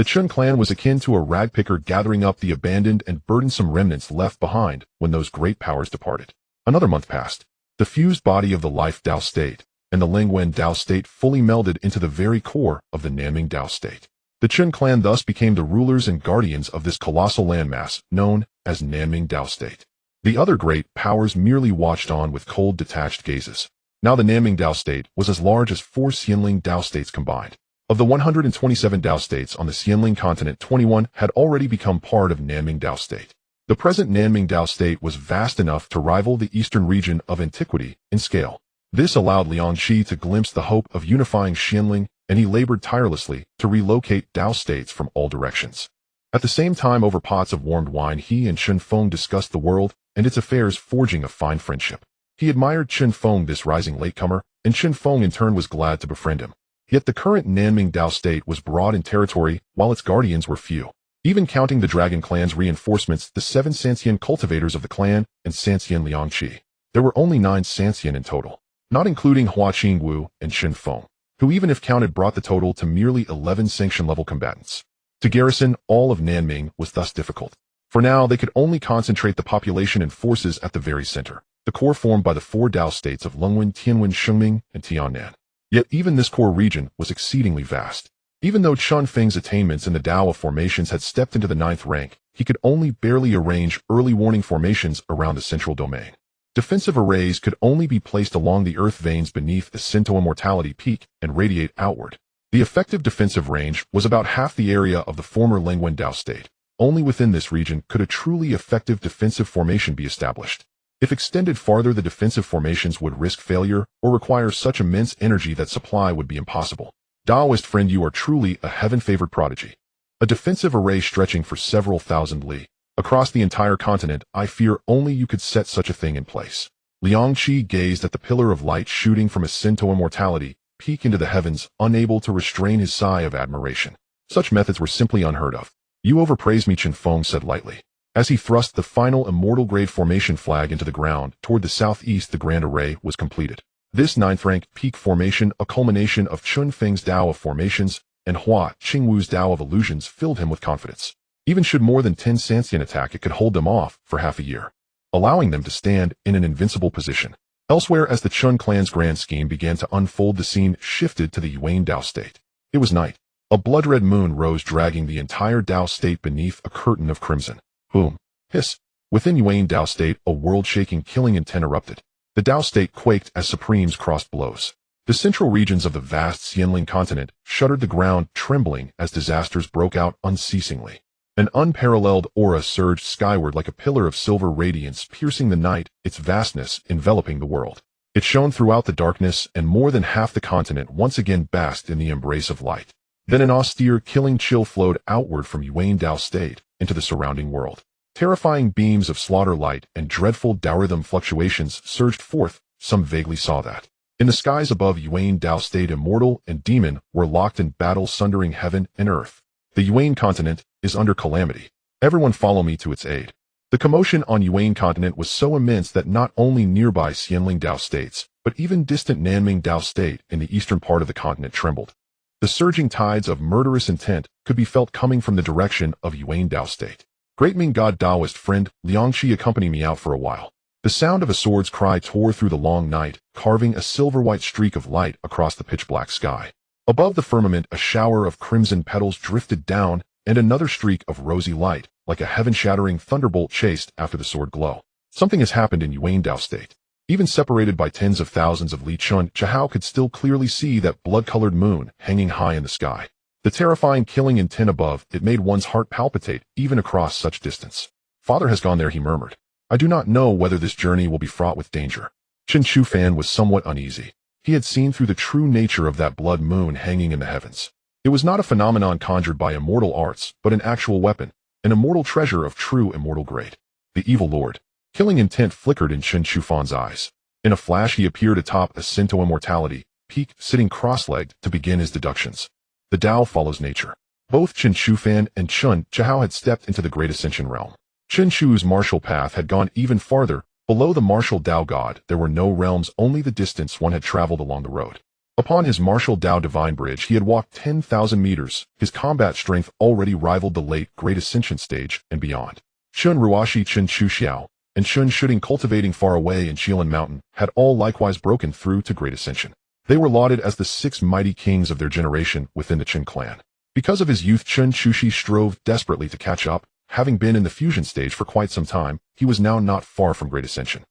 The Chen clan was akin to a ragpicker gathering up the abandoned and burdensome remnants left behind when those great powers departed. Another month passed. The fused body of the life Dao state and the Lingwen Dao state fully melded into the very core of the Nanming Dao state. The Chen clan thus became the rulers and guardians of this colossal landmass known as Nanming Dao state. The other great powers merely watched on with cold, detached gazes. Now the Nanming Dao state was as large as 4 Xianling Dao states combined. Of the 127 Dao states on the Xianling continent, 21 had already become part of Nanming Dao state. The present Nanming Dao state was vast enough to rival the eastern region of antiquity in scale. This allowed Liang Qi to glimpse the hope of unifying Xianling, and he labored tirelessly to relocate Dao states from all directions. At the same time, over pots of warmed wine, he and Chen Feng discussed the world and its affairs, forging a fine friendship. He admired Chen Feng, this rising latecomer, and Chen Feng in turn was glad to befriend him. Yet the current Nanming Dao state was broad in territory, while its guardians were few. Even counting the Dragon clan's reinforcements, the 7 Sanxian cultivators of the clan, and Sanxian Liang Qi, there were only 9 Sanxian in total, not including Hua Qingwu and Chen Feng, who even if counted brought the total to merely 11 sanction-level combatants. To garrison all of Nanming was thus difficult. For now, they could only concentrate the population and forces at the very center, the core formed by the 4 Dao states of Lungwen, Tianwen, Shengming, and Tiannan. Yet even this core region was exceedingly vast. Even though Chen Feng's attainments in the Dao of formations had stepped into the 9th rank, he could only barely arrange early warning formations around the central domain. Defensive arrays could only be placed along the earth veins beneath the Sinto immortality peak and radiate outward. The effective defensive range was about half the area of the former Lingwen Dao state. Only within this region could a truly effective defensive formation be established. If extended farther, the defensive formations would risk failure or require such immense energy that supply would be impossible. Daoist friend, you are truly a heaven-favored prodigy. A defensive array stretching for several thousand li across the entire continent, I fear only you could set such a thing in place. Liang Qi gazed at the pillar of light shooting from a Sinto immortality peak into the heavens, unable to restrain his sigh of admiration. Such methods were simply unheard of. You overpraise me, Chen Feng said lightly. As he thrust the final immortal grade formation flag into the ground, toward the southeast the grand array was completed. This 9th rank peak formation, a culmination of Chen Feng's Dao of formations and Hua Qingwu's Dao of illusions, filled him with confidence. Even should more than 10 Sanxian attack, it could hold them off for half a year, allowing them to stand in an invincible position. Elsewhere, as the Chen clan's grand scheme began to unfold, the scene shifted to the Yuan Dao state. It was night. A blood-red moon rose, dragging the entire Dao state beneath a curtain of crimson. Boom. Hiss. Within Yuan Dao state, a world-shaking killing intent erupted. The Dao state quaked as supremes crossed blows. The central regions of the vast Xianling continent shuddered, the ground trembling as disasters broke out unceasingly. An unparalleled aura surged skyward like a pillar of silver radiance, piercing the night, its vastness enveloping the world. It shone throughout the darkness, and more than half the continent once again basked in the embrace of light. Then an austere, killing chill flowed outward from Yuan Dao state into the surrounding world. Terrifying beams of slaughter light and dreadful Daorhythm fluctuations surged forth. Some vaguely saw that. In the skies above Yuan Dao state, immortal and demon were locked in battle, sundering heaven and earth. The Yuan continent is under calamity. Everyone follow me to its aid. The commotion on Yuan continent was so immense that not only nearby Xianling Dao states, but even distant Nanming Dao state in the eastern part of the continent trembled. The surging tides of murderous intent could be felt coming from the direction of Yuan Dao state. Great Ming God Daoist friend, Liang Qi, accompany me out for a while. The sound of a sword's cry tore through the long night, carving a silver-white streak of light across the pitch-black sky. Above the firmament, a shower of crimson petals drifted down, and another streak of rosy light, like a heaven-shattering thunderbolt, chased after the sword glow. Something has happened in Yuan Dao state. Even separated by tens of thousands of li, Chen Chahao could still clearly see that blood-colored moon hanging high in the sky. The terrifying killing intent above, it made one's heart palpitate even across such distance. Father has gone there, he murmured. I do not know whether this journey will be fraught with danger. Chen Fan was somewhat uneasy. He had seen through the true nature of that blood moon hanging in the heavens. It was not a phenomenon conjured by immortal arts, but an actual weapon, an immortal treasure of true immortal grade. The evil lord. Killing intent flickered in Chen Fan's eyes. In a flash, he appeared atop a Sinto immortality peak, sitting cross-legged to begin his deductions. The Tao follows nature. Both Chen Fan and Chen Chahao had stepped into the Great Ascension realm. Chen Shu's martial path had gone even farther. Below the martial Tao god, there were no realms, only the distance one had traveled along the road. Upon his martial Dao divine bridge, he had walked 10,000 meters. His combat strength already rivaled the late Great Ascension stage and beyond. Chun Ruashi Chen Chuxiao and Chun Shooting cultivating far away in Qilan Mountain had all likewise broken through to Great Ascension. They were lauded as the 6 mighty kings of their generation within the Chen clan. Because of his youth, Chen Chuxi strove desperately to catch up. Having been in the fusion stage for quite some time, he was now not far from Great Ascension.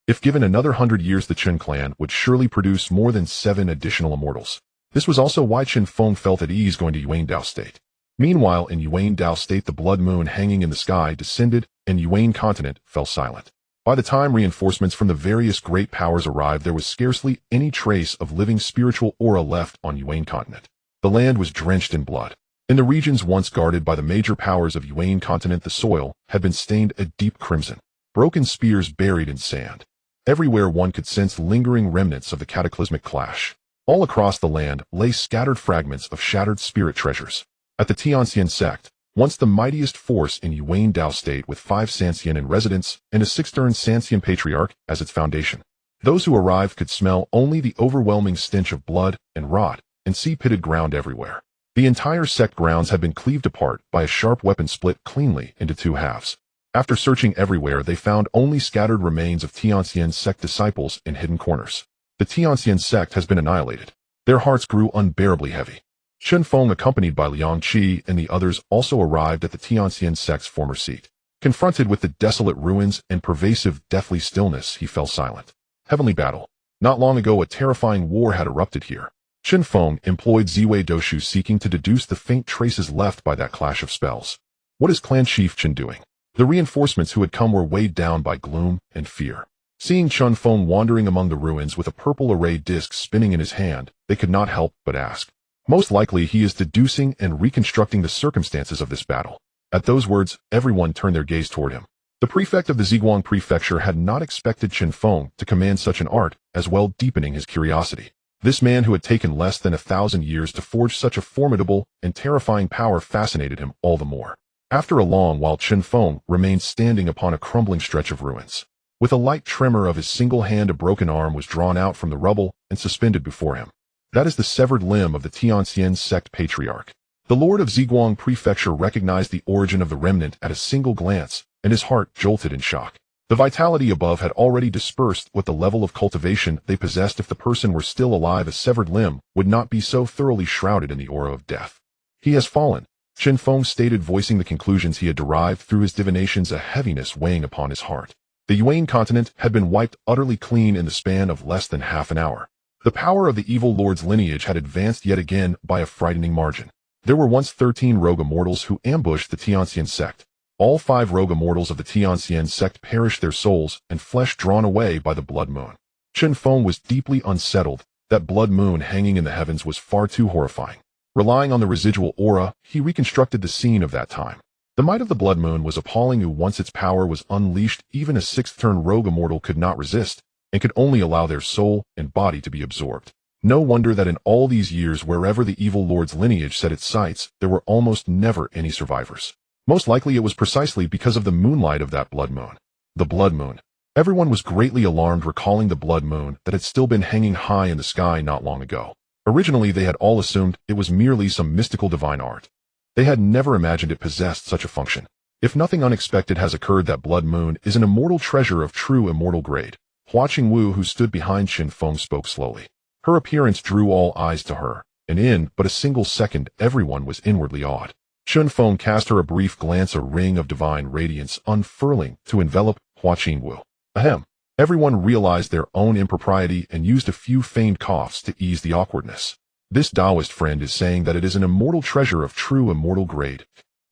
If given another 100 years, the Chen clan would surely produce more than 7 additional immortals. This was also why Chen Feng felt at ease going to Yuan Dao State. Meanwhile, in Yuan Dao State, the blood moon hanging in the sky descended, and Yuan continent fell silent. By the time reinforcements from the various great powers arrived, there was scarcely any trace of living spiritual aura left on Yuan continent. The land was drenched in blood. In the regions once guarded by the major powers of Yuan continent, the soil had been stained a deep crimson. Broken spears buried in sand. Everywhere one could sense lingering remnants of the cataclysmic clash. All across the land lay scattered fragments of shattered spirit treasures. At the Tianxian sect, once the mightiest force in Yuan Dao State with 5 Sanxian in residence and a 6th Sanxian patriarch as its foundation. Those who arrived could smell only the overwhelming stench of blood and rot and see pitted ground everywhere. The entire sect grounds had been cleaved apart by a sharp weapon split cleanly into 2 halves. After searching everywhere, they found only scattered remains of Tianxian sect disciples in hidden corners. The Tianxian sect has been annihilated. Their hearts grew unbearably heavy. Chen Feng, accompanied by Liang Qi and the others, also arrived at the Tianxian sect's former seat. Confronted with the desolate ruins and pervasive deathly stillness, he fell silent. Heavenly battle. Not long ago, a terrifying war had erupted here. Chen Feng employed Ziwei Doshu, seeking to deduce the faint traces left by that clash of spells. What is Clan Chief Chen doing? The reinforcements who had come were weighed down by gloom and fear. Seeing Chen Feng wandering among the ruins with a purple array disc spinning in his hand, they could not help but ask. Most likely he is deducing and reconstructing the circumstances of this battle. At those words, everyone turned their gaze toward him. The prefect of the Ziguang prefecture had not expected Chen Feng to command such an art, as well deepening his curiosity. This man who had taken less than 1,000 years to forge such a formidable and terrifying power fascinated him all the more. After a long while, Chen Feng remained standing upon a crumbling stretch of ruins. With a light tremor of his single hand, a broken arm was drawn out from the rubble and suspended before him. That is the severed limb of the Tianxian sect patriarch. The lord of Ziguang prefecture recognized the origin of the remnant at a single glance, and his heart jolted in shock. The vitality above had already dispersed with the level of cultivation they possessed. If the person were still alive, a severed limb would not be so thoroughly shrouded in the aura of death. He has fallen, Chen Feng stated, voicing the conclusions he had derived through his divinations, a heaviness weighing upon his heart. The Yuan continent had been wiped utterly clean in the span of less than half an hour. The power of the evil lord's lineage had advanced yet again by a frightening margin. There were once 13 rogue immortals who ambushed the Tianxian sect. All 5 rogue immortals of the Tianxian sect perished, their souls and flesh drawn away by the blood moon. Chen Feng was deeply unsettled. That blood moon hanging in the heavens was far too horrifying. Relying on the residual aura, he reconstructed the scene of that time. The might of the blood moon was appalling. Once its power was unleashed, even a 6th rogue immortal could not resist, and could only allow their soul and body to be absorbed. No wonder that in all these years, wherever the evil lord's lineage set its sights, there were almost never any survivors. Most likely it was precisely because of the moonlight of that blood moon. The blood moon. Everyone was greatly alarmed, recalling the blood moon that had still been hanging high in the sky not long ago. Originally, they had all assumed it was merely some mystical divine art. They had never imagined it possessed such a function. If nothing unexpected has occurred, that blood moon is an immortal treasure of true immortal grade. Hua Qingwu, who stood behind Chen Feng, spoke slowly. Her appearance drew all eyes to her, and in but a single second everyone was inwardly awed. Chen Feng cast her a brief glance, a ring of divine radiance unfurling to envelop Hua Qingwu. Ahem. Everyone realized their own impropriety and used a few feigned coughs to ease the awkwardness. This daoist friend is saying that it is an immortal treasure of true immortal grade.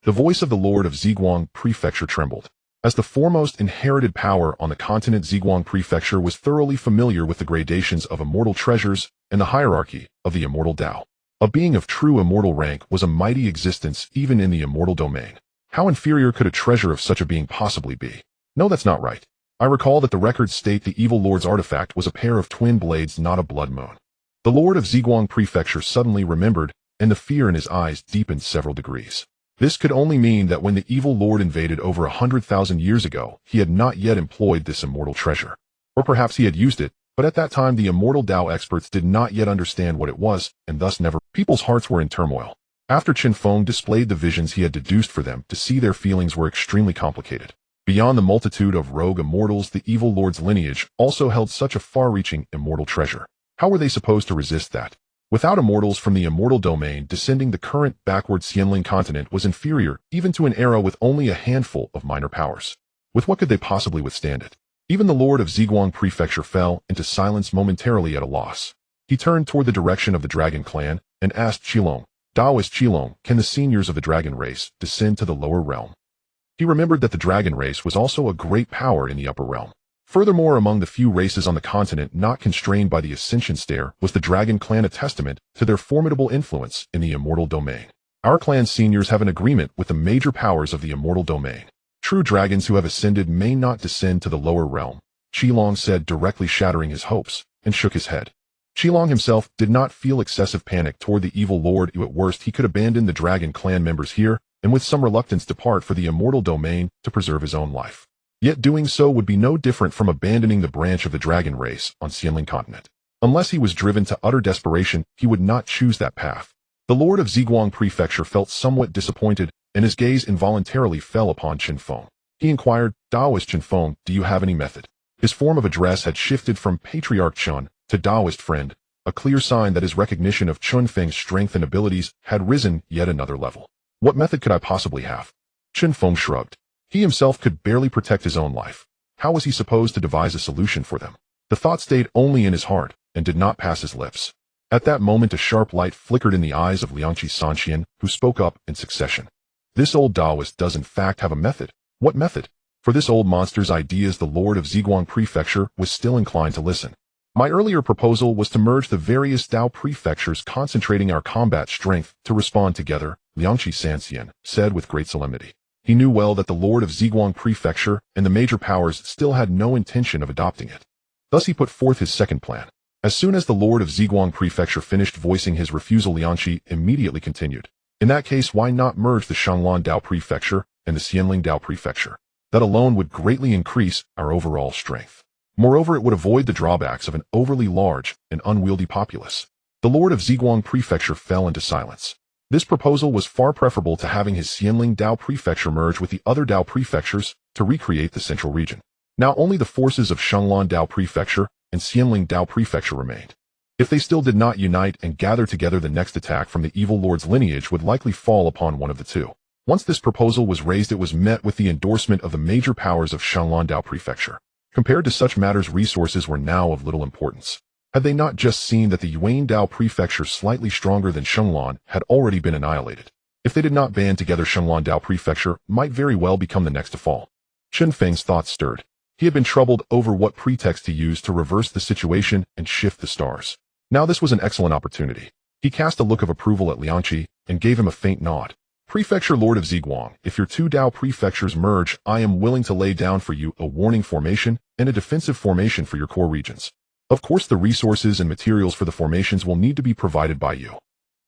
The voice of the lord of Ziguang prefecture trembled. As the foremost inherited power on the continent, Ziguang prefecture was thoroughly familiar with the gradations of immortal treasures and the hierarchy of the immortal Dao. A being of true immortal rank was a mighty existence even in the immortal domain. How inferior could a treasure of such a being possibly be? No, that's not right. I recall that the records state the evil lord's artifact was a pair of twin blades, not a blood moon. The lord of Ziguang prefecture suddenly remembered, and the fear in his eyes deepened several degrees. This could only mean that when the evil lord invaded over 100,000 years ago, he had not yet employed this immortal treasure. Or perhaps he had used it, But at that time the immortal Dao experts did not yet understand what it was, and thus never. People's hearts were in turmoil. After Chen Feng displayed the visions he had deduced for them to see, their feelings were extremely complicated. Beyond the multitude of rogue immortals, the evil lord's lineage also held such a far-reaching immortal treasure. How were they supposed to resist that? Without immortals from the immortal domain descending, the current backward Xianling continent was inferior even to an era with only a handful of minor powers. With what could they possibly withstand it? Even the lord of Ziguang Prefecture fell into silence, momentarily at a loss. He turned toward the direction of the dragon clan and asked Qilong, Daoist Qilong, can the seniors of the dragon race descend to the lower realm? He remembered that the dragon race was also a great power in the upper realm. Furthermore, among the few races on the continent not constrained by the ascension stair was the dragon clan, a testament to their formidable influence in the immortal domain. Our clan's seniors have an agreement with the major powers of the immortal domain. True dragons who have ascended may not descend to the lower realm, Qilong said, directly shattering his hopes, and shook his head. Qilong himself did not feel excessive panic toward the evil lord. At worst, he could abandon the dragon clan members here and with some reluctance depart for the immortal domain to preserve his own life. Yet doing so would be no different from abandoning the branch of the dragon race on Xianling continent. Unless he was driven to utter desperation, he would not choose that path. The lord of Ziguang Prefecture felt somewhat disappointed, and his gaze involuntarily fell upon Chen Feng. He inquired, Daoist Chen Feng, do you have any method? His form of address had shifted from Patriarch Chen to Daoist friend, a clear sign that his recognition of Chen Feng's strength and abilities had risen yet another level. What method could I possibly have? Chen Feng shrugged. He himself could barely protect his own life. How was he supposed to devise a solution for them? The thought stayed only in his heart and did not pass his lips. At that moment a sharp light flickered in the eyes of Liangqi Sanxian, who spoke up in succession. This old Daoist does in fact have a method. What method? For this old monster's ideas the lord of Ziguang Prefecture was still inclined to listen. My earlier proposal was to merge the various Dao prefectures, concentrating our combat strength to respond together, Liangqi Sanxian said with great solemnity. He knew well that the lord of Ziguang Prefecture and the major powers still had no intention of adopting it. Thus he put forth his second plan. As soon as the lord of Ziguang Prefecture finished voicing his refusal, Liangqi immediately continued. In that case, why not merge the Shanglan Dao Prefecture and the Xianling Dao Prefecture? That alone would greatly increase our overall strength. Moreover, it would avoid the drawbacks of an overly large and unwieldy populace. The lord of Ziguang Prefecture fell into silence. This proposal was far preferable to having his Xianling Dao Prefecture merge with the other Dao Prefectures to recreate the central region. Now only the forces of Shanglan Dao Prefecture and Xianling Dao Prefecture remained. If they still did not unite and gather together, the next attack from the evil lord's lineage would likely fall upon one of the two. Once this proposal was raised, it was met with the endorsement of the major powers of Shanglan Dao Prefecture. Compared to such matters, resources were now of little importance. Had they not just seen that the Yuan Dao Prefecture, slightly stronger than Shanglan, had already been annihilated? If they did not band together, Shanglan Dao Prefecture might very well become the next to fall. Chen Feng's thoughts stirred. He had been troubled over what pretext to use to reverse the situation and shift the stars. Now this was an excellent opportunity. He cast a look of approval at Liangqi and gave him a faint nod. Prefecture Lord of Ziguang, if your two Dao prefectures merge, I am willing to lay down for you a warning formation and a defensive formation for your core regions. Of course, the resources and materials for the formations will need to be provided by you.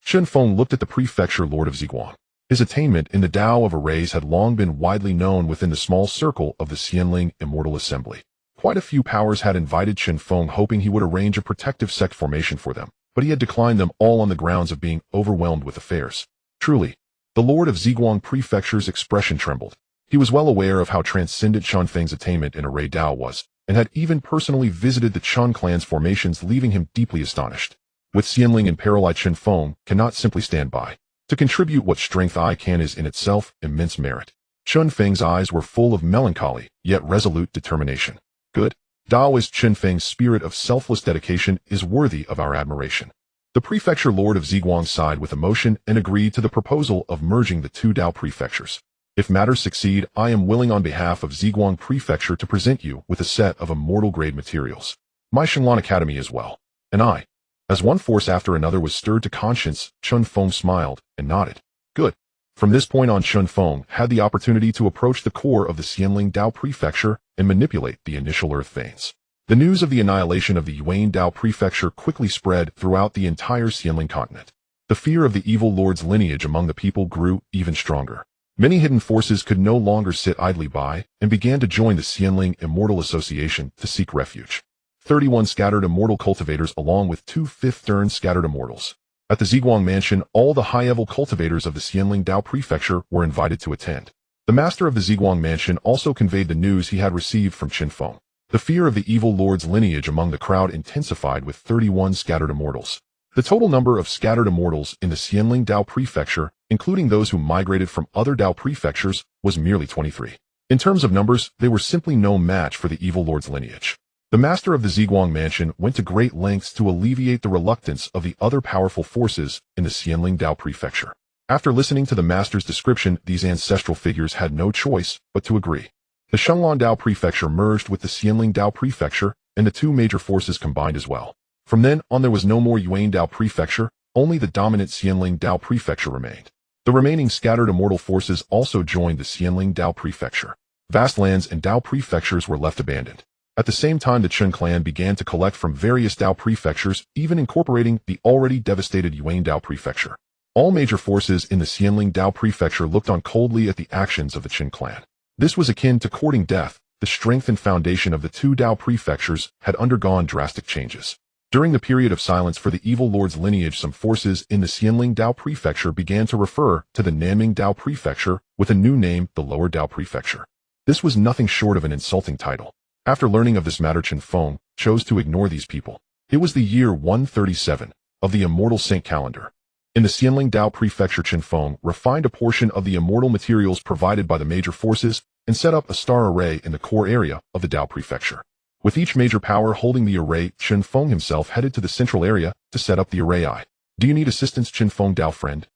Chen Feng looked at the Prefecture Lord of Ziguang. His attainment in the Dao of arrays had long been widely known within the small circle of the Xianling Immortal Assembly. Quite a few powers had invited Chen Feng, hoping he would arrange a protective sect formation for them, but he had declined them all on the grounds of being overwhelmed with affairs. Truly, the Lord of Ziguang Prefecture's expression trembled. He was well aware of how transcendent Chen Feng's attainment in array Dao was, and had even personally visited the Chen clan's formations, leaving him deeply astonished. With Xianling in peril, Chen Feng cannot simply stand by. To contribute what strength I can is in itself immense merit. Chen Feng's eyes were full of melancholy, yet resolute determination. Good. Daoist Chen Feng's spirit of selfless dedication is worthy of our admiration. The Prefecture Lord of Ziguang sighed with emotion and agreed to the proposal of merging the two Dao prefectures. If matters succeed, I am willing on behalf of Ziguang Prefecture to present you with a set of immortal-grade materials. My Shanglan Academy as well. And I. As one force after another was stirred to conscience, Chen Feng smiled and nodded. Good. From this point on, Chen Feng had the opportunity to approach the core of the Xianling Dao Prefecture and manipulate the initial earth veins. The news of the annihilation of the Yuan Dao Prefecture quickly spread throughout the entire Xianling continent. The fear of the evil lord's lineage among the people grew even stronger. Many hidden forces could no longer sit idly by and began to join the Xianling Immortal Association to seek refuge. 31 scattered immortal cultivators along with 2 fifth-turn scattered immortals. At the Ziguang Mansion, all the high-level cultivators of the Xianling Dao Prefecture were invited to attend. The master of the Ziguang Mansion also conveyed the news he had received from Chen Feng. The fear of the evil lord's lineage among the crowd intensified with 31 scattered immortals. The total number of scattered immortals in the Xianling Dao Prefecture, including those who migrated from other Dao prefectures, was merely 23. In terms of numbers, they were simply no match for the evil lord's lineage. The master of the Ziguang Mansion went to great lengths to alleviate the reluctance of the other powerful forces in the Xianling Dao Prefecture. After listening to the master's description, these ancestral figures had no choice but to agree. The Shenlan Dao Prefecture merged with the Xianling Dao Prefecture, and the two major forces combined as well. From then on there was no more Yuan Dao Prefecture, only the dominant Xianling Dao Prefecture remained. The remaining scattered immortal forces also joined the Xianling Dao Prefecture. Vast lands and Dao prefectures were left abandoned. At the same time, the Chen clan began to collect from various Dao prefectures, even incorporating the already devastated Yuan Dao Prefecture. All major forces in the Xianling Dao Prefecture looked on coldly at the actions of the Chen clan. This was akin to courting death. The strength and foundation of the two Dao prefectures had undergone drastic changes. During the period of silence for the evil lord's lineage, some forces in the Xianling Dao Prefecture began to refer to the Nanming Dao Prefecture with a new name, the Lower Dao Prefecture. This was nothing short of an insulting title. After learning of this matter, Chen Feng chose to ignore these people. It was the year 137 of the Immortal Saint calendar. In the Xianling Dao Prefecture, Chen Feng refined a portion of the immortal materials provided by the major forces and set up a star array in the core area of the Dao Prefecture. With each major power holding the array, Chen Feng himself headed to the central area to set up the array eye. Do you need assistance, Chen Feng, Dao friend?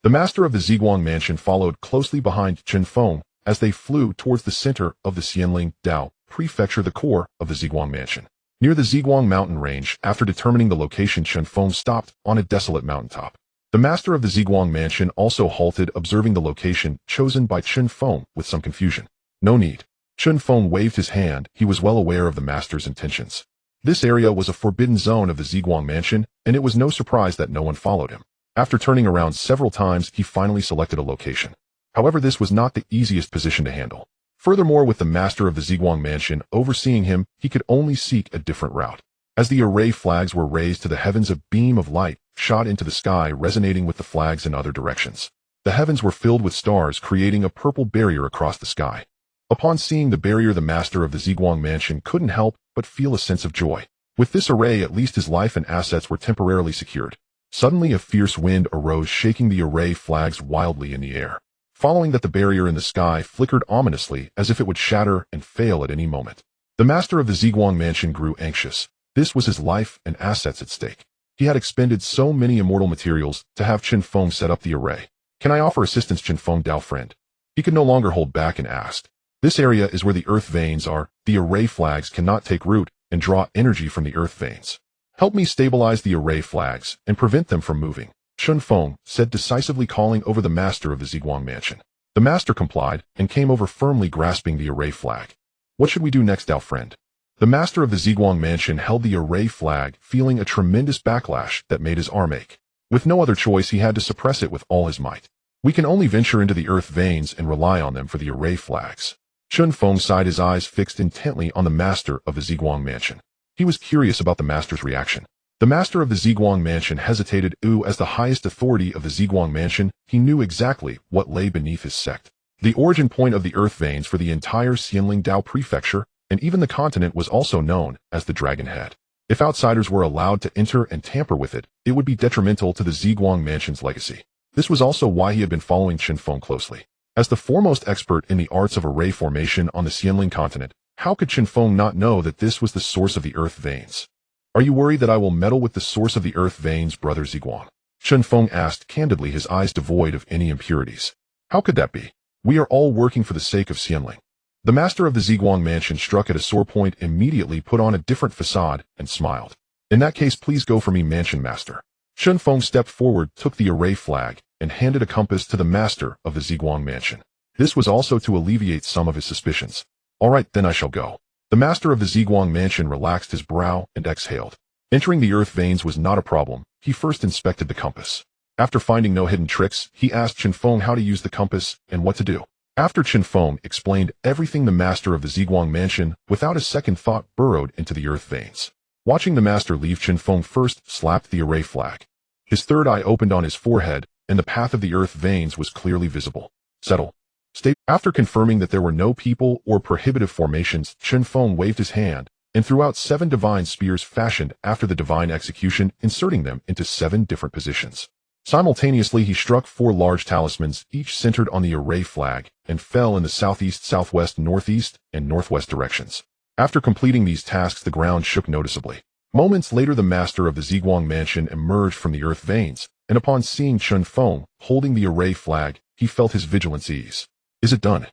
The master of the Ziguang Mansion followed closely behind Chen Feng as they flew towards the center of the Xianling Dao Prefecture, the core of the Ziguang Mansion. Near the Ziguang mountain range, after determining the location, Chen Feng stopped on a desolate mountaintop. The master of the Ziguang Mansion also halted, observing the location chosen by Chen Feng with some confusion. No need. Chen Feng waved his hand. He was well aware of the master's intentions. This area was a forbidden zone of the Ziguang Mansion, and it was no surprise that no one followed him. After turning around several times, he finally selected a location. However, this was not the easiest position to handle. Furthermore, with the master of the Ziguang Mansion overseeing him, he could only seek a different route. As the array flags were raised to the heavens, a beam of light shot into the sky, resonating with the flags in other directions. The heavens were filled with stars, creating a purple barrier across the sky. Upon seeing the barrier, the master of the Ziguang Mansion couldn't help but feel a sense of joy. With this array, at least his life and assets were temporarily secured. Suddenly, a fierce wind arose, shaking the array flags wildly in the air. Following that, the barrier in the sky flickered ominously as if it would shatter and fail at any moment. The master of the Ziguang Mansion grew anxious. This was his life and assets at stake. He had expended so many immortal materials to have Chen Feng set up the array. Can I offer assistance, Chen Feng, Dao friend? He could no longer hold back and asked. This area is where the earth veins are. The array flags cannot take root and draw energy from the earth veins. Help me stabilize the array flags and prevent them from moving, Chen Feng said decisively, calling over the master of the Ziguang Mansion. The master complied and came over, firmly grasping the array flag. What should we do next, Dao friend? The master of the Ziguang Mansion held the array flag, feeling a tremendous backlash that made his arm ache. With no other choice, he had to suppress it with all his might. We can only venture into the earth veins and rely on them for the array flags. Chen Feng sighed, his eyes fixed intently on the master of the Ziguang Mansion. He was curious about the master's reaction. The master of the Ziguang Mansion hesitated. As the highest authority of the Ziguang Mansion, he knew exactly what lay beneath his sect. The origin point of the earth veins for the entire Xianling Dao Prefecture, and even the continent, was also known as the Dragon Head. If outsiders were allowed to enter and tamper with it, it would be detrimental to the Ziguang Mansion's legacy. This was also why he had been following Chen Feng closely. As the foremost expert in the arts of array formation on the Xianling continent, how could Chen Feng not know that this was the source of the earth veins? Are you worried that I will meddle with the source of the earth veins, brother Ziguang? Chen Feng asked candidly, his eyes devoid of any impurities. How could that be? We are all working for the sake of Xianling. The master of the Ziguang Mansion struck at a sore point, immediately put on a different facade, and smiled. In that case, please go for me, Mansion Master. Chen Feng stepped forward, took the array flag, and handed a compass to the master of the Ziguang Mansion. This was also to alleviate some of his suspicions. All right, then I shall go. The master of the Ziguang Mansion relaxed his brow and exhaled. Entering the earth veins was not a problem. He first inspected the compass. After finding no hidden tricks, he asked Chen Feng how to use the compass and what to do. After Chen Feng explained everything, the master of the Ziguang Mansion, without a second thought, burrowed into the earth veins. Watching the master leave, Chen Feng first slapped the array flag. His third eye opened on his forehead, and the path of the earth veins was clearly visible. Settle. Stay. After confirming that there were no people or prohibitive formations, Chen Feng waved his hand, and threw out 7 divine spears fashioned after the divine execution, inserting them into 7 different positions. Simultaneously, he struck 4 large talismans, each centered on the array flag, and fell in the southeast, southwest, northeast, and northwest directions. After completing these tasks, the ground shook noticeably. Moments later, the master of the Ziguang mansion emerged from the earth veins, and upon seeing Chen Feng holding the array flag, he felt his vigilance ease. Is it done?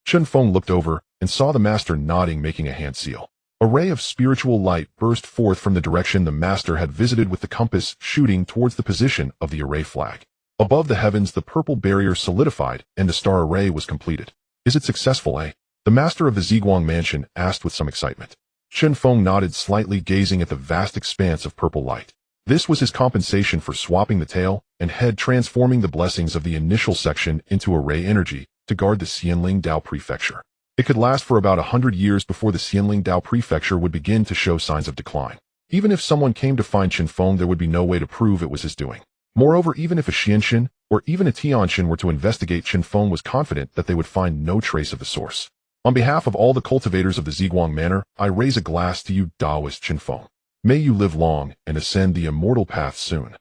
Chen Feng looked over and saw the master nodding, making a hand seal. A ray of spiritual light burst forth from the direction the master had visited with the compass, shooting towards the position of the array flag. Above the heavens, the purple barrier solidified, and the star array was completed. Is it successful, eh? The master of the Ziguang mansion asked with some excitement. Chen Feng nodded slightly, gazing at the vast expanse of purple light. This was his compensation for swapping the tail and head, transforming the blessings of the initial section into array energy to guard the Xianling Dao Prefecture. It could last for about 100 years before the Xianling Dao Prefecture would begin to show signs of decline. Even if someone came to find Chen Feng, there would be no way to prove it was his doing. Moreover, even if a Xianxin or even a Tianxin were to investigate, Chen Feng was confident that they would find no trace of the source. On behalf of all the cultivators of the Ziguang Manor, I raise a glass to you, daoist Chen Feng. May you live long and ascend the immortal path soon.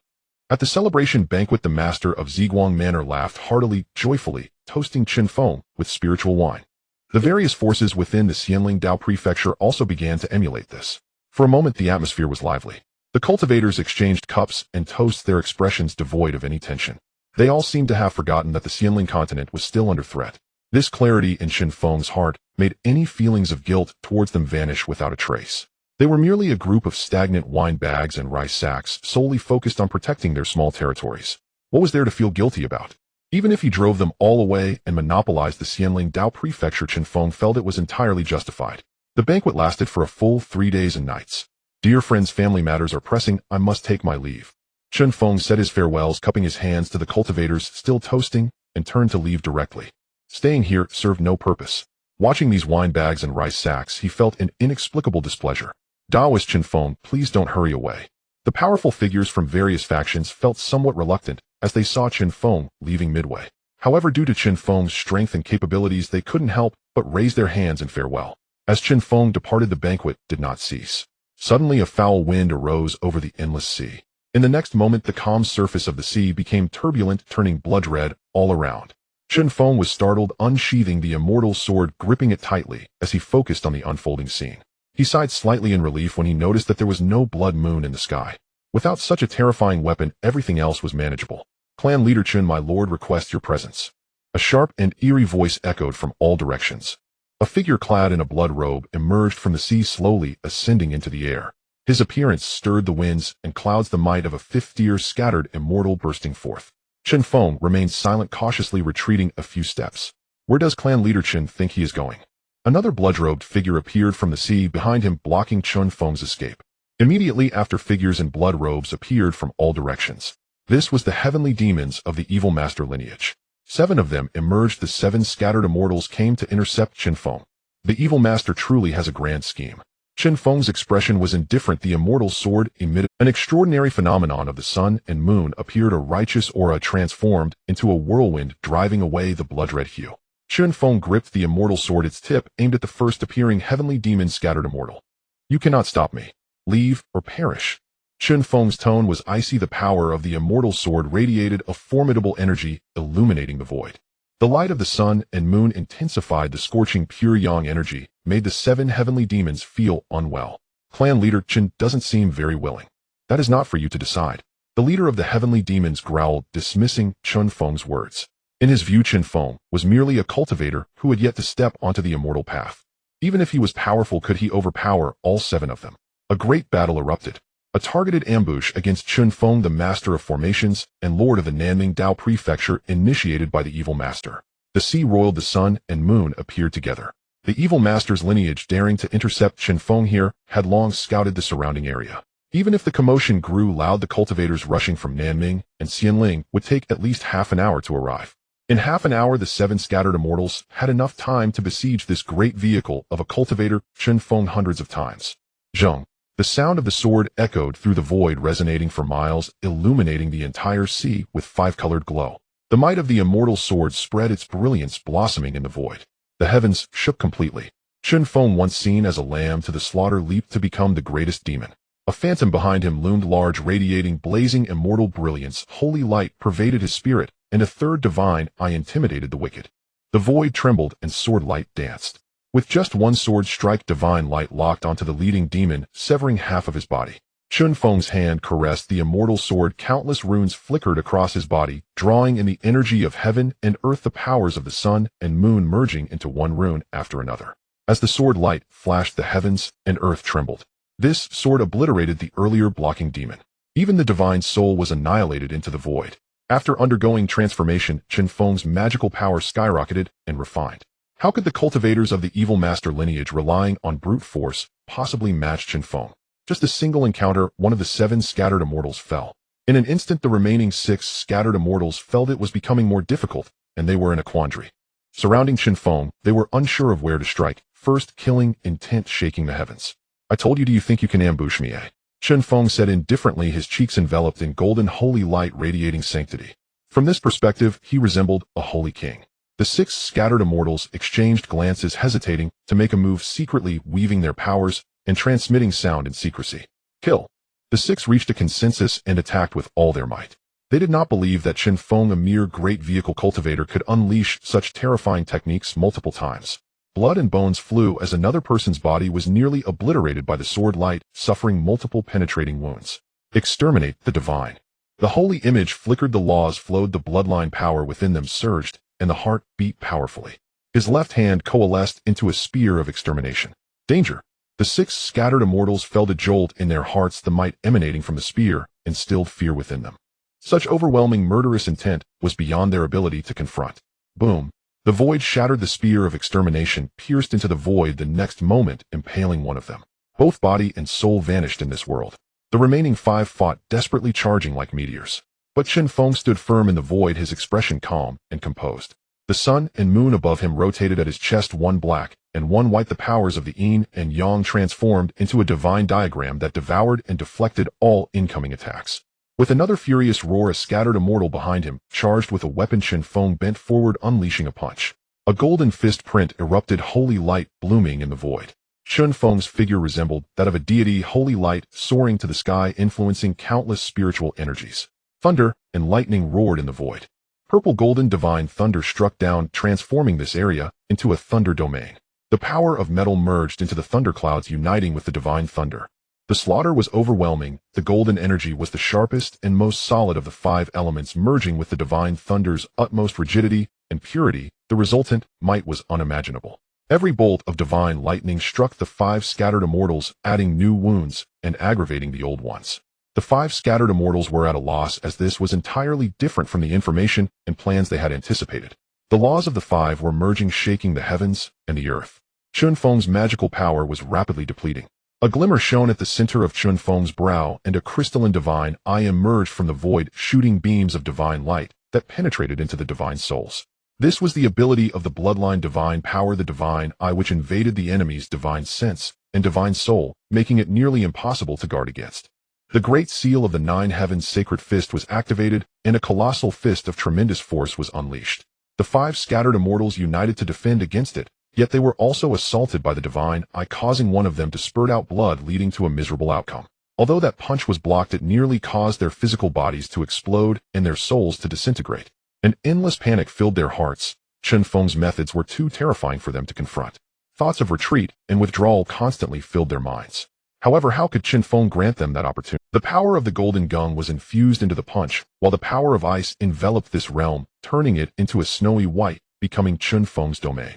At the celebration banquet, the master of Ziguang Manor laughed heartily, joyfully, toasting Chen Feng with spiritual wine. The various forces within the Xianling Dao Prefecture also began to emulate this. For a moment, the atmosphere was lively. The cultivators exchanged cups and toasts, their expressions devoid of any tension. They all seemed to have forgotten that the Xianling continent was still under threat. This clarity in Chen Feng's heart made any feelings of guilt towards them vanish without a trace. They were merely a group of stagnant wine bags and rice sacks, solely focused on protecting their small territories. What was there to feel guilty about? Even if he drove them all away and monopolized the Xianling Dao Prefecture, Chen Feng felt it was entirely justified. The banquet lasted for a full 3 days and nights. Dear friends, family matters are pressing, I must take my leave. Chen Feng said his farewells, cupping his hands to the cultivators still toasting, and turned to leave directly. Staying here served no purpose. Watching these wine bags and rice sacks, he felt an inexplicable displeasure. Daoist Chen Feng, please don't hurry away. The powerful figures from various factions felt somewhat reluctant as they saw Chen Feng leaving midway. However, due to Chen Feng's strength and capabilities, they couldn't help but raise their hands in farewell. As Chen Feng departed, the banquet did not cease. Suddenly, a foul wind arose over the endless sea. In the next moment, the calm surface of the sea became turbulent, turning blood red all around. Chen Feng was startled, unsheathing the immortal sword, gripping it tightly as he focused on the unfolding scene. He sighed slightly in relief when he noticed that there was no blood moon in the sky. Without such a terrifying weapon, everything else was manageable. Clan leader Chen, my lord requests your presence. A sharp and eerie voice echoed from all directions. A figure clad in a blood robe emerged from the sea, slowly ascending into the air. His appearance stirred the winds and clouds, the might of a 5th-year scattered immortal bursting forth. Chen Feng remained silent, cautiously retreating a few steps. Where does clan leader Chen think he is going? Another blood-robed figure appeared from the sea behind him, blocking Chen Feng's escape. Immediately after, figures in blood robes appeared from all directions. This was the heavenly demons of the evil master lineage. 7 of them emerged. The 7 scattered immortals came to intercept Chen Feng. The evil master truly has a grand scheme. Chen Feng's expression was indifferent. The immortal sword emitted an extraordinary phenomenon of the sun and moon, appeared, a righteous aura transformed into a whirlwind, driving away the blood-red hue. Chen Feng gripped the immortal sword, its tip aimed at the first appearing heavenly demon, scattered immortal. You cannot stop me. Leave or perish. Chen Feng's tone was icy. The power of the immortal sword radiated a formidable energy, illuminating the void. The light of the sun and moon intensified the scorching pure yang energy, made the 7 heavenly demons feel unwell. Clan leader Chen doesn't seem very willing. That is not for you to decide. The leader of the heavenly demons growled, dismissing Chen Feng's words. In his view, Chen Feng was merely a cultivator who had yet to step onto the immortal path. Even if he was powerful, could he overpower all 7 of them? A great battle erupted. A targeted ambush against Chen Feng, the master of formations and lord of the Nanming Dao Prefecture, initiated by the evil master. The sea roiled, the sun and moon appeared together. The evil master's lineage, daring to intercept Chen Feng here, had long scouted the surrounding area. Even if the commotion grew loud, the cultivators rushing from Nanming and Xianling would take at least half an hour to arrive. In half an hour, the 7 scattered immortals had enough time to besiege this great vehicle of a cultivator, Chen Feng, hundreds of times. Zheng. The sound of the sword echoed through the void, resonating for miles, illuminating the entire sea with five-colored glow. The might of the immortal sword spread its brilliance, blossoming in the void. The heavens shook completely. Chen Feng, once seen as a lamb to the slaughter, leaped to become the greatest demon. A phantom behind him loomed large, radiating blazing immortal brilliance. Holy light pervaded his spirit, and a third divine eye intimidated the wicked. The void trembled and sword light danced. With just one sword strike, divine light locked onto the leading demon, severing half of his body. Chen Feng's hand caressed the immortal sword. Countless runes flickered across his body, drawing in the energy of heaven and earth, the powers of the sun and moon merging into one rune after another. As the sword light flashed, the heavens and earth trembled. This sword obliterated the earlier blocking demon. Even the divine soul was annihilated into the void. After undergoing transformation, Chen Feng's magical power skyrocketed and refined. How could the cultivators of the evil master lineage, relying on brute force, possibly match Chen Feng? Just a single encounter, one of the 7 scattered immortals fell. In an instant, the remaining 6 scattered immortals felt it was becoming more difficult, and they were in a quandary. Surrounding Chen Feng, they were unsure of where to strike, first killing intent shaking the heavens. "I told you, do you think you can ambush me, eh?" Chen Feng said indifferently, his cheeks enveloped in golden holy light radiating sanctity. From this perspective, he resembled a holy king. The 6 scattered immortals exchanged glances, hesitating to make a move, secretly weaving their powers and transmitting sound in secrecy. "Kill." The 6 reached a consensus and attacked with all their might. They did not believe that Chen Feng, a mere great vehicle cultivator, could unleash such terrifying techniques multiple times. Blood and bones flew as another person's body was nearly obliterated by the sword light, suffering multiple penetrating wounds. "Exterminate the divine." The holy image flickered, the laws flowed, the bloodline power within them surged, and the heart beat powerfully. His left hand coalesced into a spear of extermination. "Danger!" The 6 scattered immortals felt a jolt in their hearts. The might emanating from the spear instilled fear within them. Such overwhelming murderous intent was beyond their ability to confront. Boom! The void shattered. The spear of extermination pierced into the void, the next moment impaling one of them. Both body and soul vanished in this world. The remaining 5 fought, desperately charging like meteors. But Chen Feng stood firm in the void, his expression calm and composed. The sun and moon above him rotated at his chest, one black and one white. The powers of the yin and yang transformed into a divine diagram that devoured and deflected all incoming attacks. With another furious roar, a scattered immortal behind him charged with a weapon. Chen Feng bent forward, unleashing a punch. A golden fist print erupted, holy light blooming in the void. Chen Feng's figure resembled that of a deity, holy light soaring to the sky, influencing countless spiritual energies. Thunder and lightning roared in the void. Purple golden divine thunder struck down, transforming this area into a thunder domain. The power of metal merged into the thunderclouds, uniting with the divine thunder. The slaughter was overwhelming. The golden energy was the sharpest and most solid of the 5 elements, merging with the divine thunder's utmost rigidity and purity. The resultant might was unimaginable. Every bolt of divine lightning struck the 5 scattered immortals, adding new wounds and aggravating the old ones. The 5 scattered immortals were at a loss, as this was entirely different from the information and plans they had anticipated. The laws of the 5 were merging, shaking the heavens and the earth. Chen Feng's magical power was rapidly depleting. A glimmer shone at the center of Chen Feng's brow, and a crystalline divine eye emerged from the void, shooting beams of divine light that penetrated into the divine souls. This was the ability of the bloodline divine power, the divine eye, which invaded the enemy's divine sense and divine soul, making it nearly impossible to guard against. The great seal of the 9 heavens' sacred fist was activated, and a colossal fist of tremendous force was unleashed. The 5 scattered immortals united to defend against it, yet they were also assaulted by the divine eye, causing one of them to spurt out blood, leading to a miserable outcome. Although that punch was blocked, it nearly caused their physical bodies to explode and their souls to disintegrate. An endless panic filled their hearts. Chen Feng's methods were too terrifying for them to confront. Thoughts of retreat and withdrawal constantly filled their minds. However, how could Chen Feng grant them that opportunity? The power of the golden gung was infused into the punch, while the power of ice enveloped this realm, turning it into a snowy white, becoming Chen Feng's domain.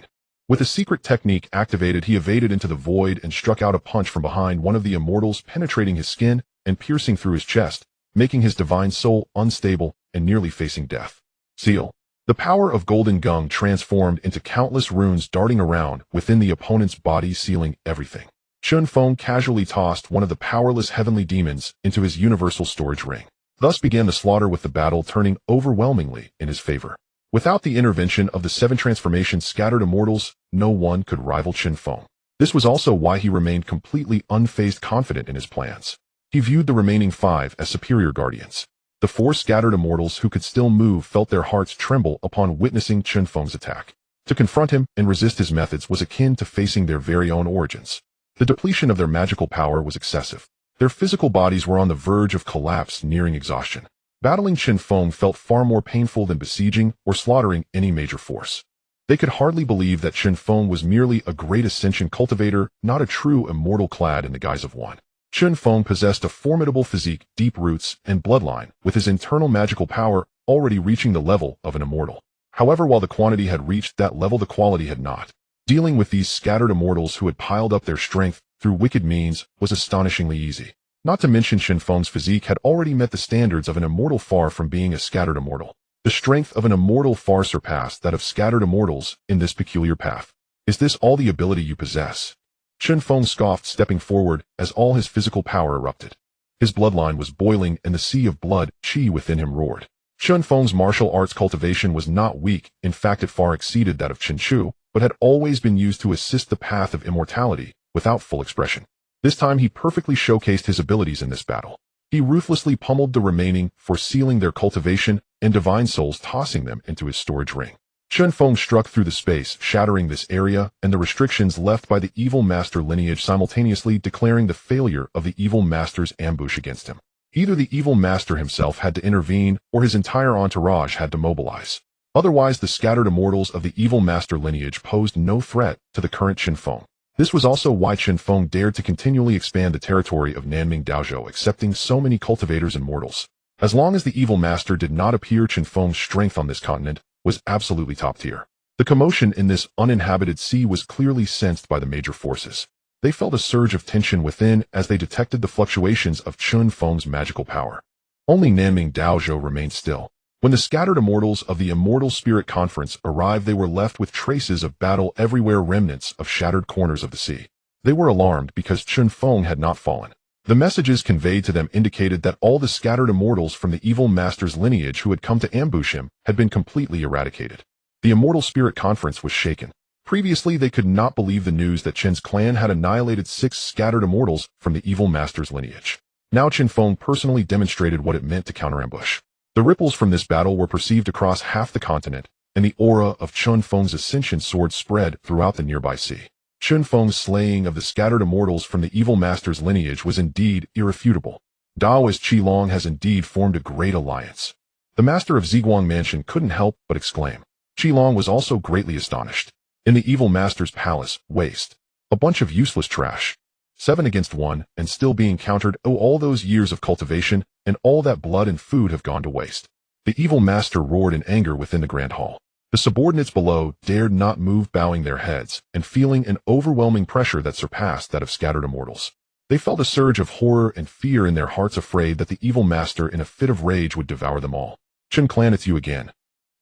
With a secret technique activated, he evaded into the void and struck out a punch from behind one of the immortals, penetrating his skin and piercing through his chest, making his divine soul unstable and nearly facing death. Seal. The power of golden gung transformed into countless runes darting around within the opponent's body, sealing everything. Chen Feng casually tossed one of the powerless heavenly demons into his universal storage ring. Thus began the slaughter, with the battle turning overwhelmingly in his favor. Without the intervention of the 7 transformation scattered immortals, no one could rival Chen Feng. This was also why he remained completely unfazed, confident in his plans. He viewed the remaining 5 as superior guardians. The 4 scattered immortals who could still move felt their hearts tremble upon witnessing Chen Feng's attack. To confront him and resist his methods was akin to facing their very own origins. The depletion of their magical power was excessive. Their physical bodies were on the verge of collapse, nearing exhaustion. Battling Chen Feng felt far more painful than besieging or slaughtering any major force. They could hardly believe that Chen Feng was merely a great ascension cultivator, not a true immortal clad in the guise of one. Chen Feng possessed a formidable physique, deep roots, and bloodline, with his internal magical power already reaching the level of an immortal. However, while the quantity had reached that level, the quality had not. Dealing with these scattered immortals who had piled up their strength through wicked means was astonishingly easy. Not to mention Chen Feng's physique had already met the standards of an immortal, far from being a scattered immortal. The strength of an immortal far surpassed that of scattered immortals in this peculiar path. Is this all the ability you possess? Chen Feng scoffed, stepping forward as all his physical power erupted. His bloodline was boiling and the sea of blood, qi within him roared. Chen Feng's martial arts cultivation was not weak, in fact it far exceeded that of Chen Chu, but had always been used to assist the path of immortality, without full expression. This time he perfectly showcased his abilities in this battle. He ruthlessly pummeled the remaining, foresealing their cultivation and divine souls, tossing them into his storage ring. Chen Feng struck through the space, shattering this area and the restrictions left by the evil master lineage, simultaneously declaring the failure of the evil master's ambush against him. Either the evil master himself had to intervene, or his entire entourage had to mobilize. Otherwise, the scattered immortals of the evil master lineage posed no threat to the current Chen Feng. This was also why Chen Feng dared to continually expand the territory of Nanming Daozhou, accepting so many cultivators and mortals. As long as the evil master did not appear, Chen Feng's strength on this continent was absolutely top tier. The commotion in this uninhabited sea was clearly sensed by the major forces. They felt a surge of tension within as they detected the fluctuations of Chen Feng's magical power. Only Nanming Daozhou remained still. When the scattered immortals of the Immortal Spirit Conference arrived, they were left with traces of battle everywhere, remnants of shattered corners of the sea. They were alarmed because Chen Feng had not fallen. The messages conveyed to them indicated that all the scattered immortals from the evil master's lineage who had come to ambush him had been completely eradicated. The Immortal Spirit Conference was shaken. Previously, they could not believe the news that Chen's clan had annihilated 6 scattered immortals from the evil master's lineage. Now Chen Feng personally demonstrated what it meant to counterambush. The ripples from this battle were perceived across half the continent, and the aura of Chen Feng's ascension sword spread throughout the nearby sea. Chen Feng's slaying of the scattered immortals from the evil master's lineage was indeed irrefutable. Daoist Qilong has indeed formed a great alliance. The master of Ziguang Mansion couldn't help but exclaim. Qilong was also greatly astonished. In the evil master's palace, waste. A bunch of useless trash. 7 against 1, and still being countered. Oh, all those years of cultivation, and all that blood and food have gone to waste. The evil master roared in anger within the grand hall. The subordinates below dared not move, bowing their heads, and feeling an overwhelming pressure that surpassed that of scattered immortals. They felt a surge of horror and fear in their hearts, afraid that the evil master in a fit of rage would devour them all. Chen Clan, it's you again.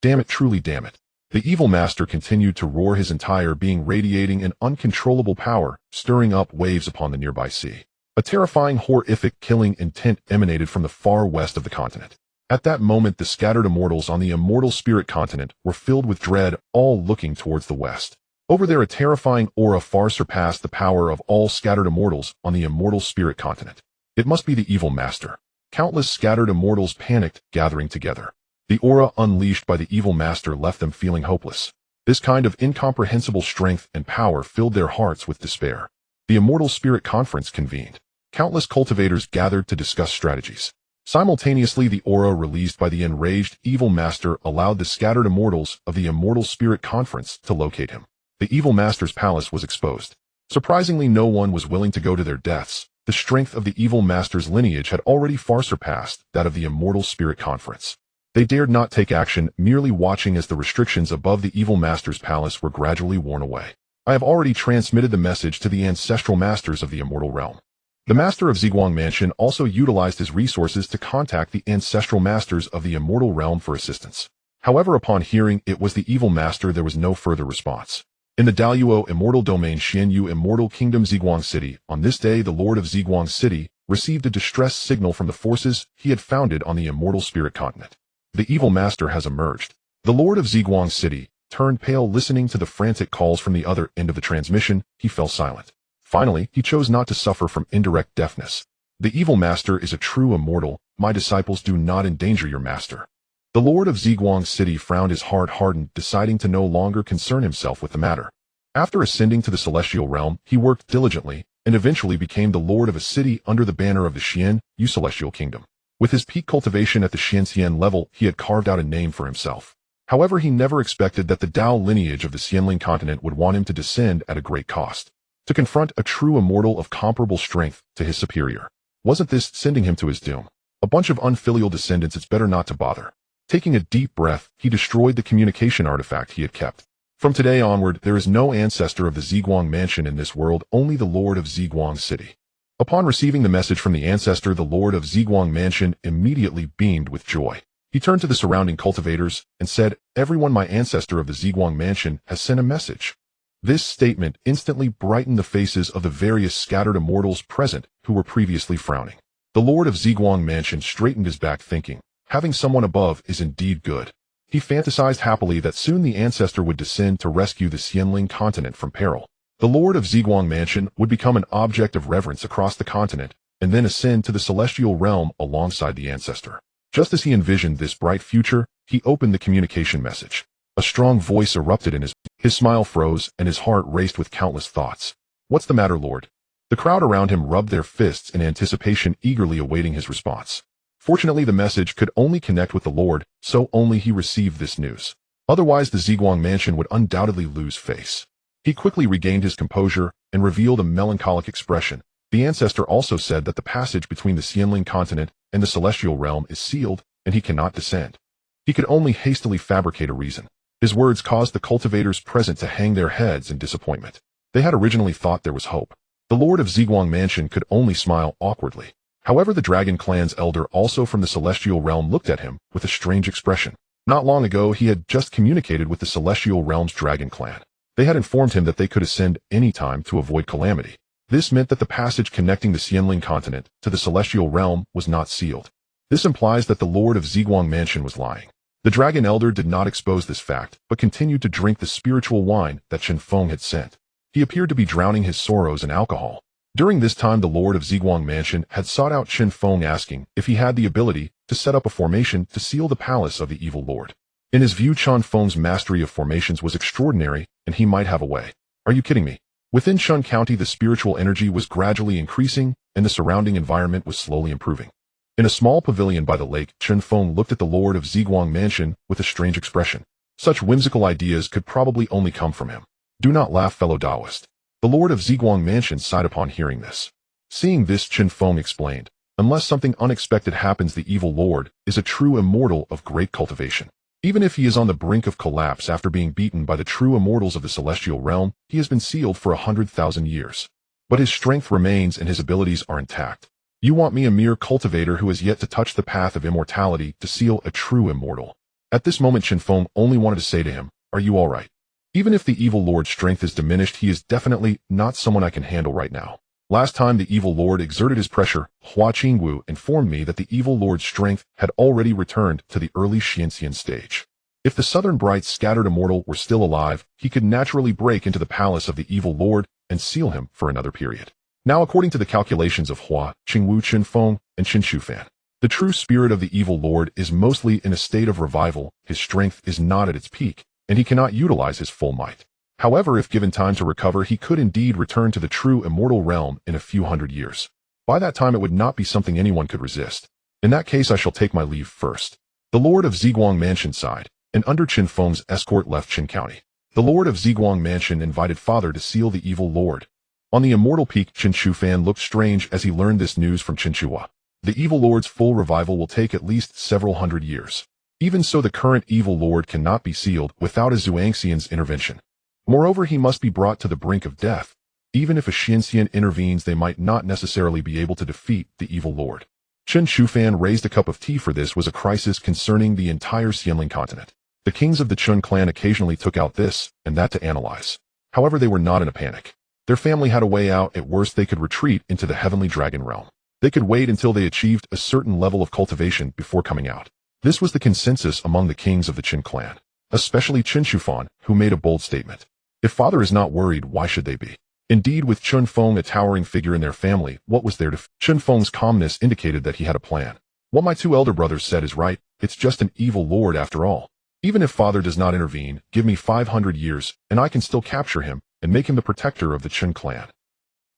Damn it, truly damn it. The evil master continued to roar, his entire being radiating an uncontrollable power, stirring up waves upon the nearby sea. A terrifying, horrific, killing intent emanated from the far west of the continent. At that moment, the scattered immortals on the Immortal Spirit Continent were filled with dread, all looking towards the west. Over there, a terrifying aura far surpassed the power of all scattered immortals on the Immortal Spirit Continent. It must be the evil master. Countless scattered immortals panicked, gathering together. The aura unleashed by the evil master left them feeling hopeless. This kind of incomprehensible strength and power filled their hearts with despair. The Immortal Spirit Conference convened. Countless cultivators gathered to discuss strategies. Simultaneously, the aura released by the enraged evil master allowed the scattered immortals of the Immortal Spirit Conference to locate him. The evil master's palace was exposed. Surprisingly, no one was willing to go to their deaths. The strength of the evil master's lineage had already far surpassed that of the Immortal Spirit Conference. They dared not take action, merely watching as the restrictions above the evil master's palace were gradually worn away. I have already transmitted the message to the ancestral masters of the immortal realm. The master of Ziguang Mansion also utilized his resources to contact the ancestral masters of the immortal realm for assistance. However, upon hearing it was the evil master, there was no further response. In the Daluo Immortal Domain, Xianyu Immortal Kingdom, Ziguang City, on this day the Lord of Ziguang City received a distress signal from the forces he had founded on the Immortal Spirit Continent. The evil master has emerged. The Lord of Ziguang City, turned pale listening to the frantic calls from the other end of the transmission. He fell silent. Finally, he chose not to suffer from indirect deafness. The evil master is a true immortal. My disciples, do not endanger your master. The lord of Ziguang City frowned, his heart hardened, deciding to no longer concern himself with the matter. After ascending to the celestial realm, he worked diligently, and eventually became the lord of a city under the banner of the Xian Yu Celestial Kingdom. With his peak cultivation at the Xianxian level, he had carved out a name for himself. However, he never expected that the Dao lineage of the Xianling continent would want him to descend at a great cost, to confront a true immortal of comparable strength to his superior. Wasn't this sending him to his doom? A bunch of unfilial descendants, it's better not to bother. Taking a deep breath, he destroyed the communication artifact he had kept. From today onward, there is no ancestor of the Ziguang mansion in this world, only the lord of Ziguang City. Upon receiving the message from the ancestor, the lord of Ziguang mansion immediately beamed with joy. He turned to the surrounding cultivators and said, "Everyone, my ancestor of the Ziguang mansion has sent a message." This statement instantly brightened the faces of the various scattered immortals present who were previously frowning. The lord of Ziguang mansion straightened his back, thinking, having someone above is indeed good. He fantasized happily that soon the ancestor would descend to rescue the Xianling continent from peril. The lord of Ziguang mansion would become an object of reverence across the continent, and then ascend to the celestial realm alongside the ancestor. Just as he envisioned this bright future, he opened the communication message. A strong voice erupted in his smile froze, and his heart raced with countless thoughts. "What's the matter, Lord?" The crowd around him rubbed their fists in anticipation, eagerly awaiting his response. Fortunately, the message could only connect with the Lord, so only he received this news. Otherwise, the Ziguang mansion would undoubtedly lose face. He quickly regained his composure and revealed a melancholic expression. The ancestor also said that the passage between the Xianling continent and the celestial realm is sealed, and he cannot descend. He could only hastily fabricate a reason. His words caused the cultivators present to hang their heads in disappointment. They had originally thought there was hope. The lord of Ziguang mansion could only smile awkwardly. However, the dragon clan's elder, also from the celestial realm, looked at him with a strange expression. Not long ago, he had just communicated with the celestial realm's dragon clan. They had informed him that they could ascend any time to avoid calamity. This meant that the passage connecting the Xianling continent to the celestial realm was not sealed. This implies that the lord of Ziguang mansion was lying. The dragon elder did not expose this fact, but continued to drink the spiritual wine that Chen Feng had sent. He appeared to be drowning his sorrows in alcohol. During this time, the lord of Ziguang mansion had sought out Chen Feng, asking if he had the ability to set up a formation to seal the palace of the evil lord. In his view, Chen Feng's mastery of formations was extraordinary, and he might have a way. Are you kidding me? Within Chun County, the spiritual energy was gradually increasing, and the surrounding environment was slowly improving. In a small pavilion by the lake, Chen Feng looked at the lord of Ziguang mansion with a strange expression. Such whimsical ideas could probably only come from him. Do not laugh, fellow daoist. The lord of Ziguang mansion sighed upon hearing this. Seeing this, Chen Feng explained, unless something unexpected happens, the evil lord is a true immortal of great cultivation. Even if he is on the brink of collapse after being beaten by the true immortals of the celestial realm, he has been sealed for 100,000 years. But his strength remains and his abilities are intact. You want me, a mere cultivator who has yet to touch the path of immortality, to seal a true immortal? At this moment, Chen Feng only wanted to say to him, are you all right? Even if the evil lord's strength is diminished, he is definitely not someone I can handle right now. Last time the evil lord exerted his pressure, Hua Qingwu informed me that the evil lord's strength had already returned to the early Xianxian stage. If the Southern Bright's scattered immortal were still alive, he could naturally break into the palace of the evil lord and seal him for another period. Now, according to the calculations of Hua Qingwu, Chen Feng, and Chen Shufan, the true spirit of the evil lord is mostly in a state of revival. His strength is not at its peak, and he cannot utilize his full might. However, if given time to recover, he could indeed return to the true immortal realm in a few hundred years. By that time, it would not be something anyone could resist. In that case, I shall take my leave first. The lord of Ziguang mansion sighed, and under Chen Feng's escort left Chen County. The lord of Ziguang mansion invited father to seal the evil lord. On the immortal peak, Chen Shufan looked strange as he learned this news from Chen Chua. The evil lord's full revival will take at least several hundred years. Even so, the current evil lord cannot be sealed without a Zhuangxian's intervention. Moreover, he must be brought to the brink of death. Even if a Xianxian intervenes, they might not necessarily be able to defeat the evil lord. Chen Shufan raised a cup of tea, for this was a crisis concerning the entire Xianling continent. The kings of the Chun clan occasionally took out this and that to analyze. However, they were not in a panic. Their family had a way out. At worst, they could retreat into the heavenly dragon realm. They could wait until they achieved a certain level of cultivation before coming out. This was the consensus among the kings of the Qin clan. especially Chen Feng, who made a bold statement. If father is not worried, why should they be? Indeed, with Chen Feng a towering figure in their family, what was there to Chen Feng's calmness indicated that he had a plan. What my two elder brothers said is right, it's just an evil lord after all. Even if father does not intervene, give me 500 years, and I can still capture him, and make him the protector of the Chen clan.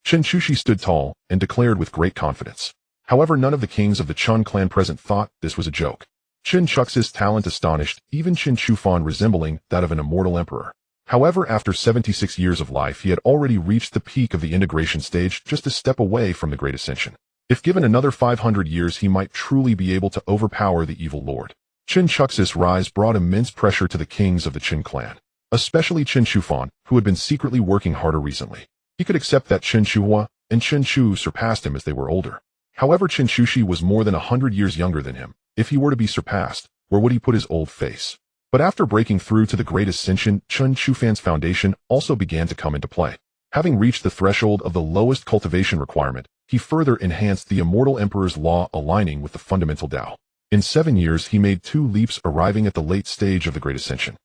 Chen Chushi stood tall, and declared with great confidence. However, none of the kings of the Chen clan present thought this was a joke. Chen Chux's talent astonished, even Chen Chufan resembling that of an immortal emperor. However, after 76 years of life, he had already reached the peak of the integration stage, just a step away from the Great Ascension. If given another 500 years, he might truly be able to overpower the evil lord. Chen Chux's rise brought immense pressure to the kings of the Chen clan, especially Chen Chufan, who had been secretly working harder recently. He could accept that Chen Chuhua and Chen Chu surpassed him as they were older. However, Chen Chushi was more than 100 years younger than him. If he were to be surpassed, where would he put his old face? But after breaking through to the Great Ascension, Chen Chufan's foundation also began to come into play. Having reached the threshold of the lowest cultivation requirement, he further enhanced the immortal emperor's law, aligning with the fundamental Tao. In 7 years, he made 2 leaps, arriving at the late stage of the Great Ascension.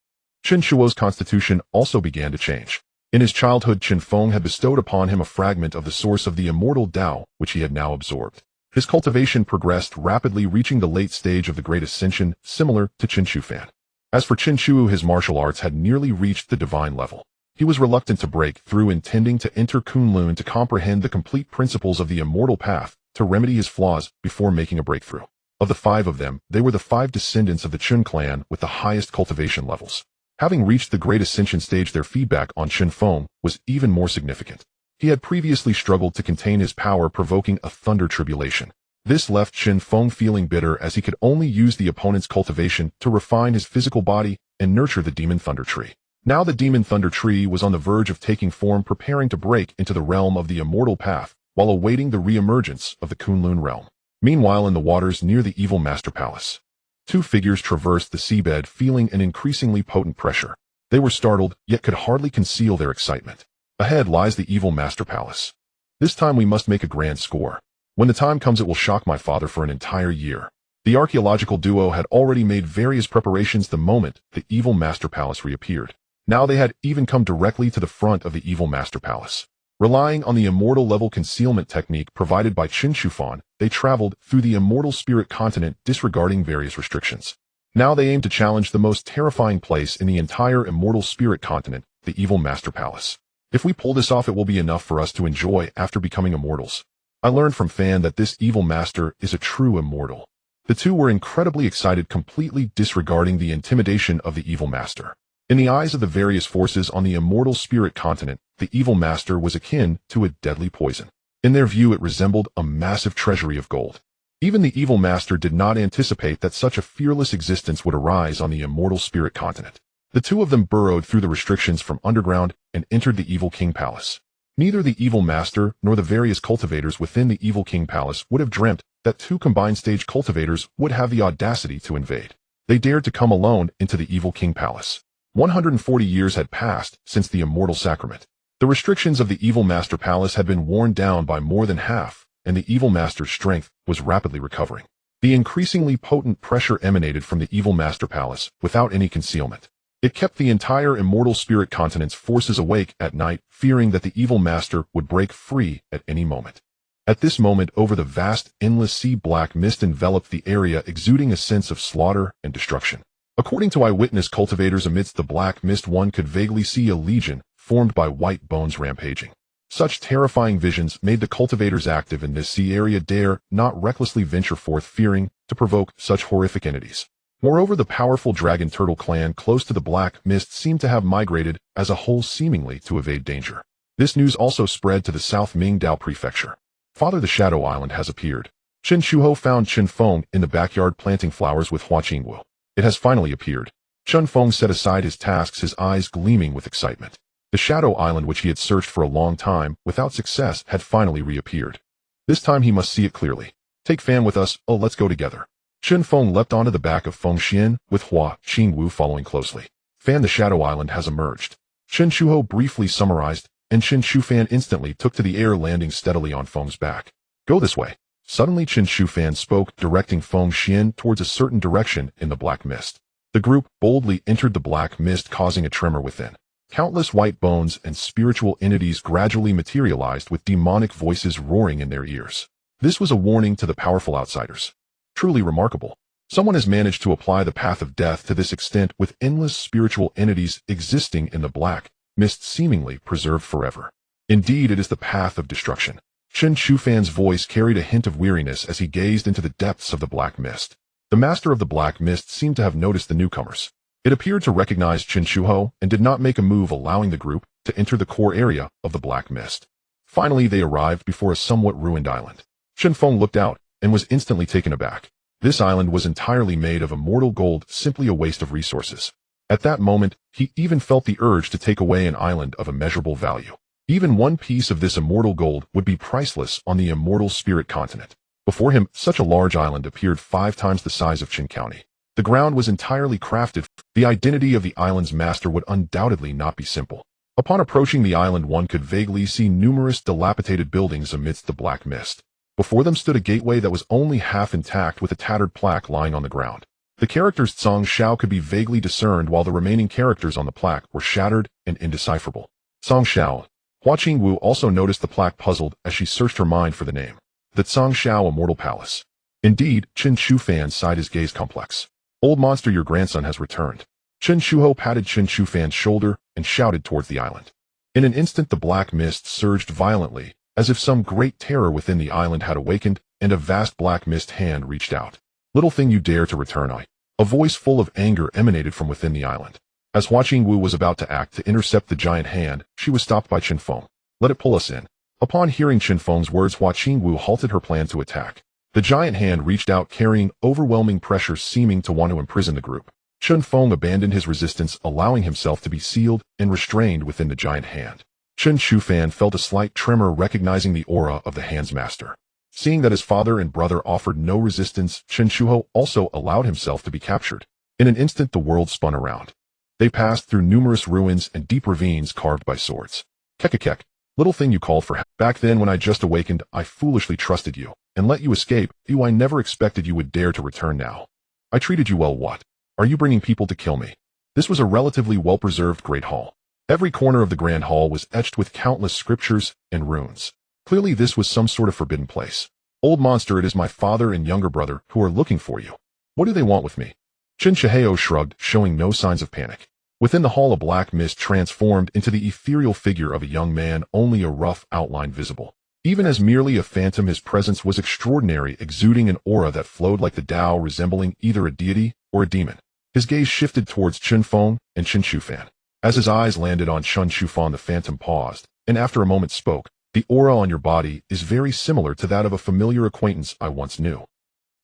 Chen Shuo's constitution also began to change. In his childhood, Chen Feng had bestowed upon him a fragment of the source of the immortal Tao, which he had now absorbed. His cultivation progressed rapidly, reaching the late stage of the Great Ascension, similar to Chen Chufan. As for Chen Shuo, his martial arts had nearly reached the divine level. He was reluctant to break through, intending to enter Kunlun to comprehend the complete principles of the immortal path, to remedy his flaws before making a breakthrough. Of the 5 of them, they were the 5 descendants of the Chen clan with the highest cultivation levels. Having reached the Great Ascension stage, their feedback on Chen Feng was even more significant. He had previously struggled to contain his power, provoking a thunder tribulation. This left Chen Feng feeling bitter, as he could only use the opponent's cultivation to refine his physical body and nurture the demon thunder tree. Now the demon thunder tree was on the verge of taking form, preparing to break into the realm of the immortal path, while awaiting the re-emergence of the Kunlun realm. Meanwhile, in the waters near the evil master palace, 2 figures traversed the seabed, feeling an increasingly potent pressure. They were startled, yet could hardly conceal their excitement. Ahead lies the evil master palace. This time we must make a grand score. When the time comes, it will shock my father for an entire year. The archaeological duo had already made various preparations the moment the evil master palace reappeared. Now they had even come directly to the front of the evil master palace. Relying on the immortal level concealment technique provided by Chen Shufan, they traveled through the immortal spirit continent, disregarding various restrictions. Now they aimed to challenge the most terrifying place in the entire immortal spirit continent, the evil master palace. If we pull this off, it will be enough for us to enjoy after becoming immortals. I learned from Fan that this evil master is a true immortal. The 2 were incredibly excited, completely disregarding the intimidation of the evil master. In the eyes of the various forces on the immortal spirit continent, the evil master was akin to a deadly poison. In their view, it resembled a massive treasury of gold. Even the evil master did not anticipate that such a fearless existence would arise on the immortal spirit continent. The 2 of them burrowed through the restrictions from underground and entered the evil king palace. Neither the evil master nor the various cultivators within the evil king palace would have dreamt that 2 combined stage cultivators would have the audacity to invade. They dared to come alone into the evil king palace. 140 years had passed since the immortal sacrament. The restrictions of the evil master palace had been worn down by more than half, and the evil master's strength was rapidly recovering. The increasingly potent pressure emanated from the evil master palace without any concealment. It kept the entire immortal spirit continent's forces awake at night, fearing that the evil master would break free at any moment. At this moment, over the vast, endless sea, black mist enveloped the area, exuding a sense of slaughter and destruction. According to eyewitness cultivators, amidst the black mist one could vaguely see a legion formed by white bones rampaging. Such terrifying visions made the cultivators active in this sea area dare not recklessly venture forth, fearing to provoke such horrific entities. Moreover, the powerful dragon turtle clan close to the black mist seemed to have migrated as a whole, seemingly to evade danger. This news also spread to the South Mingdao prefecture. Father, the Shadow Island has appeared. Chen Shuho found Chen Feng in the backyard planting flowers with Hua Qingwu. It has finally appeared. Chen Feng set aside his tasks, his eyes gleaming with excitement. The Shadow Island, which he had searched for a long time without success, had finally reappeared. This time he must see it clearly. Take Fan with us. Oh, let's go together. Chen Feng leapt onto the back of Feng Xian, with Hua Qingwu following closely. Fan, the Shadow Island has emerged. Chen Shuho briefly summarized, and Chen Shufan instantly took to the air, landing steadily on Feng's back. Go this way. Suddenly Chen Shufan spoke, directing Feng Xian towards a certain direction in the black mist. The group boldly entered the black mist, causing a tremor within. Countless white bones and spiritual entities gradually materialized with demonic voices roaring in their ears. This was a warning to the powerful outsiders. Truly remarkable. Someone has managed to apply the path of death to this extent, with endless spiritual entities existing in the black mist seemingly preserved forever. Indeed, it is the path of destruction. Chen Fan's voice carried a hint of weariness as he gazed into the depths of the black mist. The master of the black mist seemed to have noticed the newcomers. It appeared to recognize Chen Shuho and did not make a move, allowing the group to enter the core area of the black mist. Finally, they arrived before a somewhat ruined island. Chen Feng looked out and was instantly taken aback. This island was entirely made of immortal gold, simply a waste of resources. At that moment, he even felt the urge to take away an island of immeasurable value. Even one piece of this immortal gold would be priceless on the immortal spirit continent. Before him, such a large island appeared 5 times the size of Qin County. The ground was entirely crafted. The identity of the island's master would undoubtedly not be simple. Upon approaching the island, one could vaguely see numerous dilapidated buildings amidst the black mist. Before them stood a gateway that was only half intact, with a tattered plaque lying on the ground. The characters Zhang Xiao could be vaguely discerned, while the remaining characters on the plaque were shattered and indecipherable. Zhang Xiao. Hua Qingwu also noticed the plaque, puzzled as she searched her mind for the name. The Zhang Xiao Immortal Palace. Indeed, Chen Fan sighed, his gaze complex. Old monster, your grandson has returned. Chen Shuho patted Chen Fan's shoulder and shouted towards the island. In an instant, the black mist surged violently, as if some great terror within the island had awakened, and a vast black mist hand reached out. Little thing, you dare to return, I. A voice full of anger emanated from within the island. As Hua Qingwu was about to act to intercept the giant hand, she was stopped by Chen Feng. Let it pull us in. Upon hearing Chen Feng's words, Hua Qingwu halted her plan to attack. The giant hand reached out, carrying overwhelming pressure, seeming to want to imprison the group. Chen Feng abandoned his resistance, allowing himself to be sealed and restrained within the giant hand. Chen Fan felt a slight tremor, recognizing the aura of the hand's master. Seeing that his father and brother offered no resistance, Chen Shuho also allowed himself to be captured. In an instant, the world spun around. They passed through numerous ruins and deep ravines carved by swords. Kekekek. Little thing, you called for help. Back then, when I just awakened, I foolishly trusted you and let you escape. I never expected you would dare to return now. I treated you well. What? Are you bringing people to kill me? This was a relatively well-preserved great hall. Every corner of the grand hall was etched with countless scriptures and runes. Clearly, this was some sort of forbidden place. Old monster, it is my father and younger brother who are looking for you. What do they want with me? Chen Chiheo shrugged, showing no signs of panic. Within the hall, a black mist transformed into the ethereal figure of a young man, only a rough outline visible. Even as merely a phantom, his presence was extraordinary, exuding an aura that flowed like the Tao, resembling either a deity or a demon. His gaze shifted towards Chen Feng and Chen Fan. As his eyes landed on Chen Fan, the phantom paused, and after a moment spoke. The aura on your body is very similar to that of a familiar acquaintance I once knew.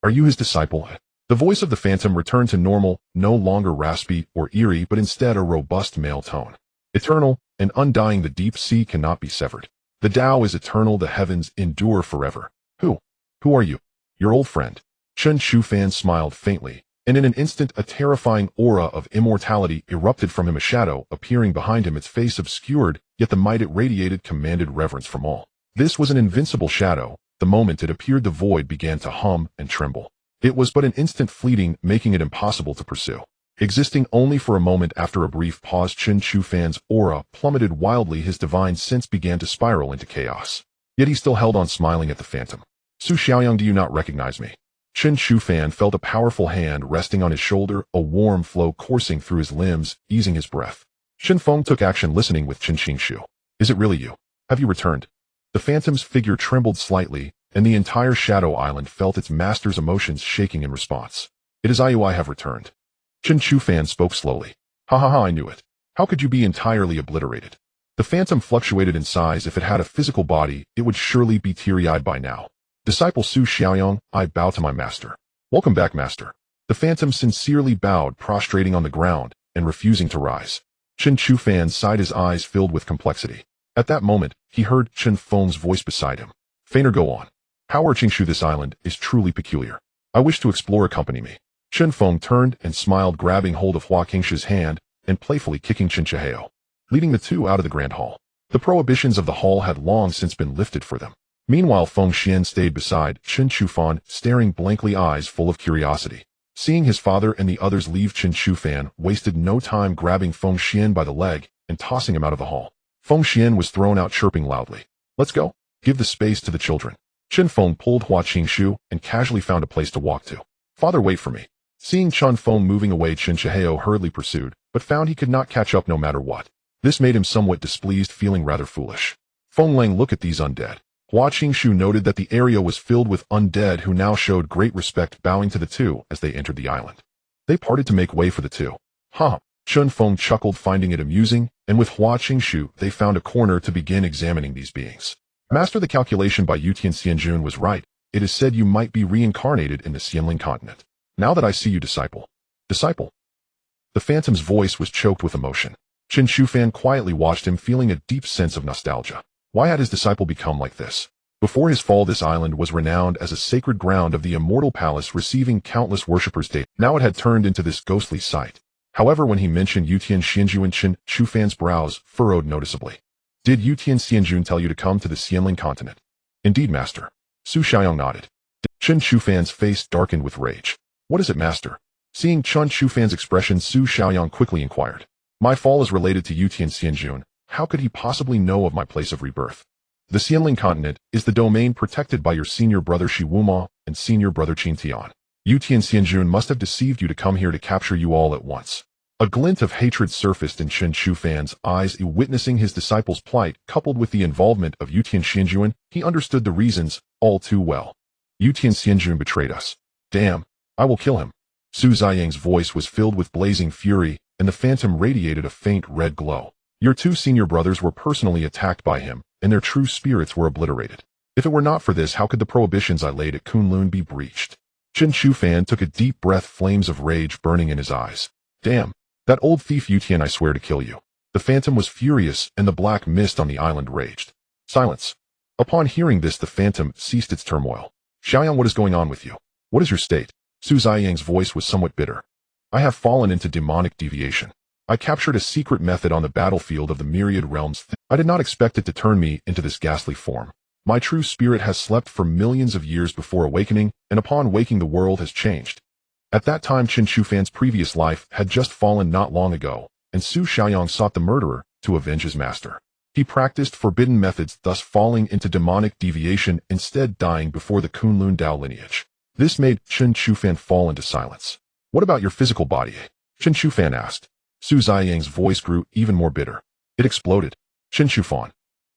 Are you his disciple? The voice of the phantom returned to normal, no longer raspy or eerie, but instead a robust male tone. Eternal and undying, the deep sea cannot be severed. The Tao is eternal, the heavens endure forever. Who are you? Your old friend. Chen Fan smiled faintly, and in an instant a terrifying aura of immortality erupted from him, a shadow appearing behind him, its face obscured, yet the might it radiated commanded reverence from all. This was an invincible shadow. The moment it appeared, the void began to hum and tremble. It was but an instant, fleeting, making it impossible to pursue. Existing only for a moment, after a brief pause, Chen Fan's aura plummeted wildly, his divine sense began to spiral into chaos. Yet he still held on, smiling at the phantom. Su Xiaoyang, do you not recognize me? Chen Fan felt a powerful hand resting on his shoulder, a warm flow coursing through his limbs, easing his breath. Chen Feng took action, listening with Chen Xingshu. Is it really you? Have you returned? The phantom's figure trembled slightly, and the entire Shadow Island felt its master's emotions shaking in response. It is I who I have returned. Chen Fan spoke slowly. Ha ha ha, I knew it. How could you be entirely obliterated? The phantom fluctuated in size. If it had a physical body, it would surely be teary-eyed by now. Disciple Su Xiaoyang, I bow to my master. Welcome back, master. The phantom sincerely bowed, prostrating on the ground and refusing to rise. Chen Fan sighed, his eyes filled with complexity. At that moment, he heard Chen Feng's voice beside him. Feigner, go on. Power Qingshu, this island is truly peculiar. I wish to explore, accompany me. Chen Feng turned and smiled, grabbing hold of Hua Qingshu's hand and playfully kicking Chen Chiheo, leading the two out of the grand hall. The prohibitions of the hall had long since been lifted for them. Meanwhile, Feng Xian stayed beside Chen Fan, staring blankly, eyes full of curiosity. Seeing his father and the others leave, Chen Shufan wasted no time grabbing Feng Xian by the leg and tossing him out of the hall. Feng Xian was thrown out chirping loudly. Let's go. Give the space to the children. Chen Feng pulled Hua Qingshu and casually found a place to walk to. Father, wait for me. Seeing Chen Feng moving away, Chen Shihao hurriedly pursued, but found he could not catch up no matter what. This made him somewhat displeased, feeling rather foolish. Feng Lang, look at these undead. Hua Qingshu noted that the area was filled with undead who now showed great respect, bowing to the two as they entered the island. They parted to make way for the two. Huh. Chen Feng chuckled, finding it amusing, and with Hua Qingshu they found a corner to begin examining these beings. Master, the calculation by Yutian Xianjun was right. It is said you might be reincarnated in the Xianling continent. Now that I see you, disciple. Disciple? The phantom's voice was choked with emotion. Chen Shufan quietly watched him, feeling a deep sense of nostalgia. Why had his disciple become like this? Before his fall, this island was renowned as a sacred ground of the Immortal Palace, receiving countless worshippers daily. Now it had turned into this ghostly sight. However, when he mentioned Yutian Xianjun, Chen Shufan's brows furrowed noticeably. Did Yutian Xianjun tell you to come to the Xianling continent? Indeed, master. Su Xiaoyang nodded. Chen Shufan's face darkened with rage. What is it, master? Seeing Chen Shufan's expression, Su Xiaoyang quickly inquired. My fall is related to Yutian Xianjun. How could he possibly know of my place of rebirth? The Xianling continent is the domain protected by your senior brother Shi Wuma and senior brother Qin Tian. Yutian Xianjun must have deceived you to come here to capture you all at once. A glint of hatred surfaced in Chen Shufan's eyes, witnessing his disciple's plight, coupled with the involvement of Yutian Xianjun. He understood the reasons all too well. Yutian Xianjun betrayed us. Damn, I will kill him. Su Ziyang's voice was filled with blazing fury, and the phantom radiated a faint red glow. Your two senior brothers were personally attacked by him, and their true spirits were obliterated. If it were not for this, how could the prohibitions I laid at Kunlun be breached? Chen Shufan took a deep breath, flames of rage burning in his eyes. Damn, that old thief Yutian, I swear to kill you. The phantom was furious, and the black mist on the island raged. Silence. Upon hearing this, the phantom ceased its turmoil. Xiaoyang, what is going on with you? What is your state? Su Ziyang's voice was somewhat bitter. I have fallen into demonic deviation. I captured a secret method on the battlefield of the myriad realms. I did not expect it to turn me into this ghastly form. My true spirit has slept for millions of years before awakening, and upon waking the world has changed. At that time, Chen Shufan's previous life had just fallen not long ago, and Su Xiaoyang sought the murderer to avenge his master. He practiced forbidden methods, thus falling into demonic deviation, instead dying before the Kunlun Dao lineage. This made Chen Shufan fall into silence. What about your physical body? Chen Shufan asked. Su Ziyang's voice grew even more bitter. It exploded. Chen Shufan.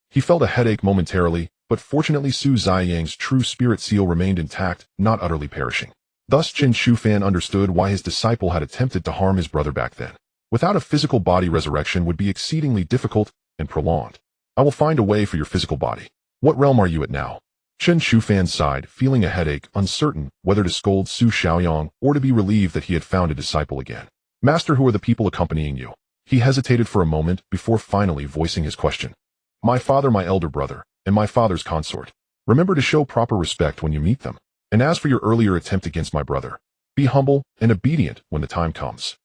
He felt a headache momentarily, but fortunately Su Ziyang's true spirit seal remained intact, not utterly perishing. Thus Chen Shufan understood why his disciple had attempted to harm his brother back then. Without a physical body, resurrection would be exceedingly difficult and prolonged. I will find a way for your physical body. What realm are you at now? Chen Shufan sighed, feeling a headache, uncertain whether to scold Su Xiaoyang or to be relieved that he had found a disciple again. Master, who are the people accompanying you? He hesitated for a moment before finally voicing his question. My father, my elder brother, and my father's consort. Remember to show proper respect when you meet them. And as for your earlier attempt against my brother, be humble and obedient when the time comes.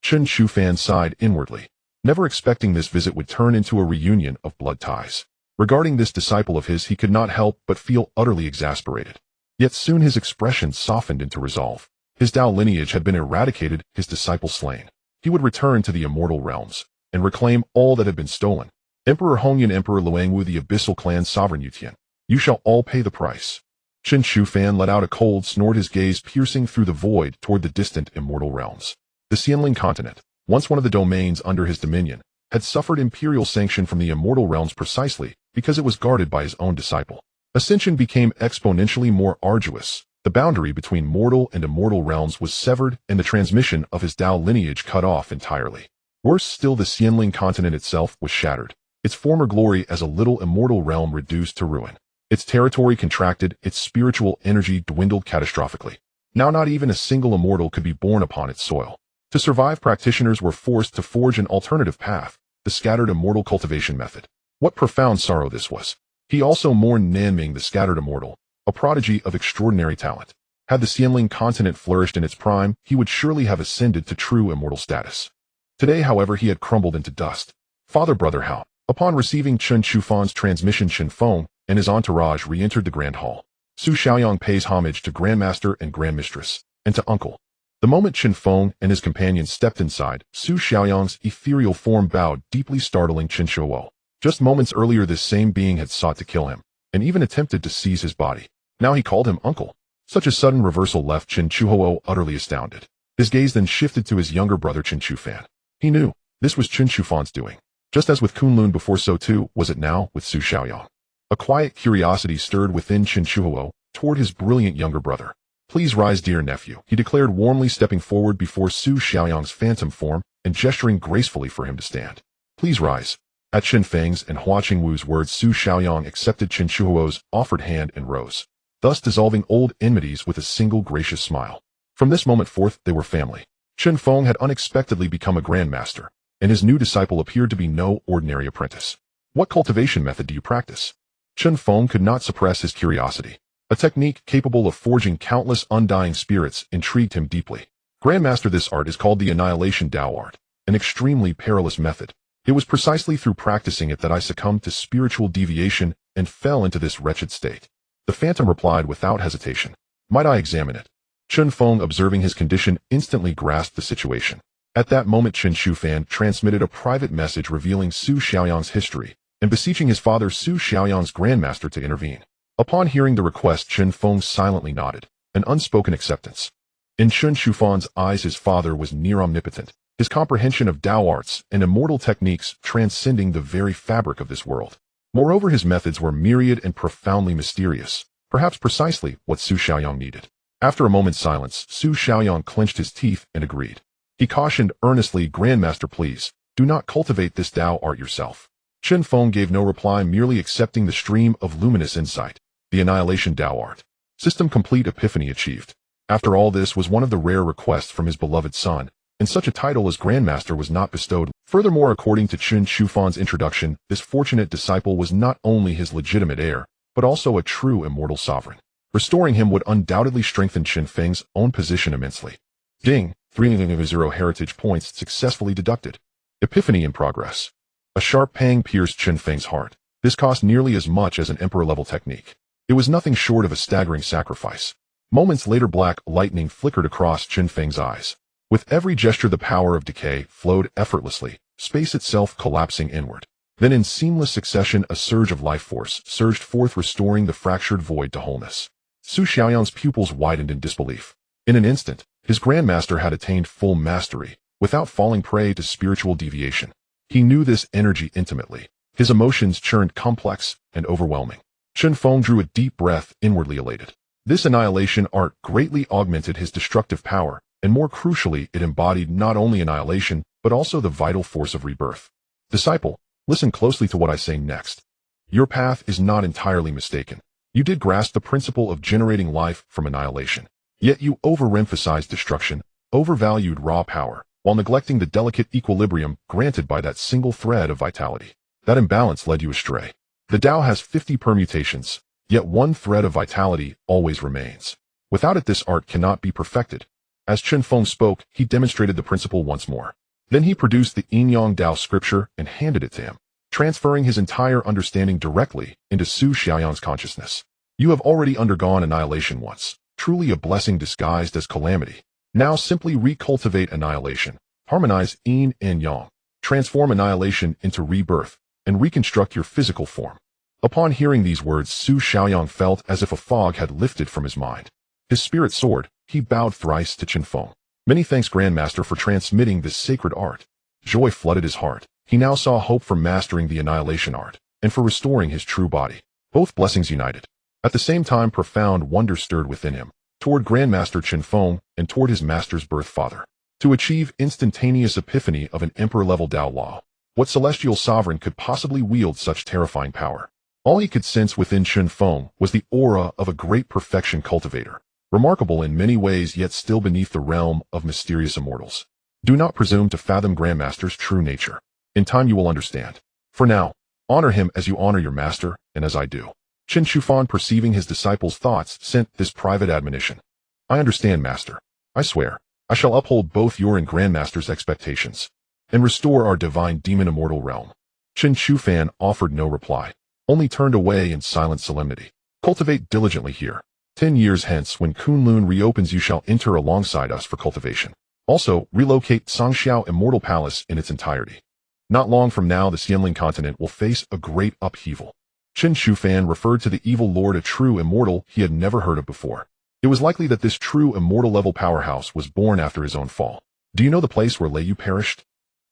Chen Shufan sighed inwardly, never expecting this visit would turn into a reunion of blood ties. Regarding this disciple of his, he could not help but feel utterly exasperated. Yet soon his expression softened into resolve. His Dao lineage had been eradicated, his disciple slain. He would return to the immortal realms and reclaim all that had been stolen. Emperor Hongyan, Emperor Luangwu, the Abyssal Clan Sovereign Yutian, you shall all pay the price. Chen Shufan let out a cold snort, his gaze piercing through the void toward the distant immortal realms. The Xianling continent, once one of the domains under his dominion, had suffered imperial sanction from the immortal realms precisely because it was guarded by his own disciple. Ascension became exponentially more arduous. The boundary between mortal and immortal realms was severed, and the transmission of his Dao lineage cut off entirely. Worse still, the Xianling continent itself was shattered, its former glory as a little immortal realm reduced to ruin. Its territory contracted, its spiritual energy dwindled catastrophically. Now not even a single immortal could be born upon its soil. To survive, practitioners were forced to forge an alternative path, the scattered immortal cultivation method. What profound sorrow this was. He also mourned Nanming, the scattered immortal, a prodigy of extraordinary talent. Had the Xianling continent flourished in its prime, he would surely have ascended to true immortal status. Today, however, he had crumbled into dust. Father, brother, how? Upon receiving Chen Shufan's transmission, Chen Feng and his entourage re-entered the Grand Hall. Su Xiaoyang pays homage to Grandmaster and Grandmistress, and to Uncle. The moment Chen Feng and his companions stepped inside, Su Xiaoyang's ethereal form bowed, deeply startling Chen Shuo. Just moments earlier this same being had sought to kill him, and even attempted to seize his body. Now he called him uncle. Such a sudden reversal left Chen Shuo utterly astounded. His gaze then shifted to his younger brother Chen Shufan. He knew this was Chen Shufan's doing. Just as with Kunlun before, so too was it now with Su Xiaoyang. A quiet curiosity stirred within Chen Shuo toward his brilliant younger brother. Please rise, dear nephew, he declared warmly, stepping forward before Su Xiaoyang's phantom form and gesturing gracefully for him to stand. Please rise. At Chen Feng's and Hua Qingwu's words, Su Xiaoyang accepted Chen Shuo's offered hand and rose, thus dissolving old enmities with a single gracious smile. From this moment forth, they were family. Chen Feng had unexpectedly become a grandmaster, and his new disciple appeared to be no ordinary apprentice. What cultivation method do you practice? Chen Feng could not suppress his curiosity. A technique capable of forging countless undying spirits intrigued him deeply. Grandmaster, this art is called the Annihilation Dao art, an extremely perilous method. It was precisely through practicing it that I succumbed to spiritual deviation and fell into this wretched state. The phantom replied without hesitation. Might I examine it? Chen Feng, observing his condition, instantly grasped the situation. At that moment, Chen Shufan transmitted a private message revealing Su Xiaoyang's history and beseeching his father Su Xiaoyang's grandmaster to intervene. Upon hearing the request, Chen Feng silently nodded, an unspoken acceptance. In Chen Shufan's eyes, his father was near omnipotent, his comprehension of Dao arts and immortal techniques transcending the very fabric of this world. Moreover, his methods were myriad and profoundly mysterious, perhaps precisely what Su Xiaoyang needed. After a moment's silence, Su Xiaoyang clenched his teeth and agreed. He cautioned earnestly, Grandmaster, please, do not cultivate this Dao art yourself. Chen Feng gave no reply, merely accepting the stream of luminous insight. The Annihilation Dao art. System complete, epiphany achieved. After all, this was one of the rare requests from his beloved son, and such a title as Grandmaster was not bestowed. Furthermore, according to Chen Shufan's introduction, this fortunate disciple was not only his legitimate heir, but also a true immortal sovereign. Restoring him would undoubtedly strengthen Chen Feng's own position immensely. Ding, 3 heritage points successfully deducted. Epiphany in progress. A sharp pang pierced Chen Feng's heart. This cost nearly as much as an emperor-level technique. It was nothing short of a staggering sacrifice. Moments later, black lightning flickered across Chen Feng's eyes. With every gesture, the power of decay flowed effortlessly, space itself collapsing inward. Then in seamless succession, a surge of life force surged forth, restoring the fractured void to wholeness. Su Xiaoyang's pupils widened in disbelief. In an instant, his grandmaster had attained full mastery, without falling prey to spiritual deviation. He knew this energy intimately. His emotions churned, complex and overwhelming. Chen Feng drew a deep breath, inwardly elated. This annihilation art greatly augmented his destructive power, and more crucially, it embodied not only annihilation, but also the vital force of rebirth. Disciple, listen closely to what I say next. Your path is not entirely mistaken. You did grasp the principle of generating life from annihilation. Yet you overemphasized destruction, overvalued raw power, while neglecting the delicate equilibrium granted by that single thread of vitality. That imbalance led you astray. The Tao has 50 permutations, yet one thread of vitality always remains. Without it, this art cannot be perfected. As Chen Feng spoke, he demonstrated the principle once more. Then he produced the Yin-Yang Dao scripture and handed it to him, transferring his entire understanding directly into Su Xiaoyang's consciousness. You have already undergone annihilation once, truly a blessing disguised as calamity. Now simply recultivate annihilation, harmonize Yin and Yang, transform annihilation into rebirth, and reconstruct your physical form. Upon hearing these words, Su Xiaoyang felt as if a fog had lifted from his mind. His spirit soared. He bowed thrice to Chen Feng. Many thanks, Grandmaster, for transmitting this sacred art. Joy flooded his heart. He now saw hope for mastering the annihilation art, and for restoring his true body. Both blessings united. At the same time, profound wonder stirred within him, toward Grandmaster Chen Feng and toward his master's birth father. To achieve instantaneous epiphany of an emperor-level Dao law, what celestial sovereign could possibly wield such terrifying power? All he could sense within Chen Feng was the aura of a great perfection cultivator, remarkable in many ways yet still beneath the realm of mysterious immortals. Do not presume to fathom Grandmaster's true nature. In time you will understand. For now, honor him as you honor your master, and as I do. Chen Shufan, perceiving his disciple's thoughts, sent this private admonition. I understand, Master. I swear, I shall uphold both your and Grandmaster's expectations, and restore our divine demon immortal realm. Chen Shufan offered no reply, only turned away in silent solemnity. Cultivate diligently here. 10 years hence, when Kunlun reopens, you shall enter alongside us for cultivation. Also, relocate Songxiao Immortal Palace in its entirety. Not long from now, the Xianling continent will face a great upheaval. Chen Shufan referred to the evil lord, a true immortal he had never heard of before. It was likely that this true immortal-level powerhouse was born after his own fall. Do you know the place where Lei Yu perished?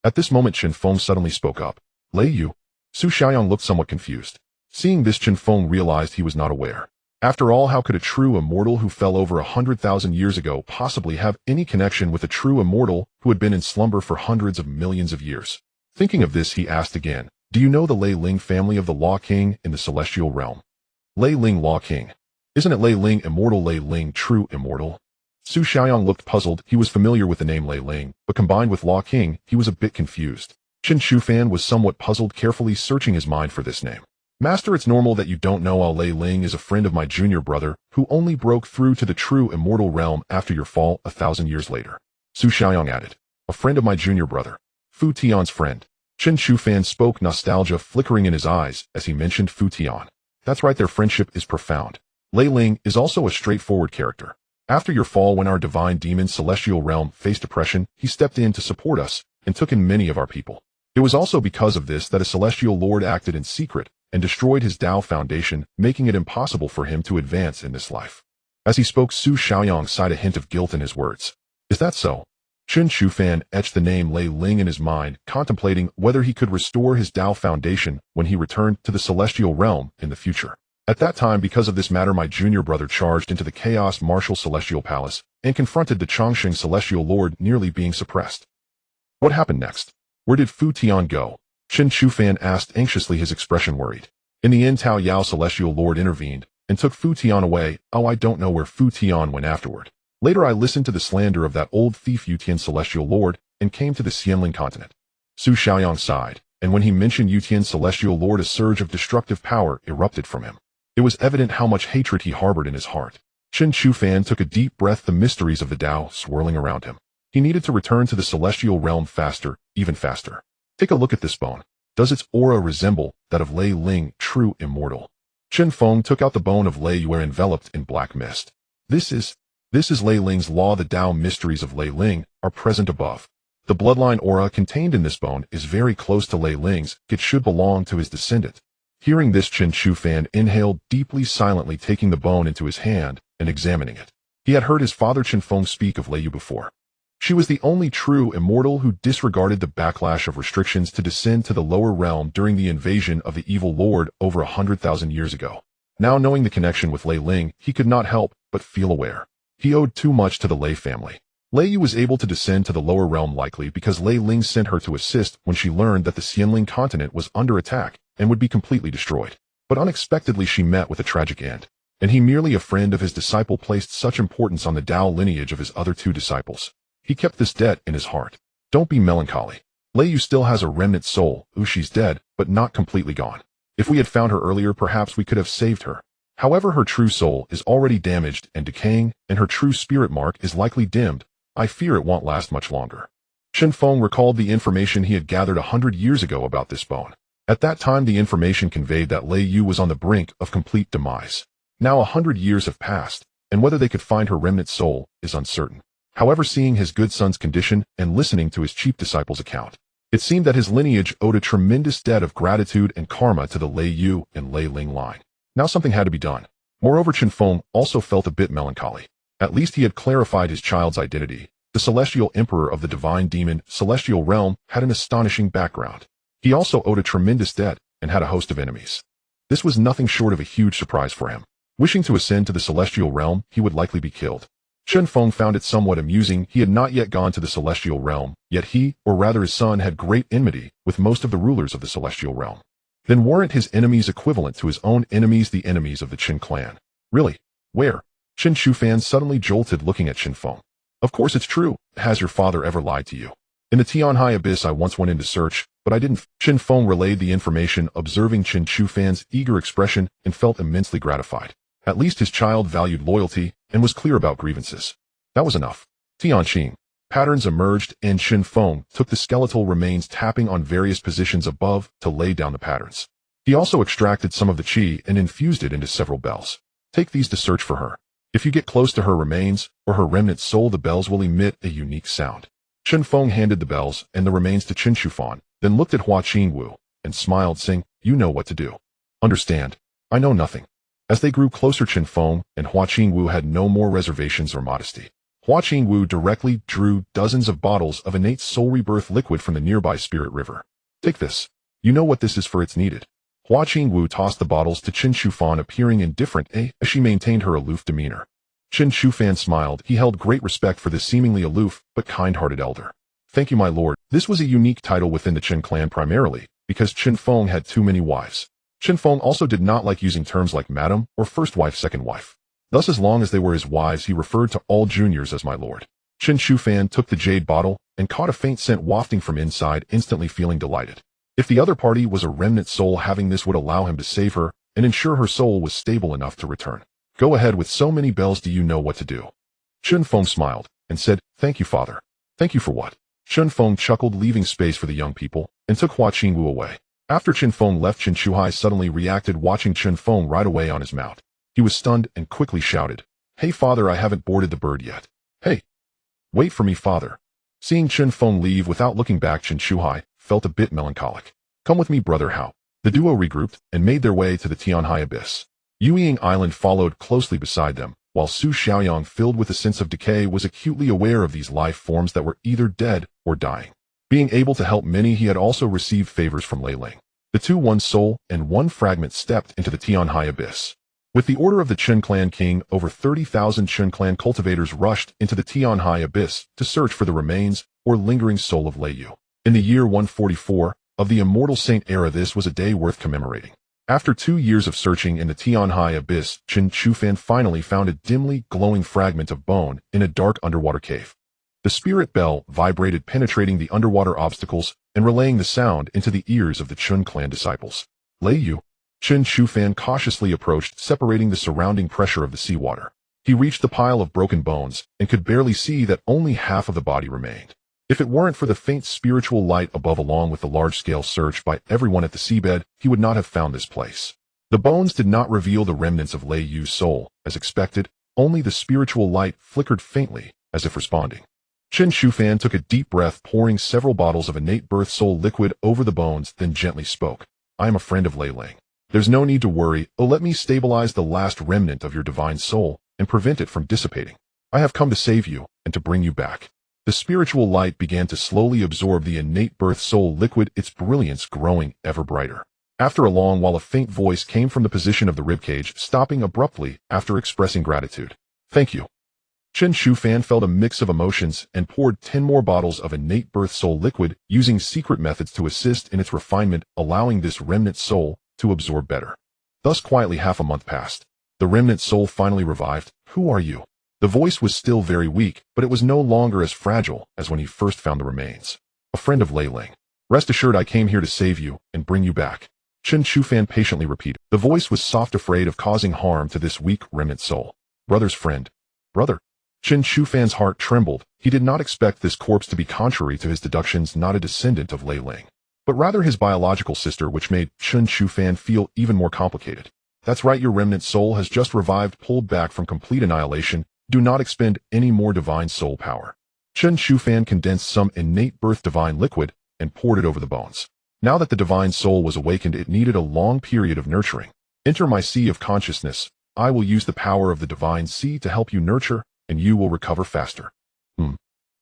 At this moment, Chen Feng suddenly spoke up. Lei Yu? Su Xiaoyang looked somewhat confused. Seeing this, Chen Feng realized he was not aware. After all, how could a true immortal who fell over 100,000 years ago possibly have any connection with a true immortal who had been in slumber for hundreds of millions of years? Thinking of this, he asked again, do you know the Lei Ling family of the Law King in the celestial realm? Lei Ling Law King. Isn't it Lei Ling Immortal, Lei Ling True Immortal? Su Xiaoyang looked puzzled. He was familiar with the name Lei Ling, but combined with Law King, he was a bit confused. Chen Shufan was somewhat puzzled, carefully searching his mind for this name. Master, it's normal that you don't know. Lei Ling is a friend of my junior brother, who only broke through to the true immortal realm after your fall 1,000 years later. Su Xiaoyang added. A friend of my junior brother. Fu Tian's friend. Chen Shufan spoke, nostalgia flickering in his eyes as he mentioned Fu Tian. That's right, their friendship is profound. Lei Ling is also a straightforward character. After your fall, when our divine demon celestial realm faced oppression, he stepped in to support us and took in many of our people. It was also because of this that a celestial lord acted in secret and destroyed his Dao foundation, making it impossible for him to advance in this life. As he spoke, Su Xiaoyang sighed, a hint of guilt in his words. Is that so? Chen Shufan etched the name Lei Ling in his mind, contemplating whether he could restore his Dao foundation when he returned to the celestial realm in the future. At that time, because of this matter, my junior brother charged into the chaos martial celestial palace and confronted the Chongqing celestial lord, nearly being suppressed. What happened next? Where did Fu Tian go? Chen Shufan asked anxiously, his expression worried. In the end, Tao Yao celestial lord intervened and took Fu Tian away. Oh, I don't know where Fu Tian went afterward. Later, I listened to the slander of that old thief Yutian celestial lord and came to the Xianling continent. Su Xiaoyang sighed, and when he mentioned Yutian celestial lord, a surge of destructive power erupted from him. It was evident how much hatred he harbored in his heart. Chen Shufan took a deep breath, the mysteries of the Dao swirling around him. He needed to return to the celestial realm faster, even faster. Take a look at this bone. Does its aura resemble that of Lei Ling, true immortal? Chen Feng took out the bone of Lei Yu enveloped in black mist. This is Lei Ling's law. The Dao mysteries of Lei Ling are present above. The bloodline aura contained in this bone is very close to Lei Ling's. It should belong to his descendant. Hearing this, Chen Shufan inhaled deeply, silently taking the bone into his hand and examining it. He had heard his father Chen Feng speak of Lei Yu before. She was the only true immortal who disregarded the backlash of restrictions to descend to the lower realm during the invasion of the evil lord over 100,000 years ago. Now, knowing the connection with Lei Ling, he could not help but feel aware. He owed too much to the Lei family. Lei Yu was able to descend to the lower realm likely because Lei Ling sent her to assist when she learned that the Xianling continent was under attack and would be completely destroyed. But unexpectedly, she met with a tragic end. And he, merely a friend of his disciple, placed such importance on the Dao lineage of his other two disciples. He kept this debt in his heart. Don't be melancholy. Lei Yu still has a remnant soul. She's dead, but not completely gone. If we had found her earlier, perhaps we could have saved her. However, her true soul is already damaged and decaying, and her true spirit mark is likely dimmed. I fear it won't last much longer. Chen Feng recalled the information he had gathered 100 years ago about this bone. At that time, the information conveyed that Lei Yu was on the brink of complete demise. Now 100 years have passed, and whether they could find her remnant soul is uncertain. However, seeing his good son's condition and listening to his chief disciple's account, it seemed that his lineage owed a tremendous debt of gratitude and karma to the Lei Yu and Lei Ling line. Now something had to be done. Moreover, Chen Feng also felt a bit melancholy. At least he had clarified his child's identity. The celestial emperor of the divine demon celestial realm had an astonishing background. He also owed a tremendous debt and had a host of enemies. This was nothing short of a huge surprise for him. Wishing to ascend to the celestial realm, he would likely be killed. Chen Feng found it somewhat amusing. He had not yet gone to the celestial realm, yet he, or rather his son, had great enmity with most of the rulers of the celestial realm. Then weren't his enemies equivalent to his own enemies, the enemies of the Chen clan? Really? Where? Chen Shufan suddenly jolted, looking at Chen Feng. Of course it's true. Has your father ever lied to you? In the Tianhai abyss I once went in to search, but I didn't. Chen Feng relayed the information, observing Chen Shufan's eager expression, and felt immensely gratified. At least his child valued loyalty and was clear about grievances. That was enough. Tianqing. Patterns emerged, and Chen Feng took the skeletal remains, tapping on various positions above to lay down the patterns. He also extracted some of the qi and infused it into several bells. Take these to search for her. If you get close to her remains or her remnant soul, the bells will emit a unique sound. Chen Feng handed the bells and the remains to Chen Shufan, then looked at Hua Qingwu and smiled, saying, "You know what to do." "Understand. I know nothing." As they grew closer, Chen Feng and Hua Qingwu had no more reservations or modesty. Hua Qingwu directly drew dozens of bottles of innate soul rebirth liquid from the nearby spirit river. "Take this. You know what this is for, it's needed." Hua Qingwu tossed the bottles to Chen Shufan, appearing indifferent as she maintained her aloof demeanor. Chen Shufan smiled. He held great respect for this seemingly aloof but kind-hearted elder. "Thank you, my lord." This was a unique title within the Chen clan, primarily because Chen Feng had too many wives. Chen Feng also did not like using terms like madam or first wife, second wife. Thus, as long as they were his wives, he referred to all juniors as my lord. Chen Shufan took the jade bottle and caught a faint scent wafting from inside, instantly feeling delighted. If the other party was a remnant soul, having this would allow him to save her and ensure her soul was stable enough to return. "Go ahead with so many bells. Do you know what to do?" Chen Feng smiled and said, "Thank you, father." "Thank you for what?" Chen Feng chuckled, leaving space for the young people, and took Hua Qingwu away. After Chen Feng left, Chen Shuhai suddenly reacted, watching Chen Feng ride away on his mount. He was stunned and quickly shouted, "Hey father, I haven't boarded the bird yet." "Hey! Wait for me, father." Seeing Chen Feng leave without looking back, Chen Shuhai felt a bit melancholic. "Come with me, brother Hao." The duo regrouped and made their way to the Tianhai Abyss. Yuying Island followed closely beside them, while Su Xiaoyang, filled with a sense of decay, was acutely aware of these life forms that were either dead or dying. Being able to help many, he had also received favors from Lei Ling. The two, one soul and one fragment, stepped into the Tianhai Abyss. With the order of the Chen clan king, over 30,000 Chen clan cultivators rushed into the Tianhai Abyss to search for the remains or lingering soul of Lei Yu. In the year 144 of the Immortal Saint era, this was a day worth commemorating. After 2 years of searching in the Tianhai Abyss, Chen Shufan finally found a dimly glowing fragment of bone in a dark underwater cave. The spirit bell vibrated, penetrating the underwater obstacles and relaying the sound into the ears of the Chen clan disciples. "Lei Yu." Chen Shufan cautiously approached, separating the surrounding pressure of the seawater. He reached the pile of broken bones and could barely see that only half of the body remained. If it weren't for the faint spiritual light above, along with the large-scale search by everyone at the seabed, he would not have found this place. The bones did not reveal the remnants of Lei Yu's soul, as expected. Only the spiritual light flickered faintly, as if responding. Chen Shufan took a deep breath, pouring several bottles of innate birth soul liquid over the bones, then gently spoke. "I am a friend of Lei Ling. There's no need to worry. Let me stabilize the last remnant of your divine soul and prevent it from dissipating. I have come to save you and to bring you back." The spiritual light began to slowly absorb the innate birth soul liquid, its brilliance growing ever brighter. After a long while, a faint voice came from the position of the ribcage, stopping abruptly after expressing gratitude. "Thank you." Chen Shufan felt a mix of emotions and poured 10 more bottles of innate birth soul liquid, using secret methods to assist in its refinement, allowing this remnant soul to absorb better. Thus, quietly, half a month passed. The remnant soul finally revived. "Who are you?" The voice was still very weak, but it was no longer as fragile as when he first found the remains. "A friend of Lei Ling. Rest assured, I came here to save you and bring you back," Chen Shufan patiently repeated. The voice was soft, afraid of causing harm to this weak remnant soul. "Brother's friend. Brother." Chen Shufan's heart trembled. He did not expect this corpse to be, contrary to his deductions, not a descendant of Lei Ling, but rather his biological sister, which made Chen Shufan feel even more complicated. "That's right, your remnant soul has just revived, pulled back from complete annihilation. Do not expend any more divine soul power." Chen Shufan condensed some innate birth divine liquid and poured it over the bones. Now that the divine soul was awakened, it needed a long period of nurturing. "Enter my sea of consciousness. I will use the power of the divine sea to help you nurture, and you will recover faster."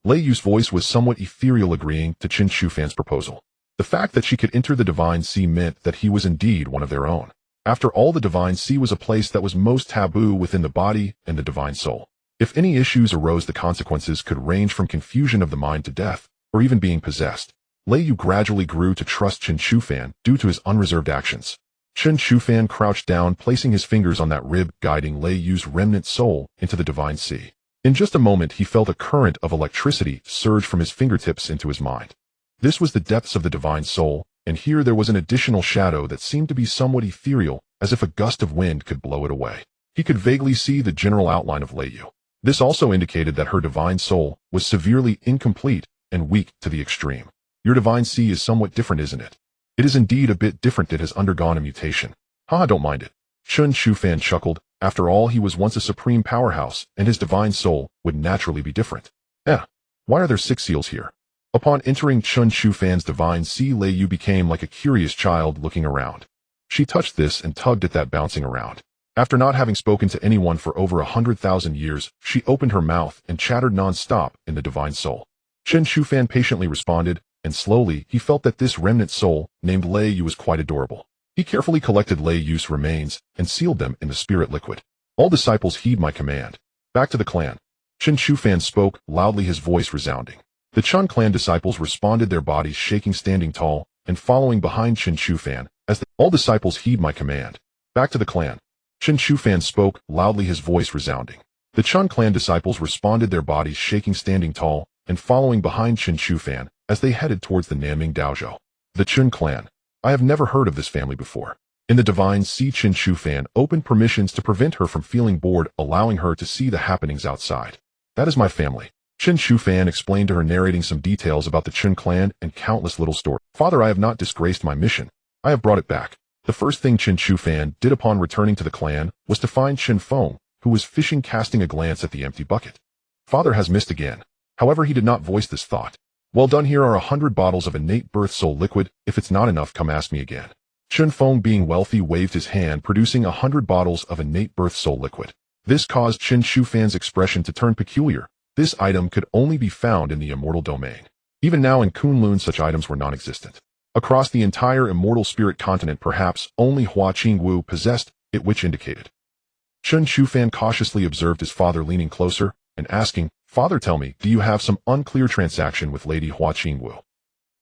Lei Yu's voice was somewhat ethereal, agreeing to Chen Shufan's proposal. The fact that she could enter the divine sea meant that he was indeed one of their own. After all, the divine sea was a place that was most taboo within the body and the divine soul. If any issues arose, the consequences could range from confusion of the mind to death, or even being possessed. Lei Yu gradually grew to trust Chen Shufan due to his unreserved actions. Chen Shufan crouched down, placing his fingers on that rib, guiding Lei Yu's remnant soul into the divine sea. In just a moment, he felt a current of electricity surge from his fingertips into his mind. This was the depths of the divine soul, and here there was an additional shadow that seemed to be somewhat ethereal, as if a gust of wind could blow it away. He could vaguely see the general outline of Lei Yu. This also indicated that her divine soul was severely incomplete and weak to the extreme. "Your divine sea is somewhat different, isn't it?" "It is indeed a bit different. It has undergone a mutation." "Haha, don't mind it." Chen Shufan chuckled. After all, he was once a supreme powerhouse, and his divine soul would naturally be different. Why are there 6 seals here? Upon entering Chen Shufan's divine sea, Lei Yu became like a curious child looking around. She touched this and tugged at that, bouncing around. After not having spoken to anyone for over 100,000 years, she opened her mouth and chattered non-stop in the divine soul. Chen Shufan patiently responded, and slowly he felt that this remnant soul, named Lei Yu, was quite adorable. He carefully collected Lei Yu's remains and sealed them in the spirit liquid. All disciples heed my command. Back to the clan. Chen Shufan spoke, loudly, his voice resounding. The Chen clan disciples responded, their bodies shaking, standing tall, and following behind Chen Shufan, all disciples heed my command. Back to the clan. Chen Shufan spoke, loudly, his voice resounding. The Chen clan disciples responded, their bodies shaking, standing tall, and following behind Chen Shufan, as they headed towards the Nanming Daozhou. The Chen clan. I have never heard of this family before. In the divine sea, Chen Shufan opened permissions to prevent her from feeling bored, allowing her to see the happenings outside. That is my family. Chen Shufan explained to her, narrating some details about the Chen clan and countless little stories. Father, I have not disgraced my mission. I have brought it back. The first thing Chen Shufan did upon returning to the clan was to find Chen Feng, who was fishing, casting a glance at the empty bucket. Father has missed again. However, he did not voice this thought. Well done, here are 100 bottles of innate birth soul liquid. If it's not enough, come ask me again. Chen Feng, being wealthy, waved his hand, producing 100 bottles of innate birth soul liquid. This caused Chen Shufan's expression to turn peculiar. This item could only be found in the immortal domain. Even now in Kunlun, such items were non-existent. Across the entire immortal spirit continent, perhaps only Hua Qingwu possessed it, which indicated. Chen Shufan cautiously observed his father, leaning closer and asking, Father, tell me, do you have some unclear transaction with Lady Hua Qingwu?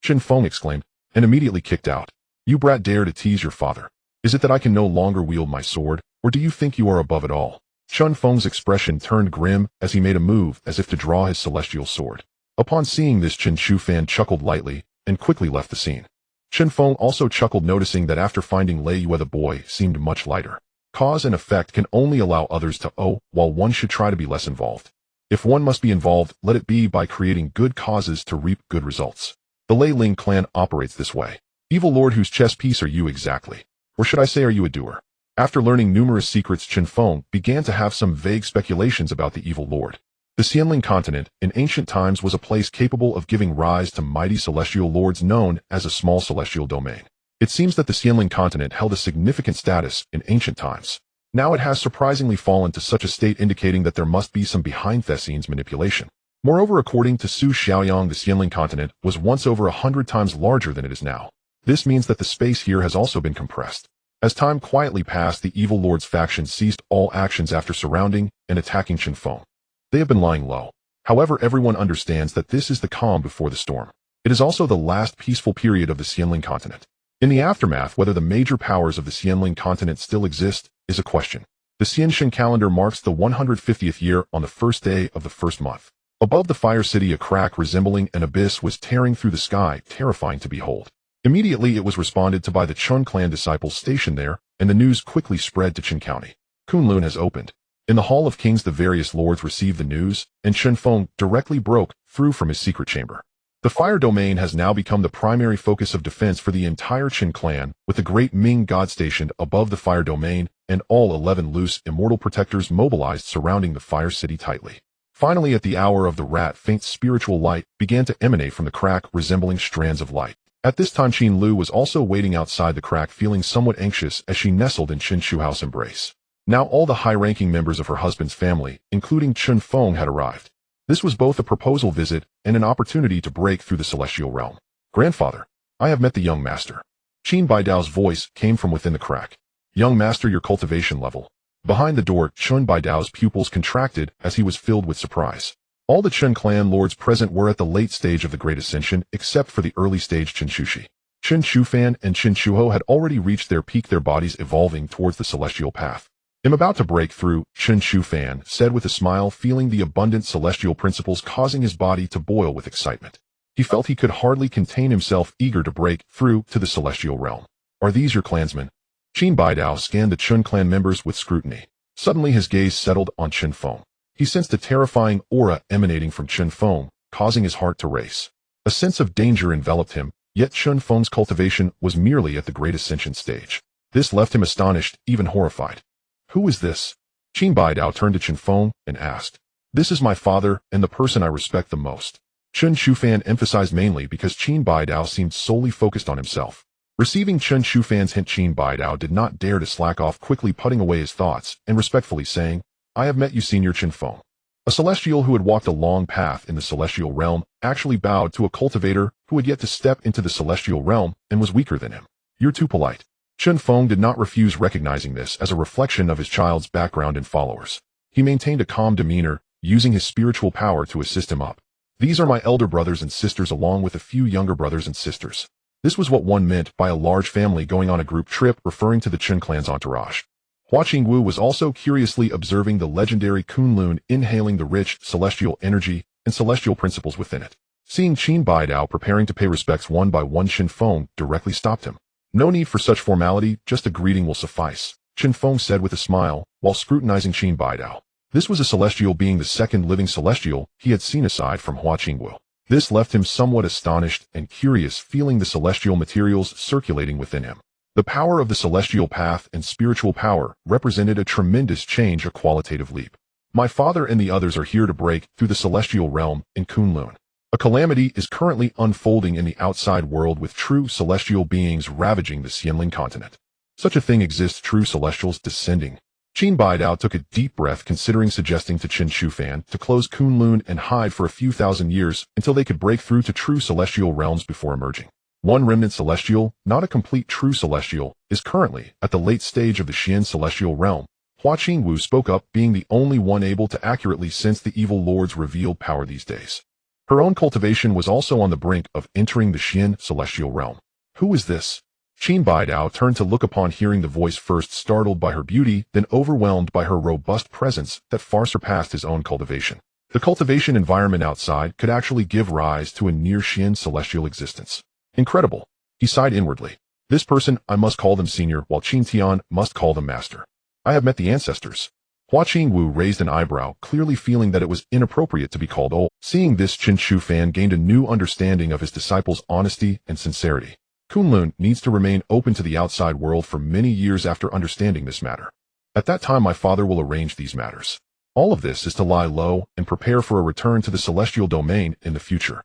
Chen Feng exclaimed, and immediately kicked out. You brat, dare to tease your father. Is it that I can no longer wield my sword, or do you think you are above it all? Chen Feng's expression turned grim as he made a move as if to draw his celestial sword. Upon seeing this, Chen Shufan chuckled lightly and quickly left the scene. Chen Feng also chuckled, noticing that after finding Lei Yu, the boy seemed much lighter. Cause and effect can only allow others to while one should try to be less involved. If one must be involved, let it be by creating good causes to reap good results. The Lei Ling clan operates this way. Evil Lord, whose chess piece are you exactly? Or should I say, are you a doer? After learning numerous secrets, Chen Feng began to have some vague speculations about the evil lord. The Xianling continent, in ancient times, was a place capable of giving rise to mighty celestial lords known as a small celestial domain. It seems that the Xianling continent held a significant status in ancient times. Now it has surprisingly fallen to such a state, indicating that there must be some behind-the-scenes manipulation. Moreover, according to Su Xiaoyang, the Xianling continent was once over 100 times larger than it is now. This means that the space here has also been compressed. As time quietly passed, the evil lord's faction ceased all actions after surrounding and attacking Chen Feng. They have been lying low. However, everyone understands that this is the calm before the storm. It is also the last peaceful period of the Xianling continent. In the aftermath, whether the major powers of the Xianling continent still exist is a question. The Xianxin calendar marks the 150th year on the first day of the first month. Above the Fire City, a crack resembling an abyss was tearing through the sky, terrifying to behold. Immediately it was responded to by the Chen clan disciples stationed there, and the news quickly spread to Chen County. Kunlun has opened. In the Hall of Kings, the various lords received the news, and Chen Feng directly broke through from his secret chamber. The fire domain has now become the primary focus of defense for the entire Chen clan, with the great Ming god stationed above the fire domain, and all 11 loose immortal protectors mobilized surrounding the fire city tightly. Finally, at the hour of the rat, faint spiritual light began to emanate from the crack, resembling strands of light. At this time, Qin Lu was also waiting outside the crack, feeling somewhat anxious as she nestled in Chen Shuhao's embrace. Now all the high-ranking members of her husband's family, including Chen Feng, had arrived. This was both a proposal visit and an opportunity to break through the celestial realm. Grandfather, I have met the young master. Qin Baidao's voice came from within the crack. Young master, your cultivation level. Behind the door, Chen Baidao's pupils contracted as he was filled with surprise. All the Chen clan lords present were at the late stage of the Great Ascension, except for the early stage Chen Shushi. Chen Shufan and Chen Shuho had already reached their peak, their bodies evolving towards the celestial path. I'm about to break through, Chen Shufan said with a smile, feeling the abundant celestial principles causing his body to boil with excitement. He felt he could hardly contain himself, eager to break through to the celestial realm. Are these your clansmen? Qin Baidao scanned the Chen clan members with scrutiny. Suddenly his gaze settled on Chen Feng. He sensed a terrifying aura emanating from Chen Feng, causing his heart to race. A sense of danger enveloped him, yet Chen Feng's cultivation was merely at the Great Ascension stage. This left him astonished, even horrified. Who is this? Qin Baidao turned to Chen Feng and asked, "This is my father and the person I respect the most." Chen Shufan emphasized mainly because Qin Baidao seemed solely focused on himself. Receiving Chen Shufan's hint, Qin Baidao did not dare to slack off, quickly putting away his thoughts and respectfully saying, "I have met you, Senior Chen Feng." A celestial who had walked a long path in the celestial realm actually bowed to a cultivator who had yet to step into the celestial realm and was weaker than him. "You're too polite." Chen Feng did not refuse, recognizing this as a reflection of his child's background and followers. He maintained a calm demeanor, using his spiritual power to assist him up. "These are my elder brothers and sisters along with a few younger brothers and sisters." This was what one meant by a large family going on a group trip, referring to the Chen clan's entourage. Hua Qingwu was also curiously observing the legendary Kunlun inhaling the rich celestial energy and celestial principles within it. Seeing Qin Baidao preparing to pay respects one by one, Chen Feng directly stopped him. "No need for such formality, just a greeting will suffice," Chen Feng said with a smile, while scrutinizing Qin Baidao. This was a celestial being, the second living celestial he had seen aside from Hua Qingwu. This left him somewhat astonished and curious, feeling the celestial materials circulating within him. The power of the celestial path and spiritual power represented a tremendous change, a qualitative leap. "My father and the others are here to break through the celestial realm in Kunlun. A calamity is currently unfolding in the outside world, with true celestial beings ravaging the Xianling continent. Such a thing exists, true celestials descending." Qin Baidao took a deep breath, considering suggesting to Chen Shufan to close Kunlun and hide for a few thousand years until they could break through to true celestial realms before emerging. One remnant celestial, not a complete true celestial, is currently at the late stage of the Xian celestial realm. Hua Qingwu spoke up, being the only one able to accurately sense the evil lord's revealed power these days. Her own cultivation was also on the brink of entering the Xian celestial realm. "Who is this?" Qin Baidao turned to look upon, hearing the voice, first startled by her beauty, then overwhelmed by her robust presence that far surpassed his own cultivation. The cultivation environment outside could actually give rise to a near Xian celestial existence. Incredible. He sighed inwardly. "This person, I must call them senior, while Qin Tian must call them master. I have met the ancestors." Hua Qingwu raised an eyebrow, clearly feeling that it was inappropriate to be called old. Seeing this, Chen Shufan gained a new understanding of his disciple's honesty and sincerity. Kunlun needs to remain open to the outside world for many years after understanding this matter. At that time, my father will arrange these matters. All of this is to lie low and prepare for a return to the celestial domain in the future.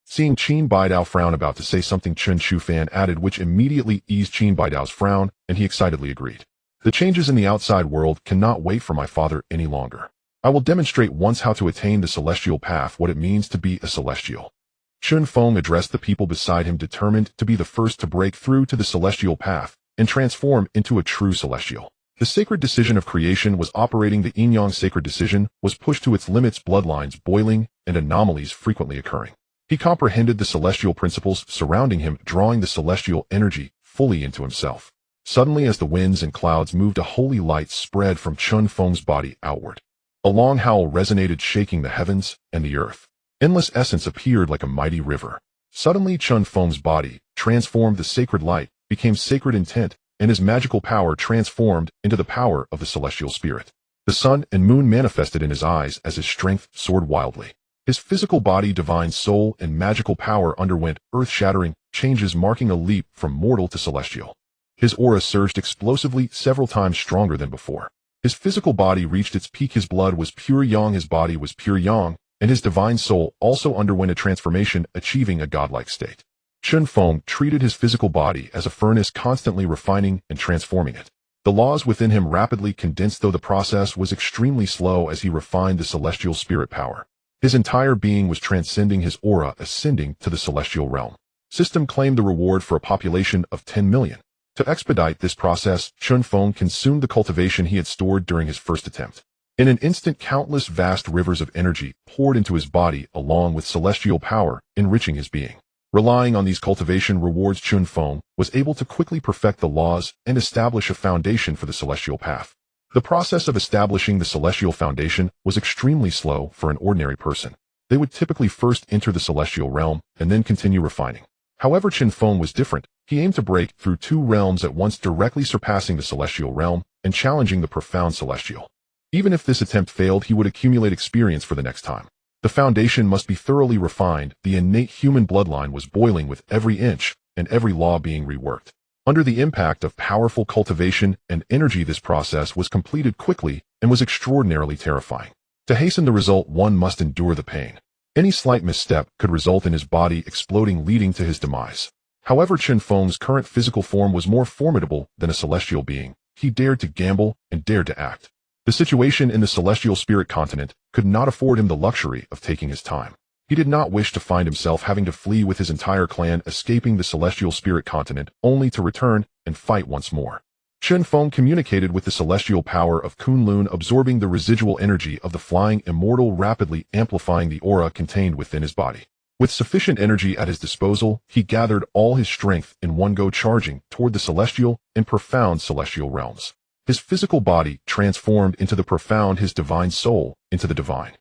Seeing Qin Baidao frown, about to say something, Chen Shufan added, which immediately eased Qin Baidao's frown, and he excitedly agreed. "The changes in the outside world cannot wait for my father any longer. I will demonstrate once how to attain the celestial path, what it means to be a celestial." Chen Feng addressed the people beside him, determined to be the first to break through to the celestial path and transform into a true celestial. The sacred decision of creation was operating. The yin-yang sacred decision was pushed to its limits, bloodlines boiling and anomalies frequently occurring. He comprehended the celestial principles surrounding him, drawing the celestial energy fully into himself. Suddenly, as the winds and clouds moved, a holy light spread from Chen Feng's body outward. A long howl resonated, shaking the heavens and the earth. Endless essence appeared like a mighty river. Suddenly, Chen Feng's body transformed. The sacred light became sacred intent, and his magical power transformed into the power of the celestial spirit. The sun and moon manifested in his eyes as his strength soared wildly. His physical body, divine soul, and magical power underwent earth-shattering changes, marking a leap from mortal to celestial. His aura surged explosively, several times stronger than before. His physical body reached its peak. His blood was pure yang, his body was pure yang, and his divine soul also underwent a transformation, achieving a godlike state. Chen Feng treated his physical body as a furnace, constantly refining and transforming it. The laws within him rapidly condensed, though the process was extremely slow as he refined the celestial spirit power. His entire being was transcending, his aura ascending to the celestial realm. System claimed the reward for a population of 10 million. To expedite this process, Chen Feng consumed the cultivation he had stored during his first attempt. In an instant, countless vast rivers of energy poured into his body, along with celestial power, enriching his being. Relying on these cultivation rewards, Chen Feng was able to quickly perfect the laws and establish a foundation for the celestial path. The process of establishing the celestial foundation was extremely slow for an ordinary person. They would typically first enter the celestial realm and then continue refining. However, Chen Feng was different. He aimed to break through two realms at once, directly surpassing the celestial realm and challenging the profound celestial. Even if this attempt failed, he would accumulate experience for the next time. The foundation must be thoroughly refined. The innate human bloodline was boiling with every inch and every law being reworked. Under the impact of powerful cultivation and energy, this process was completed quickly and was extraordinarily terrifying. To hasten the result, one must endure the pain. Any slight misstep could result in his body exploding, leading to his demise. However, Chen Feng's current physical form was more formidable than a celestial being. He dared to gamble and dared to act. The situation in the celestial spirit continent could not afford him the luxury of taking his time. He did not wish to find himself having to flee with his entire clan, escaping the celestial spirit continent, only to return and fight once more. Chen Feng communicated with the celestial power of Kunlun, absorbing the residual energy of the flying immortal, rapidly amplifying the aura contained within his body. With sufficient energy at his disposal, he gathered all his strength in one go, charging toward the celestial and profound celestial realms. His physical body transformed into the profound, his divine soul into the divine.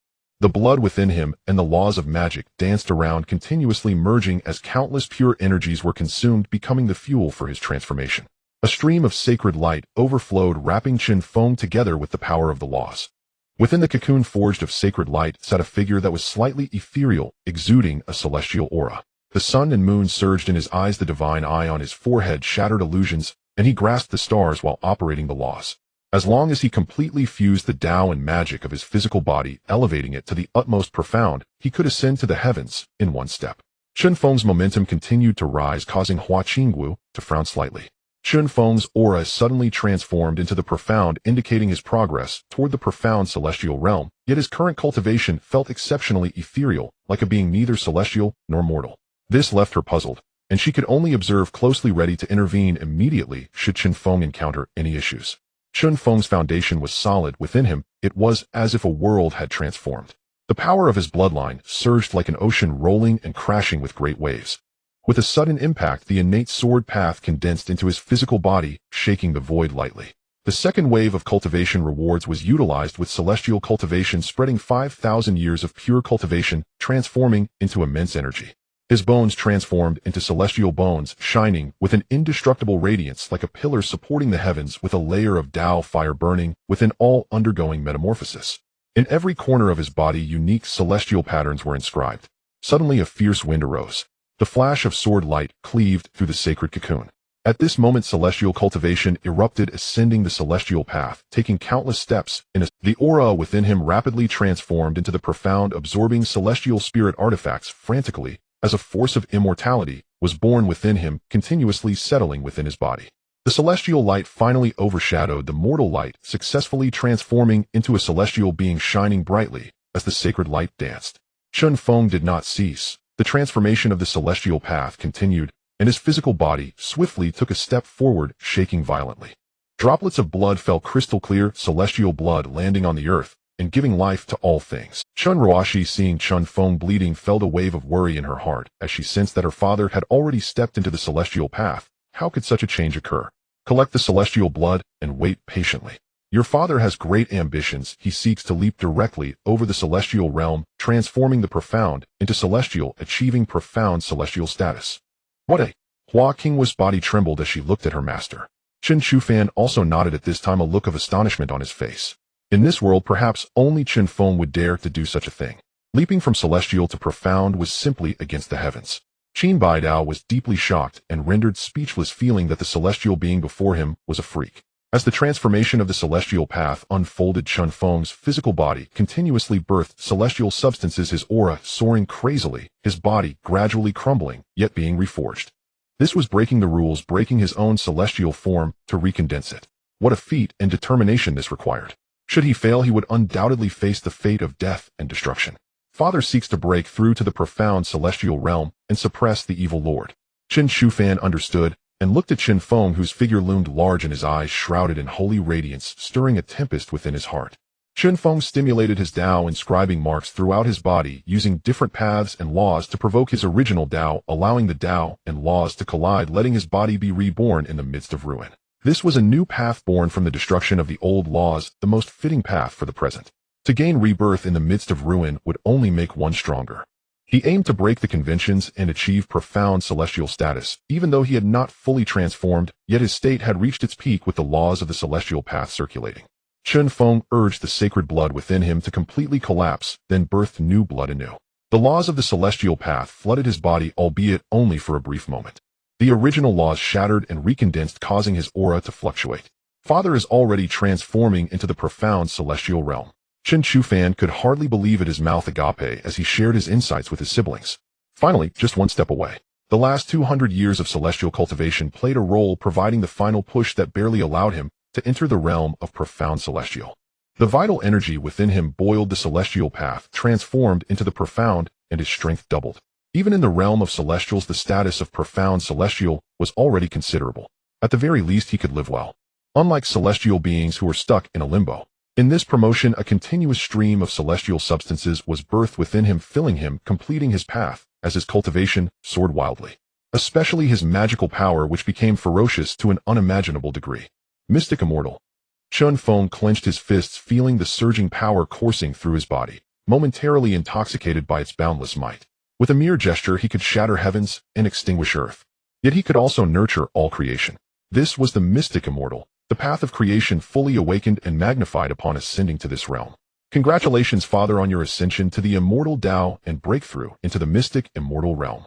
The blood within him and the laws of magic danced around, continuously merging as countless pure energies were consumed, becoming the fuel for his transformation. A stream of sacred light overflowed, wrapping Chen Feng together with the power of the laws. Within the cocoon forged of sacred light sat a figure that was slightly ethereal, exuding a celestial aura. The sun and moon surged in his eyes, the divine eye on his forehead shattered illusions, and he grasped the stars while operating the laws. As long as he completely fused the Tao and magic of his physical body, elevating it to the utmost profound, he could ascend to the heavens in one step. Chen Feng's momentum continued to rise, causing Hua Qinggu to frown slightly. Chen Feng's aura suddenly transformed into the profound, indicating his progress toward the profound celestial realm, yet his current cultivation felt exceptionally ethereal, like a being neither celestial nor mortal. This left her puzzled, and she could only observe closely, ready to intervene immediately should Chen Feng encounter any issues. Chen Feng's foundation was solid within him. It was as if a world had transformed. The power of his bloodline surged like an ocean, rolling and crashing with great waves. With a sudden impact, the innate sword path condensed into his physical body, shaking the void lightly. The second wave of cultivation rewards was utilized, with celestial cultivation spreading 5,000 years of pure cultivation, transforming into immense energy. His bones transformed into celestial bones, shining with an indestructible radiance, like a pillar supporting the heavens, with a layer of Tao fire burning within, all undergoing metamorphosis. In every corner of his body, unique celestial patterns were inscribed. Suddenly a fierce wind arose. The flash of sword light cleaved through the sacred cocoon. At this moment, celestial cultivation erupted, ascending the celestial path, taking countless steps. The aura within him rapidly transformed into the profound, absorbing celestial spirit artifacts frantically, as a force of immortality was born within him, continuously settling within his body. The celestial light finally overshadowed the mortal light, successfully transforming into a celestial being, shining brightly as the sacred light danced. Chen Feng did not cease. The transformation of the celestial path continued, and his physical body swiftly took a step forward, shaking violently. Droplets of blood fell crystal clear, celestial blood landing on the earth and giving life to all things. Chen Ruoshi, seeing Chen Feng bleeding, felt a wave of worry in her heart as she sensed that her father had already stepped into the celestial path. How could such a change occur? Collect the celestial blood and wait patiently. Your father has great ambitions. He seeks to leap directly over the celestial realm, transforming the profound into celestial, achieving profound celestial status. What a... Hua Qinggu's body trembled as she looked at her master. Chen Shufan also nodded at this time, a look of astonishment on his face. In this world, perhaps only Chen Feng would dare to do such a thing. Leaping from celestial to profound was simply against the heavens. Qin Baidao was deeply shocked and rendered speechless, feeling that the celestial being before him was a freak. As the transformation of the celestial path unfolded, Chen Feng's physical body continuously birthed celestial substances, his aura soaring crazily, his body gradually crumbling, yet being reforged. This was breaking the rules, breaking his own celestial form to recondense it. What a feat and determination this required. Should he fail, he would undoubtedly face the fate of death and destruction. Father seeks to break through to the profound celestial realm and suppress the evil lord. Chen Shufan understood and looked at Chen Feng, whose figure loomed large and his eyes shrouded in holy radiance, stirring a tempest within his heart. Chen Feng stimulated his Tao, inscribing marks throughout his body, using different paths and laws to provoke his original Tao, allowing the Tao and laws to collide, letting his body be reborn in the midst of ruin. This was a new path born from the destruction of the old laws, the most fitting path for the present. To gain rebirth in the midst of ruin would only make one stronger. He aimed to break the conventions and achieve profound celestial status. Even though he had not fully transformed, yet his state had reached its peak with the laws of the celestial path circulating. Chen Feng urged the sacred blood within him to completely collapse, then birthed new blood anew. The laws of the celestial path flooded his body, albeit only for a brief moment. The original laws shattered and recondensed, causing his aura to fluctuate. Father is already transforming into the profound celestial realm. Chen Fan could hardly believe at his mouth agape as he shared his insights with his siblings. Finally, just one step away. The last 200 years of celestial cultivation played a role, providing the final push that barely allowed him to enter the realm of profound celestial. The vital energy within him boiled, the celestial path transformed into the profound, and his strength doubled. Even in the realm of celestials, the status of profound celestial was already considerable. At the very least, he could live well. Unlike celestial beings who were stuck in a limbo. In this promotion, a continuous stream of celestial substances was birthed within him, filling him, completing his path, as his cultivation soared wildly. Especially his magical power, which became ferocious to an unimaginable degree. Mystic Immortal. Chen Feng clenched his fists, feeling the surging power coursing through his body, momentarily intoxicated by its boundless might. With a mere gesture, he could shatter heavens and extinguish earth. Yet he could also nurture all creation. This was the Mystic Immortal, the path of creation fully awakened and magnified upon ascending to this realm. Congratulations, Father, on your ascension to the immortal Tao and breakthrough into the mystic immortal realm.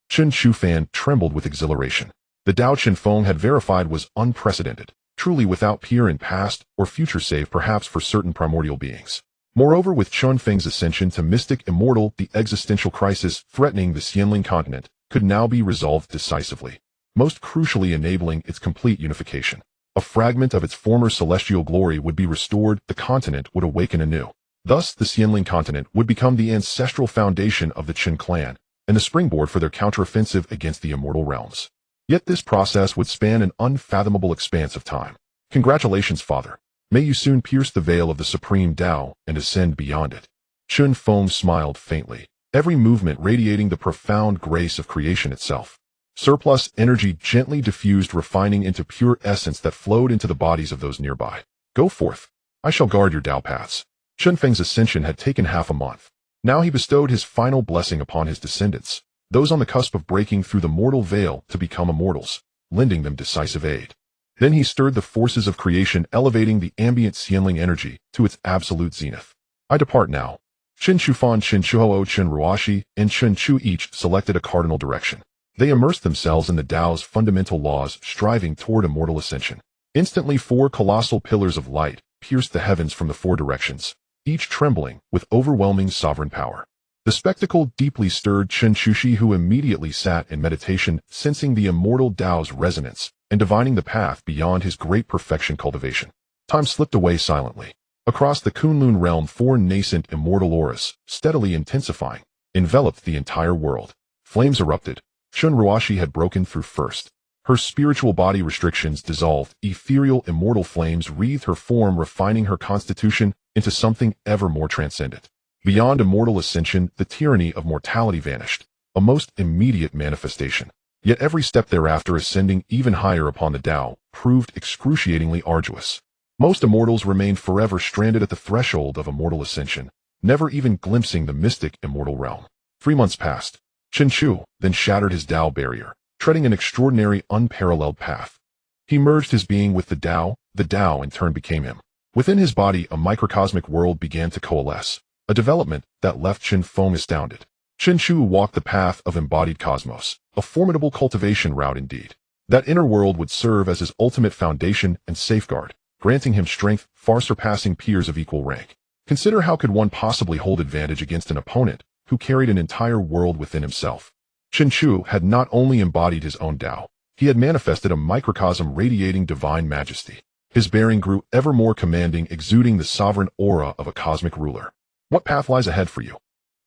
Chen Fan trembled with exhilaration. The Tao Chen Feng had verified was unprecedented, truly without peer in past or future, save perhaps for certain primordial beings. Moreover, with Chen Feng's ascension to mystic immortal, the existential crisis threatening the Xianling continent could now be resolved decisively, most crucially enabling its complete unification. A fragment of its former celestial glory would be restored, the continent would awaken anew. Thus, the Xianling continent would become the ancestral foundation of the Chen clan, and the springboard for their counteroffensive against the immortal realms. Yet this process would span an unfathomable expanse of time. Congratulations, Father. May you soon pierce the veil of the supreme Tao and ascend beyond it. Chen Feng smiled faintly, every movement radiating the profound grace of creation itself. Surplus energy gently diffused, refining into pure essence that flowed into the bodies of those nearby. Go forth. I shall guard your Tao paths. Chen Feng's ascension had taken half a month. Now he bestowed his final blessing upon his descendants, those on the cusp of breaking through the mortal veil to become immortals, lending them decisive aid. Then he stirred the forces of creation, elevating the ambient Xianling energy to its absolute zenith. I depart now. Chen Shufan, Chen Chuo, Chen Ruashi, and Chen Chu each selected a cardinal direction. They immersed themselves in the Tao's fundamental laws, striving toward immortal ascension. Instantly, 4 colossal pillars of light pierced the heavens from the 4 directions, each trembling with overwhelming sovereign power. The spectacle deeply stirred Chen Chushi, who immediately sat in meditation, sensing the immortal Tao's resonance and divining the path beyond his great perfection cultivation. Time slipped away silently. Across the Kunlun realm, 4 nascent immortal auras, steadily intensifying, enveloped the entire world. Flames erupted. Chen Ruashi had broken through first. Her spiritual body restrictions dissolved. Ethereal immortal flames wreathed her form, refining her constitution into something ever more transcendent. Beyond immortal ascension, the tyranny of mortality vanished, a most immediate manifestation. Yet every step thereafter, ascending even higher upon the Tao, proved excruciatingly arduous. Most immortals remained forever stranded at the threshold of immortal ascension, never even glimpsing the mystic immortal realm. 3 months passed. Chen Chu then shattered his Tao barrier, treading an extraordinary, unparalleled path. He merged his being with the Tao in turn became him. Within his body, a microcosmic world began to coalesce, a development that left Chen Feng astounded. Chen Chu walked the path of embodied cosmos, a formidable cultivation route indeed. That inner world would serve as his ultimate foundation and safeguard, granting him strength far surpassing peers of equal rank. Consider how could one possibly hold advantage against an opponent who carried an entire world within himself. Chen Chu had not only embodied his own Tao, he had manifested a microcosm radiating divine majesty. His bearing grew ever more commanding, exuding the sovereign aura of a cosmic ruler. What path lies ahead for you?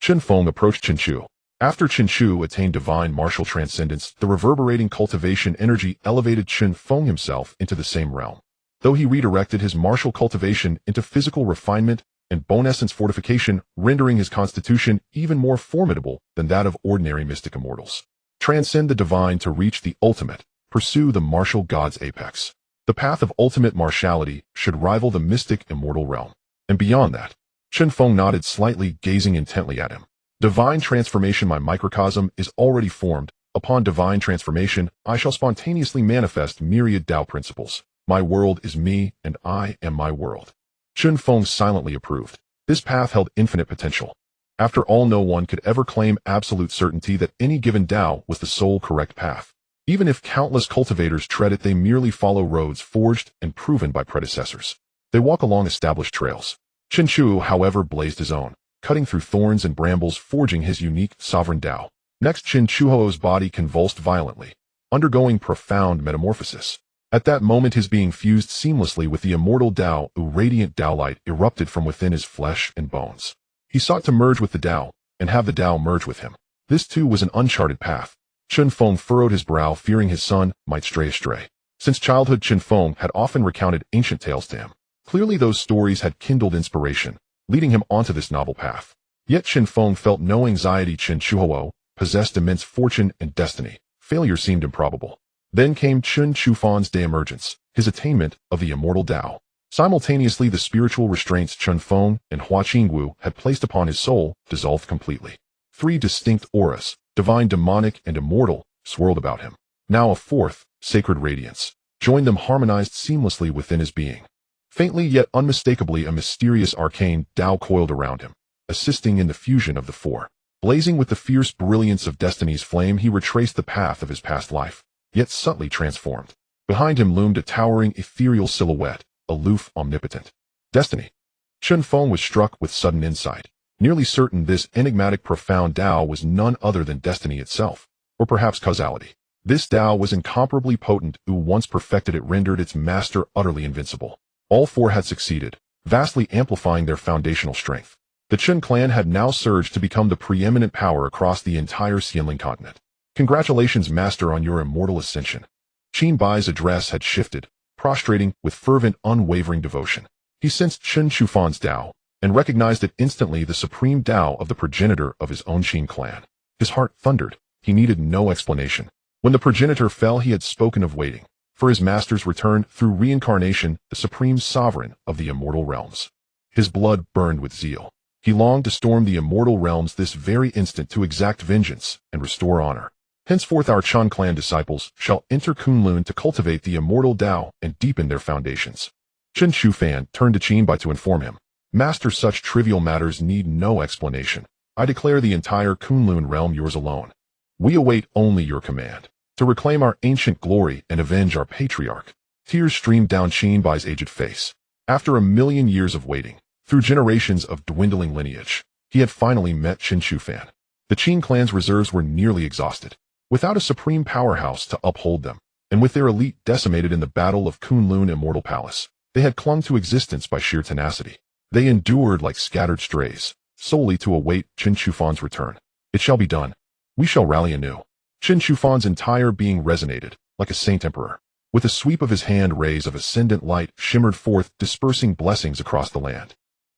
Chen Feng approached Chen Chu. After Chen Chu attained divine martial transcendence, the reverberating cultivation energy elevated Chen Feng himself into the same realm. Though he redirected his martial cultivation into physical refinement and bone essence fortification, rendering his constitution even more formidable than that of ordinary mystic immortals. Transcend the divine to reach the ultimate. Pursue the martial god's apex. The path of ultimate martiality should rival the mystic immortal realm. And beyond that, Chen Feng nodded slightly, gazing intently at him. Divine transformation. My microcosm is already formed. Upon divine transformation, I shall spontaneously manifest myriad Tao principles. My world is me, and I am my world. Chen Feng silently approved. This path held infinite potential. After all, no one could ever claim absolute certainty that any given Tao was the sole correct path. Even if countless cultivators tread it, they merely follow roads forged and proven by predecessors. They walk along established trails. Chen Chu, however, blazed his own, cutting through thorns and brambles, forging his unique sovereign Tao. Next, Chen Chuho's body convulsed violently, undergoing profound metamorphosis. At that moment, his being fused seamlessly with the immortal Tao. A radiant Tao light erupted from within his flesh and bones. He sought to merge with the Tao, and have the Tao merge with him. This too was an uncharted path. Chen Feng furrowed his brow, fearing his son might stray astray. Since childhood, Chen Feng had often recounted ancient tales to him. Clearly those stories had kindled inspiration, leading him onto this novel path. Yet Chen Feng felt no anxiety. Chen Chuo possessed immense fortune and destiny. Failure seemed improbable. Then came Chen Chufan's de-emergence, his attainment of the immortal Tao. Simultaneously, the spiritual restraints Chen Feng and Hua Qingwu had placed upon his soul dissolved completely. 3 distinct auras, divine, demonic, and immortal, swirled about him. Now a 4th, sacred radiance, joined them, harmonized seamlessly within his being. Faintly yet unmistakably, a mysterious arcane Tao coiled around him, assisting in the fusion of the 4. Blazing with the fierce brilliance of destiny's flame, he retraced the path of his past life, yet subtly transformed. Behind him loomed a towering, ethereal silhouette, aloof, omnipotent. Destiny. Chen Feng was struck with sudden insight, nearly certain this enigmatic profound Tao was none other than destiny itself, or perhaps causality. This Tao was incomparably potent. Who once perfected it rendered its master utterly invincible. All 4 had succeeded, vastly amplifying their foundational strength. The Chen clan had now surged to become the preeminent power across the entire Xianling continent. Congratulations, master, on your immortal ascension. Qin Bai's address had shifted, prostrating with fervent, unwavering devotion. He sensed Chen Chufan's Tao, and recognized it instantly, the supreme Tao of the progenitor of his own Qin clan. His heart thundered. He needed no explanation. When the progenitor fell, he had spoken of waiting for his master's return through reincarnation, the supreme sovereign of the immortal realms. His blood burned with zeal. He longed to storm the immortal realms this very instant to exact vengeance and restore honor. Henceforth our Chen clan disciples shall enter Kunlun to cultivate the immortal Tao and deepen their foundations. Chen Shufan turned to Qin Bai to inform him. Master, such trivial matters need no explanation. I declare the entire Kunlun realm yours alone. We await only your command to reclaim our ancient glory and avenge our patriarch. Tears streamed down Qin Bai's aged face. After 1,000,000 years of waiting, through generations of dwindling lineage, he had finally met Chen Shufan. The Qin clan's reserves were nearly exhausted. Without a supreme powerhouse to uphold them, and with their elite decimated in the battle of Kunlun Immortal Palace, they had clung to existence by sheer tenacity. They endured like scattered strays, solely to await Chen Chufan's return. It shall be done. We shall rally anew. Chen Chufan's entire being resonated, like a saint emperor. With a sweep of his hand, rays of ascendant light shimmered forth, dispersing blessings across the land.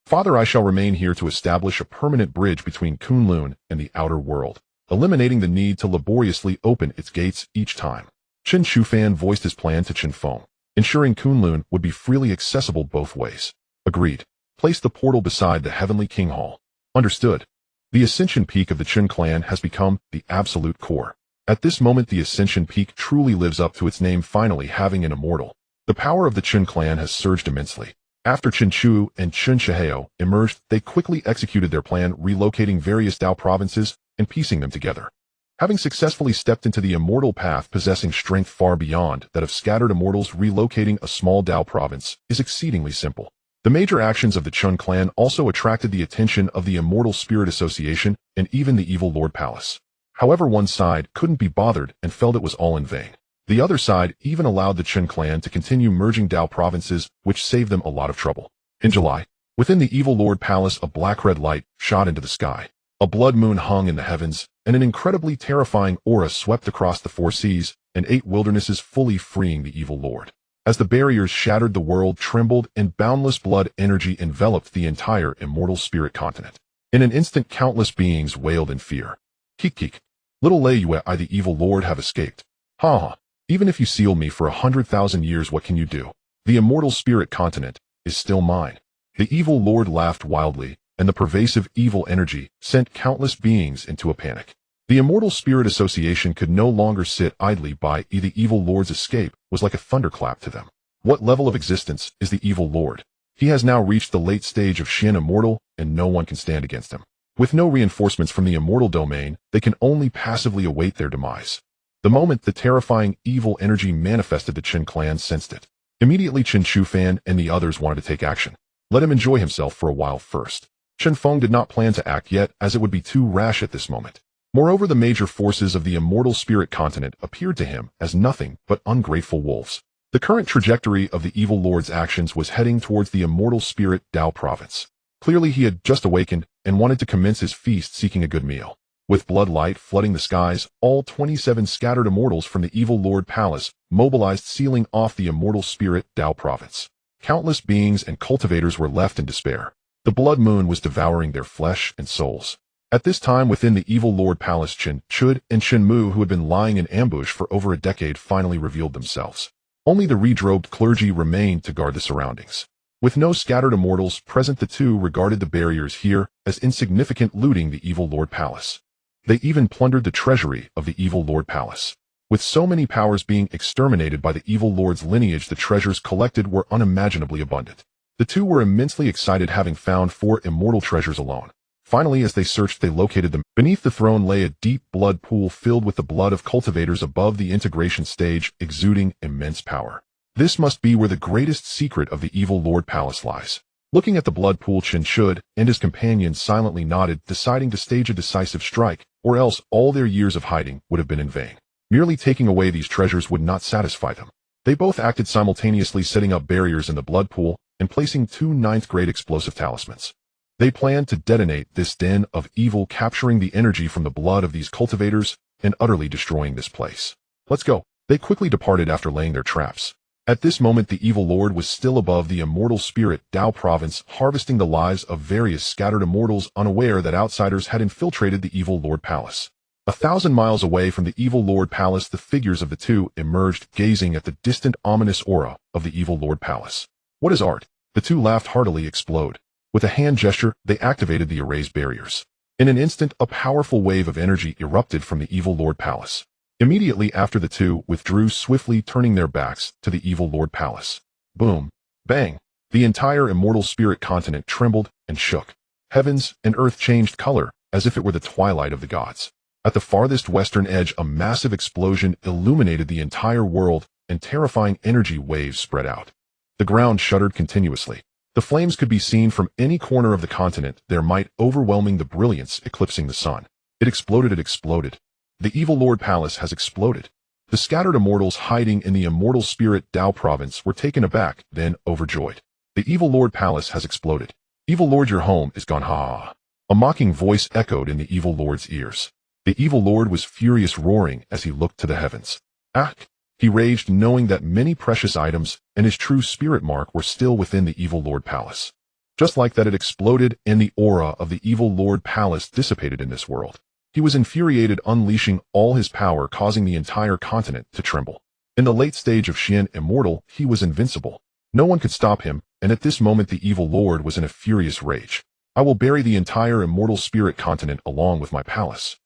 Father, I shall remain here to establish a permanent bridge between Kunlun and the outer world, eliminating the need to laboriously open its gates each time. Chen Shufan voiced his plan to Chen Feng, ensuring Kunlun would be freely accessible both ways. Agreed. Place the portal beside the Heavenly King Hall. Understood. The Ascension Peak of the Chen clan has become the absolute core. At this moment, the Ascension Peak truly lives up to its name, finally having an immortal. The power of the Chen clan has surged immensely. After Chen Chu and Chen Shihao emerged, they quickly executed their plan, relocating various Dao provinces and piecing them together. Having successfully stepped into the immortal path, possessing strength far beyond that of scattered immortals, relocating a small Dao province is exceedingly simple. The major actions of the Chen clan also attracted the attention of the Immortal Spirit Association and even the Evil Lord Palace. However, one side couldn't be bothered and felt it was all in vain. The other side even allowed the Chen clan to continue merging Dao provinces, which saved them a lot of trouble. In July, within the Evil Lord Palace, a black-red light shot into the sky. A blood moon hung in the heavens, and an incredibly terrifying aura swept across the 4 seas and 8 wildernesses, fully freeing the Evil Lord. As the barriers shattered, the world trembled, and boundless blood energy enveloped the entire immortal spirit continent. In an instant, countless beings wailed in fear. Kik. Little Lei Yue, I, the Evil Lord, have escaped. Ha ha. Even if you seal me for 100,000 years, what can you do? The immortal spirit continent is still mine. The Evil Lord laughed wildly, and the pervasive evil energy sent countless beings into a panic. The Immortal Spirit Association could no longer sit idly by. The Evil Lord's escape was like a thunderclap to them. What level of existence is the Evil Lord? He has now reached the late stage of Shin Immortal, and no one can stand against him. With no reinforcements from the immortal domain, they can only passively await their demise. The moment the terrifying evil energy manifested, the Chen clan sensed it. Immediately Chen Fan and the others wanted to take action. Let him enjoy himself for a while first. Chen Feng did not plan to act yet, as it would be too rash at this moment. Moreover, the major forces of the immortal spirit continent appeared to him as nothing but ungrateful wolves. The current trajectory of the evil lord's actions was heading towards the immortal spirit Dao province. Clearly he had just awakened and wanted to commence his feast seeking a good meal. With blood light flooding the skies, all 27 scattered immortals from the evil lord palace mobilized, sealing off the immortal spirit Dao province. Countless beings and cultivators were left in despair. The blood moon was devouring their flesh and souls. At this time, within the evil lord palace, Chen Chud and Chen Mu, who had been lying in ambush for over a decade, finally revealed themselves. Only the redrobed clergy remained to guard the surroundings. With no scattered immortals present, the two regarded the barriers here as insignificant, looting the evil lord palace. They even plundered the treasury of the evil lord palace. With so many powers being exterminated by the evil lord's lineage, the treasures collected were unimaginably abundant. The two were immensely excited, having found 4 immortal treasures alone. Finally, as they searched, they located them. Beneath the throne lay a deep blood pool filled with the blood of cultivators above the integration stage, exuding immense power. This must be where the greatest secret of the evil lord palace lies. Looking at the blood pool, Chen Chud and his companions silently nodded, deciding to stage a decisive strike, or else all their years of hiding would have been in vain. Merely taking away these treasures would not satisfy them. They both acted simultaneously, setting up barriers in the blood pool and placing 2 9th-grade explosive talismans. They planned to detonate this den of evil, capturing the energy from the blood of these cultivators and utterly destroying this place. Let's go. They quickly departed after laying their traps. At this moment, the evil lord was still above the immortal spirit Dao province, harvesting the lives of various scattered immortals, unaware that outsiders had infiltrated the evil lord palace. 1,000 miles away from the evil lord palace, the figures of the two emerged, gazing at the distant ominous aura of the evil lord palace. What is art? The two laughed heartily. Explode. With a hand gesture, they activated the erase barriers. In an instant, a powerful wave of energy erupted from the evil lord palace. Immediately after, the two withdrew swiftly, turning their backs to the evil lord palace. Boom. Bang. The entire immortal spirit continent trembled and shook. Heavens and earth changed color, as if it were the twilight of the gods. At the farthest western edge, a massive explosion illuminated the entire world, and terrifying energy waves spread out. The ground shuddered continuously. The flames could be seen from any corner of the continent, their might overwhelming the brilliance, eclipsing the sun. It exploded. It exploded. The evil lord palace has exploded. The scattered immortals hiding in the immortal spirit Dao province were taken aback, then overjoyed. The evil lord palace has exploded. Evil lord, your home is gone. Ha! A mocking voice echoed in the evil lord's ears. The evil lord was furious, roaring as he looked to the heavens. Ah! He raged, knowing that many precious items and his true spirit mark were still within the evil lord palace. Just like that, it exploded, and the aura of the evil lord palace dissipated in this world. He was infuriated, unleashing all his power, causing the entire continent to tremble. In the late stage of Xian Immortal, he was invincible. No one could stop him, and at this moment the evil lord was in a furious rage. I will bury the entire immortal spirit continent along with my palace.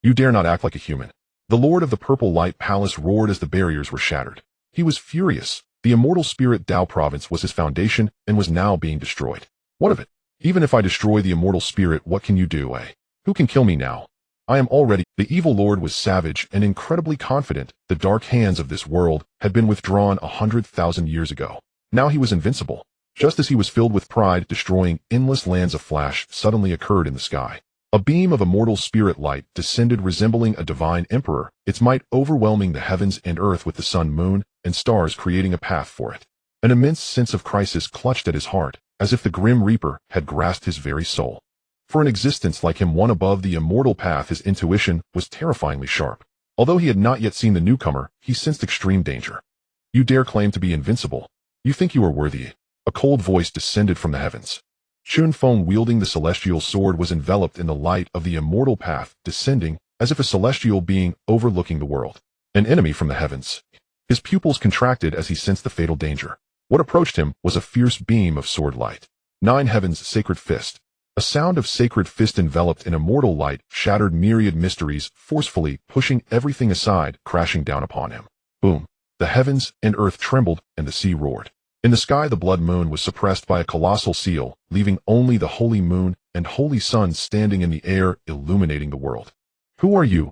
You dare not act like a human. The lord of the purple light palace roared as the barriers were shattered. He was furious. The immortal spirit Dao province was his foundation and was now being destroyed. What of it? Even if I destroy the immortal spirit, what can you do, eh? Who can kill me now? I am already— The evil lord was savage and incredibly confident. The dark hands of this world had been withdrawn 100,000 years ago. Now he was invincible. Just as he was filled with pride, destroying endless lands, a flash suddenly occurred in the sky. A beam of immortal spirit light descended, resembling a divine emperor, its might overwhelming the heavens and earth, with the sun, moon, and stars creating a path for it. An immense sense of crisis clutched at his heart, as if the grim reaper had grasped his very soul. For an existence like him, one above the immortal path, his intuition was terrifyingly sharp. Although he had not yet seen the newcomer, he sensed extreme danger. You dare claim to be invincible? You think you are worthy? A cold voice descended from the heavens. Chen Feng, wielding the celestial sword, was enveloped in the light of the immortal path, descending as if a celestial being overlooking the world. An enemy from the heavens. His pupils contracted as he sensed the fatal danger. What approached him was a fierce beam of sword light. 9 heavens, sacred fist. A sound of sacred fist enveloped in immortal light shattered myriad mysteries, forcefully pushing everything aside, crashing down upon him. Boom. The heavens and earth trembled, and the sea roared. In the sky, the blood moon was suppressed by a colossal seal, leaving only the holy moon and holy sun standing in the air, illuminating the world. Who are you?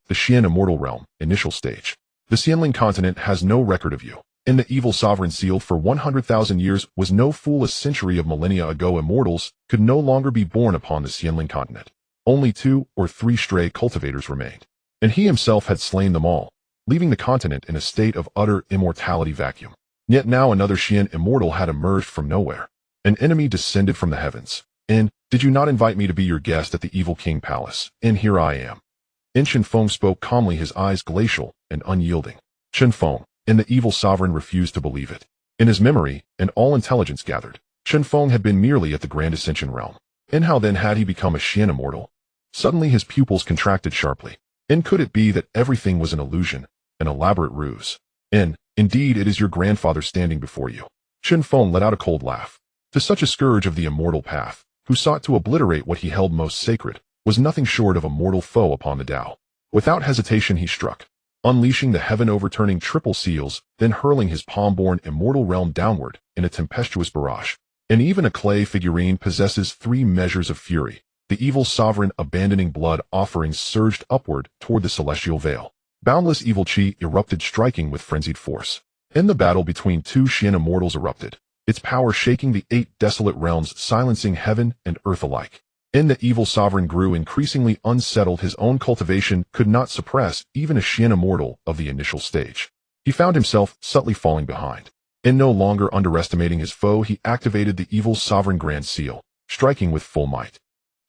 the Xian immortal realm, initial stage. The Xianling continent has no record of you. In the evil sovereign sealed for 100,000 years was no fool a century of millennia ago immortals could no longer be born upon the Xianling continent. Only 2 or 3 stray cultivators remained. And he himself had slain them all, leaving the continent in a state of utter immortality vacuum. Yet now another Xian immortal had emerged from nowhere. An enemy descended from the heavens. And, did you not invite me to be your guest at the evil king palace? And here I am. Chen Feng spoke calmly, his eyes glacial and unyielding. Chen Feng, and the evil sovereign refused to believe it. In his memory, and all intelligence gathered, Chen Feng had been merely at the Grand Ascension realm. And how then had he become a Xian immortal? Suddenly his pupils contracted sharply. And could it be that everything was an illusion, an elaborate ruse? And, indeed, it is your grandfather standing before you. Chen Feng let out a cold laugh. To such a scourge of the immortal path, who sought to obliterate what he held most sacred, was nothing short of a mortal foe upon the Tao. Without hesitation he struck, unleashing the heaven-overturning triple seals, then hurling his palm-born immortal realm downward in a tempestuous barrage. And even a clay figurine possesses 3 measures of fury. The evil sovereign abandoning blood offerings surged upward toward the celestial veil. Boundless evil chi erupted, striking with frenzied force. In the battle between 2 Xian immortals erupted, its power shaking the 8 desolate realms, silencing heaven and earth alike. And the evil sovereign grew increasingly unsettled. His own cultivation could not suppress even a Xian immortal of the initial stage. He found himself subtly falling behind. And no longer underestimating his foe, he activated the evil sovereign grand seal, striking with full might.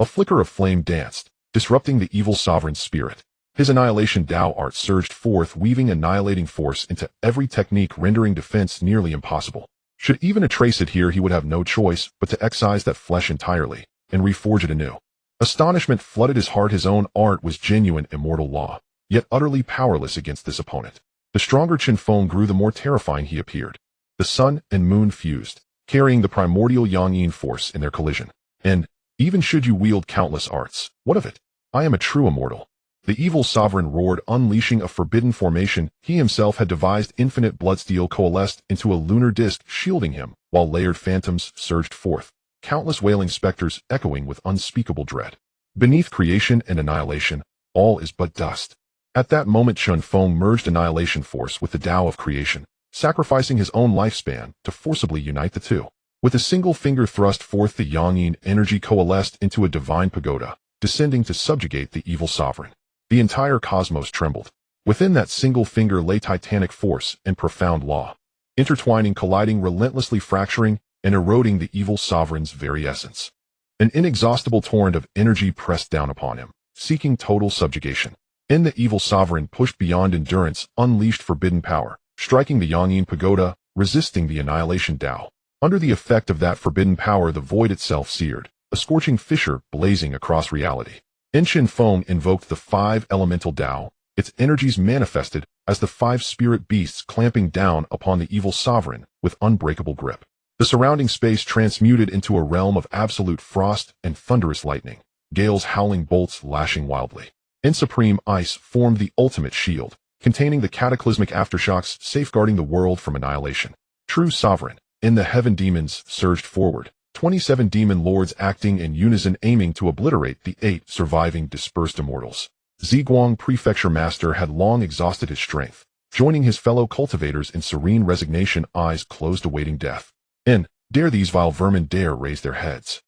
A flicker of flame danced, disrupting the evil sovereign's spirit. His annihilation Tao art surged forth, weaving annihilating force into every technique, rendering defense nearly impossible. Should even a trace adhere, he would have no choice but to excise that flesh entirely and reforge it anew. Astonishment flooded his heart. His own art was genuine immortal law, yet utterly powerless against this opponent. The stronger Chen Feng grew, the more terrifying he appeared. The sun and moon fused, carrying the primordial yang-yin force in their collision. And, even should you wield countless arts, what of it? I am a true immortal. The evil sovereign roared, unleashing a forbidden formation. He himself had devised. Infinite bloodsteel coalesced into a lunar disk, shielding him, while layered phantoms surged forth, countless wailing specters echoing with unspeakable dread. Beneath creation and annihilation, all is but dust. At that moment Chen Feng merged annihilation force with the Tao of creation, sacrificing his own lifespan to forcibly unite the two. With a single finger thrust forth, the yang-yin energy coalesced into a divine pagoda, descending to subjugate the evil sovereign. The entire cosmos trembled. Within that single finger lay titanic force and profound law, intertwining, colliding, relentlessly fracturing, and eroding the evil sovereign's very essence. An inexhaustible torrent of energy pressed down upon him, seeking total subjugation. And the evil sovereign pushed beyond endurance, unleashed forbidden power, striking the yang-yin pagoda, resisting the annihilation Tao. Under the effect of that forbidden power, the void itself seared, a scorching fissure blazing across reality. Chen Feng invoked the 5 elemental Tao, its energies manifested as the 5 spirit beasts, clamping down upon the evil sovereign with unbreakable grip. The surrounding space transmuted into a realm of absolute frost and thunderous lightning, gales howling, bolts lashing wildly. In supreme ice formed the ultimate shield, containing the cataclysmic aftershocks, safeguarding the world from annihilation. True sovereign, in the heaven demons surged forward, 27 demon lords acting in unison, aiming to obliterate the 8 surviving dispersed immortals. Ziguang Prefecture Master had long exhausted his strength, joining his fellow cultivators in serene resignation, eyes closed awaiting death. And, dare these vile vermin dare raise their heads?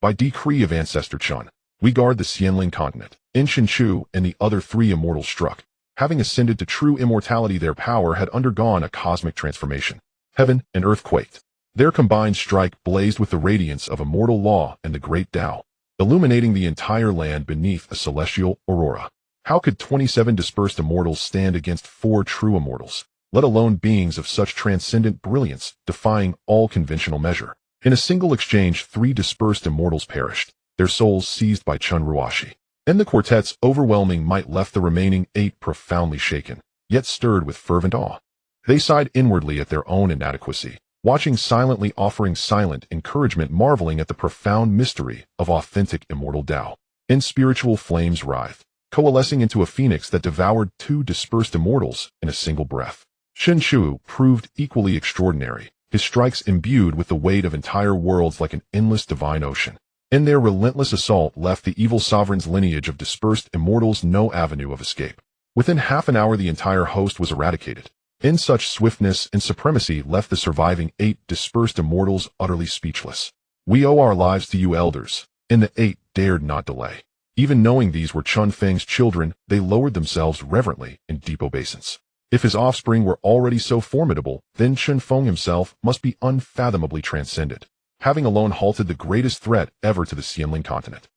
By decree of Ancestor Chen, we guard the Xianling continent. Chen Chu and the other 3 immortals struck. Having ascended to true immortality, their power had undergone a cosmic transformation. Heaven and earth quaked. Their combined strike blazed with the radiance of immortal law and the great Tao, illuminating the entire land beneath a celestial aurora. How could 27 dispersed immortals stand against 4 true immortals, let alone beings of such transcendent brilliance, defying all conventional measure? In a single exchange, 3 dispersed immortals perished, their souls seized by Chun Ruashi. And the quartet's overwhelming might left the remaining 8 profoundly shaken, yet stirred with fervent awe. They sighed inwardly at their own inadequacy, watching silently, offering silent encouragement, marveling at the profound mystery of authentic immortal Tao. And spiritual flames writhed, coalescing into a phoenix that devoured 2 dispersed immortals in a single breath. Chen Chu proved equally extraordinary, his strikes imbued with the weight of entire worlds like an endless divine ocean. And their relentless assault left the evil sovereign's lineage of dispersed immortals no avenue of escape. Within half an hour the entire host was eradicated. In such swiftness and supremacy left the surviving 8 dispersed immortals utterly speechless. "We owe our lives to you elders," and the 8 dared not delay. Even knowing these were Chen Feng's children, they lowered themselves reverently in deep obeisance. If his offspring were already so formidable, then Chen Feng himself must be unfathomably transcendent, having alone halted the greatest threat ever to the Xianling continent.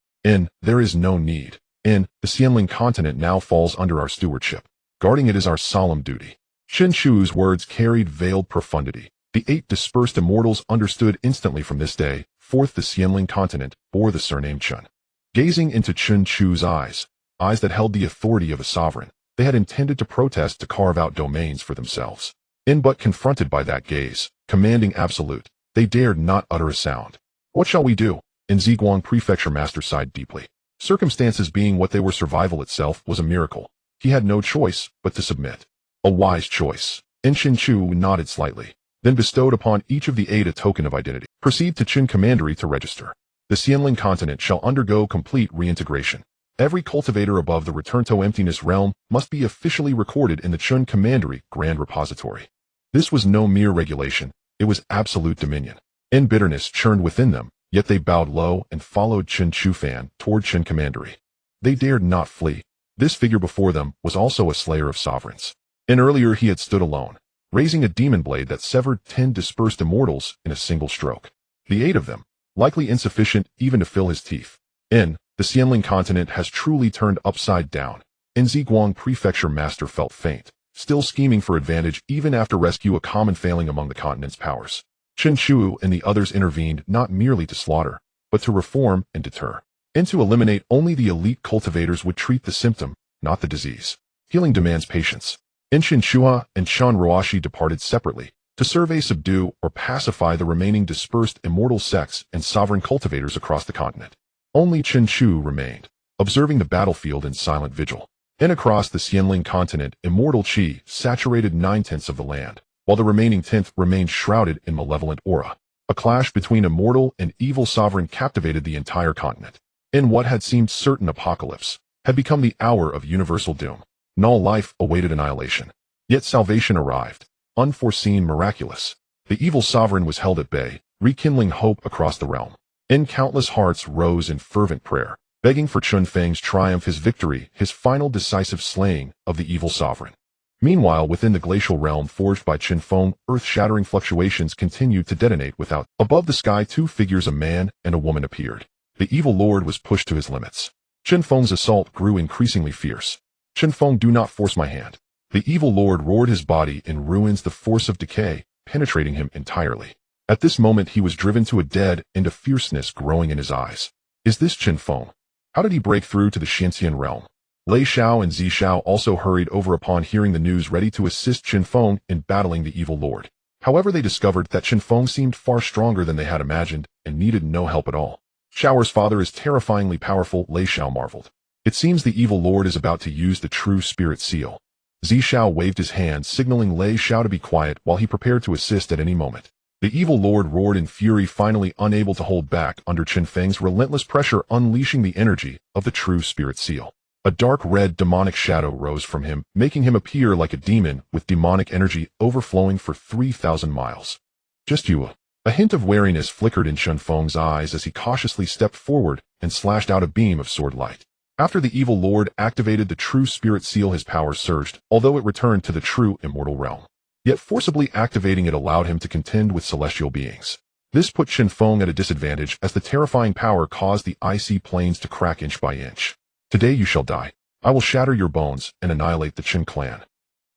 There is no need. The Xianling continent now falls under our stewardship. Guarding it is our solemn duty. Chen Chu's words carried veiled profundity. The 8 dispersed immortals understood instantly from this day forth the Xianling continent bore the surname Chen. Gazing into Chen Chu's eyes that held the authority of a sovereign, they had intended to protest to carve out domains for themselves. But confronted by that gaze, commanding absolute, they dared not utter a sound. "What shall we do?" Ziguang Prefecture Master sighed deeply. Circumstances being what they were, survival itself was a miracle. He had no choice but to submit. A wise choice. Chen Chu nodded slightly, then bestowed upon each of the 8 a token of identity. "Proceed to Chen Commandery to register. The Xianling continent shall undergo complete reintegration. Every cultivator above the Return to Emptiness realm must be officially recorded in the Chen Commandery Grand Repository." This was no mere regulation, it was absolute dominion. Bitterness churned within them, yet they bowed low and followed Chen Chufan toward Chen Commandery. They dared not flee. This figure before them was also a slayer of sovereigns. Earlier he had stood alone, raising a demon blade that severed 10 dispersed immortals in a single stroke. The 8 of them, likely insufficient even to fill his teeth. The Xianling continent has truly turned upside down. Ziguang Prefecture Master felt faint, still scheming for advantage even after rescue, a common failing among the continent's powers. Chen Chu and the others intervened not merely to slaughter, but to reform and deter. To eliminate only the elite cultivators would treat the symptom, not the disease. Healing demands patience. Chen Chua and Shan Roashi departed separately, to survey, subdue, or pacify the remaining dispersed immortal sects and sovereign cultivators across the continent. Only Chen Chu remained, observing the battlefield in silent vigil. Across the Xianling continent, immortal qi saturated 9/10 of the land, while the remaining 10th remained shrouded in malevolent aura. A clash between immortal and evil sovereign captivated the entire continent. What had seemed certain apocalypse had become the hour of universal doom. Null life awaited annihilation. Yet salvation arrived, unforeseen, miraculous. The evil sovereign was held at bay, rekindling hope across the realm. Countless hearts rose in fervent prayer, begging for Chen Feng's triumph, his victory, his final decisive slaying of the evil sovereign. Meanwhile, within the glacial realm forged by Chen Feng, earth-shattering fluctuations continued to detonate without. Above the sky, 2 figures, a man and a woman, appeared. The evil lord was pushed to his limits. Chen Feng's assault grew increasingly fierce. "Chen Feng, do not force my hand." The evil lord roared, his body in ruins, the force of decay penetrating him entirely. At this moment he was driven to a dead end, a fierceness growing in his eyes. Is this Chen Feng? How did he break through to the Xianxian realm? Lei Xiao and Zi Xiao also hurried over upon hearing the news, ready to assist Chen Feng in battling the evil lord. However, they discovered that Chen Feng seemed far stronger than they had imagined and needed no help at all. "Xiao's father is terrifyingly powerful," Lei Xiao marveled. "It seems the evil lord is about to use the true spirit seal." Zi Xiao waved his hand, signaling Lei Xiao to be quiet while he prepared to assist at any moment. The evil lord roared in fury, finally unable to hold back under Chen Feng's relentless pressure, unleashing the energy of the true spirit seal. A dark red demonic shadow rose from him, making him appear like a demon with demonic energy overflowing for 3,000 miles. "Just you." A hint of wariness flickered in Chen Feng's eyes as he cautiously stepped forward and slashed out a beam of sword light. After the evil lord activated the true spirit seal, his power surged, although it returned to the true immortal realm. Yet forcibly activating it allowed him to contend with celestial beings. This put Chen Feng at a disadvantage, as the terrifying power caused the icy plains to crack inch by inch. "Today you shall die. I will shatter your bones and annihilate the Chen clan."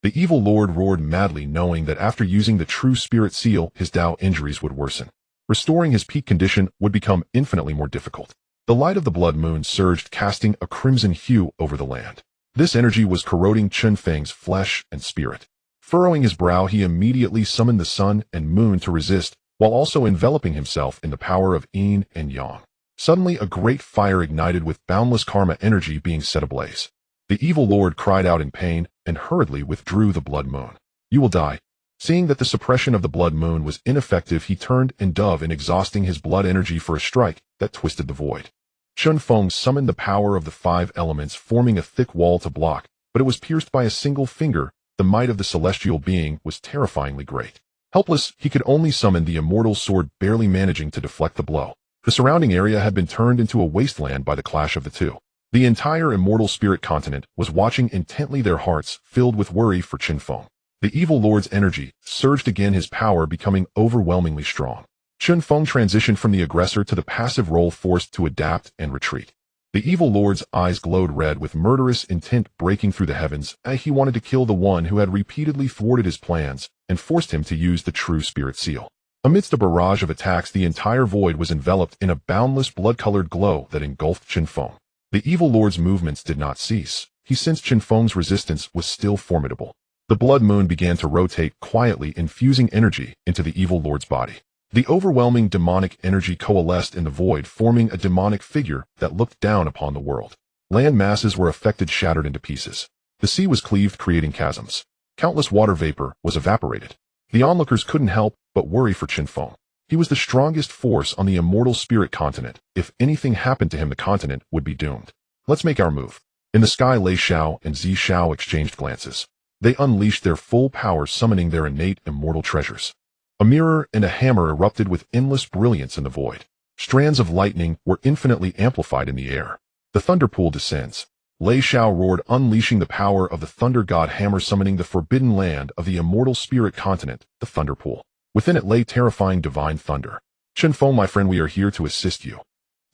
The evil lord roared madly, knowing that after using the true spirit seal, his Dao injuries would worsen. Restoring his peak condition would become infinitely more difficult. The light of the blood moon surged, casting a crimson hue over the land. This energy was corroding Chen Feng's flesh and spirit. Furrowing his brow, he immediately summoned the sun and moon to resist, while also enveloping himself in the power of yin and yang. Suddenly, a great fire ignited, with boundless karma energy being set ablaze. The evil lord cried out in pain and hurriedly withdrew the blood moon. "You will die." Seeing that the suppression of the blood moon was ineffective, he turned and dove in, exhausting his blood energy for a strike that twisted the void. Chen Feng summoned the power of the 5 elements, forming a thick wall to block, but it was pierced by a single finger. The might of the celestial being was terrifyingly great. Helpless, he could only summon the immortal sword, barely managing to deflect the blow. The surrounding area had been turned into a wasteland by the clash of the two. The entire immortal spirit continent was watching intently, their hearts filled with worry for Chen Feng. The evil lord's energy surged again, his power becoming overwhelmingly strong. Chen Feng transitioned from the aggressor to the passive role, forced to adapt and retreat. The evil lord's eyes glowed red with murderous intent, breaking through the heavens. He wanted to kill the one who had repeatedly thwarted his plans and forced him to use the true spirit seal. Amidst a barrage of attacks, the entire void was enveloped in a boundless blood-colored glow that engulfed Chen Feng. The evil lord's movements did not cease. He sensed Chen Feng's resistance was still formidable. The blood moon began to rotate quietly, infusing energy into the evil lord's body. The overwhelming demonic energy coalesced in the void, forming a demonic figure that looked down upon the world. Land masses were affected, shattered into pieces. The sea was cleaved, creating chasms. Countless water vapor was evaporated. The onlookers couldn't help but worry for Chen Feng. He was the strongest force on the immortal spirit continent. If anything happened to him, the continent would be doomed. Let's make our move. In the sky, Lei Xiao and Zi Xiao exchanged glances. They unleashed their full power, summoning their innate immortal treasures. A mirror and a hammer erupted with endless brilliance in the void. Strands of lightning were infinitely amplified in the air. The thunder pool descends. Lei Xiao roared, unleashing the power of the thunder god hammer, summoning the forbidden land of the immortal spirit continent, the thunder pool. Within it lay terrifying divine thunder. Chen Feng, my friend, we are here to assist you.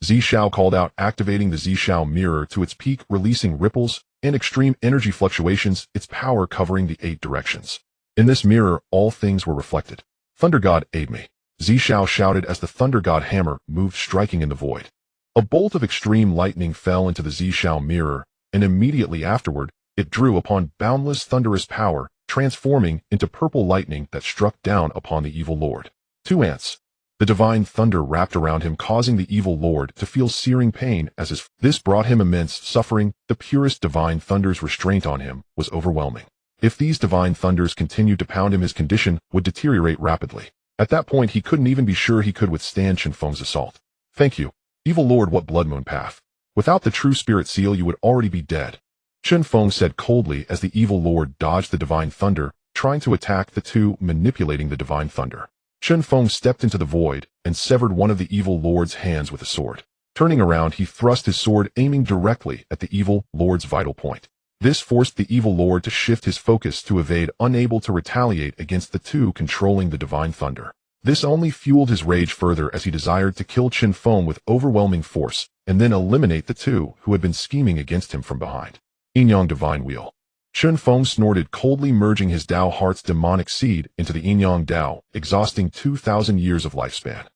Zi Xiao called out, activating the Zi Xiao mirror to its peak, releasing ripples and extreme energy fluctuations, its power covering the 8 directions. In this mirror, all things were reflected. Thunder God, aid me. Zi Xiao shouted as the thunder god hammer moved, striking in the void. A bolt of extreme lightning fell into the Zi Xiao mirror, and immediately afterward, it drew upon boundless thunderous power, transforming into purple lightning that struck down upon the evil lord. 2 ants. The divine thunder wrapped around him, causing the evil lord to feel searing pain as this brought him immense suffering. The purest divine thunder's restraint on him was overwhelming. If these divine thunders continued to pound him, his condition would deteriorate rapidly. At that point, he couldn't even be sure he could withstand Chen Feng's assault. Thank you, evil lord. What blood moon path? Without the true spirit seal, you would already be dead. Chen Feng said coldly as the evil lord dodged the divine thunder, trying to attack the two, manipulating the divine thunder. Chen Feng stepped into the void and severed one of the evil lord's hands with a sword. Turning around, he thrust his sword, aiming directly at the evil lord's vital point. This forced the evil lord to shift his focus to evade, unable to retaliate against the two controlling the divine thunder. This only fueled his rage further as he desired to kill Chen Feng with overwhelming force and then eliminate the two who had been scheming against him from behind. Yin Yang Divine Wheel. Chen Feng snorted coldly, merging his Dao heart's demonic seed into the Yin Yang Dao, exhausting 2,000 years of lifespan.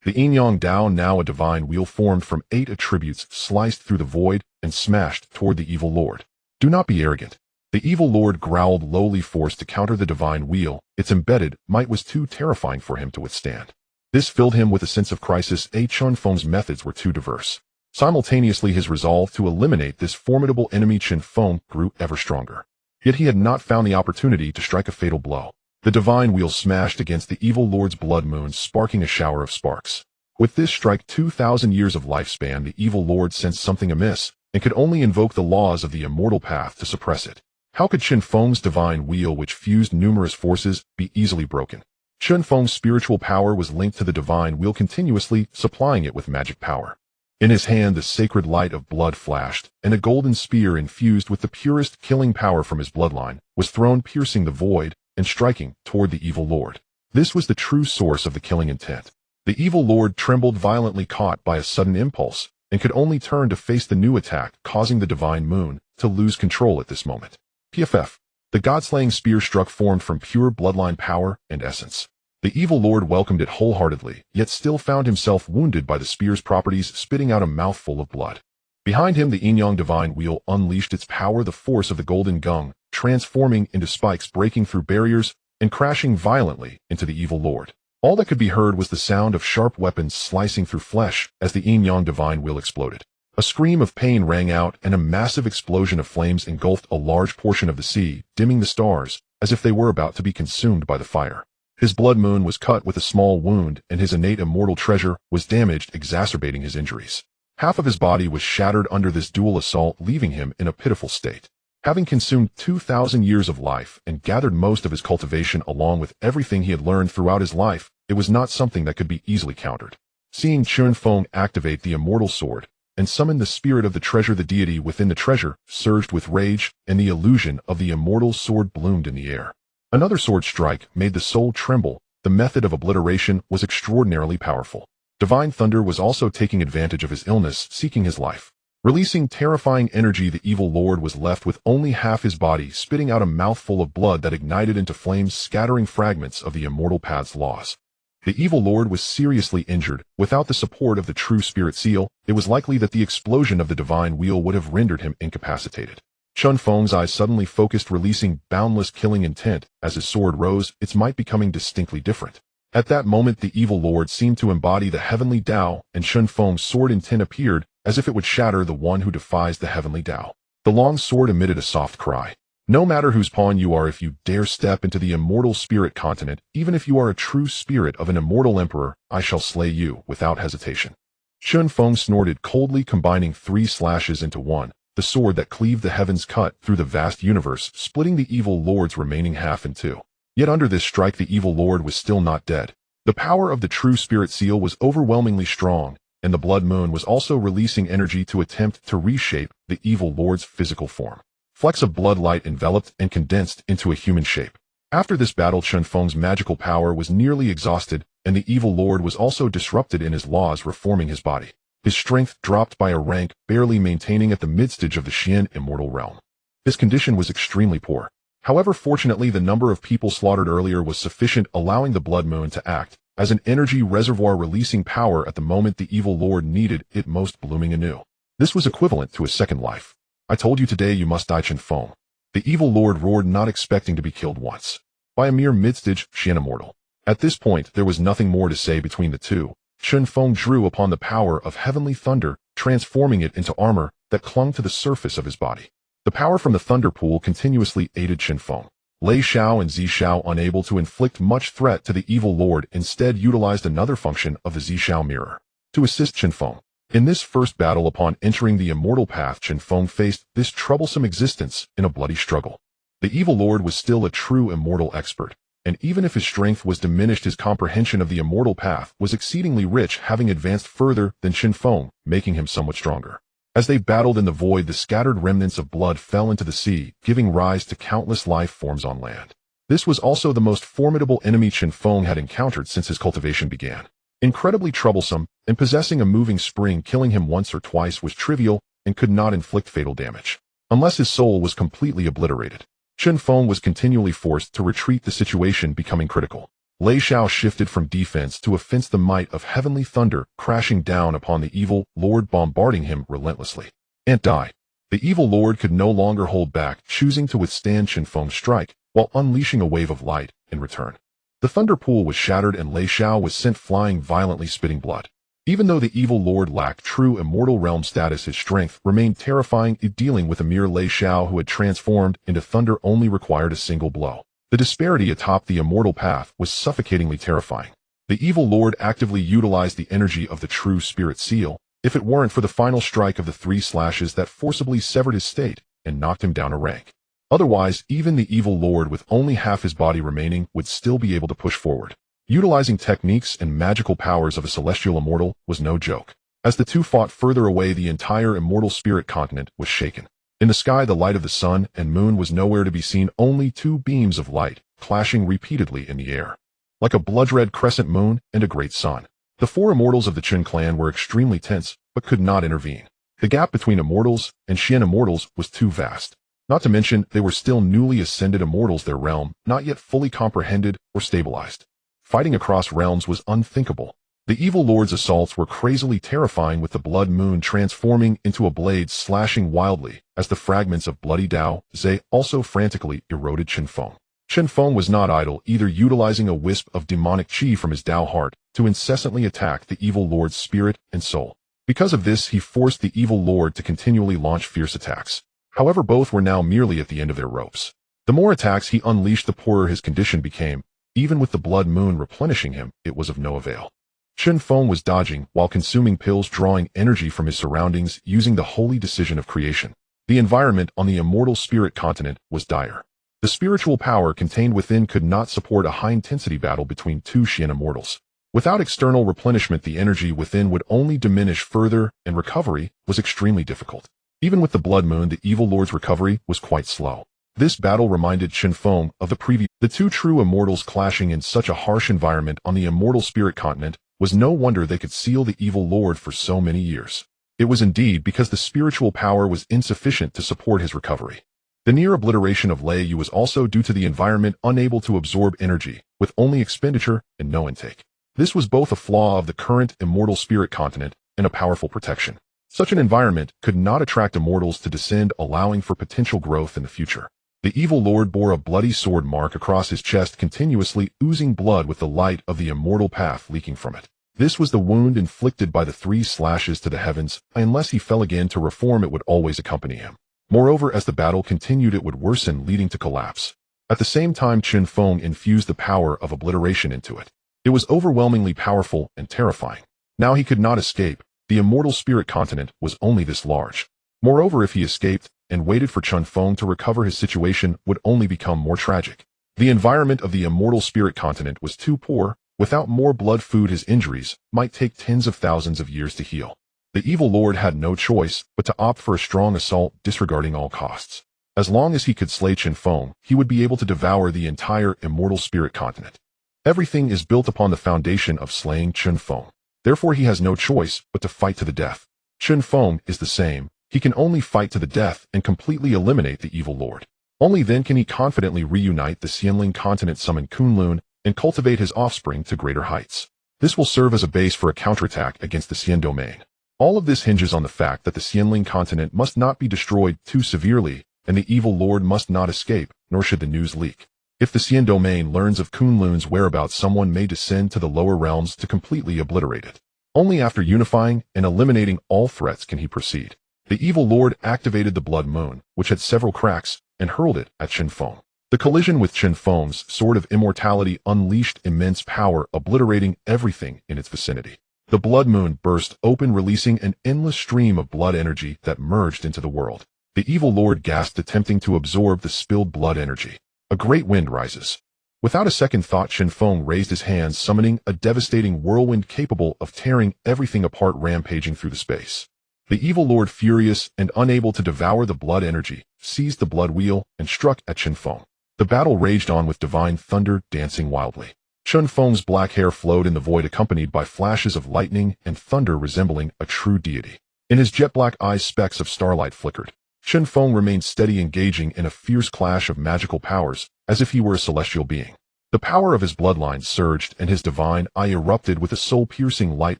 The Yin Yang Dao, now a divine wheel, formed from 8 attributes, sliced through the void and smashed toward the evil lord. Do not be arrogant. The evil lord growled, lowly, forced to counter the divine wheel. Its embedded might was too terrifying for him to withstand. This filled him with a sense of crisis. Chen Feng's methods were too diverse. Simultaneously, his resolve to eliminate this formidable enemy, Chen Feng, grew ever stronger. Yet he had not found the opportunity to strike a fatal blow. The divine wheel smashed against the evil lord's blood moon, sparking a shower of sparks. With this strike, 2,000 years of lifespan, the evil lord sensed something amiss and could only invoke the laws of the immortal path to suppress it. How could Chen Feng's divine wheel, which fused numerous forces, be easily broken? Chen Feng's spiritual power was linked to the divine wheel, continuously supplying it with magic power. In his hand, the sacred light of blood flashed, and a golden spear infused with the purest killing power from his bloodline was thrown, piercing the void and striking toward the evil lord. This was the true source of the killing intent. The evil lord trembled violently, caught by a sudden impulse, and could only turn to face the new attack, causing the divine moon to lose control at this moment. PFF. The god-slaying spear struck, formed from pure bloodline power and essence. The evil lord welcomed it wholeheartedly, yet still found himself wounded by the spear's properties, spitting out a mouthful of blood. Behind him, the Yin Yang divine wheel unleashed its power, the force of the golden gung, transforming into spikes, breaking through barriers and crashing violently into the evil lord. All that could be heard was the sound of sharp weapons slicing through flesh as the Yin Yang divine wheel exploded. A scream of pain rang out, and a massive explosion of flames engulfed a large portion of the sea, dimming the stars as if they were about to be consumed by the fire. His blood moon was cut with a small wound, and his innate immortal treasure was damaged, exacerbating his injuries. Half of his body was shattered under this dual assault, leaving him in a pitiful state. Having consumed 2,000 years of life and gathered most of his cultivation along with everything he had learned throughout his life, it was not something that could be easily countered. Seeing Chen Feng activate the immortal sword and summon the spirit of the treasure, the deity within the treasure surged with rage, and the illusion of the immortal sword bloomed in the air. Another sword strike made the soul tremble. The method of obliteration was extraordinarily powerful. Divine Thunder was also taking advantage of his illness, seeking his life. Releasing terrifying energy, the evil lord was left with only half his body, spitting out a mouthful of blood that ignited into flames, scattering fragments of the immortal path's laws. The evil lord was seriously injured. Without the support of the true spirit seal, it was likely that the explosion of the divine wheel would have rendered him incapacitated. Chen Feng's eyes suddenly focused, releasing boundless killing intent. As his sword rose, its might becoming distinctly different. At that moment, the evil lord seemed to embody the heavenly Tao, and Chen Feng's sword intent appeared, as if it would shatter the one who defies the heavenly Tao. The long sword emitted a soft cry. No matter whose pawn you are, if you dare step into the immortal spirit continent, even if you are a true spirit of an immortal emperor, I shall slay you without hesitation. Chen Feng snorted coldly, combining 3 slashes into one. The sword that cleaved the heavens cut through the vast universe, splitting the evil lord's remaining half in two. Yet under this strike, the evil lord was still not dead. The power of the true spirit seal was overwhelmingly strong, and the blood moon was also releasing energy to attempt to reshape the evil lord's physical form. Flecks of blood light enveloped and condensed into a human shape. After this battle, Chen Feng's magical power was nearly exhausted, and the evil lord was also disrupted in his laws, reforming his body. His strength dropped by a rank, barely maintaining at the mid-stage of the Xian immortal realm. His condition was extremely poor. However, fortunately, the number of people slaughtered earlier was sufficient, allowing the blood moon to act as an energy reservoir, releasing power at the moment the evil lord needed it most, blooming anew. This was equivalent to a second life. I told you today you must die, Chen Feng. The evil lord roared, not expecting to be killed once by a mere mid-stage Xian immortal. At this point, there was nothing more to say between the two. Chen Feng drew upon the power of heavenly thunder, transforming it into armor that clung to the surface of his body. The power from the thunder pool continuously aided Chen Feng. Lei Xiao and Zi Xiao, unable to inflict much threat to the evil lord, instead utilized another function of the Zi Xiao mirror to assist Chen Feng. In this first battle, upon entering the immortal path, Chen Feng faced this troublesome existence in a bloody struggle. The evil lord was still a true immortal expert, and even if his strength was diminished, his comprehension of the immortal path was exceedingly rich, having advanced further than Chen Feng, making him somewhat stronger. As they battled in the void, the scattered remnants of blood fell into the sea, giving rise to countless life forms on land. This was also the most formidable enemy Chen Feng had encountered since his cultivation began. Incredibly troublesome, and possessing a moving spring, killing him once or twice was trivial and could not inflict fatal damage, unless his soul was completely obliterated. Chen Feng was continually forced to retreat, the situation becoming critical. Lei Xiao shifted from defense to offense, the might of heavenly thunder crashing down upon the evil lord, bombarding him relentlessly. And die. The evil lord could no longer hold back, choosing to withstand Chen Feng's strike, while unleashing a wave of light in return. The thunder pool was shattered, and Lei Xiao was sent flying violently, spitting blood. Even though the evil lord lacked true immortal realm status, his strength remained terrifying. Dealing with a mere Lei Xiao who had transformed into thunder only required a single blow. The disparity atop the immortal path was suffocatingly terrifying. The evil lord actively utilized the energy of the true spirit seal, if it weren't for the final strike of the 3 slashes that forcibly severed his state and knocked him down a rank. Otherwise, even the evil lord with only half his body remaining would still be able to push forward. Utilizing techniques and magical powers of a celestial immortal was no joke. As the two fought further away, the entire immortal spirit continent was shaken. In the sky, the light of the sun and moon was nowhere to be seen, only 2 beams of light clashing repeatedly in the air, like a blood-red crescent moon and a great sun. The 4 immortals of the Chen clan were extremely tense, but could not intervene. The gap between immortals and Xian immortals was too vast. Not to mention, they were still newly ascended immortals, their realm not yet fully comprehended or stabilized. Fighting across realms was unthinkable. The evil lord's assaults were crazily terrifying, with the blood moon transforming into a blade slashing wildly as the fragments of bloody Dao Ze also frantically eroded Chen Feng. Chen Feng was not idle either, utilizing a wisp of demonic qi from his Dao heart to incessantly attack the evil lord's spirit and soul. Because of this, he forced the evil lord to continually launch fierce attacks. However, both were now merely at the end of their ropes. The more attacks he unleashed, the poorer his condition became. Even with the blood moon replenishing him, it was of no avail. Chen Feng was dodging while consuming pills, drawing energy from his surroundings using the holy decision of creation. The environment on the immortal spirit continent was dire. The spiritual power contained within could not support a high-intensity battle between two Xian immortals. Without external replenishment, the energy within would only diminish further, and recovery was extremely difficult. Even with the blood moon, the evil lord's recovery was quite slow. This battle reminded Chen Feng of the previous. The two true immortals clashing in such a harsh environment on the immortal spirit continent was no wonder they could seal the evil lord for so many years. It was indeed because the spiritual power was insufficient to support his recovery. The near obliteration of Lei Yu was also due to the environment unable to absorb energy, with only expenditure and no intake. This was both a flaw of the current immortal spirit continent and a powerful protection. Such an environment could not attract immortals to descend, allowing for potential growth in the future. The evil lord bore a bloody sword mark across his chest, continuously oozing blood with the light of the immortal path leaking from it. This was the wound inflicted by the 3 slashes to the heavens. Unless he fell again to reform, it would always accompany him. Moreover, as the battle continued, it would worsen, leading to collapse. At the same time, Chen Feng infused the power of obliteration into it. It was overwhelmingly powerful and terrifying. Now he could not escape. The immortal spirit continent was only this large. Moreover, if he escaped and waited for Chen Feng to recover, his situation would only become more tragic. The environment of the immortal spirit continent was too poor. Without more blood food, his injuries might take tens of thousands of years to heal. The evil lord had no choice but to opt for a strong assault, disregarding all costs. As long as he could slay Chen Feng, he would be able to devour the entire immortal spirit continent. Everything is built upon the foundation of slaying Chen Feng. Therefore, he has no choice but to fight to the death. Chen Feng is the same. He can only fight to the death and completely eliminate the evil lord. Only then can he confidently reunite the Xianling continent, summon Kunlun, and cultivate his offspring to greater heights. This will serve as a base for a counterattack against the Xian domain. All of this hinges on the fact that the Xianling continent must not be destroyed too severely, and the evil lord must not escape, nor should the news leak. If the Xian domain learns of Kunlun's whereabouts, someone may descend to the lower realms to completely obliterate it. Only after unifying and eliminating all threats can he proceed. The evil lord activated the blood moon, which had several cracks, and hurled it at Chen Feng. The collision with Chen Feng's sword of immortality unleashed immense power, obliterating everything in its vicinity. The blood moon burst open, releasing an endless stream of blood energy that merged into the world. The evil lord gasped, attempting to absorb the spilled blood energy. A great wind rises. Without a second thought, Chen Feng raised his hands, summoning a devastating whirlwind capable of tearing everything apart, rampaging through the space. The evil lord, furious and unable to devour the blood energy, seized the blood wheel and struck at Chen Feng. The battle raged on with divine thunder dancing wildly. Chen Feng's black hair flowed in the void, accompanied by flashes of lightning and thunder resembling a true deity. In his jet-black eyes, specks of starlight flickered. Chen Feng remained steady, engaging in a fierce clash of magical powers, as if he were a celestial being. The power of his bloodline surged, and his divine eye erupted with a soul-piercing light,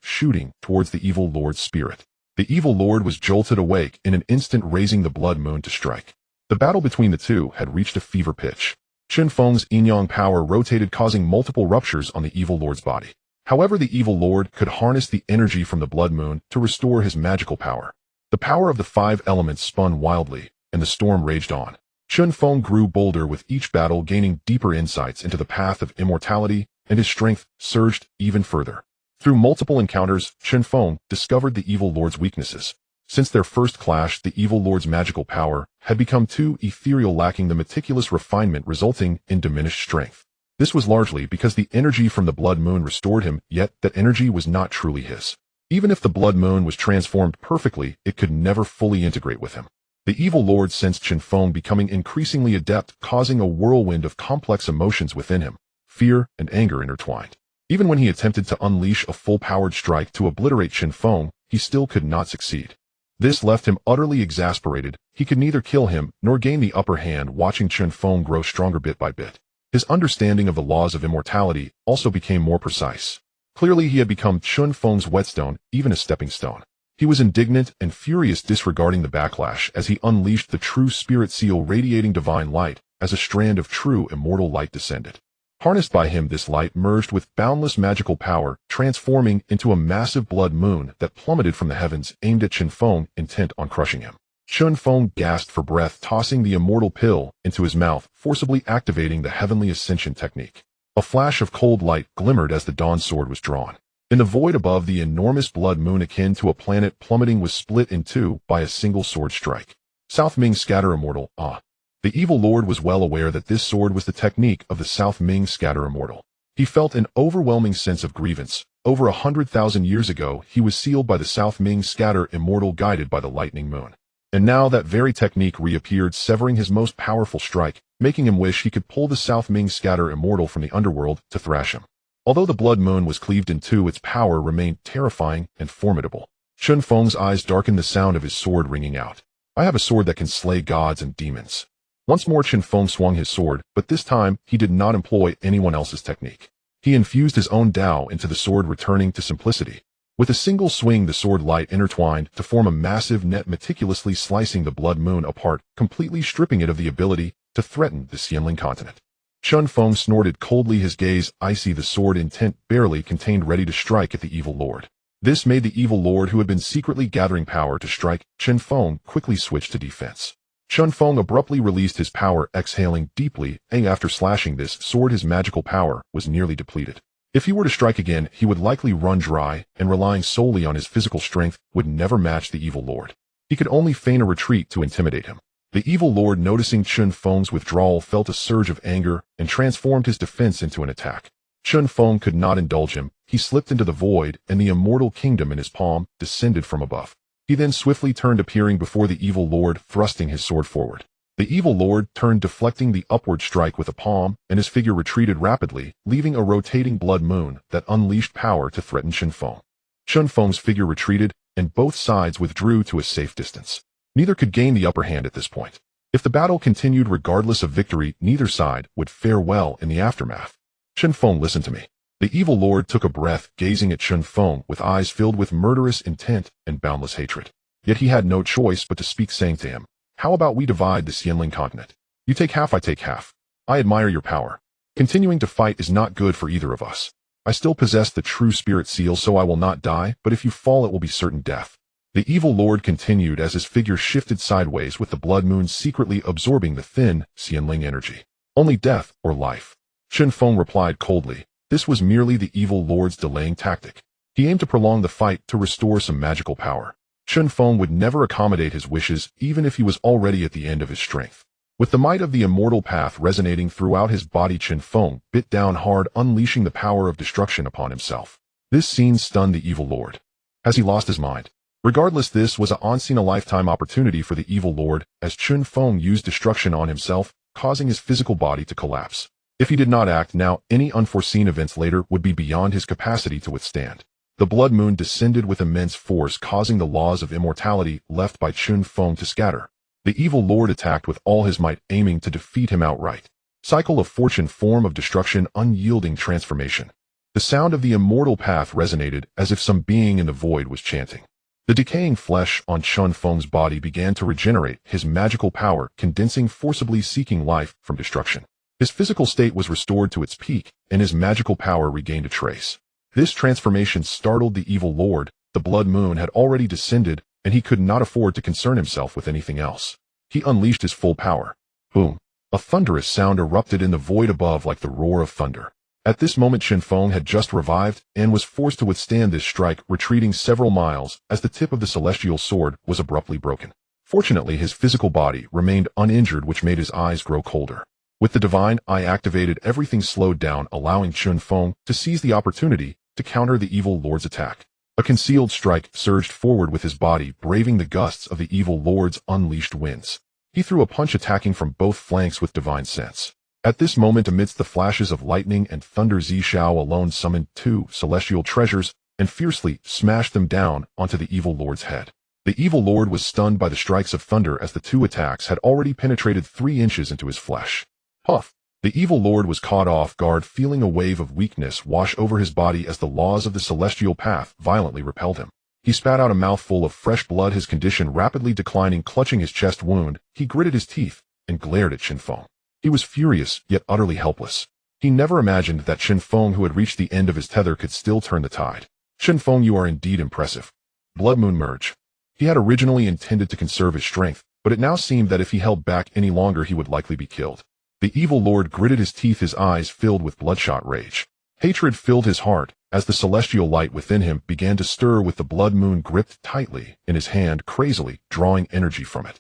shooting towards the evil lord's spirit. The evil lord was jolted awake in an instant, raising the blood moon to strike. The battle between the two had reached a fever pitch. Chen Feng's yin-yang power rotated, causing multiple ruptures on the evil lord's body. However, the evil lord could harness the energy from the blood moon to restore his magical power. The power of the 5 elements spun wildly, and the storm raged on. Chen Feng grew bolder with each battle, gaining deeper insights into the path of immortality, and his strength surged even further. Through multiple encounters, Chen Feng discovered the evil lord's weaknesses. Since their first clash, the evil lord's magical power had become too ethereal, lacking the meticulous refinement, resulting in diminished strength. This was largely because the energy from the blood moon restored him, yet that energy was not truly his. Even if the blood moon was transformed perfectly, it could never fully integrate with him. The evil lord sensed Chen Feng becoming increasingly adept, causing a whirlwind of complex emotions within him, fear and anger intertwined. Even when he attempted to unleash a full-powered strike to obliterate Chen Feng, he still could not succeed. This left him utterly exasperated. He could neither kill him nor gain the upper hand, watching Chen Feng grow stronger bit by bit. His understanding of the laws of immortality also became more precise. Clearly, he had become Chen Feng's whetstone, even a stepping stone. He was indignant and furious, disregarding the backlash as he unleashed the true spirit seal, radiating divine light as a strand of true immortal light descended. Harnessed by him, this light merged with boundless magical power, transforming into a massive blood moon that plummeted from the heavens, aimed at Chen Feng, intent on crushing him. Chen Feng gasped for breath, tossing the immortal pill into his mouth, forcibly activating the heavenly ascension technique. A flash of cold light glimmered as the dawn sword was drawn. In the void above, the enormous blood moon, akin to a planet plummeting, was split in two by a single sword strike. South Ming Scatter Immortal, ah. The evil lord was well aware that this sword was the technique of the South Ming Scatter Immortal. He felt an overwhelming sense of grievance. Over 100,000 years ago, he was sealed by the South Ming Scatter Immortal guided by the lightning moon. And now that very technique reappeared, severing his most powerful strike, making him wish he could pull the South Ming Scatter Immortal from the underworld to thrash him. Although the blood moon was cleaved in two, its power remained terrifying and formidable. Chen Feng's eyes darkened, the sound of his sword ringing out. I have a sword that can slay gods and demons. Once more Chen Feng swung his sword, but this time he did not employ anyone else's technique. He infused his own Tao into the sword, returning to simplicity. With a single swing, the sword light intertwined to form a massive net, meticulously slicing the blood moon apart, completely stripping it of the ability to threaten the Xianling continent. Chen Feng snorted coldly, his gaze icy, the sword intent barely contained, ready to strike at the evil lord. This made the evil lord, who had been secretly gathering power to strike Chen Feng, quickly switch to defense. Chen Feng abruptly released his power, exhaling deeply, and after slashing this sword, his magical power was nearly depleted. If he were to strike again, he would likely run dry, and relying solely on his physical strength would never match the evil lord. He could only feign a retreat to intimidate him. The evil lord, noticing Chen Feng's withdrawal, felt a surge of anger and transformed his defense into an attack. Chen Feng could not indulge him. He slipped into the void, and the immortal kingdom in his palm descended from above. He then swiftly turned, appearing before the evil lord, thrusting his sword forward. The evil lord turned, deflecting the upward strike with a palm, and his figure retreated rapidly, leaving a rotating blood moon that unleashed power to threaten Chen Feng. Chen Feng's figure retreated, and both sides withdrew to a safe distance. Neither could gain the upper hand at this point. If the battle continued regardless of victory, neither side would fare well in the aftermath. Chen Feng, listen to me. The evil lord took a breath, gazing at Chen Feng with eyes filled with murderous intent and boundless hatred. Yet he had no choice but to speak, saying to him, "How about we divide the Xianling continent? You take half, I take half. I admire your power. Continuing to fight is not good for either of us. I still possess the true spirit seal, so I will not die, but if you fall, it will be certain death." The evil lord continued as his figure shifted sideways, with the blood moon secretly absorbing the thin Xianling energy. "Only death or life." Chen Feng replied coldly. This was merely the evil lord's delaying tactic. He aimed to prolong the fight to restore some magical power. Chen Feng would never accommodate his wishes, even if he was already at the end of his strength. With the might of the immortal path resonating throughout his body, Chen Feng bit down hard, unleashing the power of destruction upon himself. This scene stunned the evil lord. Has he lost his mind? Regardless, this was a once-in-a-lifetime opportunity for the evil lord, as Chen Feng used destruction on himself, causing his physical body to collapse. If he did not act now, any unforeseen events later would be beyond his capacity to withstand. The blood moon descended with immense force, causing the laws of immortality left by Chen Feng to scatter. The evil lord attacked with all his might, aiming to defeat him outright. Cycle of fortune, form of destruction, unyielding transformation. The sound of the immortal path resonated as if some being in the void was chanting. The decaying flesh on Chen Feng's body began to regenerate, his magical power condensing forcibly, seeking life from destruction. His physical state was restored to its peak, and his magical power regained a trace. This transformation startled the evil lord. The blood moon had already descended, and he could not afford to concern himself with anything else. He unleashed his full power. Boom! A thunderous sound erupted in the void above, like the roar of thunder. At this moment, Chen Feng had just revived and was forced to withstand this strike, retreating several miles as the tip of the celestial sword was abruptly broken. Fortunately, his physical body remained uninjured, which made his eyes grow colder. With the divine eye activated, everything slowed down, allowing Chen Feng to seize the opportunity to counter the evil lord's attack. A concealed strike surged forward with his body, braving the gusts of the evil lord's unleashed winds. He threw a punch, attacking from both flanks with divine sense. At this moment, amidst the flashes of lightning and thunder, Zishao alone summoned two celestial treasures and fiercely smashed them down onto the evil lord's head. The evil lord was stunned by the strikes of thunder, as the two attacks had already penetrated 3 inches into his flesh. Puff! The evil lord was caught off guard, feeling a wave of weakness wash over his body as the laws of the celestial path violently repelled him. He spat out a mouthful of fresh blood, his condition rapidly declining. Clutching his chest wound, he gritted his teeth and glared at Chen Feng. He was furious, yet utterly helpless. He never imagined that Chen Feng, who had reached the end of his tether, could still turn the tide. Chen Feng, you are indeed impressive. Blood moon merge. He had originally intended to conserve his strength, but it now seemed that if he held back any longer, he would likely be killed. The evil lord gritted his teeth, his eyes filled with bloodshot rage. Hatred filled his heart as the celestial light within him began to stir, with the blood moon gripped tightly in his hand, crazily drawing energy from it.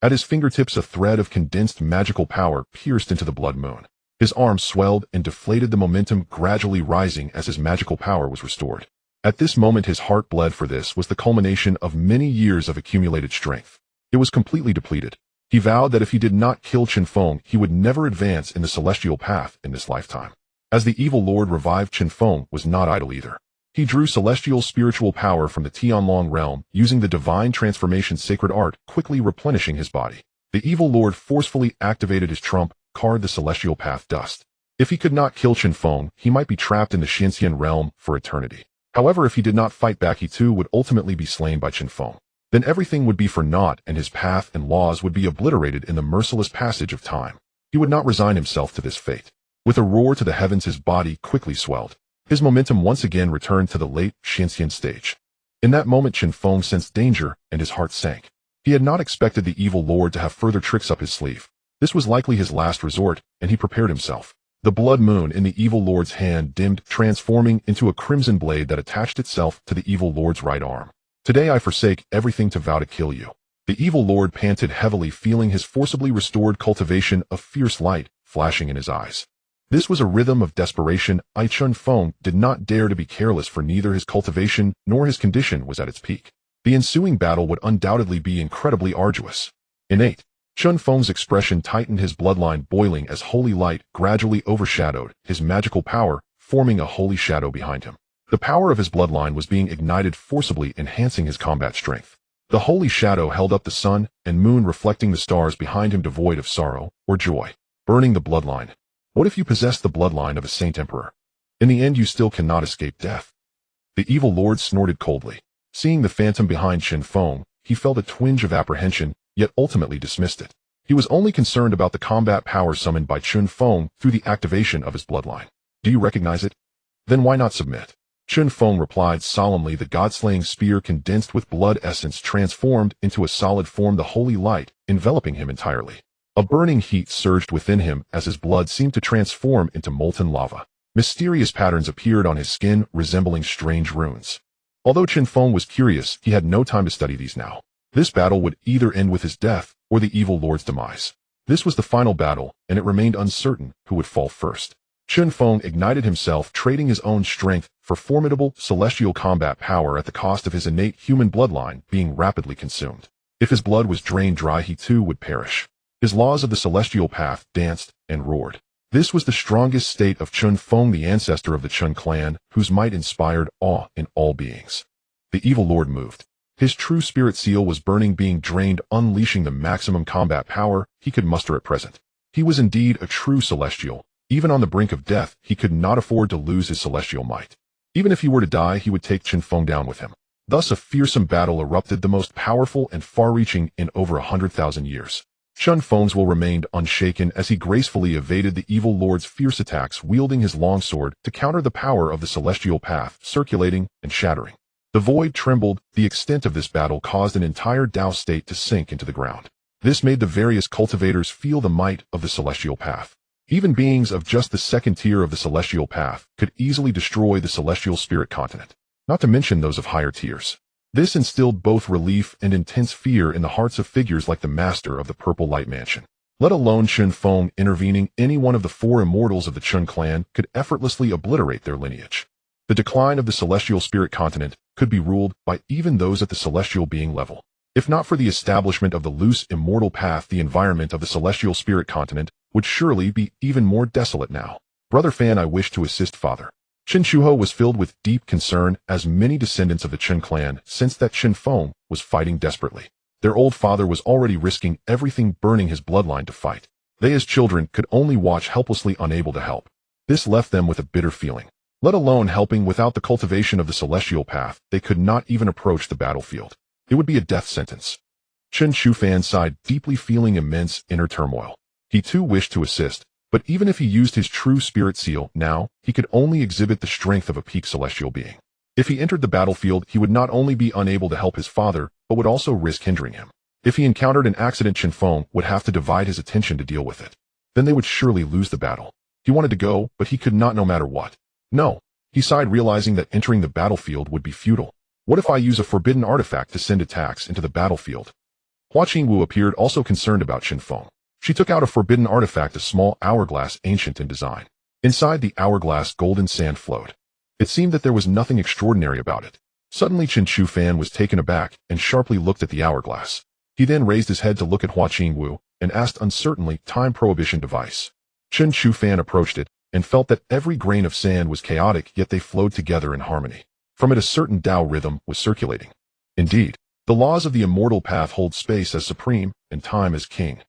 At his fingertips a thread of condensed magical power pierced into the blood moon. His arms swelled and deflated, the momentum gradually rising as his magical power was restored. At this moment his heart bled, for this was the culmination of many years of accumulated strength. It was completely depleted. He vowed that if he did not kill Chen Feng, he would never advance in the celestial path in this lifetime. As the evil lord revived, Chen Feng was not idle either. He drew celestial spiritual power from the Tianlong realm, using the divine transformation sacred art, quickly replenishing his body. The evil lord forcefully activated his trump card, the celestial path dust. If he could not kill Chen Feng, he might be trapped in the Xianxian realm for eternity. However, if he did not fight back, he too would ultimately be slain by Chen Feng. Then everything would be for naught, and his path and laws would be obliterated in the merciless passage of time. He would not resign himself to this fate. With a roar to the heavens, his body quickly swelled. His momentum once again returned to the late Xianxian stage. In that moment Chen Feng sensed danger, and his heart sank. He had not expected the evil lord to have further tricks up his sleeve. This was likely his last resort, and he prepared himself. The blood moon in the evil lord's hand dimmed, transforming into a crimson blade that attached itself to the evil lord's right arm. Today I forsake everything to vow to kill you. The evil lord panted heavily, feeling his forcibly restored cultivation of fierce light flashing in his eyes. This was a rhythm of desperation. Chen Feng did not dare to be careless, for neither his cultivation nor his condition was at its peak. The ensuing battle would undoubtedly be incredibly arduous. Innate. Chen Feng's expression tightened, his bloodline boiling as holy light gradually overshadowed his magical power, forming a holy shadow behind him. The power of his bloodline was being ignited forcibly, enhancing his combat strength. The holy shadow held up the sun and moon, reflecting the stars behind him, devoid of sorrow or joy. Burning the bloodline. What if you possess the bloodline of a saint emperor? In the end you still cannot escape death. The evil lord snorted coldly. Seeing the phantom behind Chen Feng, he felt a twinge of apprehension, yet ultimately dismissed it. He was only concerned about the combat power summoned by Chen Feng through the activation of his bloodline. Do you recognize it? Then why not submit? Chen Feng replied solemnly. The god-slaying spear, condensed with blood essence, transformed into a solid form, the holy light enveloping him entirely. A burning heat surged within him as his blood seemed to transform into molten lava. Mysterious patterns appeared on his skin, resembling strange runes. Although Chen Feng was curious, he had no time to study these now. This battle would either end with his death or the evil lord's demise. This was the final battle, and it remained uncertain who would fall first. Chen Feng ignited himself, trading his own strength for formidable celestial combat power at the cost of his innate human bloodline being rapidly consumed. If his blood was drained dry, he too would perish. His laws of the celestial path danced and roared. This was the strongest state of Chen Feng, the ancestor of the Chen clan, whose might inspired awe in all beings. The evil lord moved. His true spirit seal was burning, being drained, unleashing the maximum combat power he could muster at present. He was indeed a true celestial. Even on the brink of death, he could not afford to lose his celestial might. Even if he were to die, he would take Chen Feng down with him. Thus a fearsome battle erupted, the most powerful and far-reaching in over 100,000 years. Chen Feng's will remained unshaken as he gracefully evaded the evil lord's fierce attacks, wielding his longsword to counter the power of the celestial path, circulating and shattering. The void trembled. The extent of this battle caused an entire Dao state to sink into the ground. This made the various cultivators feel the might of the celestial path. Even beings of just the second tier of the celestial path could easily destroy the celestial spirit continent, not to mention those of higher tiers. This instilled both relief and intense fear in the hearts of figures like the master of the Purple Light Mansion. Let alone Chen Feng intervening, any one of the 4 immortals of the Chen clan could effortlessly obliterate their lineage. The decline of the celestial spirit continent could be ruled by even those at the celestial being level. If not for the establishment of the loose immortal path, the environment of the celestial spirit continent would surely be even more desolate now. Brother Fan, I wish to assist Father. Chen Shuho was filled with deep concern, as many descendants of the Chen clan sensed that Chen Feng was fighting desperately. Their old father was already risking everything, burning his bloodline to fight. They as children could only watch, helplessly unable to help. This left them with a bitter feeling. Let alone helping, without the cultivation of the celestial path, they could not even approach the battlefield. It would be a death sentence. Chen Shufan sighed deeply, feeling immense inner turmoil. He too wished to assist, but even if he used his true spirit seal now, he could only exhibit the strength of a peak celestial being. If he entered the battlefield, he would not only be unable to help his father, but would also risk hindering him. If he encountered an accident, Chen Feng would have to divide his attention to deal with it. Then they would surely lose the battle. He wanted to go, but he could not, no matter what. No. He sighed, realizing that entering the battlefield would be futile. What if I use a forbidden artifact to send attacks into the battlefield? Hua Qingwu appeared also concerned about Chen Feng. She took out a forbidden artifact, a small hourglass ancient in design. Inside the hourglass, golden sand flowed. It seemed that there was nothing extraordinary about it. Suddenly Chen Fan was taken aback and sharply looked at the hourglass. He then raised his head to look at Hua Qingwu and asked uncertainly, time prohibition device. Chen Fan approached it and felt that every grain of sand was chaotic, yet they flowed together in harmony. From it a certain Tao rhythm was circulating. Indeed, the laws of the immortal path hold space as supreme and time as king.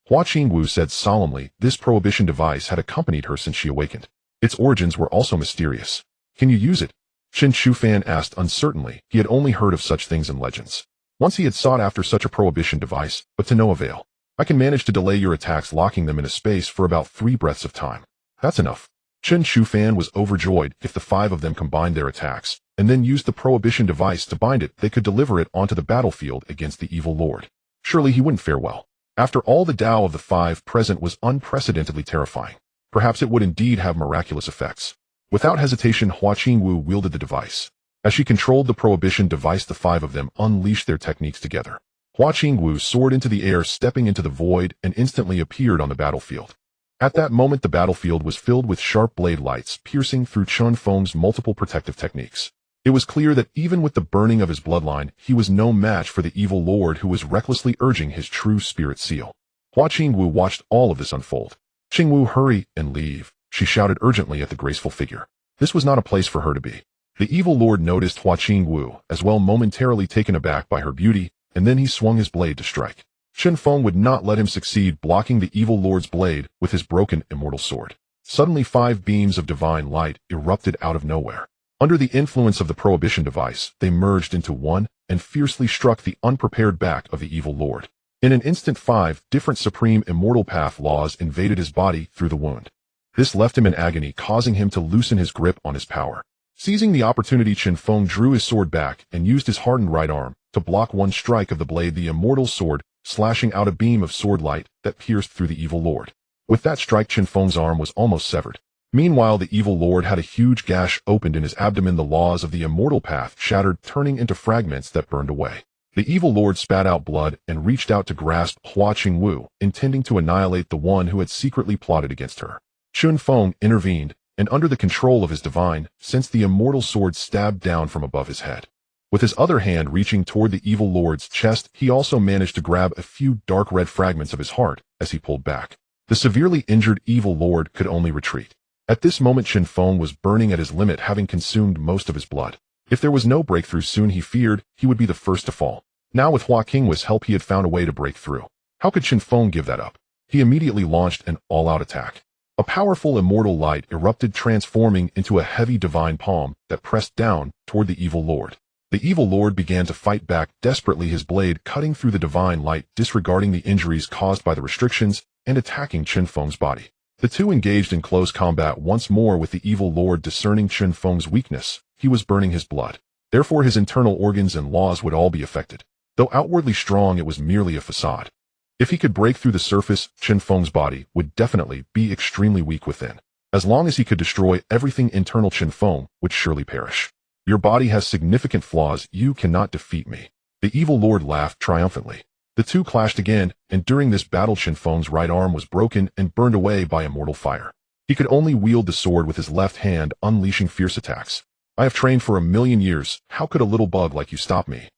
Hua Qingwu said solemnly this prohibition device had accompanied her since she awakened. Its origins were also mysterious. Can you use it? Chen Fan asked uncertainly. He had only heard of such things in legends. Once he had sought after such a prohibition device, but to no avail. I can manage to delay your attacks, locking them in a space for about 3 breaths of time. That's enough. Chen Fan was overjoyed. If the 5 of them combined their attacks, and then used the prohibition device to bind it, they could deliver it onto the battlefield against the evil lord. Surely he wouldn't fare well. After all, the Tao of the 5 present was unprecedentedly terrifying. Perhaps it would indeed have miraculous effects. Without hesitation, Hua Qingwu wielded the device. As she controlled the prohibition device, the 5 of them unleashed their techniques together. Hua Qingwu soared into the air, stepping into the void, and instantly appeared on the battlefield. At that moment, the battlefield was filled with sharp blade lights piercing through Chen Feng's multiple protective techniques. It was clear that even with the burning of his bloodline, he was no match for the evil lord who was recklessly urging his true spirit seal. Hua Qingwu watched all of this unfold. Qingwu, hurry and leave, she shouted urgently at the graceful figure. This was not a place for her to be. The evil lord noticed Hua Qingwu as well, momentarily taken aback by her beauty, and then he swung his blade to strike. Chen Feng would not let him succeed, blocking the evil lord's blade with his broken immortal sword. Suddenly 5 beams of divine light erupted out of nowhere. Under the influence of the prohibition device, they merged into one and fiercely struck the unprepared back of the evil lord. In an instant, 5 different supreme immortal path laws invaded his body through the wound. This left him in agony, causing him to loosen his grip on his power. Seizing the opportunity, Chen Feng drew his sword back and used his hardened right arm to block one strike of the blade, the immortal sword, slashing out a beam of sword light that pierced through the evil lord. With that strike, Chen Feng's arm was almost severed. Meanwhile, the evil lord had a huge gash opened in his abdomen. The laws of the immortal path shattered, turning into fragments that burned away. The evil lord spat out blood and reached out to grasp Hua Qingwu, intending to annihilate the one who had secretly plotted against her. Chen Feng intervened, and under the control of his divine sense, the immortal sword stabbed down from above his head. With his other hand reaching toward the evil lord's chest, he also managed to grab a few dark red fragments of his heart as he pulled back. The severely injured evil lord could only retreat. At this moment, Chen Feng was burning at his limit, having consumed most of his blood. If there was no breakthrough soon, he feared he would be the first to fall. Now with Hua Qingwu's help, he had found a way to break through. How could Chen Feng give that up? He immediately launched an all-out attack. A powerful immortal light erupted, transforming into a heavy divine palm that pressed down toward the evil lord. The evil lord began to fight back desperately, his blade cutting through the divine light, disregarding the injuries caused by the restrictions and attacking Chen Feng's body. The two engaged in close combat once more, with the evil lord discerning Chen Feng's weakness. He was burning his blood. Therefore his internal organs and laws would all be affected. Though outwardly strong, it was merely a facade. If he could break through the surface, Chen Feng's body would definitely be extremely weak within. As long as he could destroy everything internal, Chen Feng would surely perish. Your body has significant flaws. You cannot defeat me. The evil lord laughed triumphantly. The two clashed again, and during this battle Chen Feng's right arm was broken and burned away by immortal fire. He could only wield the sword with his left hand, unleashing fierce attacks. I have trained for 1,000,000 years. How could a little bug like you stop me?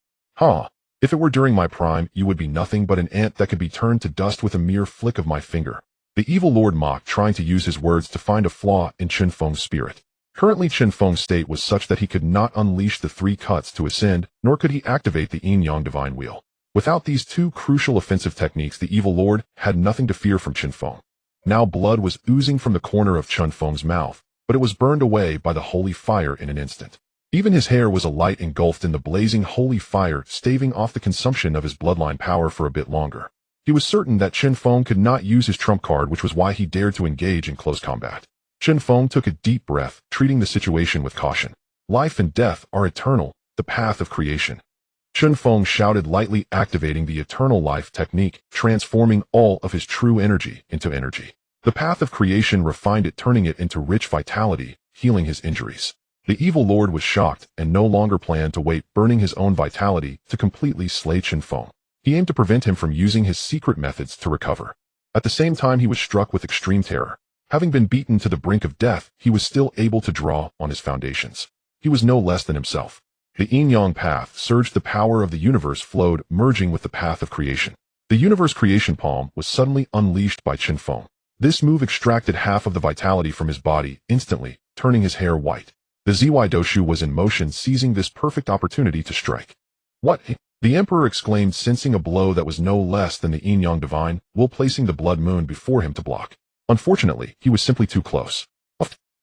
If it were during my prime, you would be nothing but an ant that could be turned to dust with a mere flick of my finger. The evil lord mocked, trying to use his words to find a flaw in Chen Feng's spirit. Currently, Chen Feng's state was such that he could not unleash the 3 cuts to ascend, nor could he activate the yin-yang divine wheel. Without these 2 crucial offensive techniques, the evil lord had nothing to fear from Chen Feng. Now blood was oozing from the corner of Chen Feng's mouth, but it was burned away by the holy fire in an instant. Even his hair was alight, engulfed in the blazing holy fire, staving off the consumption of his bloodline power for a bit longer. He was certain that Chen Feng could not use his trump card, which was why he dared to engage in close combat. Chen Feng took a deep breath, treating the situation with caution. Life and death are eternal, the path of creation. Chen Feng shouted lightly, activating the eternal life technique, transforming all of his true energy into energy. The path of creation refined it, turning it into rich vitality, healing his injuries. The evil lord was shocked and no longer planned to wait, burning his own vitality to completely slay Chen Feng. He aimed to prevent him from using his secret methods to recover. At the same time, he was struck with extreme terror. Having been beaten to the brink of death, he was still able to draw on his foundations. He was no less than himself. The yin-yang path surged, the power of the universe flowed, merging with the path of creation. The universe creation palm was suddenly unleashed by Chen Feng. This move extracted half of the vitality from his body, instantly, turning his hair white. The Zy Doshu was in motion, seizing this perfect opportunity to strike. What? The emperor exclaimed, sensing a blow that was no less than the yin-yang divine, while placing the blood moon before him to block. Unfortunately, he was simply too close.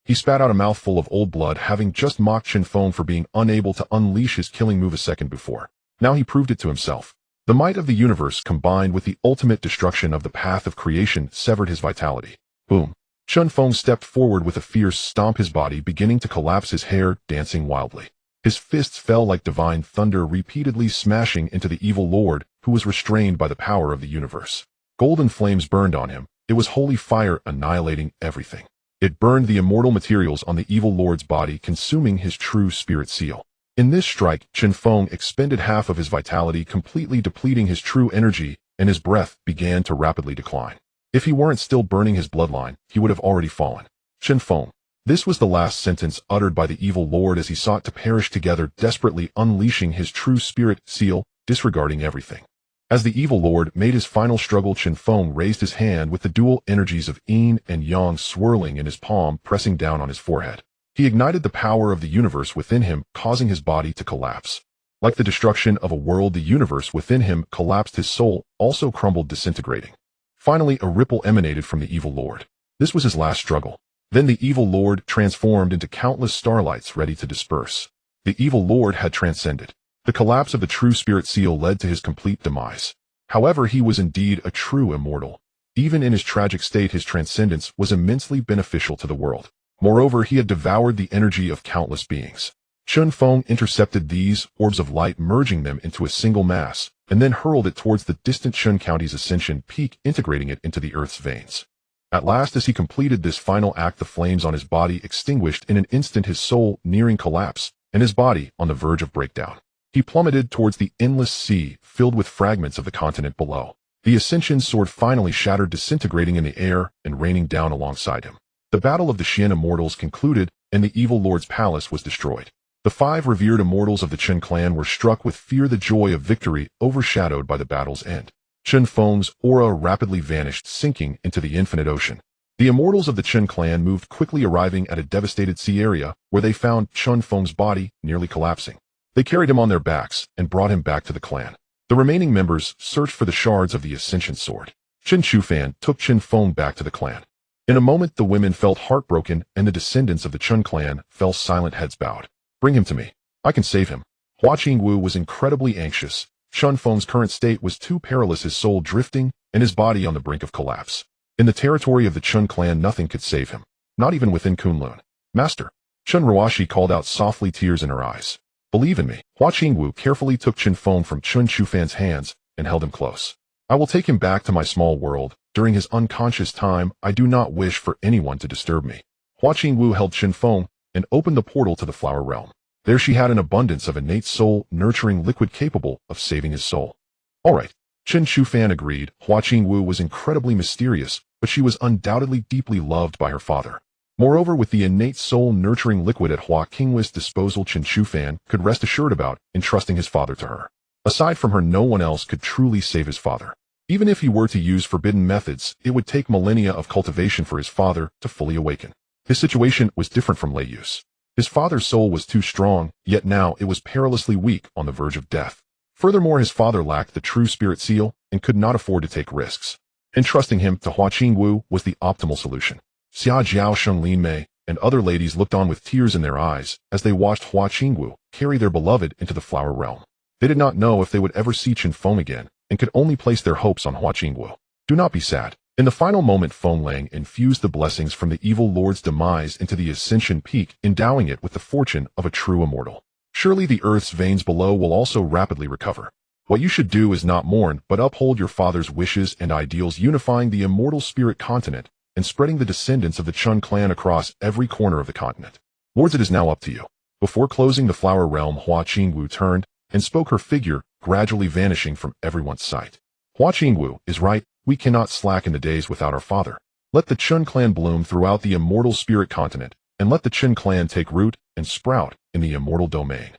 He spat out a mouthful of old blood, having just mocked Chen Feng for being unable to unleash his killing move a second before. Now he proved it to himself. The might of the universe combined with the ultimate destruction of the path of creation severed his vitality. Boom. Chen Feng stepped forward with a fierce stomp, his body beginning to collapse, his hair dancing wildly. His fists fell like divine thunder, repeatedly smashing into the evil lord, who was restrained by the power of the universe. Golden flames burned on him. It was holy fire, annihilating everything. It burned the immortal materials on the evil lord's body, consuming his true spirit seal. In this strike, Chen Feng expended half of his vitality, completely depleting his true energy, and his breath began to rapidly decline. If he weren't still burning his bloodline, he would have already fallen. Chen Feng. This was the last sentence uttered by the evil lord as he sought to perish together, desperately unleashing his true spirit seal, disregarding everything. As the evil lord made his final struggle, Chen Feng raised his hand with the dual energies of yin and yang swirling in his palm, pressing down on his forehead. He ignited the power of the universe within him, causing his body to collapse. Like the destruction of a world, the universe within him collapsed. His soul also crumbled, disintegrating. Finally, a ripple emanated from the evil lord. This was his last struggle. Then the evil lord transformed into countless starlights ready to disperse. The evil lord had transcended. The collapse of the true spirit seal led to his complete demise. However, he was indeed a true immortal. Even in his tragic state, his transcendence was immensely beneficial to the world. Moreover, he had devoured the energy of countless beings. Chen Feng intercepted these orbs of light, merging them into a single mass, and then hurled it towards the distant Chen County's ascension peak, integrating it into the earth's veins. At last, as he completed this final act, the flames on his body extinguished in an instant, his soul nearing collapse, and his body on the verge of breakdown. He plummeted towards the endless sea, filled with fragments of the continent below. The Ascension sword finally shattered, disintegrating in the air and raining down alongside him. The battle of the Xian Immortals concluded, and the evil lord's palace was destroyed. The 5 revered immortals of the Chen clan were struck with fear, the joy of victory overshadowed by the battle's end. Chen Feng's aura rapidly vanished, sinking into the infinite ocean. The immortals of the Chen clan moved quickly, arriving at a devastated sea area, where they found Chen Feng's body nearly collapsing. They carried him on their backs and brought him back to the clan. The remaining members searched for the shards of the Ascension sword. Chen Shufan took Chen Feng back to the clan. In a moment, the women felt heartbroken, and the descendants of the Chen clan fell silent, heads bowed. Bring him to me. I can save him. Hua Qingwu was incredibly anxious. Chen Feng's current state was too perilous, his soul drifting and his body on the brink of collapse. In the territory of the Chen clan, nothing could save him, not even within Kunlun. Master. Chen Ruashi called out softly, tears in her eyes. Believe in me. Hua Qingwu carefully took Chen Feng from Chen Shufan's hands and held him close. I will take him back to my small world. During his unconscious time, I do not wish for anyone to disturb me. Hua Qingwu held Chen Feng and opened the portal to the flower realm. There she had an abundance of innate soul-nurturing liquid capable of saving his soul. All right. Chen Shufan agreed. Hua Qingwu was incredibly mysterious, but she was undoubtedly deeply loved by her father. Moreover, with the innate soul-nurturing liquid at Hua Qingwu's disposal, Chen Shufan could rest assured about entrusting his father to her. Aside from her, no one else could truly save his father. Even if he were to use forbidden methods, it would take millennia of cultivation for his father to fully awaken. His situation was different from Lei Yu's. His father's soul was too strong, yet now it was perilously weak, on the verge of death. Furthermore, his father lacked the true spirit seal and could not afford to take risks. Entrusting him to Hua Qingwu was the optimal solution. Xia Jiao, Sheng Linmei, and other ladies looked on with tears in their eyes as they watched Hua Qingwu carry their beloved into the flower realm. They did not know if they would ever see Chen Feng again, and could only place their hopes on Hua Qingwu. Do not be sad. In the final moment, Feng Lang infused the blessings from the evil lord's demise into the ascension peak, endowing it with the fortune of a true immortal. Surely the earth's veins below will also rapidly recover. What you should do is not mourn, but uphold your father's wishes and ideals, unifying the immortal spirit continent and spreading the descendants of the Chen clan across every corner of the continent. Wards, it is now up to you. Before closing the flower realm, Hua Qingwu turned and spoke, her figure gradually vanishing from everyone's sight. Hua Qingwu is right, we cannot slacken the days without our father. Let the Chen clan bloom throughout the immortal spirit continent, and let the Chen clan take root and sprout in the immortal domain.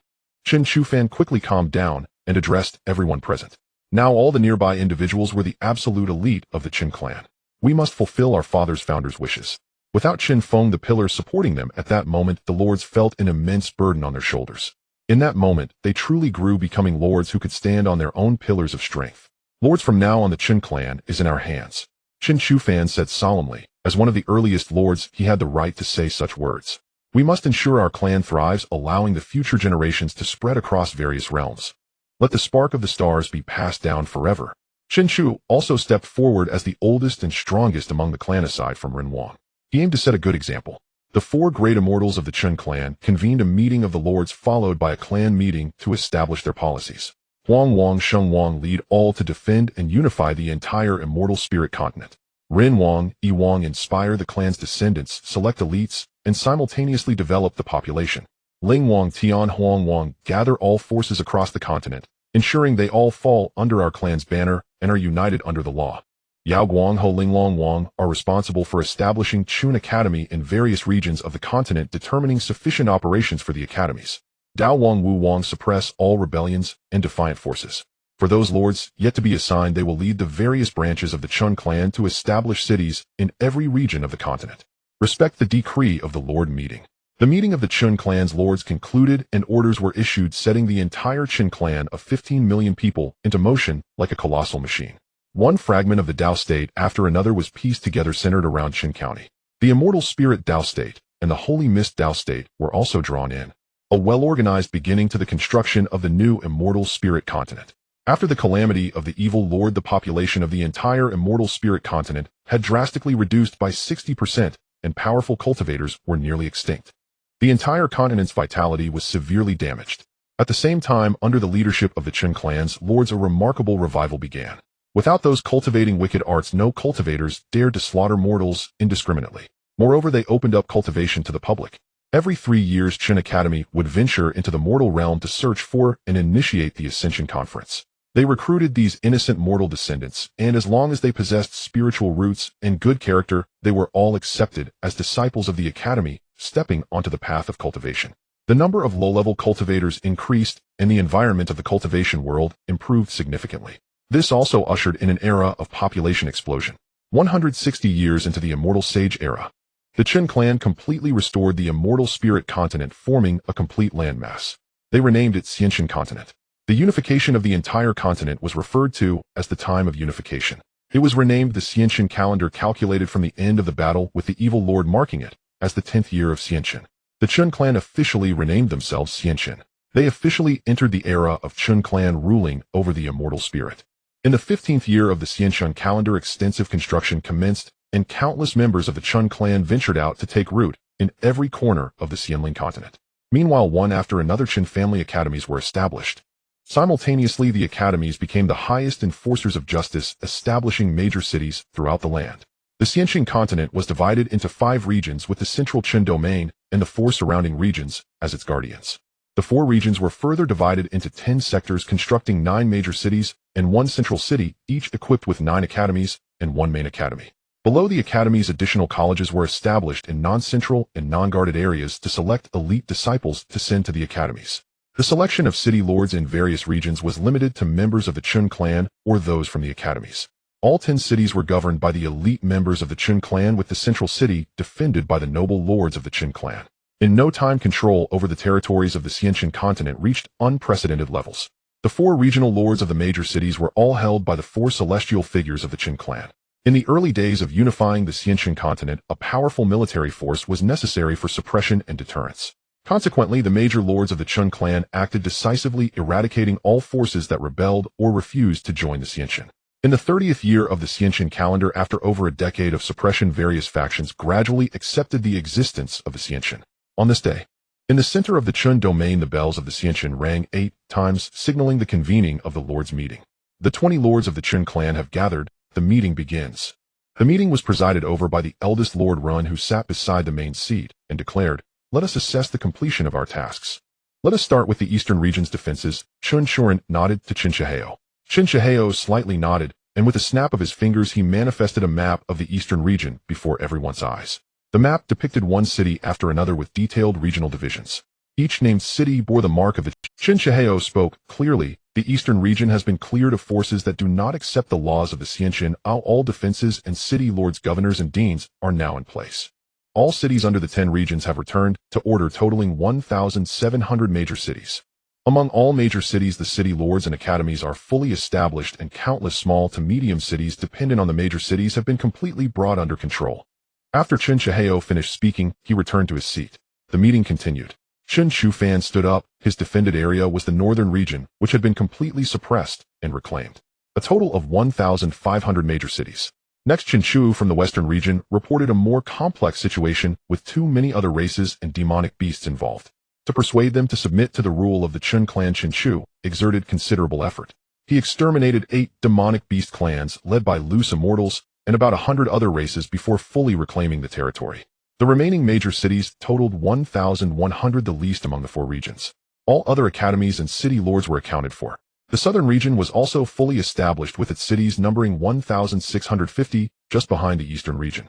Chen Shufan quickly calmed down and addressed everyone present. Now all the nearby individuals were the absolute elite of the Chen clan. We must fulfill our father's founder's wishes. Without Chen Feng the pillar supporting them at that moment, the lords felt an immense burden on their shoulders. In that moment, they truly grew, becoming lords who could stand on their own pillars of strength. Lords, from now on the Chen clan is in our hands. Chen Shufan said solemnly. As one of the earliest lords, he had the right to say such words. We must ensure our clan thrives, allowing the future generations to spread across various realms. Let the spark of the stars be passed down forever. Chen Shu also stepped forward as the oldest and strongest among the clan aside from Ren Wang. He aimed to set a good example. The four great immortals of the Chen clan convened a meeting of the lords, followed by a clan meeting to establish their policies. Huang Wang, Sheng Wang lead all to defend and unify the entire immortal spirit continent. Ren Wang, Yi Wang inspire the clan's descendants, select elites, and simultaneously develop the population. Ling Wang, Tian Huang Wang gather all forces across the continent, ensuring they all fall under our clan's banner and are united under the law. Yao Guang, Ho Ling Long Wang are responsible for establishing Chun Academy in various regions of the continent, determining sufficient operations for the academies. Dao Wang Wu Wang suppress all rebellions and defiant forces. For those lords yet to be assigned, they will lead the various branches of the Chun clan to establish cities in every region of the continent. Respect the decree of the Lord meeting. The meeting of the Chun clan's lords concluded and orders were issued, setting the entire Chen clan of 15 million people into motion like a colossal machine. One fragment of the Dao state after another was pieced together, centered around Qin County. The immortal spirit Dao state and the holy mist Dao state were also drawn in. A well-organized beginning to the construction of the new immortal spirit continent. After the calamity of the evil lord, the population of the entire immortal spirit continent had drastically reduced by 60%, and powerful cultivators were nearly extinct. The entire continent's vitality was severely damaged. At the same time, under the leadership of the Chen clan's lords, a remarkable revival began. Without those cultivating wicked arts, no cultivators dared to slaughter mortals indiscriminately. Moreover, they opened up cultivation to the public. Every 3 years, Chen Academy would venture into the mortal realm to search for and initiate the Ascension Conference. They recruited these innocent mortal descendants, and as long as they possessed spiritual roots and good character, they were all accepted as disciples of the Academy, stepping onto the path of cultivation. The number of low-level cultivators increased, and the environment of the cultivation world improved significantly. This also ushered in an era of population explosion. 160 years into the Immortal Sage era, the Chen clan completely restored the immortal spirit continent, forming a complete landmass. They renamed it Xianxin Continent. The unification of the entire continent was referred to as the Time of Unification. It was renamed the Xianxin calendar, calculated from the end of the battle, with the evil lord marking it as the 10th year of Xianxin. The Chen clan officially renamed themselves Xianxin. They officially entered the era of Chen clan ruling over the immortal spirit. In the 15th year of the Xianxin calendar, extensive construction commenced, and countless members of the Chen clan ventured out to take root in every corner of the Xianling continent. Meanwhile, one after another Chen family academies were established. Simultaneously, the academies became the highest enforcers of justice, establishing major cities throughout the land. The Xianxin continent was divided into 5 regions, with the central Chen domain and the 4 surrounding regions as its guardians. The 4 regions were further divided into 10 sectors, constructing 9 major cities and 1 central city, each equipped with 9 academies and 1 main academy. Below the academies, additional colleges were established in non-central and non-guarded areas to select elite disciples to send to the academies. The selection of city lords in various regions was limited to members of the Chen clan or those from the academies. All 10 cities were governed by the elite members of the Chen clan, with the central city defended by the noble lords of the Chen clan. In no time, control over the territories of the Xianxin continent reached unprecedented levels. The 4 regional lords of the major cities were all held by the 4 celestial figures of the Chen clan. In the early days of unifying the Xianxin continent, a powerful military force was necessary for suppression and deterrence. Consequently, the major lords of the Chen clan acted decisively, eradicating all forces that rebelled or refused to join the Xianxin. In the 30th year of the Xianxin calendar, after over a decade of suppression, various factions gradually accepted the existence of the Xianxin. On this day, in the center of the Chen domain, the bells of the Xianxin rang 8 times, signaling the convening of the lords' meeting. The 20 lords of the Chen clan have gathered. The meeting begins. The meeting was presided over by the eldest Lord Run, who sat beside the main seat, and declared, "Let us assess the completion of our tasks." Let us start with the eastern region's defenses. Chen Shuren nodded to Chen Shihao. Chen Shihao slightly nodded, and with a snap of his fingers he manifested a map of the eastern region before everyone's eyes. The map depicted one city after another with detailed regional divisions. Each named city bore the mark of the Chen Shihao spoke clearly. The eastern region has been cleared of forces that do not accept the laws of the Xianxin. All defenses and city lords, governors, and deans are now in place. All cities under the 10 regions have returned to order, totaling 1,700 major cities. Among all major cities, the city lords and academies are fully established, and countless small to medium cities dependent on the major cities have been completely brought under control. After Chen Shihao finished speaking, he returned to his seat. The meeting continued. Chen Shufan stood up. His defended area was the northern region, which had been completely suppressed and reclaimed. A total of 1,500 major cities. Next, Chen Shu from the western region reported a more complex situation with too many other races and demonic beasts involved. To persuade them to submit to the rule of the Chen clan, Chen Shu exerted considerable effort. He exterminated 8 demonic beast clans led by loose immortals and about 100 other races before fully reclaiming the territory. The remaining major cities totaled 1,100, the least among the 4 regions. All other academies and city lords were accounted for. The southern region was also fully established with its cities numbering 1,650, just behind the eastern region.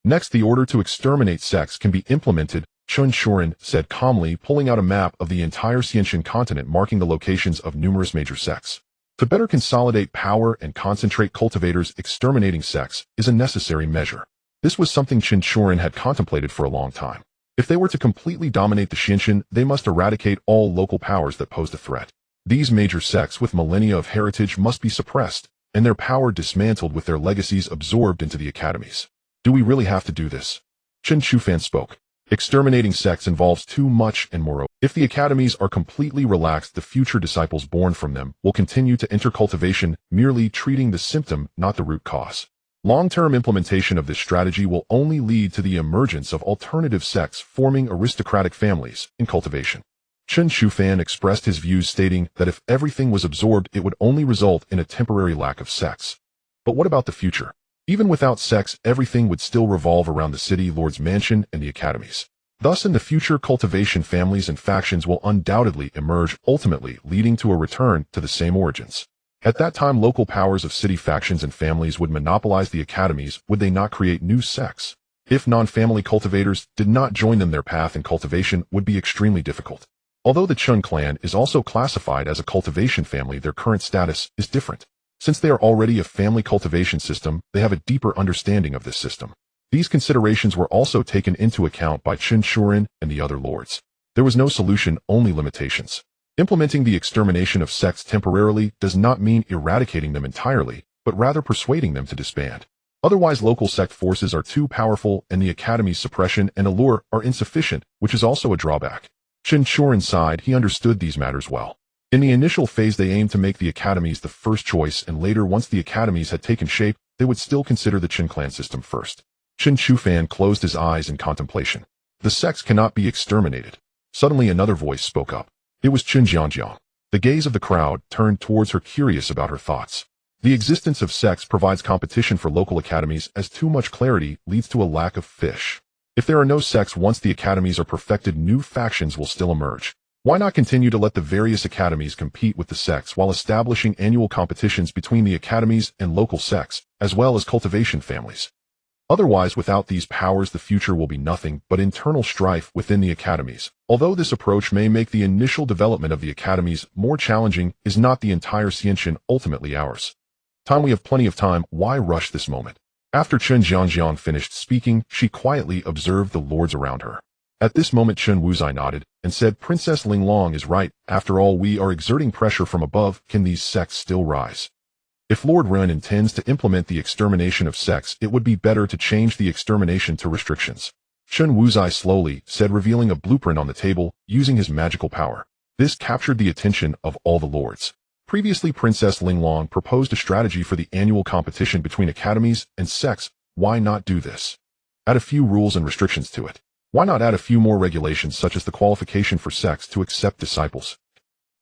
Next, the order to exterminate sects can be implemented, Chen Shuren said calmly, pulling out a map of the entire Xianxin continent marking the locations of numerous major sects. To better consolidate power and concentrate cultivators, exterminating sects is a necessary measure. This was something Chen Shuren had contemplated for a long time. If they were to completely dominate the Xianxin, they must eradicate all local powers that posed a threat. These major sects with millennia of heritage must be suppressed, and their power dismantled with their legacies absorbed into the academies. Do we really have to do this? Chen Shufan spoke. Exterminating sects involves too much, and moreover, if the academies are completely relaxed, the future disciples born from them will continue to enter cultivation, merely treating the symptom, not the root cause. Long-term implementation of this strategy will only lead to the emergence of alternative sects forming aristocratic families in cultivation. Chen Shufan expressed his views, stating that if everything was absorbed, it would only result in a temporary lack of sects. But what about the future? Even without sects, everything would still revolve around the city lord's mansion and the academies. Thus, in the future, cultivation families and factions will undoubtedly emerge, ultimately leading to a return to the same origins. At that time, local powers of city factions and families would monopolize the academies, would they not create new sects? If non-family cultivators did not join them, their path in cultivation would be extremely difficult. Although the Chen clan is also classified as a cultivation family, their current status is different. Since they are already a family cultivation system, they have a deeper understanding of this system. These considerations were also taken into account by Chen Shuren and the other lords. There was no solution, only limitations. Implementing the extermination of sects temporarily does not mean eradicating them entirely, but rather persuading them to disband. Otherwise, local sect forces are too powerful and the academy's suppression and allure are insufficient, which is also a drawback. Chen Shuren sighed. He understood these matters well. In the initial phase, they aimed to make the academies the first choice, and later, once the academies had taken shape, they would still consider the Chen clan system first. Chen Shufan closed his eyes in contemplation. The sects cannot be exterminated. Suddenly, another voice spoke up. It was Chen Jiangjiang. The gaze of the crowd turned towards her, curious about her thoughts. The existence of sects provides competition for local academies, as too much clarity leads to a lack of fish. If there are no sects, once the academies are perfected, new factions will still emerge. Why not continue to let the various academies compete with the sects while establishing annual competitions between the academies and local sects, as well as cultivation families? Otherwise, without these powers, the future will be nothing but internal strife within the academies. Although this approach may make the initial development of the academies more challenging, is not the entire Xianxin ultimately ours. We have plenty of time. Why rush this moment? After Chen Jiangjiang finished speaking, she quietly observed the lords around her. At this moment, Chen Wuzai nodded and said, Princess Linglong is right. After all, we are exerting pressure from above. Can these sects still rise? If Lord Ren intends to implement the extermination of sects, it would be better to change the extermination to restrictions. Chen Wuzai slowly said, revealing a blueprint on the table using his magical power. This captured the attention of all the lords. Previously, Princess Linglong proposed a strategy for the annual competition between academies and sects. Why not do this? Add a few rules and restrictions to it. Why not add a few more regulations, such as the qualification for sects to accept disciples?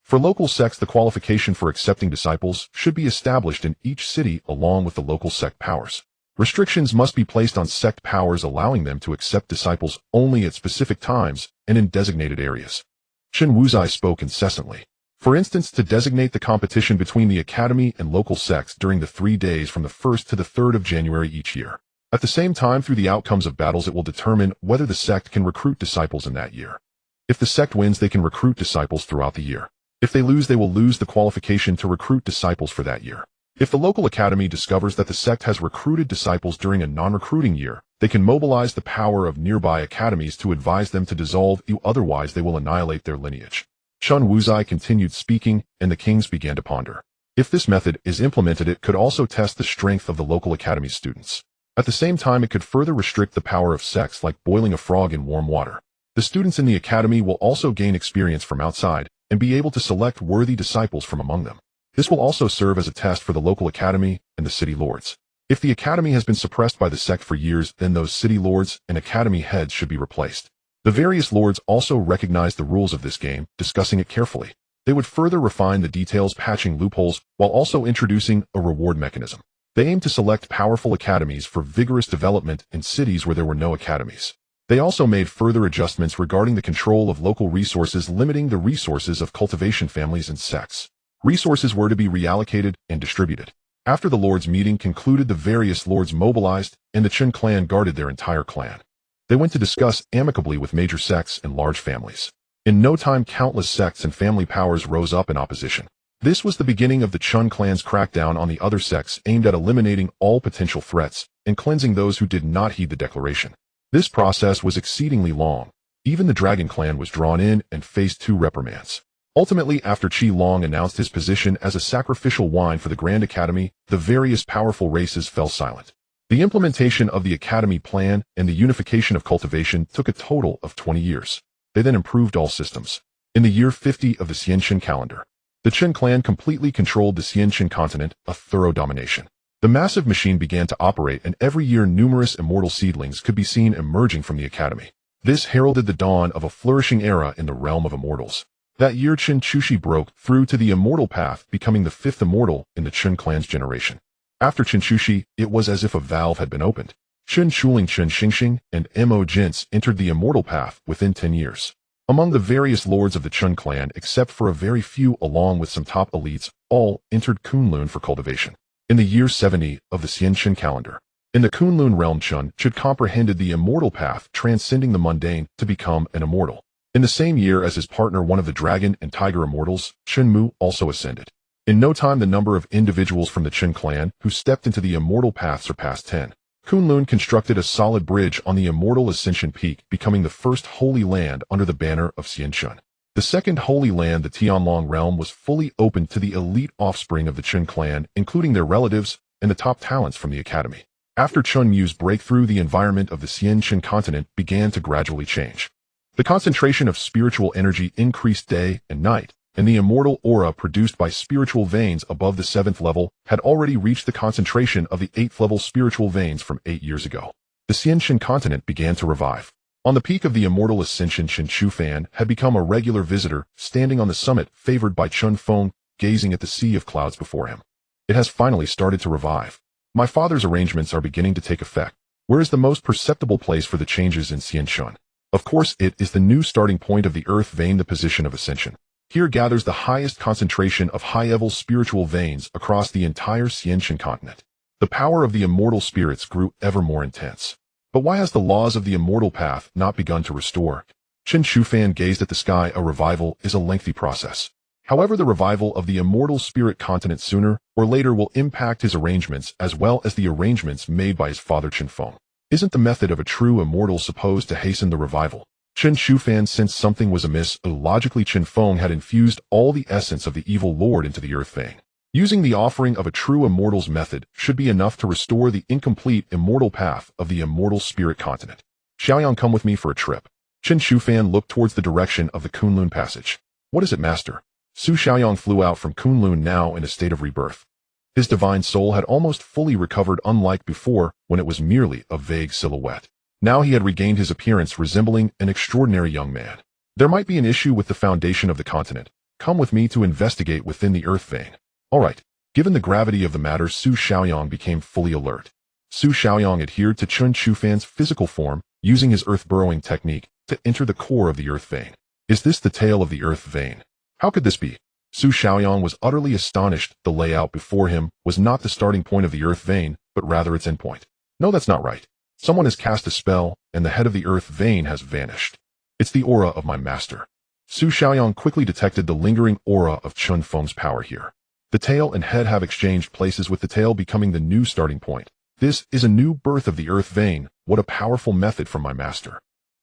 For local sects, the qualification for accepting disciples should be established in each city along with the local sect powers. Restrictions must be placed on sect powers, allowing them to accept disciples only at specific times and in designated areas. Chen Wuzai spoke incessantly. For instance, to designate the competition between the academy and local sects during the 3 days from the 1st to the 3rd of January each year. At the same time, through the outcomes of battles, it will determine whether the sect can recruit disciples in that year. If the sect wins, they can recruit disciples throughout the year. If they lose, they will lose the qualification to recruit disciples for that year. If the local academy discovers that the sect has recruited disciples during a non-recruiting year, they can mobilize the power of nearby academies to advise them to dissolve you, otherwise they will annihilate their lineage. Chen Wuzai continued speaking, and the kings began to ponder. If this method is implemented, it could also test the strength of the local academy students. At the same time, it could further restrict the power of sects like boiling a frog in warm water. The students in the academy will also gain experience from outside and be able to select worthy disciples from among them. This will also serve as a test for the local academy and the city lords. If the academy has been suppressed by the sect for years, then those city lords and academy heads should be replaced. The various lords also recognized the rules of this game, discussing it carefully. They would further refine the details, patching loopholes, while also introducing a reward mechanism. They aimed to select powerful academies for vigorous development in cities where there were no academies. They also made further adjustments regarding the control of local resources, limiting the resources of cultivation families and sects. Resources were to be reallocated and distributed. After the lords' meeting concluded, the various lords mobilized, and the Chen clan guarded their entire clan. They went to discuss amicably with major sects and large families. In no time, countless sects and family powers rose up in opposition. This was the beginning of the Chen clan's crackdown on the other sects, aimed at eliminating all potential threats and cleansing those who did not heed the declaration. This process was exceedingly long. Even the Dragon clan was drawn in and faced 2 reprimands. Ultimately, after Qi Long announced his position as a sacrificial wine for the Grand Academy, the various powerful races fell silent. The implementation of the Academy plan and the unification of cultivation took a total of 20 years. They then improved all systems. In the year 50 of the Xianqin calendar, the Chen clan completely controlled the Xianqin continent, a thorough domination. The massive machine began to operate, and every year numerous immortal seedlings could be seen emerging from the Academy. This heralded the dawn of a flourishing era in the realm of immortals. That year, Chen Chushi broke through to the immortal path, becoming the 5th immortal in the Chen clan's generation. After Chen Chushi, it was as if a valve had been opened. Chen Shuling, Chen Xingxing, and Mo Jintz entered the immortal path within 10 years. Among the various lords of the Chen clan, except for a very few along with some top elites, all entered Kunlun for cultivation. In the year 70 of the Xianqin calendar, in the Kunlun realm, Chen comprehended the immortal path, transcending the mundane to become an immortal. In the same year as his partner, one of the dragon and tiger immortals, Chen Mu, also ascended. In no time, the number of individuals from the Chen clan who stepped into the immortal path surpassed 10. Kunlun constructed a solid bridge on the immortal ascension peak, becoming the first holy land under the banner of Xianqin. The second holy land, the Tianlong realm, was fully open to the elite offspring of the Chen clan, including their relatives and the top talents from the academy. After Chen Mu's breakthrough, the environment of the Xianqin continent began to gradually change. The concentration of spiritual energy increased day and night, and the immortal aura produced by spiritual veins above the 7th level had already reached the concentration of the 8th level spiritual veins from 8 years ago. The Xianqin continent began to revive. On the peak of the immortal ascension, Chen Feng had become a regular visitor, standing on the summit, favored by Chen Feng, gazing at the sea of clouds before him. It has finally started to revive. My father's arrangements are beginning to take effect. Where is the most perceptible place for the changes in Xianqin? Of course, it is the new starting point of the earth vein, the position of ascension. Here gathers the highest concentration of high-level spiritual veins across the entire Xianqin continent. The power of the immortal spirits grew ever more intense. But why has the laws of the immortal path not begun to restore? Chen Feng gazed at the sky. A revival is a lengthy process. However, the revival of the immortal spirit continent sooner or later will impact his arrangements as well as the arrangements made by his father Chen Feng. Isn't the method of a true immortal supposed to hasten the revival? Chen Feng sensed something was amiss. Logically, Chen Feng had infused all the essence of the evil lord into the earth vein. Using the offering of a true immortal's method should be enough to restore the incomplete immortal path of the immortal spirit continent. Xiaoyang, come with me for a trip. Chen Feng looked towards the direction of the Kunlun passage. What is it, master? Su Xiaoyang flew out from Kunlun, now in a state of rebirth. His divine soul had almost fully recovered, unlike before when it was merely a vague silhouette. Now he had regained his appearance, resembling an extraordinary young man. There might be an issue with the foundation of the continent. Come with me to investigate within the earth vein. All right. Given the gravity of the matter, Su Xiaoyang became fully alert. Su Xiaoyang adhered to Chen Feng's physical form, using his earth burrowing technique to enter the core of the earth vein. Is this the tail of the earth vein? How could this be? Su Xiaoyang was utterly astonished. The layout before him was not the starting point of the earth vein, but rather its endpoint. No, that's not right. Someone has cast a spell, and the head of the earth vein has vanished. It's the aura of my master. Su Xiaoyang quickly detected the lingering aura of Chen Feng's power here. The tail and head have exchanged places, with the tail becoming the new starting point. This is a new birth of the earth vein. What a powerful method from my master.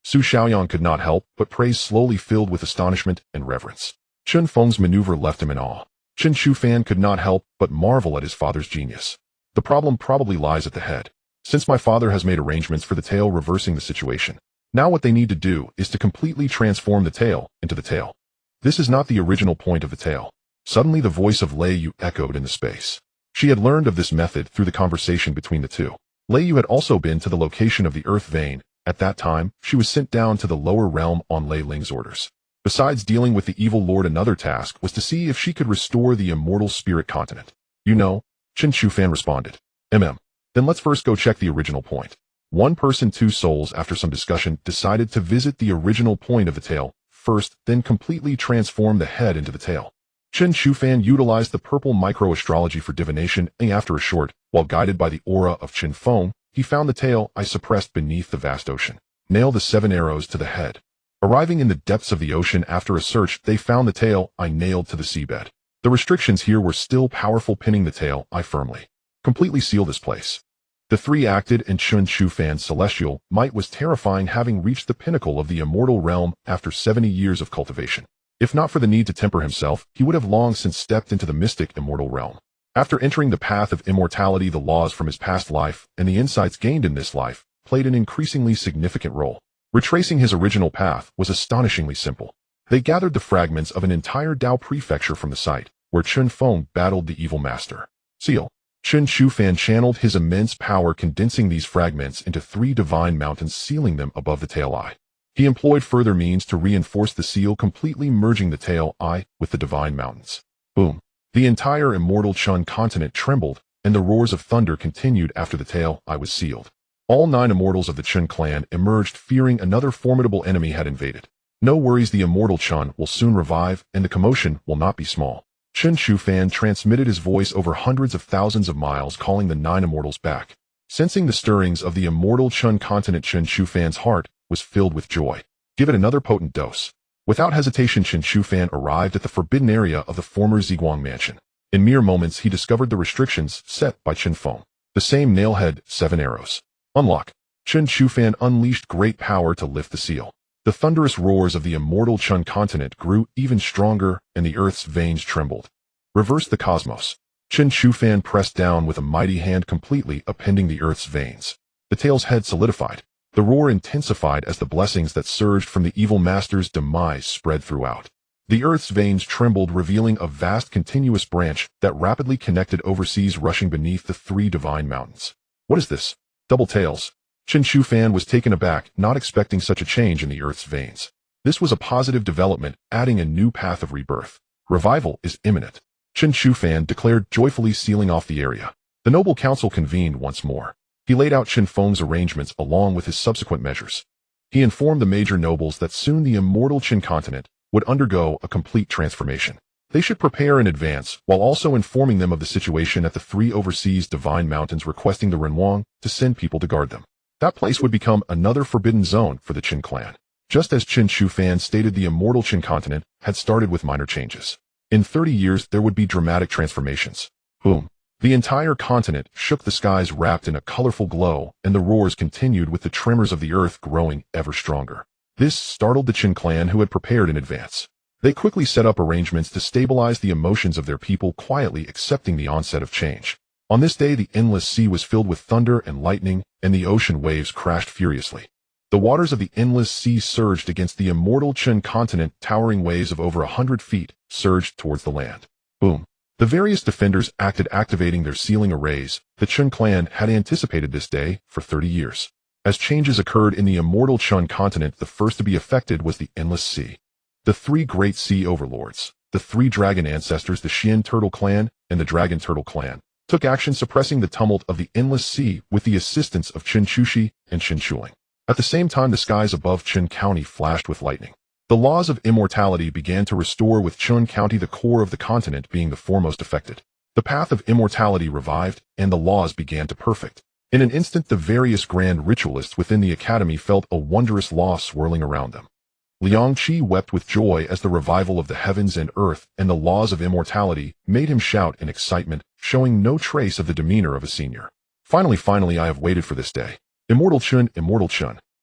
Su Xiaoyang could not help but praise, slowly filled with astonishment and reverence. Chen Feng's maneuver left him in awe. Chen Shufan could not help but marvel at his father's genius. The problem probably lies at the head. Since my father has made arrangements for the tail reversing the situation, now what they need to do is to completely transform the tail into the tail. This is not the original point of the tail. Suddenly the voice of Lei Yu echoed in the space. She had learned of this method through the conversation between the two. Lei Yu had also been to the location of the earth vein. At that time, she was sent down to the lower realm on Lei Ling's orders. Besides dealing with the evil lord, another task was to see if she could restore the immortal spirit continent. You know, Chen Shufan responded. Then let's first go check the original point. One person, two souls, after some discussion, decided to visit the original point of the tail first, then completely transform the head into the tail. Chen Shufan utilized the purple microastrology for divination, and after a short, while guided by the aura of Chen Feng, he found the tail I suppressed beneath the vast ocean. Nail the 7 arrows to the head. Arriving in the depths of the ocean after a search, they found the tail I nailed to the seabed. The restrictions here were still powerful, pinning the tail I firmly. Completely seal this place. The three acted, and Chen Shufan's celestial might was terrifying, having reached the pinnacle of the immortal realm after 70 years of cultivation. If not for the need to temper himself, he would have long since stepped into the mystic immortal realm. After entering the path of immortality, the laws from his past life and the insights gained in this life played an increasingly significant role. Retracing his original path was astonishingly simple. They gathered the fragments of an entire Dao prefecture from the site where Chen Feng battled the evil master. Seal. Chen Shufan channeled his immense power, condensing these fragments into 3 divine mountains, sealing them above the tail eye. He employed further means to reinforce the seal, completely merging the tail eye with the divine mountains. Boom. The entire immortal Chen continent trembled, and the roars of thunder continued after the tail eye was sealed. All 9 immortals of the Chen clan emerged, fearing another formidable enemy had invaded. No worries, the immortal Chen will soon revive, and the commotion will not be small. Chen Shufan transmitted his voice over hundreds of thousands of miles, calling the 9 immortals back. Sensing the stirrings of the immortal Chen continent, Chen Shufan's heart was filled with joy. Give it another potent dose. Without hesitation, Chen Shufan arrived at the forbidden area of the former Ziguang mansion. In mere moments, he discovered the restrictions set by Chen Feng. The same nailhead, 7 arrows. Unlock. Chen Shufan unleashed great power to lift the seal. The thunderous roars of the immortal Chen continent grew even stronger, and the earth's veins trembled. Reverse the cosmos. Chen Shufan pressed down with a mighty hand, completely appending the earth's veins. The tail's head solidified. The roar intensified as the blessings that surged from the evil master's demise spread throughout. The earth's veins trembled, revealing a vast continuous branch that rapidly connected overseas, rushing beneath the 3 divine mountains. What is this? Double tails. Chen Shufan was taken aback, not expecting such a change in the earth's veins. This was a positive development, adding a new path of rebirth. Revival is imminent. Chen Shufan declared, joyfully sealing off the area. The noble council convened once more. He laid out Chen Feng's arrangements along with his subsequent measures. He informed the major nobles that soon the immortal Chen continent would undergo a complete transformation. They should prepare in advance, while also informing them of the situation at the 3 overseas divine mountains, requesting the Renwang to send people to guard them. That place would become another forbidden zone for the Chen clan. Just as Chen Shufan stated, the immortal Chen continent had started with minor changes. In 30 years, there would be dramatic transformations. Boom. The entire continent shook, the skies wrapped in a colorful glow, and the roars continued, with the tremors of the earth growing ever stronger. This startled the Chen clan, who had prepared in advance. They quickly set up arrangements to stabilize the emotions of their people, quietly accepting the onset of change. On this day, the endless sea was filled with thunder and lightning, and the ocean waves crashed furiously. The waters of the endless sea surged against the immortal Chen continent. Towering waves of over 100 feet surged towards the land. Boom. The various defenders acted, activating their sealing arrays. The Chen clan had anticipated this day for 30 years. As changes occurred in the immortal Chen continent, the first to be affected was the endless sea. The 3 great sea overlords, the 3 dragon ancestors, the Xian Turtle clan and the Dragon Turtle clan, took action, suppressing the tumult of the endless sea with the assistance of Chen Chushi and Chen Chuling. At the same time, the skies above Chen County flashed with lightning. The The laws of immortality began to restore, with Chun County, the core of the continent, being the foremost affected. The path of immortality revived, and the laws began to perfect. In an instant, the various grand ritualists within the academy felt a wondrous law swirling around them. Liang Qi wept with joy as the revival of the heavens and earth and the laws of immortality made him shout in excitement, showing no trace of the demeanor of a senior. Finally, I have waited for this day. Immortal Chen,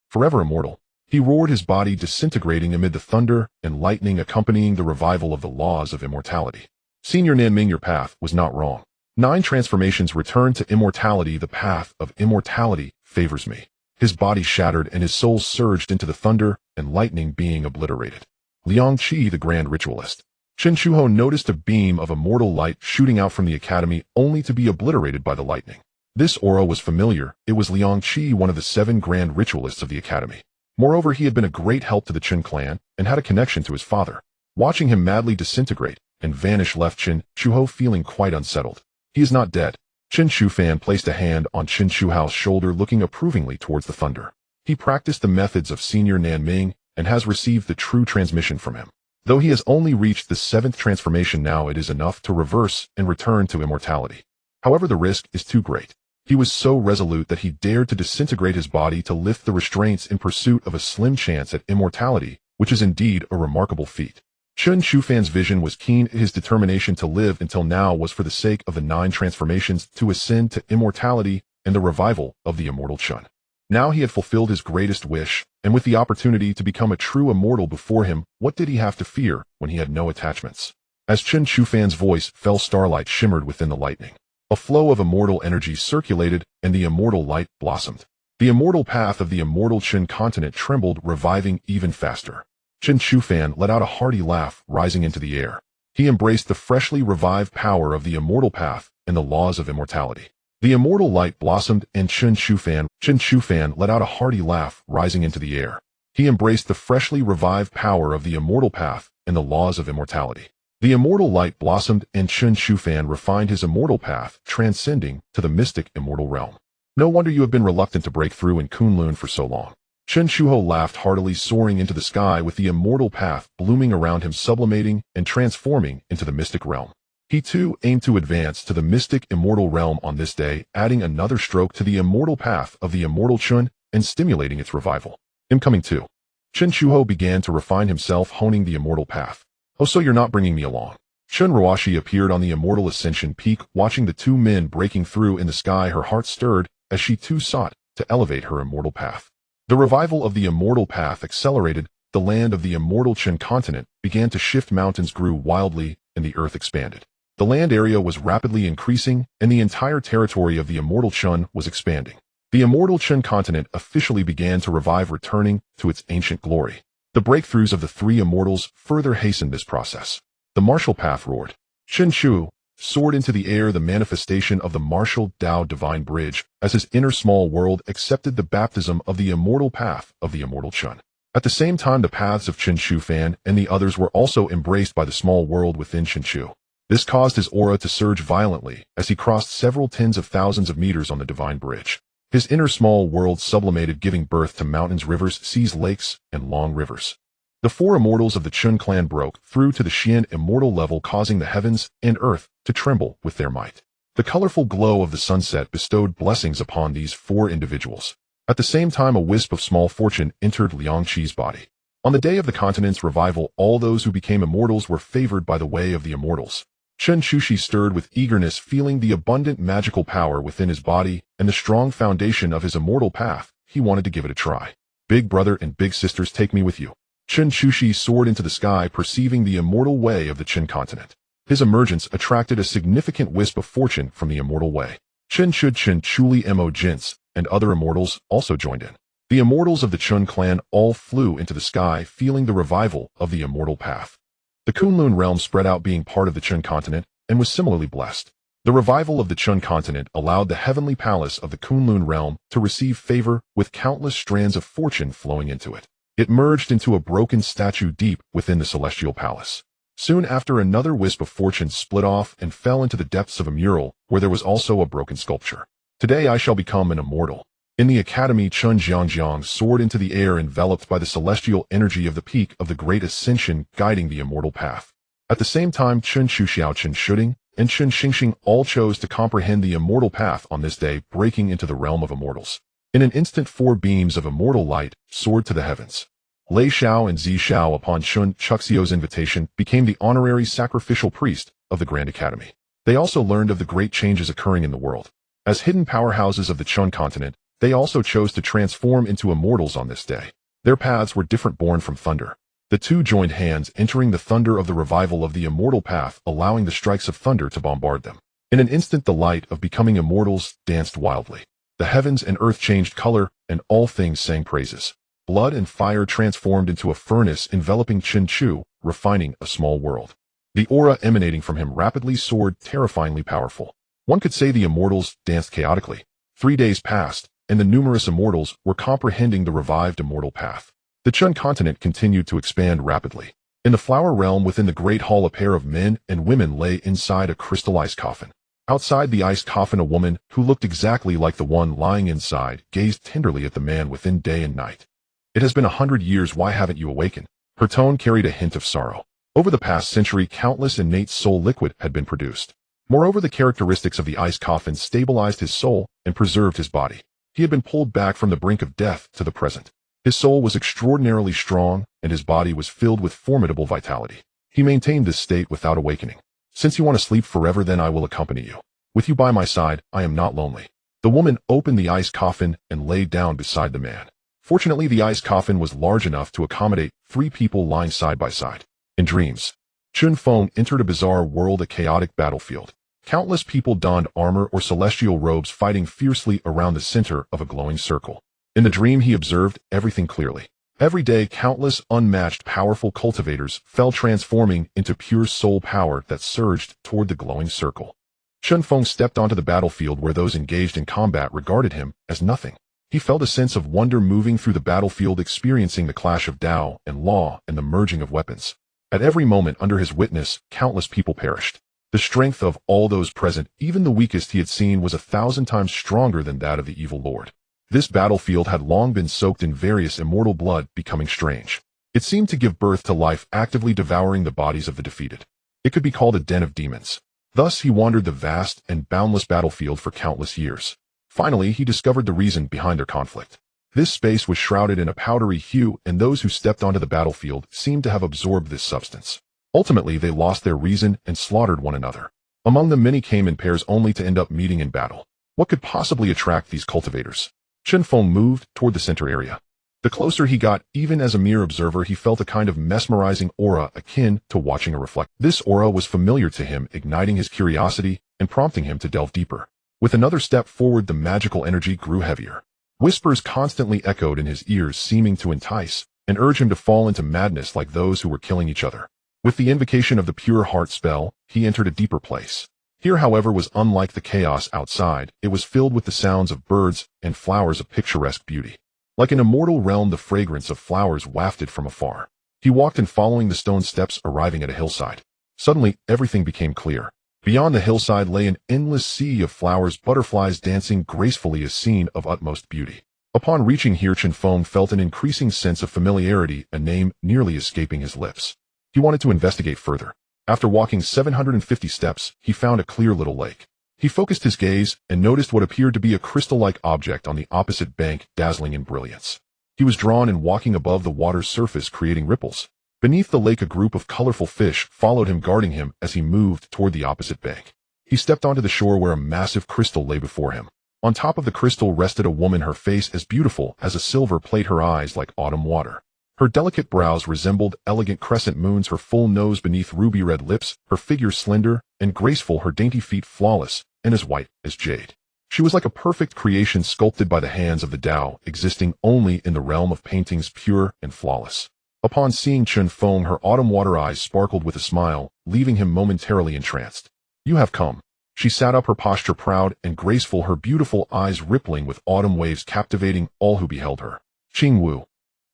forever immortal. He roared, his body disintegrating amid the thunder and lightning accompanying the revival of the laws of immortality. Senior Nanming, your path was not wrong. 9 transformations return to immortality. The path of immortality favors me. His body shattered and his soul surged into the thunder and lightning, being obliterated. Liang Qi, the grand ritualist. Chen Shuho noticed a beam of immortal light shooting out from the academy, only to be obliterated by the lightning. This aura was familiar. It was Liang Qi, one of the 7 grand ritualists of the academy. Moreover, he had been a great help to the Chen clan and had a connection to his father. Watching him madly disintegrate and vanish left Chen Shuho feeling quite unsettled. He is not dead. Chen Shufan placed a hand on Chen Shuhao's shoulder, looking approvingly towards the thunder. He practiced the methods of Senior Nanming and has received the true transmission from him. Though he has only reached the 7th transformation now, it is enough to reverse and return to immortality. However, the risk is too great. He was so resolute that he dared to disintegrate his body to lift the restraints in pursuit of a slim chance at immortality, which is indeed a remarkable feat. Chen Shufan's vision was keen. His determination to live until now was for the sake of the 9 transformations to ascend to immortality and the revival of the immortal Chen. Now he had fulfilled his greatest wish, and with the opportunity to become a true immortal before him, what did he have to fear when he had no attachments? As Chen Shufan's voice fell, starlight shimmered within the lightning. A flow of immortal energy circulated, and the immortal light blossomed. The immortal path of the immortal Chen continent trembled, reviving even faster. Chen Shufan let out a hearty laugh, rising into the air. He embraced the freshly revived power of the immortal path and the laws of immortality. The immortal light blossomed, and Chen Shufan let out a hearty laugh, rising into the air. He embraced the freshly revived power of the immortal path and the laws of immortality. The immortal light blossomed, and Chen Shufan refined his immortal path, transcending to the mystic immortal realm. No wonder you have been reluctant to break through in Kunlun for so long. Chen Shuho laughed heartily, soaring into the sky with the immortal path blooming around him, sublimating and transforming into the mystic realm. He too aimed to advance to the mystic immortal realm on this day, adding another stroke to the immortal path of the immortal Chen and stimulating its revival. I'm coming too. Chen Shuho began to refine himself, honing the immortal path. Oh, so you're not bringing me along. Chen Roashi appeared on the immortal ascension peak, watching the 2 men breaking through in the sky. Her heart stirred as she too sought to elevate her immortal path. The revival of the immortal path accelerated. The land of the immortal Chen continent began to shift, mountains grew wildly, and the earth expanded. The land area was rapidly increasing, and the entire territory of the immortal Chen was expanding. The immortal Chen continent officially began to revive, returning to its ancient glory. The breakthroughs of the 3 immortals further hastened this process. The martial path roared. Chen Shu soared into the air, the manifestation of the martial Dao divine bridge, as his inner small world accepted the baptism of the immortal path of the immortal Chen. At the same time, the paths of Chen Shufan and the others were also embraced by the small world within Chen Shu. This caused his aura to surge violently as he crossed several tens of thousands of meters on the divine bridge. His inner small world sublimated, giving birth to mountains, rivers, seas, lakes, and long rivers. The 4 immortals of the Chen clan broke through to the Xian immortal level, causing the heavens and earth to tremble with their might. The colorful glow of the sunset bestowed blessings upon these 4 individuals. At the same time, a wisp of small fortune entered Liang Qi's body. On the day of the continent's revival, all those who became immortals were favored by the way of the immortals. Chen Shushi stirred with eagerness, feeling the abundant magical power within his body and the strong foundation of his immortal path. He wanted to give it a try. Big brother and big sisters, take me with you. Chen Shushi soared into the sky, perceiving the immortal way of the Chen continent. His emergence attracted a significant wisp of fortune from the immortal way. Chen Shud, Chen Chuli, Mo Jins, and other immortals also joined in. The immortals of the Chen clan all flew into the sky, feeling the revival of the immortal path. The Kunlun realm spread out, being part of the Chen continent, and was similarly blessed. The revival of the Chen continent allowed the heavenly palace of the Kunlun realm to receive favor, with countless strands of fortune flowing into it. It merged into a broken statue deep within the celestial palace. Soon after, another wisp of fortune split off and fell into the depths of a mural, where there was also a broken sculpture. Today I shall become an immortal. In the academy, Chen Jiangjiang soared into the air enveloped by the celestial energy of the peak of the Great Ascension guiding the immortal path. At the same time, Chen Shuxiao, Chen Shuding, and Chen Xingxing all chose to comprehend the immortal path on this day, breaking into the realm of immortals. In an instant, 4 beams of immortal light soared to the heavens. Lei Xiao and Zi Xiao, upon Chen Chuxiao's invitation, became the honorary sacrificial priest of the Grand Academy. They also learned of the great changes occurring in the world. As hidden powerhouses of the Chen continent, they also chose to transform into immortals on this day. Their paths were different, born from thunder. The two joined hands, entering the thunder of the revival of the immortal path, allowing the strikes of thunder to bombard them. In an instant, the light of becoming immortals danced wildly. The heavens and earth changed color, and all things sang praises. Blood and fire transformed into a furnace enveloping Chen Chu, refining a small world. The aura emanating from him rapidly soared, terrifyingly powerful. One could say the immortals danced chaotically. 3 days passed, and the numerous immortals were comprehending the revived immortal path. The Chen continent continued to expand rapidly. In the flower realm within the great hall, a pair of men and women lay inside a crystallized coffin. Outside the iced coffin, a woman, who looked exactly like the one lying inside, gazed tenderly at the man within day and night. "It has been 100 years, why haven't you awakened?" Her tone carried a hint of sorrow. Over the past century, countless innate soul liquid had been produced. Moreover, the characteristics of the iced coffin stabilized his soul and preserved his body. He had been pulled back from the brink of death to the present. His soul was extraordinarily strong, and his body was filled with formidable vitality. He maintained this state without awakening. "Since you want to sleep forever, then I will accompany you. With you by my side, I am not lonely." The woman opened the ice coffin and lay down beside the man. Fortunately, the ice coffin was large enough to accommodate 3 people lying side by side. In dreams, Chen Feng entered a bizarre world, a chaotic battlefield. Countless people donned armor or celestial robes, fighting fiercely around the center of a glowing circle. In the dream, he observed everything clearly. Every day, countless unmatched powerful cultivators fell, transforming into pure soul power that surged toward the glowing circle. Chen Feng stepped onto the battlefield, where those engaged in combat regarded him as nothing. He felt a sense of wonder moving through the battlefield, experiencing the clash of Tao and law and the merging of weapons. At every moment under his witness, countless people perished. The strength of all those present, even the weakest he had seen, was 1,000 times stronger than that of the evil lord. This battlefield had long been soaked in various immortal blood, becoming strange. It seemed to give birth to life, actively devouring the bodies of the defeated. It could be called a den of demons. Thus he wandered the vast and boundless battlefield for countless years. Finally, he discovered the reason behind their conflict. This space was shrouded in a powdery hue, and those who stepped onto the battlefield seemed to have absorbed this substance. Ultimately, they lost their reason and slaughtered one another. Among them, many came in pairs, only to end up meeting in battle. What could possibly attract these cultivators? Chen Feng moved toward the center area. The closer he got, even as a mere observer, he felt a kind of mesmerizing aura akin to watching a reflection. This aura was familiar to him, igniting his curiosity and prompting him to delve deeper. With another step forward, the magical energy grew heavier. Whispers constantly echoed in his ears, seeming to entice and urge him to fall into madness like those who were killing each other. With the invocation of the pure heart spell, he entered a deeper place. Here, however, was unlike the chaos outside. It was filled with the sounds of birds and flowers of picturesque beauty. Like an immortal realm, the fragrance of flowers wafted from afar. He walked in, following the stone steps, arriving at a hillside. Suddenly, everything became clear. Beyond the hillside lay an endless sea of flowers, butterflies dancing gracefully, a scene of utmost beauty. Upon reaching here, Chen Feng felt an increasing sense of familiarity, a name nearly escaping his lips. He wanted to investigate further. After walking 750 steps, he found a clear little lake. He focused his gaze and noticed what appeared to be a crystal-like object on the opposite bank, dazzling in brilliance. He was drawn in, walking above the water's surface, creating ripples. Beneath the lake, a group of colorful fish followed him, guarding him as he moved toward the opposite bank. He stepped onto the shore, where a massive crystal lay before him. On top of the crystal rested a woman, her face as beautiful as a silver plate, her eyes like autumn water. Her delicate brows resembled elegant crescent moons, her full nose beneath ruby-red lips, her figure slender and graceful, her dainty feet flawless and as white as jade. She was like a perfect creation sculpted by the hands of the Tao, existing only in the realm of paintings, pure and flawless. Upon seeing Chen Feng, her autumn water eyes sparkled with a smile, leaving him momentarily entranced. "You have come." She sat up, her posture proud and graceful, her beautiful eyes rippling with autumn waves, captivating all who beheld her. Qing Wu.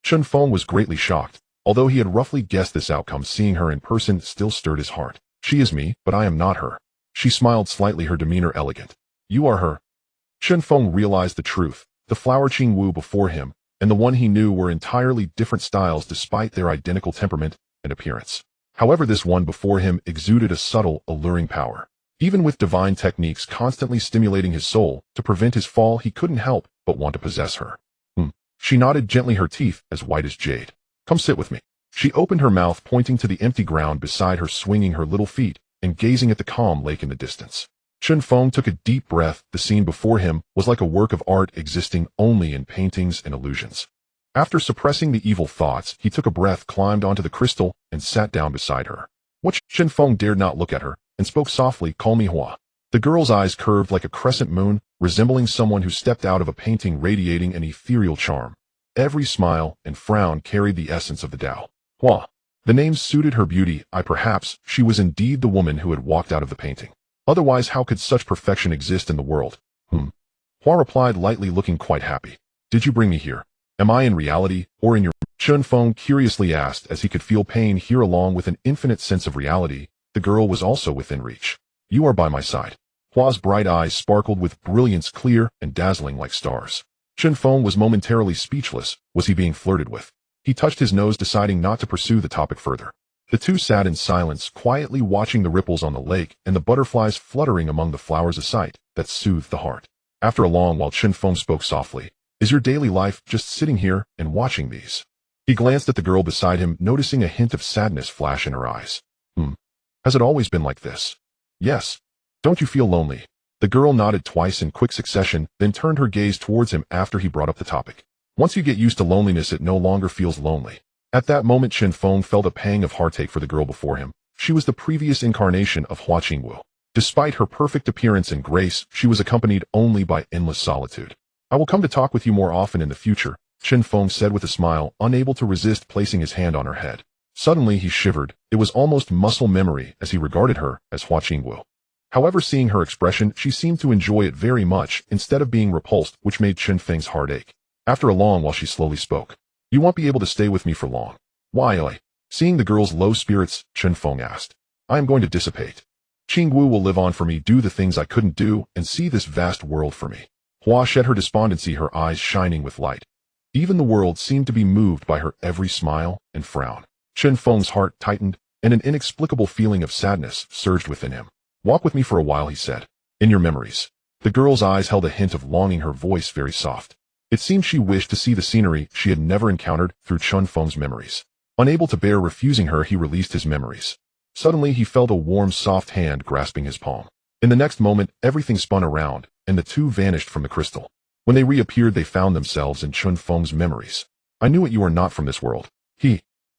Chen Feng was greatly shocked. Although he had roughly guessed this outcome, seeing her in person still stirred his heart. "She is me, but I am not her." She smiled slightly, her demeanor elegant. "You are her." Chen Feng realized the truth. The flower Qing Wu before him, and the one he knew were entirely different styles despite their identical temperament and appearance. However, this one before him exuded a subtle, alluring power. Even with divine techniques constantly stimulating his soul, to prevent his fall he couldn't help but want to possess her. She nodded gently, her teeth as white as jade. Come sit with me. She opened her mouth, pointing to the empty ground beside her, swinging her little feet, and gazing at the calm lake in the distance. Chen Feng took a deep breath. The scene before him was like a work of art existing only in paintings and illusions. After suppressing the evil thoughts, he took a breath, climbed onto the crystal, and sat down beside her. What? Chen Feng dared not look at her, and spoke softly, "Call me Hua." The girl's eyes curved like a crescent moon, resembling someone who stepped out of a painting, radiating an ethereal charm. Every smile and frown carried the essence of the Tao. Hua. The name suited her beauty. Perhaps she was indeed the woman who had walked out of the painting. Otherwise, how could such perfection exist in the world? Hua replied lightly, looking quite happy. Did you bring me here? Am I in reality, or in your... Chen Feng curiously asked, as he could feel pain here along with an infinite sense of reality. The girl was also within reach. You are by my side. Hua's bright eyes sparkled with brilliance, clear and dazzling like stars. Chen Feng was momentarily speechless. Was he being flirted with? He touched his nose, deciding not to pursue the topic further. The two sat in silence, quietly watching the ripples on the lake and the butterflies fluttering among the flowers, a sight that soothed the heart. After a long while, Chen Feng spoke softly. Is your daily life just sitting here and watching these? He glanced at the girl beside him, noticing a hint of sadness flash in her eyes. Has it always been like this? Yes. Don't you feel lonely? The girl nodded twice in quick succession, then turned her gaze towards him after he brought up the topic. Once you get used to loneliness, it no longer feels lonely. At that moment, Chen Feng felt a pang of heartache for the girl before him. She was the previous incarnation of Hua Qingwu. Despite her perfect appearance and grace, she was accompanied only by endless solitude. I will come to talk with you more often in the future, Chen Feng said with a smile, unable to resist placing his hand on her head. Suddenly he shivered. It was almost muscle memory as he regarded her as Hua Qingwu. However, seeing her expression, she seemed to enjoy it very much instead of being repulsed, which made Chen Feng's heart ache. After a long while, she slowly spoke. You won't be able to stay with me for long. Why? Seeing the girl's low spirits, Chen Feng asked. I am going to dissipate. Qingwu will live on for me, do the things I couldn't do, and see this vast world for me. Hua shed her despondency, her eyes shining with light. Even the world seemed to be moved by her every smile and frown. Chen Feng's heart tightened, and an inexplicable feeling of sadness surged within him. Walk with me for a while, he said. In your memories. The girl's eyes held a hint of longing, her voice very soft. It seemed she wished to see the scenery she had never encountered through Chen Feng's memories. Unable to bear refusing her, he released his memories. Suddenly he felt a warm, soft hand grasping his palm. In the next moment, everything spun around, and the two vanished from the crystal. When they reappeared, they found themselves in Chen Feng's memories. I knew it, you are not from this world.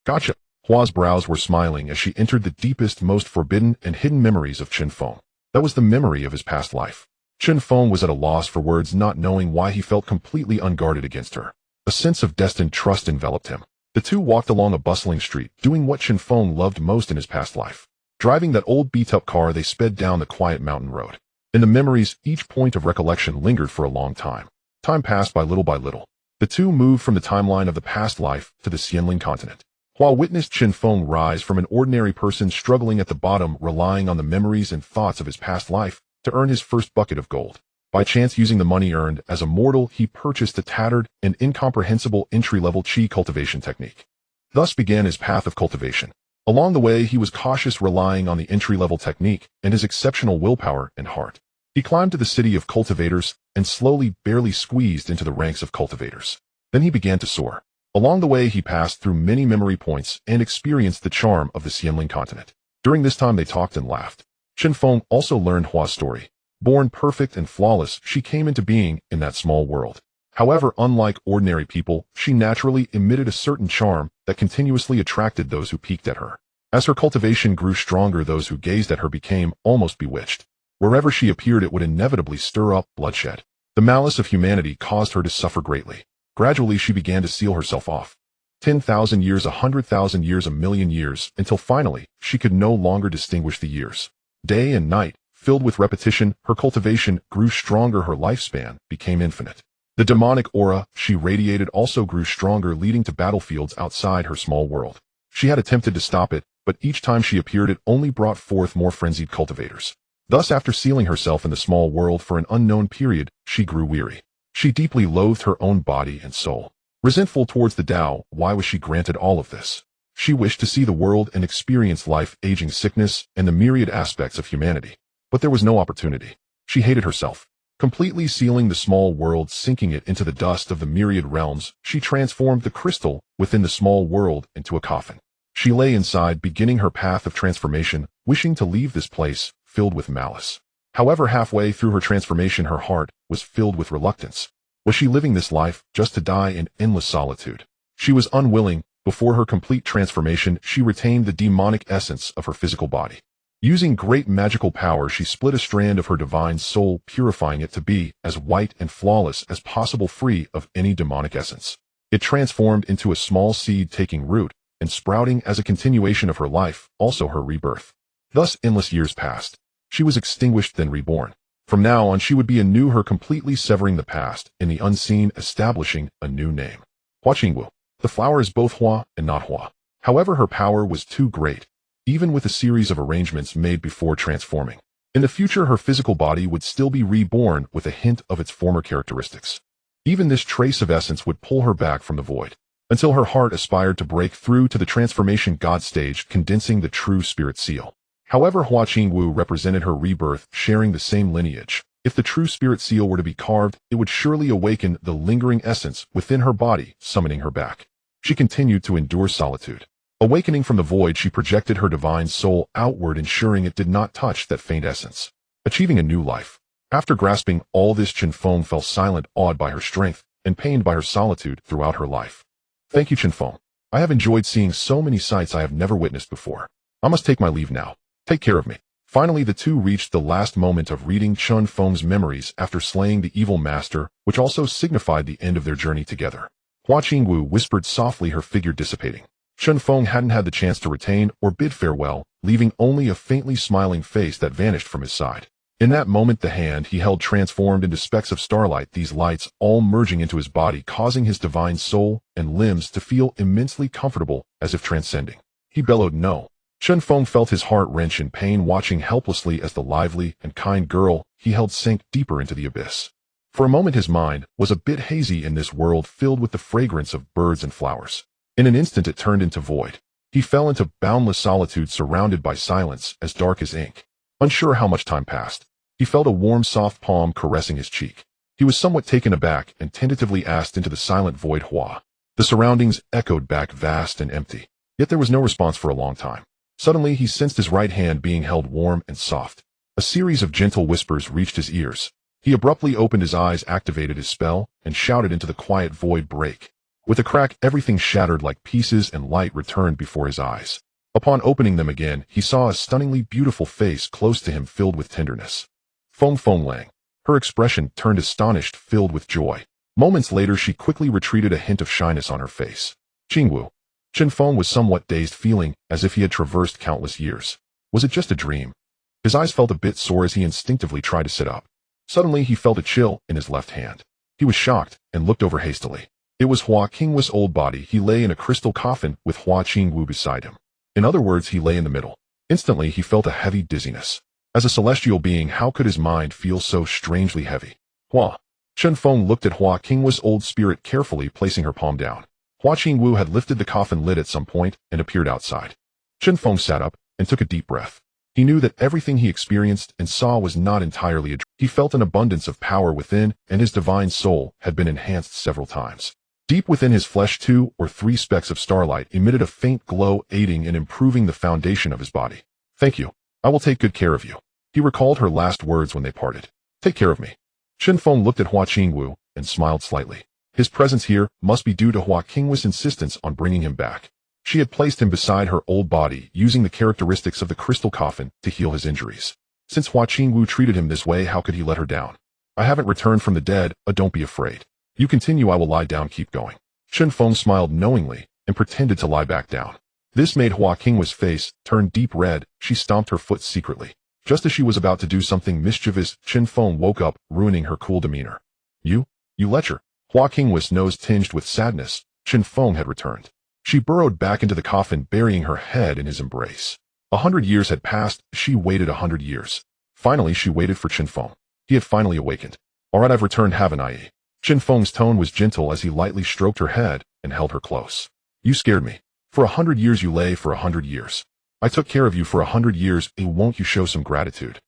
Gotcha. Hua's brows were smiling as she entered the deepest, most forbidden and hidden memories of Chen Feng. That was the memory of his past life. Chen Feng was at a loss for words, not knowing why he felt completely unguarded against her. A sense of destined trust enveloped him. The two walked along a bustling street, doing what Chen Feng loved most in his past life. Driving that old beat-up car, they sped down the quiet mountain road. In the memories, each point of recollection lingered for a long time. Time passed by little. The two moved from the timeline of the past life to the Xianling continent. Hua witnessed Chen Feng rise from an ordinary person struggling at the bottom, relying on the memories and thoughts of his past life to earn his first bucket of gold. By chance, using the money earned as a mortal, he purchased a tattered and incomprehensible entry-level qi cultivation technique. Thus began his path of cultivation. Along the way, he was cautious, relying on the entry-level technique and his exceptional willpower and heart. He climbed to the city of cultivators and slowly, barely squeezed into the ranks of cultivators. Then he began to soar. Along the way, he passed through many memory points and experienced the charm of the Xianling continent. During this time, they talked and laughed. Chen Feng also learned Hua's story. Born perfect and flawless, she came into being in that small world. However, unlike ordinary people, she naturally emitted a certain charm that continuously attracted those who peeked at her. As her cultivation grew stronger, those who gazed at her became almost bewitched. Wherever she appeared, it would inevitably stir up bloodshed. The malice of humanity caused her to suffer greatly. Gradually, she began to seal herself off. 10,000 years, 100,000 years, a million years, until finally, she could no longer distinguish the years. Day and night, filled with repetition, her cultivation grew stronger, her lifespan became infinite. The demonic aura she radiated also grew stronger, leading to battlefields outside her small world. She had attempted to stop it, but each time she appeared, it only brought forth more frenzied cultivators. Thus, after sealing herself in the small world for an unknown period, she grew weary. She deeply loathed her own body and soul. Resentful towards the Tao, why was she granted all of this? She wished to see the world and experience life, aging, sickness, and the myriad aspects of humanity. But there was no opportunity. She hated herself. Completely sealing the small world, sinking it into the dust of the myriad realms, she transformed the crystal within the small world into a coffin. She lay inside, beginning her path of transformation, wishing to leave this place, filled with malice. However, halfway through her transformation, her heart was filled with reluctance. Was she living this life just to die in endless solitude? She was unwilling. Before her complete transformation, she retained the demonic essence of her physical body. Using great magical power, she split a strand of her divine soul, purifying it to be as white and flawless as possible, free of any demonic essence. It transformed into a small seed, taking root and sprouting as a continuation of her life, also her rebirth. Thus endless years passed. She was extinguished, then reborn. From now on, she would be anew, her completely severing the past, in the unseen, establishing a new name. Hua Qingwu. The flower is both Hua and not Hua. However, her power was too great, even with a series of arrangements made before transforming. In the future, her physical body would still be reborn with a hint of its former characteristics. Even this trace of essence would pull her back from the void, until her heart aspired to break through to the transformation God stage, condensing the true spirit seal. However, Hua Qingwu represented her rebirth, sharing the same lineage. If the true spirit seal were to be carved, it would surely awaken the lingering essence within her body, summoning her back. She continued to endure solitude. Awakening from the void, she projected her divine soul outward, ensuring it did not touch that faint essence. Achieving a new life. After grasping all this, Chen Feng fell silent, awed by her strength and pained by her solitude throughout her life. Thank you, Chen Feng. I have enjoyed seeing so many sights I have never witnessed before. I must take my leave now. Take care of me. Finally, the two reached the last moment of reading Chen Feng's memories after slaying the evil master, which also signified the end of their journey together. Hua Qingwu whispered softly, her figure dissipating. Chen Feng hadn't had the chance to retain or bid farewell, leaving only a faintly smiling face that vanished from his side. In that moment, the hand he held transformed into specks of starlight, these lights all merging into his body, causing his divine soul and limbs to feel immensely comfortable, as if transcending. He bellowed, "No." Chen Feng felt his heart wrench in pain, watching helplessly as the lively and kind girl he held sank deeper into the abyss. For a moment, his mind was a bit hazy in this world filled with the fragrance of birds and flowers. In an instant, it turned into void. He fell into boundless solitude, surrounded by silence as dark as ink. Unsure how much time passed, he felt a warm, soft palm caressing his cheek. He was somewhat taken aback and tentatively asked into the silent void, "Hua." The surroundings echoed back, vast and empty. Yet there was no response for a long time. Suddenly, he sensed his right hand being held warm and soft. A series of gentle whispers reached his ears. He abruptly opened his eyes, activated his spell, and shouted into the quiet void, "Break." With a crack, everything shattered like pieces, and light returned before his eyes. Upon opening them again, he saw a stunningly beautiful face close to him, filled with tenderness. Feng Lang. Her expression turned astonished, filled with joy. Moments later, she quickly retreated, a hint of shyness on her face. "Qingwu." Chen Feng was somewhat dazed, feeling as if he had traversed countless years. Was it just a dream? His eyes felt a bit sore as he instinctively tried to sit up. Suddenly, he felt a chill in his left hand. He was shocked and looked over hastily. It was Hua Qingwu's old body. He lay in a crystal coffin with Hua Qingwu beside him. In other words, he lay in the middle. Instantly, he felt a heavy dizziness. As a celestial being, how could his mind feel so strangely heavy? Hua. Chen Feng looked at Hua Qingwu's old spirit carefully, placing her palm down. Hua Qingwu had lifted the coffin lid at some point and appeared outside. Chen Feng sat up and took a deep breath. He knew that everything he experienced and saw was not entirely a dream. He felt an abundance of power within, and his divine soul had been enhanced several times. Deep within his flesh, 2 or 3 specks of starlight emitted a faint glow, aiding in improving the foundation of his body. "Thank you. I will take good care of you." He recalled her last words when they parted. "Take care of me." Chen Feng looked at Hua Qingwu and smiled slightly. His presence here must be due to Hua Qingwu's insistence on bringing him back. She had placed him beside her old body, using the characteristics of the crystal coffin to heal his injuries. Since Hua Qingwu treated him this way, how could he let her down? "I haven't returned from the dead, don't be afraid. You continue, I will lie down, keep going." Chen Feng smiled knowingly and pretended to lie back down. This made Hua Qingwu's face turn deep red. She stomped her foot secretly. Just as she was about to do something mischievous, Chen Feng woke up, ruining her cool demeanor. You lecher." Hua Qingwu's nose tinged with sadness. Chen Feng had returned. She burrowed back into the coffin, burying her head in his embrace. 100 years had passed. She waited 100 years. Finally, she waited for Chen Feng. He had finally awakened. "All right, I've returned, haven't I?" Chen Feng's tone was gentle as he lightly stroked her head and held her close. You scared me. For 100 years you lay for 100 years. I took care of you for 100 years, and won't you show some gratitude?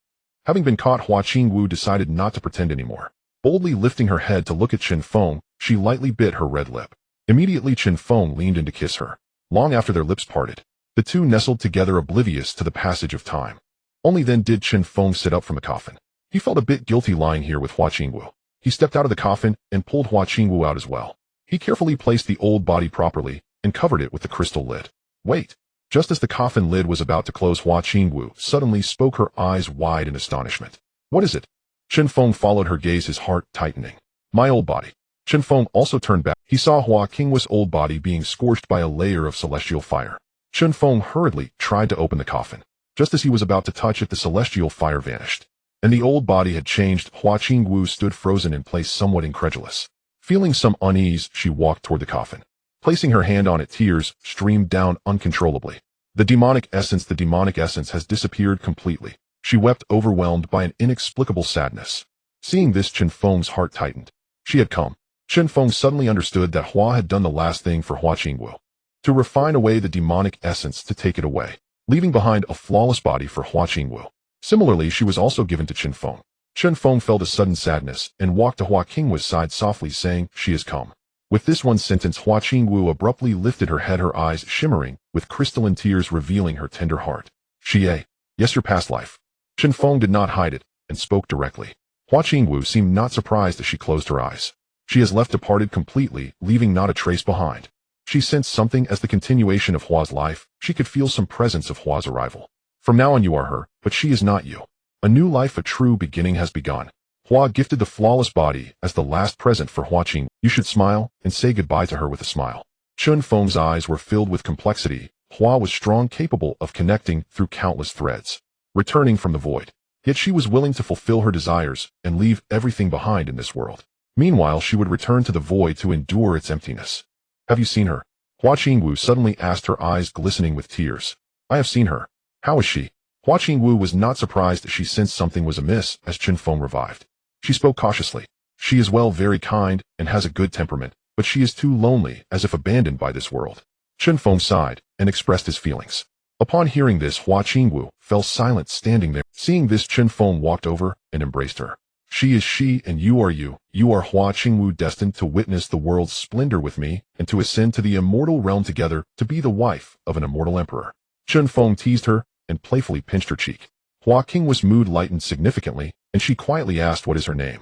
Having been caught, Hua Qingwu decided not to pretend anymore. Boldly lifting her head to look at Chen Feng, she lightly bit her red lip. Immediately Chen Feng leaned in to kiss her. Long after their lips parted, the two nestled together oblivious to the passage of time. Only then did Chen Feng sit up from the coffin. He felt a bit guilty lying here with Hua Qingwu. He stepped out of the coffin and pulled Hua Qingwu out as well. He carefully placed the old body properly and covered it with the crystal lid. Wait! Just as the coffin lid was about to close, Hua Qingwu suddenly spoke, her eyes wide in astonishment. What is it? Chen Feng followed her gaze, his heart tightening. My old body. Chen Feng also turned back. He saw Hua Qingwu's old body being scorched by a layer of celestial fire. Chen Feng hurriedly tried to open the coffin. Just as he was about to touch it, the celestial fire vanished. And the old body had changed. Hua Qingwu stood frozen in place, somewhat incredulous. Feeling some unease, she walked toward the coffin. Placing her hand on it, tears streamed down uncontrollably. The demonic essence has disappeared completely. She wept, overwhelmed by an inexplicable sadness. Seeing this, Chen Feng's heart tightened. She had come. Chen Feng suddenly understood that Hua had done the last thing for Hua Qingwu. To refine away the demonic essence, to take it away, leaving behind a flawless body for Hua Qingwu. Similarly, she was also given to Chen Feng. Chen Feng felt a sudden sadness and walked to Hua Qingwu's side softly, saying, She has come. With this one sentence, Hua Qingwu abruptly lifted her head, her eyes shimmering with crystalline tears, revealing her tender heart. Yes, your past life. Chen Feng did not hide it and spoke directly. Hua Qingwu seemed not surprised as she closed her eyes. She has left, departed completely, leaving not a trace behind. She sensed something as the continuation of Hua's life. She could feel some presence of Hua's arrival. From now on you are her, but she is not you. A new life, a true beginning has begun. Hua gifted the flawless body as the last present for Hua Qing. You should smile and say goodbye to her with a smile. Chen Feng's eyes were filled with complexity. Hua was strong, capable of connecting through countless threads, returning from the void. Yet she was willing to fulfill her desires and leave everything behind in this world. Meanwhile, she would return to the void to endure its emptiness. Have you seen her? Hua Qingwu suddenly asked, her eyes glistening with tears. I have seen her. How is she? Hua Qingwu was not surprised as she sensed something was amiss as Chen Feng revived. She spoke cautiously. She is well, very kind, and has a good temperament, but she is too lonely, as if abandoned by this world. Chen Feng sighed and expressed his feelings. Upon hearing this, Hua Qingwu fell silent, standing there. Seeing this, Chen Feng walked over and embraced her. She is she, and you are you. You are Hua Qingwu, destined to witness the world's splendor with me, and to ascend to the immortal realm together, to be the wife of an immortal emperor. Chen Feng teased her and playfully pinched her cheek. Hua Qingwu's mood lightened significantly, and she quietly asked, what is her name?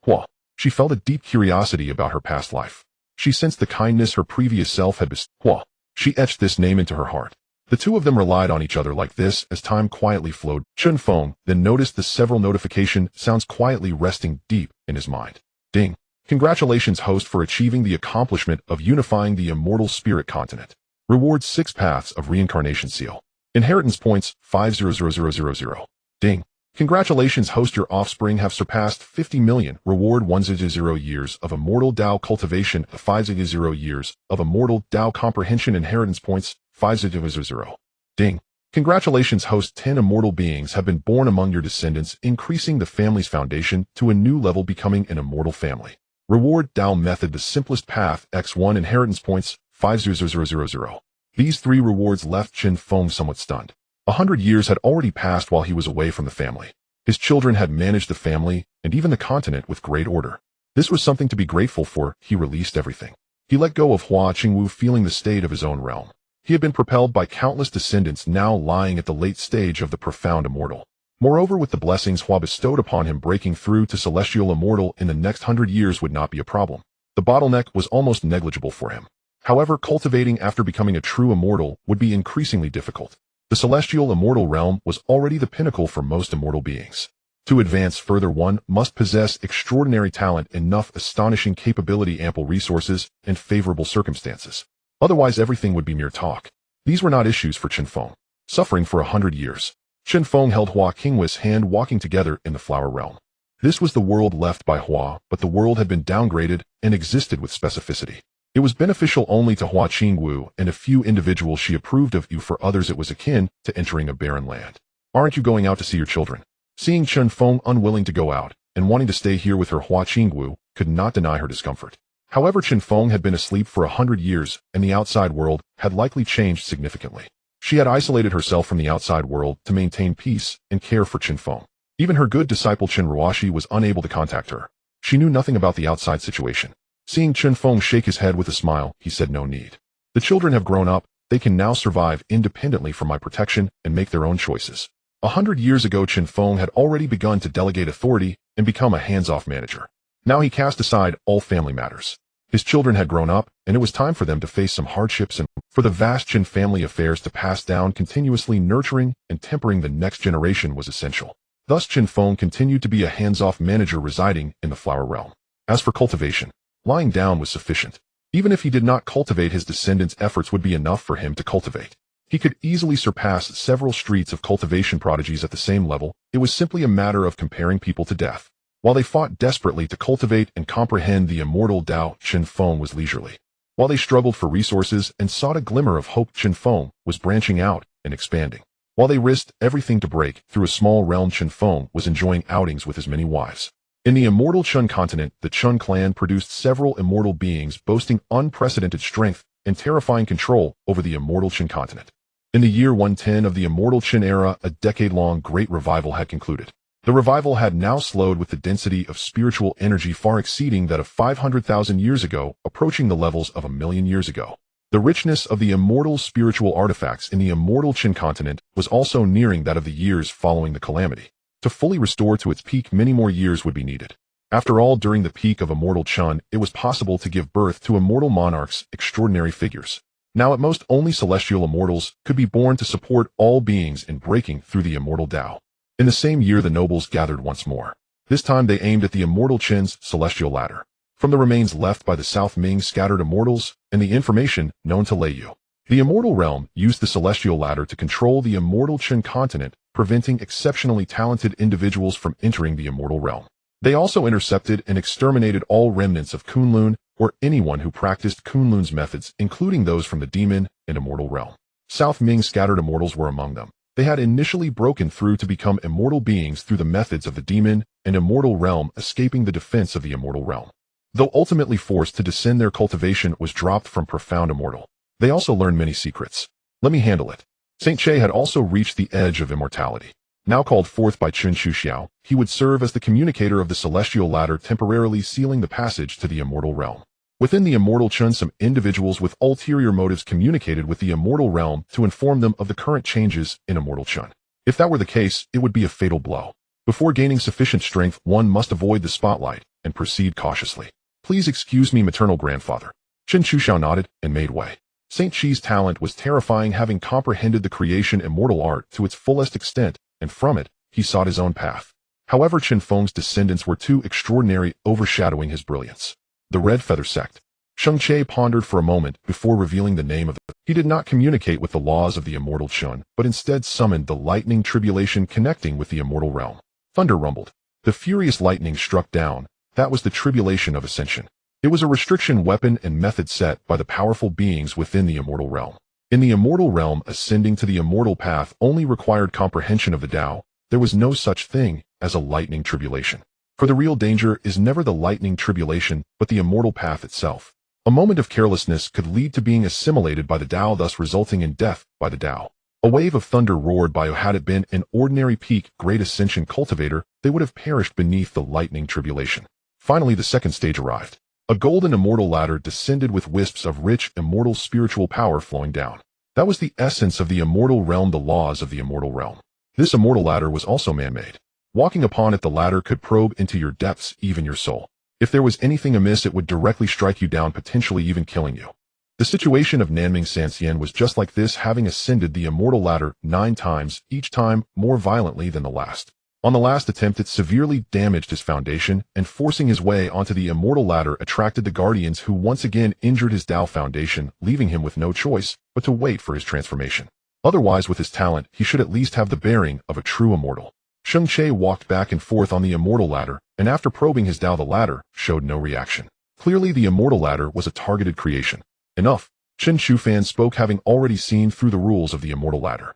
Hua. She felt a deep curiosity about her past life. She sensed the kindness her previous self had bestowed. Hua. She etched this name into her heart. The two of them relied on each other like this as time quietly flowed. Chen Feng then noticed the several notification sounds quietly resting deep in his mind. Ding. Congratulations, host, for achieving the accomplishment of unifying the immortal spirit continent. Rewards 6 paths of reincarnation seal. Inheritance points 500000. Ding. Congratulations, host, your offspring have surpassed 50 million. Reward 100 years of immortal Dao cultivation, 50 years of immortal Dao comprehension. Inheritance points 5000. Ding. Congratulations, host, 10 immortal beings have been born among your descendants, increasing the family's foundation to a new level, becoming an immortal family. Reward Dao method, the simplest path, X1. Inheritance points 5000. These 3 rewards left Chen Feng somewhat stunned. 100 years had already passed while he was away from the family. His children had managed the family and even the continent with great order. This was something to be grateful for. He released everything. He let go of Hua Qingwu, feeling the state of his own realm. He had been propelled by countless descendants, now lying at the late stage of the profound immortal. Moreover, with the blessings Hua bestowed upon him, breaking through to celestial immortal in the next 100 years would not be a problem. The bottleneck was almost negligible for him. However, cultivating after becoming a true immortal would be increasingly difficult. The celestial immortal realm was already the pinnacle for most immortal beings. To advance further, one must possess extraordinary talent, enough astonishing capability, ample resources, and favorable circumstances. Otherwise, everything would be mere talk. These were not issues for Chen Feng. Suffering for 100 years, Chen Feng held Hua Qingwu's hand, walking together in the flower realm. This was the world left by Hua, but the world had been downgraded and existed with specificity. It was beneficial only to Hua Qingwu and a few individuals she approved of. You, for others, it was akin to entering a barren land. Aren't you going out to see your children? Seeing Chen Feng unwilling to go out and wanting to stay here with her Hua Qingwu, could not deny her discomfort. However, Chen Feng had been asleep for 100 years, and the outside world had likely changed significantly. She had isolated herself from the outside world to maintain peace and care for Chen Feng. Even her good disciple Chen Ruoshi was unable to contact her. She knew nothing about the outside situation. Seeing Chen Feng shake his head with a smile, he said no need. The children have grown up, they can now survive independently from my protection and make their own choices. 100 years ago, Chen Feng had already begun to delegate authority and become a hands-off manager. Now he cast aside all family matters. His children had grown up, and it was time for them to face some hardships and for the vast Chen family affairs to pass down. Continuously nurturing and tempering the next generation was essential. Thus Chen Feng continued to be a hands-off manager residing in the flower realm. As for cultivation, lying down was sufficient. Even if he did not cultivate, his descendants' efforts would be enough for him to cultivate. He could easily surpass several streets of cultivation prodigies at the same level. It was simply a matter of comparing people to death. While they fought desperately to cultivate and comprehend the immortal Tao, Chen Feng was leisurely. While they struggled for resources and sought a glimmer of hope, Chen Feng was branching out and expanding. While they risked everything to break through a small realm, Chen Feng was enjoying outings with his many wives. In the immortal Chen continent, the Chen clan produced several immortal beings boasting unprecedented strength and terrifying control over the immortal Chen continent. In the year 110 of the immortal Chen era, a decade-long great revival had concluded. The revival had now slowed with the density of spiritual energy far exceeding that of 500,000 years ago, approaching the levels of 1,000,000 years ago. The richness of the immortal spiritual artifacts in the immortal Chen continent was also nearing that of the years following the calamity. To fully restore to its peak, many more years would be needed. After all, during the peak of immortal Chen, it was possible to give birth to immortal monarchs, extraordinary figures. Now at most, only celestial immortals could be born to support all beings in breaking through the immortal Tao. In the same year, the nobles gathered once more. This time they aimed at the immortal Chen's celestial ladder. From the remains left by the South Ming scattered immortals and the information known to Lei Yu, the immortal realm used the celestial ladder to control the immortal Chen continent, preventing exceptionally talented individuals from entering the immortal realm. They also intercepted and exterminated all remnants of Kunlun or anyone who practiced Kunlun's methods, including those from the demon and immortal realm. South Ming scattered immortals were among them. They had initially broken through to become immortal beings through the methods of the demon and immortal realm, escaping the defense of the immortal realm. Though ultimately forced to descend, their cultivation was dropped from profound immortal. They also learned many secrets. Let me handle it. Saint Che had also reached the edge of immortality. Now called forth by Chen Shuxiao, he would serve as the communicator of the celestial ladder, temporarily sealing the passage to the immortal realm. Within the immortal Chen, some individuals with ulterior motives communicated with the immortal realm to inform them of the current changes in immortal Chen. If that were the case, it would be a fatal blow. Before gaining sufficient strength, one must avoid the spotlight and proceed cautiously. Please excuse me, maternal grandfather. Chen Shuxiao nodded and made way. Saint Chi's talent was terrifying, having comprehended the creation immortal art to its fullest extent, and from it, he sought his own path. However, Chen Feng's descendants were too extraordinary, overshadowing his brilliance. The Red Feather Sect. Sheng Che pondered for a moment before revealing the name of it. He did not communicate with the laws of the immortal Chen, but instead summoned the lightning tribulation connecting with the immortal realm. Thunder rumbled. The furious lightning struck down. That was the tribulation of ascension. It was a restriction weapon and method set by the powerful beings within the immortal realm. In the immortal realm, ascending to the immortal path only required comprehension of the Tao. There was no such thing as a lightning tribulation. For the real danger is never the lightning tribulation, but the immortal path itself. A moment of carelessness could lead to being assimilated by the Tao, thus resulting in death by the Tao. A wave of thunder roared by. Had it been an ordinary peak great ascension cultivator, they would have perished beneath the lightning tribulation. Finally, the second stage arrived. A golden immortal ladder descended with wisps of rich immortal spiritual power flowing down. That was the essence of the immortal realm, the laws of the immortal realm. This immortal ladder was also man-made. Walking upon it, the ladder could probe into your depths, even your soul. If there was anything amiss, it would directly strike you down, potentially even killing you. The situation of Nanming Sanxian was just like this, having ascended the immortal ladder 9 times, each time more violently than the last. On the last attempt, it severely damaged his foundation, and forcing his way onto the immortal ladder attracted the guardians, who once again injured his Tao foundation, leaving him with no choice but to wait for his transformation. Otherwise, with his talent, he should at least have the bearing of a true immortal. Sheng Che walked back and forth on the immortal ladder, and after probing his Tao, the ladder showed no reaction. Clearly, the immortal ladder was a targeted creation. Enough. Chen Shufan spoke, having already seen through the rules of the immortal ladder.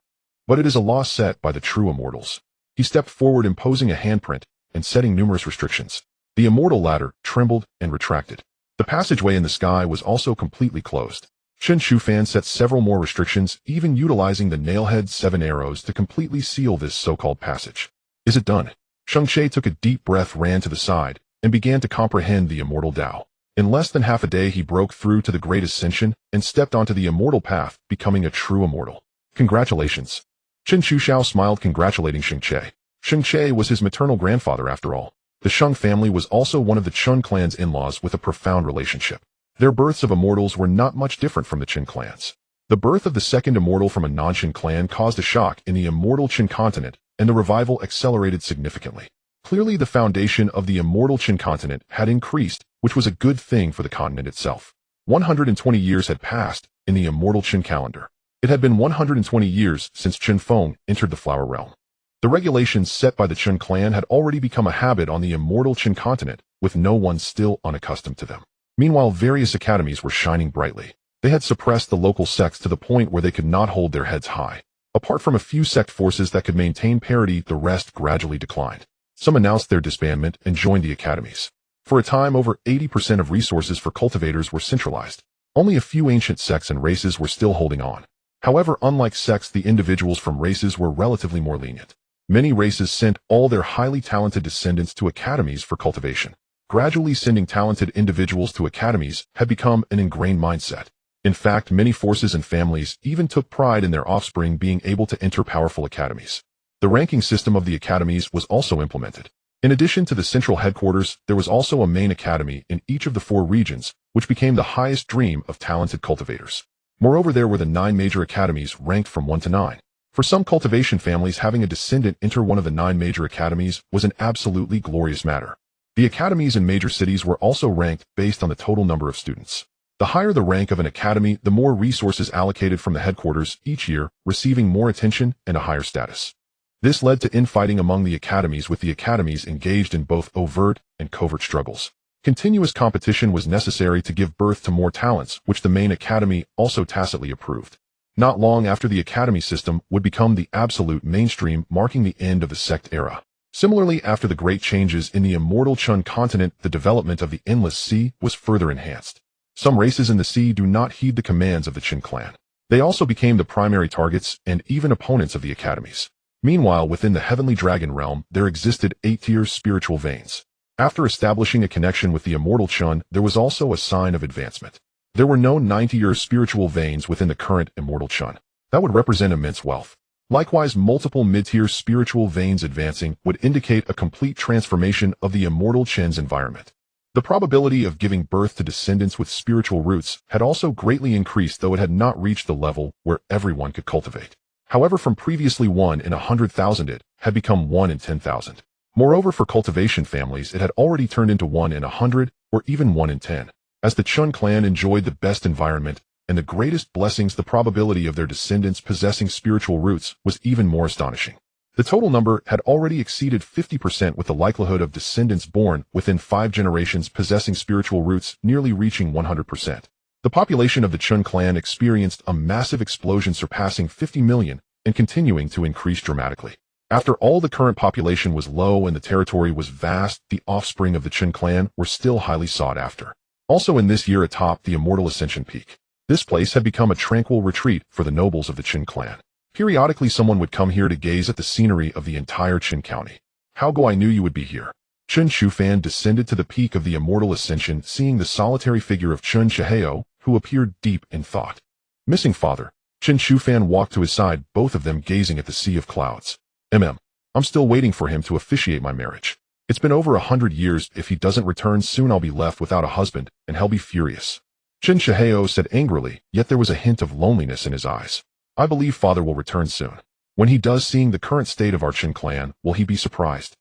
But it is a law set by the true immortals. He stepped forward, imposing a handprint, and setting numerous restrictions. The immortal ladder trembled and retracted. The passageway in the sky was also completely closed. Chen Feng set several more restrictions, even utilizing the nailhead 7 arrows to completely seal this so-called passage. Is it done? Sheng Che took a deep breath, ran to the side, and began to comprehend the immortal Tao. In less than half a day he broke through to the Great Ascension and stepped onto the immortal path, becoming a true immortal. Congratulations. Chen Qiushao smiled, congratulating Sheng Che. Sheng Che was his maternal grandfather after all. The Sheng family was also one of the Chen clan's in-laws with a profound relationship. Their births of immortals were not much different from the Chen clans. The birth of the second immortal from a non-Chen clan caused a shock in the immortal Chen continent, and the revival accelerated significantly. Clearly the foundation of the immortal Chen continent had increased, which was a good thing for the continent itself. 120 years had passed in the immortal Chen calendar. It had been 120 years since Chen Feng entered the flower realm. The regulations set by the Chen clan had already become a habit on the immortal Chen continent, with no one still unaccustomed to them. Meanwhile, various academies were shining brightly. They had suppressed the local sects to the point where they could not hold their heads high. Apart from a few sect forces that could maintain parity, the rest gradually declined. Some announced their disbandment and joined the academies. For a time, over 80% of resources for cultivators were centralized. Only a few ancient sects and races were still holding on. However, unlike sects, the individuals from races were relatively more lenient. Many races sent all their highly talented descendants to academies for cultivation. Gradually, sending talented individuals to academies had become an ingrained mindset. In fact, many forces and families even took pride in their offspring being able to enter powerful academies. The ranking system of the academies was also implemented. In addition to the central headquarters, there was also a main academy in each of the 4 regions, which became the highest dream of talented cultivators. Moreover, there were the 9 major academies ranked from 1 to 9. For some cultivation families, having a descendant enter one of the 9 major academies was an absolutely glorious matter. The academies in major cities were also ranked based on the total number of students. The higher the rank of an academy, the more resources allocated from the headquarters each year, receiving more attention and a higher status. This led to infighting among the academies, with the academies engaged in both overt and covert struggles. Continuous competition was necessary to give birth to more talents, which the main academy also tacitly approved. Not long after, the academy system would become the absolute mainstream, marking the end of the sect era. Similarly, after the great changes in the immortal Chen continent, the development of the endless sea was further enhanced. Some races in the sea do not heed the commands of the Chen clan. They also became the primary targets and even opponents of the academies. Meanwhile, within the heavenly dragon realm, there existed 8-tier spiritual veins. After establishing a connection with the immortal Chen, there was also a sign of advancement. There were no 90-year spiritual veins within the current immortal Chen. That would represent immense wealth. Likewise, multiple mid-tier spiritual veins advancing would indicate a complete transformation of the immortal Chen's environment. The probability of giving birth to descendants with spiritual roots had also greatly increased, though it had not reached the level where everyone could cultivate. However, from previously 1 in 100,000, it had become 1 in 10,000. Moreover, for cultivation families, it had already turned into 1 in 100 or even 1 in 10. As the Chen clan enjoyed the best environment and the greatest blessings, the probability of their descendants possessing spiritual roots was even more astonishing. The total number had already exceeded 50%, with the likelihood of descendants born within 5 generations possessing spiritual roots nearly reaching 100%. The population of the Chen clan experienced a massive explosion, surpassing 50 million and continuing to increase dramatically. After all, the current population was low and the territory was vast, the offspring of the Chen clan were still highly sought after. Also in this year, atop the Immortal Ascension Peak, this place had become a tranquil retreat for the nobles of the Chen clan. Periodically, someone would come here to gaze at the scenery of the entire Chen county. How go I knew you would be here. Chen Feng descended to the peak of the Immortal Ascension, seeing the solitary figure of Chen Qiushao, who appeared deep in thought. Missing father. Chen Feng walked to his side, both of them gazing at the sea of clouds. I'm still waiting for him to officiate my marriage. It's been over 100 years. If he doesn't return soon, I'll be left without a husband, and he'll be furious. Chen Qiushao said angrily, yet there was a hint of loneliness in his eyes. I believe father will return soon. When he does, seeing the current state of our Chen clan, will he be surprised?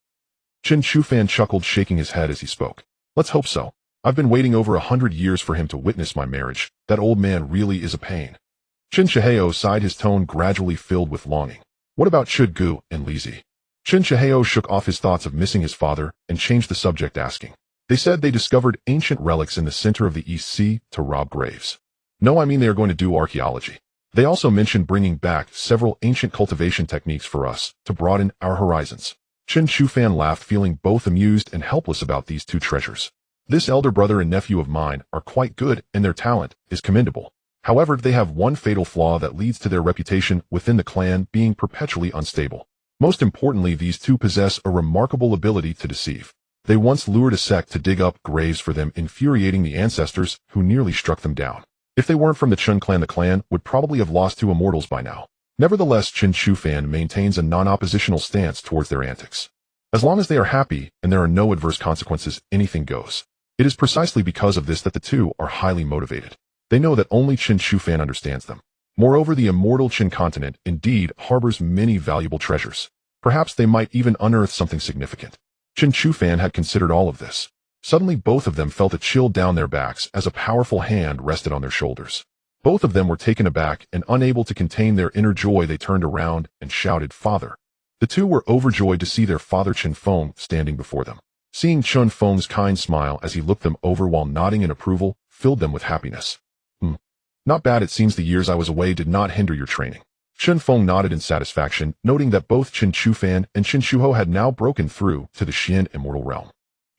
Chen Feng chuckled, shaking his head as he spoke. Let's hope so. I've been waiting over 100 years for him to witness my marriage. That old man really is a pain. Chen Qiushao sighed, his tone gradually filled with longing. What about Chudgu and Lizi? Chen Qiushao shook off his thoughts of missing his father and changed the subject, asking. They said they discovered ancient relics in the center of the East Sea to rob graves. No, I mean they are going to do archaeology. They also mentioned bringing back several ancient cultivation techniques for us to broaden our horizons. Chen Shufan laughed, feeling both amused and helpless about these two treasures. This elder brother and nephew of mine are quite good, and their talent is commendable. However, they have one fatal flaw that leads to their reputation within the clan being perpetually unstable. Most importantly, these two possess a remarkable ability to deceive. They once lured a sect to dig up graves for them, infuriating the ancestors who nearly struck them down. If they weren't from the Chen clan, the clan would probably have lost two immortals by now. Nevertheless, Chen Shufan maintains a non-oppositional stance towards their antics. As long as they are happy and there are no adverse consequences, anything goes. It is precisely because of this that the two are highly motivated. They know that only Chen Shufan understands them. Moreover, the immortal Chen continent indeed harbors many valuable treasures. Perhaps they might even unearth something significant. Chen Shufan had considered all of this. Suddenly both of them felt a chill down their backs as a powerful hand rested on their shoulders. Both of them were taken aback and unable to contain their inner joy. They turned around and shouted, "Father!" The two were overjoyed to see their father Chen Feng standing before them. Seeing Chen Feng's kind smile as he looked them over while nodding in approval filled them with happiness. Not bad. It seems the years I was away did not hinder your training. Chen Feng nodded in satisfaction, noting that both Chen Shufan and Chen Shuho had now broken through to the Xian immortal realm.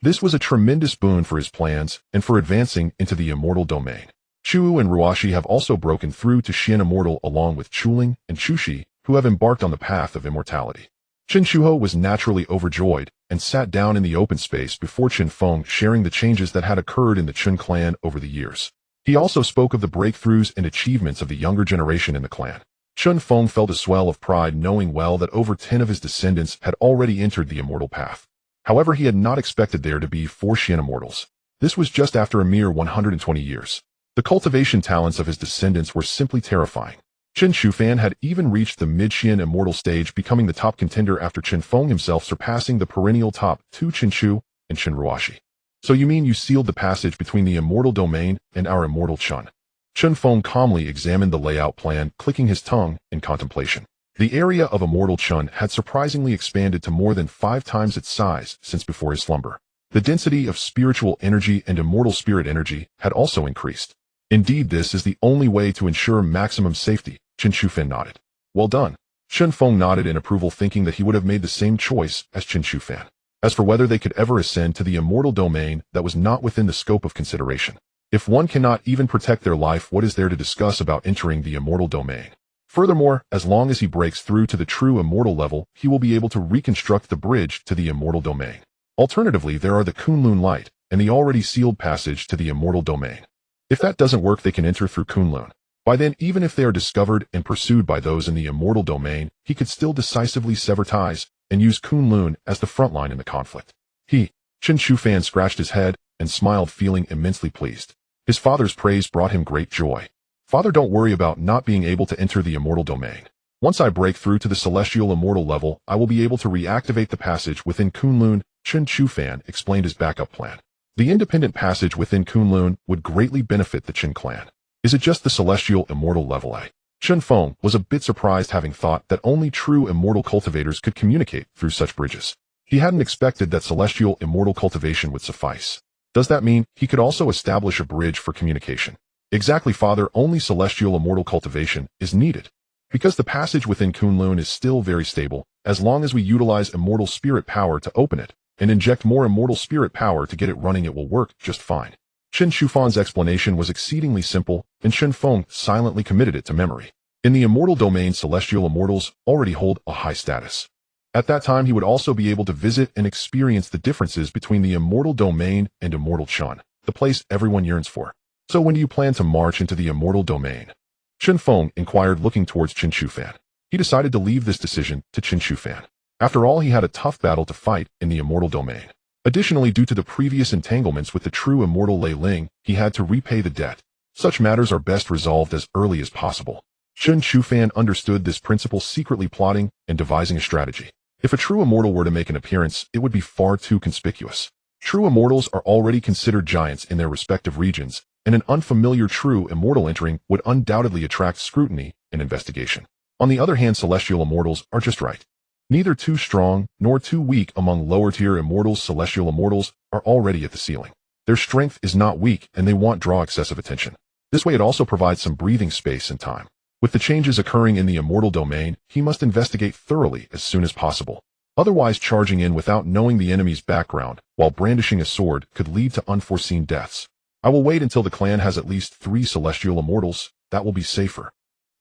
This was a tremendous boon for his plans and for advancing into the immortal domain. Chu and Ruashi have also broken through to Xian immortal along with Chuling and Chushi, who have embarked on the path of immortality. Chen Shuho was naturally overjoyed and sat down in the open space before Chen Feng, sharing the changes that had occurred in the Chen clan over the years. He also spoke of the breakthroughs and achievements of the younger generation in the clan. Chen Feng felt a swell of pride, knowing well that over 10 of his descendants had already entered the immortal path. However, he had not expected there to be 4 Xian immortals. This was just after a mere 120 years. The cultivation talents of his descendants were simply terrifying. Chen Shufan had even reached the mid-Xian immortal stage, becoming the top contender after Chen Feng himself, surpassing the perennial top 2 Chen Chu and Chen Ruashi. So you mean you sealed the passage between the immortal domain and our immortal Chen? Chen Feng calmly examined the layout plan, clicking his tongue in contemplation. The area of immortal Chen had surprisingly expanded to more than 5 times its size since before his slumber. The density of spiritual energy and immortal spirit energy had also increased. Indeed, this is the only way to ensure maximum safety. Chen Shufan nodded. Well done. Chen Feng nodded in approval, thinking that he would have made the same choice as Chen Shufan. As for whether they could ever ascend to the immortal domain, that was not within the scope of consideration. If one cannot even protect their life, what is there to discuss about entering the immortal domain? Furthermore, as long as he breaks through to the true immortal level, he will be able to reconstruct the bridge to the immortal domain. Alternatively, there are the Kunlun Light and the already sealed passage to the immortal domain. If that doesn't work, they can enter through Kunlun. By then, even if they are discovered and pursued by those in the immortal domain, he could still decisively sever ties and use Kunlun as the front line in the conflict. Chen Shufan scratched his head and smiled, feeling immensely pleased. His father's praise brought him great joy. Father, don't worry about not being able to enter the immortal domain. Once I break through to the celestial immortal level, I will be able to reactivate the passage within Kunlun. Chen Shufan explained his backup plan. The independent passage within Kunlun would greatly benefit the Chen clan. Is it just the celestial immortal level? Chen Feng was a bit surprised, having thought that only true immortal cultivators could communicate through such bridges. He hadn't expected that celestial immortal cultivation would suffice. Does that mean he could also establish a bridge for communication? Exactly, Father, only celestial immortal cultivation is needed. Because the passage within Kunlun is still very stable, as long as we utilize immortal spirit power to open it, and inject more immortal spirit power to get it running, it will work just fine. Chen Shufan's explanation was exceedingly simple, and Chen Feng silently committed it to memory. In the immortal domain, celestial immortals already hold a high status. At that time, he would also be able to visit and experience the differences between the immortal domain and immortal Chen, the place everyone yearns for. So when do you plan to march into the immortal domain? Chen Feng inquired, looking towards Chen Shufan. He decided to leave this decision to Chen Shufan. After all, he had a tough battle to fight in the immortal domain. Additionally, due to the previous entanglements with the true immortal Lei Ling, he had to repay the debt. Such matters are best resolved as early as possible. Chen Shufan understood this principle, secretly plotting and devising a strategy. If a true immortal were to make an appearance, it would be far too conspicuous. True immortals are already considered giants in their respective regions, and an unfamiliar true immortal entering would undoubtedly attract scrutiny and investigation. On the other hand, celestial immortals are just right. Neither too strong nor too weak. Among lower-tier immortals, celestial immortals are already at the ceiling. Their strength is not weak, and they won't draw excessive attention. This way, it also provides some breathing space and time. With the changes occurring in the immortal domain, he must investigate thoroughly as soon as possible. Otherwise, charging in without knowing the enemy's background while brandishing a sword could lead to unforeseen deaths. I will wait until the clan has at least 3 celestial immortals. That will be safer.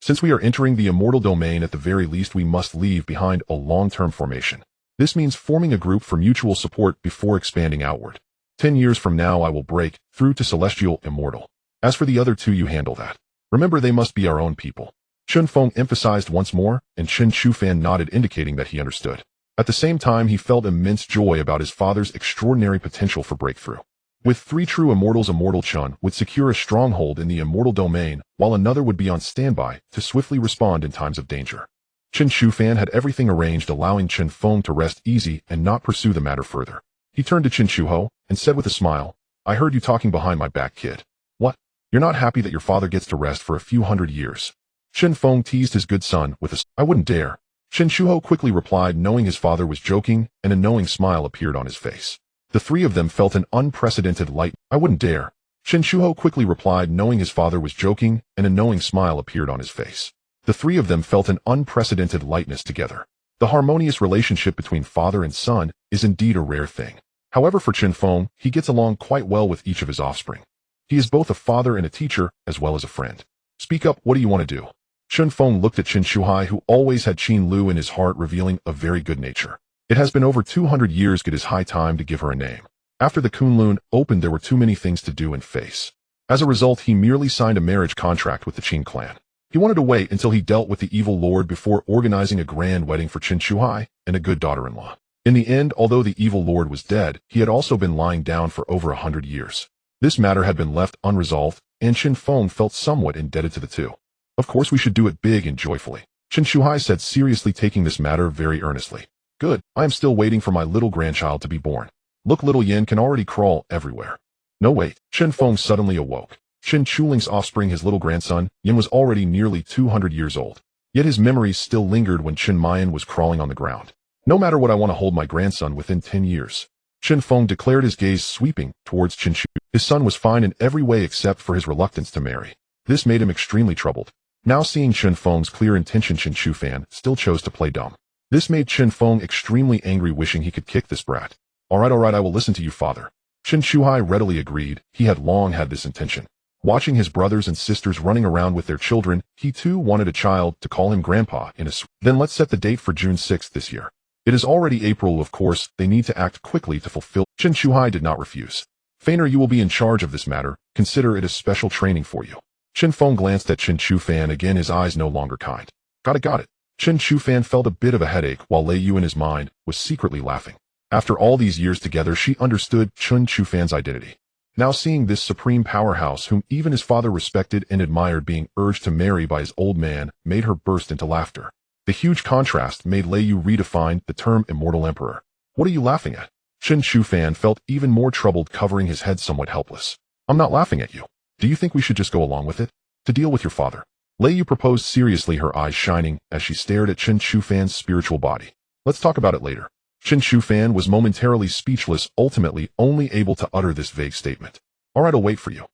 Since we are entering the immortal domain, at the very least we must leave behind a long-term formation. This means forming a group for mutual support before expanding outward. 10 years from now I will break through to celestial immortal. As for the other 2, you handle that. Remember, they must be our own people. Chen Feng emphasized once more, and Chen Shufan nodded, indicating that he understood. At the same time, he felt immense joy about his father's extraordinary potential for breakthrough. With 3 true immortals, Immortal Chen would secure a stronghold in the immortal domain, while another would be on standby to swiftly respond in times of danger. Chen Shufan had everything arranged, allowing Chen Feng to rest easy and not pursue the matter further. He turned to Chen Shuho and said with a smile, "I heard you talking behind my back, kid. What? You're not happy that your father gets to rest for a few hundred years?" Chen Feng teased his good son with a "I wouldn't dare." Chen Shuho quickly replied, knowing his father was joking, and a knowing smile appeared on his face. The 3 of them felt an unprecedented light. "I wouldn't dare." Chen Shuho quickly replied, knowing his father was joking, and a knowing smile appeared on his face. The 3 of them felt an unprecedented lightness together. The harmonious relationship between father and son is indeed a rare thing. However, for Chen Feng, he gets along quite well with each of his offspring. He is both a father and a teacher, as well as a friend. "Speak up, what do you want to do?" Chen Feng looked at Chen Shuhai, who always had Qin Lu in his heart, revealing a very good nature. It has been over 200 years. It is high time to give her a name. After the Kunlun opened, there were too many things to do and face. As a result, he merely signed a marriage contract with the Qin clan. He wanted to wait until he dealt with the evil lord before organizing a grand wedding for Chen Shuhai and a good daughter-in-law. In the end, although the evil lord was dead, he had also been lying down for over 100 years. This matter had been left unresolved, and Chen Feng felt somewhat indebted to the 2. "Of course we should do it big and joyfully," Chen Shuhai said, seriously taking this matter very earnestly. "Good, I am still waiting for my little grandchild to be born. Look, little Yin can already crawl everywhere." "No, wait." Chen Feng suddenly awoke. Chen Chuling's offspring, his little grandson, Yin, was already nearly 200 years old. Yet his memories still lingered when Chen Mayan was crawling on the ground. "No matter what, I want to hold my grandson within 10 years. Chen Feng declared, his gaze sweeping towards Chen Shu. His son was fine in every way except for his reluctance to marry. This made him extremely troubled. Now, seeing Chen Feng's clear intention, Chen Shufan still chose to play dumb. This made Chen Feng extremely angry, wishing he could kick this brat. All right, I will listen to you, father." Chen Shuhai readily agreed. He had long had this intention. Watching his brothers and sisters running around with their children, he too wanted a child to call him grandpa in a Then let's set the date for June 6th this year. It is already April, of course. They need to act quickly to fulfill. Chen Shuhai did not refuse. "Feiner, you will be in charge of this matter. Consider it a special training for you." Chen Feng glanced at Chen Shufan again, his eyes no longer kind. Got it. Chen Shufan felt a bit of a headache, while Lei Yu in his mind was secretly laughing. After all these years together, she understood Chen Shufan's identity. Now seeing this supreme powerhouse, whom even his father respected and admired, being urged to marry by his old man, made her burst into laughter. The huge contrast made Lei Yu redefine the term immortal emperor. "What are you laughing at?" Chen Shufan felt even more troubled, covering his head, somewhat helpless. "I'm not laughing at you. Do you think we should just go along with it? To deal with your father?" Lei Yu proposed seriously, her eyes shining as she stared at Chen Shufan's spiritual body. "Let's talk about it later." Chen Shufan was momentarily speechless, ultimately only able to utter this vague statement. "All right, I'll wait for you."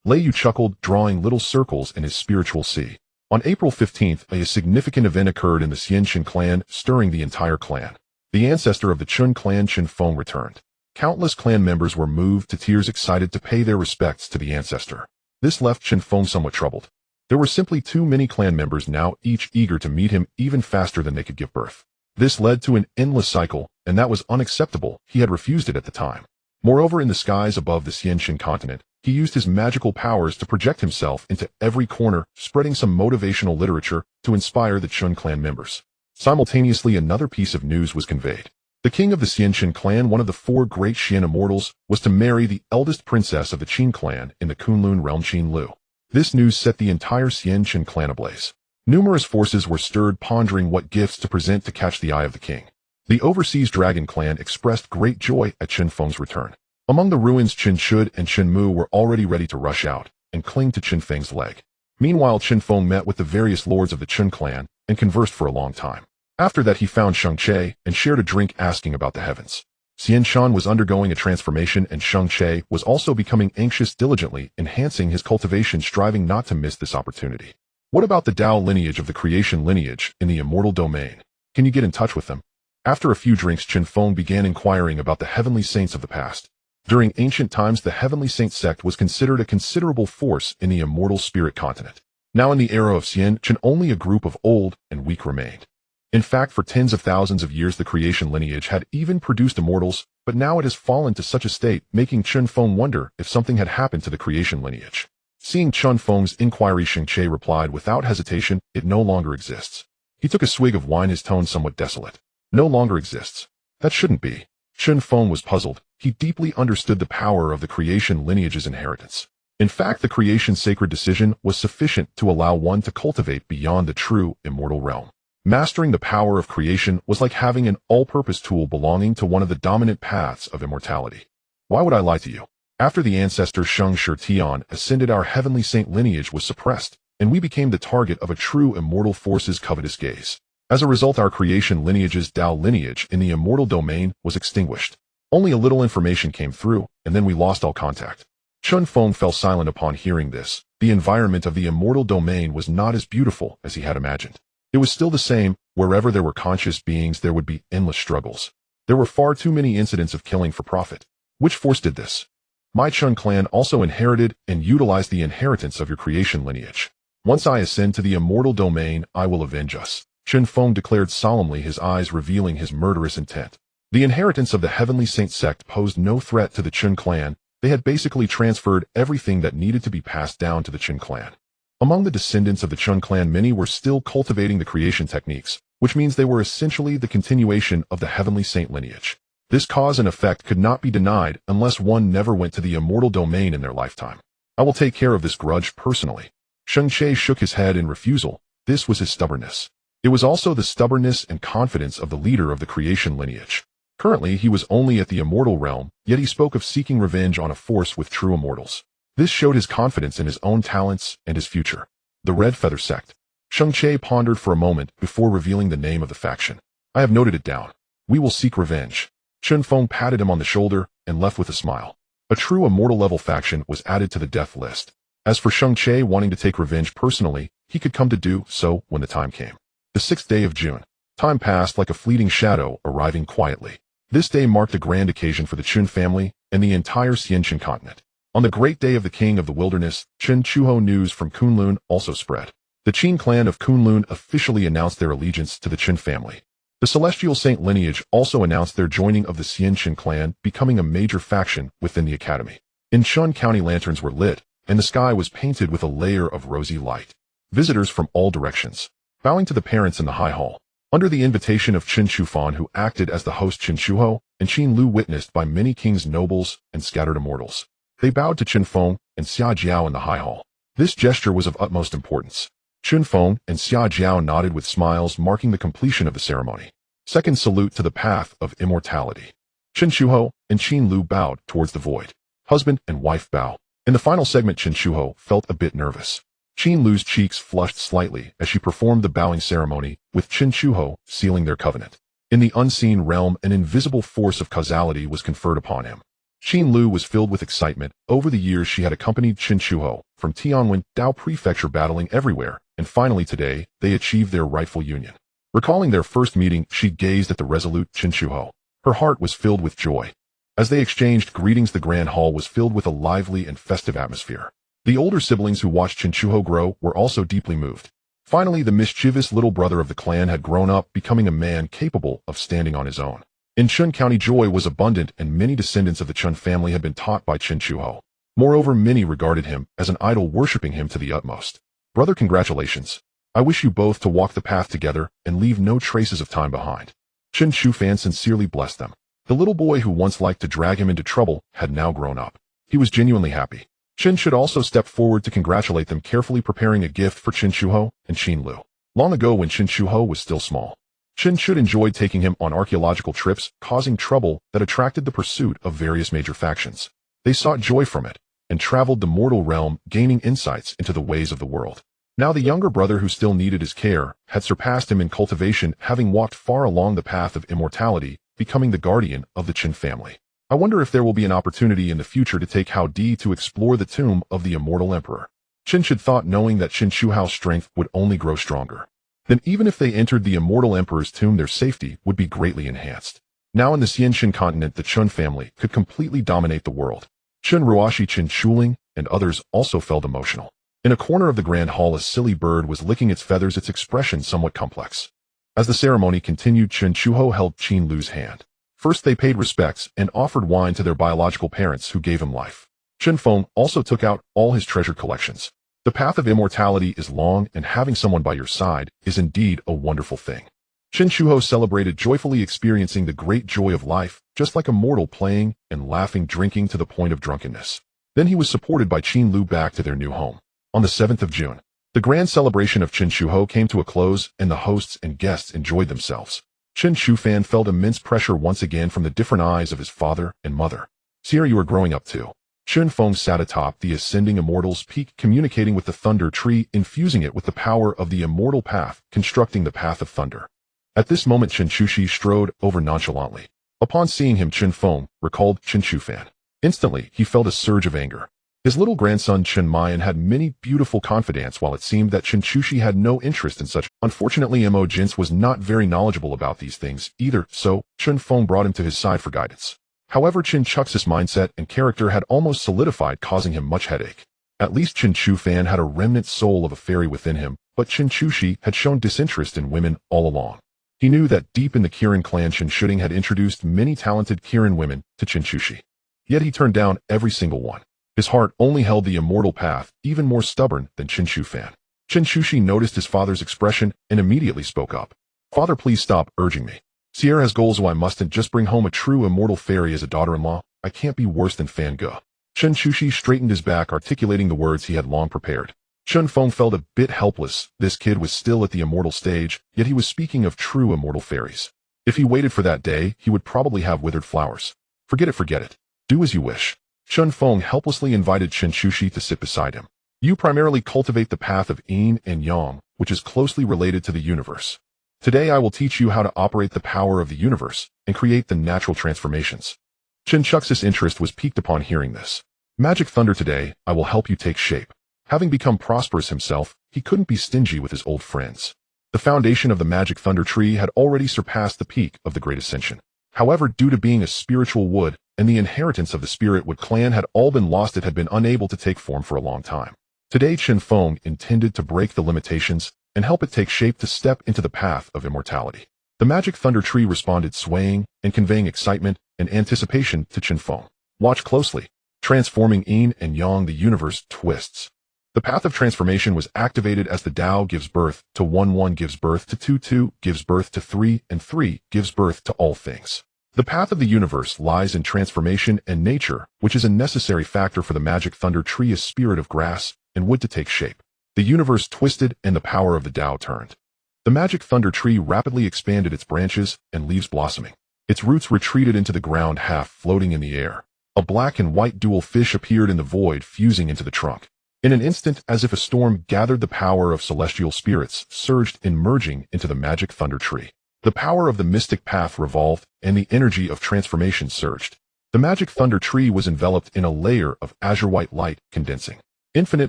Lei Yu chuckled, drawing little circles in his spiritual sea. On April 15th, a significant event occurred in the Xianqin clan, stirring the entire clan. The ancestor of the Chun clan, Chen Feng, returned. Countless clan members were moved to tears, excited to pay their respects to the ancestor. This left Chen Feng somewhat troubled. There were simply too many clan members now, each eager to meet him even faster than they could give birth. This led to an endless cycle, and that was unacceptable. He had refused it at the time. Moreover, in the skies above the Xianqin continent, he used his magical powers to project himself into every corner, spreading some motivational literature to inspire the Chun clan members. Simultaneously, another piece of news was conveyed. The king of the Xianqin clan, one of the 4 great Xian immortals, was to marry the eldest princess of the Qin clan in the Kunlun realm, Qin Lu. This news set the entire Xianqin clan ablaze. Numerous forces were stirred, pondering what gifts to present to catch the eye of the king. The overseas dragon clan expressed great joy at Chen Feng's return. Among the ruins, Chen Shud and Chen Mu were already ready to rush out and cling to Chen Feng's leg. Meanwhile, Chen Feng met with the various lords of the Chen clan and conversed for a long time. After that, he found Sheng Che and shared a drink, asking about the heavens. Xian Shan was undergoing a transformation, and Sheng Che was also becoming anxious, diligently enhancing his cultivation, striving not to miss this opportunity. "What about the Dao lineage of the creation lineage in the immortal domain? Can you get in touch with them?" After a few drinks, Chen Feng began inquiring about the heavenly saints of the past. During ancient times, the heavenly saint sect was considered a considerable force in the immortal spirit continent. Now in the era of Xian, only a group of old and weak remained. In fact, for tens of thousands of years the creation lineage had even produced immortals, but now it has fallen to such a state, making Chen Feng wonder if something had happened to the creation lineage. Seeing Chen Feng's inquiry, Sheng Che replied without hesitation, "It no longer exists." He took a swig of wine, his tone somewhat desolate. "No longer exists? That shouldn't be." Chen Feng was puzzled. He deeply understood the power of the creation lineage's inheritance. In fact, the creation sacred decision was sufficient to allow one to cultivate beyond the true immortal realm. Mastering the power of creation was like having an all-purpose tool belonging to one of the dominant paths of immortality. Why would I lie to you? After the ancestor Sheng Shi Tian ascended, our heavenly saint lineage was suppressed, and we became the target of a true immortal force's covetous gaze. As a result, our creation lineage's Dao lineage in the immortal domain was extinguished. Only a little information came through, and then we lost all contact. Chen Feng fell silent upon hearing this. The environment of the immortal domain was not as beautiful as he had imagined. It was still the same. Wherever there were conscious beings, there would be endless struggles. There were far too many incidents of killing for profit. Which force did this? My Chen clan also inherited and utilized the inheritance of your creation lineage. Once I ascend to the immortal domain, I will avenge us, Chen Feng declared solemnly, his eyes revealing his murderous intent. The inheritance of the heavenly saint sect posed no threat to the Chen clan. They had basically transferred everything that needed to be passed down to the Chen clan. Among the descendants of the Chen clan, many were still cultivating the creation techniques, which means they were essentially the continuation of the heavenly saint lineage. This cause and effect could not be denied unless one never went to the immortal domain in their lifetime. I will take care of this grudge personally. Sheng Che shook his head in refusal. This was his stubbornness. It was also the stubbornness and confidence of the leader of the creation lineage. Currently, he was only at the immortal realm, yet he spoke of seeking revenge on a force with true immortals. This showed his confidence in his own talents and his future. The Red Feather Sect. Sheng Che pondered for a moment before revealing the name of the faction. I have noted it down. We will seek revenge. Chen Feng patted him on the shoulder and left with a smile. A true immortal level faction was added to the death list. As for Sheng Che wanting to take revenge personally, he could come to do so when the time came. The 6th day of June. Time passed like a fleeting shadow, arriving quietly. This day marked a grand occasion for the Chen family and the entire Xianqin continent. On the great day of the king of the wilderness, Chen Chuho news from Kunlun also spread. The Qin clan of Kunlun officially announced their allegiance to the Chen family. The celestial saint lineage also announced their joining of the Xianqin clan, becoming a major faction within the academy. In Chun County, lanterns were lit, and the sky was painted with a layer of rosy light. Visitors from all directions, bowing to the parents in the high hall. Under the invitation of Qin Shufan, who acted as the host, Qin Shuho and Qin Lu, witnessed by many kings, nobles, and scattered immortals. They bowed to Qin Feng and Xia Jiao in the high hall. This gesture was of utmost importance. Qin Feng and Xia Jiao nodded with smiles, marking the completion of the ceremony. Second salute to the path of immortality. Qin Shuho and Qin Lu bowed towards the void. Husband and wife bow. In the final segment, Qin Shuho felt a bit nervous. Qin Lu's cheeks flushed slightly as she performed the bowing ceremony, with Qin Shuho sealing their covenant. In the unseen realm, an invisible force of causality was conferred upon him. Qin Lu was filled with excitement. Over the years, she had accompanied Qin Shuho from Tianwen, Dao Prefecture, battling everywhere, and finally today, they achieved their rightful union. Recalling their first meeting, she gazed at the resolute Qin Shuho. Her heart was filled with joy. As they exchanged greetings, the grand hall was filled with a lively and festive atmosphere. The older siblings who watched Qin Shuho grow were also deeply moved. Finally, the mischievous little brother of the clan had grown up, becoming a man capable of standing on his own. In Chun County, joy was abundant, and many descendants of the Chun family had been taught by Qin Shuho. Moreover, many regarded him as an idol, worshipping him to the utmost. Brother, congratulations. I wish you both to walk the path together and leave no traces of time behind. Qin Shufan sincerely blessed them. The little boy who once liked to drag him into trouble had now grown up. He was genuinely happy. Qin should also step forward to congratulate them, carefully preparing a gift for Qin Shuho and Qin Lu. Long ago, when Qin Shuho was still small, Qin should enjoyed taking him on archaeological trips, causing trouble that attracted the pursuit of various major factions. They sought joy from it, and traveled the mortal realm, gaining insights into the ways of the world. Now the younger brother, who still needed his care, had surpassed him in cultivation, having walked far along the path of immortality, becoming the guardian of the Qin family. I wonder if there will be an opportunity in the future to take Hao Di to explore the tomb of the immortal emperor. Qin should thought, knowing that Qin Shuho's strength would only grow stronger. then even if they entered the immortal emperor's tomb, their safety would be greatly enhanced. Now in the Xianxin continent, the Chen family could completely dominate the world. Chen Ruoxi, Chen Shuling, and others also felt emotional. In a corner of the grand hall, a silly bird was licking its feathers, its expression somewhat complex. As the ceremony continued, Chen Chuho held Qin Lu's hand. First they paid respects and offered wine to their biological parents who gave him life. Chen Feng also took out all his treasured collections. The path of immortality is long, and having someone by your side is indeed a wonderful thing. Chen Chuho celebrated, joyfully experiencing the great joy of life, just like a mortal, playing and laughing, drinking to the point of drunkenness. Then he was supported by Qin Lu back to their new home. On the 7th of June, the grand celebration of Chen Chuho came to a close, and the hosts and guests enjoyed themselves. Chen Shufan felt immense pressure once again from the different eyes of his father and mother. "Sierra, you are growing up too." Chen Feng sat atop the ascending immortal's peak, communicating with the thunder tree, infusing it with the power of the immortal path, constructing the path of thunder. At this moment, Chen Shuxi strode over nonchalantly. Upon seeing him, Chen Feng recalled Chen Shufan. Instantly, he felt a surge of anger. His little grandson Chen Mayan had many beautiful confidants, while it seemed that Chen Shuxi had no interest in such. Unfortunately, Mo Jins was not very knowledgeable about these things either, so Chen Feng brought him to his side for guidance. However, Chen Chux's mindset and character had almost solidified, causing him much headache. At least Chen Chufan had a remnant soul of a fairy within him, but Chen Chuxi had shown disinterest in women all along. He knew that deep in the Kirin clan, Chen Shuding had introduced many talented Kirin women to Chen Chuxi. Yet he turned down every single one. His heart only held the immortal path, even more stubborn than Chen Shufan. Chen Chuxi noticed his father's expression and immediately spoke up. "Father, please stop urging me. Sierra has goals, so I mustn't just bring home a true immortal fairy as a daughter-in-law. I can't be worse than Fan Ge." Chen Chuxi straightened his back, articulating the words he had long prepared. Chen Feng felt a bit helpless. This kid was still at the immortal stage, yet he was speaking of true immortal fairies. If he waited for that day, he would probably have withered flowers. Forget it. Do as you wish. Chen Feng helplessly invited Chen Chuxi to sit beside him. "You primarily cultivate the path of yin and yang, which is closely related to the universe. Today I will teach you how to operate the power of the universe and create the natural transformations." Chen Chux's interest was piqued upon hearing this. "Magic thunder, today I will help you take shape." Having become prosperous himself, he couldn't be stingy with his old friends. The foundation of the magic thunder tree had already surpassed the peak of the Great Ascension. However, due to being a spiritual wood and the inheritance of the Spirit Wood clan had all been lost, it had been unable to take form for a long time. Today, Chen Feng intended to break the limitations and help it take shape to step into the path of immortality. The magic thunder tree responded, swaying and conveying excitement and anticipation to Chen Feng. "Watch closely. Transforming yin and yang, the universe twists." The path of transformation was activated as the Tao gives birth to 1, 1 gives birth to 2, 2 gives birth to 3, and 3 gives birth to all things. The path of the universe lies in transformation, and nature, which is a necessary factor for the magic thunder tree, is spirit of grass and wood to take shape. The universe twisted and the power of the Tao turned. The magic thunder tree rapidly expanded, its branches and leaves blossoming. Its roots retreated into the ground, half floating in the air. A black and white dual fish appeared in the void, fusing into the trunk. In an instant, as if a storm gathered, the power of celestial spirits surged in, merging into the magic thunder tree. The power of the mystic path revolved, and the energy of transformation surged. The magic thunder tree was enveloped in a layer of azure-white light, condensing. Infinite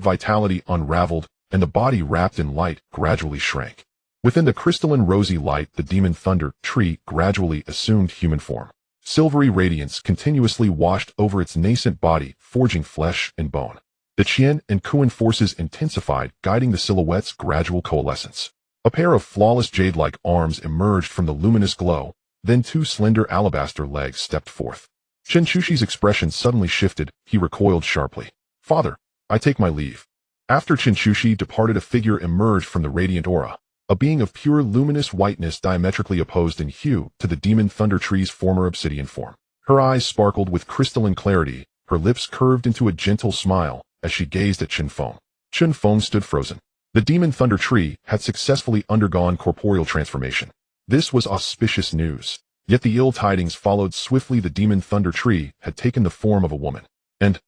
vitality unraveled, and the body wrapped in light gradually shrank. Within the crystalline rosy light, the demon thunder tree gradually assumed human form. Silvery radiance continuously washed over its nascent body, forging flesh and bone. The Qian and Kuan forces intensified, guiding the silhouette's gradual coalescence. A pair of flawless jade-like arms emerged from the luminous glow, then 2 slender alabaster legs stepped forth. Chen Chuxi's expression suddenly shifted. He recoiled sharply. "Father, I take my leave." After Chen Chuxi departed, a figure emerged from the radiant aura, a being of pure luminous whiteness, diametrically opposed in hue to the demon thunder tree's former obsidian form. Her eyes sparkled with crystalline clarity, her lips curved into a gentle smile as she gazed at Chen Feng. Chen Feng stood frozen. The demon thunder tree had successfully undergone corporeal transformation. This was auspicious news. Yet the ill tidings followed swiftly. The demon thunder tree had taken the form of a woman. And,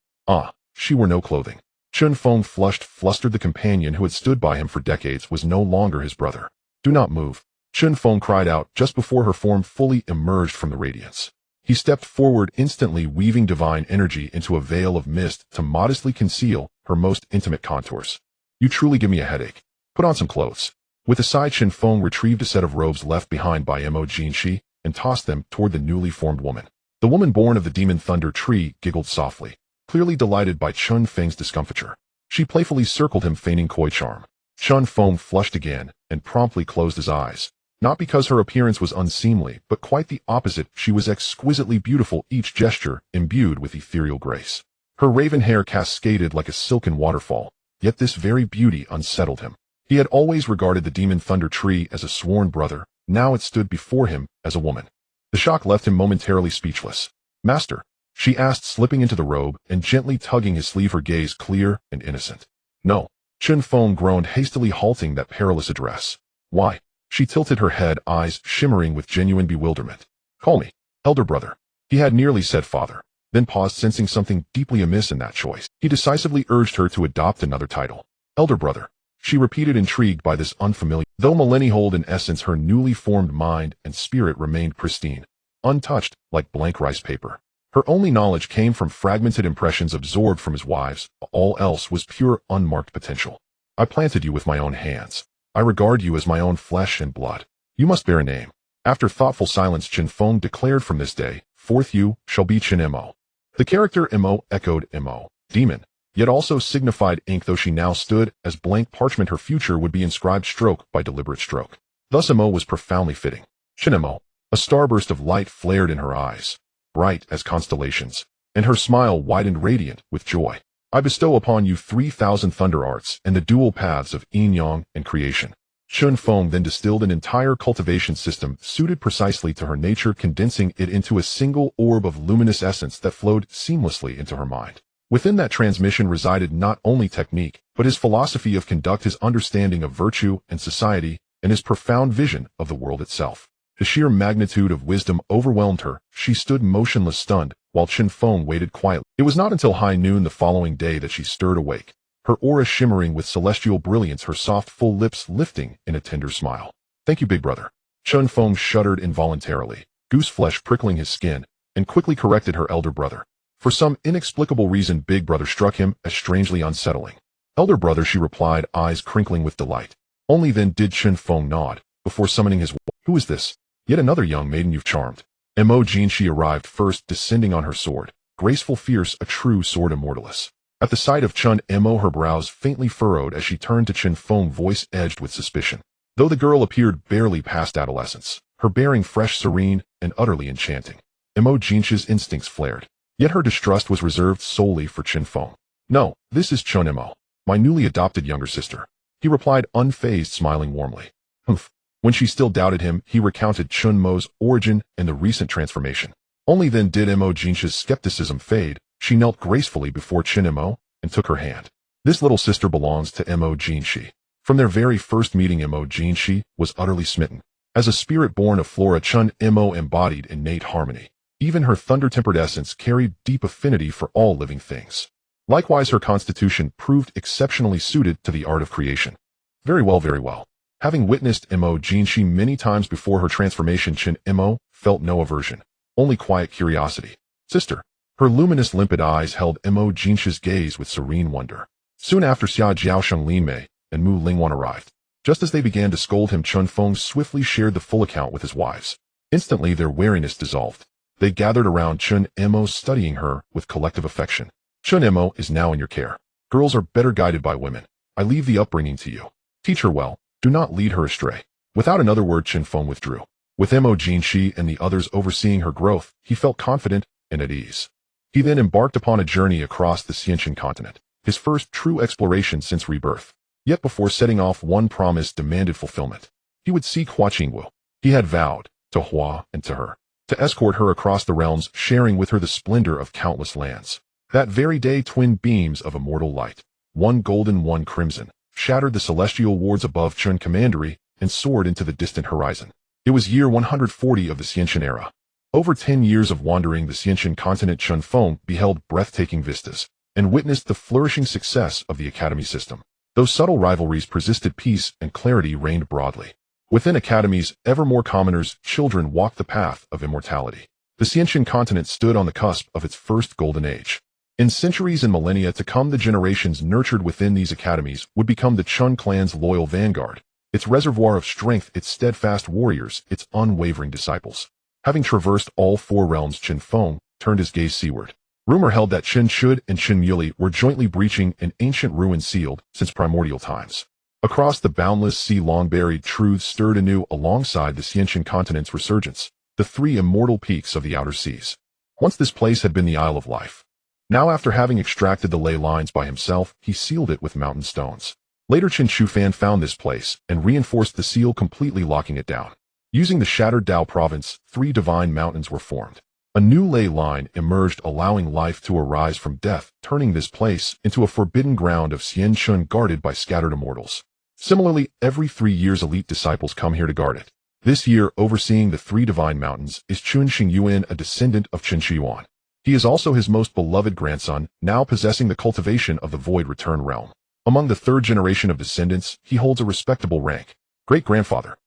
she wore no clothing. Chen Feng flustered. The companion who had stood by him for decades was no longer his brother. "Do not move," Chen Feng cried out just before her form fully emerged from the radiance. He stepped forward, instantly weaving divine energy into a veil of mist to modestly conceal her most intimate contours. "You truly give me a headache. Put on some clothes." With a sigh, Chen Feng retrieved a set of robes left behind by Mo Jinshi and tossed them toward the newly formed woman. The woman born of the demon thunder tree giggled softly, clearly delighted by Chen Feng's discomfiture. She playfully circled him, feigning coy charm. Chen Feng flushed again and promptly closed his eyes. Not because her appearance was unseemly, but quite the opposite. She was exquisitely beautiful, each gesture imbued with ethereal grace. Her raven hair cascaded like a silken waterfall, yet this very beauty unsettled him. He had always regarded the demon thunder tree as a sworn brother. Now it stood before him as a woman. The shock left him momentarily speechless. "Master," she asked, slipping into the robe and gently tugging his sleeve, her gaze clear and innocent. "No." Chen Feng groaned, hastily halting that perilous address. "Why?" She tilted her head, eyes shimmering with genuine bewilderment. "Call me elder brother." He had nearly said father, then paused, sensing something deeply amiss in that choice. He decisively urged her to adopt another title. "Elder brother," she repeated, intrigued by this unfamiliar. Though millennial in essence, her newly formed mind and spirit remained pristine, untouched, like blank rice paper. Her only knowledge came from fragmented impressions absorbed from his wives. All else was pure, unmarked potential. "I planted you with my own hands. I regard you as my own flesh and blood. You must bear a name." After thoughtful silence, Chen Feng declared, "From this day forth you shall be Chen Mo." The character Mo echoed Mo, demon, yet also signified ink, though she now stood as blank parchment. Her future would be inscribed stroke by deliberate stroke. Thus Mo was profoundly fitting. Chen Mo. A starburst of light flared in her eyes, bright as constellations, and her smile widened, radiant with joy. "I bestow upon you 3,000 thunder arts and the dual paths of yin-yang and creation." Chen Feng then distilled an entire cultivation system suited precisely to her nature, condensing it into a single orb of luminous essence that flowed seamlessly into her mind. Within that transmission resided not only technique, but his philosophy of conduct, his understanding of virtue and society, and his profound vision of the world itself. The sheer magnitude of wisdom overwhelmed her. She stood motionless, stunned, while Chen Feng waited quietly. It was not until high noon the following day that she stirred awake, her aura shimmering with celestial brilliance, her soft, full lips lifting in a tender smile. "Thank you, big brother." Chen Feng shuddered involuntarily, goose flesh prickling his skin, and quickly corrected her elder brother. For some inexplicable reason, big brother struck him as strangely unsettling. "Elder brother," she replied, eyes crinkling with delight. Only then did Chen Feng nod, before summoning his wife. "Who is this?" "Yet another young maiden you've charmed." Mo Jinshi arrived first, descending on her sword, graceful, fierce, a true sword immortalis. At the sight of Chen Mo, her brows faintly furrowed as she turned to Chen Feng, voice edged with suspicion. Though the girl appeared barely past adolescence, her bearing fresh, serene, and utterly enchanting. Mo Jinshi's instincts flared. Yet her distrust was reserved solely for Chen Feng. "No, this is Chen Mo, my newly adopted younger sister," he replied, unfazed, smiling warmly. "Humph." When she still doubted him, he recounted Chen Mo's origin and the recent transformation. Only then did Mo Jinshi's skepticism fade. She knelt gracefully before Chen Mo and took her hand. "This little sister belongs to Mo Jinshi." From their very first meeting, Mo Jinshi was utterly smitten. As a spirit born of Flora, Chen Mo embodied innate harmony. Even her thunder-tempered essence carried deep affinity for all living things. Likewise, her constitution proved exceptionally suited to the art of creation. Very well, very well. Having witnessed Mo Jinshi many times before her transformation, Chen Mo felt no aversion, only quiet curiosity. "Sister." Her luminous, limpid eyes held Mo Jinshi's gaze with serene wonder. Soon after, Xia Jiaosheng Linmei and Mu Lingwan arrived. Just as they began to scold him, Chen Feng swiftly shared the full account with his wives. Instantly, their wariness dissolved. They gathered around Chen Mo, studying her with collective affection. "Chen Mo is now in your care. Girls are better guided by women. I leave the upbringing to you. Teach her well. Do not lead her astray." Without another word, Chen Feng withdrew. With Mo Jinshi and the others overseeing her growth, he felt confident and at ease. He then embarked upon a journey across the Xiantian continent, his first true exploration since rebirth. Yet before setting off, one promise demanded fulfillment. He would seek Hua Qingwu. He had vowed, to Hua and to her, to escort her across the realms, sharing with her the splendor of countless lands. That very day, twin beams of immortal light, one golden, one crimson, shattered the celestial wards above Chen Commandery and soared into the distant horizon. It was year 140 of the Xiantian era. Over 10 years of wandering the Xiantian continent, Chen Feng beheld breathtaking vistas and witnessed the flourishing success of the academy system. Though subtle rivalries persisted, peace and clarity reigned broadly. Within academies, ever more commoners, children walked the path of immortality. The Xiantian continent stood on the cusp of its first golden age. In centuries and millennia to come, the generations nurtured within these academies would become the Chen clan's loyal vanguard, its reservoir of strength, its steadfast warriors, its unwavering disciples. Having traversed all four realms, Chen Feng turned his gaze seaward. Rumor held that Chen Shud and Chen Yuli were jointly breaching an ancient ruin sealed since primordial times. Across the boundless sea, long-buried truths stirred anew alongside the Xiantian continent's resurgence, the three immortal peaks of the outer seas. Once this place had been the Isle of Life. Now, after having extracted the ley lines by himself, he sealed it with mountain stones. Later, Chen Shufan found this place and reinforced the seal, completely locking it down. Using the shattered Dao province, three divine mountains were formed. A new ley line emerged, allowing life to arise from death, turning this place into a forbidden ground of Xianchun guarded by scattered immortals. Similarly, every 3 years elite disciples come here to guard it. This year, overseeing the three divine mountains is Chun Xingyuan, a descendant of Chen Shiyuan. He is also his most beloved grandson, now possessing the cultivation of the Void Return realm. Among the third generation of descendants, he holds a respectable rank. Great-grandfather.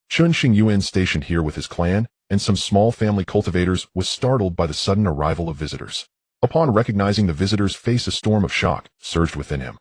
Chun Xingyuan, stationed here with his clan and some small family cultivators, was startled by the sudden arrival of visitors. Upon recognizing the visitors' face, a storm of shock surged within him.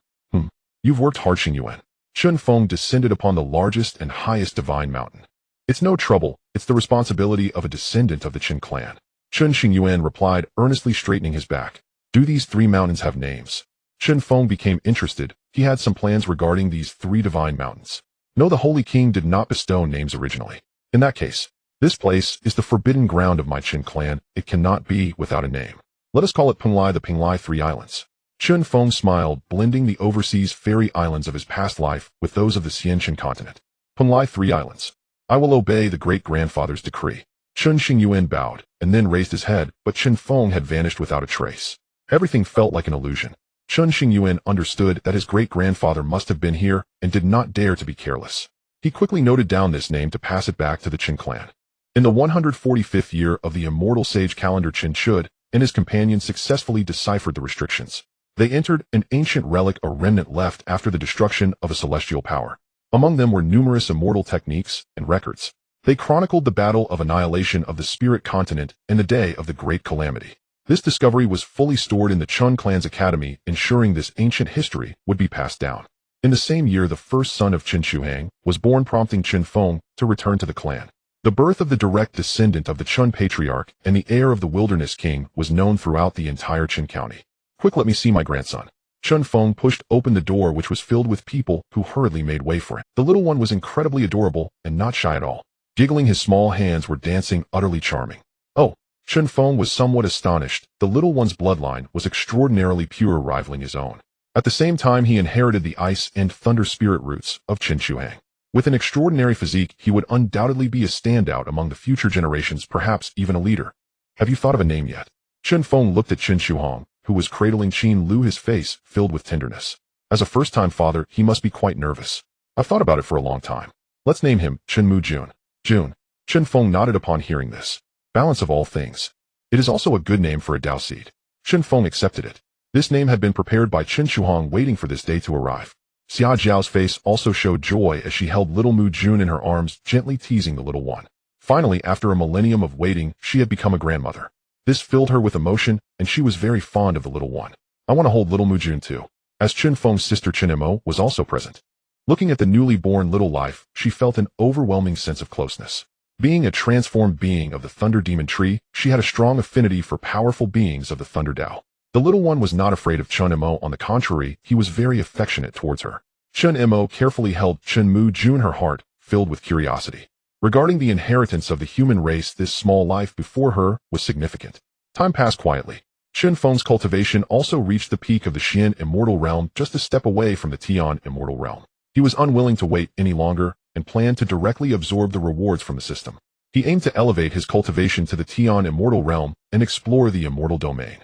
You've worked hard, Xingyuan. Chen Feng descended upon the largest and highest divine mountain. It's no trouble, it's the responsibility of a descendant of the Chen clan. Chen Xingyuan replied, earnestly straightening his back. Do these three mountains have names? Chen Feng became interested. He had some plans regarding these three divine mountains. No, the Holy King did not bestow names originally. In that case, this place is the forbidden ground of my Chen clan. It cannot be without a name. Let us call it Penglai, the Penglai Three Islands. Chen Feng smiled, blending the overseas fairy islands of his past life with those of the Xiantian continent. Penglai Three Islands. I will obey the great-grandfather's decree. Chen Xingyuan bowed, and then raised his head, but Chen Feng had vanished without a trace. Everything felt like an illusion. Chen Xingyuan understood that his great-grandfather must have been here and did not dare to be careless. He quickly noted down this name to pass it back to the Chen clan. In the 145th year of the immortal sage calendar, Chen Shud and his companions successfully deciphered the restrictions. They entered an ancient relic, a remnant left after the destruction of a celestial power. Among them were numerous immortal techniques and records. They chronicled the battle of annihilation of the spirit continent and the day of the great calamity. This discovery was fully stored in the Chun clan's academy, ensuring this ancient history would be passed down. In the same year, the first son of Chen Shuhang was born, prompting Chen Feng to return to the clan. The birth of the direct descendant of the Chun patriarch and the heir of the wilderness king was known throughout the entire Chen county. Quick, let me see my grandson. Chen Feng pushed open the door, which was filled with people who hurriedly made way for him. The little one was incredibly adorable and not shy at all. Giggling, his small hands were dancing, utterly charming. Oh, Chen Feng was somewhat astonished. The little one's bloodline was extraordinarily pure, rivaling his own. At the same time, he inherited the ice and thunder spirit roots of Chen Shuhang. With an extraordinary physique, he would undoubtedly be a standout among the future generations, perhaps even a leader. Have you thought of a name yet? Chen Feng looked at Chen Shuhang, who was cradling Qin Lu, his face filled with tenderness. As a first-time father, he must be quite nervous. I've thought about it for a long time. Let's name him Chen Mu Jun. June. Chen Feng nodded upon hearing this. Balance of all things. It is also a good name for a Dao seed. Chen Feng accepted it. This name had been prepared by Chen Shuhang, waiting for this day to arrive. Xia Jiao's face also showed joy as she held little Mu Jun in her arms, gently teasing the little one. Finally, after a millennium of waiting, she had become a grandmother. This filled her with emotion, and she was very fond of the little one. I want to hold little Mu Jun too. As Chen Feng's sister Chen Mo was also present. Looking at the newly born little life, she felt an overwhelming sense of closeness. Being a transformed being of the Thunder Demon Tree, she had a strong affinity for powerful beings of the Thunder Dao. The little one was not afraid of Chen Mo. On the contrary, he was very affectionate towards her. Chen Mo carefully held Chen Mu Jun, her heart filled with curiosity. Regarding the inheritance of the human race, this small life before her was significant. Time passed quietly. Chen Feng's cultivation also reached the peak of the Xian Immortal realm, just a step away from the Tian Immortal realm. He was unwilling to wait any longer and planned to directly absorb the rewards from the system. He aimed to elevate his cultivation to the Tian Immortal realm and explore the Immortal domain.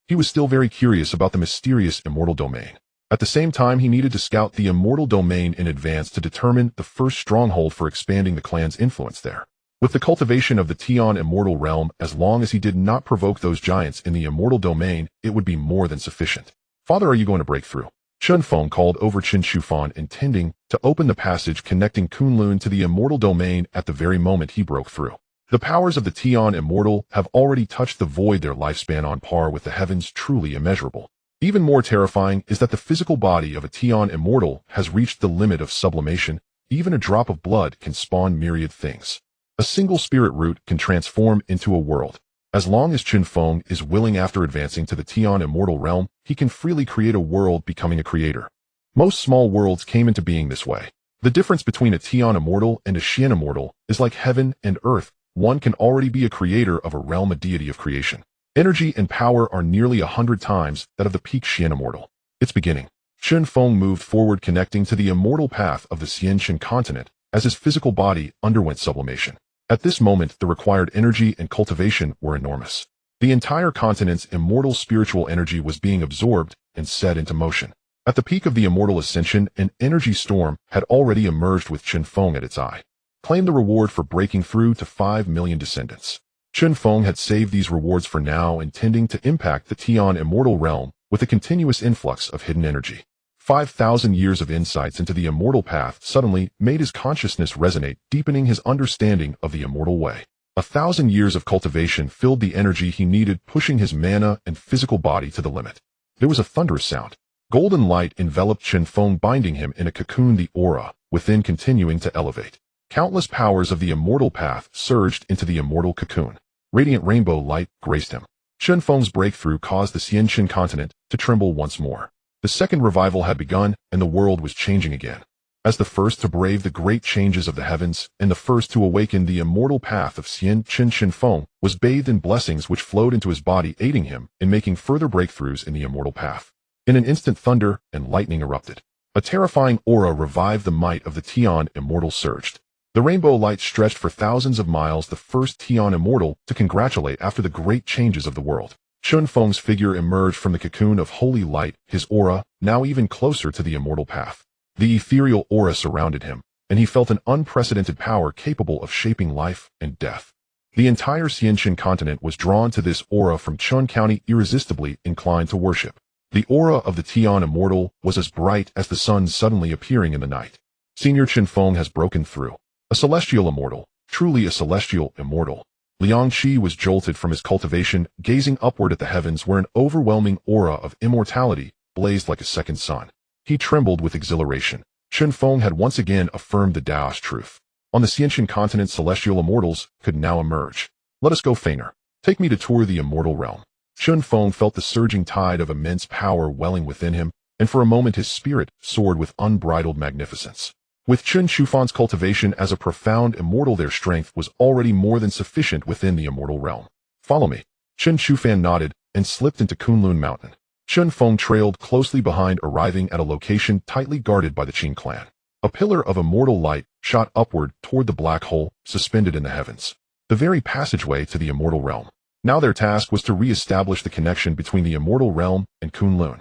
He was still very curious about the mysterious Immortal domain. At the same time, he needed to scout the Immortal domain in advance to determine the first stronghold for expanding the clan's influence there. With the cultivation of the Tian Immortal realm, as long as he did not provoke those giants in the Immortal domain, it would be more than sufficient. Father, are you going to break through? Chen Feng called over Chen Shufan, intending to open the passage connecting Kunlun to the Immortal domain at the very moment he broke through. The powers of the Tian Immortal have already touched the void, their lifespan on par with the heavens, truly immeasurable. Even more terrifying is that the physical body of a Tian Immortal has reached the limit of sublimation, even a drop of blood can spawn myriad things. A single spirit root can transform into a world. As long as Chen Feng is willing after advancing to the Tian immortal realm, he can freely create a world becoming a creator. Most small worlds came into being this way. The difference between a Tian immortal and a Xian immortal is like heaven and earth. One can already be a creator of a realm, a deity of creation. Energy and power are nearly 100 times that of the peak Xian immortal. Its beginning. Chen Feng moved forward, connecting to the immortal path of the Xianqian continent as his physical body underwent sublimation. At this moment, the required energy and cultivation were enormous. The entire continent's immortal spiritual energy was being absorbed and set into motion. At the peak of the immortal ascension, an energy storm had already emerged with Chen Feng at its eye. Claim the reward for breaking through to 5 million descendants. Chen Feng had saved these rewards for now, intending to impact the Tian immortal realm with a continuous influx of hidden energy. 5,000 years of insights into the immortal path suddenly made his consciousness resonate, deepening his understanding of the immortal way. 1,000 years of cultivation filled the energy he needed, pushing his mana and physical body to the limit. There was a thunderous sound. Golden light enveloped Chen Feng, binding him in a cocoon, the aura within continuing to elevate. Countless powers of the immortal path surged into the immortal cocoon. Radiant rainbow light graced him. Chen Feng's breakthrough caused the Xianqian continent to tremble once more. The second revival had begun, and the world was changing again. As the first to brave the great changes of the heavens, and the first to awaken the immortal path of Chen Feng was bathed in blessings which flowed into his body, aiding him in making further breakthroughs in the immortal path. In an instant, thunder and lightning erupted. A terrifying aura revived the might of the Tian immortal surged. The rainbow light stretched for thousands of miles, the first Tian immortal to congratulate after the great changes of the world. Chen Feng's figure emerged from the cocoon of holy light, his aura now even closer to the immortal path. The ethereal aura surrounded him, and he felt an unprecedented power capable of shaping life and death. The entire Xianqian continent was drawn to this aura from Chun County, irresistibly inclined to worship. The aura of the Tian immortal was as bright as the sun suddenly appearing in the night. Senior Chen Feng has broken through. A celestial immortal, truly a celestial immortal. Liang Qi was jolted from his cultivation, gazing upward at the heavens where an overwhelming aura of immortality blazed like a second sun. He trembled with exhilaration. Chen Feng had once again affirmed the daoist truth. On the Xianqian continent, celestial immortals could now emerge. Let us go, Feigner. Take me to tour the immortal realm. Chen Feng felt the surging tide of immense power welling within him, and for a moment his spirit soared with unbridled magnificence. With Chen Shufan's cultivation as a profound immortal, their strength was already more than sufficient within the immortal realm. Follow me. Chen Shufan nodded and slipped into Kunlun Mountain. Chen Feng trailed closely behind, arriving at a location tightly guarded by the Qing clan. A pillar of immortal light shot upward toward the black hole suspended in the heavens. The very passageway to the immortal realm. Now their task was to re-establish the connection between the immortal realm and Kunlun.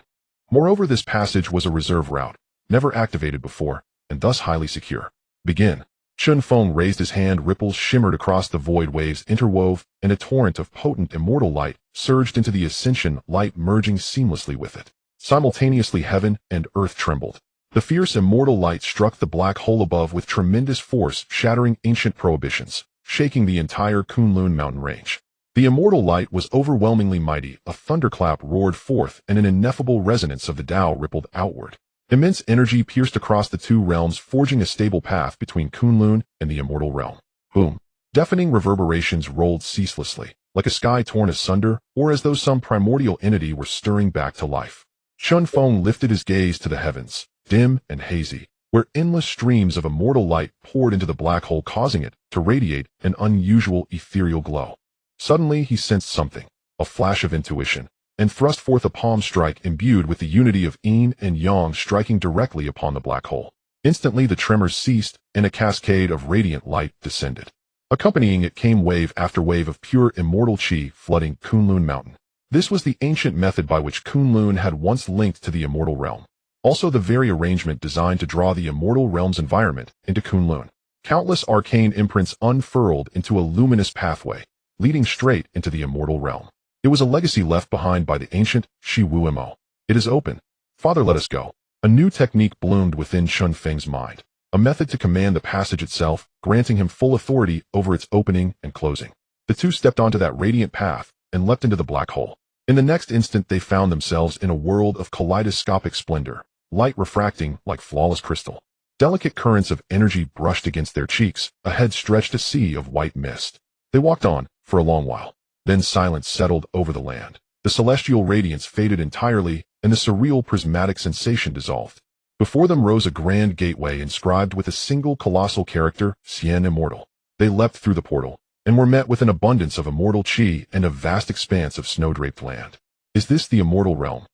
Moreover, this passage was a reserve route, never activated before, and thus highly secure. Begin. Chen Feng raised his hand, ripples shimmered across the void, waves interwove, and a torrent of potent immortal light surged into the ascension light, merging seamlessly with it. Simultaneously, heaven and earth trembled. The fierce immortal light struck the black hole above with tremendous force, shattering ancient prohibitions, shaking the entire Kunlun mountain range. The immortal light was overwhelmingly mighty. A thunderclap roared forth, and an ineffable resonance of the Tao rippled outward. Immense energy pierced across the two realms, forging a stable path between Kunlun and the immortal realm. Boom! Deafening reverberations rolled ceaselessly, like a sky torn asunder, or as though some primordial entity were stirring back to life. Chen Feng lifted his gaze to the heavens, dim and hazy, where endless streams of immortal light poured into the black hole, causing it to radiate an unusual ethereal glow. Suddenly he sensed something, a flash of intuition, and thrust forth a palm strike imbued with the unity of yin and yang, striking directly upon the black hole. Instantly the tremors ceased, and a cascade of radiant light descended. Accompanying it came wave after wave of pure immortal qi flooding Kunlun Mountain. This was the ancient method by which Kunlun had once linked to the immortal realm. Also the very arrangement designed to draw the immortal realm's environment into Kunlun. Countless arcane imprints unfurled into a luminous pathway, leading straight into the immortal realm. It was a legacy left behind by the ancient Shi Wu Mo. It is open. Father, let us go. A new technique bloomed within Chen Feng's mind, a method to command the passage itself, granting him full authority over its opening and closing. The two stepped onto that radiant path and leapt into the black hole. In the next instant they found themselves in a world of kaleidoscopic splendor, light refracting like flawless crystal. Delicate currents of energy brushed against their cheeks, ahead stretched a sea of white mist. They walked on, for a long while. Then silence settled over the land. The celestial radiance faded entirely, and the surreal prismatic sensation dissolved. Before them rose a grand gateway inscribed with a single colossal character, Xian Immortal. They leapt through the portal, and were met with an abundance of immortal chi and a vast expanse of snow-draped land. Is this the immortal realm?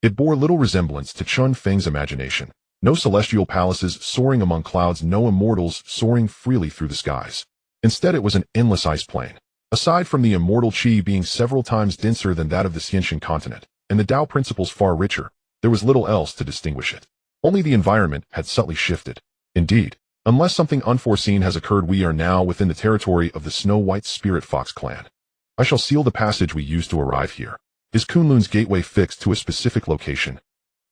It bore little resemblance to Chen Feng's imagination. No celestial palaces soaring among clouds, no immortals soaring freely through the skies. Instead, it was an endless ice plain. Aside from the immortal chi being several times denser than that of the Xianxian continent, and the Tao principles far richer, there was little else to distinguish it. Only the environment had subtly shifted. Indeed, unless something unforeseen has occurred, we are now within the territory of the Snow-White Spirit Fox clan. I shall seal the passage we used to arrive here. Is Kunlun's gateway fixed to a specific location?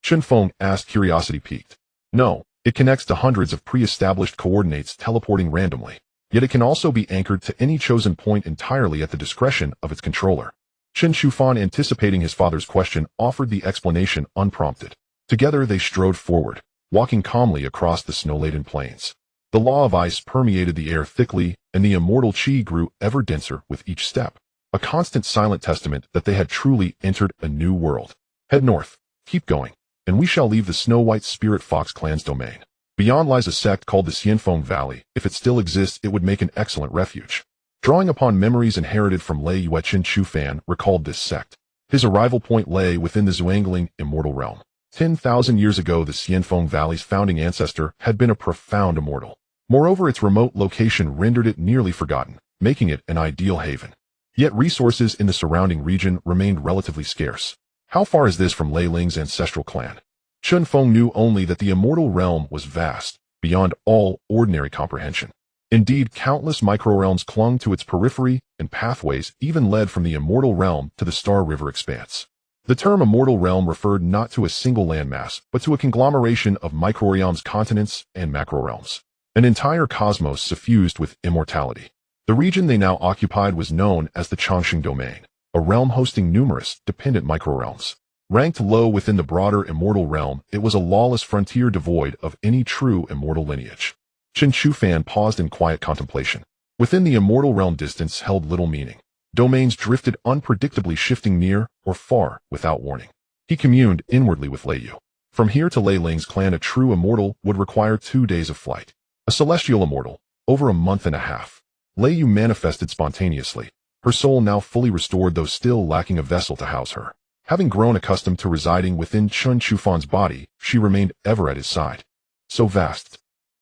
Chen Feng asked, curiosity piqued. No, it connects to hundreds of pre-established coordinates teleporting randomly. Yet it can also be anchored to any chosen point entirely at the discretion of its controller. Chen Shufan, anticipating his father's question, offered the explanation unprompted. Together they strode forward, walking calmly across the snow-laden plains. The law of ice permeated the air thickly, and the immortal chi grew ever denser with each step. A constant silent testament that they had truly entered a new world. Head north, keep going, and we shall leave the Snow-White Spirit Fox clan's domain. Beyond lies a sect called the Chen Feng Valley. If it still exists, it would make an excellent refuge. Drawing upon memories inherited from Lei Yue, Chen Shufan recalled this sect. His arrival point lay within the Zhuangling immortal realm. 10,000 years ago, the Chen Feng Valley's founding ancestor had been a profound immortal. Moreover, its remote location rendered it nearly forgotten, making it an ideal haven. Yet resources in the surrounding region remained relatively scarce. How far is this from Lei Ling's ancestral clan? Chen Feng knew only that the immortal realm was vast, beyond all ordinary comprehension. Indeed, countless microrealms clung to its periphery, and pathways even led from the immortal realm to the Star River expanse. The term immortal realm referred not to a single landmass, but to a conglomeration of microrealms, continents, and macrorealms. An entire cosmos suffused with immortality. The region they now occupied was known as the Changxing Domain, a realm hosting numerous dependent microrealms. Ranked low within the broader immortal realm, it was a lawless frontier devoid of any true immortal lineage. Chen Shufan paused in quiet contemplation. Within the immortal realm, distance held little meaning. Domains drifted unpredictably, shifting near or far without warning. He communed inwardly with Lei Yu. From here to Lei Ling's clan, a true immortal would require 2 days of flight. A celestial immortal, over a month and a half. Lei Yu manifested spontaneously, her soul now fully restored, though still lacking a vessel to house her. Having grown accustomed to residing within Chen Shufan's body, she remained ever at his side. So vast.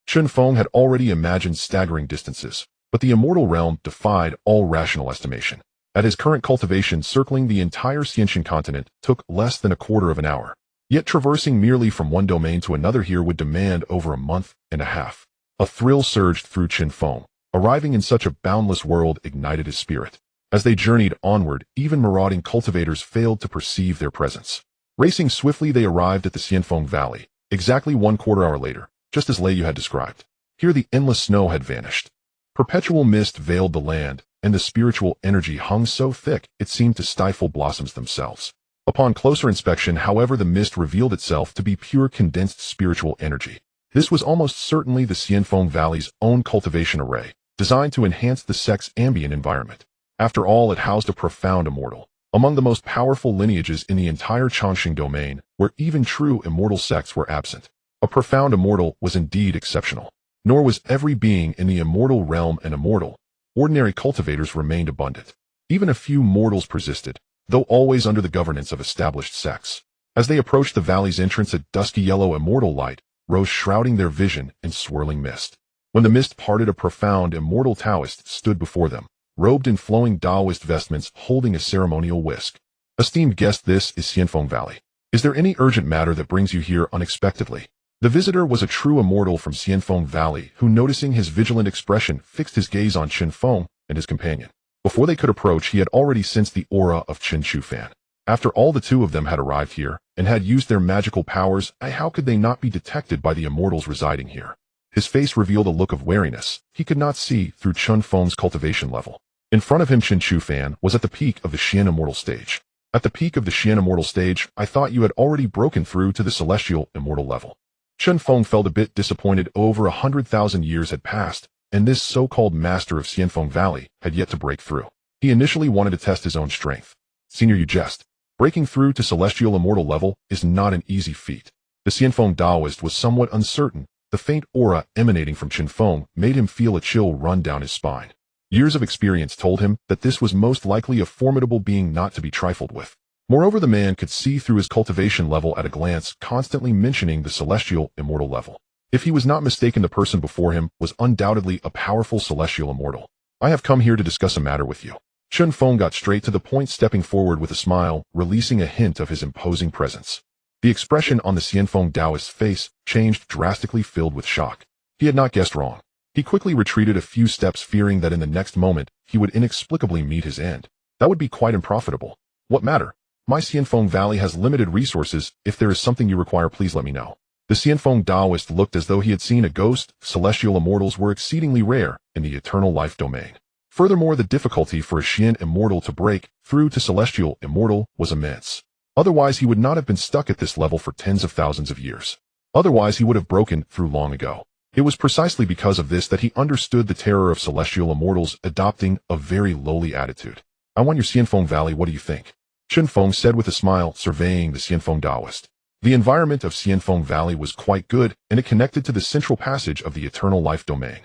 Chen Feng had already imagined staggering distances, but the immortal realm defied all rational estimation. At his current cultivation, circling the entire Xianxian continent took less than a quarter of an hour. Yet traversing merely from one domain to another here would demand over a month and a half. A thrill surged through Chen Feng. Arriving in such a boundless world ignited his spirit. As they journeyed onward, even marauding cultivators failed to perceive their presence. Racing swiftly, they arrived at the Chen Feng Valley, exactly 1/4 hour later, just as Lei Yu had described. Here the endless snow had vanished. Perpetual mist veiled the land, and the spiritual energy hung so thick it seemed to stifle blossoms themselves. Upon closer inspection, however, the mist revealed itself to be pure condensed spiritual energy. This was almost certainly the Chen Feng Valley's own cultivation array, designed to enhance the sect's ambient environment. After all, it housed a profound immortal, among the most powerful lineages in the entire Changxing domain, where even true immortal sects were absent. A profound immortal was indeed exceptional. Nor was every being in the immortal realm an immortal. Ordinary cultivators remained abundant. Even a few mortals persisted, though always under the governance of established sects. As they approached the valley's entrance, a dusky yellow immortal light rose, shrouding their vision in swirling mist. When the mist parted, a profound immortal Taoist stood before them, robed in flowing daoist vestments, holding a ceremonial whisk. Esteemed guest, this is Chen Feng Valley. Is there any urgent matter that brings you here unexpectedly? The visitor was a true immortal from Chen Feng Valley, who, noticing his vigilant expression, fixed his gaze on Chen Feng and his companion. Before they could approach, he had already sensed the aura of Chen Shufan. After all, the two of them had arrived here and had used their magical powers, how could they not be detected by the immortals residing here? His face revealed a look of wariness. He could not see through Chen Feng's cultivation level. In front of him, Chen Shufan was at the peak of the Xian Immortal stage. At the peak of the Xian Immortal stage, I thought you had already broken through to the celestial immortal level. Chen Feng felt a bit disappointed. Over 100,000 years had passed, and this so-called master of Xianfeng Valley had yet to break through. He initially wanted to test his own strength. Senior, you jest. Breaking through to celestial immortal level is not an easy feat. The Xianfeng daoist was somewhat uncertain. The faint aura emanating from Chen Feng made him feel a chill run down his spine. Years of experience told him that this was most likely a formidable being not to be trifled with. Moreover, the man could see through his cultivation level at a glance, constantly mentioning the celestial immortal level. If he was not mistaken, the person before him was undoubtedly a powerful celestial immortal. I have come here to discuss a matter with you. Chen Feng got straight to the point, stepping forward with a smile, releasing a hint of his imposing presence. The expression on the Xianfeng Daoist's face changed drastically, filled with shock. He had not guessed wrong. He quickly retreated a few steps, fearing that in the next moment he would inexplicably meet his end. That would be quite unprofitable. What matter? My Xianfeng Valley has limited resources. If there is something you require, please let me know. The Xianfeng Daoist looked as though he had seen a ghost. Celestial immortals were exceedingly rare in the eternal life domain. Furthermore, the difficulty for a Xian immortal to break through to celestial immortal was immense. Otherwise, he would not have been stuck at this level for tens of thousands of years. Otherwise, he would have broken through long ago. It was precisely because of this that he understood the terror of celestial immortals adopting a very lowly attitude. I want your Xianfeng Valley, what do you think? Chen Feng said with a smile, surveying the Xianfeng Daoist. The environment of Xianfeng Valley was quite good, and it connected to the central passage of the eternal life domain.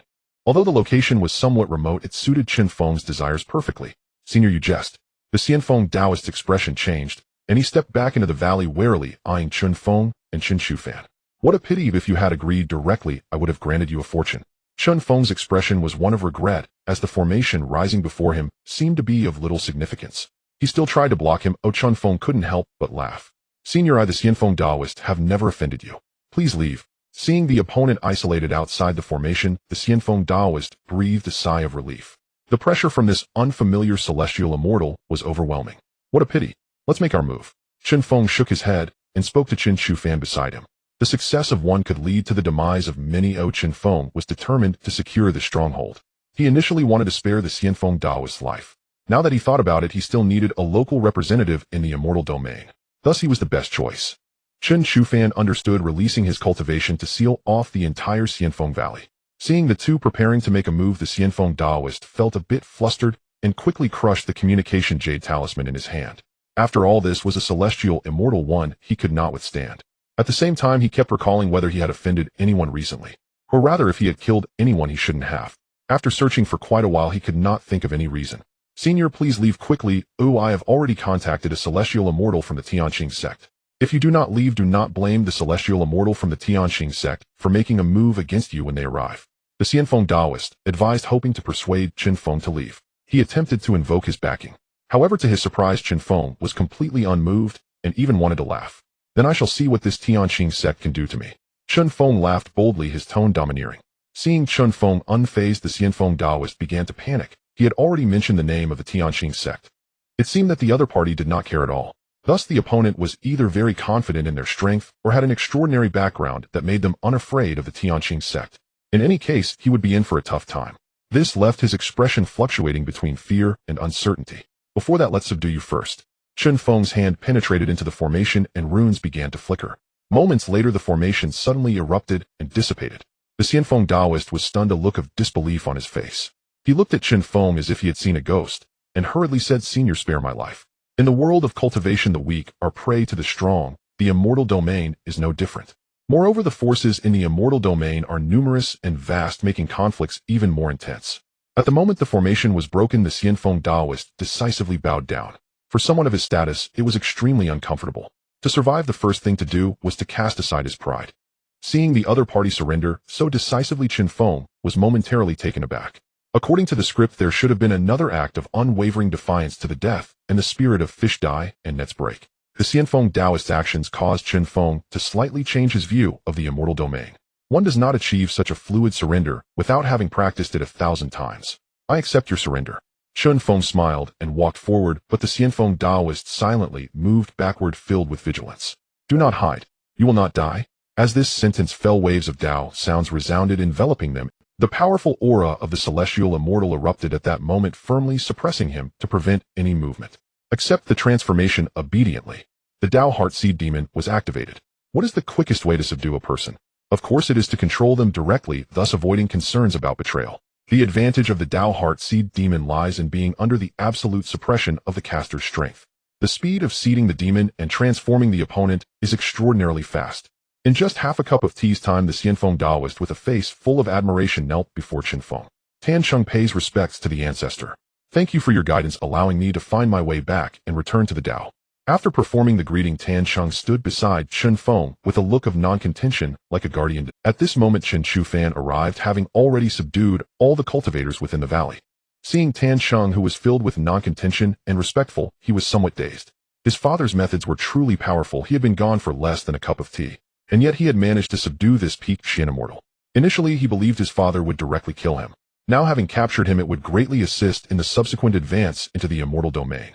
Although the location was somewhat remote, it suited Chen Feng's desires perfectly. Senior, you jest. The Xianfeng Daoist's expression changed, and he stepped back into the valley warily, eyeing Chen Feng and Chen Shufan. What a pity! If you had agreed directly, I would have granted you a fortune. Chen Feng's expression was one of regret, as the formation rising before him seemed to be of little significance. He still tried to block him. Chen Feng couldn't help but laugh. Senior, I, the Xianfeng Daoist, have never offended you. Please leave. Seeing the opponent isolated outside the formation, the Xianfeng Daoist breathed a sigh of relief. The pressure from this unfamiliar celestial immortal was overwhelming. What a pity. Let's make our move. Chen Feng shook his head and spoke to Chen Shufan beside him. The success of one could lead to the demise of many. Chen Feng was determined to secure the stronghold. He initially wanted to spare the Xianfeng Daoist's life. Now that he thought about it, he still needed a local representative in the immortal domain. Thus, he was the best choice. Chen Shufan understood, releasing his cultivation to seal off the entire Xianfeng Valley. Seeing the two preparing to make a move, the Xianfeng Daoist felt a bit flustered and quickly crushed the communication jade talisman in his hand. After all, this was a celestial immortal one he could not withstand. At the same time, he kept recalling whether he had offended anyone recently, or rather if he had killed anyone he shouldn't have. After searching for quite a while, he could not think of any reason. Senior, please leave quickly. I have already contacted a celestial immortal from the Tianqing sect. If you do not leave, do not blame the celestial immortal from the Tianqing sect for making a move against you when they arrive. The Xianfeng Daoist advised, hoping to persuade Chen Feng to leave. He attempted to invoke his backing. However, to his surprise, Chen Feng was completely unmoved and even wanted to laugh. Then I shall see what this Tianqing sect can do to me. Chen Feng laughed boldly, his tone domineering. Seeing Chen Feng unfazed, the Xianfeng Daoist began to panic. He had already mentioned the name of the Tianqing sect. It seemed that the other party did not care at all. Thus, the opponent was either very confident in their strength or had an extraordinary background that made them unafraid of the Tianqing sect. In any case, he would be in for a tough time. This left his expression fluctuating between fear and uncertainty. Before that, let's subdue you first. Chen Feng's hand penetrated into the formation and runes began to flicker. Moments later, the formation suddenly erupted and dissipated. The Xianfeng Daoist was stunned, a look of disbelief on his face. He looked at Chen Feng as if he had seen a ghost, and hurriedly said, Senior, spare my life. In the world of cultivation, the weak are prey to the strong. The immortal domain is no different. Moreover, the forces in the immortal domain are numerous and vast, making conflicts even more intense. At the moment the formation was broken, the Xianfeng Daoist decisively bowed down. For someone of his status, it was extremely uncomfortable. To survive, the first thing to do was to cast aside his pride. Seeing the other party surrender so decisively, Chen Feng was momentarily taken aback. According to the script, there should have been another act of unwavering defiance to the death, and the spirit of fish die and nets break. The Xianfeng Daoist's actions caused Chen Feng to slightly change his view of the immortal domain. One does not achieve such a fluid surrender without having practiced it 1,000 times. I accept your surrender. Chen Feng smiled and walked forward, but the Xianfeng Daoist silently moved backward, filled with vigilance. Do not hide. You will not die. As this sentence fell, waves of Dao sounds resounded, enveloping them. The powerful aura of the celestial immortal erupted at that moment, firmly suppressing him to prevent any movement. Accept the transformation obediently. The Dao Heart Seed Demon was activated. What is the quickest way to subdue a person? Of course it is to control them directly, thus avoiding concerns about betrayal. The advantage of the Tao Heart Seed Demon lies in being under the absolute suppression of the caster's strength. The speed of seeding the demon and transforming the opponent is extraordinarily fast. In just half a cup of tea's time, the Chen Feng Daoist with a face full of admiration knelt before Chen Feng. Tan Cheng pays respects to the ancestor. Thank you for your guidance, allowing me to find my way back and return to the Tao. After performing the greeting, Tan Cheng stood beside Chen Feng with a look of non-contention like a guardian. At this moment, Chen Fan arrived, having already subdued all the cultivators within the valley. Seeing Tan Cheng, who was filled with non-contention and respectful, he was somewhat dazed. His father's methods were truly powerful. He had been gone for less than a cup of tea, and yet he had managed to subdue this peak Shin Immortal. Initially, he believed his father would directly kill him. Now, having captured him, it would greatly assist in the subsequent advance into the immortal domain.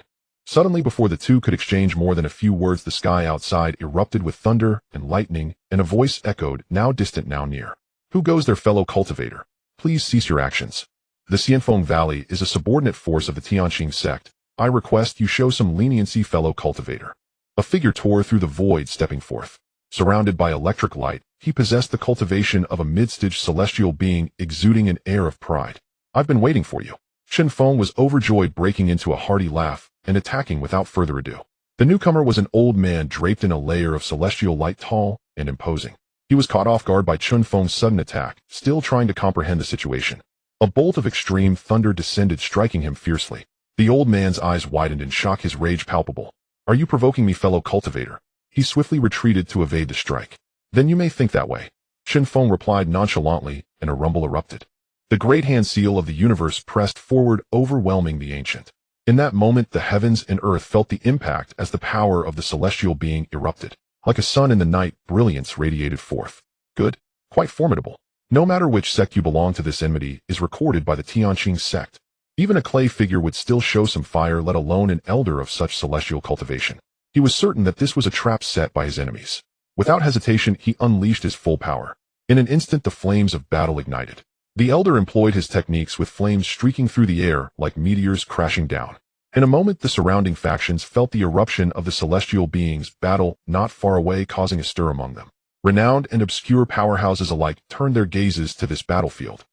Suddenly, before the two could exchange more than a few words, the sky outside erupted with thunder and lightning, and a voice echoed, now distant, now near. Who goes there, fellow cultivator? Please cease your actions. The Xianfeng Valley is a subordinate force of the Tianqing sect. I request you show some leniency, fellow cultivator. A figure tore through the void, stepping forth. Surrounded by electric light, he possessed the cultivation of a mid-stage celestial being, exuding an air of pride. I've been waiting for you. Chen Feng was overjoyed, breaking into a hearty laugh and attacking without further ado. The newcomer was an old man draped in a layer of celestial light, tall and imposing. He was caught off guard by Chen Feng's sudden attack, still trying to comprehend the situation. A bolt of extreme thunder descended, striking him fiercely. The old man's eyes widened in shock, his rage palpable. Are you provoking me, fellow cultivator? He swiftly retreated to evade the strike. Then you may think that way. Chen Feng replied nonchalantly, and a rumble erupted. The great hand seal of the universe pressed forward, overwhelming the ancient. In that moment, the heavens and earth felt the impact as the power of the celestial being erupted. Like a sun in the night, brilliance radiated forth. Good, quite formidable. No matter which sect you belong to, this enmity is recorded by the Tianqing sect. Even a clay figure would still show some fire, let alone an elder of such celestial cultivation. He was certain that this was a trap set by his enemies. Without hesitation, he unleashed his full power. In an instant, the flames of battle ignited. The elder employed his techniques with flames streaking through the air like meteors crashing down. In a moment, the surrounding factions felt the eruption of the celestial beings' battle not far away, causing a stir among them. Renowned and obscure powerhouses alike turned their gazes to this battlefield.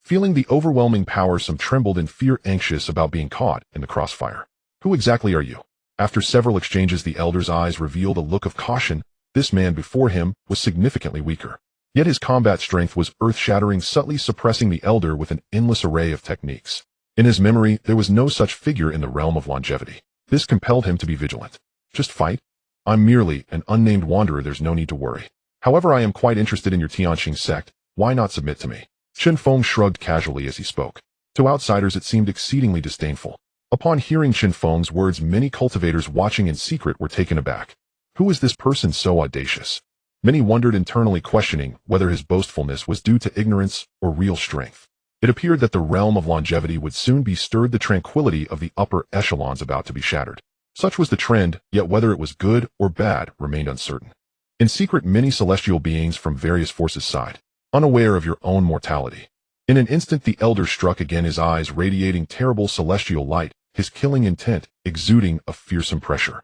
Feeling the overwhelming power, some trembled in fear, anxious about being caught in the crossfire. Who exactly are you? After several exchanges, the elder's eyes revealed a look of caution. This man before him was significantly weaker. Yet his combat strength was earth-shattering, subtly suppressing the elder with an endless array of techniques. In his memory, there was no such figure in the realm of longevity. This compelled him to be vigilant. Just fight? I'm merely an unnamed wanderer, there's no need to worry. However, I am quite interested in your Tianqing sect. Why not submit to me? Chen Feng shrugged casually as he spoke. To outsiders, it seemed exceedingly disdainful. Upon hearing Chen Feng's words, many cultivators watching in secret were taken aback. Who is this person so audacious? Many wondered internally, questioning whether his boastfulness was due to ignorance or real strength. It appeared that the realm of longevity would soon be stirred, the tranquility of the upper echelons about to be shattered. Such was the trend, yet whether it was good or bad remained uncertain. In secret, many celestial beings from various forces sighed, unaware of your own mortality. In an instant, the elder struck again, his eyes radiating terrible celestial light, his killing intent exuding a fearsome pressure.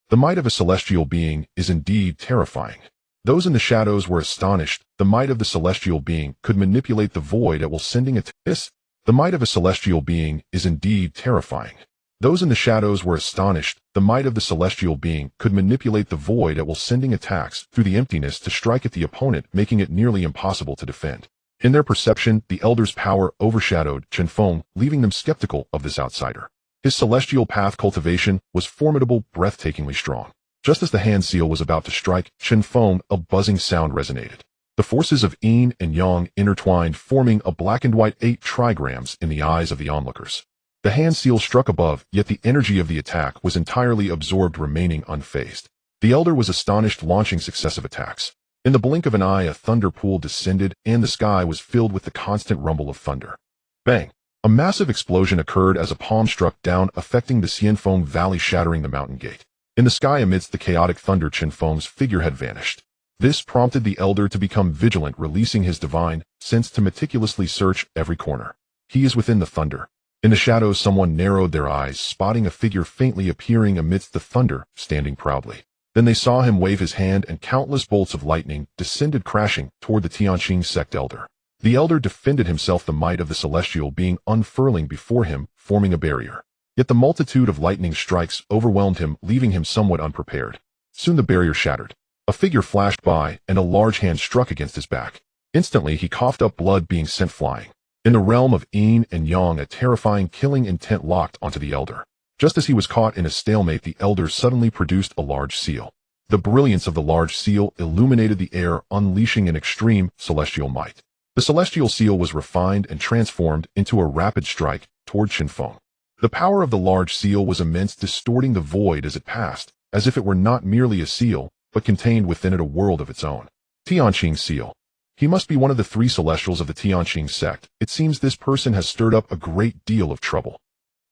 The might of a celestial being is indeed terrifying. Those in the shadows were astonished. The might of the celestial being could manipulate the void at will, sending it. The might of a celestial being is indeed terrifying. Those in the shadows were astonished. The might of the celestial being could manipulate the void at will, sending attacks through the emptiness to strike at the opponent, making it nearly impossible to defend. In their perception, the elder's power overshadowed Chen Feng, leaving them skeptical of this outsider. His celestial path cultivation was formidable, breathtakingly strong. Just as the hand seal was about to strike Chen Feng, a buzzing sound resonated. The forces of yin and yang intertwined, forming a black and white 8 trigrams in the eyes of the onlookers. The hand seal struck above, yet the energy of the attack was entirely absorbed, remaining unfazed. The elder was astonished, launching successive attacks. In the blink of an eye, a thunder pool descended, and the sky was filled with the constant rumble of thunder. Bang! A massive explosion occurred as a palm struck down, affecting the Xianfeng Valley, shattering the mountain gate. In the sky, amidst the chaotic thunder, Chen Feng's figure had vanished. This prompted the elder to become vigilant, releasing his divine sense to meticulously search every corner. He is within the thunder. In the shadows, someone narrowed their eyes, spotting a figure faintly appearing amidst the thunder, standing proudly. Then they saw him wave his hand and countless bolts of lightning descended crashing toward the Tianqing sect elder. The elder defended himself, the might of the celestial being unfurling before him, forming a barrier. Yet the multitude of lightning strikes overwhelmed him, leaving him somewhat unprepared. Soon the barrier shattered. A figure flashed by, and a large hand struck against his back. Instantly he coughed up blood being sent flying. In the realm of yin and yang, a terrifying killing intent locked onto the elder. Just as he was caught in a stalemate, the elder suddenly produced a large seal. The brilliance of the large seal illuminated the air, unleashing an extreme celestial might. The celestial seal was refined and transformed into a rapid strike toward Chen Feng. The power of the large seal was immense, distorting the void as it passed, as if it were not merely a seal, but contained within it a world of its own. Tianqing seal. He must be one of the three celestials of the Tianqing sect. It seems this person has stirred up a great deal of trouble.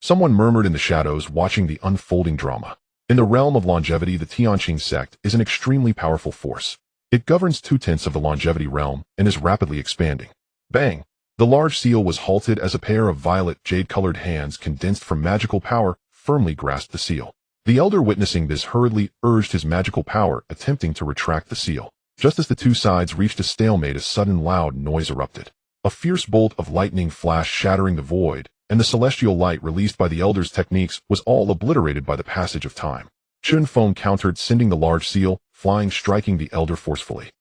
Someone murmured in the shadows, watching the unfolding drama. In the realm of longevity, the Tianqing sect is an extremely powerful force. It governs 2/10 of the longevity realm and is rapidly expanding. Bang! The large seal was halted as a pair of violet jade-colored hands condensed from magical power firmly grasped the seal. The elder, witnessing this, hurriedly urged his magical power, attempting to retract the seal. Just as the two sides reached a stalemate, a sudden loud noise erupted. A fierce bolt of lightning flashed, shattering the void, and the celestial light released by the elder's techniques was all obliterated by the passage of time. Chen Feng countered, sending the large seal flying, striking the elder forcefully.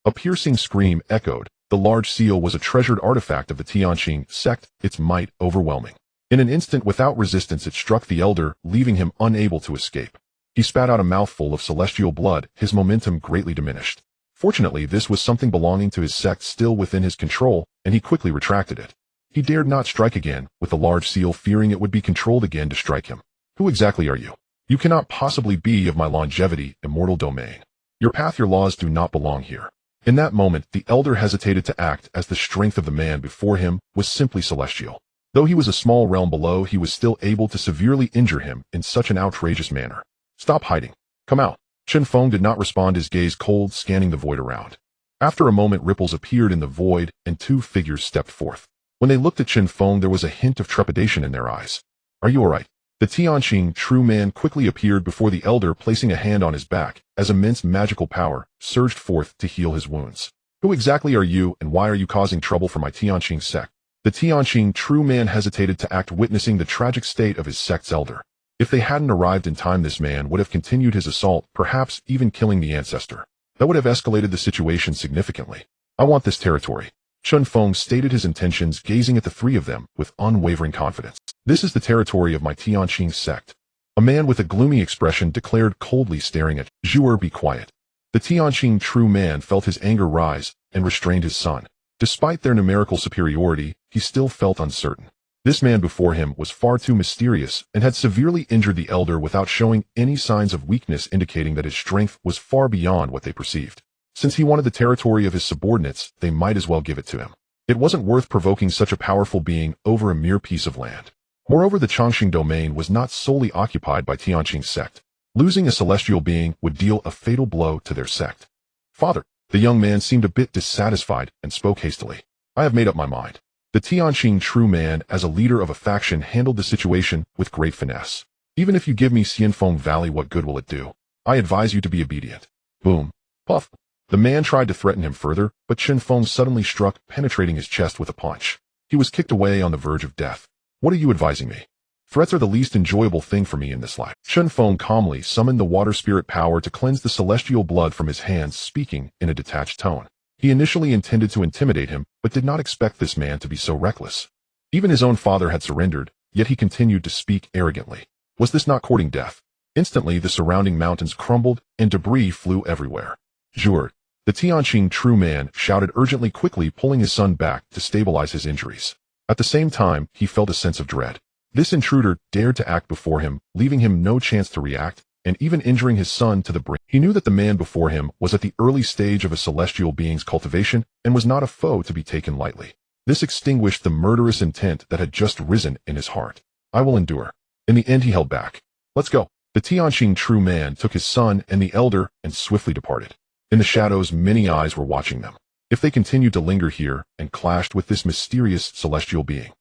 A piercing scream echoed. The large seal was a treasured artifact of the Tianqing sect, its might overwhelming. In an instant, without resistance, it struck the elder, leaving him unable to escape. He spat out a mouthful of celestial blood, his momentum greatly diminished. Fortunately, this was something belonging to his sect still within his control, and he quickly retracted it. He dared not strike again, with the large seal, fearing it would be controlled again to strike him. Who exactly are you? You cannot possibly be of my longevity, immortal domain. Your path, your laws do not belong here. In that moment, the elder hesitated to act, as the strength of the man before him was simply celestial. Though he was a small realm below, he was still able to severely injure him in such an outrageous manner. Stop hiding. Come out. Chen Feng did not respond, his gaze cold, scanning the void around. After a moment, ripples appeared in the void, and two figures stepped forth. When they looked at Chen Feng, there was a hint of trepidation in their eyes. Are you all right? The Tianqing true man quickly appeared before the elder, placing a hand on his back, as immense magical power surged forth to heal his wounds. Who exactly are you, and why are you causing trouble for my Tianqing sect? The Tianqing true man hesitated to act, witnessing the tragic state of his sect's elder. If they hadn't arrived in time, this man would have continued his assault, perhaps even killing the ancestor. That would have escalated the situation significantly. I want this territory. Chen Feng stated his intentions, gazing at the three of them with unwavering confidence. This is the territory of my Tianqing sect. A man with a gloomy expression declared, coldly staring at Zhuer. Be quiet. The Tianqing true man felt his anger rise and restrained his son. Despite their numerical superiority, he still felt uncertain. This man before him was far too mysterious and had severely injured the elder without showing any signs of weakness, indicating that his strength was far beyond what they perceived. Since he wanted the territory of his subordinates, they might as well give it to him. It wasn't worth provoking such a powerful being over a mere piece of land. Moreover, the Changxing domain was not solely occupied by Tianqing's sect. Losing a celestial being would deal a fatal blow to their sect. Father, the young man seemed a bit dissatisfied and spoke hastily. I have made up my mind. The Tianqing true man, as a leader of a faction, handled the situation with great finesse. Even if you give me Xianfeng Valley, what good will it do? I advise you to be obedient. Boom. Puff. The man tried to threaten him further, but Chen Feng suddenly struck, penetrating his chest with a punch. He was kicked away on the verge of death. What are you advising me? Threats are the least enjoyable thing for me in this life. Chen Feng calmly summoned the water spirit power to cleanse the celestial blood from his hands, speaking in a detached tone. He initially intended to intimidate him, but did not expect this man to be so reckless. Even his own father had surrendered, yet he continued to speak arrogantly. Was this not courting death? Instantly, the surrounding mountains crumbled, and debris flew everywhere. Zhuer, the Tianqing true man, shouted urgently, quickly pulling his son back to stabilize his injuries. At the same time, he felt a sense of dread. This intruder dared to act before him, leaving him no chance to react, and even injuring his son to the brink. He knew that the man before him was at the early stage of a celestial being's cultivation and was not a foe to be taken lightly. This extinguished the murderous intent that had just risen in his heart. I will endure. In the end, he held back. Let's go. The Tianqing true man took his son and the elder and swiftly departed. In the shadows, many eyes were watching them. If they continued to linger here and clashed with this mysterious celestial being,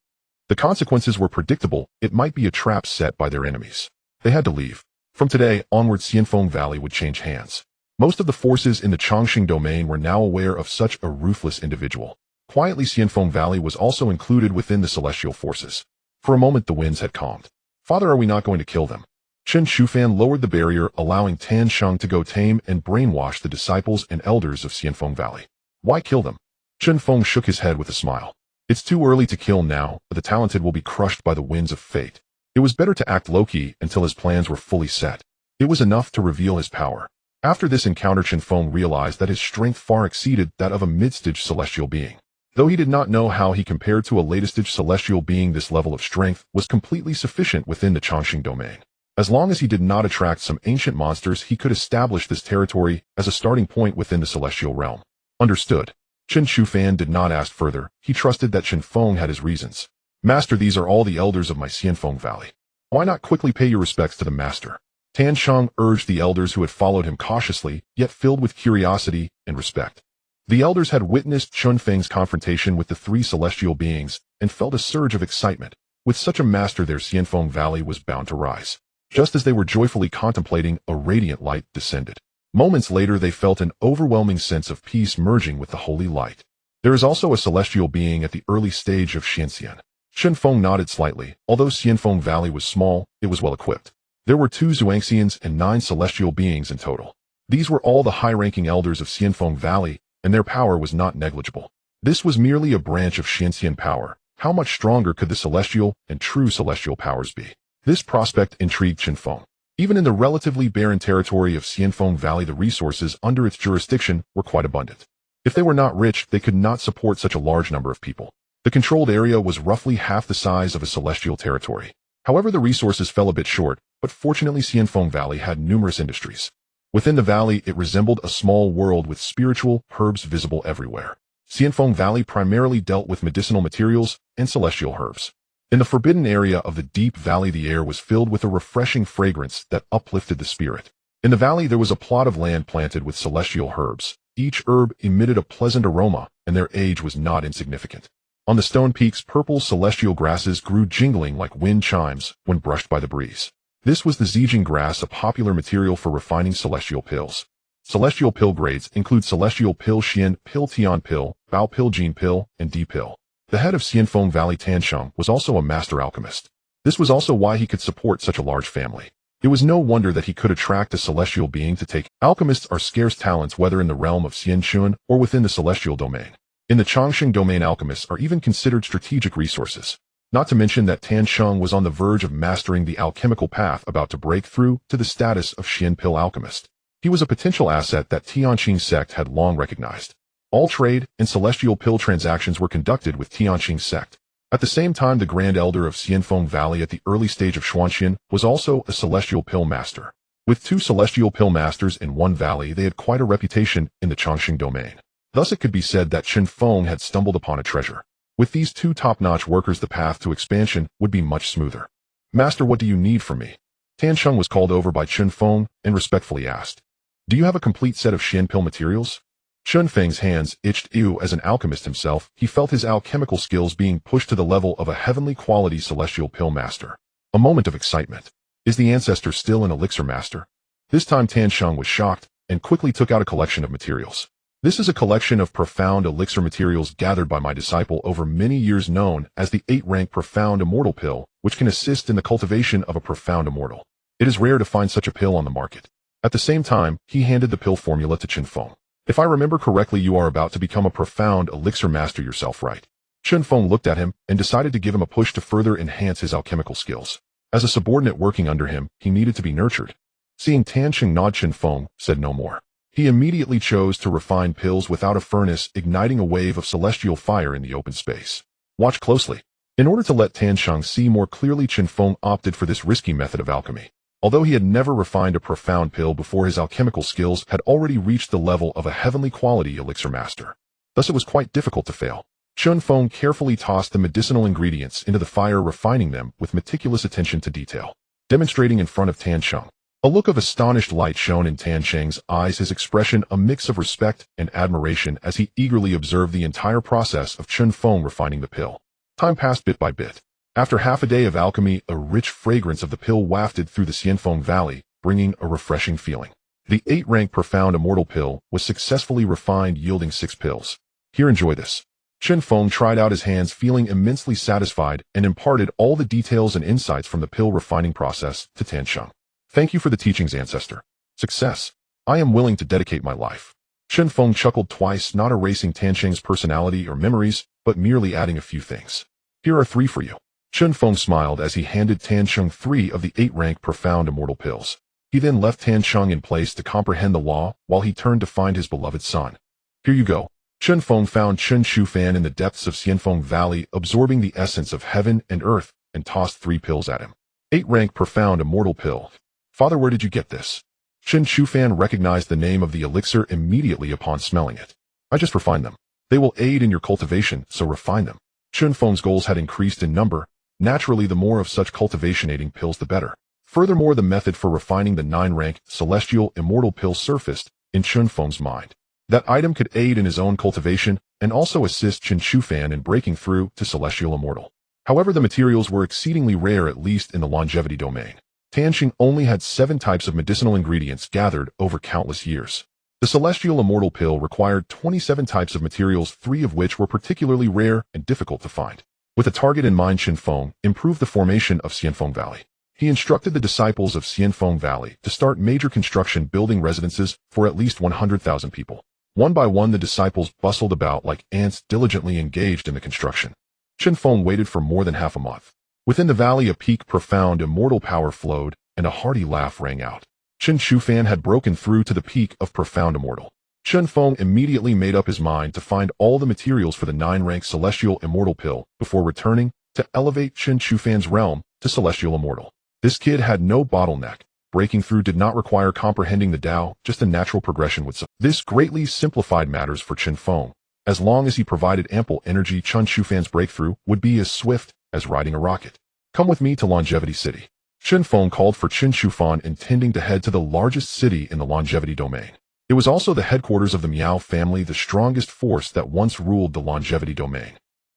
the consequences were predictable. It might be a trap set by their enemies. They had to leave. From today onward, Chen Feng Valley would change hands. Most of the forces in the Chongqing domain were now aware of such a ruthless individual. Quietly, Chen Feng Valley was also included within the celestial forces. For a moment, the winds had calmed. Father, are we not going to kill them? Chen Shufan lowered the barrier, allowing Tan Sheng to go tame and brainwash the disciples and elders of Chen Feng Valley. Why kill them? Chen Feng shook his head with a smile. It's too early to kill now, but the talented will be crushed by the winds of fate. It was better to act low-key until his plans were fully set. It was enough to reveal his power. After this encounter, Chen Feng realized that his strength far exceeded that of a mid-stage celestial being. Though he did not know how he compared to a later-stage celestial being, this level of strength was completely sufficient within the Chongqing domain. As long as he did not attract some ancient monsters, he could establish this territory as a starting point within the celestial realm. Understood. Chen Shufan did not ask further. He trusted that Chen Feng had his reasons. Master, these are all the elders of my Chen Feng Valley. Why not quickly pay your respects to the master? Tan Sheng urged the elders who had followed him cautiously, yet filled with curiosity and respect. The elders had witnessed Chen Feng's confrontation with the three celestial beings and felt a surge of excitement. With such a master, their Chen Feng Valley was bound to rise. Just as they were joyfully contemplating, a radiant light descended. Moments later, they felt an overwhelming sense of peace merging with the holy light. There is also a celestial being at the early stage of Xianxian. Chen Feng nodded slightly. Although Chen Feng Valley was small, it was well equipped. There were 2 Xuanxians and 9 celestial beings in total. These were all the high-ranking elders of Chen Feng Valley, and their power was not negligible. This was merely a branch of Xianxian power. How much stronger could the celestial and true celestial powers be? This prospect intrigued Chen Feng. Even in the relatively barren territory of Chen Feng Valley, the resources under its jurisdiction were quite abundant. If they were not rich, they could not support such a large number of people. The controlled area was roughly half the size of a celestial territory. However, the resources fell a bit short, but fortunately Chen Feng Valley had numerous industries. Within the valley, it resembled a small world with spiritual herbs visible everywhere. Chen Feng Valley primarily dealt with medicinal materials and celestial herbs. In the forbidden area of the deep valley, the air was filled with a refreshing fragrance that uplifted the spirit. In the valley, there was a plot of land planted with celestial herbs. Each herb emitted a pleasant aroma, and their age was not insignificant. On the stone peaks, purple celestial grasses grew jingling like wind chimes when brushed by the breeze. This was the Zijing grass, a popular material for refining celestial pills. Celestial pill grades include celestial pill Xian pill, Tian pill, Bao pill, Jin pill, and D pill. The head of Chen Feng Valley, Tan Sheng, was also a master alchemist. This was also why he could support such a large family. It was no wonder that he could attract a celestial being to take. Alchemists are scarce talents, whether in the realm of Xianxun or within the celestial domain. In the Chongqing domain, alchemists are even considered strategic resources. Not to mention that Tan Sheng was on the verge of mastering the alchemical path, about to break through to the status of Xian pill alchemist. He was a potential asset that Tianqing sect had long recognized. All trade and celestial pill transactions were conducted with Tianqing sect. At the same time, the Grand Elder of Chen Feng Valley at the early stage of Xuanxian was also a celestial pill master. With 2 celestial pill masters in one valley, they had quite a reputation in the Chongqing domain. Thus it could be said that Chen Feng had stumbled upon a treasure. With these 2 top-notch workers, the path to expansion would be much smoother. Master, what do you need from me? Tan Sheng was called over by Chen Feng and respectfully asked. Do you have a complete set of Xian pill materials? Chen Feng's hands itched. As an alchemist himself, he felt his alchemical skills being pushed to the level of a heavenly quality celestial pill master. A moment of excitement. Is the ancestor still an elixir master? This time Tan Sheng was shocked and quickly took out a collection of materials. This is a collection of profound elixir materials gathered by my disciple over many years, known as the 8-rank profound immortal pill, which can assist in the cultivation of a profound immortal. It is rare to find such a pill on the market. At the same time, he handed the pill formula to Chen Feng. If I remember correctly, you are about to become a profound elixir master yourself, right? Chen Feng looked at him and decided to give him a push to further enhance his alchemical skills. As a subordinate working under him, he needed to be nurtured. Seeing Tan Sheng nod, Chen Feng said no more. He immediately chose to refine pills without a furnace, igniting a wave of celestial fire in the open space. Watch closely. In order to let Tan Sheng see more clearly, Chen Feng opted for this risky method of alchemy. Although he had never refined a profound pill before, his alchemical skills had already reached the level of a heavenly quality elixir master. Thus it was quite difficult to fail. Chen Feng carefully tossed the medicinal ingredients into the fire, refining them with meticulous attention to detail. Demonstrating in front of Tan Sheng. A look of astonished light shone in Tan Sheng's eyes, his expression a mix of respect and admiration as he eagerly observed the entire process of Chen Feng refining the pill. Time passed bit by bit. After half a day of alchemy, a rich fragrance of the pill wafted through the Chen Feng Valley, bringing a refreshing feeling. The 8-rank profound immortal pill was successfully refined, yielding 6 pills. Here, enjoy this. Chen Feng tried out his hands, feeling immensely satisfied, and imparted all the details and insights from the pill refining process to Tan Sheng. Thank you for the teachings, ancestor. Success. I am willing to dedicate my life. Chen Feng chuckled twice, not erasing Tan Sheng's personality or memories, but merely adding a few things. Here are 3 for you. Chen Feng smiled as he handed Tan Sheng 3 of the 8-rank profound immortal pills. He then left Tan Sheng in place to comprehend the law while he turned to find his beloved son. Here you go. Chen Feng found Chen Shufan in the depths of Xianfeng Valley, absorbing the essence of heaven and earth, and tossed 3 pills at him. 8-rank profound immortal pill. Father, where did you get this? Chen Shufan recognized the name of the elixir immediately upon smelling it. I just refined them. They will aid in your cultivation, so refine them. Chen Feng's goals had increased in number. Naturally, the more of such cultivation-aiding pills, the better. Furthermore, the method for refining the 9-rank celestial immortal pill surfaced in Chen Feng's mind. That item could aid in his own cultivation and also assist Chen Shufan in breaking through to celestial immortal. However, the materials were exceedingly rare, at least in the longevity domain. Tan Sheng only had 7 types of medicinal ingredients gathered over countless years. The celestial immortal pill required 27 types of materials, 3 of which were particularly rare and difficult to find. With a target in mind, Chen Feng improved the formation of Xianfeng Valley. He instructed the disciples of Xianfeng Valley to start major construction, building residences for at least 100,000 people. One by one, the disciples bustled about like ants, diligently engaged in the construction. Chen Feng waited for more than half a month. Within the valley, a peak profound immortal power flowed, and a hearty laugh rang out. Chen Shufan had broken through to the peak of profound immortal. Chen Feng immediately made up his mind to find all the materials for the 9-rank celestial immortal pill before returning to elevate Chen Shufan's realm to celestial immortal. This kid had no bottleneck. Breaking through did not require comprehending the Tao, just a natural progression would. This greatly simplified matters for Chen Feng. As long as he provided ample energy, Chen Shufan's breakthrough would be as swift as riding a rocket. Come with me to Longevity City. Chen Feng called for Chen Shufan, intending to head to the largest city in the longevity domain. It was also the headquarters of the Miao family, the strongest force that once ruled the longevity domain.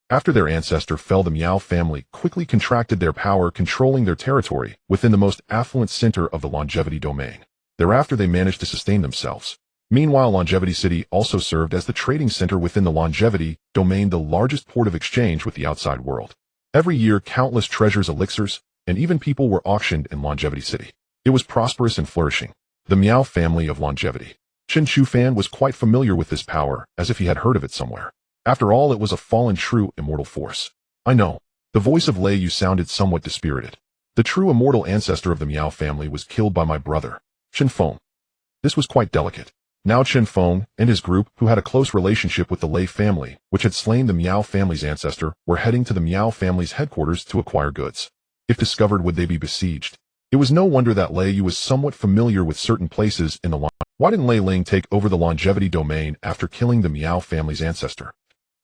After their ancestor fell, the Miao family quickly contracted their power, controlling their territory within the most affluent center of the longevity domain. Thereafter, they managed to sustain themselves. Meanwhile, Longevity City also served as the trading center within the longevity domain, the largest port of exchange with the outside world. Every year, countless treasures, elixirs, and even people were auctioned in Longevity City. It was prosperous and flourishing. The Miao family of longevity. Chen Shufan was quite familiar with this power, as if he had heard of it somewhere. After all, it was a fallen true immortal force. I know. The voice of Lei Yu sounded somewhat dispirited. The true immortal ancestor of the Miao family was killed by my brother, Chen Feng. This was quite delicate. Now Chen Feng and his group, who had a close relationship with the Lei family, which had slain the Miao family's ancestor, were heading to the Miao family's headquarters to acquire goods. If discovered, would they be besieged? It was no wonder that Lei Yu was somewhat familiar with certain places in the line. Why didn't Lei Ling take over the longevity domain after killing the Miao family's ancestor?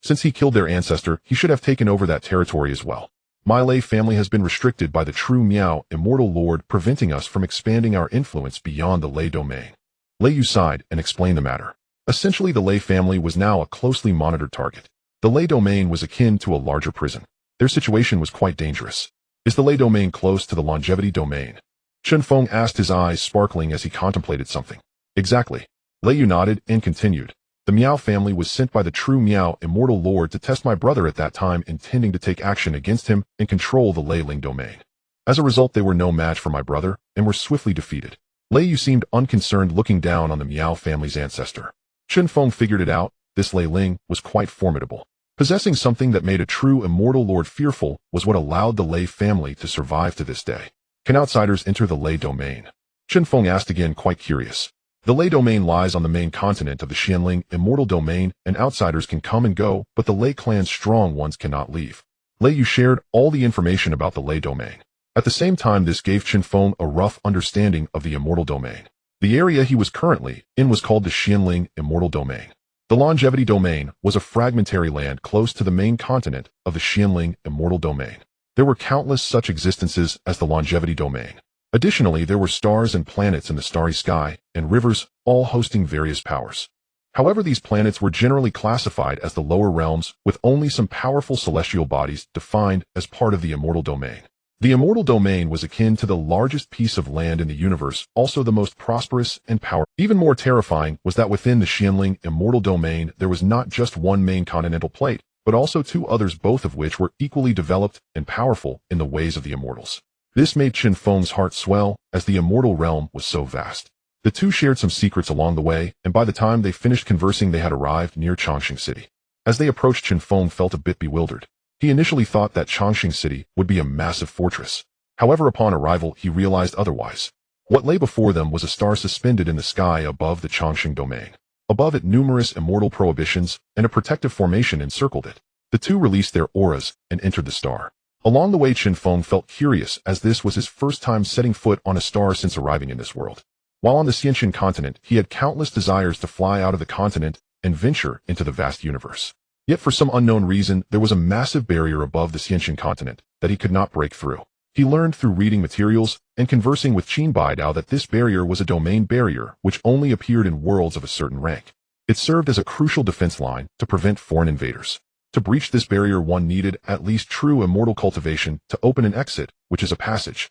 Since he killed their ancestor, he should have taken over that territory as well. My Lei family has been restricted by the true Miao immortal lord, preventing us from expanding our influence beyond the Lei domain. Lei Yu sighed and explained the matter. Essentially, the Lei family was now a closely monitored target. The Lei domain was akin to a larger prison. Their situation was quite dangerous. Is the Lei domain close to the longevity domain? Chen Feng asked, his eyes sparkling as he contemplated something. Exactly. Lei Yu nodded and continued. The Miao family was sent by the true Miao immortal lord to test my brother at that time, intending to take action against him and control the Lei Ling domain. As a result, they were no match for my brother and were swiftly defeated. Lei Yu seemed unconcerned, looking down on the Miao family's ancestor. Chen Feng figured it out. This Lei Ling was quite formidable. Possessing something that made a true immortal lord fearful was what allowed the Lei family to survive to this day. Can outsiders enter the Lei domain? Chen Feng asked again, quite curious. The Lei domain lies on the main continent of the Xianling immortal domain, and outsiders can come and go, but the Lei clan's strong ones cannot leave. Lei Yu shared all the information about the Lei domain. At the same time, this gave Chen Feng a rough understanding of the immortal domain. The area he was currently in was called the Xianling immortal domain. The longevity domain was a fragmentary land close to the main continent of the Xianling immortal domain. There were countless such existences as the longevity domain. Additionally, there were stars and planets in the starry sky, and rivers, all hosting various powers. However, these planets were generally classified as the lower realms, with only some powerful celestial bodies defined as part of the immortal domain. The immortal domain was akin to the largest piece of land in the universe, also the most prosperous and powerful. Even more terrifying was that within the Xianling immortal domain there was not just one main continental plate, but also two others, both of which were equally developed and powerful in the ways of the immortals. This made Chen Feng's heart swell, as the immortal realm was so vast. The two shared some secrets along the way, and by the time they finished conversing they had arrived near Chongqing City. As they approached, Chen Feng felt a bit bewildered. He initially thought that Chongqing City would be a massive fortress. However, upon arrival he realized otherwise. What lay before them was a star suspended in the sky above the Chongqing domain. Above it, numerous immortal prohibitions and a protective formation encircled it. The two released their auras and entered the star. Along the way, Chen Feng felt curious, as this was his first time setting foot on a star since arriving in this world. While on the Xianxin continent, he had countless desires to fly out of the continent and venture into the vast universe. Yet for some unknown reason, there was a massive barrier above the Xianxin continent that he could not break through. He learned through reading materials and conversing with Qin Baidao that this barrier was a domain barrier which only appeared in worlds of a certain rank. It served as a crucial defense line to prevent foreign invaders. To breach this barrier, one needed at least true immortal cultivation to open an exit, which is a passage.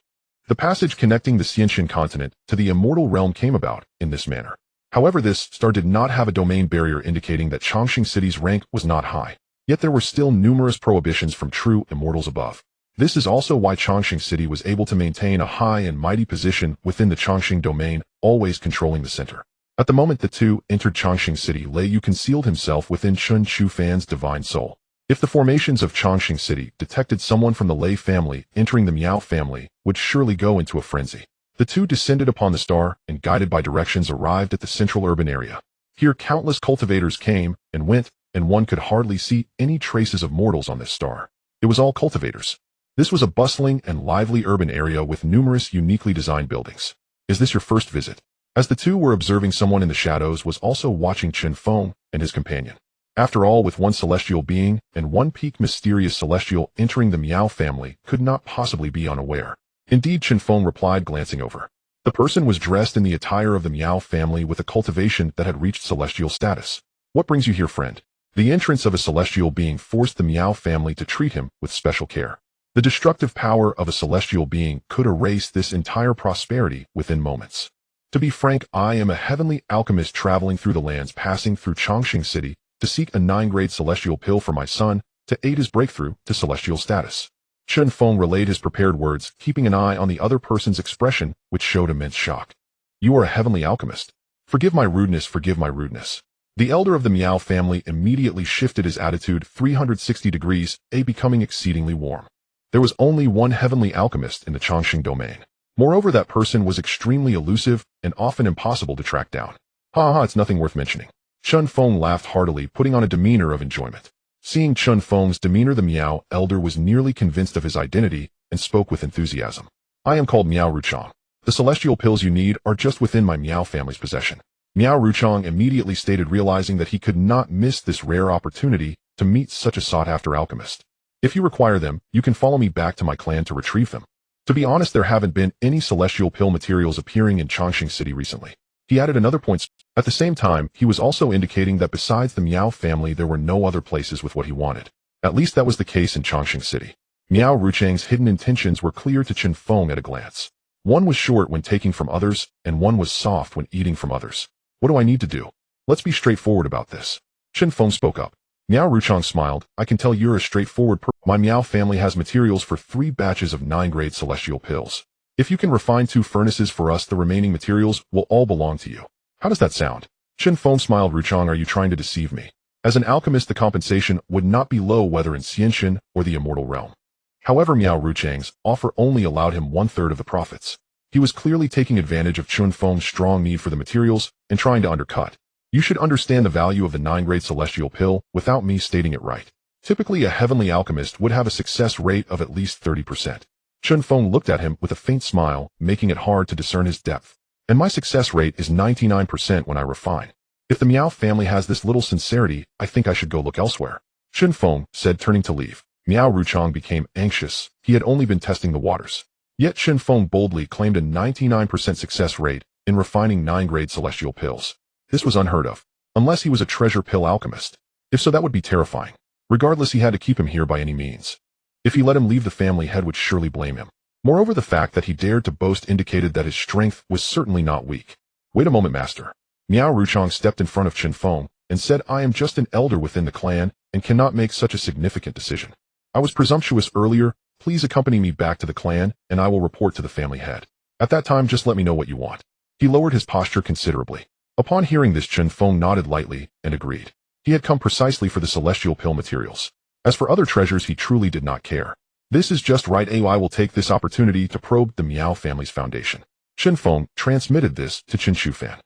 The passage connecting the Xianxin continent to the immortal realm came about in this manner. However, this star did not have a domain barrier, indicating that Chongqing City's rank was not high. Yet there were still numerous prohibitions from true immortals above. This is also why Chongqing City was able to maintain a high and mighty position within the Chongqing domain, always controlling the center. At the moment the two entered Chongqing City, Lei Yu concealed himself within Chen Chufan's divine soul. If the formations of Chongqing City detected someone from the Lei family entering the Miao family, would surely go into a frenzy. The two descended upon the star and, guided by directions, arrived at the central urban area. Here countless cultivators came and went, and one could hardly see any traces of mortals on this star. It was all cultivators. This was a bustling and lively urban area with numerous uniquely designed buildings. Is this your first visit? As the two were observing, someone in the shadows was also watching Chen Feng and his companion. After all, with one celestial being and one peak mysterious celestial entering the Miao family could not possibly be unaware. Indeed, Chen Feng replied, glancing over. The person was dressed in the attire of the Miao family with a cultivation that had reached celestial status. What brings you here, friend? The entrance of a celestial being forced the Miao family to treat him with special care. The destructive power of a celestial being could erase this entire prosperity within moments. To be frank, I am a heavenly alchemist traveling through the lands, passing through Chongqing City to seek a 9-grade celestial pill for my son to aid his breakthrough to celestial status. Chen Feng relayed his prepared words, keeping an eye on the other person's expression, which showed immense shock. You are a heavenly alchemist. Forgive my rudeness, forgive my rudeness. The elder of the Miao family immediately shifted his attitude 360 degrees, becoming exceedingly warm. There was only one heavenly alchemist in the Chongqing domain. Moreover, that person was extremely elusive and often impossible to track down. It's nothing worth mentioning. Chen Feng laughed heartily, putting on a demeanor of enjoyment. Seeing Chen Feng's demeanor, the Miao elder was nearly convinced of his identity and spoke with enthusiasm. I am called Miao Ruchang. The celestial pills you need are just within my Miao family's possession. Miao Ruchang immediately stated, realizing that he could not miss this rare opportunity to meet such a sought-after alchemist. If you require them, you can follow me back to my clan to retrieve them. To be honest, there haven't been any celestial pill materials appearing in Chongqing City recently. He added another point. At the same time, he was also indicating that besides the Miao family there were no other places with what he wanted. At least that was the case in Chongqing City. Miao Ruchang's hidden intentions were clear to Chen Feng at a glance. One was short when taking from others, and one was soft when eating from others. What do I need to do? Let's be straightforward about this. Chen Feng spoke up. Miao Ruchang smiled. I can tell you're a straightforward person. My Miao family has materials for 3 batches of 9-grade celestial pills. If you can refine 2 furnaces for us, the remaining materials will all belong to you. How does that sound? Chen Feng smiled. Ruchang, are you trying to deceive me? As an alchemist, the compensation would not be low, whether in Xianxin or the immortal realm. However, Miao Ruchang's offer only allowed him 1/3 of the profits. He was clearly taking advantage of Chen Feng's strong need for the materials and trying to undercut. You should understand the value of the 9-grade celestial pill without me stating it right. Typically, a heavenly alchemist would have a success rate of at least 30%. Chen Feng looked at him with a faint smile, making it hard to discern his depth. And my success rate is 99% when I refine. If the Miao family has this little sincerity, I think I should go look elsewhere. Chen Feng said, turning to leave. Miao Ruchang became anxious. He had only been testing the waters. Yet Chen Feng boldly claimed a 99% success rate in refining 9-grade celestial pills. This was unheard of, unless he was a treasure pill alchemist. If so, that would be terrifying. Regardless, he had to keep him here by any means. If he let him leave, the family head would surely blame him. Moreover, the fact that he dared to boast indicated that his strength was certainly not weak. Wait a moment, master. Miao Ruchang stepped in front of Chen Feng and said, I am just an elder within the clan and cannot make such a significant decision. I was presumptuous earlier. Please accompany me back to the clan and I will report to the family head. At that time, just let me know what you want. He lowered his posture considerably. Upon hearing this, Chen Feng nodded lightly and agreed. He had come precisely for the celestial pill materials. As for other treasures, he truly did not care. This is just right. I will take this opportunity to probe the Miao family's foundation. Chen Feng transmitted this to Chen Shufan.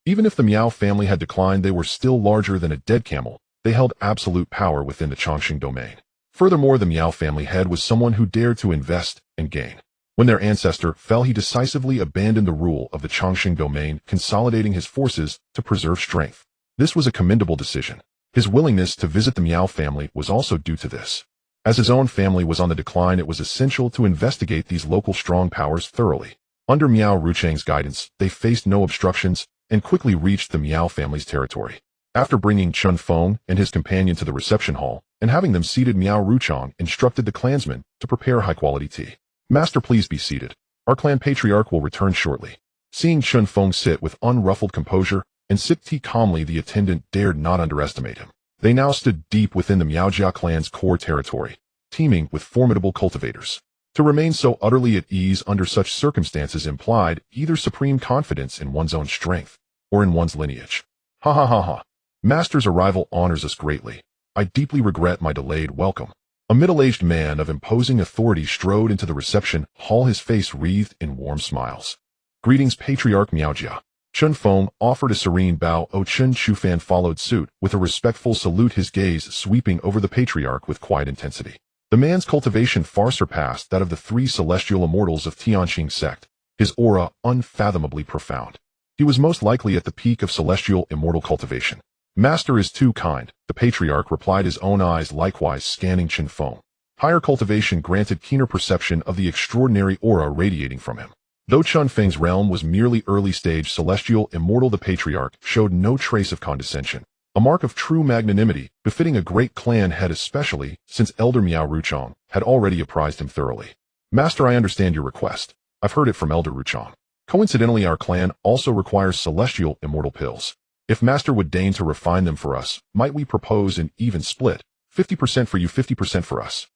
Even if the Miao family had declined, they were still larger than a dead camel. They held absolute power within the Chongqing domain. Furthermore, the Miao family head was someone who dared to invest and gain. When their ancestor fell, he decisively abandoned the rule of the Chongqing domain, consolidating his forces to preserve strength. This was a commendable decision. His willingness to visit the Miao family was also due to this. As his own family was on the decline, it was essential to investigate these local strong powers thoroughly. Under Miao Ruchang's guidance, they faced no obstructions and quickly reached the Miao family's territory. After bringing Chen Feng and his companion to the reception hall and having them seated, Miao Ruchang instructed the clansmen to prepare high-quality tea. Master, please be seated. Our clan patriarch will return shortly. Seeing Chen Feng sit with unruffled composure and sip tea calmly, the attendant dared not underestimate him. They now stood deep within the Miaojia clan's core territory, teeming with formidable cultivators. To remain so utterly at ease under such circumstances implied either supreme confidence in one's own strength or in one's lineage. Ha ha ha ha. Master's arrival honors us greatly. I deeply regret my delayed welcome. A middle-aged man of imposing authority strode into the reception hall, his face wreathed in warm smiles. Greetings, Patriarch Miaojia. Chen Feng offered a serene bow. Chen Shufan followed suit with a respectful salute, his gaze sweeping over the patriarch with quiet intensity. The man's cultivation far surpassed that of the 3 celestial immortals of Tianqing sect, his aura unfathomably profound. He was most likely at the peak of celestial immortal cultivation. Master is too kind, the patriarch replied, his own eyes likewise scanning Chen Feng. Higher cultivation granted keener perception of the extraordinary aura radiating from him. Though Chen Feng's realm was merely early-stage celestial immortal, the patriarch showed no trace of condescension, a mark of true magnanimity befitting a great clan head, especially since Elder Miao Ruchang had already apprised him thoroughly. Master, I understand your request. I've heard it from Elder Ruchang. Coincidentally, our clan also requires celestial immortal pills. If Master would deign to refine them for us, might we propose an even split, 50% for you, 50% for us?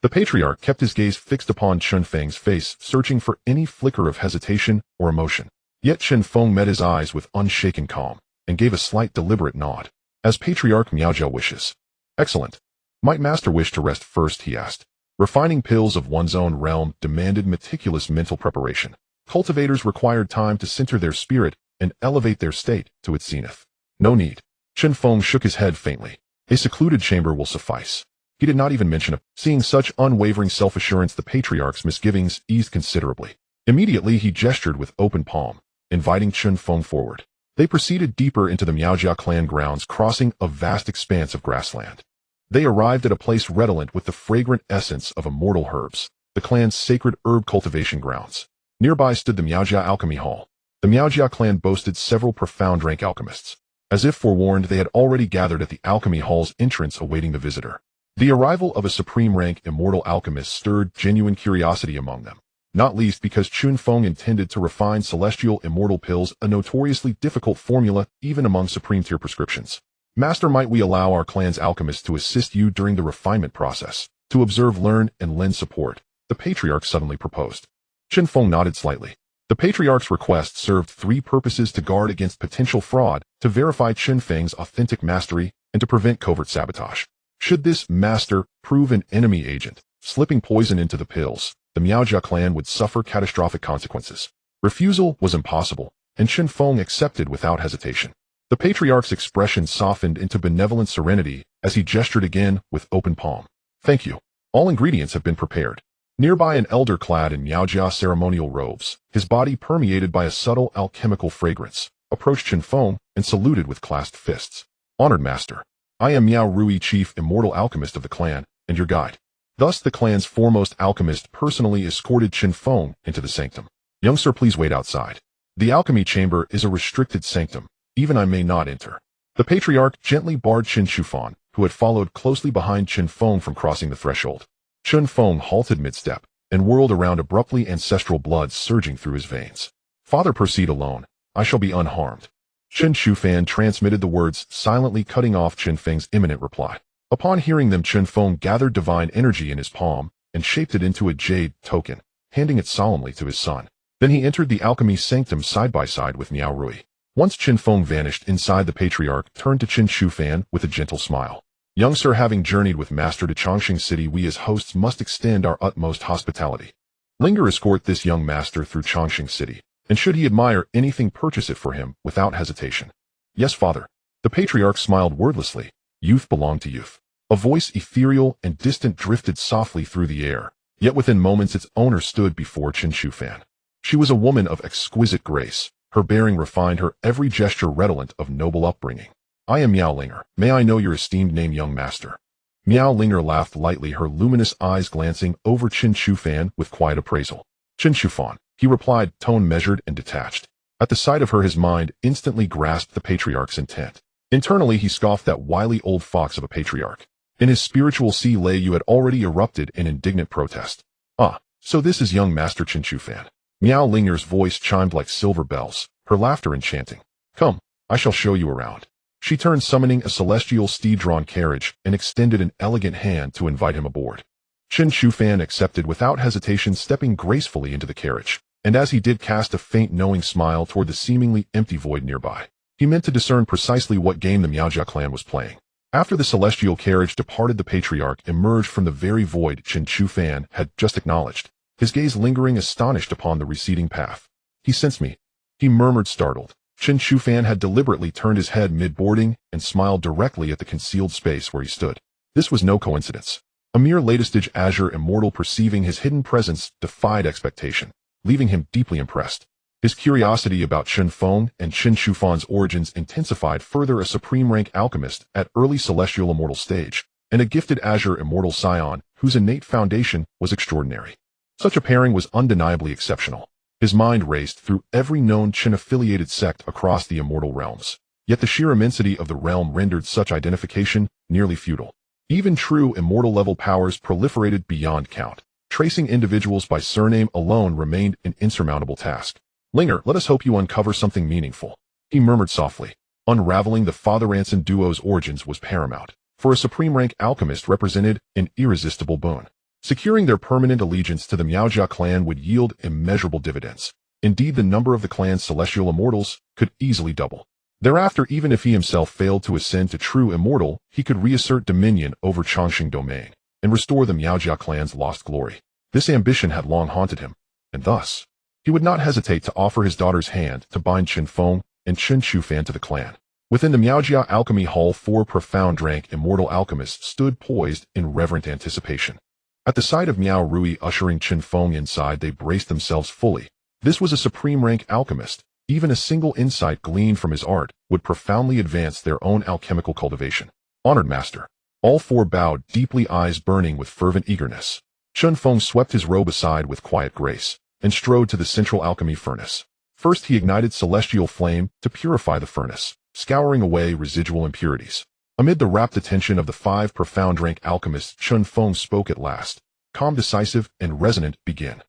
The patriarch kept his gaze fixed upon Chen Feng's face, searching for any flicker of hesitation or emotion. Yet Chen Feng met his eyes with unshaken calm and gave a slight deliberate nod. As Patriarch Miaojia wishes. Excellent. Might Master wish to rest first, he asked. Refining pills of one's own realm demanded meticulous mental preparation. Cultivators required time to center their spirit and elevate their state to its zenith. No need. Chen Feng shook his head faintly. A secluded chamber will suffice. He did not even mention it. Seeing such unwavering self-assurance, the patriarch's misgivings eased considerably. Immediately he gestured with open palm, inviting Chen Feng forward. They proceeded deeper into the Miaojia clan grounds, crossing a vast expanse of grassland. They arrived at a place redolent with the fragrant essence of immortal herbs, the clan's sacred herb cultivation grounds. Nearby stood the Miaojia Alchemy Hall. The Miaojia clan boasted several profound rank alchemists. As if forewarned, they had already gathered at the Alchemy Hall's entrance awaiting the visitor. The arrival of a supreme rank immortal alchemist stirred genuine curiosity among them, not least because Chen Feng intended to refine celestial immortal pills, a notoriously difficult formula even among supreme-tier prescriptions. Master, might we allow our clan's alchemist to assist you during the refinement process, to observe, learn, and lend support? The patriarch suddenly proposed. Chen Feng nodded slightly. The patriarch's request served 3 purposes: to guard against potential fraud, to verify Chen Feng's authentic mastery, and to prevent covert sabotage. Should this master prove an enemy agent, slipping poison into the pills, the Miaojia clan would suffer catastrophic consequences. Refusal was impossible, and Chen Feng accepted without hesitation. The patriarch's expression softened into benevolent serenity as he gestured again with open palm. Thank you. All ingredients have been prepared. Nearby, an elder clad in Miaojia ceremonial robes, his body permeated by a subtle alchemical fragrance, approached Chen Feng and saluted with clasped fists. Honored master, I am Miao Rui, chief immortal alchemist of the clan, and your guide. Thus the clan's foremost alchemist personally escorted Chen Feng into the sanctum. Young sir, please wait outside. The alchemy chamber is a restricted sanctum. Even I may not enter. The patriarch gently barred Chen Shufan, who had followed closely behind Chen Feng, from crossing the threshold. Chen Feng halted mid-step and whirled around abruptly, ancestral blood surging through his veins. Father, proceed alone. I shall be unharmed. Chen Shufan transmitted the words, silently cutting off Chen Feng's imminent reply. Upon hearing them, Chen Feng gathered divine energy in his palm and shaped it into a jade token, handing it solemnly to his son. Then he entered the alchemy sanctum side by side with Miao Rui. Once Chen Feng vanished inside, the patriarch turned to Chen Shufan with a gentle smile. Young sir, having journeyed with master to Chongqing City, we as hosts must extend our utmost hospitality. Linger, escort this young master through Chongqing City, and should he admire anything, purchase it for him without hesitation. Yes, father. The patriarch smiled wordlessly. Youth belonged to youth. A voice ethereal and distant drifted softly through the air, yet within moments its owner stood before Chen Shufan. She was a woman of exquisite grace, her bearing refined, her every gesture redolent of noble upbringing. I am Miao Linger. May I know your esteemed name, young master? Miao Linger laughed lightly, her luminous eyes glancing over Chen Shufan with quiet appraisal. Chen Shufan, he replied, tone measured and detached. At the sight of her, his mind instantly grasped the patriarch's intent. Internally, he scoffed, that wily old fox of a patriarch. In his spiritual sea lay you had already erupted in indignant protest. Ah, so this is young master Chen Shufan. Miao Linger's voice chimed like silver bells, her laughter enchanting. Come, I shall show you around. She turned, summoning a celestial steed-drawn carriage, and extended an elegant hand to invite him aboard. Chen Shufan accepted without hesitation, stepping gracefully into the carriage, and as he did, cast a faint knowing smile toward the seemingly empty void nearby. He meant to discern precisely what game the Miaojia clan was playing. After the celestial carriage departed, the patriarch emerged from the very void Chen Shufan had just acknowledged, his gaze lingering astonished upon the receding path. He sensed me, he murmured, startled. Chen Shufan had deliberately turned his head mid-boarding and smiled directly at the concealed space where he stood. This was no coincidence. A mere late-stage azure immortal, perceiving his hidden presence, defied expectation, leaving him deeply impressed. His curiosity about Chen Feng and Chen Shufan's origins intensified further. A supreme-rank alchemist at early celestial immortal stage, and a gifted azure immortal scion whose innate foundation was extraordinary. Such a pairing was undeniably exceptional. His mind raced through every known Chen-affiliated sect across the immortal realms, yet the sheer immensity of the realm rendered such identification nearly futile. Even true immortal-level powers proliferated beyond count. Tracing individuals by surname alone remained an insurmountable task. Linger, let us hope you uncover something meaningful, he murmured softly. Unraveling the Father Anson duo's origins was paramount, for a supreme-rank alchemist represented an irresistible boon. Securing their permanent allegiance to the Miaojia clan would yield immeasurable dividends. Indeed, the number of the clan's celestial immortals could easily double. Thereafter, even if he himself failed to ascend to true immortal, he could reassert dominion over Chongqing domain and restore the Miaojia clan's lost glory. This ambition had long haunted him, and thus, he would not hesitate to offer his daughter's hand to bind Chen Feng and Chen Shufan to the clan. Within the Miaojia Alchemy Hall, 4 profound-rank immortal alchemists stood poised in reverent anticipation. At the sight of Miao Rui ushering Chen Feng inside, they braced themselves fully. This was a supreme-rank alchemist. Even a single insight gleaned from his art would profoundly advance their own alchemical cultivation. Honored master. All 4 bowed deeply, eyes burning with fervent eagerness. Chen Feng swept his robe aside with quiet grace and strode to the central alchemy furnace. First, he ignited celestial flame to purify the furnace, scouring away residual impurities. Amid the rapt attention of the 5 profound-rank alchemists, Chen Feng spoke at last. Calm, decisive, and resonant, begin.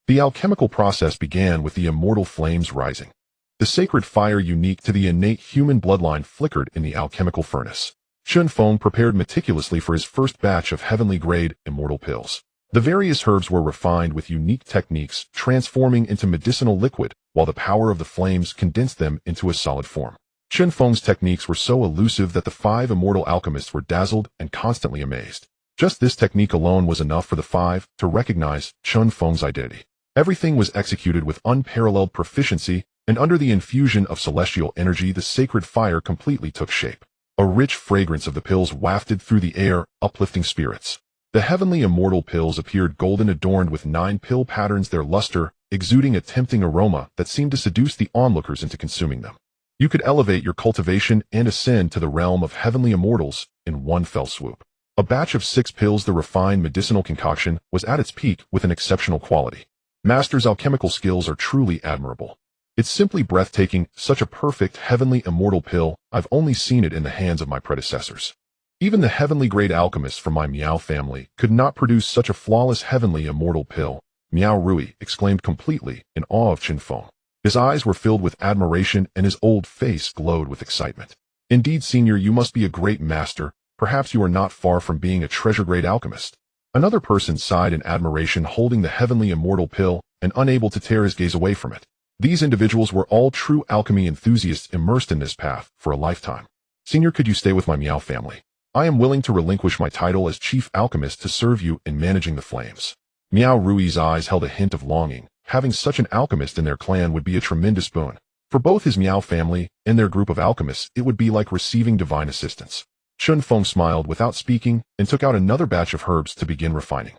The alchemical process began with the immortal flames rising. The sacred fire unique to the innate human bloodline flickered in the alchemical furnace. Chen Feng prepared meticulously for his first batch of heavenly-grade immortal pills. The various herbs were refined with unique techniques, transforming into medicinal liquid, while the power of the flames condensed them into a solid form. Chen Feng's techniques were so elusive that the 5 immortal alchemists were dazzled and constantly amazed. Just this technique alone was enough for the 5 to recognize Chen Feng's identity. Everything was executed with unparalleled proficiency, and under the infusion of celestial energy, the sacred fire completely took shape. A rich fragrance of the pills wafted through the air, uplifting spirits. The heavenly immortal pills appeared golden, adorned with 9 pill patterns, their luster exuding a tempting aroma that seemed to seduce the onlookers into consuming them. You could elevate your cultivation and ascend to the realm of heavenly immortals in one fell swoop. A batch of 6 pills, the refined medicinal concoction, was at its peak with an exceptional quality. Master's alchemical skills are truly admirable. It's simply breathtaking, such a perfect heavenly immortal pill. I've only seen it in the hands of my predecessors. Even the heavenly grade alchemists from my Miao family could not produce such a flawless heavenly immortal pill. Miao Rui exclaimed completely in awe of Chen Feng. His eyes were filled with admiration and his old face glowed with excitement. Indeed, Senior, you must be a great master. Perhaps you are not far from being a treasure-grade alchemist. Another person sighed in admiration, holding the heavenly immortal pill and unable to tear his gaze away from it. These individuals were all true alchemy enthusiasts immersed in this path for a lifetime. Senior, could you stay with my Miao family? I am willing to relinquish my title as chief alchemist to serve you in managing the flames. Miao Rui's eyes held a hint of longing. Having such an alchemist in their clan would be a tremendous boon. For both his Miao family and their group of alchemists, it would be like receiving divine assistance. Chen Feng smiled without speaking and took out another batch of herbs to begin refining.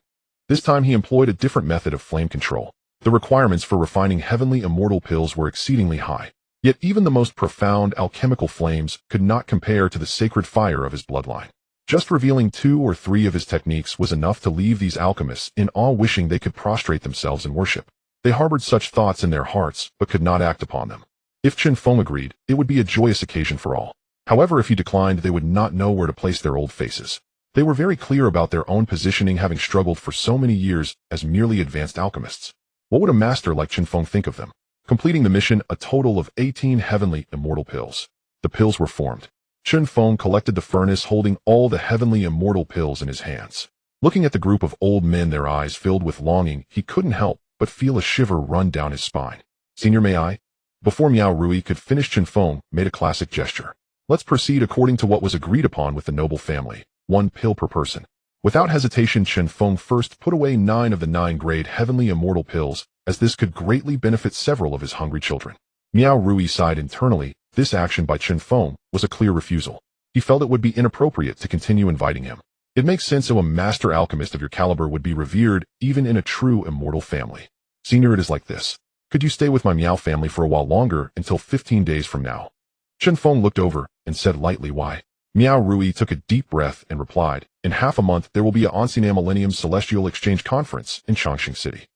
This time he employed a different method of flame control. The requirements for refining heavenly immortal pills were exceedingly high. Yet even the most profound alchemical flames could not compare to the sacred fire of his bloodline. Just revealing 2 or 3 of his techniques was enough to leave these alchemists in awe, wishing they could prostrate themselves in worship. They harbored such thoughts in their hearts, but could not act upon them. If Chen Feng agreed, it would be a joyous occasion for all. However, if he declined, they would not know where to place their old faces. They were very clear about their own positioning, having struggled for so many years as merely advanced alchemists. What would a master like Chen Feng think of them? Completing the mission, a total of 18 heavenly immortal pills. The pills were formed. Chen Feng collected the furnace, holding all the heavenly immortal pills in his hands. Looking at the group of old men, their eyes filled with longing, he couldn't help but feel a shiver run down his spine. Senior, may I? Before Miao Rui could finish, Chen Feng made a classic gesture. Let's proceed according to what was agreed upon with the noble family. 1 pill per person. Without hesitation, Chen Feng first put away 9 of the 9 grade heavenly immortal pills, as this could greatly benefit several of his hungry children. Miao Rui sighed internally. This action by Chen Feng was a clear refusal. He felt it would be inappropriate to continue inviting him. It makes sense, so a master alchemist of your caliber would be revered even in a true immortal family. Senior, it is like this. Could you stay with my Miao family for a while longer, until 15 days from now? Chen Feng looked over and said lightly, why? Miao Rui took a deep breath and replied, in half a month there will be a Ancient Millennium Celestial Exchange Conference in Chongqing City.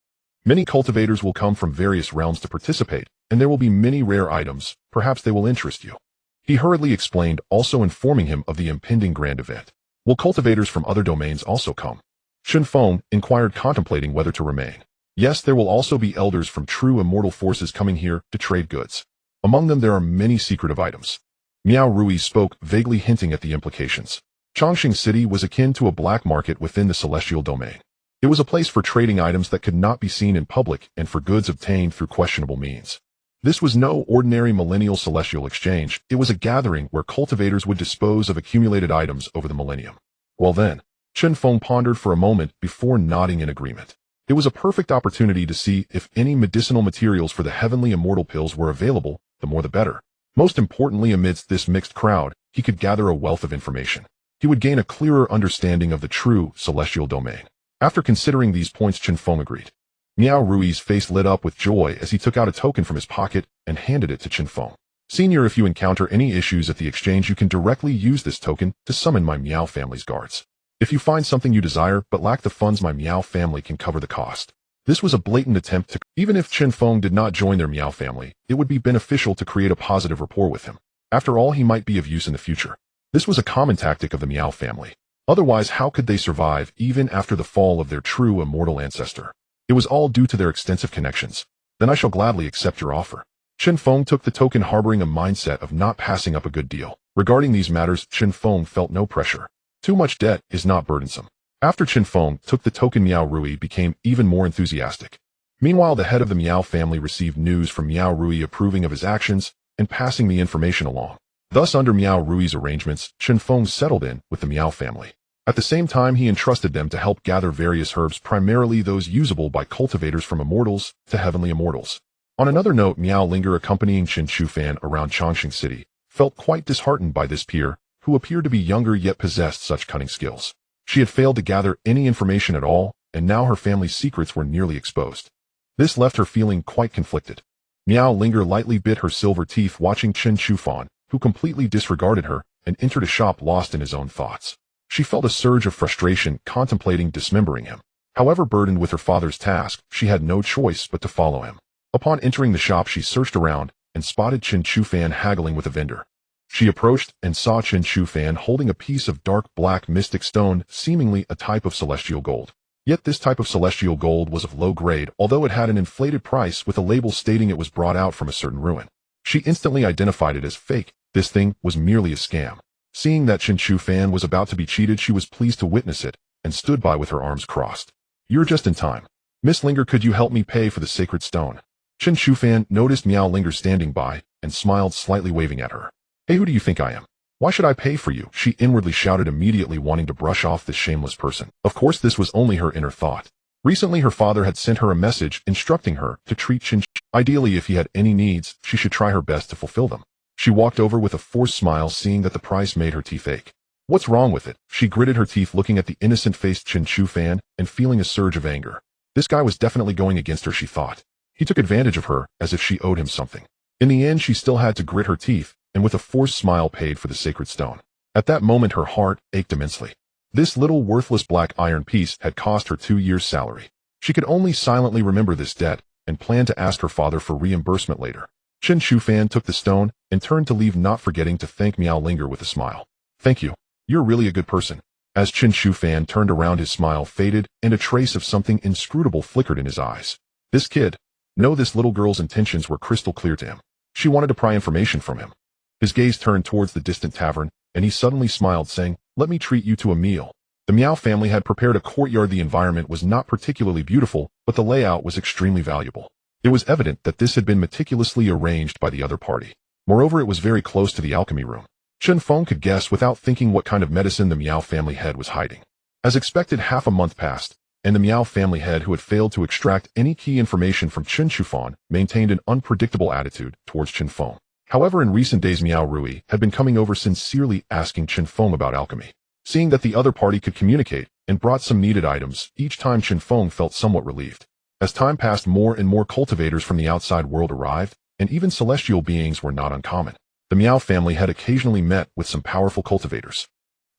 Many cultivators will come from various realms to participate, and there will be many rare items. Perhaps they will interest you. He hurriedly explained, also informing him of the impending grand event. Will cultivators from other domains also come? Chen Feng inquired, contemplating whether to remain. Yes, there will also be elders from true immortal forces coming here to trade goods. Among them there are many secretive items. Miao Rui spoke, vaguely hinting at the implications. Chongqing City was akin to a black market within the celestial domain. It was a place for trading items that could not be seen in public and for goods obtained through questionable means. This was no ordinary millennial celestial exchange. It was a gathering where cultivators would dispose of accumulated items over the millennium. Well then, Chen Feng pondered for a moment before nodding in agreement. It was a perfect opportunity to see if any medicinal materials for the heavenly immortal pills were available, the more the better. Most importantly, amidst this mixed crowd, he could gather a wealth of information. He would gain a clearer understanding of the true celestial domain. After considering these points, Chen Feng agreed. Miao Rui's face lit up with joy as he took out a token from his pocket and handed it to Chen Feng. Senior, if you encounter any issues at the exchange, you can directly use this token to summon my Miao family's guards. If you find something you desire but lack the funds, my Miao family can cover the cost. This was a blatant attempt to, even if Chen Feng did not join their Miao family, it would be beneficial to create a positive rapport with him. After all, he might be of use in the future. This was a common tactic of the Miao family. Otherwise, how could they survive even after the fall of their true immortal ancestor? It was all due to their extensive connections. Then I shall gladly accept your offer. Chen Feng took the token, harboring a mindset of not passing up a good deal. Regarding these matters, Chen Feng felt no pressure. Too much debt is not burdensome. After Chen Feng took the token, Miao Rui became even more enthusiastic. Meanwhile, the head of the Miao family received news from Miao Rui approving of his actions and passing the information along. Thus, under Miao Rui's arrangements, Chen Feng settled in with the Miao family. At the same time, he entrusted them to help gather various herbs, primarily those usable by cultivators from immortals to heavenly immortals. On another note, Miao Linger, accompanying Chen Feng around Chongqing City, felt quite disheartened by this peer, who appeared to be younger yet possessed such cunning skills. She had failed to gather any information at all, and now her family's secrets were nearly exposed. This left her feeling quite conflicted. Miao Linger lightly bit her silver teeth, watching Chen Feng, who completely disregarded her and entered a shop lost in his own thoughts. She felt a surge of frustration, contemplating dismembering him. However, burdened with her father's task, she had no choice but to follow him. Upon entering the shop, she searched around and spotted Chen Feng haggling with a vendor. She approached and saw Chen Fan holding a piece of dark black mystic stone, seemingly a type of celestial gold. Yet this type of celestial gold was of low grade, although it had an inflated price with a label stating it was brought out from a certain ruin. She instantly identified it as fake. This thing was merely a scam. Seeing that Chen Fan was about to be cheated, she was pleased to witness it, and stood by with her arms crossed. "You're just in time. Miss Linger, could you help me pay for the sacred stone?" Chen Fan noticed Miao Linger standing by, and smiled, slightly waving at her. "Hey, who do you think I am? Why should I pay for you?" she inwardly shouted, immediately wanting to brush off this shameless person. Of course, this was only her inner thought. Recently, her father had sent her a message instructing her to treat Chen. Ideally, if he had any needs, she should try her best to fulfill them. She walked over with a forced smile, seeing that the price made her teeth ache. What's wrong with it? She gritted her teeth, looking at the innocent-faced Chen Fan and feeling a surge of anger. This guy was definitely going against her, she thought. He took advantage of her as if she owed him something. In the end, she still had to grit her teeth, and with a forced smile paid for the sacred stone. At that moment, her heart ached immensely. This little worthless black iron piece had cost her 2 years' salary. She could only silently remember this debt, and planned to ask her father for reimbursement later. Chen Fan took the stone, and turned to leave, not forgetting to thank Miao Linger with a smile. "Thank you. You're really a good person." As Chen Fan turned around, his smile faded, and a trace of something inscrutable flickered in his eyes. This kid. No, this little girl's intentions were crystal clear to him. She wanted to pry information from him. His gaze turned towards the distant tavern, and he suddenly smiled, saying, "Let me treat you to a meal." The Miao family had prepared a courtyard. The environment was not particularly beautiful, but the layout was extremely valuable. It was evident that this had been meticulously arranged by the other party. Moreover, it was very close to the alchemy room. Chen Feng could guess without thinking what kind of medicine the Miao family head was hiding. As expected, half a month passed, and the Miao family head, who had failed to extract any key information from Chen Fan, maintained an unpredictable attitude towards Chen Feng. However, in recent days, Miao Rui had been coming over, sincerely asking Chen Feng about alchemy. Seeing that the other party could communicate and brought some needed items, each time Chen Feng felt somewhat relieved. As time passed, more and more cultivators from the outside world arrived, and even celestial beings were not uncommon. The Miao family had occasionally met with some powerful cultivators.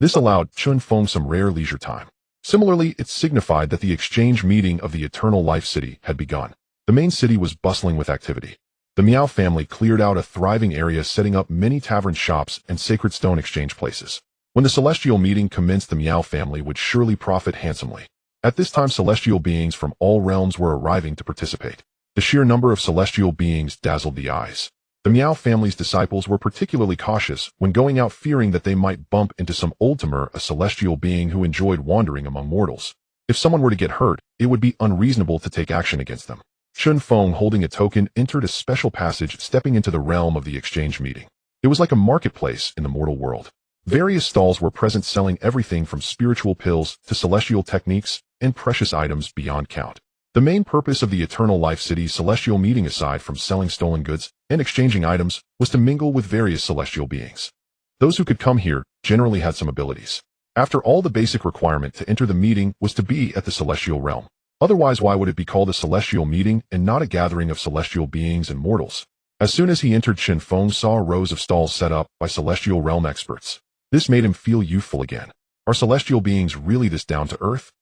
This allowed Chen Feng some rare leisure time. Similarly, it signified that the exchange meeting of the Eternal Life City had begun. The main city was bustling with activity. The Miao family cleared out a thriving area, setting up many tavern shops and sacred stone exchange places. When the celestial meeting commenced, the Miao family would surely profit handsomely. At this time, celestial beings from all realms were arriving to participate. The sheer number of celestial beings dazzled the eyes. The Miao family's disciples were particularly cautious when going out, fearing that they might bump into some old-timer, a celestial being who enjoyed wandering among mortals. If someone were to get hurt, it would be unreasonable to take action against them. Chen Feng, holding a token, entered a special passage, stepping into the realm of the exchange meeting. It was like a marketplace in the mortal world. Various stalls were present, selling everything from spiritual pills to celestial techniques and precious items beyond count. The main purpose of the Eternal Life City's celestial meeting, aside from selling stolen goods and exchanging items, was to mingle with various celestial beings. Those who could come here generally had some abilities. After all, the basic requirement to enter the meeting was to be at the celestial realm. Otherwise, why would it be called a celestial meeting and not a gathering of celestial beings and mortals? As soon as he entered, Chen Feng saw rows of stalls set up by celestial realm experts. This made him feel youthful again. Are celestial beings really this down to earth?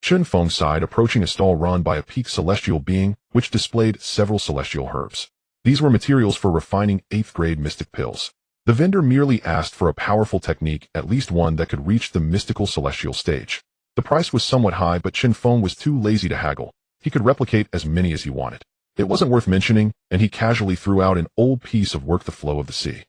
Chen Feng sighed, approaching a stall run by a peaked celestial being, which displayed several celestial herbs. These were materials for refining 8th grade mystic pills. The vendor merely asked for a powerful technique, at least one that could reach the mystical celestial stage. The price was somewhat high, but Chen Feng was too lazy to haggle. He could replicate as many as he wanted. It wasn't worth mentioning, and he casually threw out an old piece of work, the flow of the sea.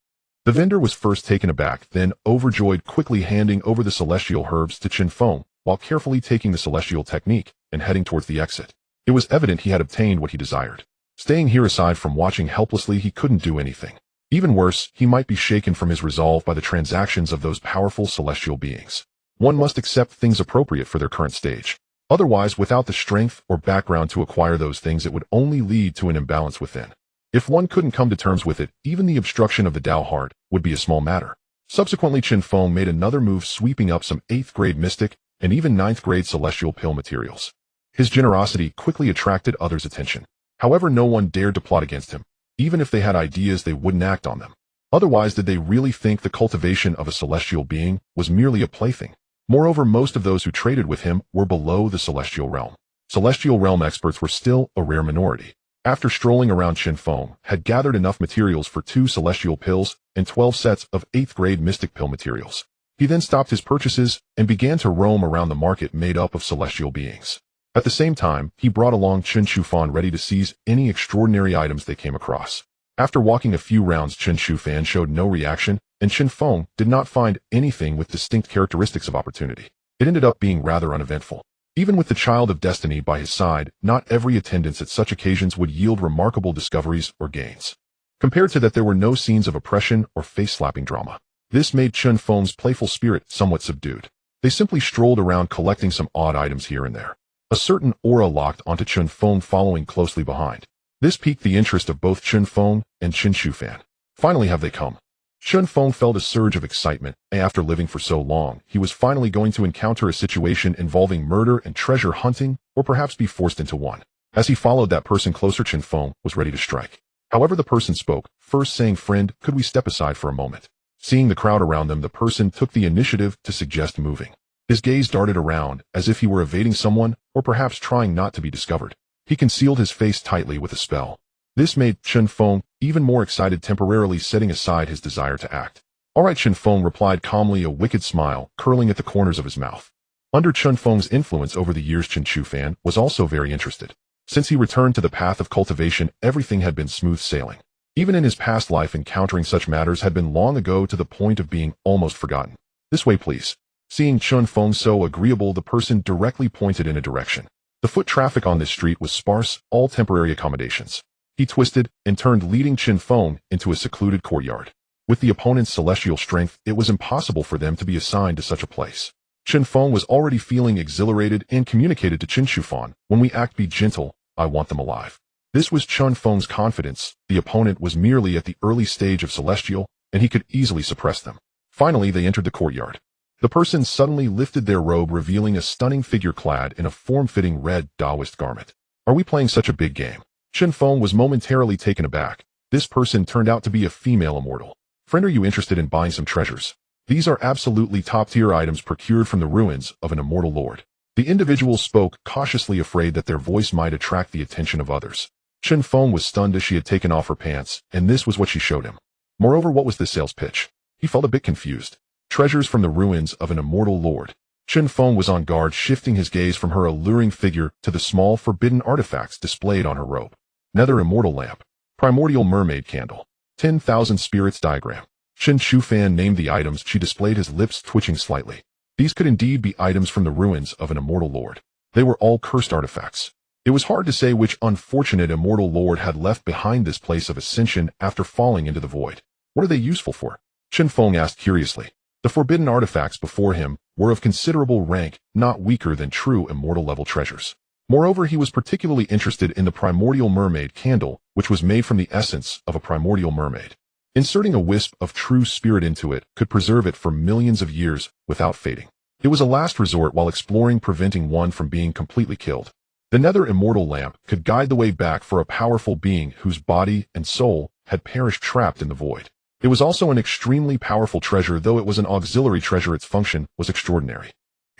The vendor was first taken aback, then overjoyed, quickly handing over the celestial herbs to Chen Feng, while carefully taking the celestial technique and heading towards the exit. It was evident he had obtained what he desired. Staying here, aside from watching helplessly, he couldn't do anything. Even worse, he might be shaken from his resolve by the transactions of those powerful celestial beings. One must accept things appropriate for their current stage. Otherwise, without the strength or background to acquire those things, it would only lead to an imbalance within. If one couldn't come to terms with it, even the obstruction of the Tao heart would be a small matter. Subsequently, Chen Feng made another move, sweeping up some 8th grade mystic and even 9th grade celestial pill materials. His generosity quickly attracted others' attention. However, no one dared to plot against him. Even if they had ideas, they wouldn't act on them. Otherwise, did they really think the cultivation of a celestial being was merely a plaything? Moreover, most of those who traded with him were below the celestial realm. Celestial realm experts were still a rare minority. After strolling around, Chen Feng had gathered enough materials for 2 celestial pills and 12 sets of 8th grade mystic pill materials. He then stopped his purchases and began to roam around the market made up of celestial beings. At the same time, he brought along Chen Shufan ready to seize any extraordinary items they came across. After walking a few rounds, Chen Shufan showed no reaction, and Chen Feng did not find anything with distinct characteristics of opportunity. It ended up being rather uneventful. Even with the child of destiny by his side, not every attendance at such occasions would yield remarkable discoveries or gains. Compared to that, there were no scenes of oppression or face-slapping drama. This made Chen Feng's playful spirit somewhat subdued. They simply strolled around collecting some odd items here and there. A certain aura locked onto Chen Feng following closely behind. This piqued the interest of both Chen Feng and Chen Shufan. Finally have they come. Chen Feng felt a surge of excitement, and after living for so long, he was finally going to encounter a situation involving murder and treasure hunting, or perhaps be forced into one. As he followed that person closer, Chen Feng was ready to strike. However, the person spoke, first saying, "Friend, could we step aside for a moment?" Seeing the crowd around them, the person took the initiative to suggest moving. His gaze darted around, as if he were evading someone, or perhaps trying not to be discovered. He concealed his face tightly with a spell. This made Chen Feng even more excited, temporarily setting aside his desire to act. "All right," Chen Feng replied calmly, a wicked smile curling at the corners of his mouth. Under Chen Feng's influence over the years, Chen Shufan was also very interested. Since he returned to the path of cultivation, everything had been smooth sailing. Even in his past life, encountering such matters had been long ago, to the point of being almost forgotten. "This way, please." Seeing Chen Feng so agreeable, the person directly pointed in a direction. The foot traffic on this street was sparse, all temporary accommodations. He twisted and turned, leading Chen Feng into a secluded courtyard. With the opponent's celestial strength, it was impossible for them to be assigned to such a place. Chen Feng was already feeling exhilarated and communicated to Chen Shufan, "When we act, be gentle, I want them alive." This was Chen Feng's confidence. The opponent was merely at the early stage of celestial, and he could easily suppress them. Finally, they entered the courtyard. The person suddenly lifted their robe, revealing a stunning figure clad in a form-fitting red daoist garment. "Are we playing such a big game?" Chen Feng was momentarily taken aback. This person turned out to be a female immortal. "Friend, are you interested in buying some treasures? These are absolutely top-tier items procured from the ruins of an immortal lord." The individual spoke, cautiously afraid that their voice might attract the attention of others. Chen Feng was stunned as she had taken off her pants, and this was what she showed him. Moreover, what was this sales pitch? He felt a bit confused. Treasures from the ruins of an immortal lord. Chen Feng was on guard, shifting his gaze from her alluring figure to the small, forbidden artifacts displayed on her robe. Nether immortal lamp. Primordial mermaid candle. 10,000 spirits diagram. Chen Shufan named the items. She displayed, his lips twitching slightly. These could indeed be items from the ruins of an immortal lord. They were all cursed artifacts. It was hard to say which unfortunate immortal lord had left behind this place of ascension after falling into the void. "What are they useful for?" Chen Feng asked curiously. The forbidden artifacts before him were of considerable rank, not weaker than true immortal-level treasures. Moreover, he was particularly interested in the primordial mermaid candle, which was made from the essence of a primordial mermaid. Inserting a wisp of true spirit into it could preserve it for millions of years without fading. It was a last resort while exploring, preventing one from being completely killed. The nether immortal lamp could guide the way back for a powerful being whose body and soul had perished trapped in the void. It was also an extremely powerful treasure. Though it was an auxiliary treasure, its function was extraordinary.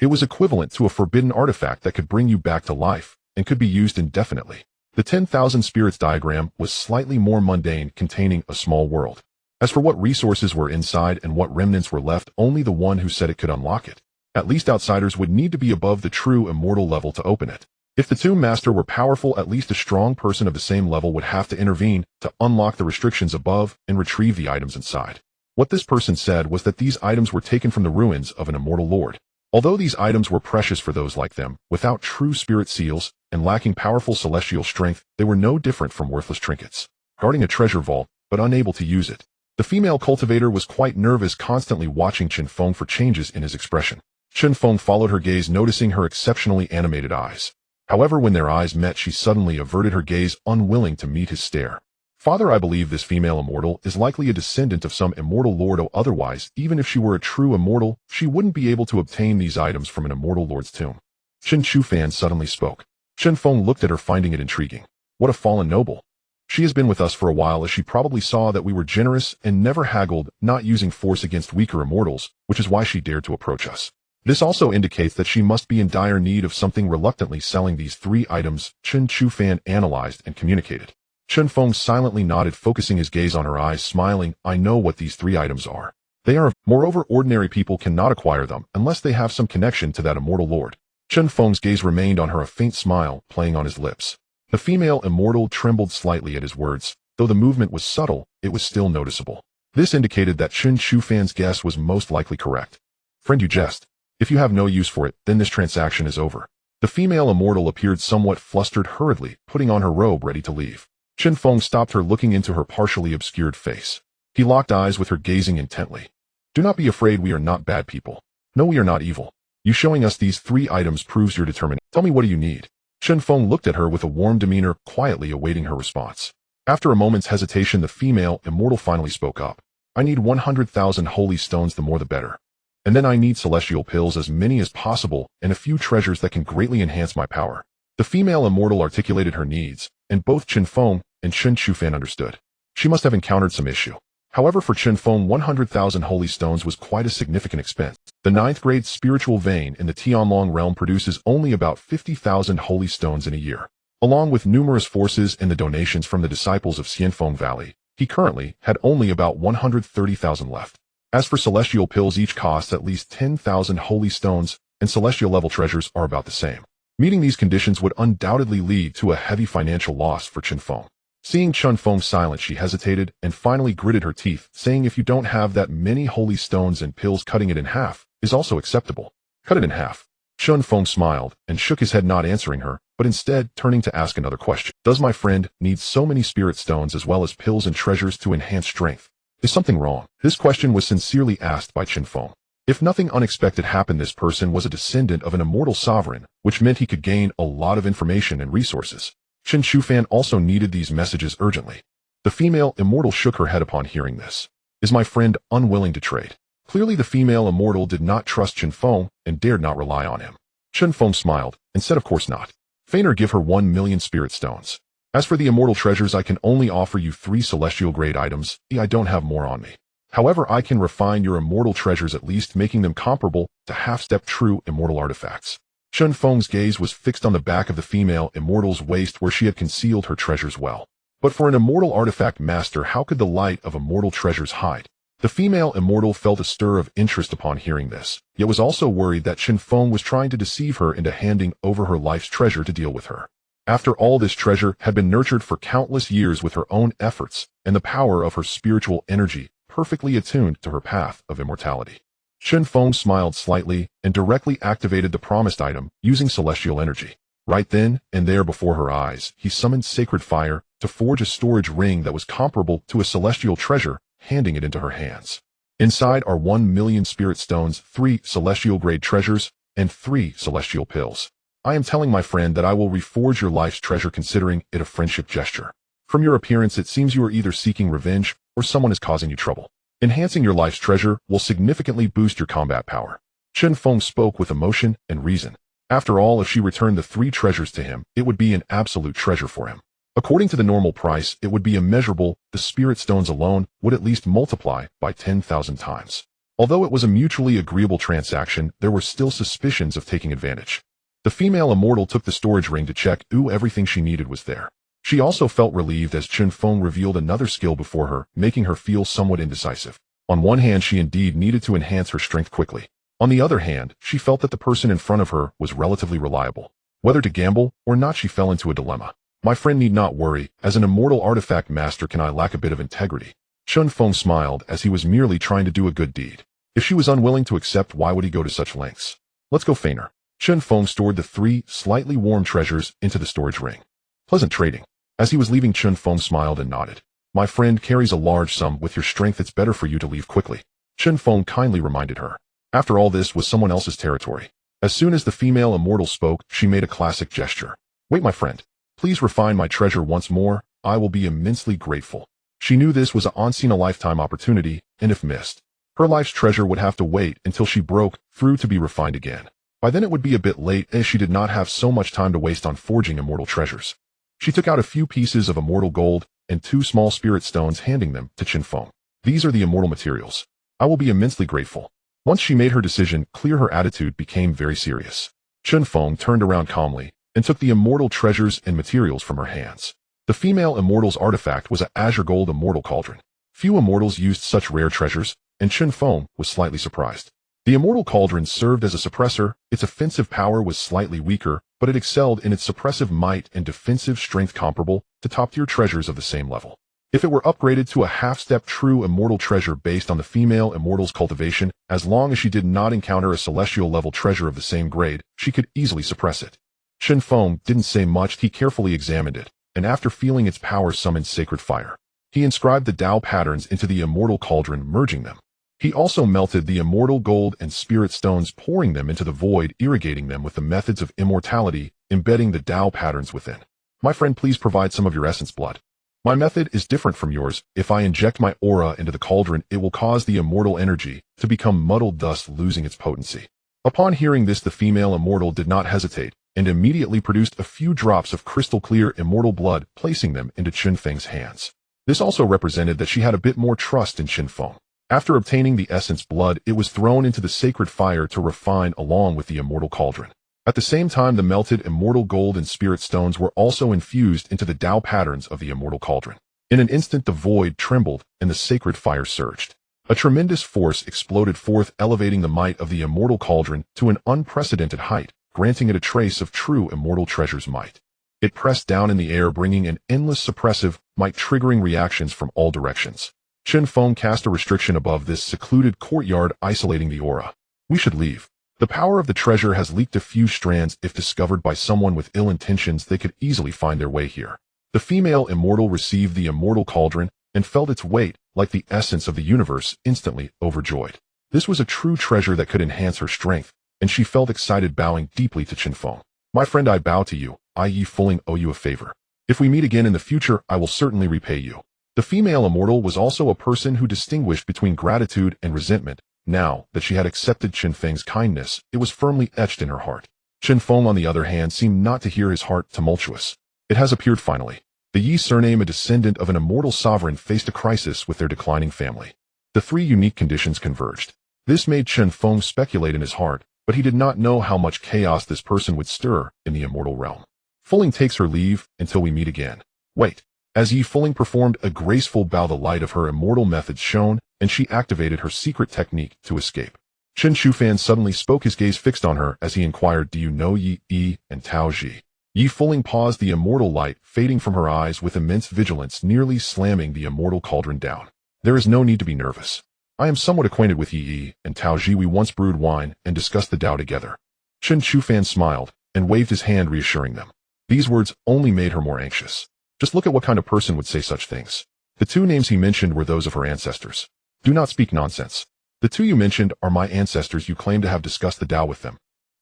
It was equivalent to a forbidden artifact that could bring you back to life, and could be used indefinitely. The 10,000 spirits diagram was slightly more mundane, containing a small world. As for what resources were inside and what remnants were left, only the one who said it could unlock it. At least outsiders would need to be above the true immortal level to open it. If the tomb master were powerful, at least a strong person of the same level would have to intervene to unlock the restrictions above and retrieve the items inside. What this person said was that these items were taken from the ruins of an immortal lord. Although these items were precious for those like them, without true spirit seals and lacking powerful celestial strength, they were no different from worthless trinkets. Guarding a treasure vault, but unable to use it. The female cultivator was quite nervous, constantly watching Chen Feng for changes in his expression. Chen Feng followed her gaze, noticing her exceptionally animated eyes. However, when their eyes met, she suddenly averted her gaze, unwilling to meet his stare. "Father, I believe this female immortal is likely a descendant of some immortal lord. Otherwise, even if she were a true immortal, she wouldn't be able to obtain these items from an immortal lord's tomb." Chen Shufan suddenly spoke. Chen Feng looked at her, finding it intriguing. "What a fallen noble. She has been with us for a while, as she probably saw that we were generous and never haggled, not using force against weaker immortals, which is why she dared to approach us. This also indicates that she must be in dire need of something. Reluctantly selling these 3 items, Chen Feng analyzed and communicated. Chen Feng silently nodded, focusing his gaze on her eyes, smiling. I know what these 3 items are. They are, moreover, ordinary people cannot acquire them unless they have some connection to that immortal lord. Chen Feng's gaze remained on her, a faint smile playing on his lips. The female immortal trembled slightly at his words. Though the movement was subtle, it was still noticeable. This indicated that Chen Feng's guess was most likely correct. Friend, you jest. If you have no use for it, then this transaction is over. The female immortal appeared somewhat flustered, hurriedly putting on her robe, ready to leave. Chen Feng stopped her, looking into her partially obscured face. He locked eyes with her, gazing intently. Do not be afraid, we are not bad people. No, we are not evil. You showing us these 3 items proves your determination. Tell me, what do you need? Chen Feng looked at her with a warm demeanor, quietly awaiting her response. After a moment's hesitation, the female immortal finally spoke up. I need 100,000 holy stones, the more the better. And then I need celestial pills, as many as possible, and a few treasures that can greatly enhance my power. The female immortal articulated her needs, and both Chen Feng and Chen Feng understood. She must have encountered some issue. However, for Chen Feng, 100,000 holy stones was quite a significant expense. The 9th grade spiritual vein in the Tianlong realm produces only about 50,000 holy stones in a year. Along with numerous forces and the donations from the disciples of Xianfeng Valley, he currently had only about 130,000 left. As for celestial pills, each costs at least 10,000 holy stones, and celestial level treasures are about the same. Meeting these conditions would undoubtedly lead to a heavy financial loss for Chen Feng. Seeing Chen Feng silent, she hesitated and finally gritted her teeth, saying, if you don't have that many holy stones and pills, cutting it in half is also acceptable. Cut it in half. Chen Feng smiled and shook his head, not answering her, but instead turning to ask another question. Does my friend need so many spirit stones as well as pills and treasures to enhance strength? Is something wrong? This question was sincerely asked by Chen Feng. If nothing unexpected happened, this person was a descendant of an immortal sovereign, which meant he could gain a lot of information and resources. Chen Feng also needed these messages urgently. The female immortal shook her head upon hearing this. Is my friend unwilling to trade? Clearly the female immortal did not trust Chen Feng and dared not rely on him. Chen Feng smiled and said, of course not. Feigner, give her 1 million spirit stones. As for the immortal treasures, I can only offer you 3 celestial grade items. I don't have more on me. However, I can refine your immortal treasures, at least making them comparable to half-step true immortal artifacts. Chen Feng's gaze was fixed on the back of the female immortal's waist, where she had concealed her treasures well. But for an immortal artifact master, how could the light of immortal treasures hide? The female immortal felt a stir of interest upon hearing this, yet was also worried that Chen Feng was trying to deceive her into handing over her life's treasure to deal with her. After all, this treasure had been nurtured for countless years with her own efforts and the power of her spiritual energy, perfectly attuned to her path of immortality. Chen Feng smiled slightly and directly activated the promised item using celestial energy. Right then and there before her eyes, he summoned sacred fire to forge a storage ring that was comparable to a celestial treasure, handing it into her hands. Inside are 1 million spirit stones, 3 celestial grade treasures, and 3 celestial pills. I am telling my friend that I will reforge your life's treasure, considering it a friendship gesture. From your appearance, it seems you are either seeking revenge or someone is causing you trouble. Enhancing your life's treasure will significantly boost your combat power. Chen Feng spoke with emotion and reason. After all, if she returned the 3 treasures to him, it would be an absolute treasure for him. According to the normal price, it would be immeasurable. The spirit stones alone would at least multiply by 10,000 times. Although it was a mutually agreeable transaction, there were still suspicions of taking advantage. The female immortal took the storage ring to check. Everything she needed was there. She also felt relieved as Chen Feng revealed another skill before her, making her feel somewhat indecisive. On one hand, she indeed needed to enhance her strength quickly. On the other hand, she felt that the person in front of her was relatively reliable. Whether to gamble or not, she fell into a dilemma. My friend need not worry. As an immortal artifact master, can I lack a bit of integrity? Chen Feng smiled, as he was merely trying to do a good deed. If she was unwilling to accept, why would he go to such lengths? Let's go, Feigner. Chen Feng stored the 3 slightly warm treasures into the storage ring. Pleasant trading. As he was leaving, Chen Feng smiled and nodded. My friend carries a large sum. With your strength, it's better for you to leave quickly. Chen Feng kindly reminded her. After all, this was someone else's territory. As soon as the female immortal spoke, she made a classic gesture. Wait, my friend. Please refine my treasure once more. I will be immensely grateful. She knew this was a once-in-a-lifetime opportunity, and if missed, her life's treasure would have to wait until she broke through to be refined again. By then it would be a bit late, as she did not have so much time to waste on forging immortal treasures. She took out a few pieces of immortal gold and 2 small spirit stones, handing them to Chen Feng. These are the immortal materials. I will be immensely grateful. Once she made her decision clear, her attitude became very serious. Chen Feng turned around calmly and took the immortal treasures and materials from her hands. The female immortal's artifact was a azure gold immortal cauldron. Few immortals used such rare treasures, and Chen Feng was slightly surprised. The immortal cauldron served as a suppressor. Its offensive power was slightly weaker, but it excelled in its suppressive might and defensive strength comparable to top-tier treasures of the same level. If it were upgraded to a half-step true immortal treasure based on the female immortal's cultivation, as long as she did not encounter a celestial-level treasure of the same grade, she could easily suppress it. Chen Feng didn't say much. He carefully examined it, and after feeling its power, summoned sacred fire. He inscribed the Tao patterns into the immortal cauldron, merging them. He also melted the immortal gold and spirit stones, pouring them into the void, irrigating them with the methods of immortality, embedding the Tao patterns within. My friend, please provide some of your essence blood. My method is different from yours. If I inject my aura into the cauldron, it will cause the immortal energy to become muddled, thus losing its potency. Upon hearing this, the female immortal did not hesitate and immediately produced a few drops of crystal clear immortal blood, placing them into Chen Feng's hands. This also represented that she had a bit more trust in Chen Feng. After obtaining the essence blood, it was thrown into the sacred fire to refine along with the immortal cauldron. At the same time, the melted immortal gold and spirit stones were also infused into the Tao patterns of the immortal cauldron. In an instant, the void trembled and the sacred fire surged. A tremendous force exploded forth, elevating the might of the immortal cauldron to an unprecedented height, granting it a trace of true immortal treasure's might. It pressed down in the air, bringing an endless suppressive might, triggering reactions from all directions. Chen Feng cast a restriction above this secluded courtyard, isolating the aura. We should leave. The power of the treasure has leaked a few strands. If discovered by someone with ill intentions, they could easily find their way here. The female immortal received the immortal cauldron and felt its weight like the essence of the universe, instantly overjoyed. This was a true treasure that could enhance her strength, and she felt excited, bowing deeply to Chen Feng. My friend, I bow to you. I, Yi Fuling, owe you a favor. If we meet again in the future, I will certainly repay you. The female immortal was also a person who distinguished between gratitude and resentment. Now that she had accepted Chen Feng's kindness, it was firmly etched in her heart. Chen Feng, on the other hand, seemed not to hear his heart tumultuous. It has appeared finally. The Yi surname, a descendant of an immortal sovereign, faced a crisis with their declining family. The three unique conditions converged. This made Chen Feng speculate in his heart, but he did not know how much chaos this person would stir in the immortal realm. Fuling takes her leave until we meet again. Wait. As Yi Fuling performed a graceful bow, the light of her immortal methods shone, and she activated her secret technique to escape. Chen Shufan suddenly spoke, his gaze fixed on her as he inquired, "Do you know Yi and Tao Ji?" Yi Fuling paused, the immortal light fading from her eyes with immense vigilance, nearly slamming the immortal cauldron down. "There is no need to be nervous. I am somewhat acquainted with Yi and Tao Ji. We once brewed wine and discussed the Tao together." Chen Shufan smiled and waved his hand, reassuring them. These words only made her more anxious. Just look at what kind of person would say such things. The two names he mentioned were those of her ancestors. Do not speak nonsense. The two you mentioned are my ancestors. You claim to have discussed the Tao with them.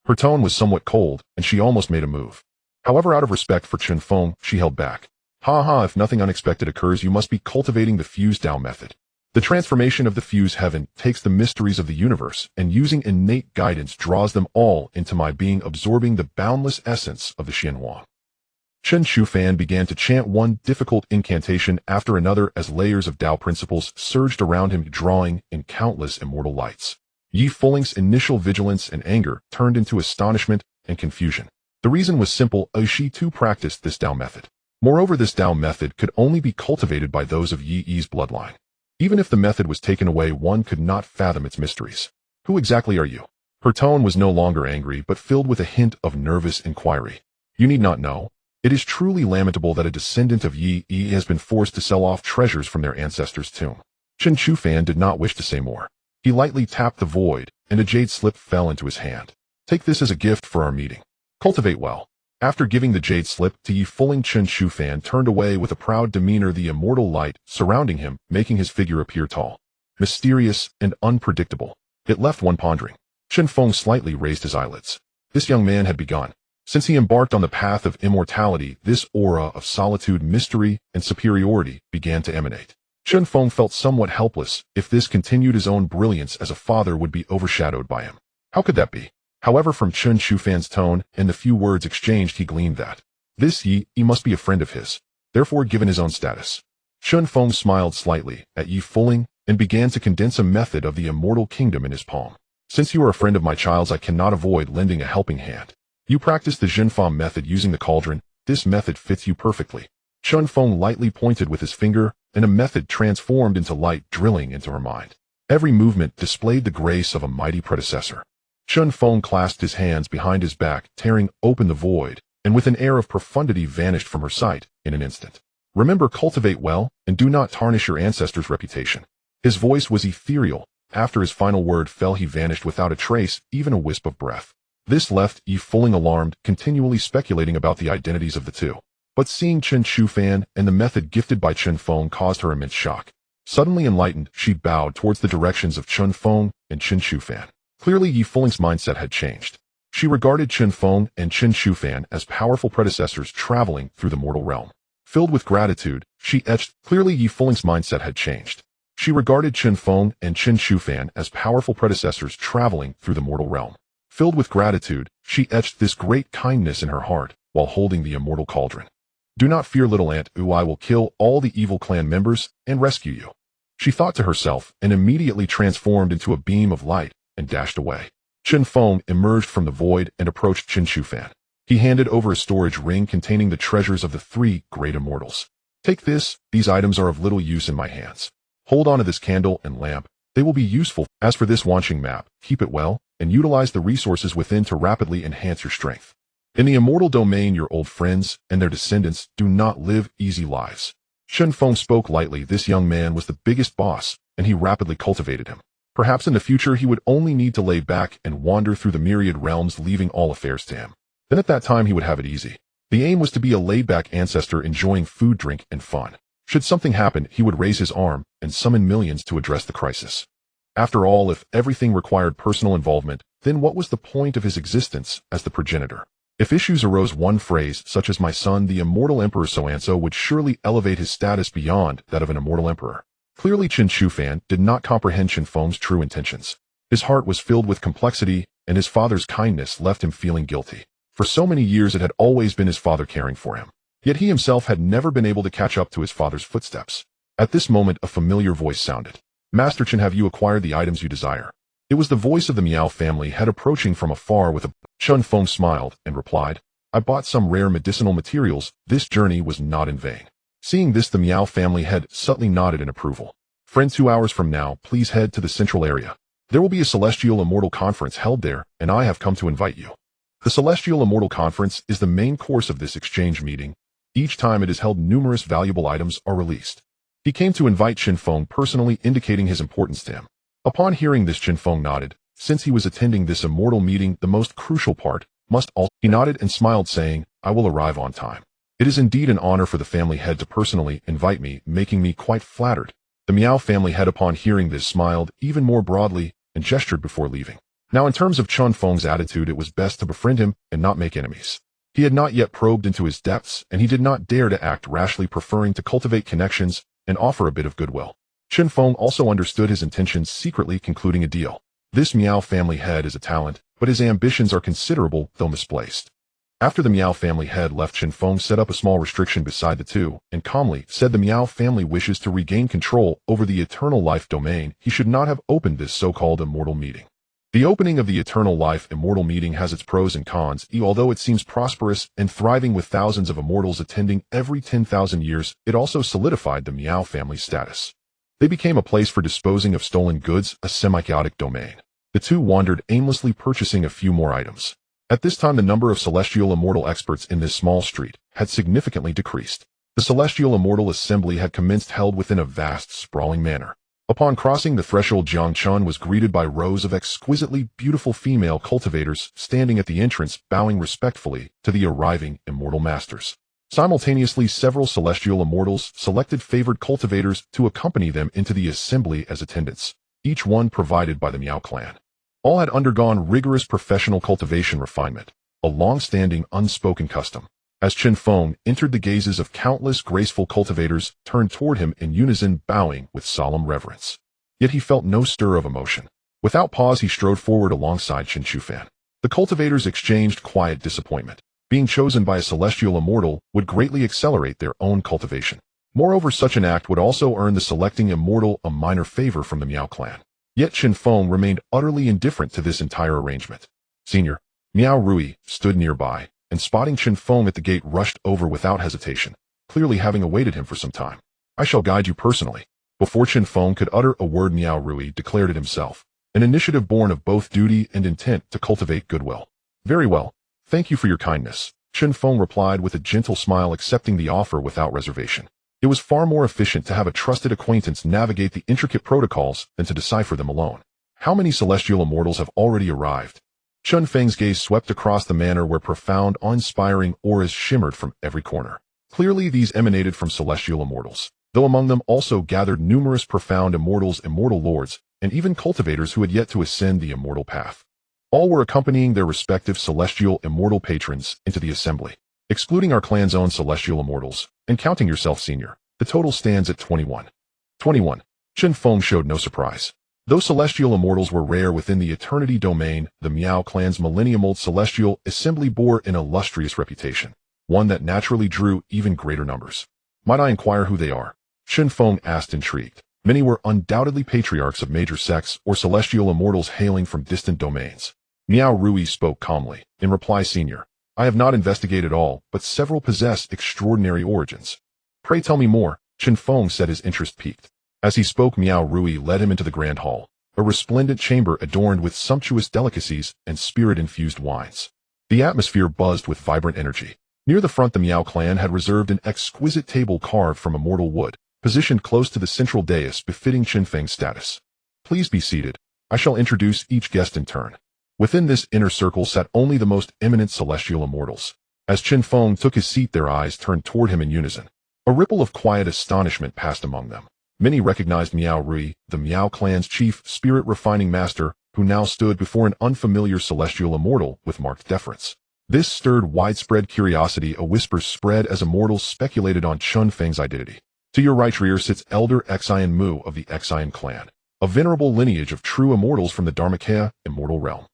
Her tone was somewhat cold, and she almost made a move. However, out of respect for Chen Feng, she held back. Ha, if nothing unexpected occurs, you must be cultivating the fuse Tao method. The transformation of the fuse heaven takes the mysteries of the universe and, using innate guidance, draws them all into my being, absorbing the boundless essence of the Xianhuang. Chen Shufan began to chant one difficult incantation after another as layers of Tao principles surged around him, drawing in countless immortal lights. Yi Fuling's initial vigilance and anger turned into astonishment and confusion. The reason was simple, as she too practiced this Tao method. Moreover, this Tao method could only be cultivated by those of Yi's bloodline. Even if the method was taken away, one could not fathom its mysteries. Who exactly are you? Her tone was no longer angry, but filled with a hint of nervous inquiry. You need not know. It is truly lamentable that a descendant of Yi has been forced to sell off treasures from their ancestors' tomb. Chen Shufan did not wish to say more. He lightly tapped the void, and a jade slip fell into his hand. Take this as a gift for our meeting. Cultivate well. After giving the jade slip to Yi Fuling, Chen Shufan turned away with a proud demeanor, the immortal light surrounding him, making his figure appear tall, mysterious, and unpredictable. It left one pondering. Chen Feng slightly raised his eyelids. This young man had begun. Since he embarked on the path of immortality, this aura of solitude, mystery, and superiority began to emanate. Chen Feng felt somewhat helpless. If this continued, his own brilliance as a father would be overshadowed by him. How could that be? However, from Chen Shufan's tone and the few words exchanged, he gleaned that this Yi must be a friend of his, therefore given his own status. Chen Feng smiled slightly at Yi Fuling and began to condense a method of the immortal kingdom in his palm. Since you are a friend of my child's, I cannot avoid lending a helping hand. You practice the Chen Feng method using the cauldron. This method fits you perfectly. Chen Feng lightly pointed with his finger, and a method transformed into light drilling into her mind. Every movement displayed the grace of a mighty predecessor. Chen Feng clasped his hands behind his back, tearing open the void, and with an air of profundity vanished from her sight in an instant. Remember, cultivate well, and do not tarnish your ancestors' reputation. His voice was ethereal. After his final word fell, he vanished without a trace, even a wisp of breath. This left Yi Fuling alarmed, continually speculating about the identities of the two. But seeing Chen Shufan and the method gifted by Chen Feng caused her immense shock. Suddenly enlightened, she bowed towards the directions of Chen Feng and Chen Shufan. Clearly, Yi Fuling's mindset had changed. She regarded Chen Feng and Chen Shufan as powerful predecessors traveling through the mortal realm. Filled with gratitude, she etched. Clearly, Yi Fuling's mindset had changed. She regarded Chen Feng and Chen Shufan as powerful predecessors traveling through the mortal realm. Filled with gratitude, she etched this great kindness in her heart while holding the immortal cauldron. Do not fear, little ant, I will kill all the evil clan members and rescue you. She thought to herself and immediately transformed into a beam of light and dashed away. Chen Feng emerged from the void and approached Chen Shufan. He handed over a storage ring containing the treasures of the three great immortals. Take this, these items are of little use in my hands. Hold on to this candle and lamp, they will be useful. As for this Wanqing map, keep it well, and utilize the resources within to rapidly enhance your strength. In the immortal domain, your old friends and their descendants do not live easy lives. Chen Feng spoke lightly. This young man was the biggest boss, and he rapidly cultivated him. Perhaps in the future he would only need to lay back and wander through the myriad realms, leaving all affairs to him. Then at that time he would have it easy. The aim was to be a laid-back ancestor enjoying food, drink, and fun. Should something happen, he would raise his arm and summon millions to address the crisis. After all, if everything required personal involvement, then what was the point of his existence as the progenitor? If issues arose, one phrase, such as "my son, the immortal emperor so-and-so," would surely elevate his status beyond that of an immortal emperor. Clearly, Chen Shufan did not comprehend Chen Feng's true intentions. His heart was filled with complexity, and his father's kindness left him feeling guilty. For so many years it had always been his father caring for him. Yet he himself had never been able to catch up to his father's footsteps. At this moment a familiar voice sounded. "Master Chen, have you acquired the items you desire?" It was the voice of the Miao family head approaching from afar with a... Chen Feng smiled and replied, "I bought some rare medicinal materials. This journey was not in vain." Seeing this, the Miao family head subtly nodded in approval. "Friend, 2 hours from now, please head to the central area. There will be a Celestial Immortal Conference held there, and I have come to invite you." The Celestial Immortal Conference is the main course of this exchange meeting. Each time it is held, numerous valuable items are released. He came to invite Chen Feng personally, indicating his importance to him. Upon hearing this, Chen Feng nodded. Since he was attending this immortal meeting, the most crucial part must also... He nodded and smiled, saying, "I will arrive on time. It is indeed an honor for the family head to personally invite me, making me quite flattered." The Miao family head, upon hearing this, smiled even more broadly and gestured before leaving. Now, in terms of Chen Feng's attitude, it was best to befriend him and not make enemies. He had not yet probed into his depths, and he did not dare to act rashly, preferring to cultivate connections and offer a bit of goodwill. Chen Feng also understood his intentions, secretly concluding a deal. This Miao family head is a talent, but his ambitions are considerable, though misplaced. After the Miao family head left, Chen Feng set up a small restriction beside the two, and calmly said the Miao family wishes to regain control over the eternal life domain. He should not have opened this so-called immortal meeting. The opening of the Eternal Life Immortal meeting has its pros and cons. Although it seems prosperous and thriving with thousands of immortals attending every 10,000 years, it also solidified the Miao family's status. They became a place for disposing of stolen goods, a semi-chaotic domain. The two wandered aimlessly, purchasing a few more items. At this time, the number of celestial immortal experts in this small street had significantly decreased. The Celestial Immortal Assembly had commenced, held within a vast, sprawling manor. Upon crossing the threshold, Jiang Chun was greeted by rows of exquisitely beautiful female cultivators standing at the entrance, bowing respectfully to the arriving immortal masters. Simultaneously, several celestial immortals selected favored cultivators to accompany them into the assembly as attendants, each one provided by the Miao clan. All had undergone rigorous professional cultivation refinement, a long-standing unspoken custom. As Chen Feng entered, the gazes of countless graceful cultivators turned toward him in unison, bowing with solemn reverence. Yet he felt no stir of emotion. Without pause, he strode forward alongside Chen Shufan. The cultivators exchanged quiet disappointment. Being chosen by a celestial immortal would greatly accelerate their own cultivation. Moreover, such an act would also earn the selecting immortal a minor favor from the Miao clan. Yet Chen Feng remained utterly indifferent to this entire arrangement. Senior, Miao Rui, stood nearby, and spotting Chen Feng at the gate rushed over without hesitation, clearly having awaited him for some time. I shall guide you personally. Before Chen Feng could utter a word, Miao Rui declared it himself, an initiative born of both duty and intent to cultivate goodwill. Very well. Thank you for your kindness, Chen Feng replied with a gentle smile, accepting the offer without reservation. It was far more efficient to have a trusted acquaintance navigate the intricate protocols than to decipher them alone. How many celestial immortals have already arrived? Chen Feng's gaze swept across the manor where profound, awe-inspiring auras shimmered from every corner. Clearly these emanated from celestial immortals, though among them also gathered numerous profound immortals, immortal lords, and even cultivators who had yet to ascend the immortal path. All were accompanying their respective celestial immortal patrons into the assembly. Excluding our clan's own celestial immortals, and counting yourself senior, the total stands at 21. 21. Chen Feng showed no surprise. Though celestial immortals were rare within the eternity domain, the Miao clan's millennium-old celestial assembly bore an illustrious reputation, one that naturally drew even greater numbers. Might I inquire who they are? Chen Feng asked, intrigued. Many were undoubtedly patriarchs of major sects or celestial immortals hailing from distant domains. Miao Rui spoke calmly. In reply, senior, I have not investigated all, but several possess extraordinary origins. Pray tell me more, Chen Feng said, his interest piqued. As he spoke, Miao Rui led him into the grand hall, a resplendent chamber adorned with sumptuous delicacies and spirit-infused wines. The atmosphere buzzed with vibrant energy. Near the front, the Miao clan had reserved an exquisite table carved from immortal wood, positioned close to the central dais befitting Chen Feng's status. Please be seated. I shall introduce each guest in turn. Within this inner circle sat only the most eminent celestial immortals. As Chen Feng took his seat, their eyes turned toward him in unison. A ripple of quiet astonishment passed among them. Many recognized Miao Rui, the Miao clan's chief spirit-refining master, who now stood before an unfamiliar celestial immortal with marked deference. This stirred widespread curiosity. A whisper spread as immortals speculated on Chen Feng's identity. To your right rear sits Elder Xian Mu of the Xian clan, a venerable lineage of true immortals from the Dharmakaya, immortal realm.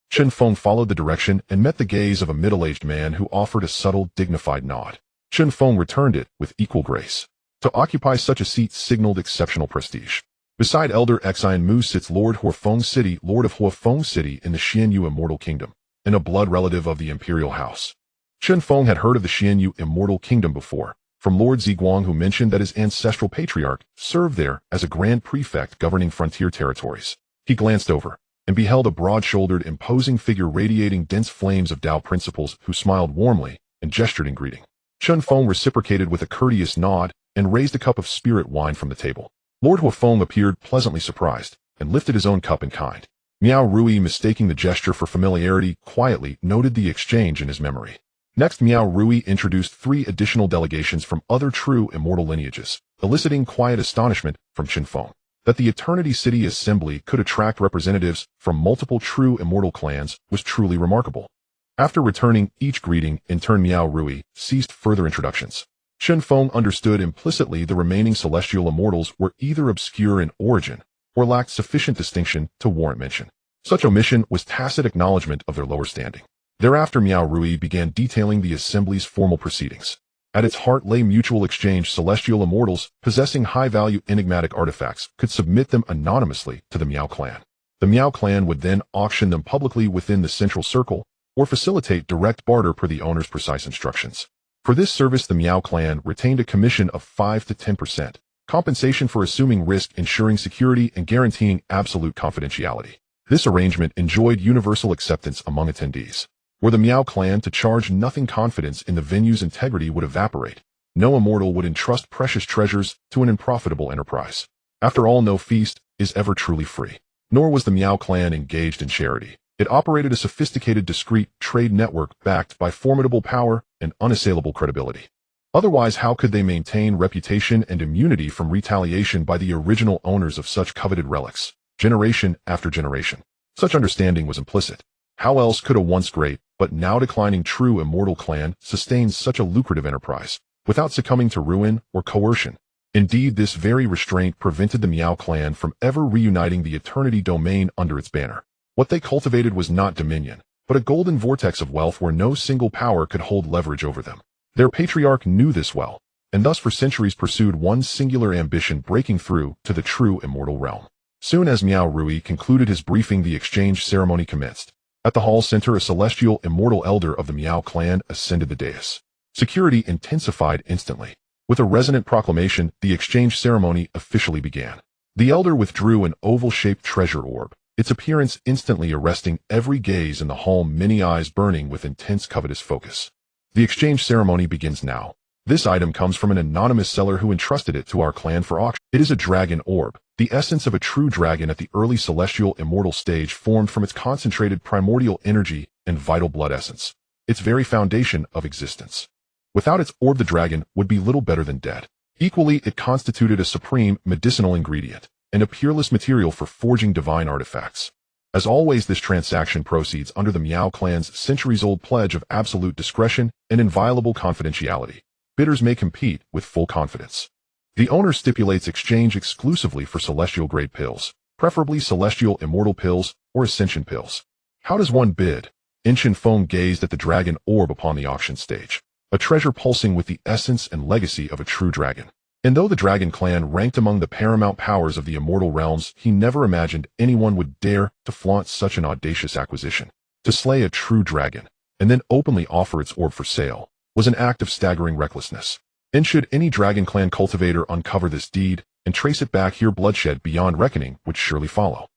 Chen Feng followed the direction and met the gaze of a middle-aged man who offered a subtle, dignified nod. Chen Feng returned it with equal grace. To occupy such a seat signaled exceptional prestige. Beside Elder Xian Mu sits Lord Huafeng City, Lord of Huafeng City in the Xianyu Immortal Kingdom, and a blood relative of the Imperial House. Chen Feng had heard of the Xianyu Immortal Kingdom before, from Lord Ziguang, who mentioned that his ancestral patriarch served there as a grand prefect governing frontier territories. He glanced over and beheld a broad-shouldered, imposing figure radiating dense flames of Tao principles who smiled warmly and gestured in greeting. Chen Feng reciprocated with a courteous nod and raised a cup of spirit wine from the table. Lord Huafeng appeared pleasantly surprised and lifted his own cup in kind. Miao Rui, mistaking the gesture for familiarity, quietly noted the exchange in his memory. Next, Miao Rui introduced 3 additional delegations from other true immortal lineages, eliciting quiet astonishment from Chen Feng. That the Eternity City Assembly could attract representatives from multiple true immortal clans was truly remarkable. After returning each greeting in turn, Miao Rui ceased further introductions. Chen Feng understood implicitly the remaining celestial immortals were either obscure in origin or lacked sufficient distinction to warrant mention. Such omission was tacit acknowledgement of their lower standing. Thereafter, Miao Rui began detailing the assembly's formal proceedings. At its heart lay mutual exchange. Celestial immortals possessing high-value enigmatic artifacts could submit them anonymously to the Miao clan. The Miao clan would then auction them publicly within the central circle or facilitate direct barter per the owner's precise instructions. For this service, the Miao clan retained a commission of 5 to 10%, compensation for assuming risk, ensuring security, and guaranteeing absolute confidentiality. This arrangement enjoyed universal acceptance among attendees. Were the Miao clan to charge nothing, confidence in the venue's integrity would evaporate. No immortal would entrust precious treasures to an unprofitable enterprise. After all, no feast is ever truly free. Nor was the Miao clan engaged in charity. It operated a sophisticated, discreet trade network backed by formidable power and unassailable credibility. Otherwise, how could they maintain reputation and immunity from retaliation by the original owners of such coveted relics, generation after generation? Such understanding was implicit. How else could a once great, but now declining true immortal clan sustain such a lucrative enterprise, without succumbing to ruin or coercion? Indeed, this very restraint prevented the Miao clan from ever reuniting the eternity domain under its banner. What they cultivated was not dominion, but a golden vortex of wealth where no single power could hold leverage over them. Their patriarch knew this well, and thus for centuries pursued one singular ambition: breaking through to the true immortal realm. Soon as Miao Rui concluded his briefing, the exchange ceremony commenced. At the hall center, a celestial immortal elder of the Miao clan ascended the dais. Security intensified instantly. With a resonant proclamation, the exchange ceremony officially began. The elder withdrew an oval-shaped treasure orb, its appearance instantly arresting every gaze in the hall, many eyes burning with intense covetous focus. The exchange ceremony begins now. This item comes from an anonymous seller who entrusted it to our clan for auction. It is a dragon orb, the essence of a true dragon at the early celestial immortal stage, formed from its concentrated primordial energy and vital blood essence, its very foundation of existence. Without its orb, the dragon would be little better than dead. Equally, it constituted a supreme medicinal ingredient and a peerless material for forging divine artifacts. As always, this transaction proceeds under the Miao clan's centuries-old pledge of absolute discretion and inviolable confidentiality. Bidders may compete with full confidence. The owner stipulates exchange exclusively for celestial-grade pills, preferably celestial immortal pills or ascension pills. How does one bid? Chen Feng gazed at the dragon orb upon the auction stage, a treasure pulsing with the essence and legacy of a true dragon. And though the Dragon Clan ranked among the paramount powers of the immortal realms, he never imagined anyone would dare to flaunt such an audacious acquisition. To slay a true dragon, and then openly offer its orb for sale, was an act of staggering recklessness. And should any Dragon Clan cultivator uncover this deed and trace it back here, bloodshed beyond reckoning would surely follow.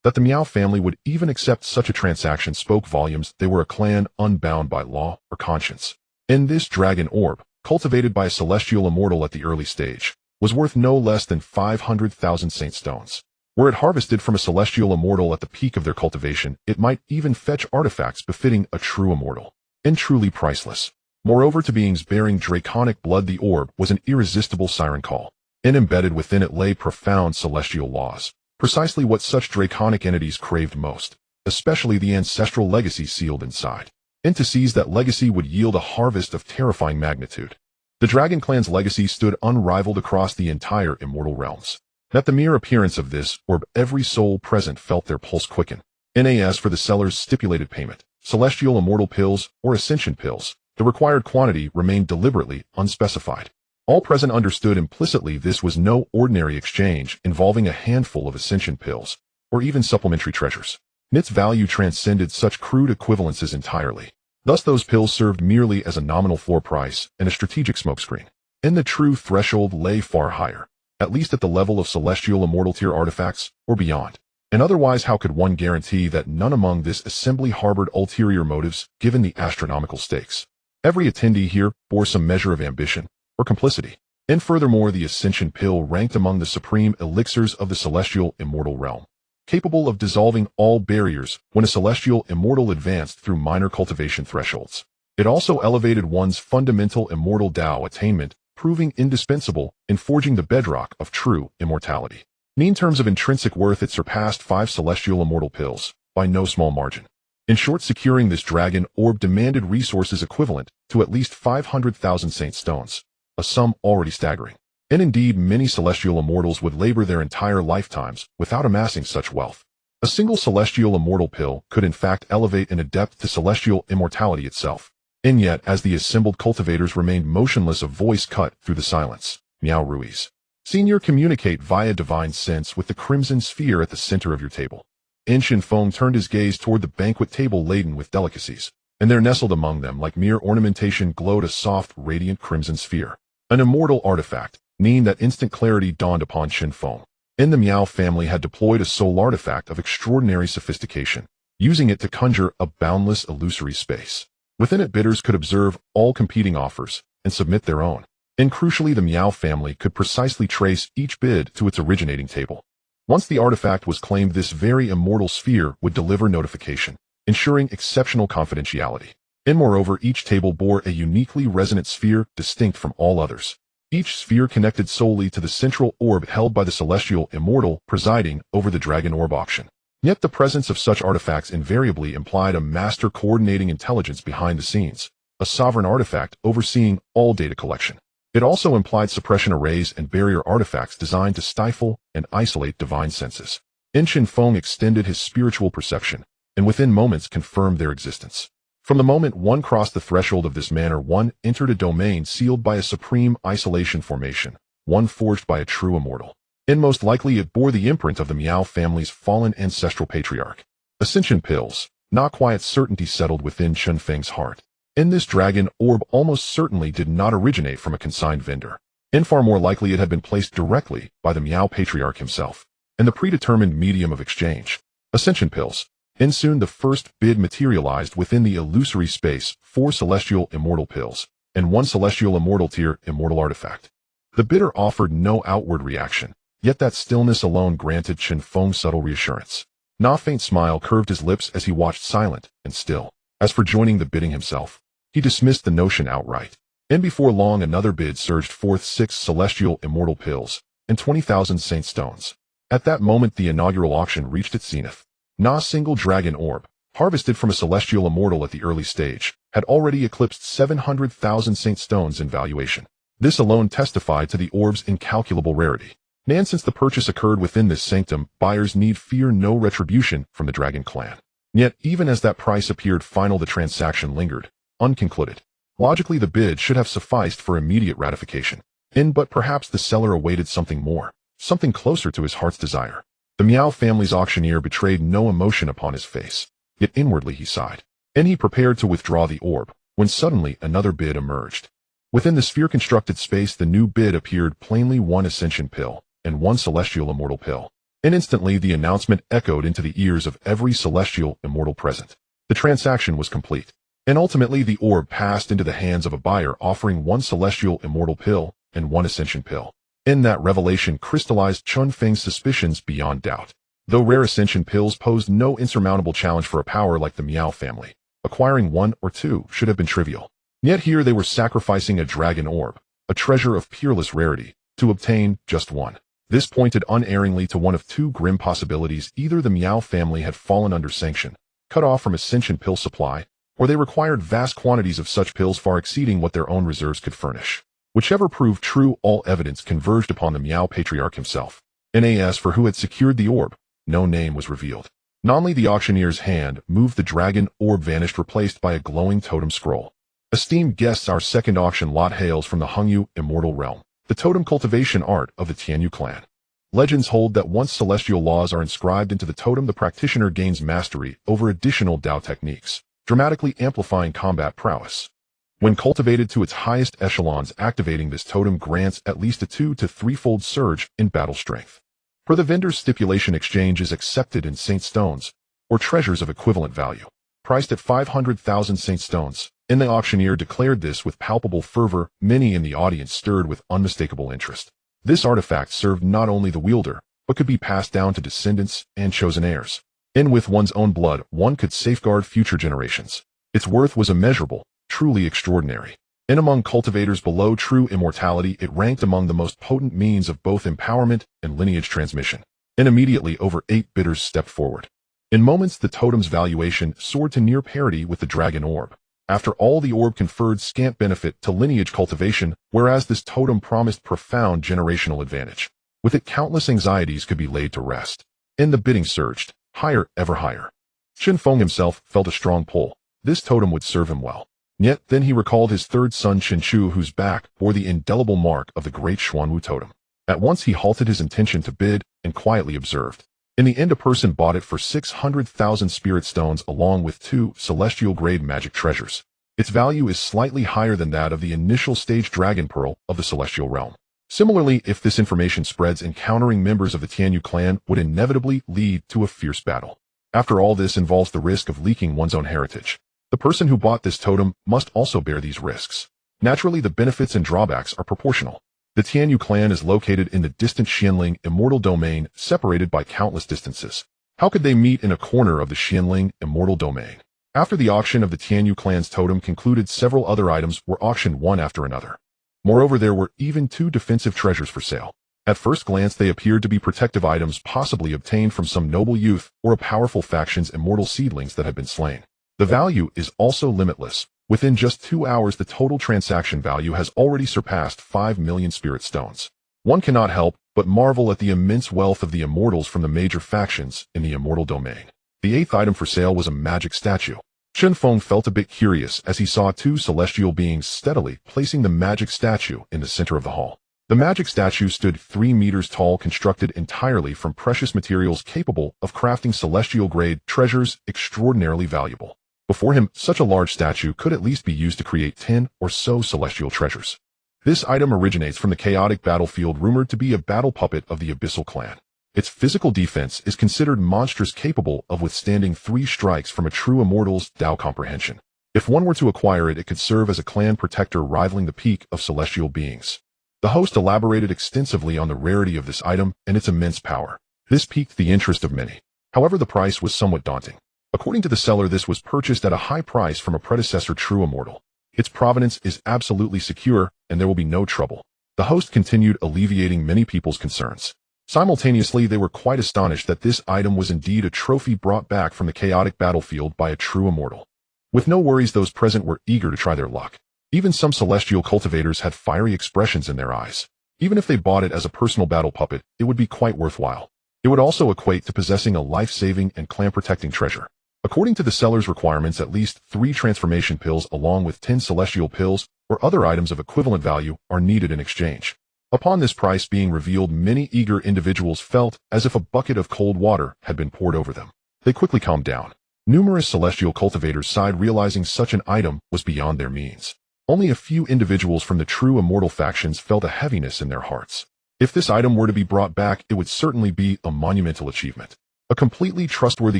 That the Miao family would even accept such a transaction spoke volumes. They were a clan unbound by law or conscience. And this dragon orb, cultivated by a celestial immortal at the early stage, was worth no less than 500,000 saint stones. Were it harvested from a celestial immortal at the peak of their cultivation, it might even fetch artifacts befitting a true immortal, and truly priceless. Moreover, to beings bearing draconic blood, the orb was an irresistible siren call, and embedded within it lay profound celestial laws, precisely what such draconic entities craved most, especially the ancestral legacy sealed inside. And to seize that legacy would yield a harvest of terrifying magnitude. The Dragon Clan's legacy stood unrivaled across the entire immortal realms. At the mere appearance of this orb, every soul present felt their pulse quicken. As for the seller's stipulated payment, celestial immortal pills or ascension pills, the required quantity remained deliberately unspecified. All present understood implicitly this was no ordinary exchange involving a handful of ascension pills, or even supplementary treasures. Its value transcended such crude equivalences entirely. Thus those pills served merely as a nominal floor price and a strategic smokescreen. And the true threshold lay far higher, at least at the level of celestial immortal tier artifacts, or beyond. And otherwise, how could one guarantee that none among this assembly harbored ulterior motives, given the astronomical stakes? Every attendee here bore some measure of ambition or complicity. And furthermore, the ascension pill ranked among the supreme elixirs of the celestial immortal realm, capable of dissolving all barriers when a celestial immortal advanced through minor cultivation thresholds. It also elevated one's fundamental immortal Tao attainment, proving indispensable in forging the bedrock of true immortality. In terms of intrinsic worth, it surpassed 5 celestial immortal pills, by no small margin. In short, securing this dragon orb demanded resources equivalent to at least 500,000 saint stones, a sum already staggering. And indeed, many celestial immortals would labor their entire lifetimes without amassing such wealth. A single celestial immortal pill could in fact elevate an adept to celestial immortality itself. And yet, as the assembled cultivators remained motionless, a voice cut through the silence. Miao Ruiz. Senior, communicate via divine sense with the crimson sphere at the center of your table. Chen Feng turned his gaze toward the banquet table laden with delicacies, and there nestled among them, like mere ornamentation, glowed a soft, radiant crimson sphere. An immortal artifact. That instant clarity dawned upon Chen Feng. The Miao family had deployed a soul artifact of extraordinary sophistication, using it to conjure a boundless illusory space. Within it, bidders could observe all competing offers and submit their own. And crucially, the Miao family could precisely trace each bid to its originating table. Once the artifact was claimed, this very immortal sphere would deliver notification, ensuring exceptional confidentiality. And moreover, each table bore a uniquely resonant sphere distinct from all others. Each sphere connected solely to the central orb held by the celestial immortal presiding over the dragon orb auction. Yet the presence of such artifacts invariably implied a master coordinating intelligence behind the scenes, a sovereign artifact overseeing all data collection. It also implied suppression arrays and barrier artifacts designed to stifle and isolate divine senses. Chen Feng extended his spiritual perception, and within moments confirmed their existence. From the moment one crossed the threshold of this manor, one entered a domain sealed by a supreme isolation formation, one forged by a true immortal. and most likely it bore the imprint of the Miao family's fallen ancestral patriarch. Ascension pills. Not quiet certainty settled within Chen Feng's heart. And this dragon orb almost certainly did not originate from a consigned vendor. And far more likely it had been placed directly by the Miao patriarch himself, and the predetermined medium of exchange. Ascension pills. And soon the first bid materialized within the illusory space: 4 celestial immortal pills, and 1 celestial immortal tier immortal artifact. The bidder offered no outward reaction, yet that stillness alone granted Chen Feng subtle reassurance. Na faint smile curved his lips as he watched, silent and still. As for joining the bidding himself, he dismissed the notion outright. And before long another bid surged forth: 6 celestial immortal pills, and 20,000 saint stones. At that moment the inaugural auction reached its zenith. Na's single dragon orb, harvested from a celestial immortal at the early stage, had already eclipsed 700,000 saint stones in valuation. This alone testified to the orb's incalculable rarity. And since the purchase occurred within this sanctum, buyers need fear no retribution from the Dragon clan. Yet, even as that price appeared final, the transaction lingered, unconcluded. Logically, the bid should have sufficed for immediate ratification. But perhaps the seller awaited something more, something closer to his heart's desire. The Miao family's auctioneer betrayed no emotion upon his face, yet inwardly he sighed. And he prepared to withdraw the orb, when suddenly another bid emerged. Within the sphere-constructed space, the new bid appeared plainly: 1 ascension pill, and 1 celestial immortal pill. And instantly the announcement echoed into the ears of every celestial immortal present. The transaction was complete. And ultimately the orb passed into the hands of a buyer offering 1 celestial immortal pill and 1 ascension pill. And that revelation crystallized Chen Feng's suspicions beyond doubt. Though rare ascension pills posed no insurmountable challenge for a power like the Miao family, acquiring 1 or 2 should have been trivial. Yet here they were sacrificing a dragon orb, a treasure of peerless rarity, to obtain just 1. This pointed unerringly to one of 2 grim possibilities: either the Miao family had fallen under sanction, cut off from ascension pill supply, or they required vast quantities of such pills far exceeding what their own reserves could furnish. Whichever proved true, all evidence converged upon the Miao patriarch himself. As for who had secured the orb, no name was revealed. Only the auctioneer's hand moved, the dragon orb vanished, replaced by a glowing totem scroll. Esteemed guests, our second auction lot hails from the Hongyu immortal realm, the totem cultivation art of the Tianyu clan. Legends hold that once celestial laws are inscribed into the totem, the practitioner gains mastery over additional Dao techniques, dramatically amplifying combat prowess. When cultivated to its highest echelons, activating this totem grants at least a 2 to 3-fold surge in battle strength. Per the vendor's stipulation, exchange is accepted in saint stones, or treasures of equivalent value, priced at 500,000 saint stones. And the auctioneer declared this with palpable fervor. Many in the audience stirred with unmistakable interest. This artifact served not only the wielder, but could be passed down to descendants and chosen heirs. And with one's own blood, one could safeguard future generations. Its worth was immeasurable, truly extraordinary. And among cultivators below true immortality, it ranked among the most potent means of both empowerment and lineage transmission. And immediately over 8 bidders stepped forward. In moments, the totem's valuation soared to near parity with the dragon orb. After all, the orb conferred scant benefit to lineage cultivation, whereas this totem promised profound generational advantage. With it, countless anxieties could be laid to rest. And the bidding surged, higher, ever higher. Chen Feng himself felt a strong pull. This totem would serve him well. Yet then he recalled his third son Chen Chu, whose back bore the indelible mark of the great Xuanwu totem. At once he halted his intention to bid and quietly observed. In the end, a person bought it for 600,000 spirit stones along with 2 celestial-grade magic treasures. Its value is slightly higher than that of the initial stage dragon pearl of the celestial realm. Similarly, if this information spreads, encountering members of the Tianyu clan would inevitably lead to a fierce battle. After all, this involves the risk of leaking one's own heritage. The person who bought this totem must also bear these risks. Naturally, the benefits and drawbacks are proportional. The Tianyu clan is located in the distant Xianling immortal domain, separated by countless distances. How could they meet in a corner of the Xianling immortal domain? After the auction of the Tianyu clan's totem concluded, several other items were auctioned one after another. Moreover, there were even 2 defensive treasures for sale. At first glance, they appeared to be protective items, possibly obtained from some noble youth or a powerful faction's immortal seedlings that had been slain. The value is also limitless. Within just 2 hours, the total transaction value has already surpassed 5 million spirit stones. One cannot help but marvel at the immense wealth of the immortals from the major factions in the immortal domain. The 8th item for sale was a magic statue. Chen Feng felt a bit curious as he saw 2 celestial beings steadily placing the magic statue in the center of the hall. The magic statue stood 3 meters tall, constructed entirely from precious materials capable of crafting celestial-grade treasures extraordinarily valuable. Before him, such a large statue could at least be used to create 10 or so celestial treasures. This item originates from the chaotic battlefield, rumored to be a battle puppet of the Abyssal clan. Its physical defense is considered monstrous, capable of withstanding 3 strikes from a true immortal's Dao comprehension. If one were to acquire it, it could serve as a clan protector, rivaling the peak of celestial beings. The host elaborated extensively on the rarity of this item and its immense power. This piqued the interest of many. However, the price was somewhat daunting. According to the seller, this was purchased at a high price from a predecessor true immortal. Its provenance is absolutely secure, and there will be no trouble. The host continued, alleviating many people's concerns. Simultaneously, they were quite astonished that this item was indeed a trophy brought back from the chaotic battlefield by a true immortal. With no worries, those present were eager to try their luck. Even some celestial cultivators had fiery expressions in their eyes. Even if they bought it as a personal battle puppet, it would be quite worthwhile. It would also equate to possessing a life-saving and clan-protecting treasure. According to the seller's requirements, at least 3 transformation pills along with 10 celestial pills or other items of equivalent value are needed in exchange. Upon this price being revealed, many eager individuals felt as if a bucket of cold water had been poured over them. They quickly calmed down. Numerous celestial cultivators sighed, realizing such an item was beyond their means. Only a few individuals from the true immortal factions felt a heaviness in their hearts. If this item were to be brought back, it would certainly be a monumental achievement. A completely trustworthy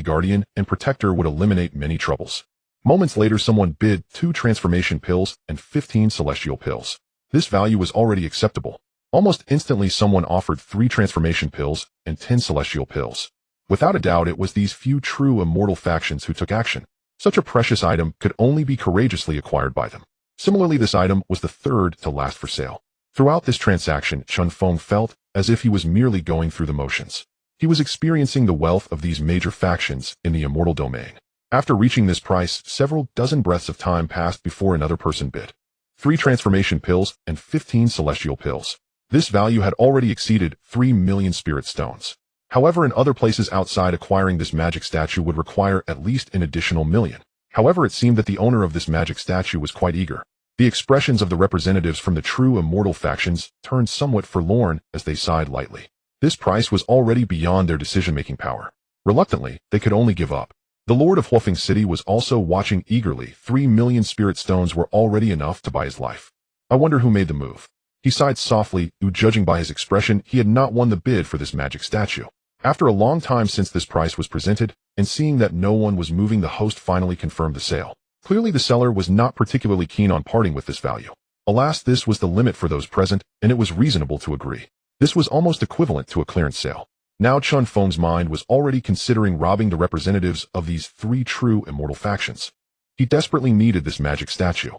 guardian and protector would eliminate many troubles. Moments later, someone bid 2 transformation pills and 15 celestial pills. This value was already acceptable. Almost instantly, someone offered 3 transformation pills and 10 celestial pills. Without a doubt, it was these few true immortal factions who took action. Such a precious item could only be courageously acquired by them. Similarly, this item was the third to last for sale. Throughout this transaction, Chen Feng felt as if he was merely going through the motions. He was experiencing the wealth of these major factions in the immortal domain. After reaching this price, several dozen breaths of time passed before another person bid 3 transformation pills and 15 celestial pills. This value had already exceeded 3 million spirit stones. However, in other places outside, acquiring this magic statue would require at least an additional million. However, it seemed that the owner of this magic statue was quite eager. The expressions of the representatives from the true immortal factions turned somewhat forlorn as they sighed lightly. This price was already beyond their decision-making power. Reluctantly, they could only give up. The Lord of Overlooking City was also watching eagerly. 3 million spirit stones were already enough to buy his life. I wonder who made the move. He sighed softly, judging by his expression, he had not won the bid for this magic statue. After a long time since this price was presented, and seeing that no one was moving, the host finally confirmed the sale. Clearly, the seller was not particularly keen on parting with this value. Alas, this was the limit for those present, and it was reasonable to agree. This was almost equivalent to a clearance sale. Now Chen Feng's mind was already considering robbing the representatives of these 3 true immortal factions. He desperately needed this magic statue.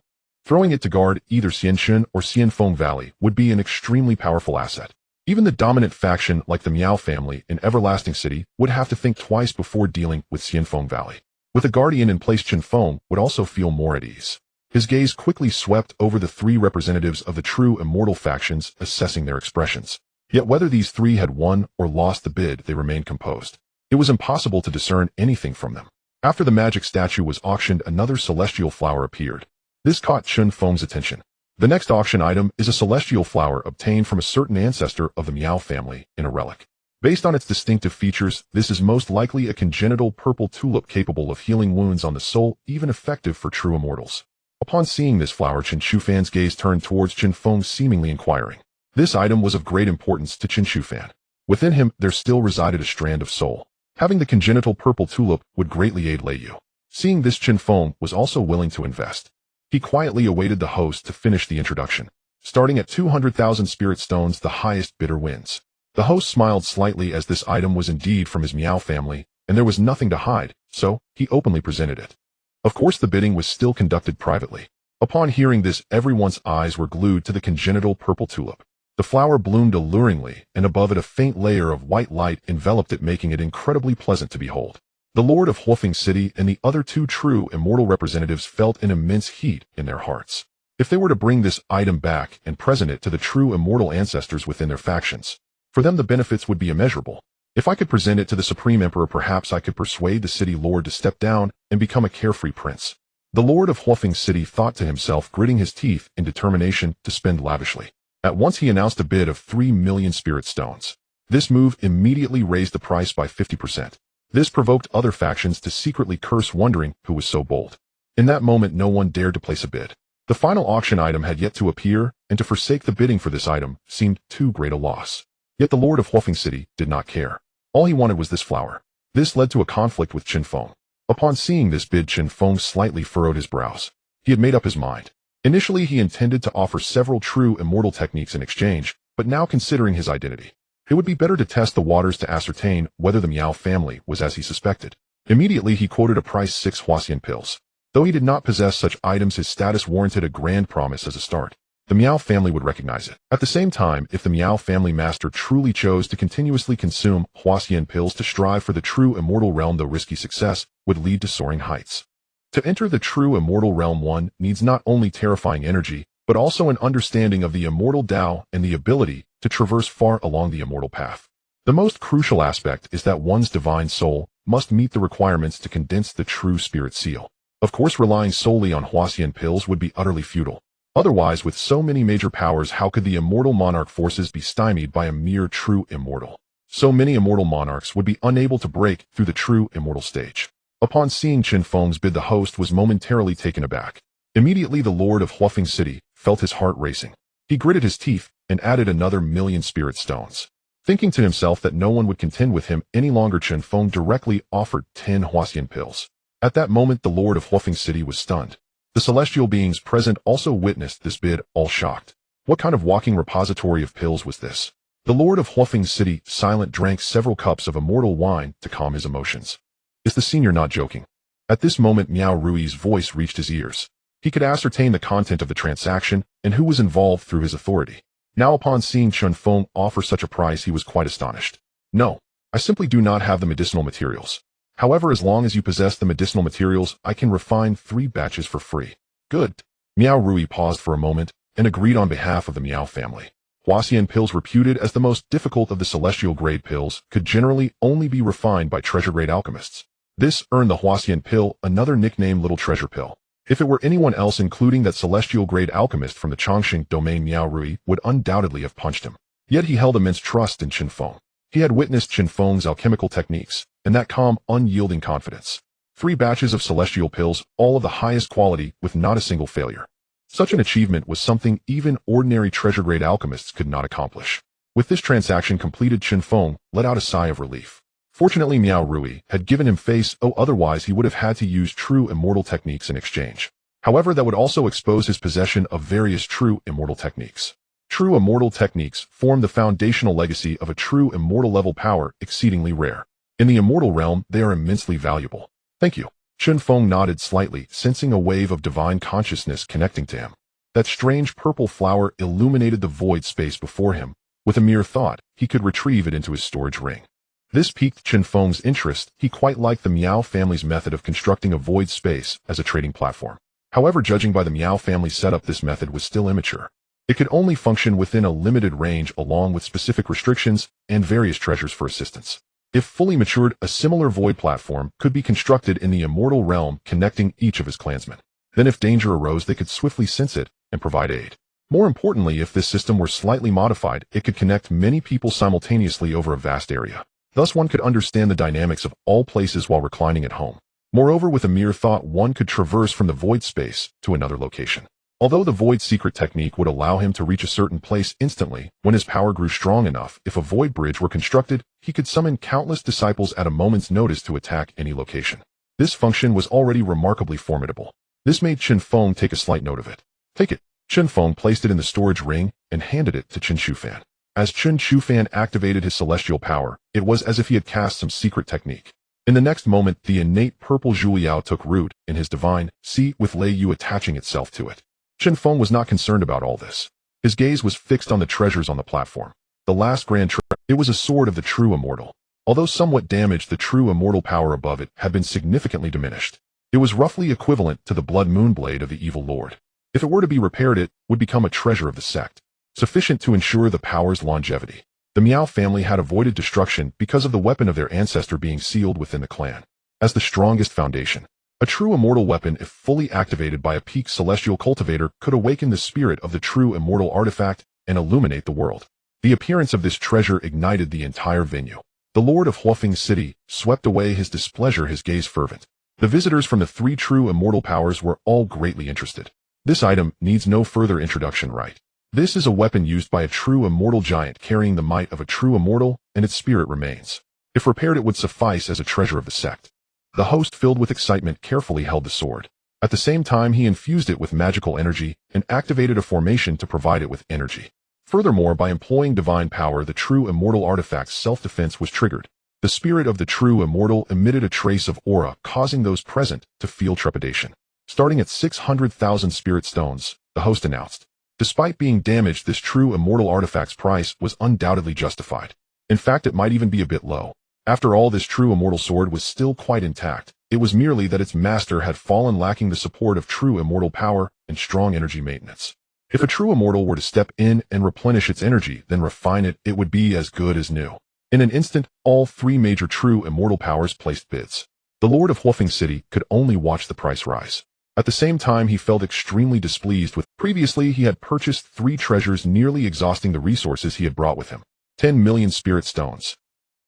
Throwing it to guard either Xianxun or Xianfeng Valley would be an extremely powerful asset. Even the dominant faction like the Miao family in Everlasting City would have to think twice before dealing with Xianfeng Valley. With a guardian in place, Chen Feng would also feel more at ease. His gaze quickly swept over the 3 representatives of the true immortal factions, assessing their expressions. Yet whether these 3 had won or lost the bid, they remained composed. It was impossible to discern anything from them. After the magic statue was auctioned, another celestial flower appeared. This caught Chen Feng's attention. The next auction item is a celestial flower obtained from a certain ancestor of the Miao family in a relic. Based on its distinctive features, this is most likely a congenital purple tulip capable of healing wounds on the soul, even effective for true immortals. Upon seeing this flower, Chen Shufan's gaze turned towards Chen Feng, seemingly inquiring. This item was of great importance to Chen Shufan. Within him, there still resided a strand of soul. Having the congenital purple tulip would greatly aid Lei Yu. Seeing this, Chen Feng was also willing to invest. He quietly awaited the host to finish the introduction. Starting at 200,000 spirit stones, the highest bidder wins. The host smiled slightly as this item was indeed from his Miao family, and there was nothing to hide, so he openly presented it. Of course, the bidding was still conducted privately. Upon hearing this, everyone's eyes were glued to the congenital purple tulip. The flower bloomed alluringly, and above it a faint layer of white light enveloped it, making it incredibly pleasant to behold. The Lord of Overlooking City and the other 2 true immortal representatives felt an immense heat in their hearts. If they were to bring this item back and present it to the true immortal ancestors within their factions, for them the benefits would be immeasurable. If I could present it to the Supreme Emperor, perhaps I could persuade the city lord to step down and become a carefree prince. The Lord of Overlooking City thought to himself, gritting his teeth in determination to spend lavishly. At once he announced a bid of 3 million spirit stones. This move immediately raised the price by 50%. This provoked other factions to secretly curse, wondering who was so bold. In that moment, no one dared to place a bid. The final auction item had yet to appear, and to forsake the bidding for this item seemed too great a loss. Yet the Lord of Huofeng City did not care. All he wanted was this flower. This led to a conflict with Chen Feng. Upon seeing this bid, Chen Feng slightly furrowed his brows. He had made up his mind. Initially, he intended to offer several true immortal techniques in exchange, but now considering his identity, it would be better to test the waters to ascertain whether the Miao family was as he suspected. Immediately, he quoted a price 6 Huasian pills. Though he did not possess such items, his status warranted a grand promise as a start. The Miao family would recognize it. At the same time, if the Miao family master truly chose to continuously consume Huasian pills to strive for the true immortal realm, though risky success would lead to soaring heights. To enter the true immortal realm, one needs not only terrifying energy, but also an understanding of the immortal Tao and the ability to traverse far along the immortal path. The most crucial aspect is that one's divine soul must meet the requirements to condense the true spirit seal. Of course, relying solely on Huasian pills would be utterly futile. Otherwise, with so many major powers, how could the immortal monarch forces be stymied by a mere true immortal? So many immortal monarchs would be unable to break through the true immortal stage. Upon seeing Chen Feng's bid, the host was momentarily taken aback. Immediately, the Lord of Huofeng City felt his heart racing. He gritted his teeth and added another 1,000,000 spirit stones. Thinking to himself that no one would contend with him any longer, Chen Feng directly offered 10 Huasian pills. At that moment, the Lord of Huofeng City was stunned. The celestial beings present also witnessed this bid, all shocked. What kind of walking repository of pills was this? The Lord of Huofeng City, silent, drank several cups of immortal wine to calm his emotions. Is the senior not joking? At this moment, Miao Rui's voice reached his ears. He could ascertain the content of the transaction and who was involved through his authority. Now, upon seeing Chen Feng offer such a price, he was quite astonished. No, I simply do not have the medicinal materials. However, as long as you possess the medicinal materials, I can refine 3 batches for free. Good. Miao Rui paused for a moment and agreed on behalf of the Miao family. Huasian pills, reputed as the most difficult of the celestial grade pills, could generally only be refined by treasure grade alchemists. This earned the Huasian pill another nickname, Little Treasure Pill. If it were anyone else, including that celestial grade alchemist from the Chongqing domain, Miao Rui would undoubtedly have punched him. Yet he held immense trust in Chen Feng. He had witnessed Chen Feng's alchemical techniques, and that calm, unyielding confidence. 3 batches of celestial pills, all of the highest quality, with not a single failure. Such an achievement was something even ordinary treasure-grade alchemists could not accomplish. With this transaction completed, Chen Feng let out a sigh of relief. Fortunately, Miao Rui had given him face, otherwise he would have had to use true immortal techniques in exchange. However, that would also expose his possession of various true immortal techniques. True immortal techniques form the foundational legacy of a true immortal level power, exceedingly rare. In the immortal realm, they are immensely valuable. Thank you. Chen Feng nodded slightly, sensing a wave of divine consciousness connecting to him. That strange purple flower illuminated the void space before him. With a mere thought, he could retrieve it into his storage ring. This piqued Chen Feng's interest. He quite liked the Miao family's method of constructing a void space as a trading platform. However, judging by the Miao family's setup, this method was still immature. It could only function within a limited range, along with specific restrictions and various treasures for assistance. If fully matured, a similar void platform could be constructed in the immortal realm, connecting each of his clansmen. Then if danger arose, they could swiftly sense it and provide aid. More importantly, if this system were slightly modified, it could connect many people simultaneously over a vast area. Thus one could understand the dynamics of all places while reclining at home. Moreover, with a mere thought, one could traverse from the void space to another location. Although the void secret technique would allow him to reach a certain place instantly, when his power grew strong enough, if a void bridge were constructed, he could summon countless disciples at a moment's notice to attack any location. This function was already remarkably formidable. This made Chen Feng take a slight note of it. Take it. Chen Feng placed it in the storage ring and handed it to Chen Shufan. As Chen Shufan activated his celestial power, it was as if he had cast some secret technique. In the next moment, the innate purple Zhuliao took root in his divine sea, with Lei Yu attaching itself to it. Chen Feng was not concerned about all this. His gaze was fixed on the treasures on the platform. The last grand treasure, it was a sword of the true immortal. Although somewhat damaged, the true immortal power above it had been significantly diminished. It was roughly equivalent to the blood moon blade of the evil lord. If it were to be repaired, it would become a treasure of the sect, sufficient to ensure the power's longevity. The Miao family had avoided destruction because of the weapon of their ancestor being sealed within the clan as the strongest foundation. A true immortal weapon, if fully activated by a peak celestial cultivator, could awaken the spirit of the true immortal artifact and illuminate the world. The appearance of this treasure ignited the entire venue. The Lord of Huofeng City swept away his displeasure, his gaze fervent. The visitors from the three true immortal powers were all greatly interested. This item needs no further introduction, right? This is a weapon used by a true immortal giant carrying the might of a true immortal, and its spirit remains. If repaired, it would suffice as a treasure of the sect. The host, filled with excitement, carefully held the sword. At the same time, he infused it with magical energy and activated a formation to provide it with energy. Furthermore, by employing divine power, the true immortal artifact's self-defense was triggered. The spirit of the true immortal emitted a trace of aura, causing those present to feel trepidation. Starting at 600,000 spirit stones, the host announced. Despite being damaged, this true immortal artifact's price was undoubtedly justified. In fact, it might even be a bit low. After all, this true immortal sword was still quite intact. It was merely that its master had fallen, lacking the support of true immortal power and strong energy maintenance. If a true immortal were to step in and replenish its energy, then refine it, it would be as good as new. In an instant, all three major true immortal powers placed bids. The Lord of Huofeng City could only watch the price rise. At the same time, he felt extremely displeased with. Previously, he had purchased 3 treasures, nearly exhausting the resources he had brought with him. 10 million spirit stones.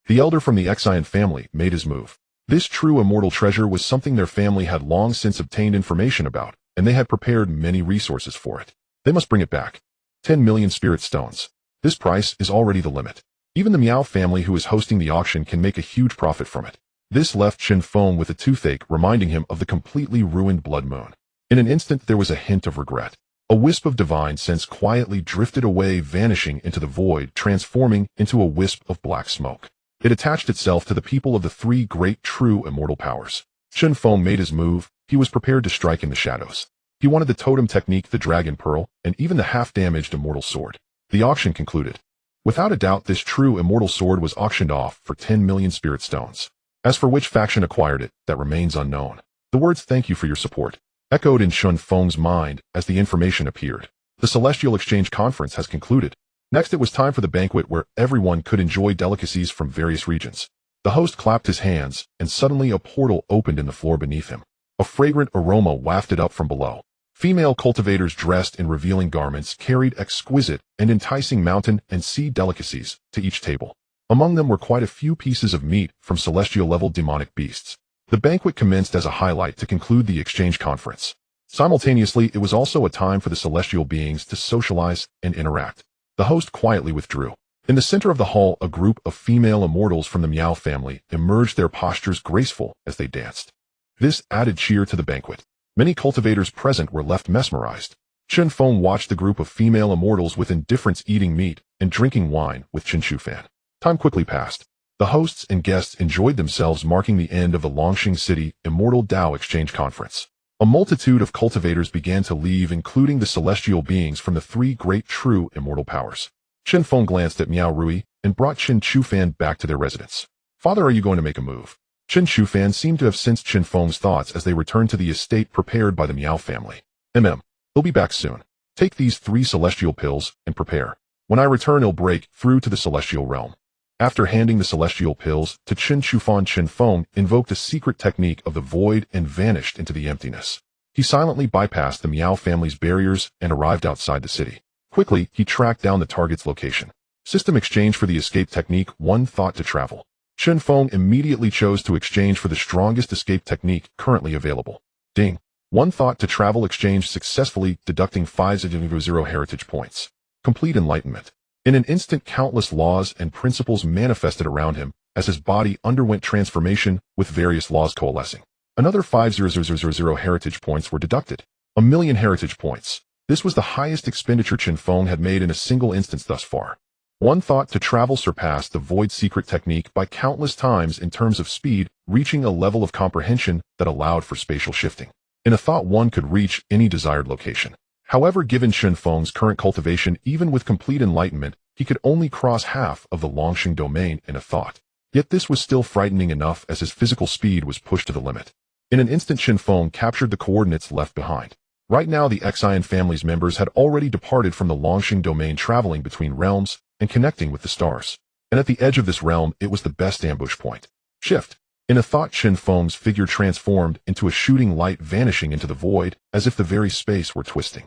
The elder from the Resigned family made his move. This true immortal treasure was something their family had long since obtained information about, and they had prepared many resources for it. They must bring it back. 10 million spirit stones. This price is already the limit. Even the Miao family, who is hosting the auction, can make a huge profit from it. This left Chen Feng with a toothache, reminding him of the completely ruined blood moon. In an instant, there was a hint of regret. A wisp of divine sense quietly drifted away, vanishing into the void, transforming into a wisp of black smoke. It attached itself to the people of the 3 great true immortal powers. Chen Feng made his move. He was prepared to strike in the shadows. He wanted the totem technique, the dragon pearl, and even the half-damaged immortal sword. The auction concluded. Without a doubt, this true immortal sword was auctioned off for 10 million spirit stones. As for which faction acquired it, that remains unknown. The words "thank you for your support" echoed in Chen Feng's mind as the information appeared. The Celestial Exchange Conference has concluded. Next, it was time for the banquet, where everyone could enjoy delicacies from various regions. The host clapped his hands, and suddenly a portal opened in the floor beneath him. A fragrant aroma wafted up from below. Female cultivators dressed in revealing garments carried exquisite and enticing mountain and sea delicacies to each table. Among them were quite a few pieces of meat from celestial-level demonic beasts. The banquet commenced as a highlight to conclude the exchange conference. Simultaneously, it was also a time for the celestial beings to socialize and interact. The host quietly withdrew. In the center of the hall, a group of female immortals from the Miao family emerged, their postures graceful as they danced. This added cheer to the banquet. Many cultivators present were left mesmerized. Chen Feng watched the group of female immortals with indifference, eating meat and drinking wine with Chen Shufan. Time quickly passed. The hosts and guests enjoyed themselves, marking the end of the Longxing City Immortal Dao Exchange Conference. A multitude of cultivators began to leave, including the celestial beings from the 3 great true immortal powers. Chen Feng glanced at Miao Rui and brought Chen Shufan back to their residence. "Father, are you going to make a move?" Chen Shufan seemed to have sensed Chen Feng's thoughts as they returned to the estate prepared by the Miao family. He'll be back soon. Take these 3 celestial pills and prepare. When I return, he'll break through to the celestial realm." After handing the celestial pills to Chen Shufan, Chen Feng invoked a secret technique of the void and vanished into the emptiness. He silently bypassed the Miao family's barriers and arrived outside the city. Quickly, he tracked down the target's location. System exchange for the escape technique, 1 thought to travel. Chen Feng immediately chose to exchange for the strongest escape technique currently available. Ding. 1 thought to travel exchanged successfully, deducting 500 heritage points. Complete enlightenment. In an instant, countless laws and principles manifested around him as his body underwent transformation, with various laws coalescing. Another 500 heritage points were deducted. 1,000,000 heritage points. This was the highest expenditure Chen Feng had made in a single instance thus far. 1 thought to travel surpassed the void secret technique by countless times in terms of speed, reaching a level of comprehension that allowed for spatial shifting. In a thought, one could reach any desired location. However, given Chen Feng's current cultivation, even with complete enlightenment, he could only cross half of the Longxing domain in a thought. Yet this was still frightening enough, as his physical speed was pushed to the limit. In an instant, Chen Feng captured the coordinates left behind. Right now, the Xian family's members had already departed from the Longxing domain, traveling between realms and connecting with the stars. And at the edge of this realm, it was the best ambush point. Shift. In a thought, Chen Feng's figure transformed into a shooting light, vanishing into the void as if the very space were twisting.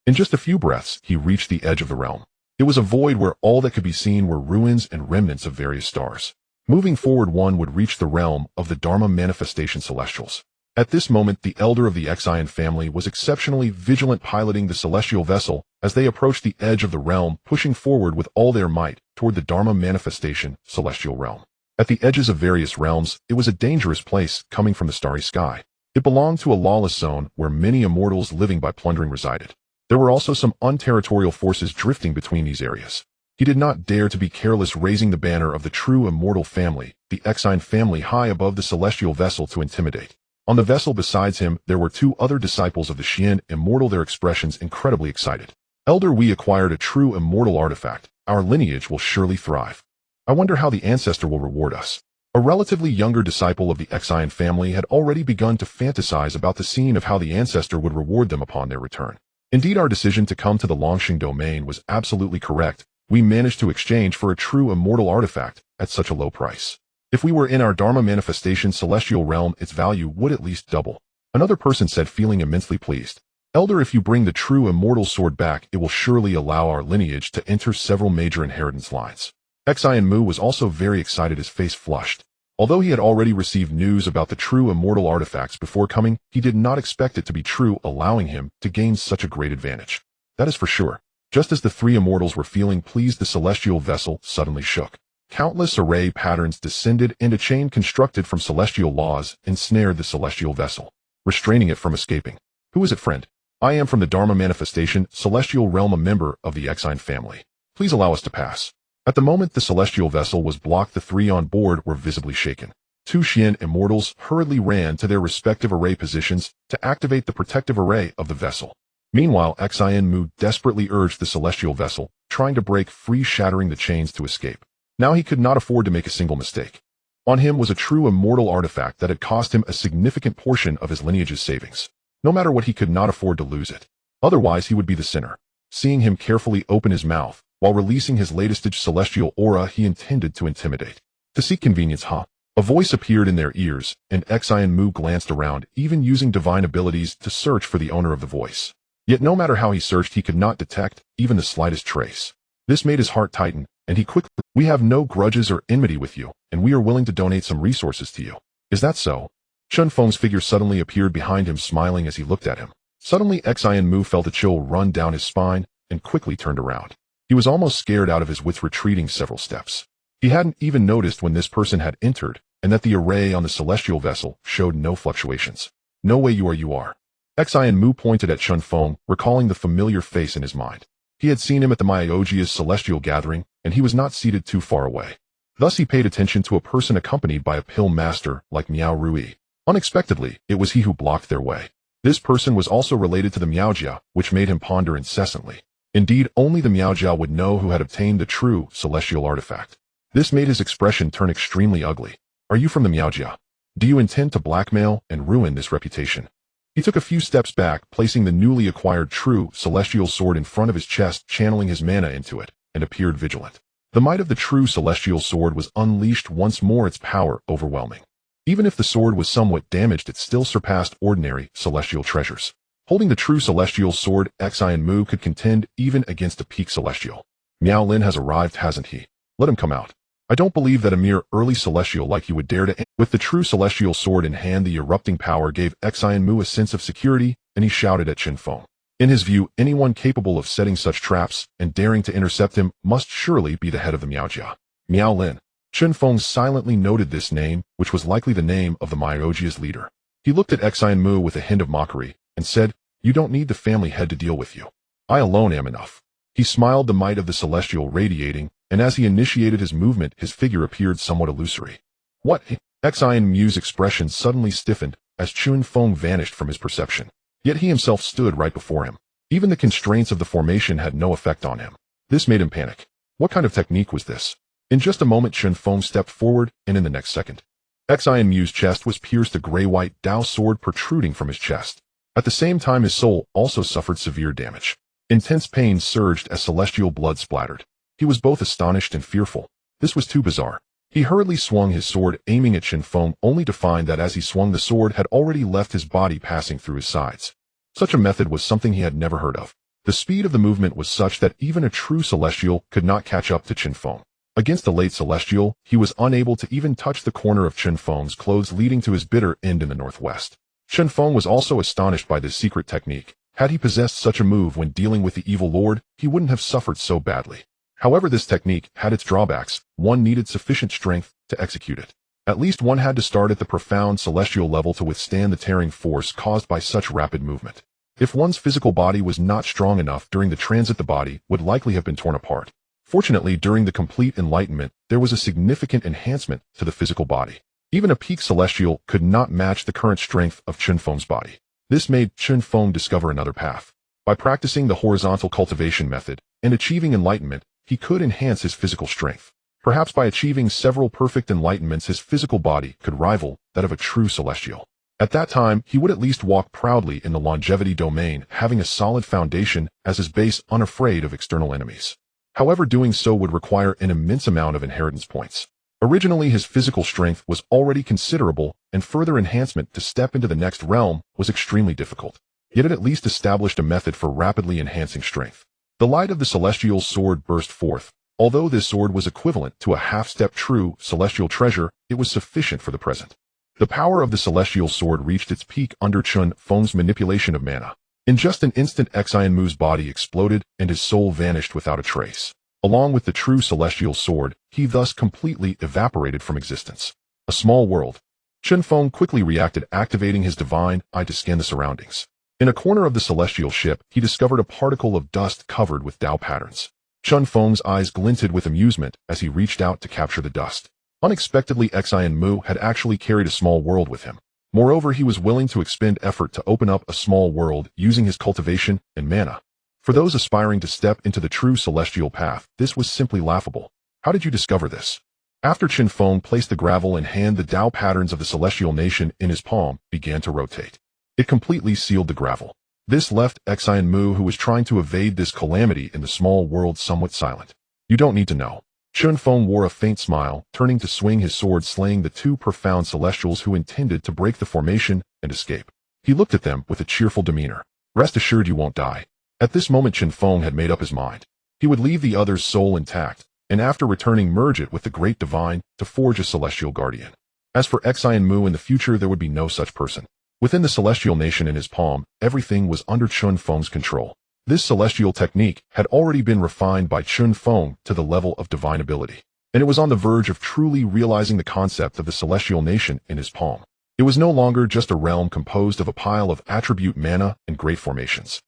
In just a few breaths, he reached the edge of the realm. It was a void where all that could be seen were ruins and remnants of various stars. Moving forward, one would reach the realm of the Dharma manifestation celestials. At this moment, the elder of the Xian family was exceptionally vigilant, piloting the celestial vessel as they approached the edge of the realm, pushing forward with all their might toward the Dharma manifestation celestial realm. At the edges of various realms, it was a dangerous place coming from the starry sky. It belonged to a lawless zone where many immortals living by plundering resided. There were also some unterritorial forces drifting between these areas. He did not dare to be careless, raising the banner of the true immortal family, the Resigned family, high above the celestial vessel to intimidate. On the vessel besides him, there were two other disciples of the Xian Immortal, their expressions incredibly excited. Elder, we acquired a true immortal artifact. Our lineage will surely thrive. I wonder how the ancestor will reward us. A relatively younger disciple of the Xian family had already begun to fantasize about the scene of how the ancestor would reward them upon their return. Indeed, our decision to come to the Longxing domain was absolutely correct. We managed to exchange for a true immortal artifact at such a low price. If we were in our Dharma manifestation celestial realm, its value would at least double. Another person said, feeling immensely pleased. Elder, if you bring the true immortal sword back, it will surely allow our lineage to enter several major inheritance lines. Xian Mu was also very excited, his face flushed. Although he had already received news about the true immortal artifacts before coming, he did not expect it to be true, allowing him to gain such a great advantage. That is for sure. Just as the three immortals were feeling pleased, the celestial vessel suddenly shook. Countless array patterns descended, and a chain constructed from celestial laws ensnared the celestial vessel, restraining it from escaping. Who is it, friend? I am from the Dharma manifestation celestial realm, a member of the Xian family. Please allow us to pass. At the moment the celestial vessel was blocked, the three on board were visibly shaken. Two Xian immortals hurriedly ran to their respective array positions to activate the protective array of the vessel. Meanwhile, Xian Mu desperately urged the celestial vessel, trying to break free, shattering the chains to escape. Now he could not afford to make a single mistake. On him was a true immortal artifact that had cost him a significant portion of his lineage's savings. No matter what, he could not afford to lose it. Otherwise he would be the sinner. Seeing him carefully open his mouth, while releasing his latest celestial aura, he intended to intimidate. To seek convenience, huh? A voice appeared in their ears, and Xian Mu glanced around, even using divine abilities to search for the owner of the voice. Yet no matter how he searched, he could not detect even the slightest trace. This made his heart tighten, and he quickly, "We have no grudges or enmity with you, and we are willing to donate some resources to you. Is that so?" Chen Feng's figure suddenly appeared behind him, smiling as he looked at him. Suddenly Xian Mu felt a chill run down his spine, and quickly turned around. He was almost scared out of his wits, retreating several steps. He hadn't even noticed when this person had entered, and that the array on the celestial vessel showed no fluctuations. "No way, you are. Xian Mu pointed at Chen Feng, recalling the familiar face in his mind. He had seen him at the Myogia's celestial gathering, and he was not seated too far away. Thus he paid attention to a person accompanied by a pill master like Miao Rui. Unexpectedly, it was he who blocked their way. This person was also related to the Miaojia, which made him ponder incessantly. Indeed, only the Miaojia would know who had obtained the true celestial artifact. This made his expression turn extremely ugly. "Are you from the Miaojia? Do you intend to blackmail and ruin this reputation?" He took a few steps back, placing the newly acquired true celestial sword in front of his chest, channeling his mana into it, and appeared vigilant. The might of the true celestial sword was unleashed once more, its power overwhelming. Even if the sword was somewhat damaged, it still surpassed ordinary celestial treasures. Holding the true celestial sword, Xian Mu could contend even against a peak celestial. "Miao Lin has arrived, hasn't he? Let him come out. I don't believe that a mere early celestial like you would dare to..." With the true celestial sword in hand, the erupting power gave Xian Mu a sense of security, and he shouted at Chen Feng. In his view, anyone capable of setting such traps and daring to intercept him must surely be the head of the Miaojia. Miao Lin. Chen Feng silently noted this name, which was likely the name of the Myogia's leader. He looked at Xian Mu with a hint of mockery, and said, "You don't need the family head to deal with you. I alone am enough." He smiled, the might of the celestial radiating, and as he initiated his movement, his figure appeared somewhat illusory. "What?" Xian Mu's expression suddenly stiffened as Chen Feng vanished from his perception. Yet he himself stood right before him. Even the constraints of the formation had no effect on him. This made him panic. What kind of technique was this? In just a moment, Chen Feng stepped forward, and in the next second, Xian Mu's chest was pierced, a gray-white Dao sword protruding from his chest. At the same time, his soul also suffered severe damage. Intense pain surged as celestial blood splattered. He was both astonished and fearful. This was too bizarre. He hurriedly swung his sword, aiming at Chen Feng, only to find that as he swung, the sword had already left his body, passing through his sides. Such a method was something he had never heard of. The speed of the movement was such that even a true celestial could not catch up to Chen Feng. Against the late celestial, he was unable to even touch the corner of Chen Feng's clothes, leading to his bitter end in the northwest. Chen Feng was also astonished by this secret technique. Had he possessed such a move when dealing with the evil lord, he wouldn't have suffered so badly. However, this technique had its drawbacks. One needed sufficient strength to execute it. At least one had to start at the profound celestial level to withstand the tearing force caused by such rapid movement. If one's physical body was not strong enough during the transit, the body would likely have been torn apart. Fortunately, during the complete enlightenment, there was a significant enhancement to the physical body. Even a peak celestial could not match the current strength of Chen Feng's body. This made Chen Feng discover another path. By practicing the horizontal cultivation method and achieving enlightenment, he could enhance his physical strength. Perhaps by achieving several perfect enlightenments, his physical body could rival that of a true celestial. At that time, he would at least walk proudly in the longevity domain, having a solid foundation as his base, unafraid of external enemies. However, doing so would require an immense amount of inheritance points. Originally, his physical strength was already considerable, and further enhancement to step into the next realm was extremely difficult. Yet it at least established a method for rapidly enhancing strength. The light of the celestial sword burst forth. Although this sword was equivalent to a half-step true celestial treasure, it was sufficient for the present. The power of the celestial sword reached its peak under Chen Feng's manipulation of mana. In just an instant, Xianmu's body exploded and his soul vanished without a trace. Along with the true celestial sword, he thus completely evaporated from existence. A small world. Chen Feng quickly reacted, activating his divine eye to scan the surroundings. In a corner of the celestial ship, he discovered a particle of dust covered with Dao patterns. Chen Feng's eyes glinted with amusement as he reached out to capture the dust. Unexpectedly, Xianmu had actually carried a small world with him. Moreover, he was willing to expend effort to open up a small world using his cultivation and mana. For those aspiring to step into the true celestial path, this was simply laughable. How did you discover this? After Chen Feng placed the gravel in hand, the Dao patterns of the celestial nation in his palm began to rotate. It completely sealed the gravel. This left Xianmu, who was trying to evade this calamity in the small world, somewhat silent. You don't need to know. Chen Feng wore a faint smile, turning to swing his sword, slaying the two profound celestials who intended to break the formation and escape. He looked at them with a cheerful demeanor. Rest assured you won't die. At this moment, Chen Feng had made up his mind. He would leave the other's soul intact, and after returning merge it with the great divine to forge a celestial guardian. As for Xianmu, in the future there would be no such person. Within the celestial nation in his palm, everything was under Chen Feng's control. This celestial technique had already been refined by Chen Feng to the level of divine ability, and it was on the verge of truly realizing the concept of the celestial nation in his palm. It was no longer just a realm composed of a pile of attribute mana and great formations.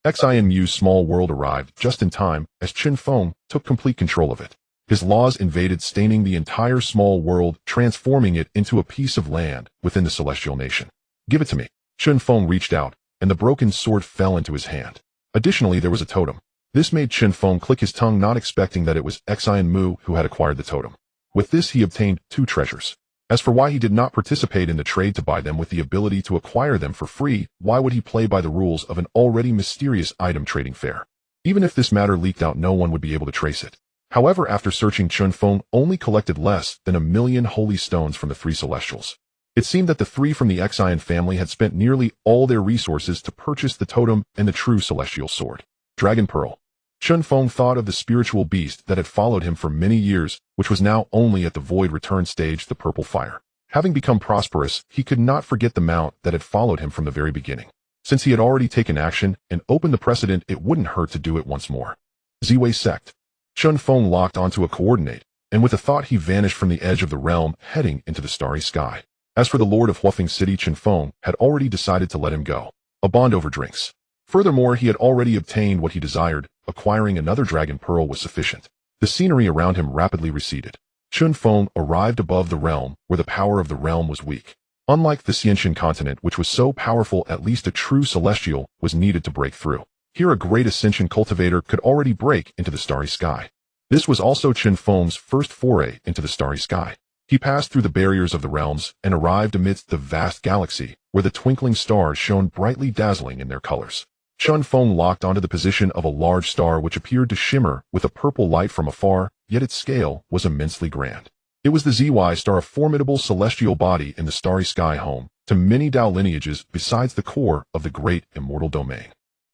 Xianmu's small world arrived just in time as Chen Feng took complete control of it. His laws invaded, staining the entire small world, transforming it into a piece of land within the celestial nation. Give it to me. Chen Feng reached out, and the broken sword fell into his hand. Additionally, there was a totem. This made Chen Feng click his tongue, not expecting that it was Xianmu who had acquired the totem. With this, he obtained 2 treasures. As for why he did not participate in the trade to buy them with the ability to acquire them for free, why would he play by the rules of an already mysterious item trading fair? Even if this matter leaked out, no one would be able to trace it. However, after searching, Chen Feng only collected less than 1,000,000 holy stones from the 3 celestials. It seemed that the 3 from the Xian family had spent nearly all their resources to purchase the totem and the true celestial sword. Dragon Pearl. Chen Feng thought of the spiritual beast that had followed him for many years, which was now only at the void return stage, the purple fire. Having become prosperous, he could not forget the mount that had followed him from the very beginning. Since he had already taken action and opened the precedent, it wouldn't hurt to do it once more. Ziwei Sect. Chen Feng locked onto a coordinate, and with a thought he vanished from the edge of the realm, heading into the starry sky. As for the Lord of Huafeng City, Chen Feng had already decided to let him go. A bond over drinks. Furthermore, he had already obtained what he desired. Acquiring another dragon pearl was sufficient. The scenery around him rapidly receded. Chen Feng arrived above the realm, where the power of the realm was weak. Unlike the Xianxian continent, which was so powerful, at least a true celestial was needed to break through. Here a great ascension cultivator could already break into the starry sky. This was also Chen Feng's first foray into the starry sky. He passed through the barriers of the realms and arrived amidst the vast galaxy, where the twinkling stars shone brightly, dazzling in their colors. Chen Feng locked onto the position of a large star which appeared to shimmer with a purple light from afar, yet its scale was immensely grand. It was the Zy star, a formidable celestial body in the starry sky, home to many Dao lineages besides the core of the great immortal domain.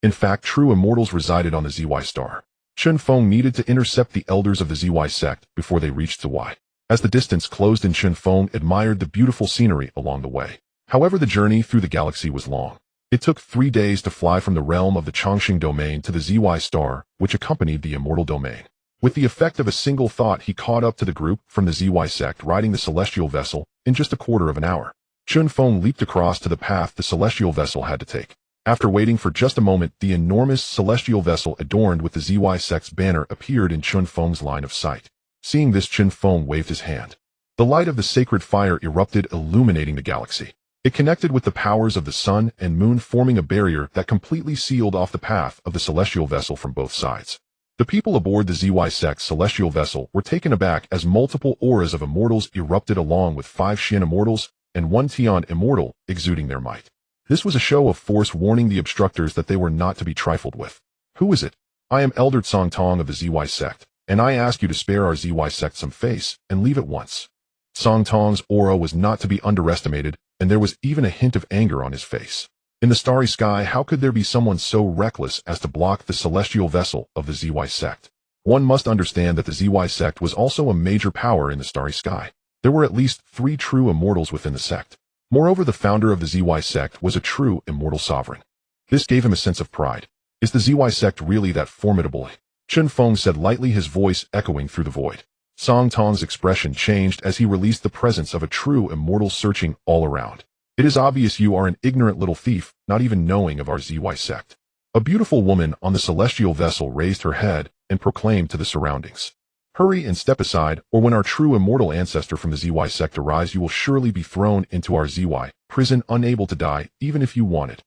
In fact, true immortals resided on the ZY star. Chen Feng needed to intercept the elders of the ZY sect before they reached the Y. As the distance closed in, Chen Feng admired the beautiful scenery along the way. However, the journey through the galaxy was long. It took 3 days to fly from the realm of the Chongqing domain to the ZY star, which accompanied the immortal domain. With the effect of a single thought, he caught up to the group from the ZY sect riding the celestial vessel in just a quarter of an hour. Chen Feng leaped across to the path the celestial vessel had to take. After waiting for just a moment, the enormous celestial vessel adorned with the ZY sect's banner appeared in Chen Feng's line of sight. Seeing this, Chen Feng waved his hand. The light of the sacred fire erupted, illuminating the galaxy. It connected with the powers of the sun and moon, forming a barrier that completely sealed off the path of the celestial vessel from both sides. The people aboard the ZY sect's celestial vessel were taken aback as multiple auras of immortals erupted, along with 5 Xian immortals and 1 Tian immortal exuding their might. This was a show of force, warning the obstructors that they were not to be trifled with. Who is it? I am Elder Song Tong of the ZY sect, and I ask you to spare our ZY sect some face and leave at once. Song Tong's aura was not to be underestimated, and there was even a hint of anger on his face. In the starry sky, how could there be someone so reckless as to block the celestial vessel of the ZY sect? One must understand that the ZY sect was also a major power in the starry sky. There were at least 3 true immortals within the sect. Moreover, the founder of the ZY sect was a true immortal sovereign. This gave him a sense of pride. Is the ZY sect really that formidable? Chen Feng said lightly, his voice echoing through the void. Song Tong's expression changed as he released the presence of a true immortal searching all around. It is obvious you are an ignorant little thief, not even knowing of our ZY sect. A beautiful woman on the celestial vessel raised her head and proclaimed to the surroundings. Hurry and step aside, or when our true immortal ancestor from the ZY sect arrives, you will surely be thrown into our ZY prison, unable to die, even if you wanted.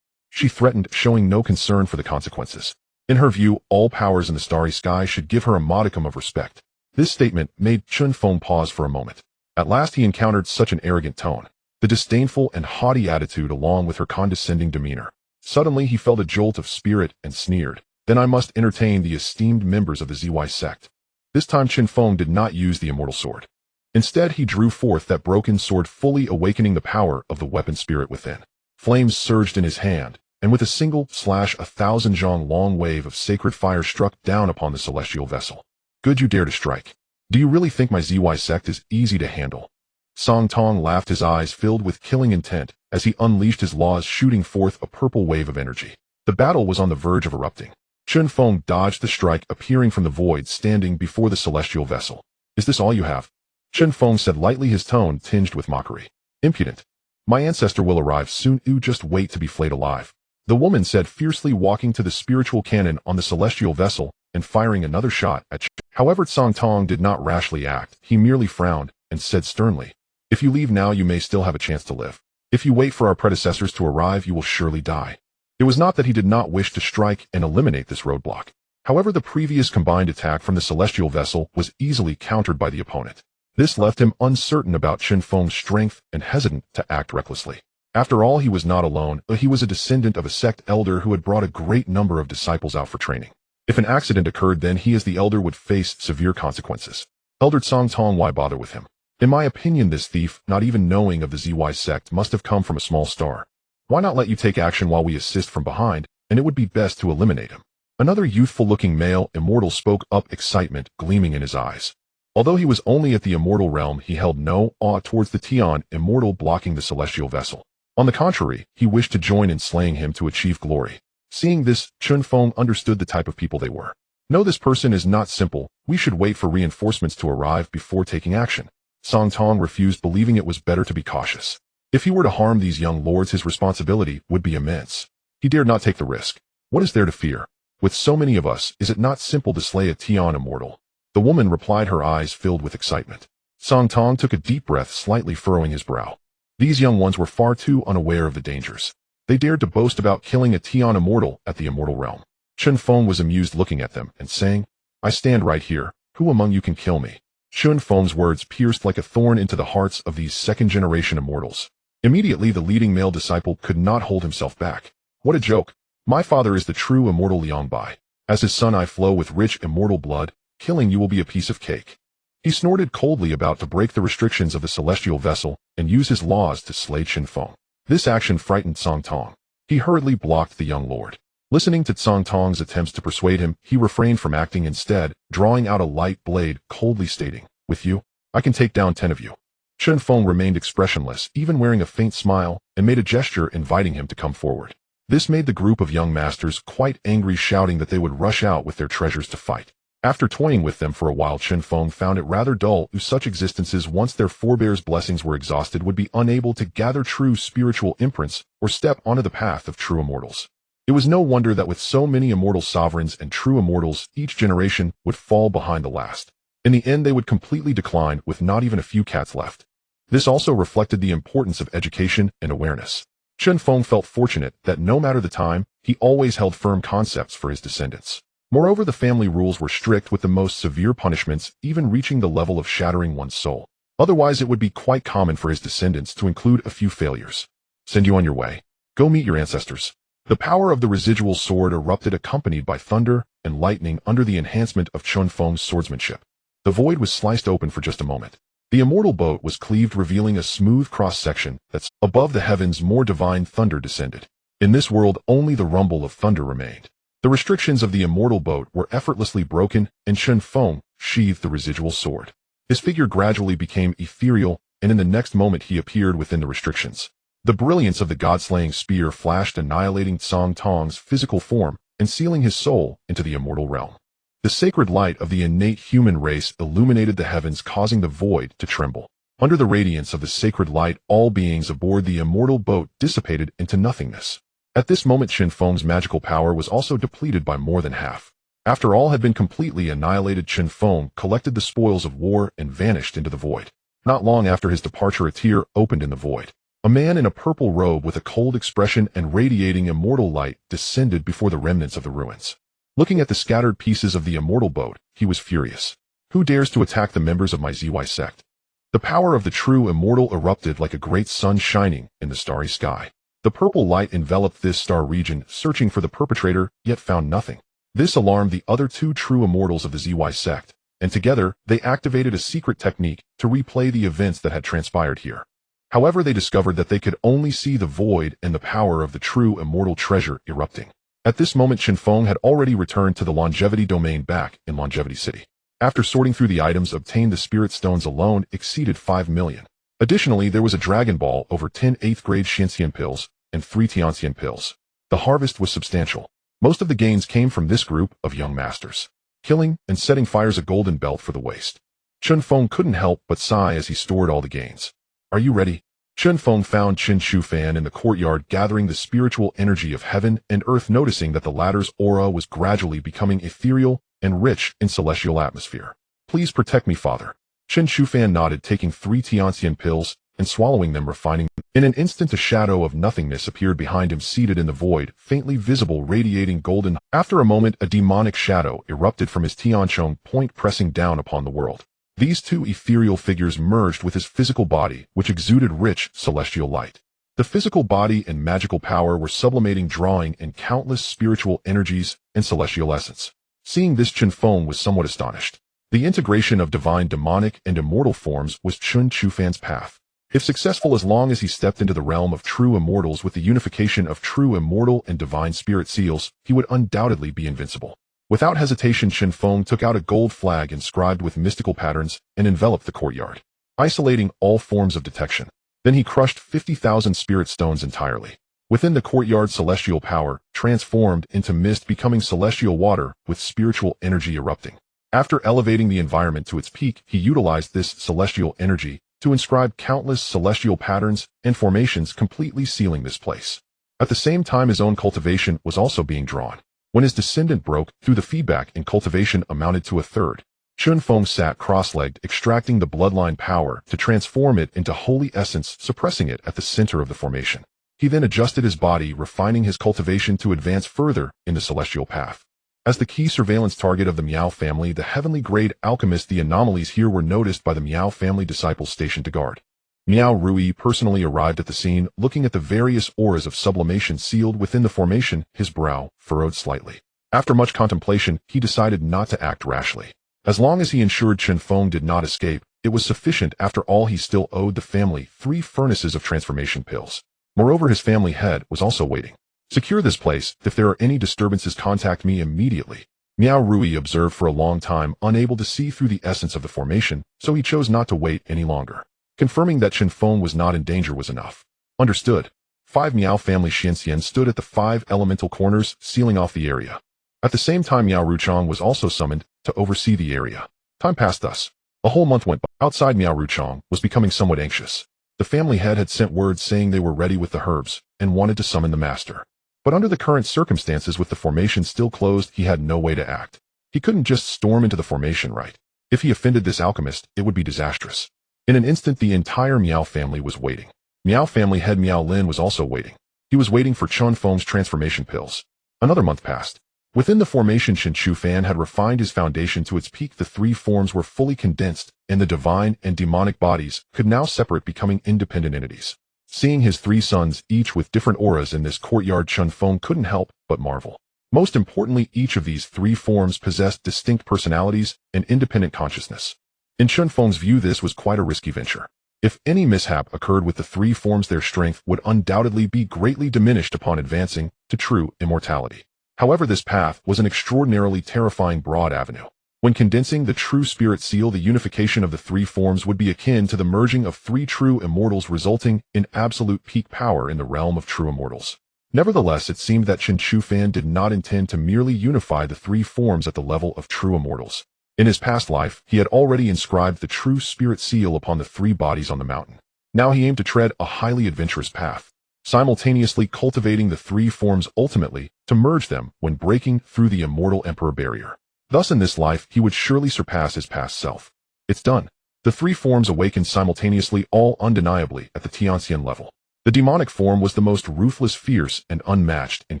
She threatened, showing no concern for the consequences. In her view, all powers in the starry sky should give her a modicum of respect. This statement made Chen Feng pause for a moment. At last he encountered such an arrogant tone, the disdainful and haughty attitude along with her condescending demeanor. Suddenly he felt a jolt of spirit and sneered. Then I must entertain the esteemed members of the ZY sect. This time Chen Feng did not use the immortal sword. Instead, he drew forth that broken sword, fully awakening the power of the weapon spirit within. Flames surged in his hand, and with a single slash, 1,000 zhang long wave of sacred fire struck down upon the celestial vessel. Good, you dare to strike. Do you really think my ZY sect is easy to handle? Song Tong laughed, his eyes filled with killing intent as he unleashed his laws, shooting forth a purple wave of energy. The battle was on the verge of erupting. Chen Feng dodged the strike, appearing from the void, standing before the celestial vessel. Is this all you have? Chen Feng said lightly, his tone tinged with mockery. Impudent. My ancestor will arrive soon, you just wait to be flayed alive. The woman said fiercely, walking to the spiritual cannon on the celestial vessel and firing another shot at Chen. However, Song Tong did not rashly act. He merely frowned and said sternly, if you leave now, you may still have a chance to live. If you wait for our predecessors to arrive, you will surely die. It was not that he did not wish to strike and eliminate this roadblock. However, the previous combined attack from the celestial vessel was easily countered by the opponent. This left him uncertain about Chen Feng's strength and hesitant to act recklessly. After all, he was not alone, but he was a descendant of a sect elder who had brought a great number of disciples out for training. If an accident occurred, then he as the elder would face severe consequences. Elder Song Tong, why bother with him? In my opinion, this thief, not even knowing of the ZY sect, must have come from a small star. Why not let you take action while we assist from behind, and it would be best to eliminate him. Another youthful-looking male immortal spoke up, excitement gleaming in his eyes. Although he was only at the immortal realm, he held no awe towards the Tian immortal blocking the celestial vessel. On the contrary, he wished to join in slaying him to achieve glory. Seeing this, Chen Feng understood the type of people they were. No, this person is not simple. We should wait for reinforcements to arrive before taking action. Song Tong refused, believing it was better to be cautious. If he were to harm these young lords, his responsibility would be immense. He dared not take the risk. What is there to fear? With so many of us, is it not simple to slay a Tian immortal? The woman replied, her eyes filled with excitement. Song Tong took a deep breath, slightly furrowing his brow. These young ones were far too unaware of the dangers. They dared to boast about killing a Tian immortal at the immortal realm. Chen Feng was amused, looking at them and saying, I stand right here. Who among you can kill me? Chen Feng's words pierced like a thorn into the hearts of these second-generation immortals. Immediately, the leading male disciple could not hold himself back. What a joke. My father is the true immortal Liangbai. As his son, I flow with rich immortal blood. Killing you will be a piece of cake. He snorted coldly, about to break the restrictions of the celestial vessel and use his laws to slay Chen Feng. This action frightened Song Tong. He hurriedly blocked the young lord. Listening to Cang Tong's attempts to persuade him, he refrained from acting instead, drawing out a light blade, coldly stating, "With you, I can take down 10 of you." Chen Feng remained expressionless, even wearing a faint smile, and made a gesture inviting him to come forward. This made the group of young masters quite angry, shouting that they would rush out with their treasures to fight. After toying with them for a while, Chen Feng found it rather dull who such existences, once their forebears' blessings were exhausted, would be unable to gather true spiritual imprints or step onto the path of true immortals. It was no wonder that with so many immortal sovereigns and true immortals, each generation would fall behind the last. In the end, they would completely decline, with not even a few cats left. This also reflected the importance of education and awareness. Chen Feng felt fortunate that no matter the time, he always held firm concepts for his descendants. Moreover, the family rules were strict, with the most severe punishments even reaching the level of shattering one's soul. Otherwise, it would be quite common for his descendants to include a few failures. Send you on your way. Go meet your ancestors. The power of the residual sword erupted, accompanied by thunder and lightning under the enhancement of Chen Feng's swordsmanship. The void was sliced open for just a moment. The immortal boat was cleaved, revealing a smooth cross-section that's above the heavens. More divine thunder descended. In this world, only the rumble of thunder remained. The restrictions of the immortal boat were effortlessly broken, and Chen Feng sheathed the residual sword. His figure gradually became ethereal, and in the next moment he appeared within the restrictions. The brilliance of the god-slaying spear flashed, annihilating Cang Tong's physical form and sealing his soul into the immortal realm. The sacred light of the innate human race illuminated the heavens, causing the void to tremble. Under the radiance of the sacred light, all beings aboard the immortal boat dissipated into nothingness. At this moment, Chen Feng's magical power was also depleted by more than half. After all had been completely annihilated, Chen Feng collected the spoils of war and vanished into the void. Not long after his departure, a tear opened in the void. A man in a purple robe with a cold expression and radiating immortal light descended before the remnants of the ruins. Looking at the scattered pieces of the immortal boat, he was furious. Who dares to attack the members of my ZY sect? The power of the true immortal erupted like a great sun shining in the starry sky. The purple light enveloped this star region, searching for the perpetrator, yet found nothing. This alarmed the other two true immortals of the ZY sect, and together they activated a secret technique to replay the events that had transpired here. However, they discovered that they could only see the void and the power of the true immortal treasure erupting. At this moment, Chen Feng had already returned to the longevity domain back in Longevity City. After sorting through the items obtained, the spirit stones alone exceeded 5 million. Additionally, there was a Dragon Ball, over 10 8th-grade Shenxian pills, and 3 Tianxian pills. The harvest was substantial. Most of the gains came from this group of young masters. Killing and setting fires, a golden belt for the waste. Chen Feng couldn't help but sigh as he stored all the gains. Are you ready? Chen Feng found Chen Shufan in the courtyard, gathering the spiritual energy of heaven and earth, noticing that the latter's aura was gradually becoming ethereal and rich in celestial atmosphere. Please protect me, Father. Chen Shufan nodded, taking 3 Tianxian pills and swallowing them, refining them. In an instant, a shadow of nothingness appeared behind him, seated in the void, faintly visible, radiating golden. After a moment, a demonic shadow erupted from his Tianchong point, pressing down upon the world. These two ethereal figures merged with his physical body, which exuded rich celestial light. The physical body and magical power were sublimating, drawing in countless spiritual energies and celestial essence. Seeing this, Chen Feng was somewhat astonished. The integration of divine, demonic, and immortal forms was Chen Shufan's path. If successful, as long as he stepped into the realm of true immortals with the unification of true immortal and divine spirit seals, he would undoubtedly be invincible. Without hesitation, Chen Feng took out a gold flag inscribed with mystical patterns and enveloped the courtyard, isolating all forms of detection. Then he crushed 50,000 spirit stones entirely. Within the courtyard, celestial power transformed into mist, becoming celestial water with spiritual energy erupting. After elevating the environment to its peak, he utilized this celestial energy to inscribe countless celestial patterns and formations, completely sealing this place. At the same time, his own cultivation was also being drawn. When his descendant broke through, the feedback in cultivation amounted to 1/3. Chen Feng sat cross-legged, extracting the bloodline power to transform it into holy essence, suppressing it at the center of the formation. He then adjusted his body, refining his cultivation to advance further in the celestial path. As the key surveillance target of the Miao family, the heavenly grade alchemist, the anomalies here were noticed by the Miao family disciples stationed to guard. Miao Rui personally arrived at the scene, looking at the various auras of sublimation sealed within the formation, his brow furrowed slightly. After much contemplation, he decided not to act rashly. As long as he ensured Chen Feng did not escape, it was sufficient. After all, he still owed the family 3 furnaces of transformation pills. Moreover, his family head was also waiting. Secure this place. If there are any disturbances, contact me immediately. Miao Rui observed for a long time, unable to see through the essence of the formation, so he chose not to wait any longer. Confirming that Chen Feng was not in danger was enough. Understood. 5 Miao family Xianxian stood at the 5 elemental corners, sealing off the area. At the same time, Miao Ruchang was also summoned to oversee the area. Time passed thus. A whole month went by. Outside, Miao Ruchang was becoming somewhat anxious. The family head had sent word saying they were ready with the herbs and wanted to summon the master. But under the current circumstances, with the formation still closed, he had no way to act. He couldn't just storm into the formation, right? If he offended this alchemist, it would be disastrous. In an instant, the entire Miao family was waiting. Miao family head Miao Lin was also waiting. He was waiting for Chen Feng's transformation pills. Another month passed. Within the formation, Chen Fan had refined his foundation to its peak. The 3 forms were fully condensed, and the divine and demonic bodies could now separate, becoming independent entities. Seeing his 3 sons, each with different auras in this courtyard, Chen Feng couldn't help but marvel. Most importantly, each of these 3 forms possessed distinct personalities and independent consciousness. In Chen Feng's view, this was quite a risky venture. If any mishap occurred with the 3 forms, their strength would undoubtedly be greatly diminished upon advancing to true immortality. However, this path was an extraordinarily terrifying broad avenue. When condensing the true spirit seal, the unification of the 3 forms would be akin to the merging of 3 true immortals, resulting in absolute peak power in the realm of true immortals. Nevertheless, it seemed that Chen Fan did not intend to merely unify the 3 forms at the level of true immortals. In his past life, he had already inscribed the true spirit seal upon the 3 bodies on the mountain. Now he aimed to tread a highly adventurous path, simultaneously cultivating the 3 forms, ultimately to merge them when breaking through the immortal emperor barrier. Thus, in this life, he would surely surpass his past self. It's done. The 3 forms awakened simultaneously, all undeniably at the Tianxian level. The demonic form was the most ruthless, fierce, and unmatched in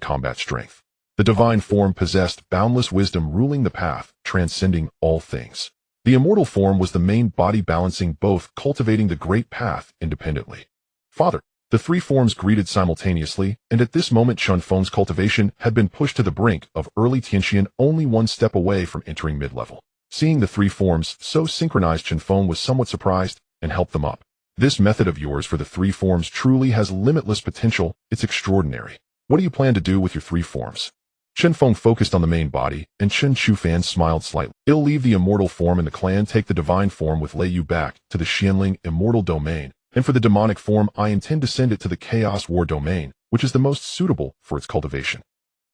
combat strength. The divine form possessed boundless wisdom, ruling the path, transcending all things. The immortal form was the main body, balancing both, cultivating the great path independently. Father. The 3 forms greeted simultaneously, and at this moment Chen Feng's cultivation had been pushed to the brink of early Tianxian, only 1 step away from entering mid-level. Seeing the 3 forms so synchronized, Chen Feng was somewhat surprised and helped them up. This method of yours for the 3 forms truly has limitless potential. It's extraordinary. What do you plan to do with your 3 forms? Chen Feng focused on the main body, and Chen Fan smiled slightly. I'll leave the immortal form in the clan, take the divine form with lay you back to the Xianling immortal domain, and for the demonic form, I intend to send it to the Chaos War domain, which is the most suitable for its cultivation.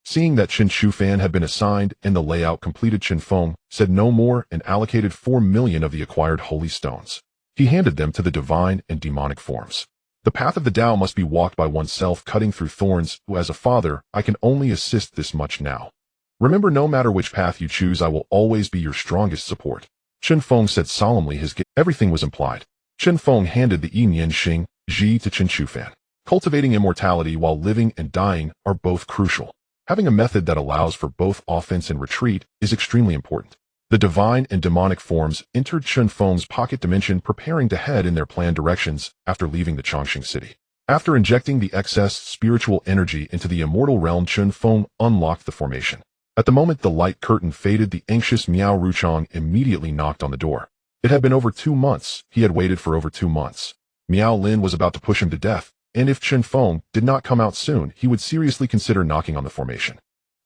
Seeing that Chen Fan had been assigned and the layout completed, Chen Feng said no more and allocated 4 million of the acquired holy stones. He handed them to the divine and demonic forms. The path of the Tao must be walked by oneself, cutting through thorns. As a father, I can only assist this much now. Remember, no matter which path you choose, I will always be your strongest support. Chen Feng said solemnly. Everything was implied. Chen Feng handed the Yin Xing Ji to Chen Fan. Cultivating immortality while living and dying are both crucial. Having a method that allows for both offense and retreat is extremely important. The divine and demonic forms entered Chen Feng's pocket dimension, preparing to head in their planned directions after leaving the Chongqing city. After injecting the excess spiritual energy into the immortal realm, Chen Feng unlocked the formation. At the moment the light curtain faded, the anxious Miao Ruchang immediately knocked on the door. It had been over 2 months. He had waited for over 2 months. Miao Lin was about to push him to death, and if Chen Feng did not come out soon, he would seriously consider knocking on the formation.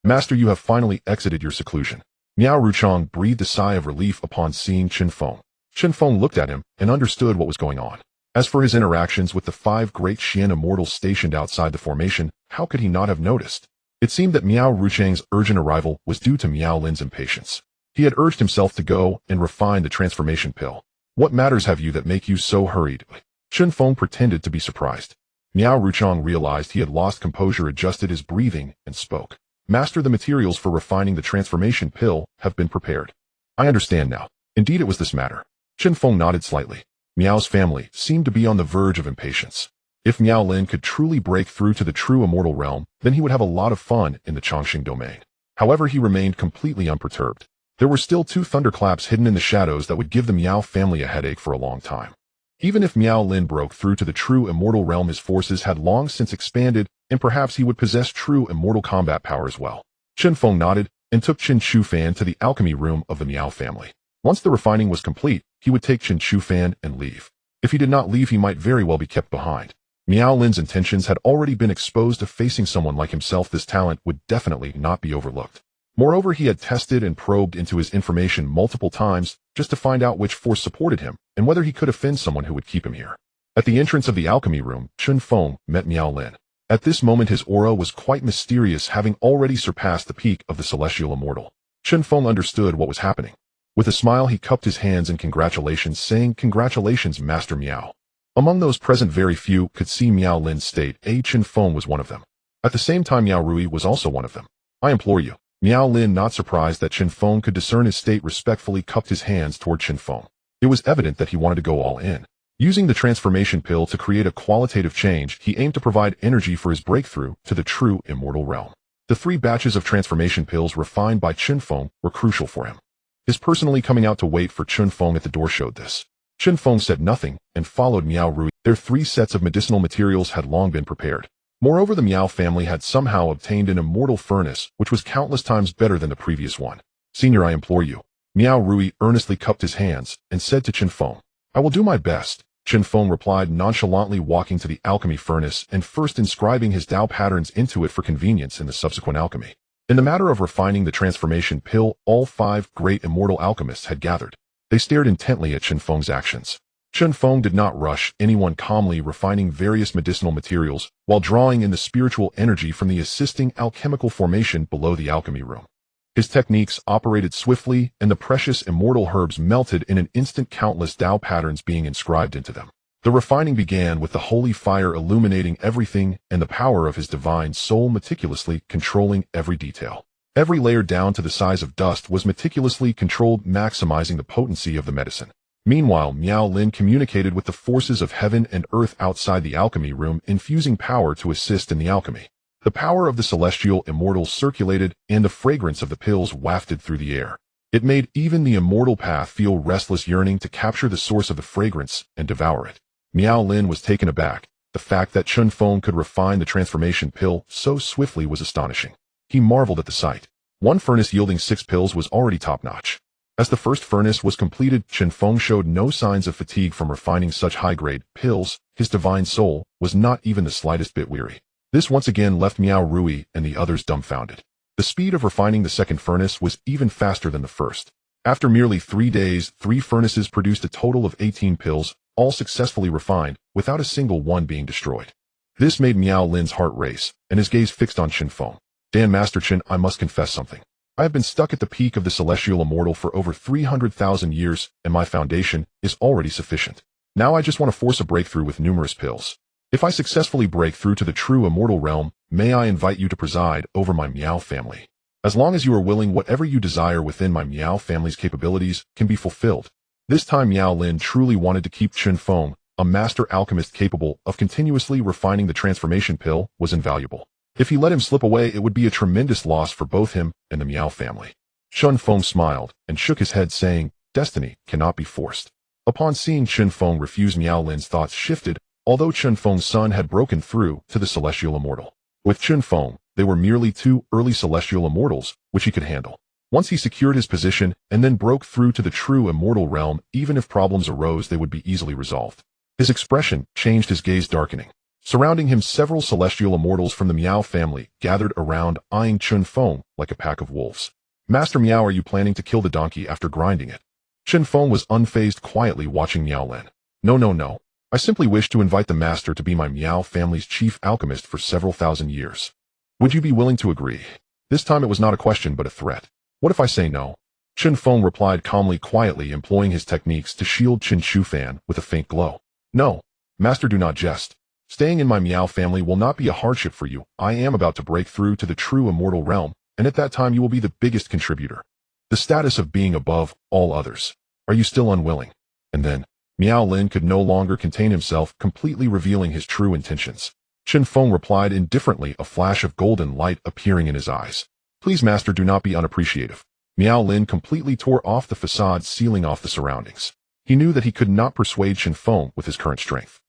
Master, you have finally exited your seclusion. Miao Ruchang breathed a sigh of relief upon seeing Chen Feng. Chen Feng looked at him and understood what was going on. As for his interactions with the 5 great Xian immortals stationed outside the formation, how could he not have noticed? It seemed that Miao Ruchang's urgent arrival was due to Miao Lin's impatience. He had urged himself to go and refine the transformation pill. What matters have you that make you so hurried? Chen Feng pretended to be surprised. Miao Ruchang realized he had lost composure, adjusted his breathing, and spoke. Master, the materials for refining the transformation pill have been prepared. I understand now. Indeed, it was this matter. Chen Feng nodded slightly. Miao's family seemed to be on the verge of impatience. If Miao Lin could truly break through to the true immortal realm, then he would have a lot of fun in the Chongqing domain. However, he remained completely unperturbed. There were still 2 thunderclaps hidden in the shadows that would give the Miao family a headache for a long time. Even if Miao Lin broke through to the true immortal realm, his forces had long since expanded, and perhaps he would possess true immortal combat power as well. Chen Feng nodded and took Chen Fan to the alchemy room of the Miao family. Once the refining was complete, he would take Chen Fan and leave. If he did not leave, he might very well be kept behind. Miao Lin's intentions had already been exposed. To facing someone like himself, this talent would definitely not be overlooked. Moreover, he had tested and probed into his information multiple times just to find out which force supported him and whether he could offend someone who would keep him here. At the entrance of the alchemy room, Chen Feng met Miao Lin. At this moment his aura was quite mysterious, having already surpassed the peak of the celestial immortal. Chen Feng understood what was happening. With a smile he cupped his hands in congratulations, saying, "Congratulations, Master Miao." Among those present, very few could see Miao Lin's state. Chen Feng was one of them. At the same time, Miao Rui was also one of them. "I implore you." Miao Lin, not surprised that Chen Feng could discern his state, respectfully cupped his hands toward Chen Feng. It was evident that he wanted to go all in. Using the transformation pill to create a qualitative change, he aimed to provide energy for his breakthrough to the true immortal realm. The 3 batches of transformation pills refined by Chen Feng were crucial for him. His personally coming out to wait for Chen Feng at the door showed this. Chen Feng said nothing and followed Miao Rui. Their 3 sets of medicinal materials had long been prepared. Moreover, the Miao family had somehow obtained an immortal furnace, which was countless times better than the previous one. "Senior, I implore you." Miao Rui earnestly cupped his hands and said to Chen Feng, "I will do my best." Chen Feng replied, nonchalantly walking to the alchemy furnace and first inscribing his Dao patterns into it for convenience in the subsequent alchemy. In the matter of refining the transformation pill, all 5 great immortal alchemists had gathered. They stared intently at Chen Feng's actions. Chen Feng did not rush anyone, calmly refining various medicinal materials while drawing in the spiritual energy from the assisting alchemical formation below the alchemy room. His techniques operated swiftly, and the precious immortal herbs melted in an instant, countless Dao patterns being inscribed into them. The refining began with the holy fire illuminating everything and the power of his divine soul meticulously controlling every detail. Every layer down to the size of dust was meticulously controlled, maximizing the potency of the medicine. Meanwhile, Miao Lin communicated with the forces of heaven and earth outside the alchemy room, infusing power to assist in the alchemy. The power of the celestial immortals circulated, and the fragrance of the pills wafted through the air. It made even the immortal path feel restless, yearning to capture the source of the fragrance and devour it. Miao Lin was taken aback. The fact that Chen Feng could refine the transformation pill so swiftly was astonishing. He marveled at the sight. 1 furnace yielding 6 pills was already top-notch. As the first furnace was completed, Chen Feng showed no signs of fatigue from refining such high-grade pills. His divine soul was not even the slightest bit weary. This once again left Miao Rui and the others dumbfounded. The speed of refining the second furnace was even faster than the first. After merely 3 days, 3 furnaces produced a total of 18 pills, all successfully refined, without a single one being destroyed. This made Miao Lin's heart race, and his gaze fixed on Chen Feng. "Dan, Master Chen, I must confess something. I have been stuck at the peak of the celestial immortal for over 300,000 years, and my foundation is already sufficient. Now I just want to force a breakthrough with numerous pills. If I successfully break through to the true immortal realm, may I invite you to preside over my Miao family. As long as you are willing, whatever you desire within my Miao family's capabilities can be fulfilled." This time Miao Lin truly wanted to keep Chen Feng, a master alchemist capable of continuously refining the transformation pill, was invaluable. If he let him slip away, it would be a tremendous loss for both him and the Miao family. Chen Feng smiled and shook his head, saying, "Destiny cannot be forced." Upon seeing Chen Feng refuse, Miao Lin's thoughts shifted, although Chen Feng's son had broken through to the celestial immortal. With Chen Feng, they were merely 2 early celestial immortals, which he could handle. Once he secured his position and then broke through to the true immortal realm, even if problems arose, they would be easily resolved. His expression changed, his gaze darkening. Surrounding him, several celestial immortals from the Miao family gathered around, eyeing Chen Feng like a pack of wolves. "Master Miao, are you planning to kill the donkey after grinding it?" Chen Feng was unfazed, quietly watching Miao Lin. No. I simply wish to invite the master to be my Miao family's chief alchemist for several thousand years. Would you be willing to agree?" This time it was not a question but a threat. "What if I say no?" Chen Feng replied calmly, quietly employing his techniques to shield Chen Shufan with a faint glow. "No, master, do not jest. Staying in my Miao family will not be a hardship for you. I am about to break through to the true immortal realm, and at that time you will be the biggest contributor. The status of being above all others. Are you still unwilling?" And then, Miao Lin could no longer contain himself, completely revealing his true intentions. Chen Feng replied indifferently, a flash of golden light appearing in his eyes. "Please, master, do not be unappreciative." Miao Lin completely tore off the facade, sealing off the surroundings. He knew that he could not persuade Chen Feng with his current strength.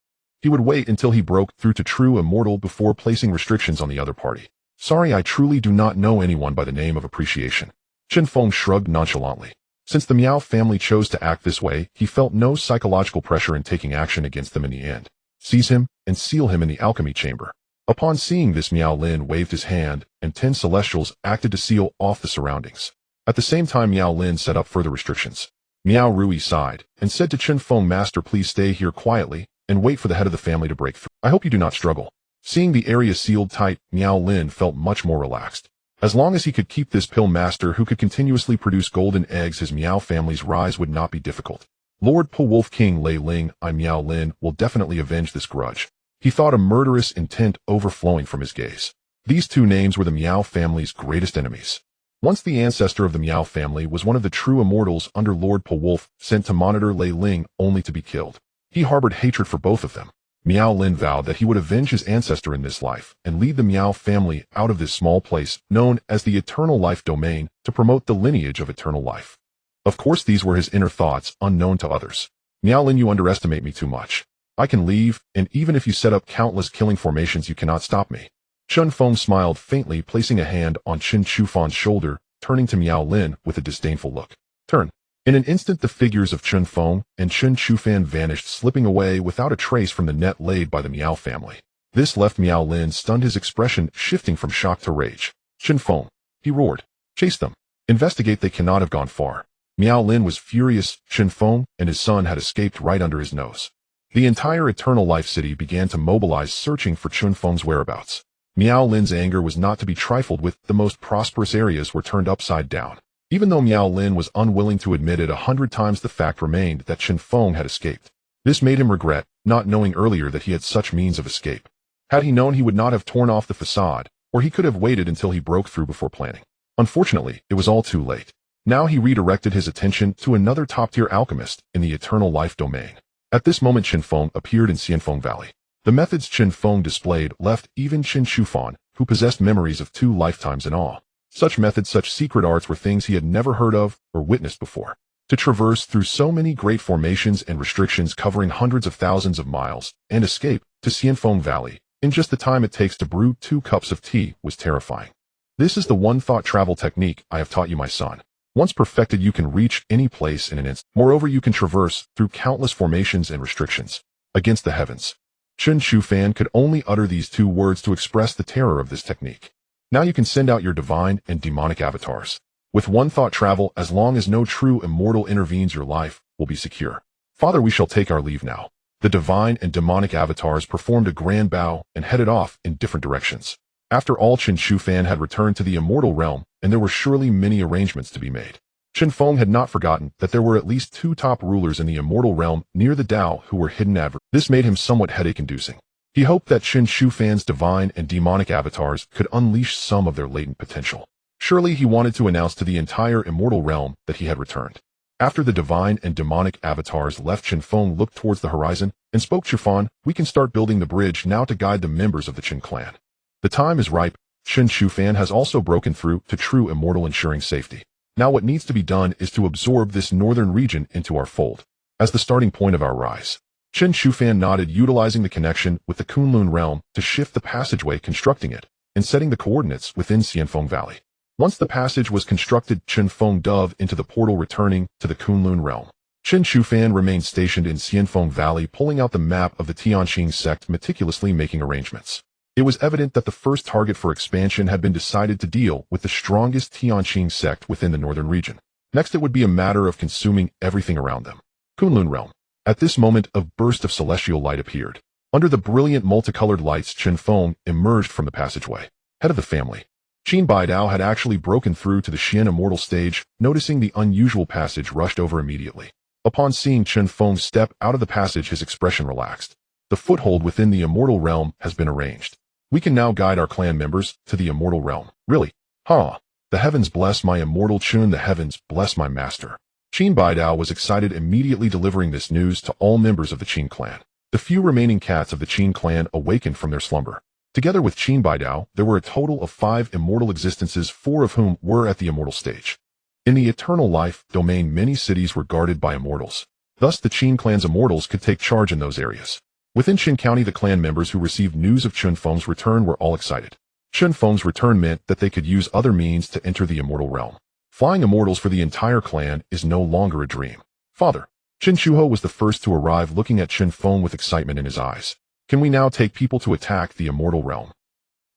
He would wait until he broke through to true immortal before placing restrictions on the other party. "Sorry, I truly do not know anyone by the name of appreciation." Chen Feng shrugged nonchalantly. Since the Miao family chose to act this way, he felt no psychological pressure in taking action against them in the end. seize him, and seal him in the alchemy chamber. Upon seeing this, Miao Lin waved his hand, and 10 celestials acted to seal off the surroundings. At the same time, Miao Lin set up further restrictions. Miao Rui sighed, and said to Chen Feng, "Master, please stay here quietly, and wait for the head of the family to break through. I hope you do not struggle." Seeing the area sealed tight, Miao Lin felt much more relaxed. As long as he could keep this pill master who could continuously produce golden eggs, his Miao family's rise would not be difficult. Lord Po Wolf King Lei Ling, Miao Lin, will definitely avenge this grudge. He thought, a murderous intent overflowing from his gaze. These two names were the Miao family's greatest enemies. Once the ancestor of the Miao family was one of the true immortals under Lord Po Wolf, sent to monitor Lei Ling only to be killed. He harbored hatred for both of them. Miao Lin vowed that he would avenge his ancestor in this life and lead the Miao family out of this small place known as the Eternal Life Domain to promote the lineage of eternal life. Of course, these were his inner thoughts, unknown to others. Miao Lin, you underestimate me too much. I can leave, and even if you set up countless killing formations, you cannot stop me. Chen Feng smiled faintly, placing a hand on Chen Chufan's shoulder, turning to Miao Lin with a disdainful look. Turn. In an instant, the figures of Chen Feng and Chen Chufan vanished, slipping away without a trace from the net laid by the Miao family. This left Miao Lin stunned, his expression shifting from shock to rage. "Chen Feng," he roared. "Chase them. Investigate, they cannot have gone far." Miao Lin was furious. Chen Feng and his son had escaped right under his nose. The entire Eternal Life City began to mobilize, searching for Chen Feng's whereabouts. Miao Lin's anger was not to be trifled with. The most prosperous areas were turned upside down. Even though Miao Lin was unwilling to admit it 100 times, the fact remained that Chen Feng had escaped. This made him regret not knowing earlier that he had such means of escape. Had he known, he would not have torn off the facade, or he could have waited until he broke through before planning. Unfortunately, it was all too late. Now he redirected his attention to another top-tier alchemist in the Eternal Life Domain. At this moment, Chen Feng appeared in Xianfeng Valley. The methods Chen Feng displayed left even Chen Chufan, who possessed memories of 2 lifetimes, in awe. Such methods, such secret arts, were things he had never heard of or witnessed before. To traverse through so many great formations and restrictions covering hundreds of thousands of miles, and escape to Xianfeng Valley in just the time it takes to brew 2 cups of tea was terrifying. This is the one-thought travel technique I have taught you, my son. Once perfected, you can reach any place in an instant. Moreover, you can traverse through countless formations and restrictions. Against the heavens. Chen Chufan could only utter these 2 words to express the terror of this technique. Now you can send out your divine and demonic avatars. With one-thought travel, as long as no true immortal intervenes, your life will be secure. Father, we shall take our leave now. The divine and demonic avatars performed a grand bow and headed off in different directions. After all, Chen Chufan had returned to the immortal realm, and there were surely many arrangements to be made. Chen Feng had not forgotten that there were at least 2 top rulers in the immortal realm near the Tao who were hidden adversaries. This made him somewhat headache-inducing. He hoped that Chen Chufan's divine and demonic avatars could unleash some of their latent potential. Surely he wanted to announce to the entire immortal realm that he had returned. After the divine and demonic avatars left, Chen Feng looked towards the horizon and spoke, "Chufan, we can start building the bridge now to guide the members of the Chen clan. The time is ripe. Chen Chufan has also broken through to true immortal, ensuring safety. Now what needs to be done is to absorb this northern region into our fold as the starting point of our rise." Chen Chufan nodded, utilizing the connection with the Kunlun realm to shift the passageway, constructing it, and setting the coordinates within Xianfeng Valley. Once the passage was constructed, Chen Feng dove into the portal, returning to the Kunlun realm. Chen Chufan remained stationed in Xianfeng Valley, pulling out the map of the Tianqing sect, meticulously making arrangements. It was evident that the first target for expansion had been decided to deal with the strongest Tianqing sect within the northern region. Next, it would be a matter of consuming everything around them. Kunlun realm. At this moment, a burst of celestial light appeared. Under the brilliant multicolored lights, Chen Feng emerged from the passageway. Head of the family. Qin Baidao had actually broken through to the Xian immortal stage. Noticing the unusual passage, rushed over immediately. Upon seeing Chen Feng step out of the passage, his expression relaxed. The foothold within the immortal realm has been arranged. We can now guide our clan members to the immortal realm. Really? Huh. The heavens bless my immortal Chun, the heavens bless my master. Qin Baidao was excited, immediately delivering this news to all members of the Qin clan. The few remaining cats of the Qin clan awakened from their slumber. Together with Qin Baidao, there were a total of 5 immortal existences, 4 of whom were at the immortal stage. In the Eternal Life Domain, many cities were guarded by immortals. Thus, the Qin clan's immortals could take charge in those areas. Within Qin County, the clan members who received news of Chen Feng's return were all excited. Chen Feng's return meant that they could use other means to enter the immortal realm. Flying immortals for the entire clan is no longer a dream. Father. Chen Chuho was the first to arrive, looking at Chen Feng with excitement in his eyes. Can we now take people to attack the immortal realm?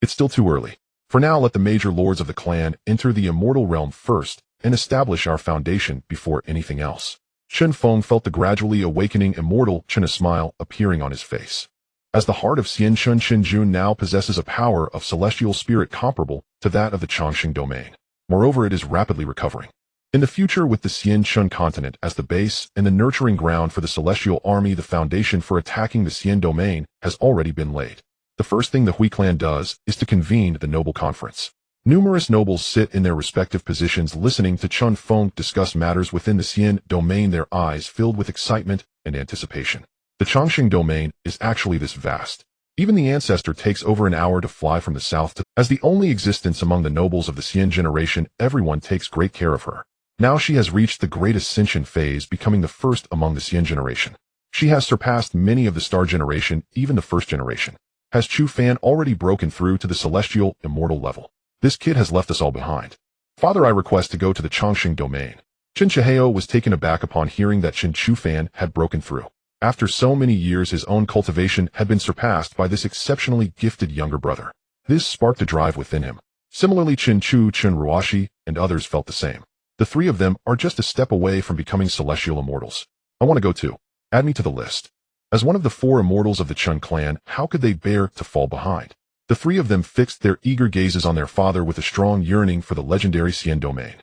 It's still too early. For now, let the major lords of the clan enter the immortal realm first and establish our foundation before anything else. Chen Feng felt the gradually awakening immortal Chen, a smile appearing on his face. As the heart of Xian Chun Jun now possesses a power of celestial spirit comparable to that of the Chongqing domain. Moreover, it is rapidly recovering. In the future, with the Xian Chun continent as the base and the nurturing ground for the celestial army, the foundation for attacking the Xian domain has already been laid. The first thing the Hui clan does is to convene the noble conference. Numerous nobles sit in their respective positions listening to Chen Feng discuss matters within the Xian domain, their eyes filled with excitement and anticipation. The Chongqing domain is actually this vast. Even the ancestor takes over an hour to fly from the south to, as the only existence among the nobles of the Xian generation, everyone takes great care of her. Now she has reached the great ascension phase, becoming the first among the Xian generation. She has surpassed many of the star generation, even the first generation. Has Chu Fan already broken through to the celestial immortal level? This kid has left us all behind. Father, I request to go to the Chongqing domain. Chen Chiheo was taken aback upon hearing that Chen Chu Fan had broken through. After so many years, his own cultivation had been surpassed by this exceptionally gifted younger brother. This sparked a drive within him. Similarly, Chen Chu, Chen Ruoshi, and others felt the same. The three of them are just a step away from becoming celestial immortals. I want to go too. Add me to the list. As one of the four immortals of the Chen clan, how could they bear to fall behind? The three of them fixed their eager gazes on their father with a strong yearning for the legendary Xian domain.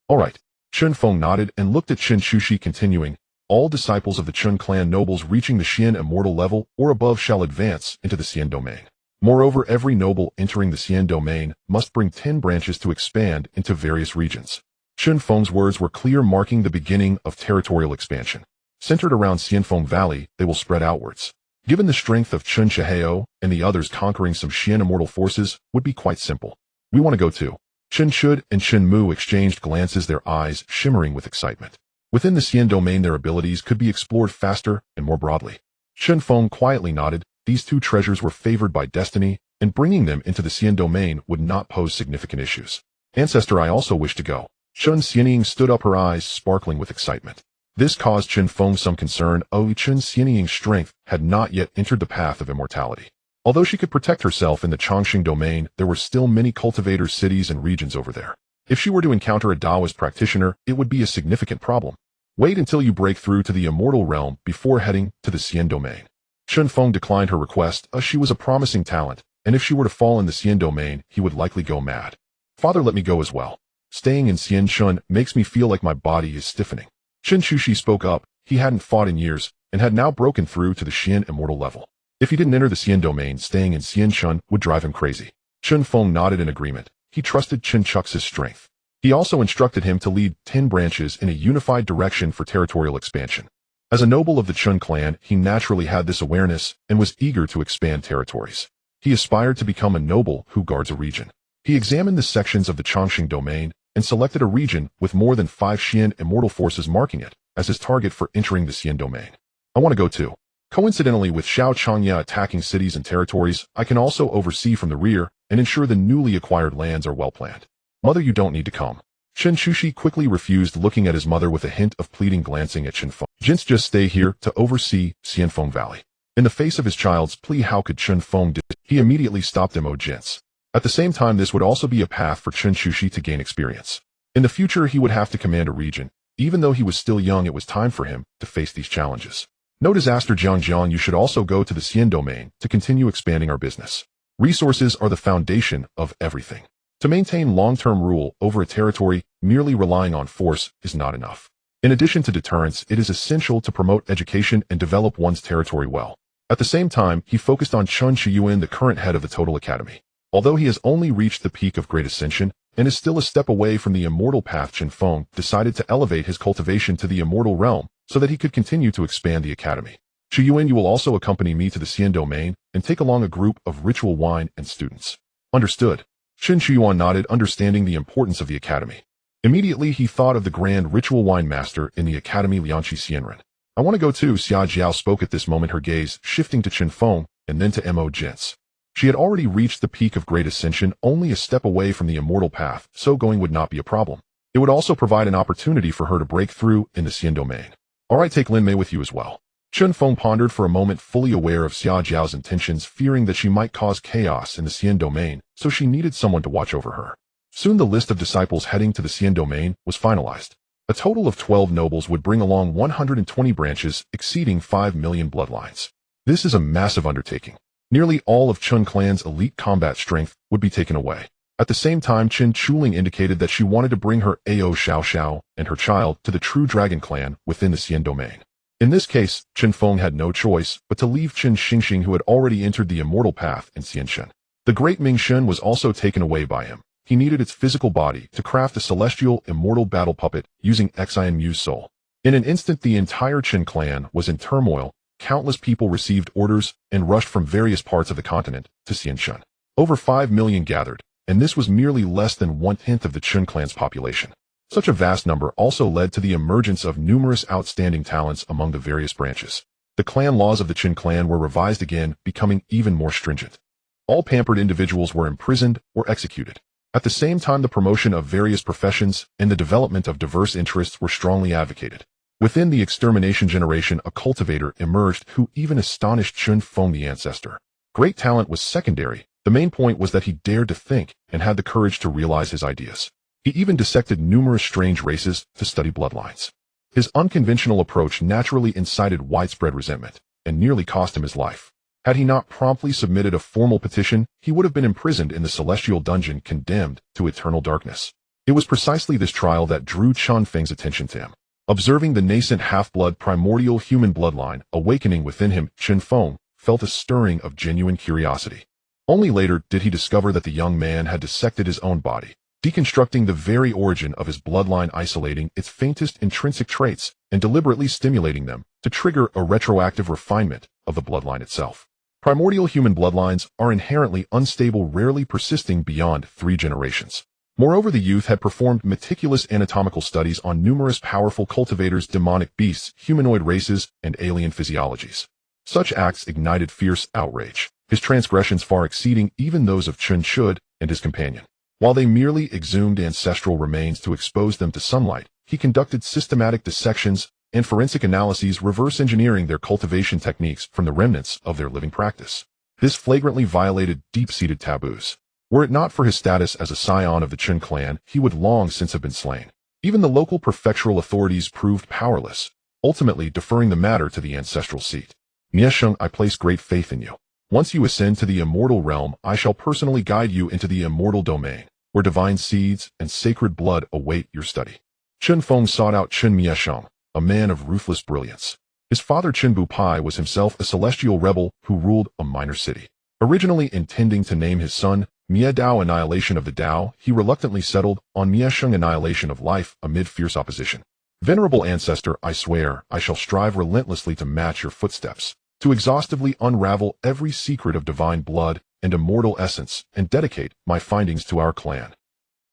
All right. Chen Feng nodded and looked at Chen Shushi, continuing, all disciples of the Chen clan nobles reaching the Xian immortal level or above shall advance into the Xian domain. Moreover, every noble entering the Xian domain must bring 10 branches to expand into various regions. Chen Feng's words were clear, marking the beginning of territorial expansion. Centered around Xianfeng Valley, they will spread outwards. Given the strength of Chen Chiheo and the others, conquering some Xian immortal forces would be quite simple. We want to go too. Chen Shud and Chen Mu exchanged glances, their eyes shimmering with excitement. Within the Xian domain, their abilities could be explored faster and more broadly. Chen Feng quietly nodded. These two treasures were favored by destiny, and bringing them into the Xian domain would not pose significant issues. Ancestor, I also wish to go. Chen Xianying stood up, her eyes sparkling with excitement. This caused Chen Feng some concern. Chen Xianying's strength had not yet entered the path of immortality. Although she could protect herself in the Chongqing domain, there were still many cultivator cities and regions over there. If she were to encounter a daoist practitioner, it would be a significant problem. Wait until you break through to the immortal realm before heading to the Xian domain. Chen Feng declined her request, as she was a promising talent, and if she were to fall in the Xian domain, he would likely go mad. Father, let me go as well. Staying in Xian Chun makes me feel like my body is stiffening. Chen Shushi spoke up. He hadn't fought in years, and had now broken through to the Xian immortal level. If he didn't enter the Xian domain, staying in Xian Chun would drive him crazy. Chen Feng nodded in agreement. He trusted Chen Chux's strength. He also instructed him to lead 10 branches in a unified direction for territorial expansion. As a noble of the Chen clan, he naturally had this awareness and was eager to expand territories. He aspired to become a noble who guards a region. He examined the sections of the Chongqing domain and selected a region with more than 5 Xian immortal forces, marking it as his target for entering the Xian domain. I want to go too. Coincidentally, with Xiao Changya attacking cities and territories, I can also oversee from the rear and ensure the newly acquired lands are well planned. Mother, you don't need to come. Chen Shushi quickly refused, looking at his mother with a hint of pleading, glancing at Chen Feng. Jin's just stay here to oversee Xianfeng Valley. In the face of his child's plea, how could Chen Feng do it? He immediately stopped him. Jins. At the same time, this would also be a path for Chen Shushi to gain experience. In the future, he would have to command a region. Even though he was still young, it was time for him to face these challenges. No disaster, Jiang. You should also go to the Xian domain to continue expanding our business. Resources are the foundation of everything. To maintain long-term rule over a territory, merely relying on force is not enough. In addition to deterrence, it is essential to promote education and develop one's territory well. At the same time, he focused on Chen Shiyuan, the current head of the Total Academy. Although he has only reached the peak of great ascension and is still a step away from the immortal path, Chen Feng decided to elevate his cultivation to the immortal realm so that he could continue to expand the academy. Shiyuan, you will also accompany me to the Xian domain and take along a group of ritual wine and students. Understood. Chen Shiyuan nodded, understanding the importance of the academy. Immediately, he thought of the grand ritual wine master in the academy, Lianqi Xianren. I want to go too. Xia Jiao spoke at this moment, her gaze shifting to Chen Feng and then to Mo Jins. She had already reached the peak of great ascension, only a step away from the immortal path, so going would not be a problem. It would also provide an opportunity for her to break through in the Xian domain. Alright, take Lin Mei with you as well. Chen Feng pondered for a moment, fully aware of Xia Jiao's intentions, fearing that she might cause chaos in the Xian domain, so she needed someone to watch over her. Soon the list of disciples heading to the Xian domain was finalized. A total of 12 nobles would bring along 120 branches, exceeding 5 million bloodlines. This is a massive undertaking. Nearly all of Chen clan's elite combat strength would be taken away. At the same time, Chen Chuling indicated that she wanted to bring her Ao Xiao Xiao and her child to the true dragon clan within the Xian domain. In this case, Chen Feng had no choice but to leave Chen Xingxing, who had already entered the immortal path in Xianshen. The great Ming Shen was also taken away by him. He needed its physical body to craft a celestial immortal battle puppet using Xian Mu's soul. In an instant, the entire Chen clan was in turmoil. Countless people received orders and rushed from various parts of the continent to Xianshen. Over 5 million gathered, and this was merely less than 1/10 of the Chen clan's population. Such a vast number also led to the emergence of numerous outstanding talents among the various branches. The clan laws of the Chen clan were revised again, becoming even more stringent. All pampered individuals were imprisoned or executed. At the same time, the promotion of various professions and the development of diverse interests were strongly advocated. Within the extermination generation, a cultivator emerged who even astonished Chen Feng, the ancestor. Great talent was secondary. The main point was that he dared to think and had the courage to realize his ideas. He even dissected numerous strange races to study bloodlines. His unconventional approach naturally incited widespread resentment and nearly cost him his life. Had he not promptly submitted a formal petition, he would have been imprisoned in the celestial dungeon, condemned to eternal darkness. It was precisely this trial that drew Chen Feng's attention to him. Observing the nascent half-blood primordial human bloodline awakening within him, Chen Feng felt a stirring of genuine curiosity. Only later did he discover that the young man had dissected his own body, deconstructing the very origin of his bloodline, isolating its faintest intrinsic traits and deliberately stimulating them to trigger a retroactive refinement of the bloodline itself. Primordial human bloodlines are inherently unstable, rarely persisting beyond 3 generations. Moreover, the youth had performed meticulous anatomical studies on numerous powerful cultivators, demonic beasts, humanoid races, and alien physiologies. Such acts ignited fierce outrage, his transgressions far exceeding even those of Chen Shud and his companion. While they merely exhumed ancestral remains to expose them to sunlight, he conducted systematic dissections and forensic analyses, reverse engineering their cultivation techniques from the remnants of their living practice. This flagrantly violated deep-seated taboos. Were it not for his status as a scion of the Chen clan, he would long since have been slain. Even the local prefectural authorities proved powerless, ultimately deferring the matter to the ancestral seat. Miesheng, I place great faith in you. Once you ascend to the immortal realm, I shall personally guide you into the immortal domain, where divine seeds and sacred blood await your study. Chen Feng sought out Chen Miesheng, a man of ruthless brilliance. His father Chen Bupai was himself a celestial rebel who ruled a minor city. Originally intending to name his son Mie Dao, Annihilation of the Dao, he reluctantly settled on Miesheng, Annihilation of Life, amid fierce opposition. Venerable ancestor, I swear, I shall strive relentlessly to match your footsteps, to exhaustively unravel every secret of divine blood and immortal essence, and dedicate my findings to our clan.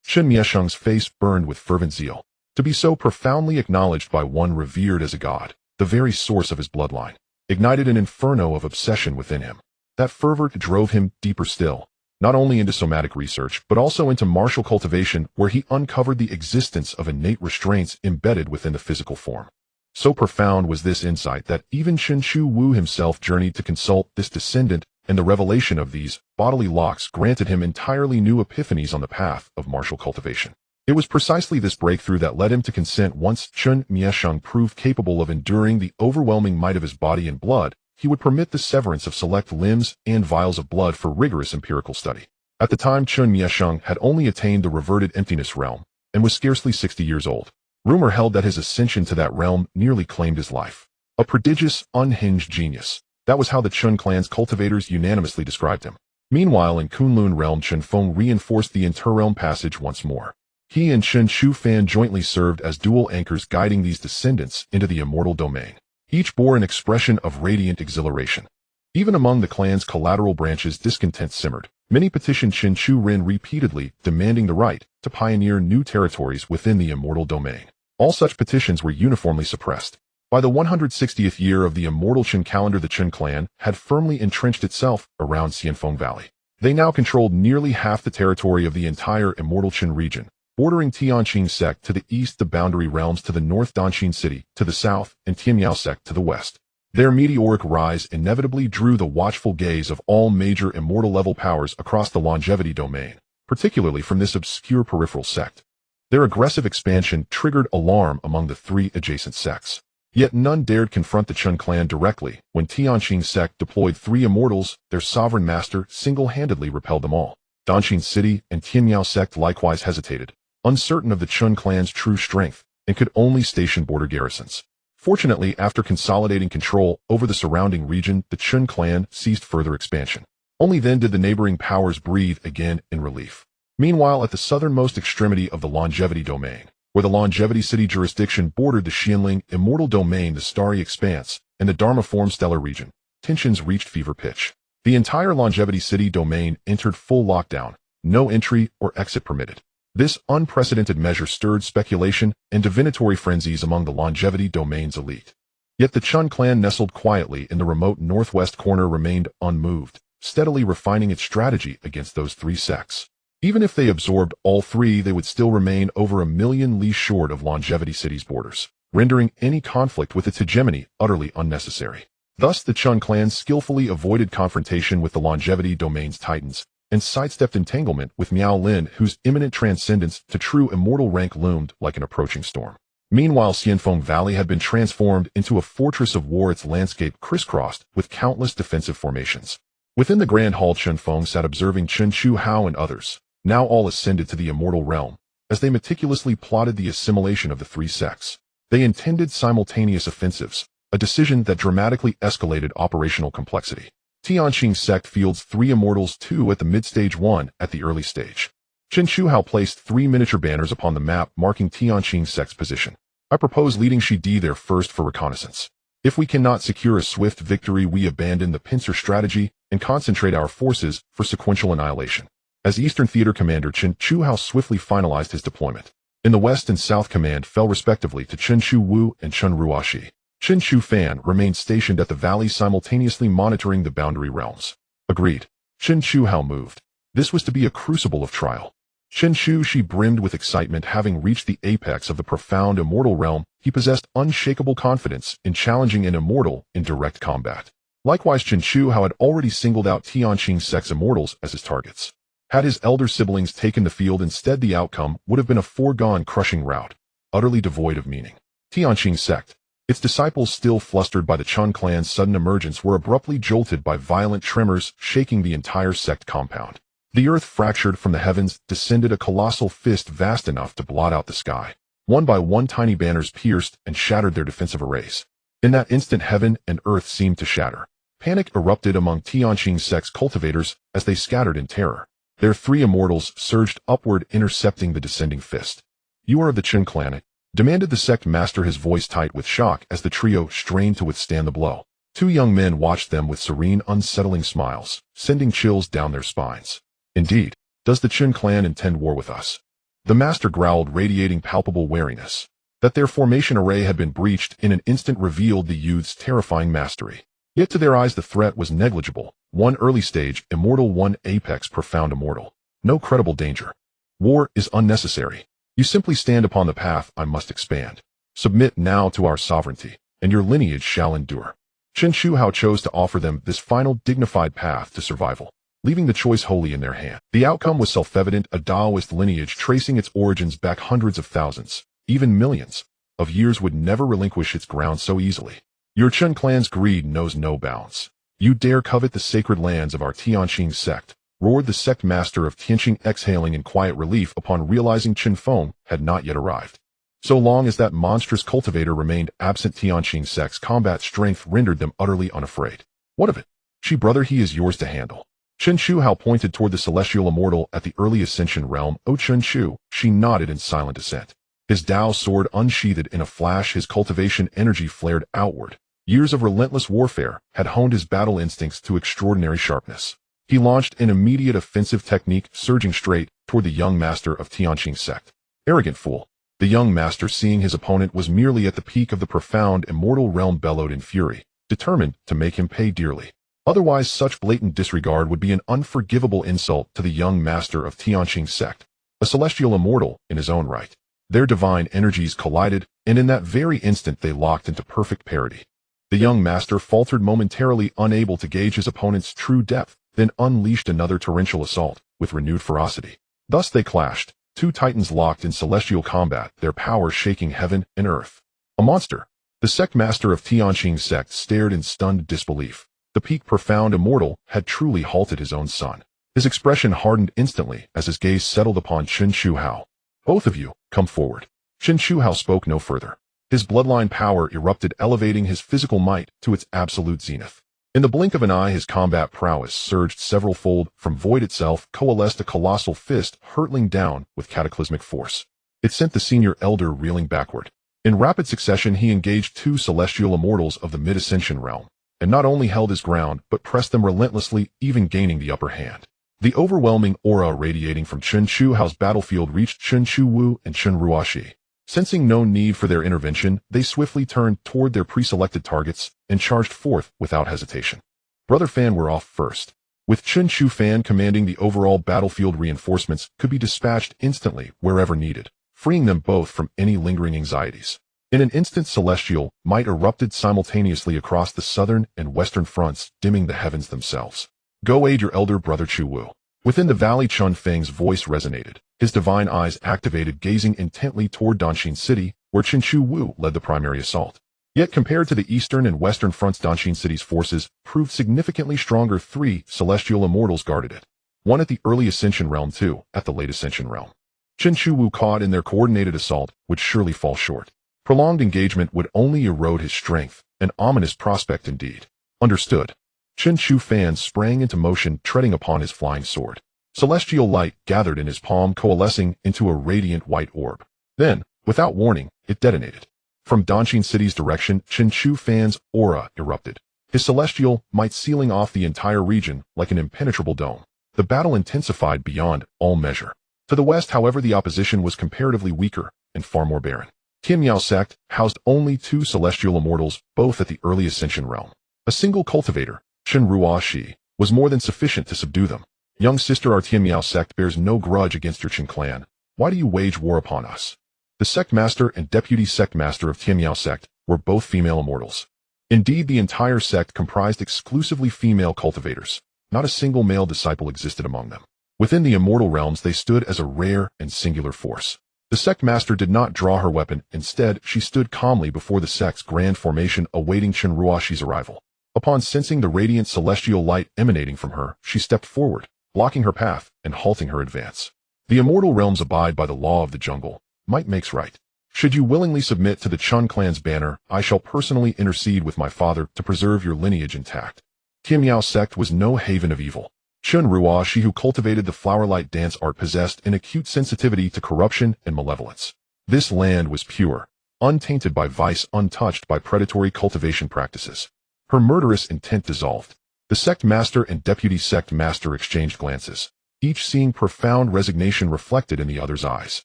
Chen Miesheng's face burned with fervent zeal. To be so profoundly acknowledged by one revered as a god, the very source of his bloodline, ignited an inferno of obsession within him. That fervor drove him deeper still, not only into somatic research, but also into martial cultivation, where he uncovered the existence of innate restraints embedded within the physical form. So profound was this insight that even Chen Chu Wu himself journeyed to consult this descendant, and the revelation of these bodily locks granted him entirely new epiphanies on the path of martial cultivation. It was precisely this breakthrough that led him to consent. Once Chen Miesheng proved capable of enduring the overwhelming might of his body and blood, he would permit the severance of select limbs and vials of blood for rigorous empirical study. At the time, Chen Miesheng had only attained the reverted emptiness realm and was scarcely 60 years old. Rumor held that his ascension to that realm nearly claimed his life. A prodigious, unhinged genius. That was how the Chen clan's cultivators unanimously described him. Meanwhile, in Kunlun realm, Chen Feng reinforced the interrealm passage once more. He and Chen Shufan jointly served as dual anchors, guiding these descendants into the immortal domain. Each bore an expression of radiant exhilaration. Even among the clan's collateral branches, discontent simmered. Many petitioned Chen Chu Rin repeatedly, demanding the right to pioneer new territories within the immortal domain. All such petitions were uniformly suppressed. By the 160th year of the immortal Chen calendar, the Chen clan had firmly entrenched itself around Xianfeng Valley. They now controlled nearly half the territory of the entire immortal Chen region, bordering Tianqing sect to the east, the boundary realms to the north, Danqing city to the south, and Tianyao sect to the west. Their meteoric rise inevitably drew the watchful gaze of all major immortal-level powers across the longevity domain, particularly from this obscure peripheral sect. Their aggressive expansion triggered alarm among the three adjacent sects. Yet none dared confront the Chen clan directly. When Tianqing's sect deployed three immortals, their sovereign master single-handedly repelled them all. Danqing City and Tianyao sect likewise hesitated, uncertain of the Chen clan's true strength, and could only station border garrisons. Fortunately, after consolidating control over the surrounding region, the Chen clan ceased further expansion. Only then did the neighboring powers breathe again in relief. Meanwhile, at the southernmost extremity of the longevity domain, where the longevity city jurisdiction bordered the Xianling immortal domain, the starry expanse, and the Dharma-form stellar region, tensions reached fever pitch. The entire longevity city domain entered full lockdown, no entry or exit permitted. This unprecedented measure stirred speculation and divinatory frenzies among the longevity domain's elite. Yet the Chen clan, nestled quietly in the remote northwest corner, remained unmoved, steadily refining its strategy against those three sects. Even if they absorbed all three, they would still remain over 1,000,000 li short of longevity city's borders, rendering any conflict with its hegemony utterly unnecessary. Thus, the Chen clan skillfully avoided confrontation with the longevity domain's titans, and sidestepped entanglement with Miao Lin, whose imminent transcendence to true immortal rank loomed like an approaching storm. Meanwhile, Chen Feng Valley had been transformed into a fortress of war, its landscape crisscrossed with countless defensive formations. Within the grand hall, Chen Feng sat observing Chen Chu Hao and others, now all ascended to the immortal realm, as they meticulously plotted the assimilation of the three sects. They intended simultaneous offensives, a decision that dramatically escalated operational complexity. Tianqing's sect fields three immortals, two at the mid-stage, one at the early stage. Chen Chuhao placed three miniature banners upon the map marking Tianqing's sect's position. I propose leading Shidi there first for reconnaissance. If we cannot secure a swift victory, we abandon the pincer strategy and concentrate our forces for sequential annihilation. As Eastern Theater Commander, Chen Chuhao swiftly finalized his deployment. In the West and South, command fell respectively to Chen Chu Wu and Chen Ruoxi. Chen Chu Fan remained stationed at the valley, simultaneously monitoring the boundary realms. Agreed. Chen Chuhao moved. This was to be a crucible of trial. Chen Chu Shi brimmed with excitement. Having reached the apex of the profound immortal realm, he possessed unshakable confidence in challenging an immortal in direct combat. Likewise, Chen Chuhao had already singled out Tianqing's sect's immortals as his targets. Had his elder siblings taken the field instead, the outcome would have been a foregone crushing rout, utterly devoid of meaning. Tianqing's sect, its disciples still flustered by the Chen clan's sudden emergence, were abruptly jolted by violent tremors shaking the entire sect compound. The earth fractured from the heavens, descended a colossal fist vast enough to blot out the sky. One by one, tiny banners pierced and shattered their defensive arrays. In that instant, heaven and earth seemed to shatter. Panic erupted among Tianqing's sect's cultivators as they scattered in terror. Their three immortals surged upward, intercepting the descending fist. "You are of the Chen clan?" demanded the sect master, his voice tight with shock as the trio strained to withstand the blow. Two young men watched them with serene, unsettling smiles, sending chills down their spines. "Indeed. Does the Chen clan intend war with us?" The master growled, radiating palpable wariness. That their formation array had been breached in an instant revealed the youth's terrifying mastery. Yet to their eyes the threat was negligible. One early stage immortal, one apex profound immortal. No credible danger. War is unnecessary. You simply stand upon the path I must expand. Submit now to our sovereignty, and your lineage shall endure. Chen Chuhao chose to offer them this final dignified path to survival, leaving the choice wholly in their hand. The outcome was self-evident, a daoist lineage tracing its origins back hundreds of thousands, even millions, of years would never relinquish its ground so easily. Your Chen clan's greed knows no bounds. You dare covet the sacred lands of our Tianqing sect, roared the sect master of Tianqing, exhaling in quiet relief upon realizing Chen Feng had not yet arrived. So long as that monstrous cultivator remained absent, Tianqing sect's combat strength rendered them utterly unafraid. What of it? She brother, he is yours to handle. Chen Chuhao pointed toward the celestial immortal at the early ascension realm. "Oh, Chen Chu," she nodded in silent assent. His Dao sword unsheathed in a flash, his cultivation energy flared outward. Years of relentless warfare had honed his battle instincts to extraordinary sharpness. He launched an immediate offensive technique, surging straight toward the young master of Tianqing's sect. Arrogant fool. The young master, seeing his opponent was merely at the peak of the profound immortal realm, bellowed in fury, determined to make him pay dearly. Otherwise, such blatant disregard would be an unforgivable insult to the young master of Tianqing's sect, a celestial immortal in his own right. Their divine energies collided, and in that very instant they locked into perfect parity. The young master faltered momentarily, unable to gauge his opponent's true depth, then unleashed another torrential assault, with renewed ferocity. Thus they clashed, two titans locked in celestial combat, their power shaking heaven and earth. A monster. The sect master of Tianqing sect stared in stunned disbelief. The peak profound immortal had truly halted his own son. His expression hardened instantly as his gaze settled upon Chen Shuhao. Both of you, come forward. Chen Shuhao spoke no further. His bloodline power erupted, elevating his physical might to its absolute zenith. In the blink of an eye, his combat prowess surged several-fold. From void itself coalesced a colossal fist hurtling down with cataclysmic force. It sent the senior elder reeling backward. In rapid succession, he engaged two celestial immortals of the mid-ascension realm, and not only held his ground, but pressed them relentlessly, even gaining the upper hand. The overwhelming aura radiating from Chen Shuhao's battlefield reached Chen Shuwu and Chen Ruoxi. Sensing no need for their intervention, they swiftly turned toward their pre-selected targets and charged forth without hesitation. Brother Fan were off first. With Chen Shu Fan commanding the overall battlefield, reinforcements could be dispatched instantly wherever needed, freeing them both from any lingering anxieties. In an instant, celestial might erupted simultaneously across the southern and western fronts, dimming the heavens themselves. Go aid your elder brother Chu Wu. Within the valley, Chen Feng's voice resonated. His divine eyes activated, gazing intently toward Danshin City, where Chen Chu Wu led the primary assault. Yet compared to the eastern and western fronts, Danshin City's forces proved significantly stronger. 3 celestial immortals guarded it. One at the early ascension realm, 2 at the late ascension realm. Chen Chu Wu, caught in their coordinated assault, would surely fall short. Prolonged engagement would only erode his strength, an ominous prospect indeed. Understood. Chen Shu Fan sprang into motion, treading upon his flying sword. Celestial light gathered in his palm, coalescing into a radiant white orb. Then, without warning, it detonated. From Danshin City's direction, Chen Shu Fan's aura erupted, his celestial might sealing off the entire region like an impenetrable dome. The battle intensified beyond all measure. To the west, however, the opposition was comparatively weaker and far more barren. Tianmiao sect housed only 2 celestial immortals, both at the early ascension realm. A single cultivator, Chen Ruoxi, was more than sufficient to subdue them. Young sister, our Tianmiao sect bears no grudge against your Chen clan. Why do you wage war upon us? The sect master and deputy sect master of Tianmiao sect were both female immortals. Indeed, the entire sect comprised exclusively female cultivators. Not a single male disciple existed among them. Within the immortal realms, they stood as a rare and singular force. The sect master did not draw her weapon. Instead, she stood calmly before the sect's grand formation, awaiting Chen Ruoxi's arrival. Upon sensing the radiant celestial light emanating from her, she stepped forward, blocking her path and halting her advance. The immortal realms abide by the law of the jungle. Might makes right. Should you willingly submit to the Chen clan's banner, I shall personally intercede with my father to preserve your lineage intact. Tianmiao sect was no haven of evil. Chen Ruoxi, who cultivated the flowerlight dance art, possessed an acute sensitivity to corruption and malevolence. This land was pure, untainted by vice, untouched by predatory cultivation practices. Her murderous intent dissolved. The sect master and deputy sect master exchanged glances, each seeing profound resignation reflected in the other's eyes.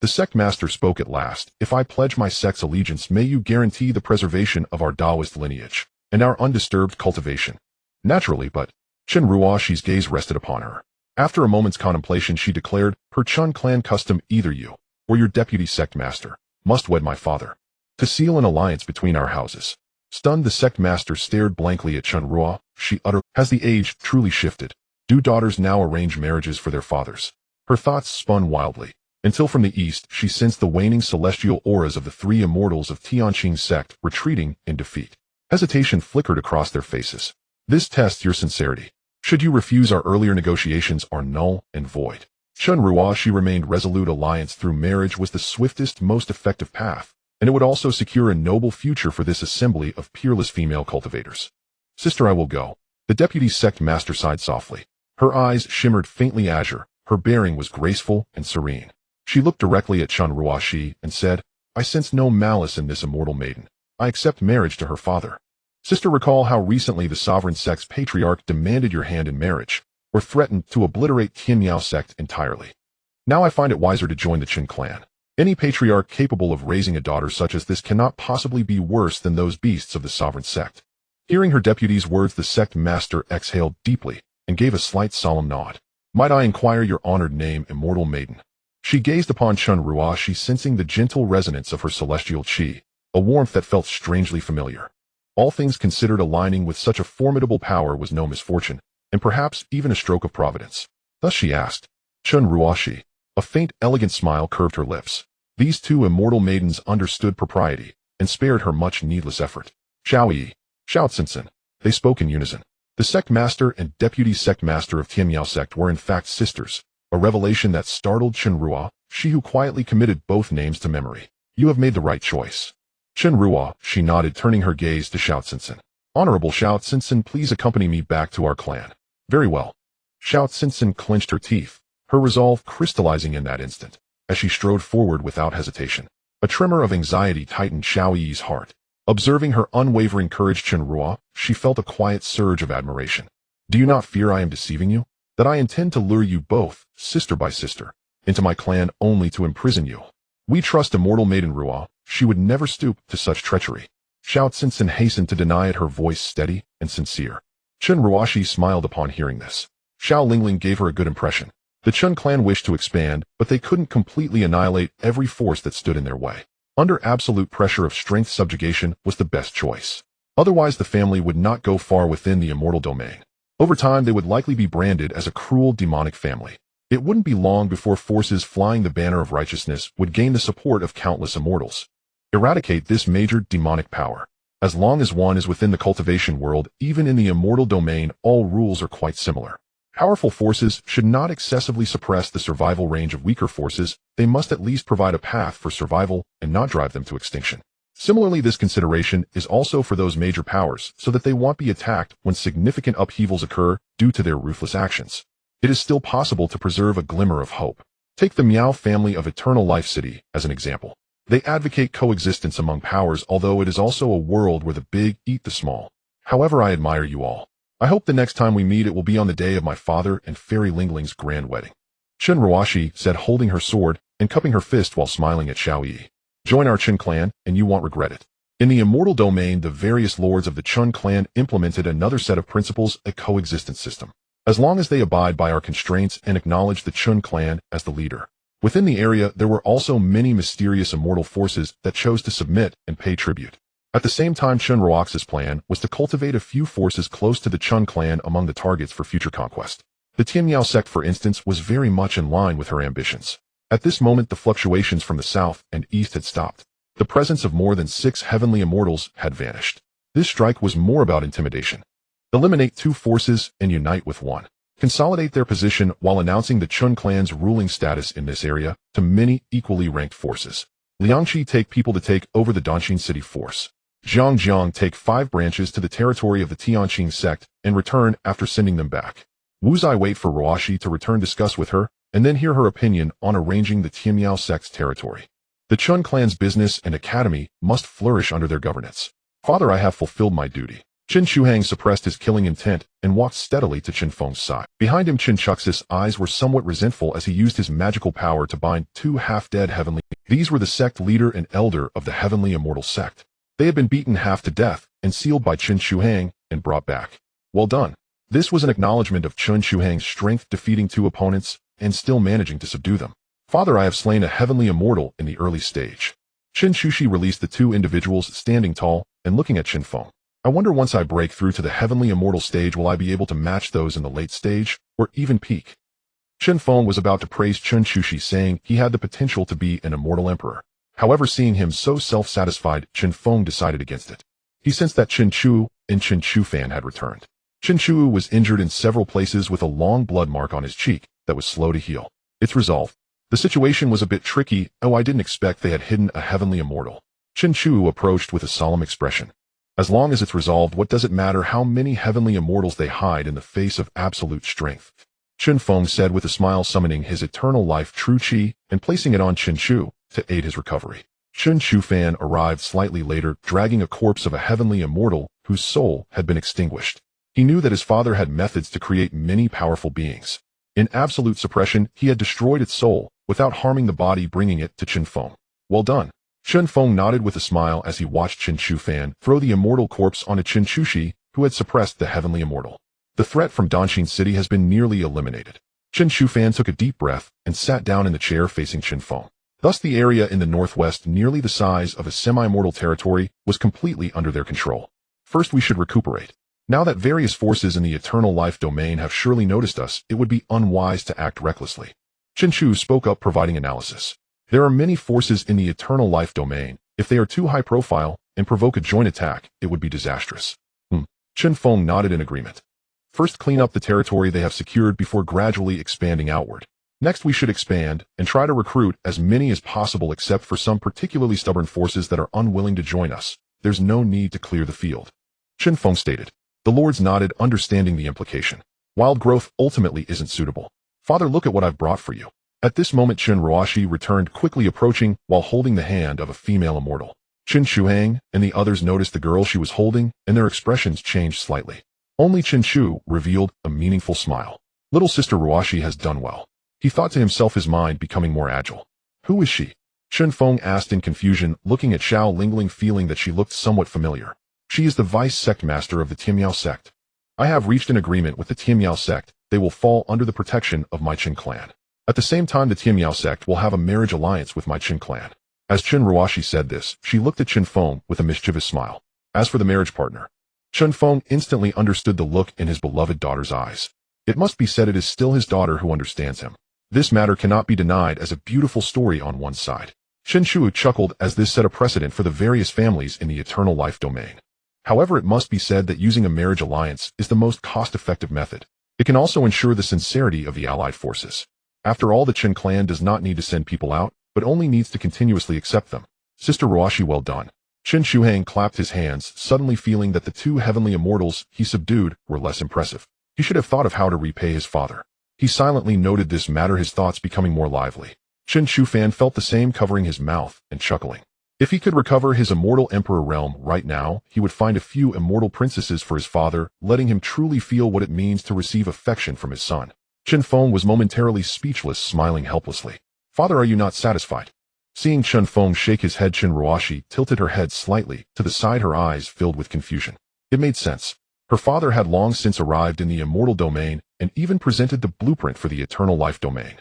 The sect master spoke at last. If I pledge my sect's allegiance, may you guarantee the preservation of our daoist lineage and our undisturbed cultivation. Naturally, but Chen Ruoxi's gaze rested upon her. After a moment's contemplation, she declared, per Chen clan custom, either you or your deputy sect master must wed my father to seal an alliance between our houses. Stunned, the sect master stared blankly at Chen Ruo. She uttered, has the age truly shifted? Do daughters now arrange marriages for their fathers? Her thoughts spun wildly, until from the east she sensed the waning celestial auras of the 3 immortals of Tianqing sect retreating in defeat. Hesitation flickered across their faces. This tests your sincerity. Should you refuse, our earlier negotiations are null and void. Chen Ruoxi remained resolute. Alliance through marriage was the swiftest, most effective path, and it would also secure a noble future for this assembly of peerless female cultivators. Sister, I will go. The deputy sect master sighed softly. Her eyes shimmered faintly azure. Her bearing was graceful and serene. She looked directly at Chen Ruoxi and said, I sense no malice in this immortal maiden. I accept marriage to her father. Sister, recall how recently the sovereign sect's patriarch demanded your hand in marriage, or threatened to obliterate Tianmiao sect entirely. Now I find it wiser to join the Chen clan. Any patriarch capable of raising a daughter such as this cannot possibly be worse than those beasts of the sovereign sect. Hearing her deputy's words, the sect master exhaled deeply and gave a slight solemn nod. Might I inquire your honored name, immortal maiden? She gazed upon Chen Ruoxi, sensing the gentle resonance of her celestial qi, a warmth that felt strangely familiar. All things considered, aligning with such a formidable power was no misfortune, and perhaps even a stroke of providence. Thus she asked, Chen Ruoshi. A faint, elegant smile curved her lips. These two immortal maidens understood propriety, and spared her much needless effort. Xiao Yi, Xiao Tsinsen. They spoke in unison. The sect master and deputy sect master of Tianmiao sect were in fact sisters, a revelation that startled Chen Ruo, she who quietly committed both names to memory. You have made the right choice. Chen Ruo, she nodded, turning her gaze to Xiao Tsinsen. Honorable Xiao Tsinsen, please accompany me back to our clan. Very well. Xiao Tsinsen clenched her teeth, her resolve crystallizing in that instant, as she strode forward without hesitation. A tremor of anxiety tightened Xiao Yi's heart. Observing her unwavering courage, Chen Ruo, she felt a quiet surge of admiration. Do you not fear I am deceiving you? That I intend to lure you both, sister by sister, into my clan only to imprison you? We trust immortal maiden Ruo, she would never stoop to such treachery. Xiao Tsinsen hastened to deny it, her voice steady and sincere. Chen Ruoshi smiled upon hearing this. Xiao Lingling gave her a good impression. The Chen clan wished to expand, but they couldn't completely annihilate every force that stood in their way. Under absolute pressure of strength, subjugation was the best choice. Otherwise the family would not go far within the immortal domain. Over time they would likely be branded as a cruel demonic family. It wouldn't be long before forces flying the banner of righteousness would gain the support of countless immortals. Eradicate this major demonic power. As long as one is within the cultivation world, even in the immortal domain, all rules are quite similar. Powerful forces should not excessively suppress the survival range of weaker forces, they must at least provide a path for survival and not drive them to extinction. Similarly, this consideration is also for those major powers, so that they won't be attacked when significant upheavals occur due to their ruthless actions. It is still possible to preserve a glimmer of hope. Take the Miao family of Eternal Life City as an example. They advocate coexistence among powers, although it is also a world where the big eat the small. However, I admire you all. I hope the next time we meet it will be on the day of my father and Fairy Lingling's grand wedding. Chen Ruoshi said, holding her sword and cupping her fist while smiling at Xiao Yi. Join our Chen clan, and you won't regret it. In the immortal domain, the various lords of the Chen clan implemented another set of principles, a coexistence system. As long as they abide by our constraints and acknowledge the Chen clan as the leader. Within the area, there were also many mysterious immortal forces that chose to submit and pay tribute. At the same time, Chen Ruoxi's plan was to cultivate a few forces close to the Chen clan among the targets for future conquest. The Tianmiao sect, for instance, was very much in line with her ambitions. At this moment, the fluctuations from the south and east had stopped. The presence of more than 6 heavenly immortals had vanished. This strike was more about intimidation. Eliminate 2 forces and unite with one. Consolidate their position while announcing the Chen clan's ruling status in this area to many equally ranked forces. Liangqi take people to take over the Daoist city force. Zhang take 5 branches to the territory of the Tianqing sect and return after sending them back. Wu Zai wait for Ruoshi to return, discuss with her, and then hear her opinion on arranging the Tianmiao sect's territory. The Chen clan's business and academy must flourish under their governance. Father, I have fulfilled my duty. Chen Shuhang suppressed his killing intent and walked steadily to Chen Feng's side. Behind him, Chen Chux's eyes were somewhat resentful as he used his magical power to bind 2 half-dead heavenly. These were the sect leader and elder of the heavenly immortal sect. They had been beaten half to death and sealed by Chen Shuhang and brought back. Well done. This was an acknowledgement of Chen Shuhang's strength, defeating 2 opponents and still managing to subdue them. Father, I have slain a heavenly immortal in the early stage. Chen Shushi released the 2 individuals standing tall and looking at Chen Feng. I wonder, once I break through to the heavenly immortal stage, will I be able to match those in the late stage or even peak? Chen Feng was about to praise Chen Shushi, saying he had the potential to be an immortal emperor. However, seeing him so self-satisfied, Chen Feng decided against it. He sensed that Chen Chu and Chen Shufan had returned. Chen Chu was injured in several places with a long blood mark on his cheek that was slow to heal. It's resolved. The situation was a bit tricky. Oh, I didn't expect they had hidden a heavenly immortal. Chen Chu approached with a solemn expression. As long as it's resolved, what does it matter how many heavenly immortals they hide in the face of absolute strength? Chen Feng said with a smile, summoning his eternal life true qi and placing it on Chen Chu to aid his recovery. Chen Shufan arrived slightly later, dragging a corpse of a heavenly immortal whose soul had been extinguished. He knew that his father had methods to create many powerful beings. In absolute suppression, he had destroyed its soul without harming the body, bringing it to Chen Feng. Well done. Chen Feng nodded with a smile as he watched Chen Shufan throw the immortal corpse onto Chen Shushi, who had suppressed the heavenly immortal. The threat from Daoist City has been nearly eliminated. Chen Shufan took a deep breath and sat down in the chair facing Chen Feng. Thus the area in the northwest, nearly the size of a semi-mortal territory, was completely under their control. First we should recuperate. Now that various forces in the eternal life domain have surely noticed us, it would be unwise to act recklessly. Chen Chu spoke up, providing analysis. There are many forces in the eternal life domain. If they are too high profile and provoke a joint attack, it would be disastrous. Chen Feng nodded in agreement. First, clean up the territory they have secured before gradually expanding outward. Next, we should expand and try to recruit as many as possible, except for some particularly stubborn forces that are unwilling to join us. There's no need to clear the field. Chen Feng stated. The lords nodded, understanding the implication. Wild growth ultimately isn't suitable. Father, look at what I've brought for you. At this moment, Chen Ruoxi returned, quickly approaching while holding the hand of a female immortal. Chen Shuhang and the others noticed the girl she was holding, and their expressions changed slightly. Only Chen Shu revealed a meaningful smile. Little sister Ruoxi has done well. He thought to himself, his mind becoming more agile. Who is she? Chen Feng asked in confusion, looking at Xiao Lingling, feeling that she looked somewhat familiar. She is the vice sect master of the Tianyao sect. I have reached an agreement with the Tianyao sect. They will fall under the protection of my Qin clan. At the same time, the Tianyao sect will have a marriage alliance with my Qin clan. As Chen Ruoxi said this, she looked at Chen Feng with a mischievous smile. As for the marriage partner, Chen Feng instantly understood the look in his beloved daughter's eyes. It must be said, it is still his daughter who understands him. This matter cannot be denied as a beautiful story on one side. Chen Shu chuckled as this set a precedent for the various families in the eternal life domain. However, it must be said that using a marriage alliance is the most cost-effective method. It can also ensure the sincerity of the allied forces. After all, the Qin clan does not need to send people out, but only needs to continuously accept them. Sister Ruoxi, well done. Chen Shuhang clapped his hands, suddenly feeling that the two heavenly immortals he subdued were less impressive. He should have thought of how to repay his father. He silently noted this matter, his thoughts becoming more lively. Chen Shufan felt the same, covering his mouth and chuckling. If he could recover his immortal emperor realm right now, he would find a few immortal princesses for his father, letting him truly feel what it means to receive affection from his son. Chen Feng was momentarily speechless, smiling helplessly. Father, are you not satisfied? Seeing Chen Feng shake his head, Chen Ruoxi tilted her head slightly to the side, her eyes filled with confusion. It made sense. Her father had long since arrived in the immortal domain and even presented the blueprint for the eternal life domain.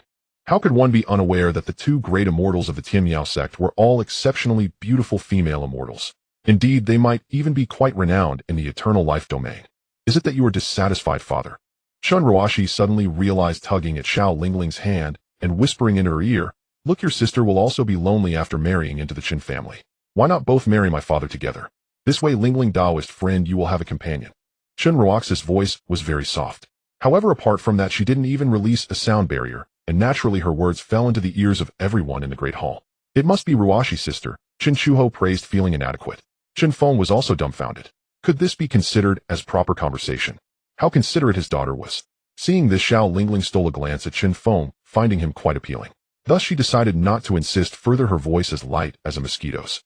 How could one be unaware that the two great immortals of the Tianyao sect were all exceptionally beautiful female immortals? Indeed, they might even be quite renowned in the eternal life domain. Is it that you are dissatisfied, father? Chen Ruoxi suddenly realized, tugging at Xiao Lingling's hand and whispering in her ear, look, your sister will also be lonely after marrying into the Qin family. Why not both marry my father together? This way, Lingling daoist friend, you will have a companion. Chen Ruoxi's voice was very soft. However, apart from that, she didn't even release a sound barrier, and naturally her words fell into the ears of everyone in the great hall. It must be Ruoxi's sister, Chen Shuho praised, feeling inadequate. Chen Feng was also dumbfounded. Could this be considered as proper conversation? How considerate his daughter was. Seeing this, Xiao Lingling stole a glance at Chen Feng, finding him quite appealing. Thus she decided not to insist further, her voice as light as a mosquito's.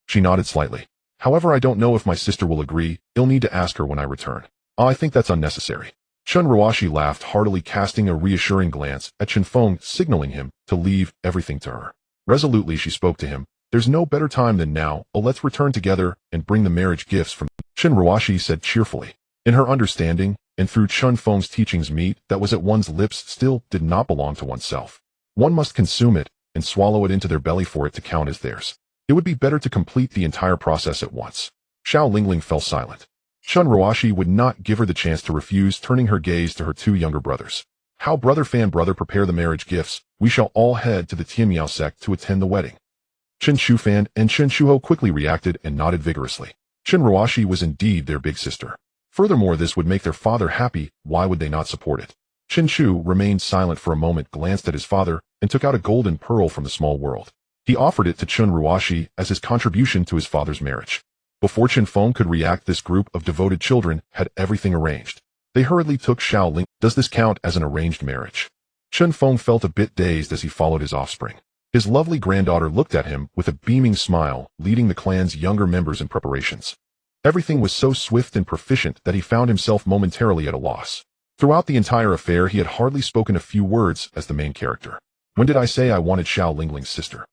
She nodded slightly. However, I don't know if my sister will agree. You'll need to ask her when I return. I think that's unnecessary. Chen Ruoxi laughed heartily, casting a reassuring glance at Chen Feng, signaling him to leave everything to her. Resolutely she spoke to him. There's no better time than now. Oh, let's return together and bring the marriage gifts from Chen Ruoxi said cheerfully. In her understanding, and through Chen Feng's teachings, meat that was at one's lips still did not belong to oneself. One must consume it and swallow it into their belly for it to count as theirs. It would be better to complete the entire process at once. Xiao Lingling fell silent. Chen Ruoxi would not give her the chance to refuse, turning her gaze to her two younger brothers. How, brother Fan, brother, prepare the marriage gifts. We shall all head to the Tianyao sect to attend the wedding. Chen Shufan and Chen Shuho quickly reacted and nodded vigorously. Chen Ruoxi was indeed their big sister. Furthermore, this would make their father happy. Why would they not support it? Chen Shu remained silent for a moment, glanced at his father, and took out a golden pearl from the small world. He offered it to Chen Ruoxi as his contribution to his father's marriage. Before Chen Feng could react, this group of devoted children had everything arranged. They hurriedly took Xiao Ling. Does this count as an arranged marriage? Chen Feng felt a bit dazed as he followed his offspring. His lovely granddaughter looked at him with a beaming smile, leading the clan's younger members in preparations. Everything was so swift and proficient that he found himself momentarily at a loss. Throughout the entire affair, he had hardly spoken a few words as the main character. When did I say I wanted Xiao Lingling's sister?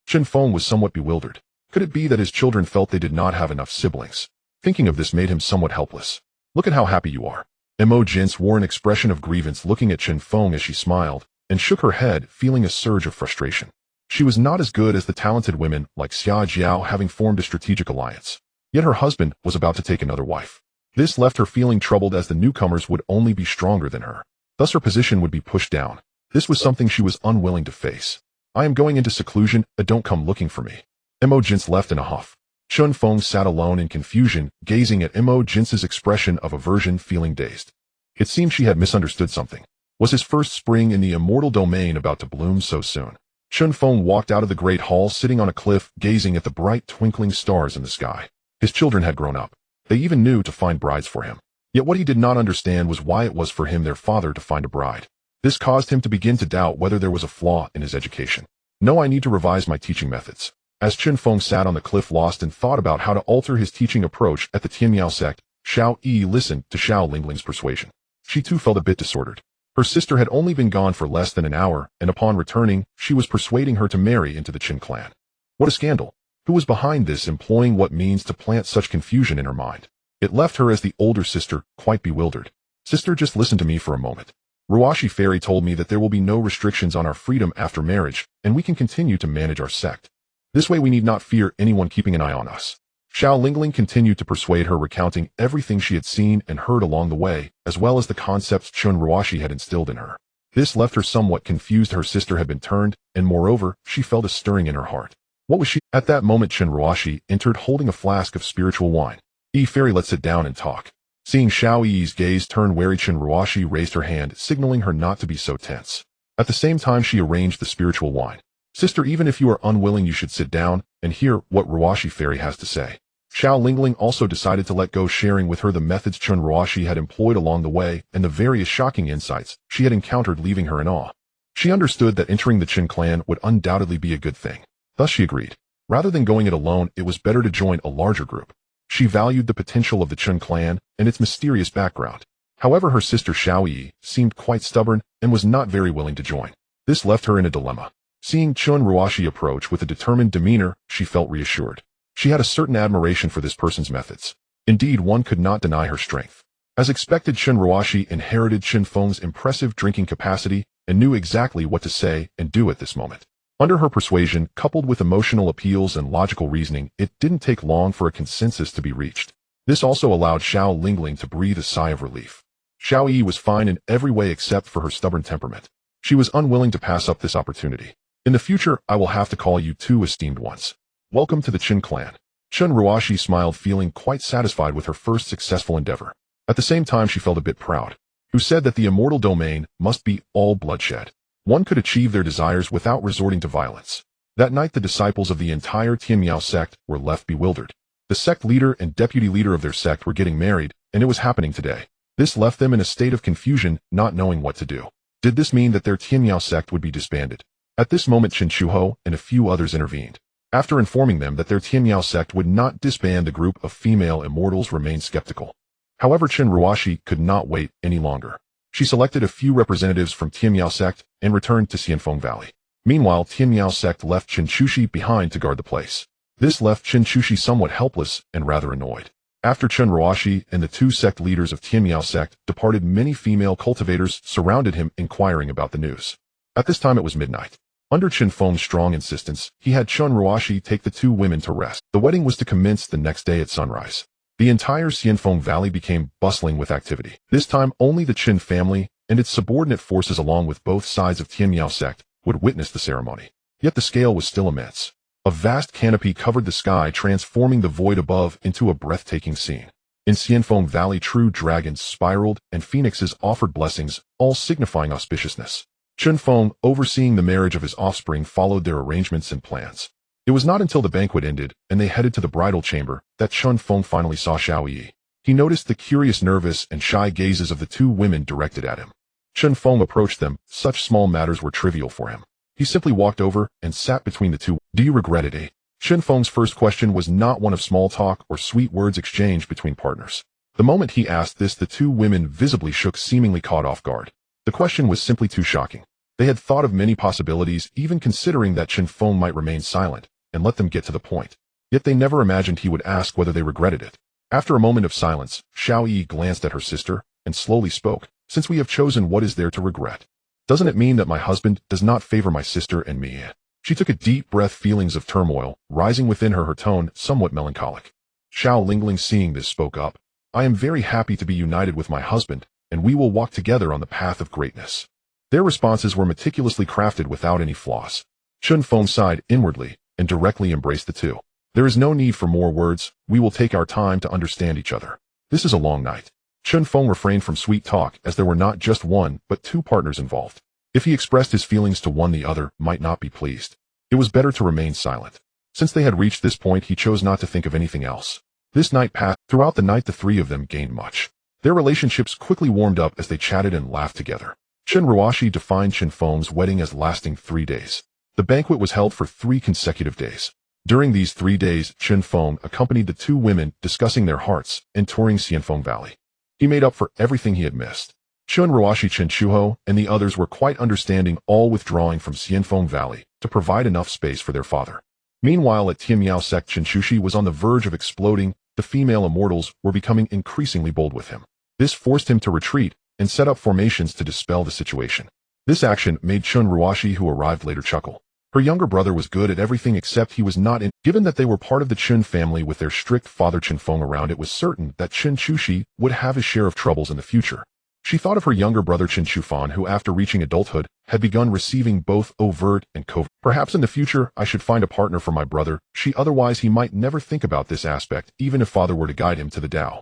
Chen Feng was somewhat bewildered. Could it be that his children felt they did not have enough siblings? Thinking of this made him somewhat helpless. Look at how happy you are. Mo Jins wore an expression of grievance, looking at Chen Feng as she smiled, and shook her head, feeling a surge of frustration. She was not as good as the talented women like Xia Jiao, having formed a strategic alliance. Yet her husband was about to take another wife. This left her feeling troubled as the newcomers would only be stronger than her. Thus her position would be pushed down. This was something she was unwilling to face. I am going into seclusion, don't come looking for me. Imogen's left in a huff. Chen Feng sat alone in confusion, gazing at Imogen's expression of aversion, feeling dazed. It seemed she had misunderstood something. Was his first spring in the immortal domain about to bloom so soon? Chen Feng walked out of the great hall sitting on a cliff, gazing at the bright twinkling stars in the sky. His children had grown up. They even knew to find brides for him. Yet what he did not understand was why it was for him their father to find a bride. This caused him to begin to doubt whether there was a flaw in his education. No, I need to revise my teaching methods. As Chen Feng sat on the cliff lost and thought about how to alter his teaching approach at the Tianmiao sect, Xiao Yi listened to Xiao Lingling's persuasion. She too felt a bit disordered. Her sister had only been gone for less than an hour, and upon returning, she was persuading her to marry into the Chen clan. What a scandal! Who was behind this, employing what means to plant such confusion in her mind? It left her as the older sister, quite bewildered. Sister, just listen to me for a moment. Ruashi Fairy told me that there will be no restrictions on our freedom after marriage, and we can continue to manage our sect. This way we need not fear anyone keeping an eye on us. Xiao Lingling continued to persuade her, recounting everything she had seen and heard along the way, as well as the concepts Chun Ruashi had instilled in her. This left her somewhat confused. Her sister had been turned, and moreover, she felt a stirring in her heart. What was she? At that moment Chen Ruashi entered holding a flask of spiritual wine. Fairy, let's sit down and talk. Seeing Xiao Yi's gaze turn wary, Chen Ruashi raised her hand, signaling her not to be so tense. At the same time she arranged the spiritual wine. Sister, even if you are unwilling, you should sit down and hear what Ruashi Fairy has to say. Xiao Lingling also decided to let go, sharing with her the methods Chen Ruashi had employed along the way and the various shocking insights she had encountered, leaving her in awe. She understood that entering the Chen clan would undoubtedly be a good thing. Thus she agreed. Rather than going it alone, it was better to join a larger group. She valued the potential of the Chen clan and its mysterious background. However, her sister Xiao Yi seemed quite stubborn and was not very willing to join. This left her in a dilemma. Seeing Chen Ruashi approach with a determined demeanor, she felt reassured. She had a certain admiration for this person's methods. Indeed, one could not deny her strength. As expected, Chen Ruashi inherited Chen Feng's impressive drinking capacity and knew exactly what to say and do at this moment. Under her persuasion, coupled with emotional appeals and logical reasoning, it didn't take long for a consensus to be reached. This also allowed Xiao Lingling to breathe a sigh of relief. Xiao Yi was fine in every way except for her stubborn temperament. She was unwilling to pass up this opportunity. In the future, I will have to call you two esteemed ones. Welcome to the Chen clan. Chen Ruashi smiled, feeling quite satisfied with her first successful endeavor. At the same time, she felt a bit proud. Who said that the immortal domain must be all bloodshed? One could achieve their desires without resorting to violence. That night, the disciples of the entire Tianmiao sect were left bewildered. The sect leader and deputy leader of their sect were getting married, and it was happening today. This left them in a state of confusion, not knowing what to do. Did this mean that their Tianmiao sect would be disbanded? At this moment, Chen Chuho and a few others intervened. After informing them that their Tianmiao sect would not disband, the group of female immortals remained skeptical. However, Chen Ruashi could not wait any longer. She selected a few representatives from Tianmiao sect and returned to Xianfeng Valley. Meanwhile, Tianmiao sect left Chen Chushi behind to guard the place. This left Chen Chushi somewhat helpless and rather annoyed. After Chen Ruashi and the two sect leaders of Tianmiao sect departed, many female cultivators surrounded him, inquiring about the news. At this time it was midnight. Under Chen Feng's strong insistence, he had Chen Ruashi take the two women to rest. The wedding was to commence the next day at sunrise. The entire Xianfeng Valley became bustling with activity. This time only the Chen family and its subordinate forces, along with both sides of Tianmiao sect, would witness the ceremony. Yet the scale was still immense. A vast canopy covered the sky, transforming the void above into a breathtaking scene. In Xianfeng Valley, true dragons spiraled and phoenixes offered blessings, all signifying auspiciousness. Chen Feng, overseeing the marriage of his offspring, followed their arrangements and plans. It was not until the banquet ended and they headed to the bridal chamber that Chen Feng finally saw Xiao Yi. He noticed the curious, nervous, and shy gazes of the two women directed at him. Chen Feng approached them. Such small matters were trivial for him. He simply walked over and sat between the two. Do you regret it, eh? Chen Feng's first question was not one of small talk or sweet words exchanged between partners. The moment he asked this, the two women visibly shook, seemingly caught off guard. The question was simply too shocking. They had thought of many possibilities, even considering that Chen Feng might remain silent and let them get to the point. Yet they never imagined he would ask whether they regretted it. After a moment of silence, Xiao Yi glanced at her sister and slowly spoke. Since we have chosen, what is there to regret? Doesn't it mean that my husband does not favor my sister and me? She took a deep breath, feelings of turmoil rising within her, her tone somewhat melancholic. Xiao Lingling, seeing this, spoke up. I am very happy to be united with my husband, and we will walk together on the path of greatness. Their responses were meticulously crafted without any flaws. Chen Feng sighed inwardly and directly embraced the two. There is no need for more words, we will take our time to understand each other. This is a long night. Chen Feng refrained from sweet talk as there were not just one but two partners involved. If he expressed his feelings to one, the other might not be pleased. It was better to remain silent. Since they had reached this point, he chose not to think of anything else. This night passed. Throughout the night, the three of them gained much. Their relationships quickly warmed up as they chatted and laughed together. Chen Ruoshi defined Chen Feng's wedding as lasting 3 days. The banquet was held for 3 consecutive days. During these 3 days, Chen Feng accompanied the two women, discussing their hearts and touring Xianfeng Valley. He made up for everything he had missed. Chen Ruoshi, Chen Chuho, and the others were quite understanding, all withdrawing from Xianfeng Valley to provide enough space for their father. Meanwhile, at Tianyao sect, Chen Chushi was on the verge of exploding. The female immortals were becoming increasingly bold with him. This forced him to retreat and set up formations to dispel the situation. This action made Chen Ruoshi, who arrived later, chuckle. Her younger brother was good at everything except he was not in. Given that they were part of the Chen family with their strict father Chen Feng around, it was certain that Chen Chushi would have his share of troubles in the future. She thought of her younger brother Chen Chufan, who after reaching adulthood had begun receiving both overt and covert. Perhaps in the future I should find a partner for my brother, otherwise he might never think about this aspect, even if father were to guide him to the Tao.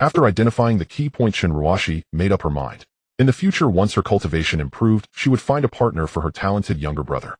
After identifying the key point, Chen Ruoshi made up her mind. In the future, once her cultivation improved, she would find a partner for her talented younger brother.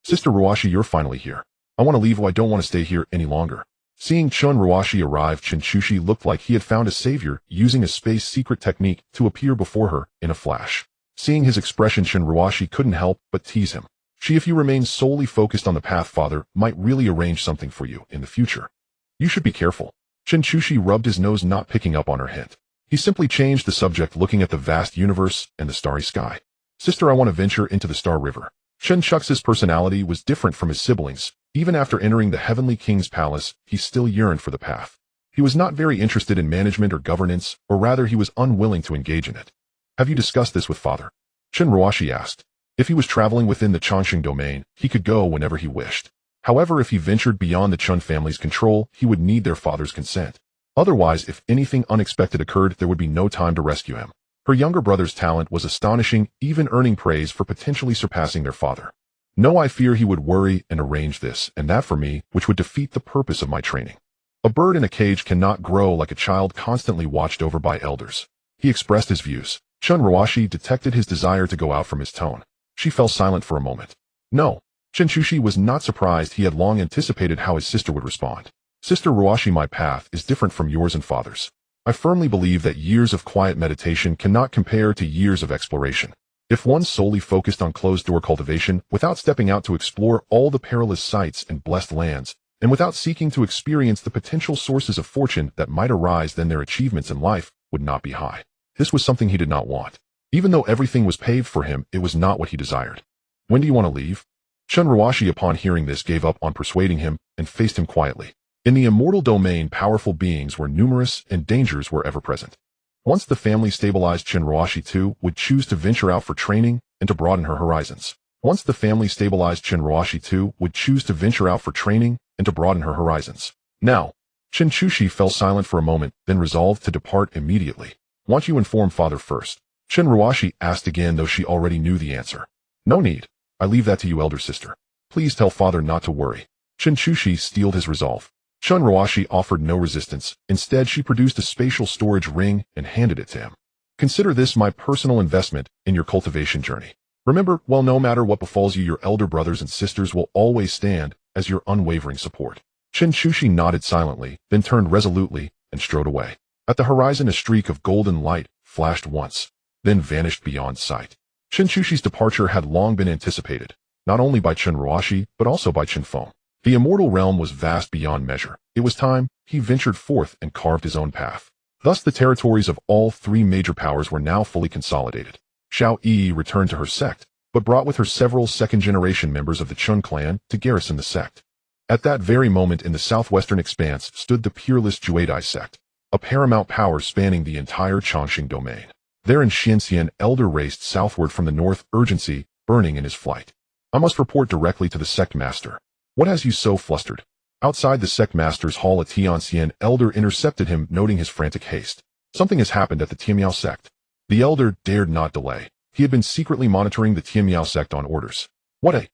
Sister Ruoshi, you're finally here. I want to leave. I don't want to stay here any longer. Seeing Chen Ruoshi arrive, Chen Chushi looked like he had found a savior, using a space secret technique to appear before her in a flash. Seeing his expression, Chen Ruoshi couldn't help but tease him. If you remain solely focused on the path, father might really arrange something for you in the future. You should be careful. Chen Chushi rubbed his nose, not picking up on her hint. He simply changed the subject, looking at the vast universe and the starry sky. Sister, I want to venture into the Star River. Chen Chux's personality was different from his siblings. Even after entering the Heavenly King's palace, he still yearned for the path. He was not very interested in management or governance, or rather he was unwilling to engage in it. Have you discussed this with father? Chen Ruoshi asked. If he was traveling within the Chongqing domain, he could go whenever he wished. However, if he ventured beyond the Chen family's control, he would need their father's consent. Otherwise, if anything unexpected occurred, there would be no time to rescue him. Her younger brother's talent was astonishing, even earning praise for potentially surpassing their father. No, I fear he would worry and arrange this and that for me, which would defeat the purpose of my training. A bird in a cage cannot grow like a child constantly watched over by elders. He expressed his views. Chen Ruoshi detected his desire to go out from his tone. She fell silent for a moment. No. Chen Chushi was not surprised. He had long anticipated how his sister would respond. Sister Ruoshi, my path is different from yours and father's. I firmly believe that years of quiet meditation cannot compare to years of exploration. If one solely focused on closed-door cultivation, without stepping out to explore all the perilous sites and blessed lands, and without seeking to experience the potential sources of fortune that might arise, then their achievements in life would not be high. This was something he did not want. Even though everything was paved for him, it was not what he desired. When do you want to leave? Chen Ruoshi, upon hearing this, gave up on persuading him and faced him quietly. In the immortal domain, powerful beings were numerous and dangers were ever present. Once the family stabilized, Chen Ruoshi too would choose to venture out for training and to broaden her horizons. Once the family stabilized, Chen Ruoshi too would choose to venture out for training and to broaden her horizons. Now, Chen Chushi fell silent for a moment, then resolved to depart immediately. Want you inform father first? Chen Ruoshi asked again, though she already knew the answer. No need. I leave that to you, elder sister. Please tell father not to worry. Chen Chushi steeled his resolve. Chen Ruoshi offered no resistance. Instead, she produced a spatial storage ring and handed it to him. Consider this my personal investment in your cultivation journey. Remember, well, no matter what befalls you, your elder brothers and sisters will always stand as your unwavering support. Chen Chushi nodded silently, then turned resolutely and strode away. At the horizon, a streak of golden light flashed once, then vanished beyond sight. Chen Chushi's departure had long been anticipated, not only by Chen Ruoshi, but also by Chen Feng. The immortal realm was vast beyond measure. It was time he ventured forth and carved his own path. Thus the territories of all three major powers were now fully consolidated. Xiao Yi returned to her sect, but brought with her several second-generation members of the Chun clan to garrison the sect. At that very moment, in the southwestern expanse stood the peerless Juedai sect, a paramount power spanning the entire Chongqing domain. There in Xianxian, elder raced southward from the north, urgency burning in his flight. I must report directly to the sect master. What has you so flustered? Outside the sect master's hall, a Tianxian elder intercepted him, noting his frantic haste. Something has happened at the Tianmiao sect. The elder dared not delay. He had been secretly monitoring the Tianmiao sect on orders. What a...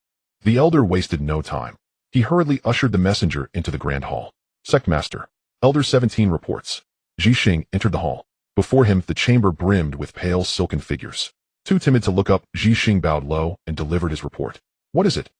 The elder wasted no time. He hurriedly ushered the messenger into the grand hall. Sect master. Elder 17 reports. Zhixing entered the hall. Before him, the chamber brimmed with pale silken figures. Too timid to look up, Zhixing bowed low and delivered his report. What is it?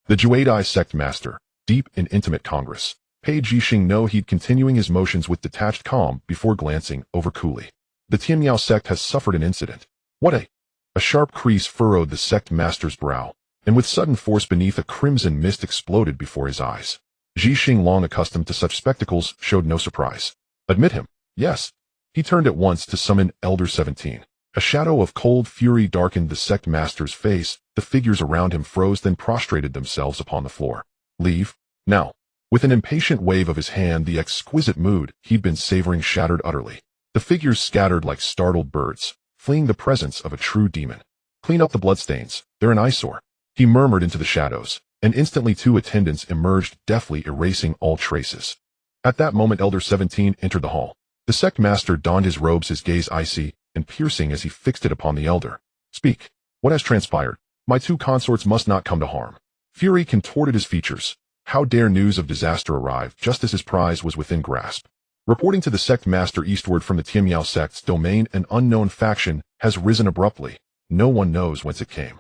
The Juadai sect master, deep in intimate congress, paid Zhixing no heed, continuing his motions with detached calm before glancing over coolly. The Tianmiao sect has suffered an incident. What a... A sharp crease furrowed the sect master's brow, and with sudden force beneath a crimson mist exploded before his eyes. Zhixing, long accustomed to such spectacles, showed no surprise. Admit him. Yes. He turned at once to summon Elder 17. A shadow of cold fury darkened the sect master's face. The figures around him froze, then prostrated themselves upon the floor. Leave. Now. With an impatient wave of his hand, the exquisite mood he'd been savoring shattered utterly. The figures scattered like startled birds, fleeing the presence of a true demon. Clean up the bloodstains. They're an eyesore. He murmured into the shadows, and instantly 2 attendants emerged, deftly erasing all traces. At that moment, Elder 17 entered the hall. The sect master donned his robes, his gaze icy and piercing as he fixed it upon the elder. Speak. What has transpired? My 2 consorts must not come to harm. Fury contorted his features. How dare news of disaster arrive just as his prize was within grasp? Reporting to the sect master eastward from the Tianmiao sect's domain, an unknown faction has risen abruptly. No one knows whence it came.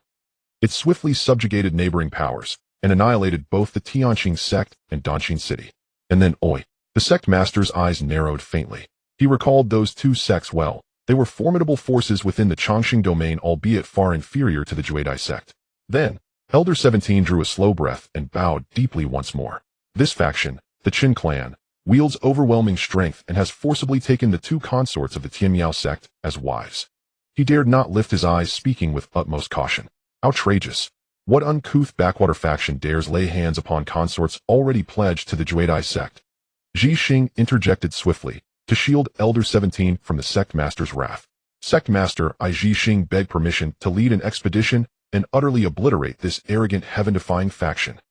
It swiftly subjugated neighboring powers and annihilated both the Tianqing sect and Danxing city. And then, oi! The sect master's eyes narrowed faintly. He recalled those 2 sects well. They were formidable forces within the Chongqing domain, albeit far inferior to the Juadai sect. Then, Elder 17 drew a slow breath and bowed deeply once more. This faction, the Chen clan, wields overwhelming strength and has forcibly taken the 2 consorts of the Tianmiao sect as wives. He dared not lift his eyes, speaking with utmost caution. Outrageous. What uncouth backwater faction dares lay hands upon consorts already pledged to the Juadai sect? Zhixing interjected swiftly, to shield Elder 17 from the sect master's wrath. Sect master, Zhixing begged permission to lead an expedition and utterly obliterate this arrogant, heaven-defying faction.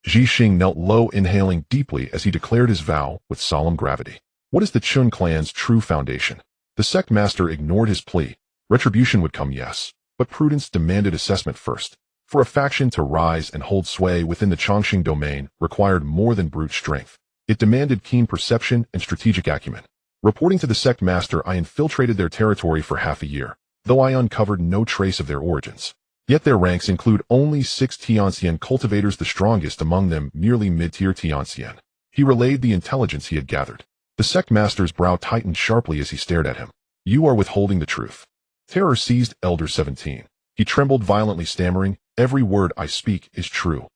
Zhixing knelt low, inhaling deeply as he declared his vow with solemn gravity. What is the Chen clan's true foundation? The sect master ignored his plea. Retribution would come, yes, but prudence demanded assessment first. For a faction to rise and hold sway within the Chongqing domain required more than brute strength. It demanded keen perception and strategic acumen. Reporting to the sect master, I infiltrated their territory for half a year, though I uncovered no trace of their origins. Yet their ranks include only 6 Tianxian cultivators, the strongest among them merely mid-tier Tianxian. He relayed the intelligence he had gathered. The sect master's brow tightened sharply as he stared at him. You are withholding the truth. Terror seized Elder 17. He trembled violently, stammering, every word I speak is true.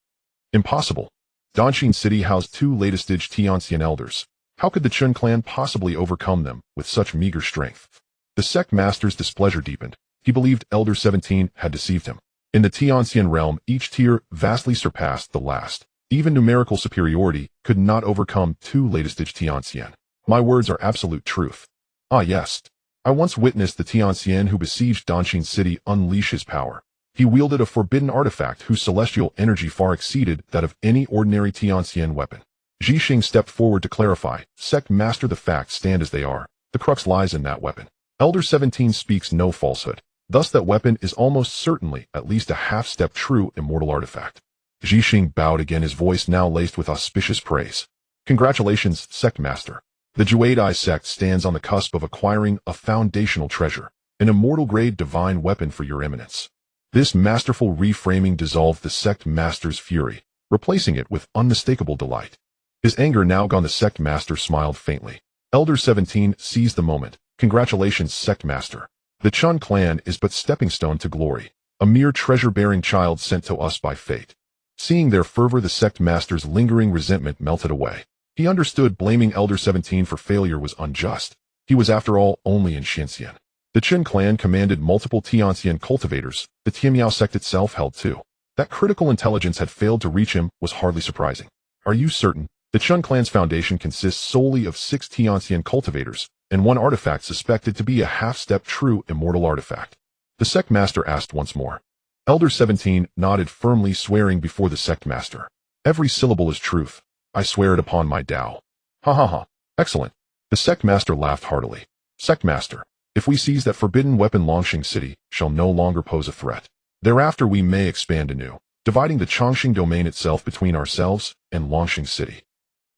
Impossible. Danxing City housed 2 latest-stage Tianxian elders. How could the Chen clan possibly overcome them with such meager strength? The sect master's displeasure deepened. He believed Elder 17 had deceived him. In the Tianxian realm, each tier vastly surpassed the last. Even numerical superiority could not overcome 2 latest-stage Tianxian. My words are absolute truth. Ah yes. I once witnessed the Tianxian who besieged Danxing City unleash his power. He wielded a forbidden artifact whose celestial energy far exceeded that of any ordinary Tianxian weapon. Zhixing stepped forward to clarify. Sect master, the facts stand as they are. The crux lies in that weapon. Elder 17 speaks no falsehood. Thus that weapon is almost certainly at least a half-step true immortal artifact. Zhixing bowed again, his voice now laced with auspicious praise. Congratulations, sect master. The Juadai sect stands on the cusp of acquiring a foundational treasure, an immortal-grade divine weapon for your eminence. This masterful reframing dissolved the sect master's fury, replacing it with unmistakable delight. His anger now gone, the sect master smiled faintly. Elder 17 seized the moment. Congratulations, sect master. The Chen clan is but stepping stone to glory, a mere treasure-bearing child sent to us by fate. Seeing their fervor, the sect master's lingering resentment melted away. He understood blaming Elder 17 for failure was unjust. He was, after all, only in Xinxian. The Chen clan commanded multiple Tianxian cultivators. The Tianmiao sect itself held 2. That critical intelligence had failed to reach him was hardly surprising. Are you certain? The Chen clan's foundation consists solely of 6 Tianxian cultivators, and 1 artifact suspected to be a half-step true immortal artifact. The sect master asked once more. Elder 17 nodded firmly, swearing before the sect master. Every syllable is truth. I swear it upon my Tao. Ha ha ha. Excellent. The sect master laughed heartily. Sect master, if we seize that forbidden weapon, Longxing City shall no longer pose a threat. Thereafter we may expand anew, dividing the Chongqing domain itself between ourselves and Longxing City.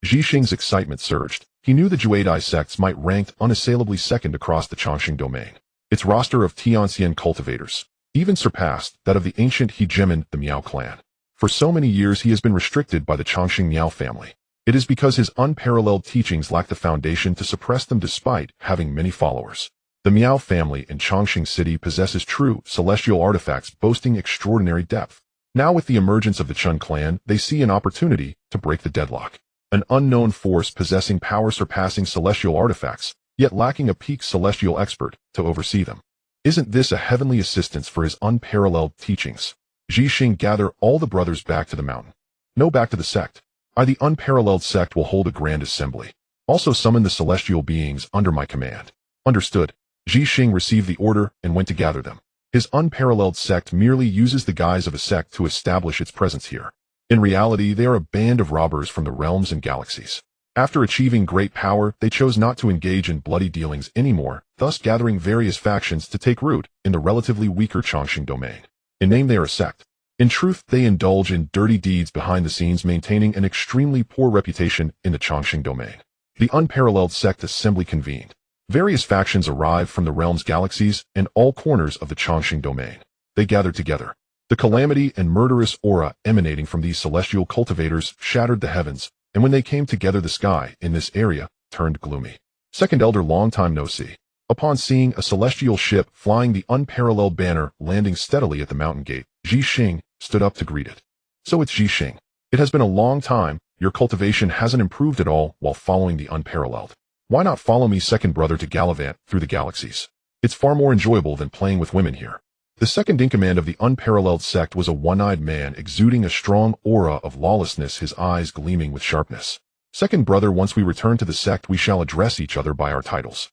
Zhixing's excitement surged. He knew the Juedai sects might rank unassailably second across the Chongqing domain. Its roster of Tianxian cultivators even surpassed that of the ancient Hegemon, the Miao clan. For so many years he has been restricted by the Chongqing Miao family. It is because his unparalleled teachings lack the foundation to suppress them despite having many followers. The Miao family in Chongqing City possesses true celestial artifacts boasting extraordinary depth. Now with the emergence of the Chen clan, they see an opportunity to break the deadlock. An unknown force possessing power surpassing celestial artifacts, yet lacking a peak celestial expert to oversee them. Isn't this a heavenly assistance for his unparalleled teachings? Zhixing, gather all the brothers back to the mountain. No, back to the sect. The unparalleled sect will hold a grand assembly. Also summon the celestial beings under my command. Understood. Zhixing received the order and went to gather them. His unparalleled sect merely uses the guise of a sect to establish its presence here. In reality, they are a band of robbers from the realms and galaxies. After achieving great power, they chose not to engage in bloody dealings anymore, thus gathering various factions to take root in the relatively weaker Chongqing domain. In name they are a sect. In truth, they indulge in dirty deeds behind the scenes, maintaining an extremely poor reputation in the Chongqing domain. The unparalleled sect assembly convened. Various factions arrived from the realms, galaxies, and all corners of the Chongqing domain. They gathered together. The calamity and murderous aura emanating from these celestial cultivators shattered the heavens, and when they came together the sky in this area turned gloomy. Second Elder, long time no see. Upon seeing a celestial ship flying the unparalleled banner landing steadily at the mountain gate, Zhixing stood up to greet it. So it's Zhixing. It has been a long time. Your cultivation hasn't improved at all while following the unparalleled. Why not follow me, second brother, to gallivant through the galaxies? It's far more enjoyable than playing with women here. The second-in-command of the unparalleled sect was a one-eyed man exuding a strong aura of lawlessness, his eyes gleaming with sharpness. Second brother, once we return to the sect we shall address each other by our titles.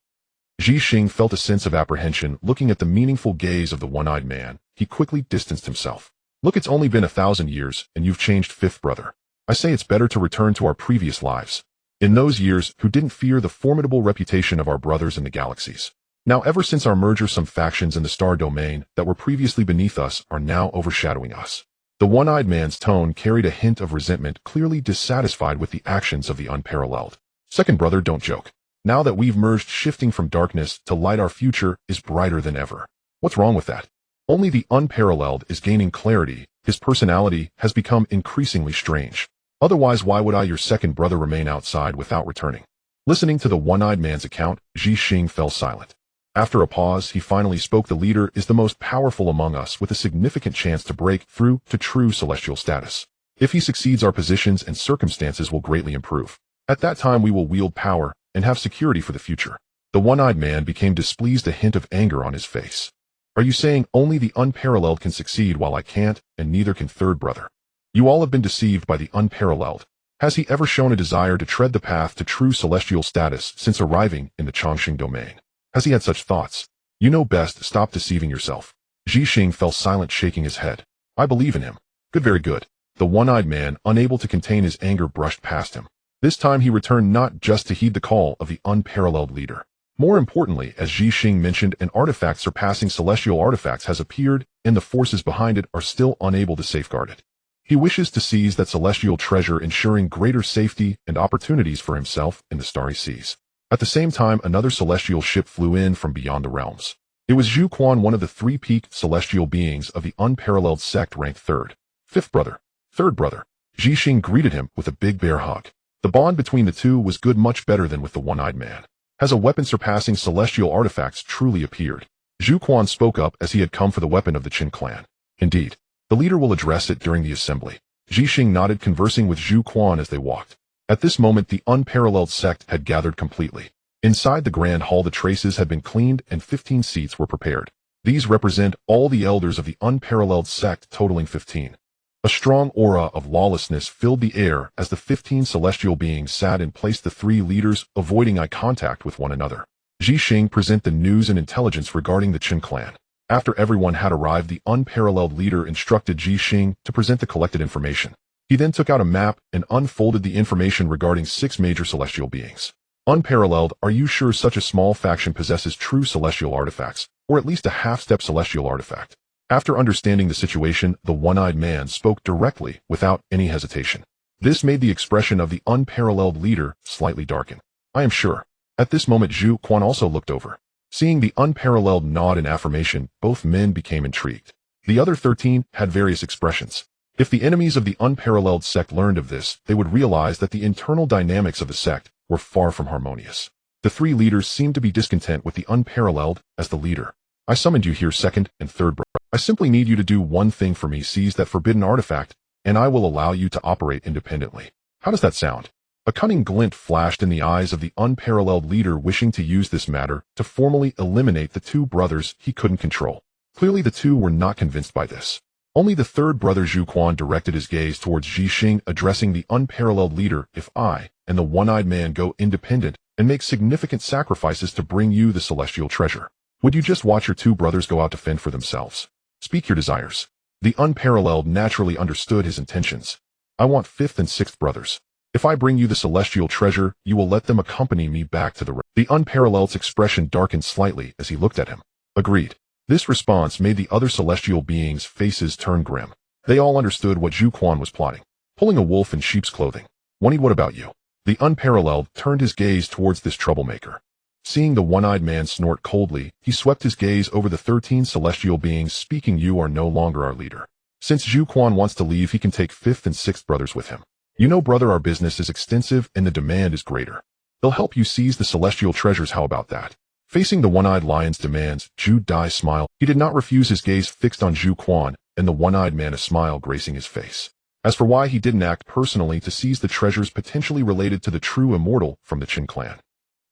Zhixing felt a sense of apprehension looking at the meaningful gaze of the one-eyed man. He quickly distanced himself. Look, it's only been 1,000 years, and you've changed, fifth brother. I say it's better to return to our previous lives. In those years, who didn't fear the formidable reputation of our brothers in the galaxies? Now, ever since our merger, some factions in the star domain that were previously beneath us are now overshadowing us. The one-eyed man's tone carried a hint of resentment, clearly dissatisfied with the actions of the unparalleled. Second brother, don't joke. Now that we've merged, shifting from darkness to light, our future is brighter than ever. What's wrong with that? Only the unparalleled is gaining clarity. His personality has become increasingly strange. Otherwise, why would I, your second brother, remain outside without returning? Listening to the one-eyed man's account, Zhixing fell silent. After a pause, he finally spoke. The leader is the most powerful among us, with a significant chance to break through to true celestial status. If he succeeds, our positions and circumstances will greatly improve. At that time we will wield power and have security for the future. The one-eyed man became displeased, a hint of anger on his face. Are you saying only the unparalleled can succeed while I can't, and neither can third brother? You all have been deceived by the unparalleled. Has he ever shown a desire to tread the path to true celestial status since arriving in the Chongqing domain? Has he had such thoughts? You know best. Stop deceiving yourself. Zhixing fell silent, shaking his head. I believe in him. Good, very good. The one-eyed man, unable to contain his anger, brushed past him. This time he returned, not just to heed the call of the unparalleled leader. More importantly, as Zhixing mentioned, an artifact surpassing celestial artifacts has appeared, and the forces behind it are still unable to safeguard it. He wishes to seize that celestial treasure, ensuring greater safety and opportunities for himself in the starry seas. At the same time, another celestial ship flew in from beyond the realms. It was Zhu Quan, one of the three peaked celestial beings of the unparalleled sect, ranked third. Fifth brother. Third brother. Zhixing greeted him with a big bear hug. The bond between the two was good, much better than with the one-eyed man. Has a weapon surpassing celestial artifacts truly appeared? Zhu Quan spoke up, as he had come for the weapon of the Chen clan. Indeed. The leader will address it during the assembly. Zhixing nodded, conversing with Zhu Quan as they walked. At this moment the unparalleled sect had gathered completely. Inside the grand hall the traces had been cleaned and 15 seats were prepared. These represent all the elders of the unparalleled sect, totaling 15. A strong aura of lawlessness filled the air as the 15 celestial beings sat in place, the three leaders avoiding eye contact with one another. Zhixing present the news and intelligence regarding the Chen clan. After everyone had arrived, the unparalleled leader instructed Zhixing to present the collected information. He then took out a map and unfolded the information regarding 6 major celestial beings. Unparalleled, are you sure such a small faction possesses true celestial artifacts, or at least a half-step celestial artifact? After understanding the situation, the one-eyed man spoke directly, without any hesitation. This made the expression of the unparalleled leader slightly darken. I am sure. At this moment Zhu Quan also looked over. Seeing the unparalleled nod in affirmation, both men became intrigued. The other 13 had various expressions. If the enemies of the unparalleled sect learned of this, they would realize that the internal dynamics of the sect were far from harmonious. The 3 leaders seemed to be discontent with the unparalleled as the leader. I summoned you here, second and third brother. I simply need you to do one thing for me: seize that forbidden artifact, and I will allow you to operate independently. How does that sound? A cunning glint flashed in the eyes of the unparalleled leader, wishing to use this matter to formally eliminate the 2 brothers he couldn't control. Clearly the 2 were not convinced by this. Only the 3rd brother Zhu Quan directed his gaze towards Zhixing, addressing the unparalleled leader. If I and the one-eyed man go independent and make significant sacrifices to bring you the celestial treasure, would you just watch your 2 brothers go out to fend for themselves? Speak your desires. The unparalleled naturally understood his intentions. I want 5th and 6th brothers. If I bring you the celestial treasure, you will let them accompany me back to the realm. The unparalleled's expression darkened slightly as he looked at him. Agreed. This response made the other celestial beings' faces turn grim. They all understood what Zhu Quan was plotting. Pulling a wolf in sheep's clothing. Wani, what about you? The unparalleled turned his gaze towards this troublemaker. Seeing the one-eyed man snort coldly, he swept his gaze over the 13 celestial beings, speaking. You are no longer our leader. Since Zhu Quan wants to leave, he can take 5th and 6th brothers with him. You know, brother, our business is extensive and the demand is greater. They'll help you seize the celestial treasures. How about that? Facing the one-eyed lion's demands, Zhu Dai smiled. He did not refuse, his gaze fixed on Zhu Quan, and the one-eyed man, a smile gracing his face. As for why he didn't act personally to seize the treasures potentially related to the true immortal from the Chen clan.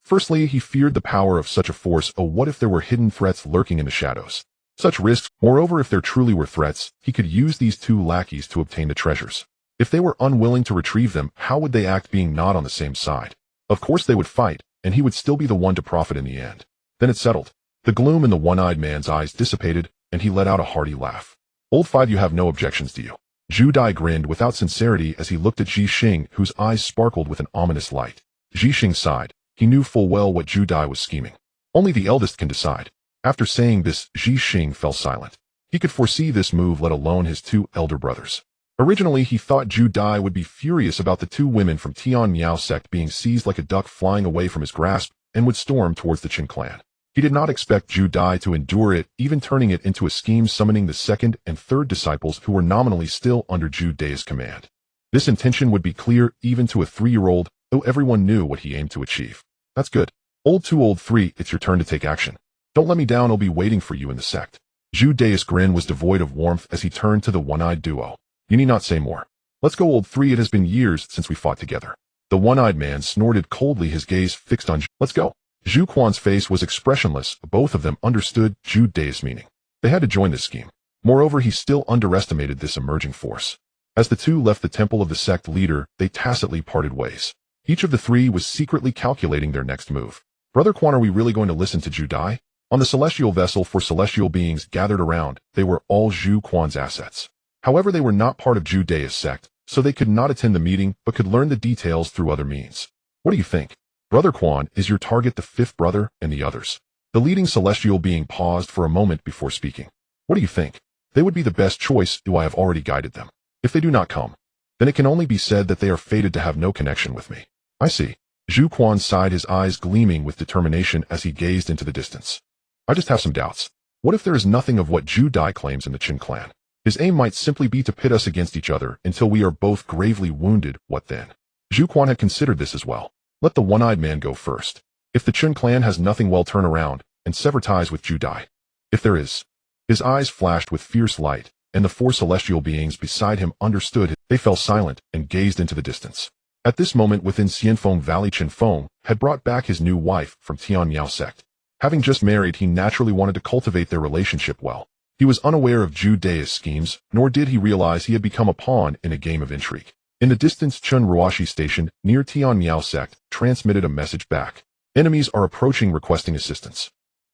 Firstly, he feared the power of such a force. Oh, what if there were hidden threats lurking in the shadows? Such risks. Moreover, if there truly were threats, he could use these 2 lackeys to obtain the treasures. If they were unwilling to retrieve them, how would they act, being not on the same side? Of course they would fight, and he would still be the one to profit in the end. Then it settled. The gloom in the one-eyed man's eyes dissipated, and he let out a hearty laugh. Old 5, you have no objections, do you? Zhu Dai grinned without sincerity as he looked at Zhixing, whose eyes sparkled with an ominous light. Zhixing sighed. He knew full well what Zhu Dai was scheming. Only the eldest can decide. After saying this, Zhixing fell silent. He could foresee this move, let alone his 2 elder brothers. Originally, he thought Zhu Dai would be furious about the 2 women from Tian Miao sect being seized like a duck flying away from his grasp, and would storm towards the Chen clan. He did not expect Zhu Dai to endure it, even turning it into a scheme, summoning the 2nd and 3rd disciples who were nominally still under Zhu Dai's command. This intention would be clear even to a 3-year-old, though everyone knew what he aimed to achieve. That's good. Old 3, it's your turn to take action. Don't let me down, I'll be waiting for you in the sect. Zhu Dai's grin was devoid of warmth as he turned to the one-eyed duo. You need not say more. Let's go, old 3, it has been years since we fought together. The one-eyed man snorted coldly, his gaze fixed on Let's go. Zhu Quan's face was expressionless. Both of them understood Zhu Dai's meaning. They had to join this scheme. Moreover, he still underestimated this emerging force. As the 2 left the temple of the sect leader, they tacitly parted ways. Each of the 3 was secretly calculating their next move. Brother Quan, are we really going to listen to Zhu Dai? On the celestial vessel, 4 celestial beings gathered around. They were all Zhu Quan's assets. However, they were not part of Zhu Dai's sect, so they could not attend the meeting but could learn the details through other means. What do you think? Brother Quan, is your target the 5th brother and the others? The leading celestial being paused for a moment before speaking. What do you think? They would be the best choice, I have already guided them. If they do not come, then it can only be said that they are fated to have no connection with me. I see. Zhu Quan sighed, his eyes gleaming with determination as he gazed into the distance. I just have some doubts. What if there is nothing of what Zhu Dai claims in the Chen clan? His aim might simply be to pit us against each other until we are both gravely wounded. What then? Zhu Quan had considered this as well. Let the one-eyed man go first. If the Chen clan has nothing, well, turn around and sever ties with Zhu Dai. If there is. His eyes flashed with fierce light, and the 4 celestial beings beside him understood. They fell silent and gazed into the distance. At this moment, within Xianfeng Valley, Chen Feng had brought back his new wife from Tian Miao sect. Having just married, he naturally wanted to cultivate their relationship well. He was unaware of Zhu Dai's schemes, nor did he realize he had become a pawn in a game of intrigue. In the distance, Chen Ruoshi station, near Tian Miao sect, transmitted a message back. Enemies are approaching, requesting assistance.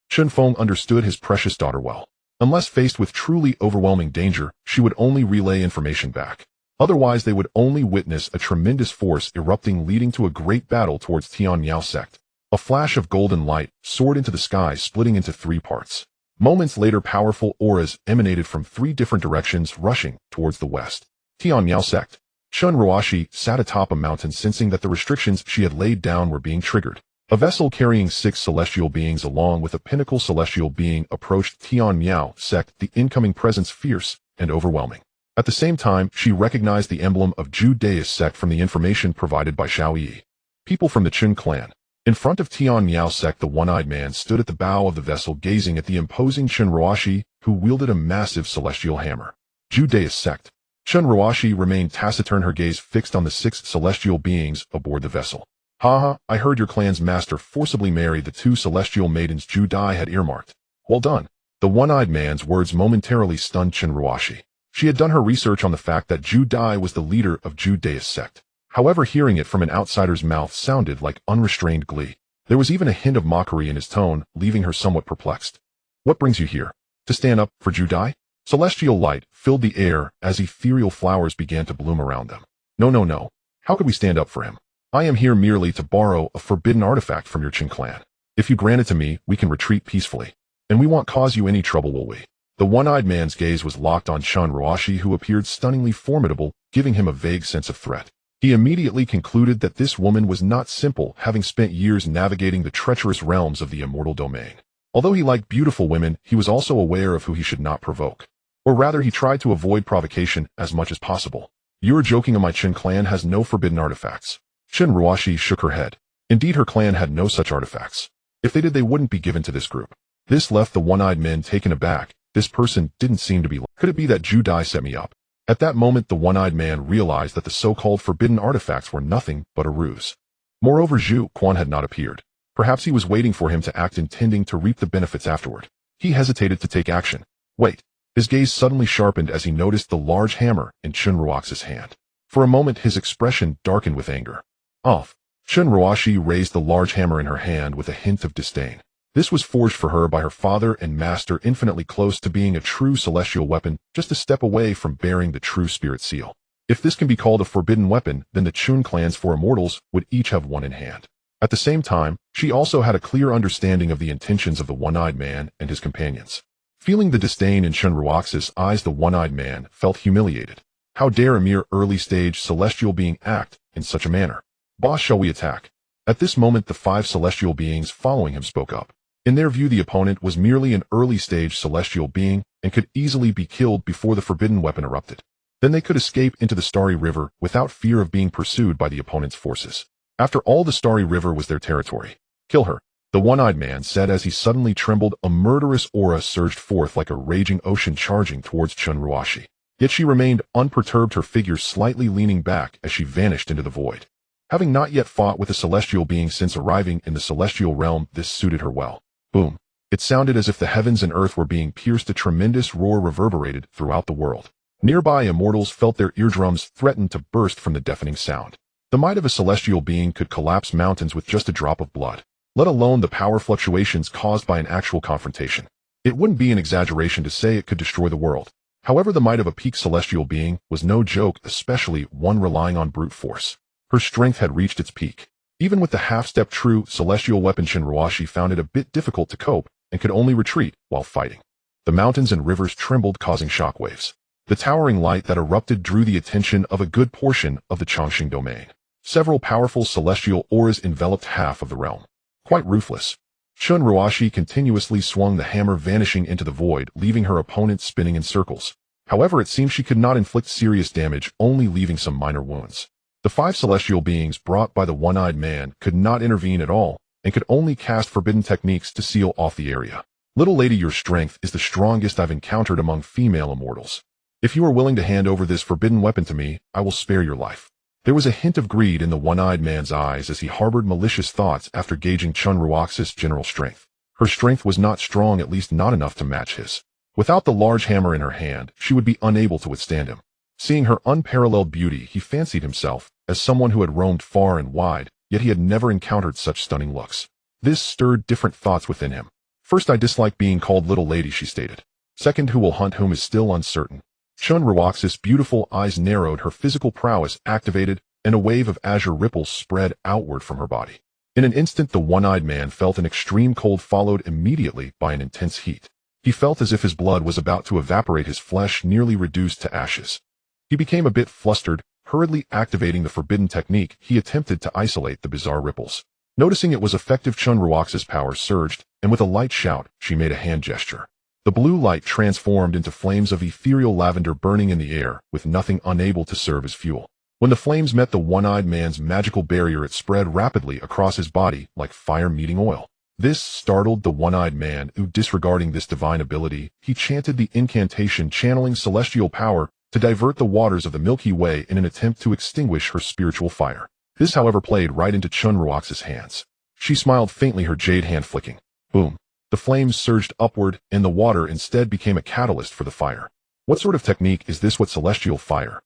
Chen Feng understood his precious daughter well. Unless faced with truly overwhelming danger, she would only relay information back. Otherwise they would only witness a tremendous force erupting, leading to a great battle towards Tian Miao sect. A flash of golden light soared into the sky, splitting into 3 parts. Moments later, powerful auras emanated from 3 different directions, rushing towards the west. Tian Miao sect. Chen Ruoshi sat atop a mountain, sensing that the restrictions she had laid down were being triggered. A vessel carrying 6 celestial beings along with a pinnacle celestial being approached Tian Miao sect, the incoming presence fierce and overwhelming. At the same time, she recognized the emblem of daoist sect from the information provided by Xiao Yi. People from the Chen clan. In front of Tian Miao sect, the one-eyed man stood at the bow of the vessel, gazing at the imposing Chen Ruoshi, who wielded a massive celestial hammer. Daoist sect. Chen Ruoshi remained taciturn, her gaze fixed on the 6 celestial beings aboard the vessel. Haha, I heard your clan's master forcibly marry the 2 celestial maidens Zhu Dai had earmarked. Well done. The one-eyed man's words momentarily stunned Chen Ruoshi. She had done her research on the fact that Zhu Dai was the leader of daoist sect. However, hearing it from an outsider's mouth sounded like unrestrained glee. There was even a hint of mockery in his tone, leaving her somewhat perplexed. What brings you here? To stand up for Zhu Dai? Celestial light filled the air as ethereal flowers began to bloom around them. No. How could we stand up for him? I am here merely to borrow a forbidden artifact from your Chen clan. If you grant it to me, we can retreat peacefully. And we won't cause you any trouble, will we? The one-eyed man's gaze was locked on Chen Ruoshi, who appeared stunningly formidable, giving him a vague sense of threat. He immediately concluded that this woman was not simple, having spent years navigating the treacherous realms of the immortal domain. Although he liked beautiful women, he was also aware of who he should not provoke. Or rather, he tried to avoid provocation as much as possible. You're joking, my Chen clan has no forbidden artifacts. Chen Ruoshi shook her head. Indeed, her clan had no such artifacts. If they did, they wouldn't be given to this group. This left the one-eyed men taken aback. This person didn't seem to be. Could it be that Zhu Dai set me up? At that moment, the one-eyed man realized that the so-called forbidden artifacts were nothing but a ruse. Moreover, Zhu Quan had not appeared. Perhaps he was waiting for him to act, intending to reap the benefits afterward. He hesitated to take action. Wait. His gaze suddenly sharpened as he noticed the large hammer in Chen Ruoxi's hand. For a moment, his expression darkened with anger. Off. Chen Ruoshi raised the large hammer in her hand with a hint of disdain. This was forged for her by her father and master, infinitely close to being a true celestial weapon, just a step away from bearing the true spirit seal. If this can be called a forbidden weapon, then the Chun clan's 4 immortals would each have one in hand. At the same time, she also had a clear understanding of the intentions of the one-eyed man and his companions. Feeling the disdain in Chen Ruoxi's eyes, the one-eyed man felt humiliated. How dare a mere early-stage celestial being act in such a manner? Boss, shall we attack? At this moment, the 5 celestial beings following him spoke up. In their view, the opponent was merely an early-stage celestial being and could easily be killed before the forbidden weapon erupted. Then they could escape into the Starry River without fear of being pursued by the opponent's forces. After all, the Starry River was their territory. Kill her, the one-eyed man said as he suddenly trembled. A murderous aura surged forth like a raging ocean, charging towards Chen Ruoshi. Yet she remained unperturbed, her figure slightly leaning back as she vanished into the void. Having not yet fought with a celestial being since arriving in the celestial realm, this suited her well. Boom. It sounded as if the heavens and earth were being pierced. A tremendous roar reverberated throughout the world. Nearby immortals felt their eardrums threaten to burst from the deafening sound. The might of a celestial being could collapse mountains with just a drop of blood, let alone the power fluctuations caused by an actual confrontation. It wouldn't be an exaggeration to say it could destroy the world. However, the might of a peak celestial being was no joke, especially one relying on brute force. Her strength had reached its peak. Even with the half-step true celestial weapon, Chen Ruoshi found it a bit difficult to cope and could only retreat while fighting. The mountains and rivers trembled, causing shockwaves. The towering light that erupted drew the attention of a good portion of the Chongqing domain. Several powerful celestial auras enveloped half of the realm. Quite ruthless. Chen Ruoshi continuously swung the hammer, vanishing into the void, leaving her opponent spinning in circles. However, it seemed she could not inflict serious damage, only leaving some minor wounds. The 5 celestial beings brought by the one-eyed man could not intervene at all and could only cast forbidden techniques to seal off the area. Little lady, your strength is the strongest I've encountered among female immortals. If you are willing to hand over this forbidden weapon to me, I will spare your life. There was a hint of greed in the one-eyed man's eyes as he harbored malicious thoughts after gauging Chen Ruoxi's general strength. Her strength was not strong, at least not enough to match his. Without the large hammer in her hand, she would be unable to withstand him. Seeing her unparalleled beauty, he fancied himself as someone who had roamed far and wide, yet he had never encountered such stunning looks. This stirred different thoughts within him. First, I dislike being called little lady, she stated. Second, who will hunt whom is still uncertain. Chen Feng's beautiful eyes narrowed, her physical prowess activated, and a wave of azure ripples spread outward from her body. In an instant, the one-eyed man felt an extreme cold followed immediately by an intense heat. He felt as if his blood was about to evaporate, his flesh nearly reduced to ashes. He became a bit flustered, hurriedly activating the forbidden technique. He attempted to isolate the bizarre ripples. Noticing it was effective, Chen Feng's power surged, and with a light shout, she made a hand gesture. The blue light transformed into flames of ethereal lavender burning in the air, with nothing unable to serve as fuel. When the flames met the one-eyed man's magical barrier, it spread rapidly across his body like fire meeting oil. This startled the one-eyed man, who, disregarding this divine ability, he chanted the incantation, channeling celestial power to divert the waters of the Milky Way in an attempt to extinguish her spiritual fire. This, however, played right into Chen Feng's hands. She smiled faintly, her jade hand flicking. Boom. The flames surged upward, and the water instead became a catalyst for the fire. What sort of technique is this? What celestial fire?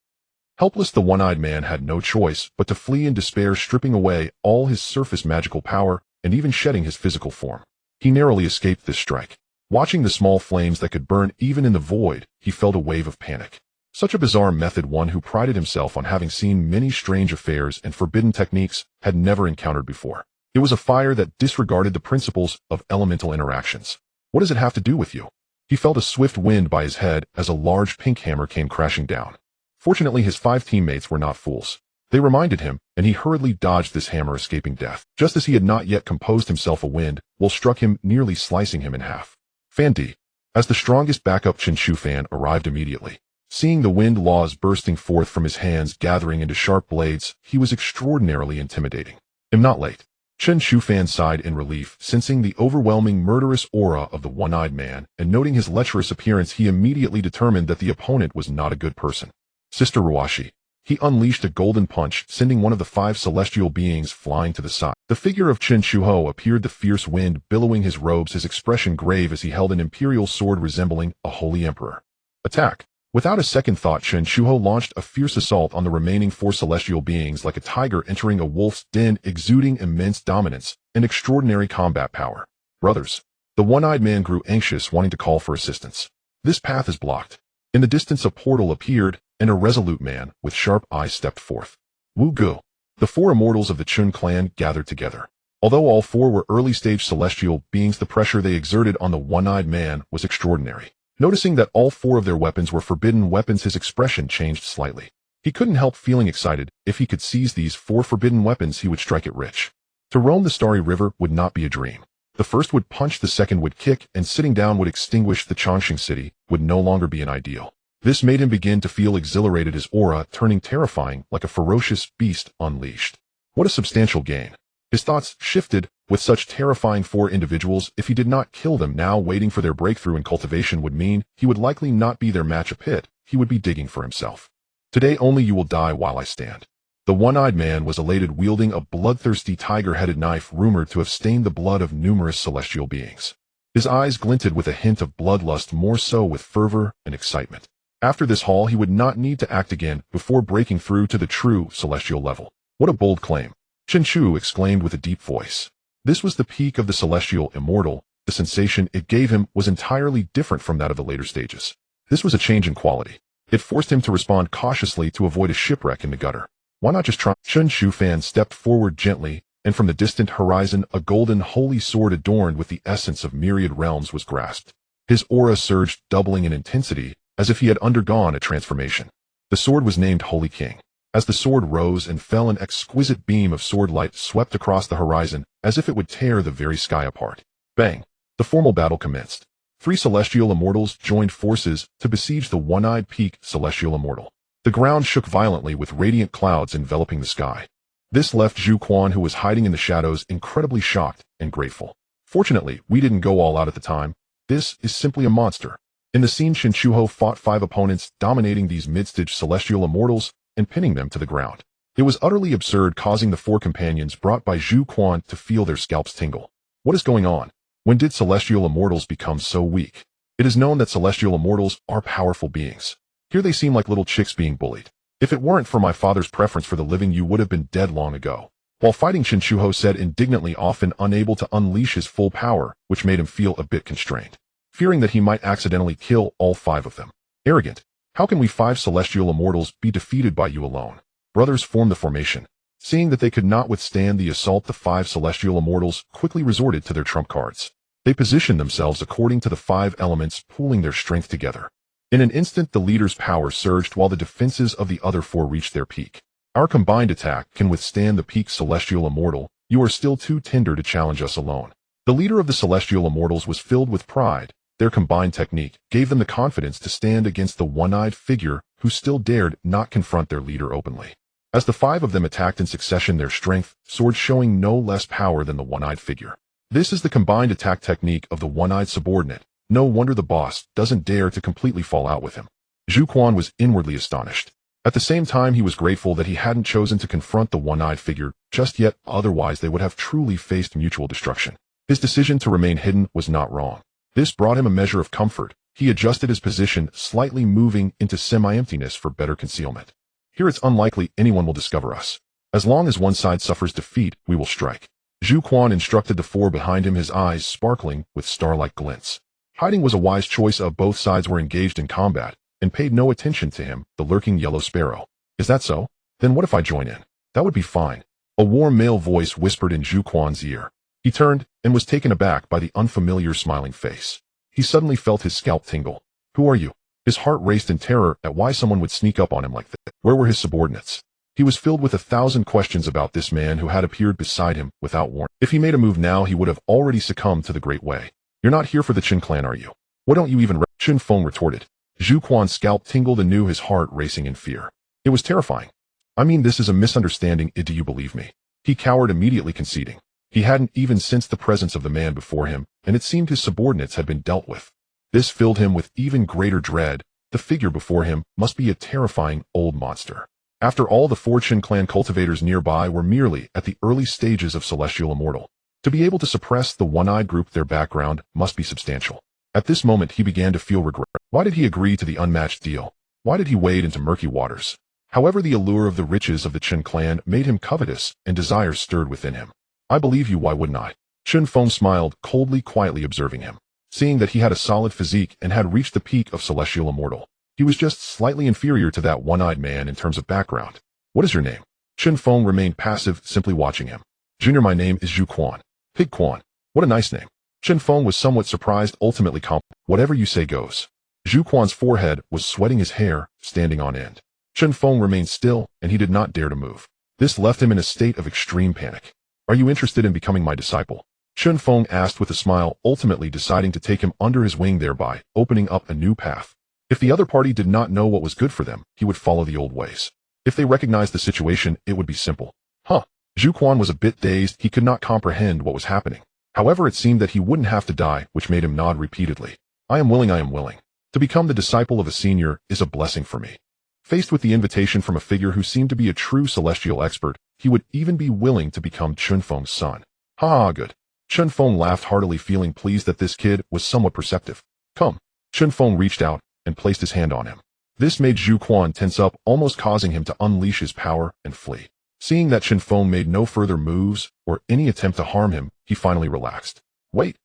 Helpless, the one-eyed man had no choice but to flee in despair, stripping away all his surface magical power and even shedding his physical form. He narrowly escaped this strike. Watching the small flames that could burn even in the void, he felt a wave of panic. Such a bizarre method, one who prided himself on having seen many strange affairs and forbidden techniques, had never encountered before. It was a fire that disregarded the principles of elemental interactions. What does it have to do with you? He felt a swift wind by his head as a large pink hammer came crashing down. Fortunately, his 5 teammates were not fools. They reminded him, and he hurriedly dodged this hammer, escaping death. Just as he had not yet composed himself, a wind will struck him, nearly slicing him in half. Fan D. As the strongest backup, Chen Feng arrived immediately. Seeing the wind laws bursting forth from his hands, gathering into sharp blades, he was extraordinarily intimidating. "I'm not late." Chen Feng sighed in relief, sensing the overwhelming murderous aura of the one-eyed man, and noting his lecherous appearance, he immediately determined that the opponent was not a good person. Sister Ruashi. He unleashed a golden punch, sending one of the 5 celestial beings flying to the side. The figure of Chen Shuho appeared, the fierce wind billowing his robes, his expression grave as he held an imperial sword resembling a holy emperor. Attack. Without a second thought, Chen Shuho launched a fierce assault on the remaining 4 celestial beings, like a tiger entering a wolf's den, exuding immense dominance and extraordinary combat power. Brothers. The one-eyed man grew anxious, wanting to call for assistance. This path is blocked. In the distance, a portal appeared, and a resolute man with sharp eyes stepped forth. Wu Gu. The 4 immortals of the Chun clan gathered together. Although all 4 were early-stage celestial beings, the pressure they exerted on the one-eyed man was extraordinary. Noticing that all 4 of their weapons were forbidden weapons, his expression changed slightly. He couldn't help feeling excited. If he could seize these 4 forbidden weapons, he would strike it rich. To roam the Starry River would not be a dream. The first would punch, the second would kick, and sitting down would extinguish the Chongqing city would no longer be an ideal. This made him begin to feel exhilarated, his aura turning terrifying, like a ferocious beast unleashed. What a substantial gain. His thoughts shifted. With such terrifying 4 individuals, if he did not kill them now, waiting for their breakthrough in cultivation would mean he would likely not be their match. A pit he would be digging for himself. Today only you will die while I stand. The one-eyed man was elated, wielding a bloodthirsty tiger-headed knife rumored to have stained the blood of numerous celestial beings. His eyes glinted with a hint of bloodlust, more so with fervor and excitement. After this haul, he would not need to act again before breaking through to the true celestial level. What a bold claim! Chen Chu exclaimed with a deep voice. This was the peak of the celestial immortal. The sensation it gave him was entirely different from that of the later stages. This was a change in quality. It forced him to respond cautiously to avoid a shipwreck in the gutter. Why not just try? Chen Feng stepped forward gently, and from the distant horizon a golden holy sword adorned with the essence of myriad realms was grasped. His aura surged, doubling in intensity, as if he had undergone a transformation. The sword was named Holy King. As the sword rose and fell, an exquisite beam of sword light swept across the horizon, as if it would tear the very sky apart. Bang! The formal battle commenced. 3 celestial immortals joined forces to besiege the one-eyed peak celestial immortal. The ground shook violently, with radiant clouds enveloping the sky. This left Zhu Quan, who was hiding in the shadows, incredibly shocked and grateful. Fortunately, we didn't go all out at the time. This is simply a monster. In the scene, Chen Shuho fought 5 opponents, dominating these mid-stage celestial immortals and pinning them to the ground. It was utterly absurd, causing the 4 companions brought by Zhu Quan to feel their scalps tingle. What is going on? When did celestial immortals become so weak? It is known that celestial immortals are powerful beings. Here they seem like little chicks being bullied. If it weren't for my father's preference for the living, you would have been dead long ago. While fighting, Chen Shuho said indignantly, often unable to unleash his full power, which made him feel a bit constrained, fearing that he might accidentally kill all 5 of them. Arrogant. How can we 5 celestial immortals be defeated by you alone? Brothers formed the formation. Seeing that they could not withstand the assault, the 5 celestial immortals quickly resorted to their trump cards. They positioned themselves according to the 5 elements, pooling their strength together. In an instant, the leader's power surged while the defenses of the other 4 reached their peak. Our combined attack can withstand the peak celestial immortal. You are still too tender to challenge us alone. The leader of the celestial immortals was filled with pride. Their combined technique gave them the confidence to stand against the one-eyed figure who still dared not confront their leader openly. As the 5 of them attacked in succession, their strength soared, showing no less power than the one-eyed figure. This is the combined attack technique of the one-eyed subordinate. No wonder the boss doesn't dare to completely fall out with him. Zhu Quan was inwardly astonished. At the same time, he was grateful that he hadn't chosen to confront the one-eyed figure just yet, otherwise they would have truly faced mutual destruction. His decision to remain hidden was not wrong. This brought him a measure of comfort. He adjusted his position, slightly moving into semi-emptiness for better concealment. Here it's unlikely anyone will discover us. As long as one side suffers defeat, we will strike. Zhu Quan instructed the 4 behind him, his eyes sparkling with star-like glints. Hiding was a wise choice. Both sides were engaged in combat and paid no attention to him, the lurking yellow sparrow. Is that so? Then what if I join in? That would be fine. A warm male voice whispered in Zhu Quan's ear. He turned and was taken aback by the unfamiliar smiling face. He suddenly felt his scalp tingle. Who are you? His heart raced in terror at why someone would sneak up on him like that. Where were his subordinates? He was filled with 1,000 questions about this man who had appeared beside him without warning. If he made a move now, he would have already succumbed to the Great Way. You're not here for the Chen clan, are you? What don't you even Chen Feng retorted. Zhu Quan's scalp tingled and knew his heart racing in fear. It was terrifying. I mean, this is a misunderstanding. Do you believe me? He cowered, immediately conceding. He hadn't even sensed the presence of the man before him, and it seemed his subordinates had been dealt with. This filled him with even greater dread. The figure before him must be a terrifying old monster. After all, the 4 Chen clan cultivators nearby were merely at the early stages of celestial immortal. To be able to suppress the one-eyed group, their background must be substantial. At this moment, he began to feel regret. Why did he agree to the unmatched deal? Why did he wade into murky waters? However, the allure of the riches of the Chen clan made him covetous, and desire stirred within him. I believe you, why wouldn't I? Chen Feng smiled, coldly, quietly observing him. Seeing that he had a solid physique and had reached the peak of celestial immortal, he was just slightly inferior to that one-eyed man in terms of background. What is your name? Chen Feng remained passive, simply watching him. Junior, my name is Zhu Quan. Pig Quan. What a nice name. Chen Feng was somewhat surprised, ultimately whatever you say goes. Zhu Quan's forehead was sweating, his hair standing on end. Chen Feng remained still, and he did not dare to move. This left him in a state of extreme panic. Are you interested in becoming my disciple? Chen Feng asked with a smile, ultimately deciding to take him under his wing, thereby opening up a new path. If the other party did not know what was good for them, he would follow the old ways. If they recognized the situation, it would be simple. Huh. Zhu Quan was a bit dazed. He could not comprehend what was happening. However, it seemed that he wouldn't have to die, which made him nod repeatedly. I am willing, I am willing. To become the disciple of a senior is a blessing for me. Faced with the invitation from a figure who seemed to be a true celestial expert, he would even be willing to become Chen Feng's son. Ha, good. Chen Feng laughed heartily, feeling pleased that this kid was somewhat perceptive. Come. Chen Feng reached out and placed his hand on him. This made Zhu Quan tense up, almost causing him to unleash his power and flee. Seeing that Chen Feng made no further moves or any attempt to harm him, he finally relaxed. Wait.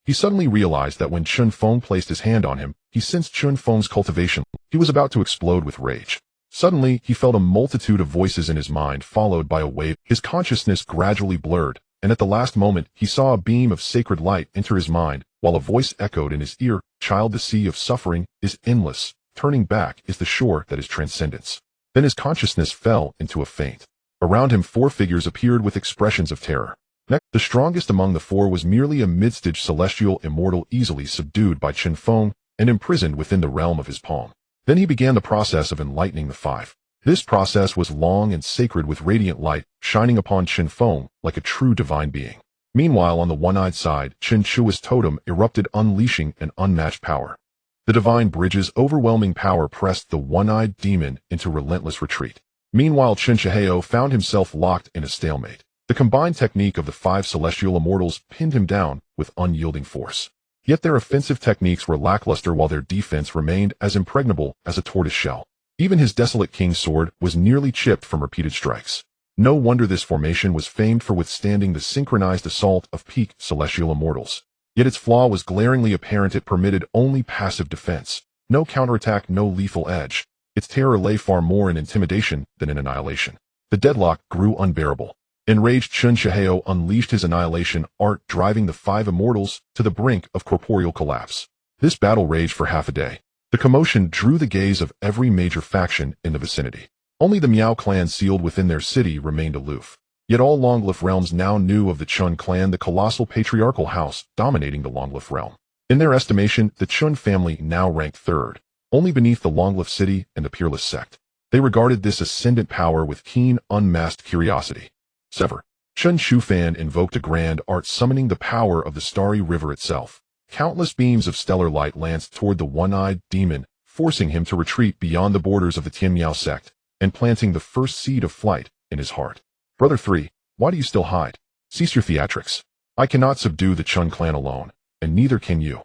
He suddenly realized that when Chen Feng placed his hand on him, he sensed Chen Feng's cultivation. He was about to explode with rage. Suddenly, he felt a multitude of voices in his mind, followed by a wave. His consciousness gradually blurred, and at the last moment, he saw a beam of sacred light enter his mind, while a voice echoed in his ear, Child, the sea of suffering is endless. Turning back is the shore that is transcendence. Then his consciousness fell into a faint. Around him, 4 figures appeared with expressions of terror. Next, the strongest among the 4 was merely a mid-stage celestial immortal, easily subdued by Chen Feng and imprisoned within the realm of his palm. Then he began the process of enlightening the 5. This process was long and sacred, with radiant light shining upon Chen Feng like a true divine being. Meanwhile, on the one-eyed side, Chen Chua's totem erupted, unleashing an unmatched power. The divine bridge's overwhelming power pressed the one-eyed demon into relentless retreat. Meanwhile, Chen Chihao found himself locked in a stalemate. The combined technique of the 5 celestial immortals pinned him down with unyielding force. Yet their offensive techniques were lackluster, while their defense remained as impregnable as a tortoise shell. Even his desolate king's sword was nearly chipped from repeated strikes. No wonder this formation was famed for withstanding the synchronized assault of peak celestial immortals. Yet its flaw was glaringly apparent. It permitted only passive defense. No counterattack, no lethal edge. Its terror lay far more in intimidation than in annihilation. The deadlock grew unbearable. Enraged Chen Shihao unleashed his annihilation art, driving the 5 immortals to the brink of corporeal collapse. This battle raged for half a day. The commotion drew the gaze of every major faction in the vicinity. Only the Miao clan sealed within their city remained aloof. Yet all Longlif realms now knew of the Chun clan, the colossal patriarchal house dominating the Longlif realm. In their estimation, the Chun family now ranked third, only beneath the Longlif city and the peerless sect. They regarded this ascendant power with keen, unmasked curiosity. Sever. Chen Shufan invoked a grand art, summoning the power of the starry river itself. Countless beams of stellar light lanced toward the one-eyed demon, forcing him to retreat beyond the borders of the Tianmiao sect, and planting the first seed of flight in his heart. Brother 3, why do you still hide? Cease your theatrics. I cannot subdue the Chun clan alone, and neither can you.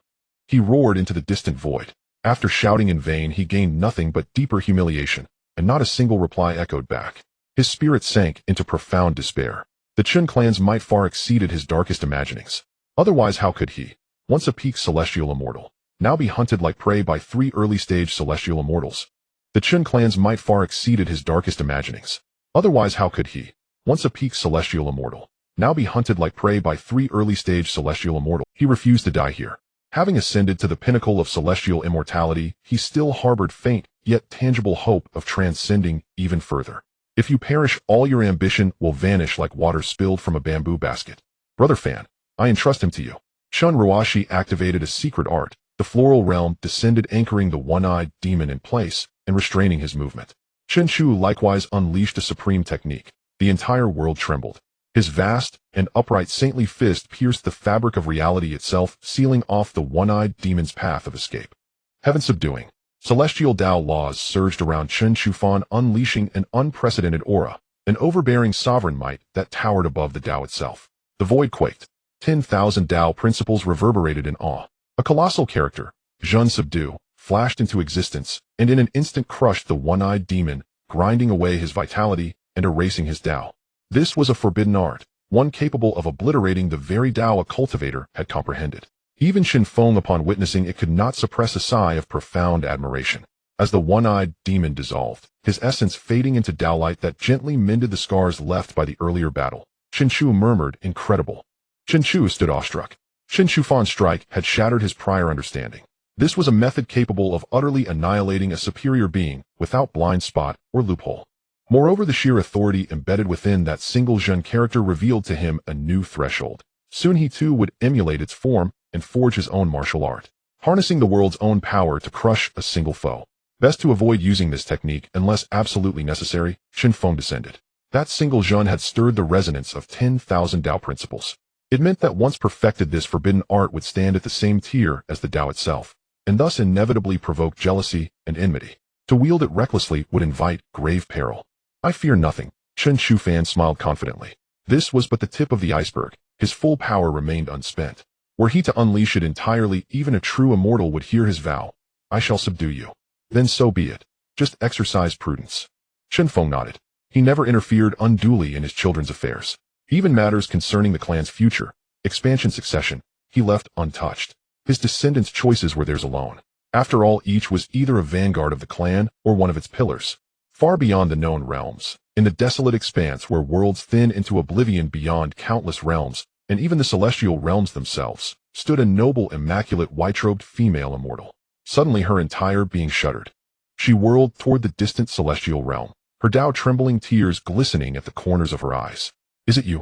He roared into the distant void. After shouting in vain, he gained nothing but deeper humiliation, and not a single reply echoed back. His spirit sank into profound despair. The Chun clan's might far exceeded his darkest imaginings. Otherwise, how could he, once a peak celestial immortal, now be hunted like prey by 3 early-stage celestial immortals? The Chun clan's might far exceeded his darkest imaginings. Otherwise, how could he, once a peak celestial immortal, now be hunted like prey by 3 early-stage celestial immortals? He refused to die here. Having ascended to the pinnacle of celestial immortality, he still harbored faint, yet tangible hope of transcending even further. If you perish, all your ambition will vanish like water spilled from a bamboo basket. Brother Fan, I entrust him to you. Chun Ruashi activated a secret art. The floral realm descended, anchoring the one-eyed demon in place and restraining his movement. Chen Chu likewise unleashed a supreme technique. The entire world trembled. His vast and upright saintly fist pierced the fabric of reality itself, sealing off the one-eyed demon's path of escape. Heaven subduing. Celestial Dao laws surged around Chen Shufan, unleashing an unprecedented aura, an overbearing sovereign might that towered above the Dao itself. The void quaked. 10,000 Dao principles reverberated in awe. A colossal character, Zhun Subdue, flashed into existence, and in an instant crushed the one-eyed demon, grinding away his vitality and erasing his Dao. This was a forbidden art, one capable of obliterating the very Dao a cultivator had comprehended. Even Chen Feng, upon witnessing it, could not suppress a sigh of profound admiration. As the one-eyed demon dissolved, his essence fading into Dao light that gently mended the scars left by the earlier battle, Chen Chu murmured, "Incredible." Chen Chu stood awestruck. Chen Shufan's strike had shattered his prior understanding. This was a method capable of utterly annihilating a superior being without blind spot or loophole. Moreover, the sheer authority embedded within that single Zhun character revealed to him a new threshold. Soon he too would emulate its form and forge his own martial art, harnessing the world's own power to crush a single foe. Best to avoid using this technique unless absolutely necessary. Chen Feng descended. That single Zhun had stirred the resonance of 10,000 Dao principles. It meant that once perfected, this forbidden art would stand at the same tier as the Dao itself, and thus inevitably provoke jealousy and enmity. To wield it recklessly would invite grave peril. I fear nothing. Chen Shufan smiled confidently. This was but the tip of the iceberg. His full power remained unspent. Were he to unleash it entirely, even a true immortal would hear his vow. I shall subdue you. Then so be it. Just exercise prudence. Chen Feng nodded. He never interfered unduly in his children's affairs. Even matters concerning the clan's future, expansion, succession, he left untouched. His descendants' choices were theirs alone. After all, each was either a vanguard of the clan or one of its pillars. Far beyond the known realms, in the desolate expanse where worlds thin into oblivion beyond countless realms, and even the celestial realms themselves, stood a noble, immaculate, white-robed female immortal. Suddenly her entire being shuddered. She whirled toward the distant celestial realm, her Dao trembling, tears glistening at the corners of her eyes. Is it you?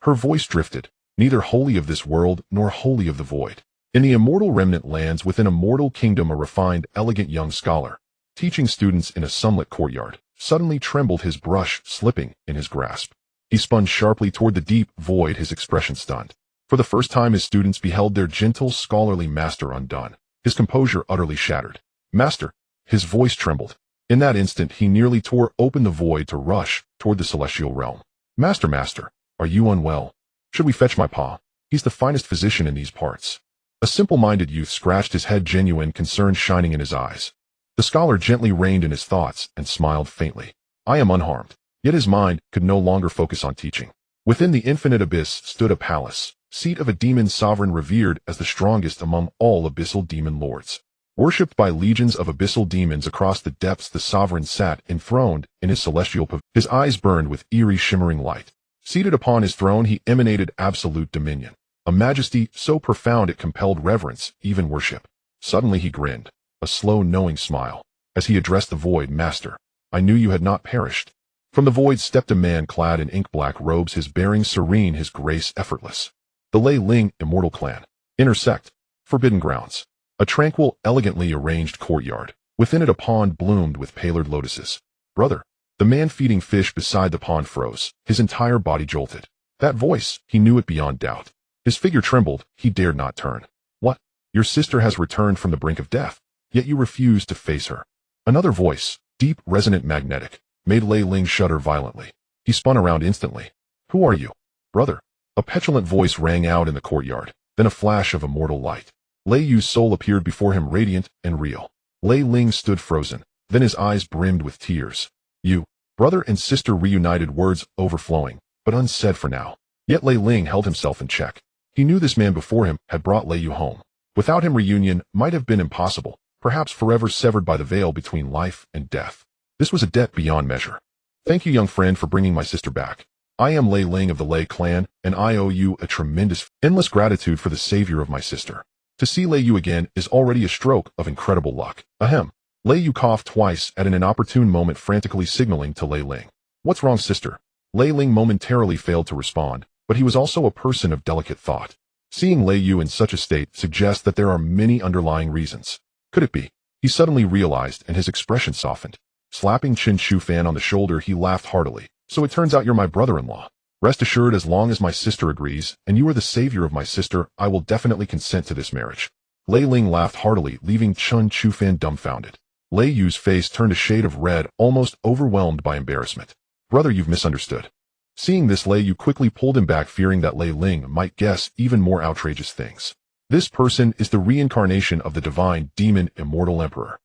Her voice drifted, neither wholly of this world nor wholly of the void. In the immortal remnant lands within a mortal kingdom, a refined, elegant young scholar, teaching students in a sunlit courtyard, suddenly trembled, his brush slipping in his grasp. He spun sharply toward the deep void, his expression stunned. For the first time his students beheld their gentle, scholarly master undone, his composure utterly shattered. Master! His voice trembled. In that instant he nearly tore open the void to rush toward the celestial realm. Master, master, are you unwell? Should we fetch my pa? He's the finest physician in these parts. A simple-minded youth scratched his head, genuine concern shining in his eyes. The scholar gently reined in his thoughts and smiled faintly. I am unharmed. Yet his mind could no longer focus on teaching. Within the infinite abyss stood a palace, seat of a demon sovereign revered as the strongest among all abyssal demon lords. Worshipped by legions of abyssal demons across the depths, the sovereign sat enthroned in his celestial pavilion. His eyes burned with eerie shimmering light. Seated upon his throne, he emanated absolute dominion, a majesty so profound it compelled reverence, even worship. Suddenly he grinned, a slow knowing smile, as he addressed the void. Master, I knew you had not perished. From the void stepped a man clad in ink-black robes, his bearing serene, his grace effortless. The Lei Ling Immortal Clan. Intersect. Forbidden Grounds. A tranquil, elegantly arranged courtyard. Within it a pond bloomed with paler lotuses. Brother. The man feeding fish beside the pond froze, his entire body jolted. That voice, he knew it beyond doubt. His figure trembled, he dared not turn. What? Your sister has returned from the brink of death, yet you refuse to face her. Another voice, deep, resonant, magnetic, made Lei Ling shudder violently. He spun around instantly. Who are you? Brother. A petulant voice rang out in the courtyard, then a flash of immortal light. Lei Yu's soul appeared before him, radiant and real. Lei Ling stood frozen, then his eyes brimmed with tears. You, brother and sister reunited, words overflowing, but unsaid for now. Yet Lei Ling held himself in check. He knew this man before him had brought Lei Yu home. Without him, reunion might have been impossible, perhaps forever severed by the veil between life and death. This was a debt beyond measure. Thank you, young friend, for bringing my sister back. I am Lei Ling of the Lei clan, and I owe you a tremendous, endless gratitude for the savior of my sister. To see Lei Yu again is already a stroke of incredible luck. Ahem. Lei Yu coughed twice at an inopportune moment, frantically signaling to Lei Ling. What's wrong, sister? Lei Ling momentarily failed to respond, but he was also a person of delicate thought. Seeing Lei Yu in such a state suggests that there are many underlying reasons. Could it be? He suddenly realized, and his expression softened. Slapping Chen Fan on the shoulder, he laughed heartily. So it turns out you're my brother-in-law. Rest assured, as long as my sister agrees, and you are the savior of my sister, I will definitely consent to this marriage. Lei Ling laughed heartily, leaving Chen Fan dumbfounded. Lei Yu's face turned a shade of red, almost overwhelmed by embarrassment. Brother, you've misunderstood. Seeing this, Lei Yu quickly pulled him back, fearing that Lei Ling might guess even more outrageous things. This person is the reincarnation of the divine demon Immortal Emperor.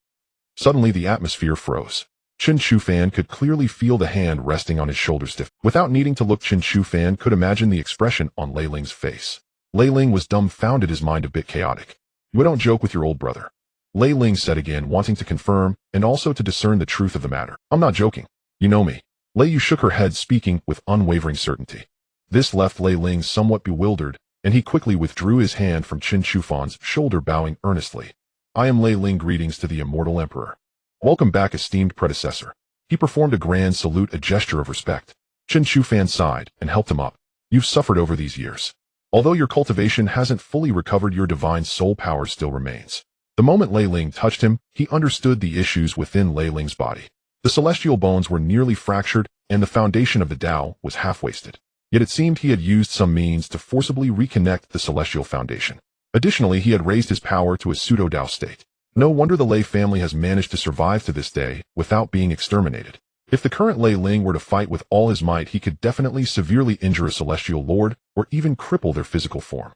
Suddenly the atmosphere froze. Chen Fan could clearly feel the hand resting on his shoulder stiff. Without needing to look, Chen Fan could imagine the expression on Lei Ling's face. Lei Ling was dumbfounded, his mind a bit chaotic. You don't joke with your old brother. Lei Ling said again, wanting to confirm and also to discern the truth of the matter. I'm not joking. You know me. Lei Yu shook her head, speaking with unwavering certainty. This left Lei Ling somewhat bewildered, and he quickly withdrew his hand from Chen Fan's shoulder, bowing earnestly. I am Lei Ling, greetings to the Immortal Emperor. Welcome back, esteemed predecessor. He performed a grand salute, a gesture of respect. Chen Fan sighed and helped him up. You've suffered over these years. Although your cultivation hasn't fully recovered, your divine soul power still remains. The moment Lei Ling touched him, he understood the issues within Lei Ling's body. The celestial bones were nearly fractured, and the foundation of the Tao was half-wasted. Yet it seemed he had used some means to forcibly reconnect the celestial foundation. Additionally, he had raised his power to a pseudo-Tao state. No wonder the Lei family has managed to survive to this day without being exterminated. If the current Lei Ling were to fight with all his might, he could definitely severely injure a celestial lord or even cripple their physical form.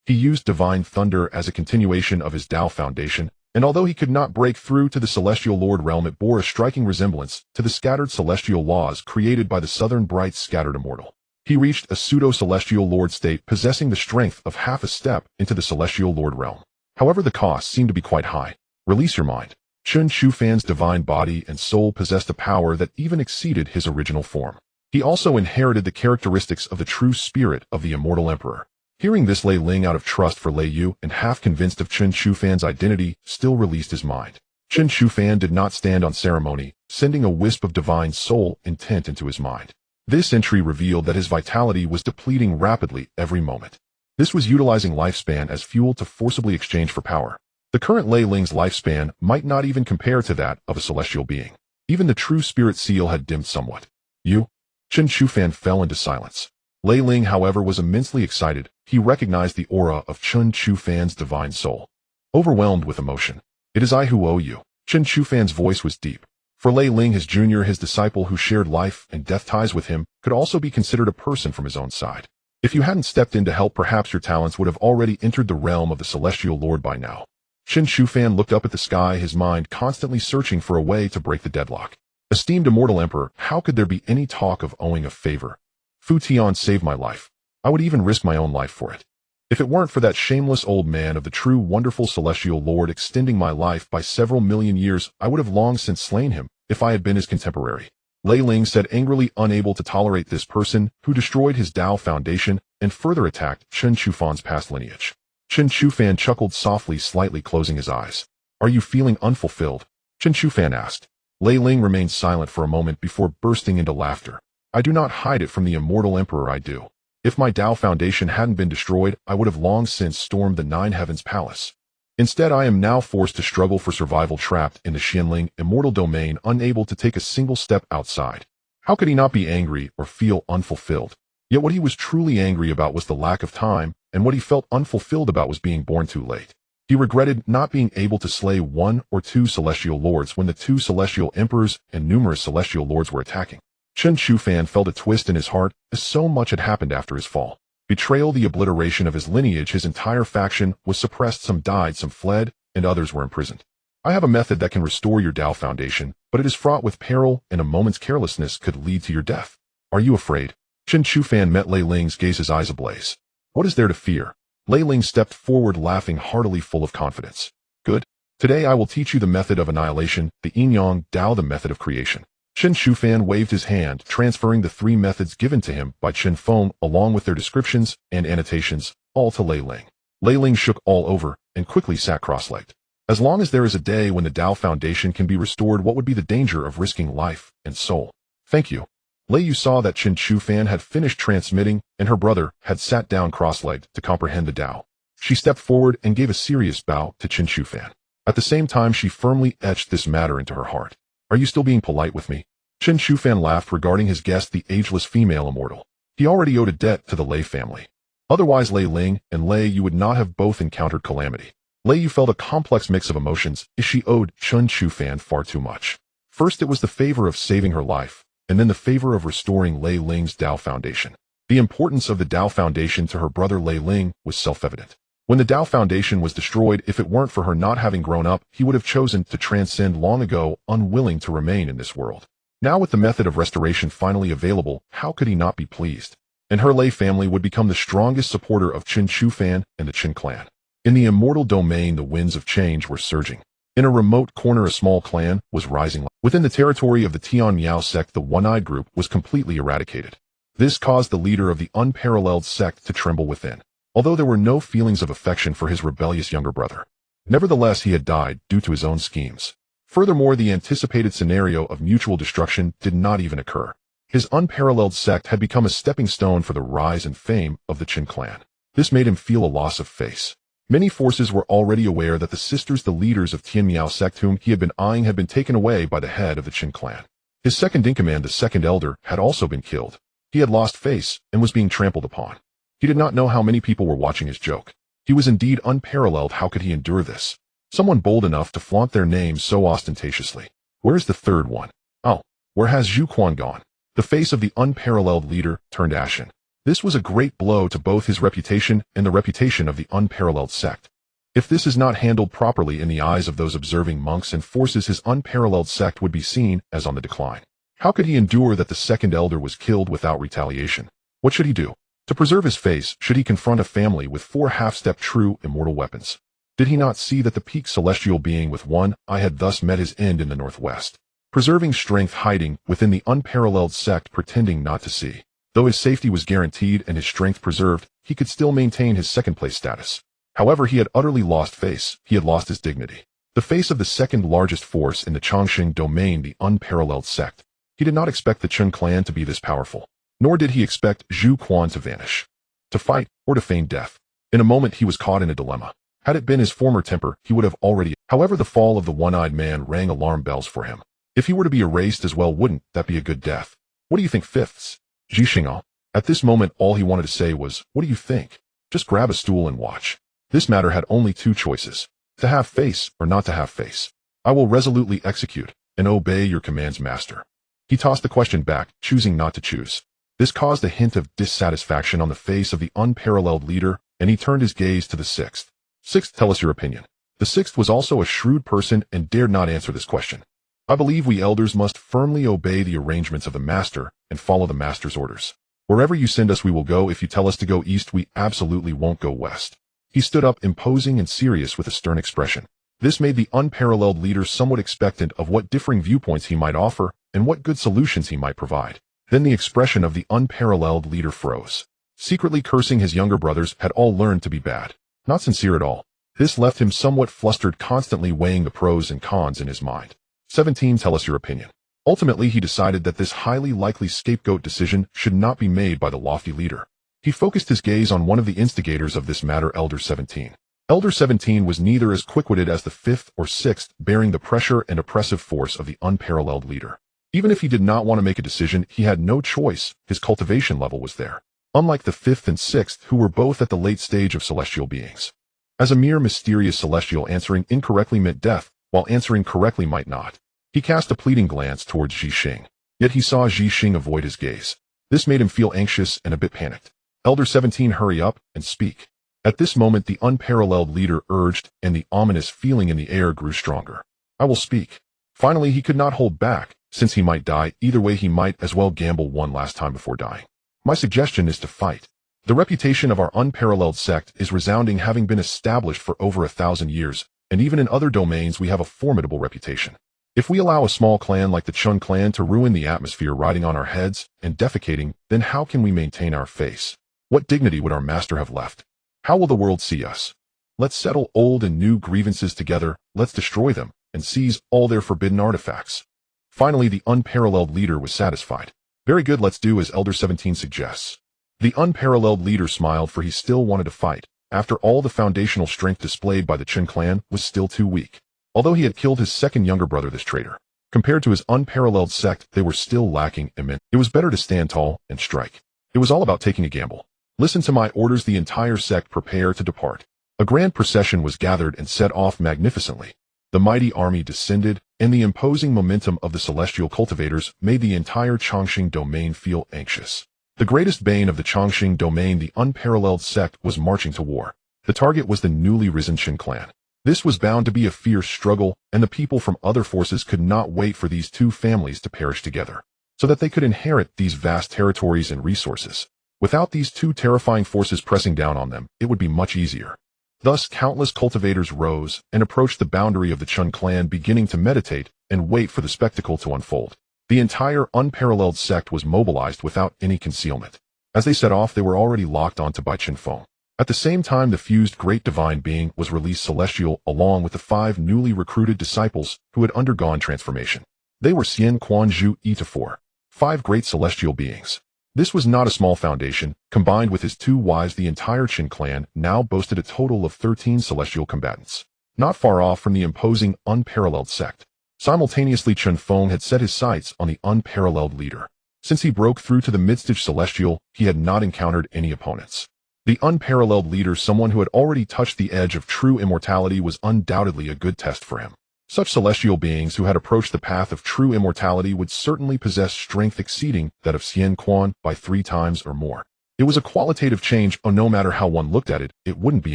He used divine thunder as a continuation of his Tao foundation, and although he could not break through to the celestial lord realm, it bore a striking resemblance to the scattered celestial laws created by the southern bright's scattered immortal. He reached a pseudo-celestial lord state, possessing the strength of half a step into the celestial lord realm. However, the cost seemed to be quite high. Release your mind. Chen Fan's divine body and soul possessed a power that even exceeded his original form. He also inherited the characteristics of the true spirit of the Immortal Emperor. Hearing this, Lei Ling, out of trust for Lei Yu and half convinced of Chen Fan's identity, still released his mind. Chen Fan did not stand on ceremony, sending a wisp of divine soul intent into his mind. This entry revealed that his vitality was depleting rapidly every moment. This was utilizing lifespan as fuel to forcibly exchange for power. The current Lei Ling's lifespan might not even compare to that of a celestial being. Even the true spirit seal had dimmed somewhat. You? Chen Fan fell into silence. Lei Ling, however, was immensely excited. He recognized the aura of Chen Fan's divine soul. Overwhelmed with emotion. It is I who owe you. Chen Fan's voice was deep. For Lei Ling, his junior, his disciple who shared life and death ties with him, could also be considered a person from his own side. If you hadn't stepped in to help, perhaps your talents would have already entered the realm of the celestial lord by now. Chen Fan looked up at the sky, his mind constantly searching for a way to break the deadlock. Esteemed Immortal Emperor, how could there be any talk of owing a favor? Fu Tian saved my life. I would even risk my own life for it. If it weren't for that shameless old man of the true wonderful celestial lord extending my life by several million years, I would have long since slain him, if I had been his contemporary. Lei Ling said, angrily, unable to tolerate this person who destroyed his Tao foundation and further attacked Chen Chufan's past lineage. Chen Chufan chuckled softly, slightly closing his eyes. Are you feeling unfulfilled? Chen Chufan asked. Lei Ling remained silent for a moment before bursting into laughter. I do not hide it from the immortal emperor, I do. If my Tao foundation hadn't been destroyed, I would have long since stormed the Nine Heavens Palace. Instead, I am now forced to struggle for survival, trapped in the Xianling immortal domain, unable to take a single step outside. How could he not be angry or feel unfulfilled? Yet what he was truly angry about was the lack of time, and what he felt unfulfilled about was being born too late. He regretted not being able to slay one or two celestial lords when the two celestial emperors and numerous celestial lords were attacking. Chen Chufan felt a twist in his heart, as so much had happened after his fall. Betrayal, the obliteration of his lineage, his entire faction was suppressed, some died, some fled, and others were imprisoned. I have a method that can restore your Tao foundation, but it is fraught with peril, and a moment's carelessness could lead to your death. Are you afraid? Chen Chufan met Lei Ling's gaze, his eyes ablaze. What is there to fear? Lei Ling stepped forward, laughing heartily, full of confidence. Good. Today I will teach you the method of annihilation, the Yin-Yang Tao, the method of creation. Chen Chufan waved his hand, transferring the three methods given to him by Chen Feng, along with their descriptions and annotations, all to Lei Ling. Lei Ling shook all over, and quickly sat cross-legged. As long as there is a day when the Tao foundation can be restored, what would be the danger of risking life and soul? Thank you. Lei Yu saw that Chen Chufan had finished transmitting, and her brother had sat down cross-legged to comprehend the Tao. She stepped forward and gave a serious bow to Chen Chufan. At the same time, she firmly etched this matter into her heart. Are you still being polite with me? Chen Chufan laughed, regarding his guest, the ageless female immortal. He already owed a debt to the Lei family. Otherwise, Lei Ling and Lei Yu would not have both encountered calamity. Lei Yu felt a complex mix of emotions, as she owed Chen Chufan far too much. First, it was the favor of saving her life, and then the favor of restoring Lei Ling's Tao foundation. The importance of the Tao foundation to her brother Lei Ling was self-evident. When the Tao foundation was destroyed, if it weren't for her not having grown up, he would have chosen to transcend long ago, unwilling to remain in this world. Now, with the method of restoration finally available, how could he not be pleased? And her Lei family would become the strongest supporter of Chen Chufan and the Chen clan. In the immortal domain, the winds of change were surging. In a remote corner, a small clan was rising. Within the territory of the Tian Miao sect, the one-eyed group was completely eradicated. This caused the leader of the unparalleled sect to tremble within, although there were no feelings of affection for his rebellious younger brother. Nevertheless, he had died due to his own schemes. Furthermore, the anticipated scenario of mutual destruction did not even occur. His unparalleled sect had become a stepping stone for the rise and fame of the Chen clan. This made him feel a loss of face. Many forces were already aware that the sisters, the leaders of Tian Miao sect whom he had been eyeing, had been taken away by the head of the Chen clan. His second-in-command, the second elder, had also been killed. He had lost face and was being trampled upon. He did not know how many people were watching his joke. He was indeed unparalleled. How could he endure this? Someone bold enough to flaunt their name so ostentatiously. Where's the third one? Oh, where has Zhu Quan gone? The face of the unparalleled leader turned ashen. This was a great blow to both his reputation and the reputation of the unparalleled sect. If this is not handled properly in the eyes of those observing monks and forces, his unparalleled sect would be seen as on the decline. How could he endure that the second elder was killed without retaliation? What should he do? To preserve his face, should he confront a family with 4 half-step true immortal weapons? Did he not see that the peak celestial being with one eye had thus met his end in the northwest? Preserving strength, hiding within the unparalleled sect, pretending not to see. Though his safety was guaranteed and his strength preserved, he could still maintain his second-place status. However, he had utterly lost face. He had lost his dignity. The face of the second largest force in the Chongqing domain, the unparalleled sect. He did not expect the Chen clan to be this powerful. Nor did he expect Zhu Quan to vanish, to fight, or to feign death. In a moment, he was caught in a dilemma. Had it been his former temper, he would have already. However, the fall of the one-eyed man rang alarm bells for him. If he were to be erased as well, wouldn't that be a good death? What do you think, fifths? Ji Xing'an. At this moment, all he wanted to say was, what do you think? Just grab a stool and watch. This matter had only 2 choices. To have face or not to have face. I will resolutely execute and obey your commands, master. He tossed the question back, choosing not to choose. This caused a hint of dissatisfaction on the face of the unparalleled leader, and he turned his gaze to the sixth. Sixth, tell us your opinion. The sixth was also a shrewd person and dared not answer this question. I believe we elders must firmly obey the arrangements of the master and follow the master's orders. Wherever you send us we will go. If you tell us to go east we absolutely won't go west. He stood up, imposing and serious with a stern expression. This made the unparalleled leader somewhat expectant of what differing viewpoints he might offer and what good solutions he might provide. Then the expression of the unparalleled leader froze. Secretly cursing his younger brothers had all learned to be bad. Not sincere at all. This left him somewhat flustered, constantly weighing the pros and cons in his mind. 17. Tell us your opinion. Ultimately, he decided that this highly likely scapegoat decision should not be made by the lofty leader. He focused his gaze on one of the instigators of this matter, Elder 17. Elder 17 was neither as quick-witted as the fifth or sixth, bearing the pressure and oppressive force of the unparalleled leader. Even if he did not want to make a decision, he had no choice. His cultivation level was there. Unlike the fifth and sixth, who were both at the late stage of celestial beings. As a mere mysterious celestial, answering incorrectly meant death, while answering correctly might not. He cast a pleading glance towards Ji Xing. Yet he saw Ji Xing avoid his gaze. This made him feel anxious and a bit panicked. Elder 17, hurry up and speak. At this moment the unparalleled leader urged, and the ominous feeling in the air grew stronger. I will speak. Finally he could not hold back. Since he might die, either way he might as well gamble one last time before dying. My suggestion is to fight. The reputation of our unparalleled sect is resounding, having been established for over 1,000 years, and even in other domains we have a formidable reputation. If we allow a small clan like the Chen clan to ruin the atmosphere, riding on our heads and defecating, then how can we maintain our face? What dignity would our master have left? How will the world see us? Let's settle old and new grievances together, let's destroy them, and seize all their forbidden artifacts. Finally the unparalleled leader was satisfied. Very good, let's do as Elder 17 suggests. The unparalleled leader smiled, for he still wanted to fight. After all, the foundational strength displayed by the Chen clan was still too weak. Although he had killed his second younger brother, this traitor, compared to his unparalleled sect, they were still lacking immense. It was better to stand tall and strike. It was all about taking a gamble. Listen to my orders. The entire sect prepare to depart. A grand procession was gathered and set off magnificently. The mighty army descended, and the imposing momentum of the celestial cultivators made the entire Chongqing domain feel anxious. The greatest bane of the Chongqing domain, the unparalleled sect, was marching to war. The target was the newly risen Chen clan. This was bound to be a fierce struggle, and the people from other forces could not wait for these two families to perish together, so that they could inherit these vast territories and resources. Without these two terrifying forces pressing down on them, it would be much easier. Thus countless cultivators rose and approached the boundary of the Chen clan, beginning to meditate and wait for the spectacle to unfold. The entire unparalleled sect was mobilized without any concealment. As they set off, they were already locked onto by Chen Feng. At the same time, the fused great divine being was released celestial, along with the 5 newly recruited disciples who had undergone transformation. They were Xian, Quan, Zhu, Eta 4, 5 great celestial beings. This was not a small foundation. Combined with his 2 wives, the entire Chen clan now boasted a total of 13 celestial combatants, not far off from the imposing unparalleled sect. Simultaneously, Chen Feng had set his sights on the unparalleled leader. Since he broke through to the mid-stage celestial, he had not encountered any opponents. The unparalleled leader, someone who had already touched the edge of true immortality, was undoubtedly a good test for him. Such celestial beings who had approached the path of true immortality would certainly possess strength exceeding that of Xian Quan by 3 times or more. It was a qualitative change, no matter how one looked at it, it wouldn't be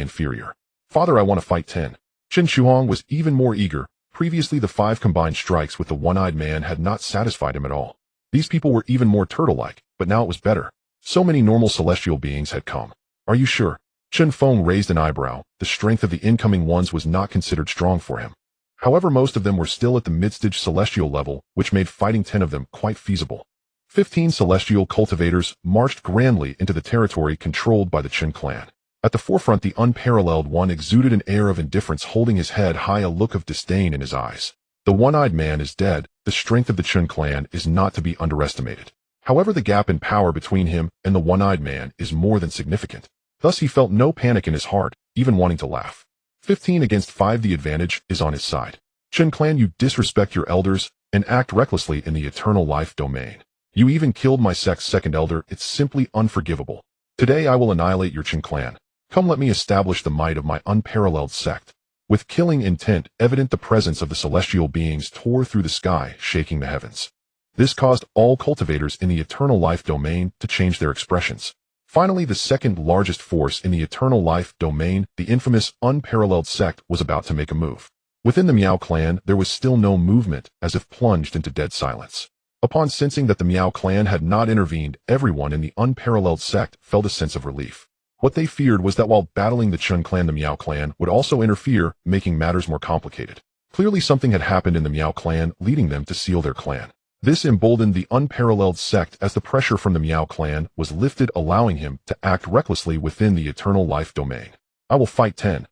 inferior. Father, I want to fight 10. Chen Shuang was even more eager. Previously, the 5 combined strikes with the one-eyed man had not satisfied him at all. These people were even more turtle-like, but now it was better. So many normal celestial beings had come. Are you sure? Chen Feng raised an eyebrow. The strength of the incoming ones was not considered strong for him. However, most of them were still at the mid-stage celestial level, which made fighting 10 of them quite feasible. 15 celestial cultivators marched grandly into the territory controlled by the Chen clan. At the forefront, the unparalleled one exuded an air of indifference, holding his head high, a look of disdain in his eyes. The one-eyed man is dead. The strength of the Chen clan is not to be underestimated. However, the gap in power between him and the one-eyed man is more than significant. Thus he felt no panic in his heart, even wanting to laugh. 15 against 5, the advantage is on his side. Chen clan, you disrespect your elders and act recklessly in the eternal life domain. You even killed my sect's second elder. It's simply unforgivable. Today I will annihilate your Chen clan. Come, let me establish the might of my unparalleled sect. With killing intent evident, the presence of the celestial beings tore through the sky, shaking the heavens. This caused all cultivators in the eternal life domain to change their expressions. Finally, the second largest force in the eternal life domain, the infamous unparalleled sect, was about to make a move. Within the Miao clan, there was still no movement, as if plunged into dead silence. Upon sensing that the Miao clan had not intervened, everyone in the unparalleled sect felt a sense of relief. What they feared was that while battling the Chen clan, the Miao clan would also interfere, making matters more complicated. Clearly something had happened in the Miao clan, leading them to seal their clan. This emboldened the unparalleled sect as the pressure from the Miao clan was lifted, allowing him to act recklessly within the eternal life domain. I will fight 10.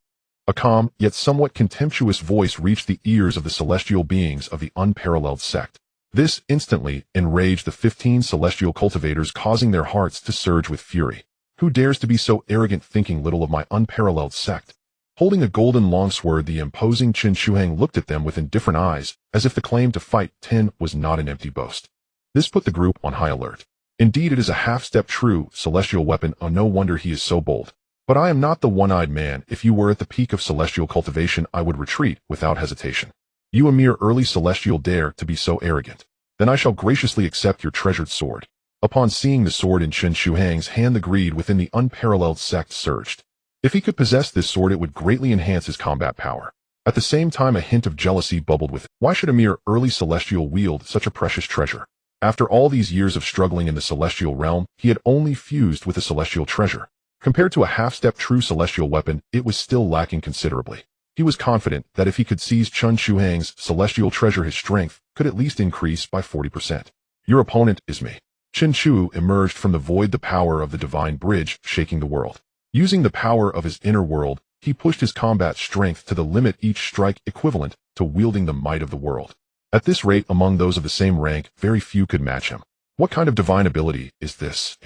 A calm, yet somewhat contemptuous voice reached the ears of the celestial beings of the unparalleled sect. This instantly enraged the 15 celestial cultivators, causing their hearts to surge with fury. Who dares to be so arrogant, thinking little of my unparalleled sect? Holding a golden longsword, the imposing Chen Feng looked at them with indifferent eyes, as if the claim to fight 10 was not an empty boast. This put the group on high alert. Indeed, it is a half-step true celestial weapon. Oh, no wonder he is so bold. But I am not the one-eyed man. If you were at the peak of celestial cultivation, I would retreat without hesitation. You, a mere early celestial, dare to be so arrogant. Then I shall graciously accept your treasured sword. Upon seeing the sword in Chen Feng's hand, the greed within the unparalleled sect surged. If he could possess this sword, it would greatly enhance his combat power. At the same time, a hint of jealousy bubbled with, why should a mere early celestial wield such a precious treasure? After all these years of struggling in the celestial realm, he had only fused with a celestial treasure. Compared to a half-step true celestial weapon, it was still lacking considerably. He was confident that if he could seize Chen Feng's celestial treasure, his strength could at least increase by 40%. Your opponent is me. Chen Chu emerged from the void, the power of the divine bridge shaking the world. Using the power of his inner world, he pushed his combat strength to the limit, each strike equivalent to wielding the might of the world. At this rate, among those of the same rank, very few could match him. What kind of divine ability is this?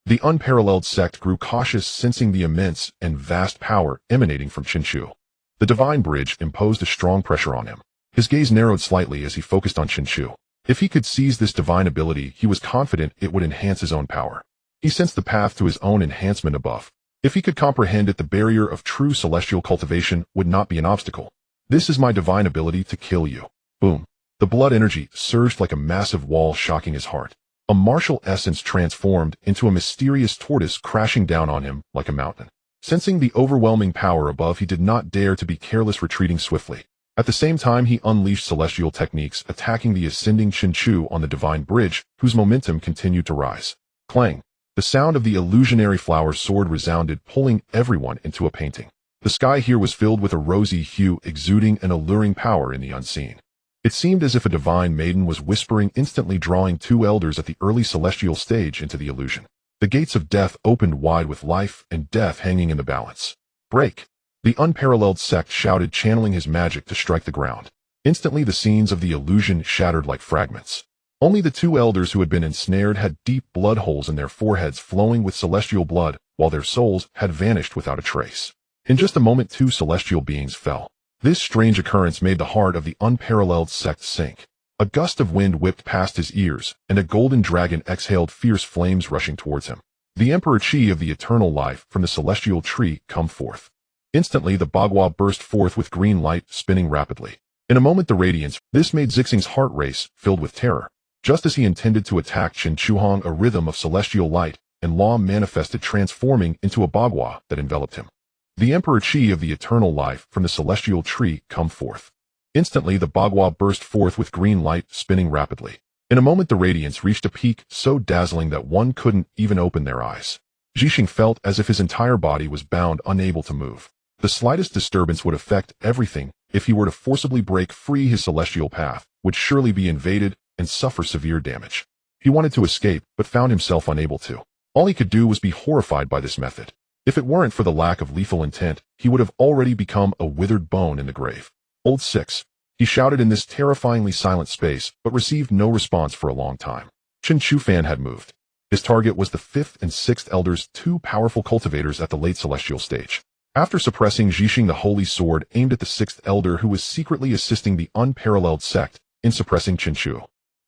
The unparalleled sect grew cautious, sensing the immense and vast power emanating from Chen Chu. The divine bridge imposed a strong pressure on him. His gaze narrowed slightly as he focused on Chen Chu. If he could seize this divine ability, he was confident it would enhance his own power. He sensed the path to his own enhancement above. If he could comprehend it, the barrier of true celestial cultivation would not be an obstacle. This is my divine ability to kill you. Boom. The blood energy surged like a massive wall, shocking his heart. A martial essence transformed into a mysterious tortoise, crashing down on him like a mountain. Sensing the overwhelming power above, he did not dare to be careless, retreating swiftly. At the same time, he unleashed celestial techniques, attacking the ascending Chen Chu on the divine bridge, whose momentum continued to rise. Clang! The sound of the illusionary flower's sword resounded, pulling everyone into a painting. The sky here was filled with a rosy hue, exuding an alluring power in the unseen. It seemed as if a divine maiden was whispering, instantly drawing two elders at the early celestial stage into the illusion. The gates of death opened wide, with life and death hanging in the balance. Break! The unparalleled sect shouted, channeling his magic to strike the ground. Instantly, the scenes of the illusion shattered like fragments. Only the two elders who had been ensnared had deep blood holes in their foreheads, flowing with celestial blood, while their souls had vanished without a trace. In just a moment, two celestial beings fell. This strange occurrence made the heart of the unparalleled sect sink. A gust of wind whipped past his ears, and a golden dragon exhaled fierce flames, rushing towards him. The Emperor Qi of the eternal life from the celestial tree come forth. Instantly, the Bagua burst forth with green light, spinning rapidly. In a moment, the radiance, this made Zixing's heart race, filled with terror. Just as he intended to attack Chen Chuhong, a rhythm of celestial light and law manifested, transforming into a Bagua that enveloped him. The Emperor Qi of the eternal life from the celestial tree come forth. Instantly, the Bagua burst forth with green light, spinning rapidly. In a moment, the radiance reached a peak so dazzling that one couldn't even open their eyes. Zixing felt as if his entire body was bound, unable to move. The slightest disturbance would affect everything. If he were to forcibly break free, his celestial path would surely be invaded and suffer severe damage. He wanted to escape, but found himself unable to. All he could do was be horrified by this method. If it weren't for the lack of lethal intent, he would have already become a withered bone in the grave. Old 6. He shouted in this terrifyingly silent space, but received no response for a long time. Chen Chufan had moved. His target was the 5th and 6th elders, two powerful cultivators at the late celestial stage. After suppressing Zixing, the holy sword aimed at the 6th elder, who was secretly assisting the unparalleled sect in suppressing Chen Chu.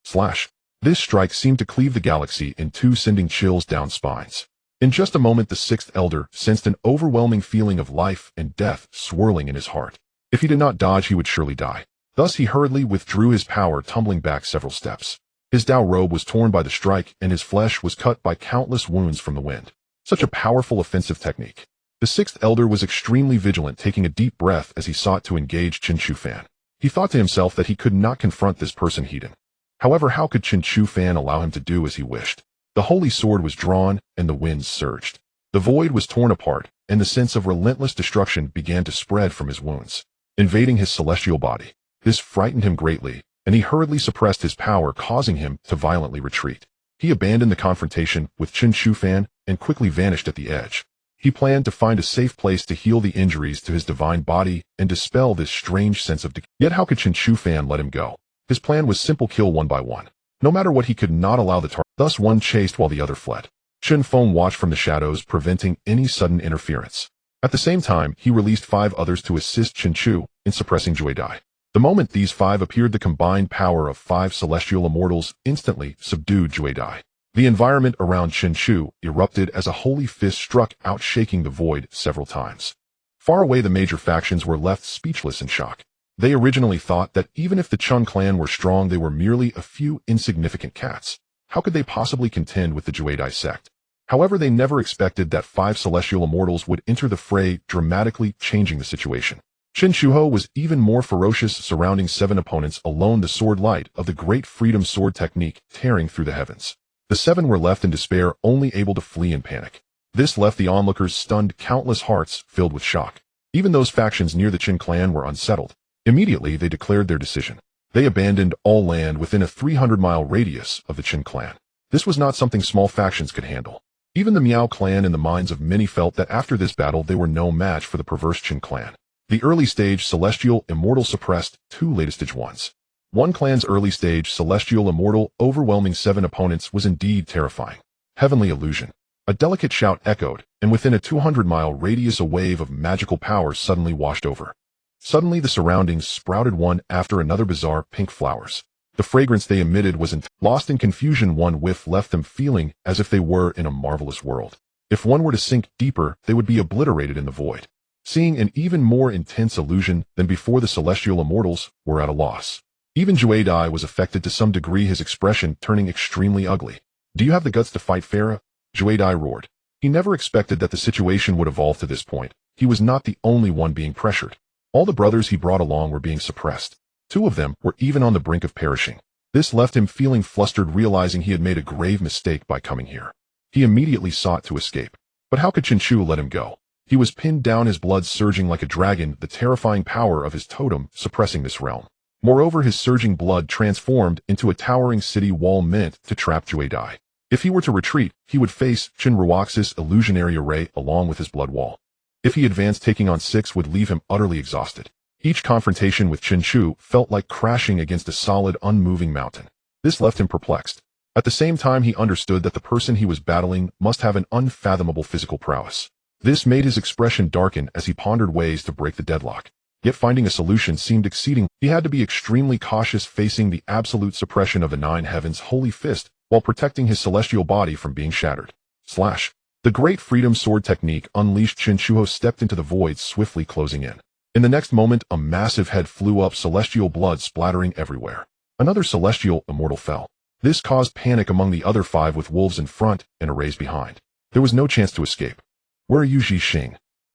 Slash. This strike seemed to cleave the galaxy in two, sending chills down spines. In just a moment, the 6th elder sensed an overwhelming feeling of life and death swirling in his heart. If he did not dodge, he would surely die. Thus he hurriedly withdrew his power, tumbling back several steps. His Dao robe was torn by the strike, and his flesh was cut by countless wounds from the wind. Such a powerful offensive technique. The 6th elder was extremely vigilant, taking a deep breath as he sought to engage Chen Chufan. He thought to himself that he could not confront this person heathen. However, how could Chen Fan allow him to do as he wished? The holy sword was drawn, and the winds surged. The void was torn apart, and the sense of relentless destruction began to spread from his wounds, invading his celestial body. This frightened him greatly, and he hurriedly suppressed his power, causing him to violently retreat. He abandoned the confrontation with Chen Fan and quickly vanished at the edge. He planned to find a safe place to heal the injuries to his divine body and dispel this strange sense of decay. Yet how could Chen Fan let him go? His plan was simple: kill one by one. No matter what, he could not allow the target. Thus one chased while the other fled. Chen Feng watched from the shadows, preventing any sudden interference. At the same time, he released 5 others to assist Chen in suppressing Jue Dai. The moment these 5 appeared, the combined power of 5 celestial immortals instantly subdued Jue Dai. The environment around Chen erupted as a holy fist struck out, shaking the void several times. Far away, the major factions were left speechless in shock. They originally thought that even if the Chen clan were strong, they were merely a few insignificant cats. How could they possibly contend with the Jue Dai sect? However, they never expected that 5 celestial immortals would enter the fray, dramatically changing the situation. Chen was even more ferocious, surrounding 7 opponents alone, the sword light of the great freedom sword technique tearing through the heavens. The 7 were left in despair, only able to flee in panic. This left the onlookers stunned, countless hearts filled with shock. Even those factions near the Chen clan were unsettled. Immediately, they declared their decision. They abandoned all land within a 300-mile radius of the Chen clan. This was not something small factions could handle. Even the Miao clan, in the minds of many, felt that after this battle they were no match for the perverse Chen clan. The early-stage celestial immortal suppressed 2 later-stage ones. One clan's early-stage celestial immortal overwhelming 7 opponents was indeed terrifying. Heavenly illusion. A delicate shout echoed, and within a 200-mile radius a wave of magical power suddenly washed over. Suddenly the surroundings sprouted one after another bizarre pink flowers. The fragrance they emitted was lost in confusion. One whiff left them feeling as if they were in a marvelous world. If one were to sink deeper, they would be obliterated in the void. Seeing an even more intense illusion than before, the celestial immortals were at a loss. Even Jue Dai was affected to some degree, his expression turning extremely ugly. "Do you have the guts to fight Farah?" Jue Dai roared. He never expected that the situation would evolve to this point. He was not the only one being pressured. All the brothers he brought along were being suppressed. 2 of them were even on the brink of perishing. This left him feeling flustered, realizing he had made a grave mistake by coming here. He immediately sought to escape. But how could Chen let him go? He was pinned down, his blood surging like a dragon, the terrifying power of his totem suppressing this realm. Moreover, his surging blood transformed into a towering city wall meant to trap Jue Dai. If he were to retreat, he would face Chen Ruox's illusionary array along with his blood wall. If he advanced, taking on 6 would leave him utterly exhausted. Each confrontation with Chen felt like crashing against a solid, unmoving mountain. This left him perplexed. At the same time, he understood that the person he was battling must have an unfathomable physical prowess. This made his expression darken as he pondered ways to break the deadlock. Yet finding a solution seemed exceeding. He had to be extremely cautious, facing the absolute suppression of the 9 heavens' holy fist while protecting his celestial body from being shattered. Slash. The great freedom sword technique unleashed. Chen stepped into the void, swiftly closing in. In the next moment, a massive head flew up, celestial blood splattering everywhere. Another celestial immortal fell. This caused panic among the other 5, with wolves in front and arrays behind. There was no chance to escape. "Where are you, Ji?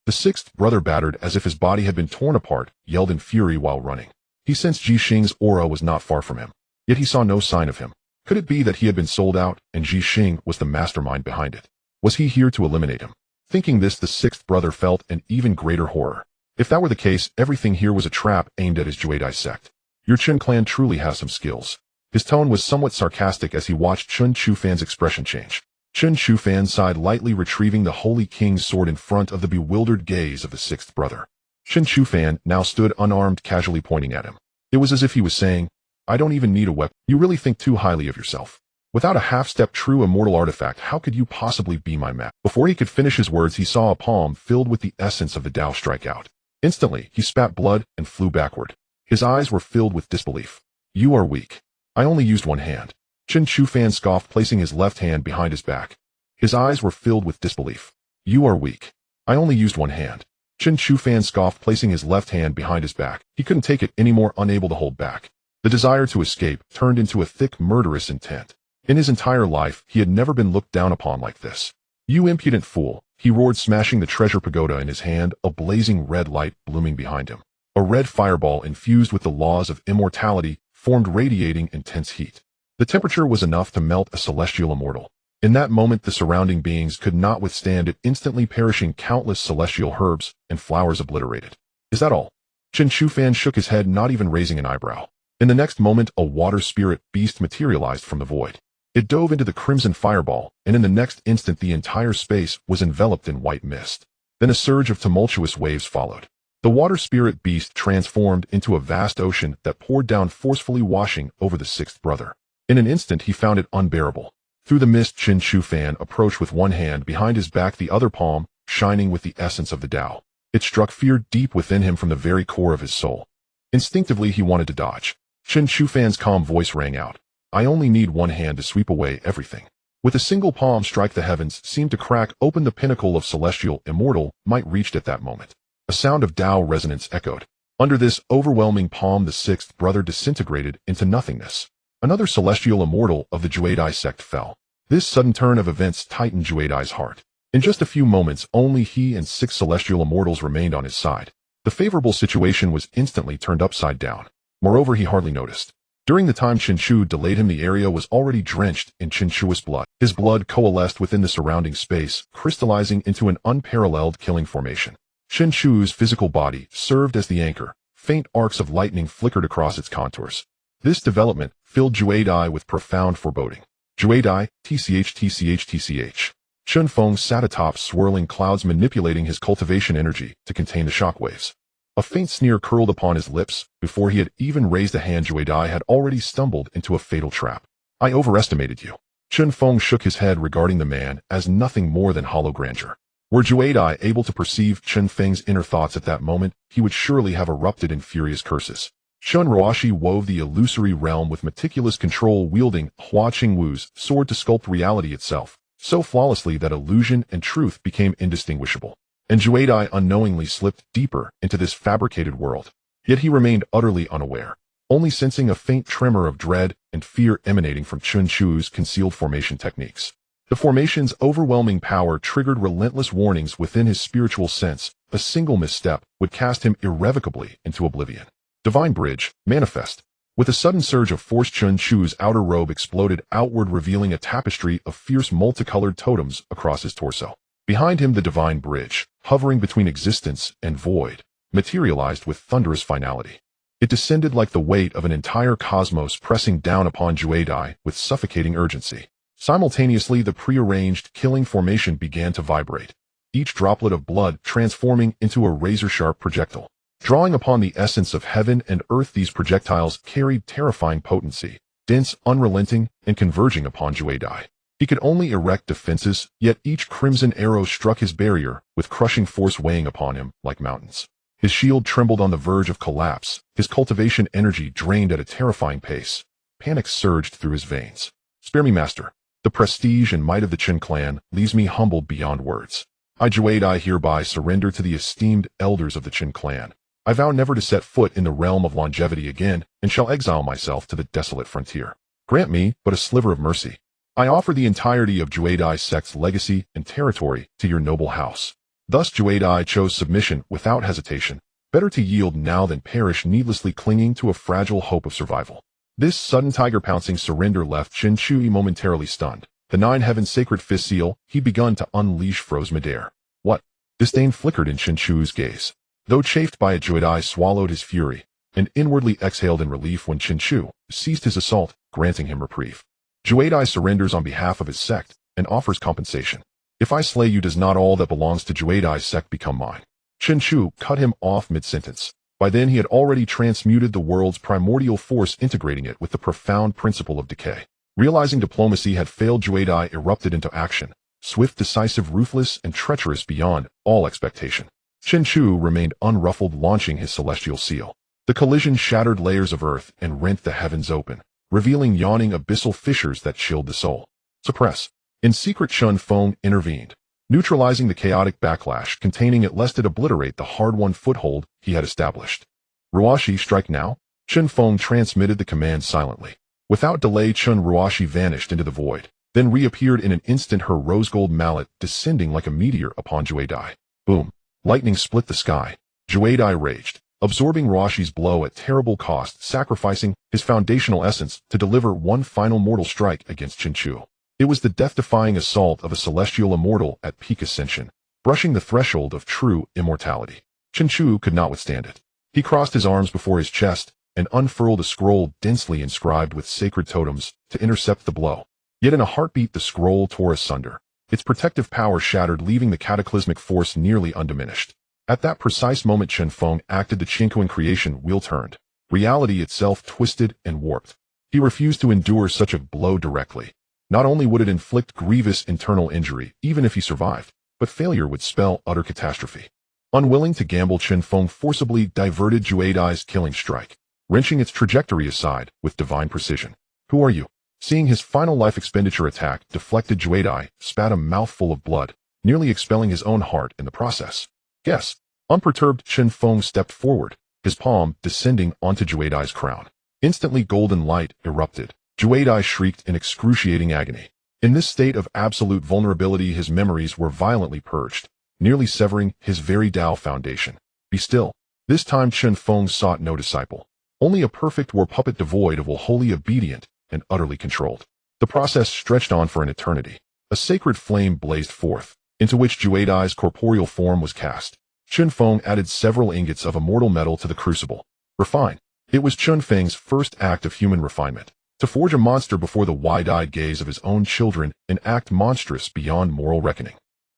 The 6th brother, battered as if his body had been torn apart, yelled in fury while running. He sensed Ji aura was not far from him. Yet he saw no sign of him. Could it be that he had been sold out, and Ji was the mastermind behind it? Was he here to eliminate him? Thinking this, the 6th brother felt an even greater horror. If that were the case, everything here was a trap aimed at his Jue Dai sect. "Your Chen clan truly has some skills." His tone was somewhat sarcastic as he watched Chen Fan's expression change. Chen Fan sighed lightly, retrieving the Holy King's sword in front of the bewildered gaze of the 6th brother. Chen Fan now stood unarmed, casually pointing at him. It was as if he was saying, "I don't even need a weapon. You really think too highly of yourself. Without a half-step true immortal artifact, how could you possibly be my match?" Before he could finish his words, he saw a palm filled with the essence of the Tao strike out. Instantly, he spat blood and flew backward. His eyes were filled with disbelief. "You are weak. I only used one hand." Chen Fan scoffed, placing his left hand behind his back. His eyes were filled with disbelief. "You are weak. I only used one hand." Chen Fan scoffed, placing his left hand behind his back. He couldn't take it anymore, unable to hold back. The desire to escape turned into a thick, murderous intent. In his entire life, he had never been looked down upon like this. "You impudent fool," he roared, smashing the treasure pagoda in his hand, a blazing red light blooming behind him. A red fireball infused with the laws of immortality formed, radiating intense heat. The temperature was enough to melt a celestial immortal. In that moment, the surrounding beings could not withstand it, instantly perishing, countless celestial herbs and flowers obliterated. Is that all? Chen Feng shook his head, not even raising an eyebrow. In the next moment, a water spirit beast materialized from the void. It dove into the crimson fireball, and in the next instant the entire space was enveloped in white mist. Then a surge of tumultuous waves followed. The water spirit beast transformed into a vast ocean that poured down, forcefully washing over the sixth brother. In an instant he found it unbearable. Through the mist, Chen Feng approached with one hand behind his back, the other palm shining with the essence of the Tao. It struck fear deep within him from the very core of his soul. Instinctively he wanted to dodge. Chen Feng's calm voice rang out. I only need one hand to sweep away everything. With a single palm strike, the heavens seemed to crack open. The pinnacle of celestial immortal might reached at that moment. A sound of Tao resonance echoed. Under this overwhelming palm, the sixth brother disintegrated into nothingness. Another celestial immortal of the Juedai sect fell. This sudden turn of events tightened Juedai's heart. In just a few moments, only he and 6 celestial immortals remained on his side. The favorable situation was instantly turned upside down. Moreover, he hardly noticed. During the time Chen Chu delayed him, the area was already drenched in Chen Chu's blood. His blood coalesced within the surrounding space, crystallizing into an unparalleled killing formation. Chen Chu's physical body served as the anchor. Faint arcs of lightning flickered across its contours. This development filled Juedai with profound foreboding. Juedai, tch. Chen Feng sat atop swirling clouds, manipulating his cultivation energy to contain the shockwaves. A faint sneer curled upon his lips. Before he had even raised a hand, Juedai had already stumbled into a fatal trap. I overestimated you. Chen Feng shook his head, regarding the man as nothing more than hollow grandeur. Were Juedai able to perceive Chen Feng's inner thoughts at that moment, he would surely have erupted in furious curses. Shun Ruoshi wove the illusory realm with meticulous control, wielding Hua Qingwu's sword to sculpt reality itself, so flawlessly that illusion and truth became indistinguishable. And Juedai unknowingly slipped deeper into this fabricated world. Yet he remained utterly unaware, only sensing a faint tremor of dread and fear emanating from Chen Chu's concealed formation techniques. The formation's overwhelming power triggered relentless warnings within his spiritual sense. A single misstep would cast him irrevocably into oblivion. Divine Bridge, manifest. With a sudden surge of force, Chen Chu's outer robe exploded outward, revealing a tapestry of fierce multicolored totems across his torso. Behind him, the Divine Bridge, hovering between existence and void, materialized with thunderous finality. It descended like the weight of an entire cosmos, pressing down upon Juedai with suffocating urgency. Simultaneously, the prearranged killing formation began to vibrate, each droplet of blood transforming into a razor-sharp projectile. Drawing upon the essence of heaven and earth, these projectiles carried terrifying potency, dense, unrelenting, and converging upon Juedai. He could only erect defenses, yet each crimson arrow struck his barrier with crushing force, weighing upon him like mountains. His shield trembled on the verge of collapse, his cultivation energy drained at a terrifying pace. Panic surged through his veins. Spare me, master. The prestige and might of the Chen clan leaves me humbled beyond words. I, Juedai, hereby surrender to the esteemed elders of the Chen clan. I vow never to set foot in the realm of longevity again, and shall exile myself to the desolate frontier. Grant me but a sliver of mercy. I offer the entirety of Juedai's sect's legacy and territory to your noble house. Thus Juedai chose submission without hesitation. Better to yield now than perish needlessly, clinging to a fragile hope of survival. This sudden tiger-pouncing surrender left Chen Chu momentarily stunned. The 9 heaven sacred fist seal he'd begun to unleash froze midair. What? Disdain flickered in Chen Chu's gaze. Though chafed by it, Juedai swallowed his fury and inwardly exhaled in relief when Chen Chu ceased his assault, granting him reprieve. Juedai surrenders on behalf of his sect and offers compensation. If I slay you, does not all that belongs to Juedai's sect become mine? Chen Chu cut him off mid-sentence. By then he had already transmuted the world's primordial force, integrating it with the profound principle of decay. Realizing diplomacy had failed, Juedai erupted into action, swift, decisive, ruthless, and treacherous beyond all expectation. Chen Chu remained unruffled, launching his celestial seal. The collision shattered layers of earth and rent the heavens open, revealing yawning abyssal fissures that chilled the soul. Suppress. In secret, Chen Feng intervened, neutralizing the chaotic backlash containing it, lest it obliterate the hard-won foothold he had established. Ruoshi, strike now? Chen Feng transmitted the command silently. Without delay, Chen Ruoshi vanished into the void, then reappeared in an instant, her rose-gold mallet descending like a meteor upon Juedai. Boom. Lightning split the sky. Juedai raged. absorbing Ruoshi's blow at terrible cost, sacrificing his foundational essence to deliver one final mortal strike against Chinchu. It was the death-defying assault of a celestial immortal at peak ascension, brushing the threshold of true immortality. Chinchu could not withstand it. He crossed his arms before his chest and unfurled a scroll densely inscribed with sacred totems to intercept the blow. Yet in a heartbeat the scroll tore asunder. Its protective power shattered, leaving the cataclysmic force nearly undiminished. At that precise moment Chen Feng acted, the Qingquan creation wheel turned. Reality itself twisted and warped. He refused to endure such a blow directly. Not only would it inflict grievous internal injury, even if he survived, but failure would spell utter catastrophe. Unwilling to gamble, Chen Feng forcibly diverted Juedai's killing strike, wrenching its trajectory aside with divine precision. "Who are you?" Seeing his final life expenditure attack deflected, Juedai spat a mouthful of blood, nearly expelling his own heart in the process. "Guess." Unperturbed, Chen Feng stepped forward, his palm descending onto Juedai's crown. Instantly golden light erupted. Juedai shrieked in excruciating agony. In this state of absolute vulnerability, his memories were violently purged, nearly severing his very Dao foundation. "Be still." This time Chen Feng sought no disciple. Only a perfect war puppet devoid of will, wholly obedient and utterly controlled. The process stretched on for an eternity. A sacred flame blazed forth, into which Juedai's corporeal form was cast. Chen Feng added several ingots of immortal metal to the crucible. Refine. It was Chen Feng's first act of human refinement. To forge a monster before the wide-eyed gaze of his own children, an act monstrous beyond moral reckoning.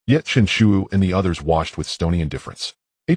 Yet Chen Shuo and the others watched with stony indifference. Ha,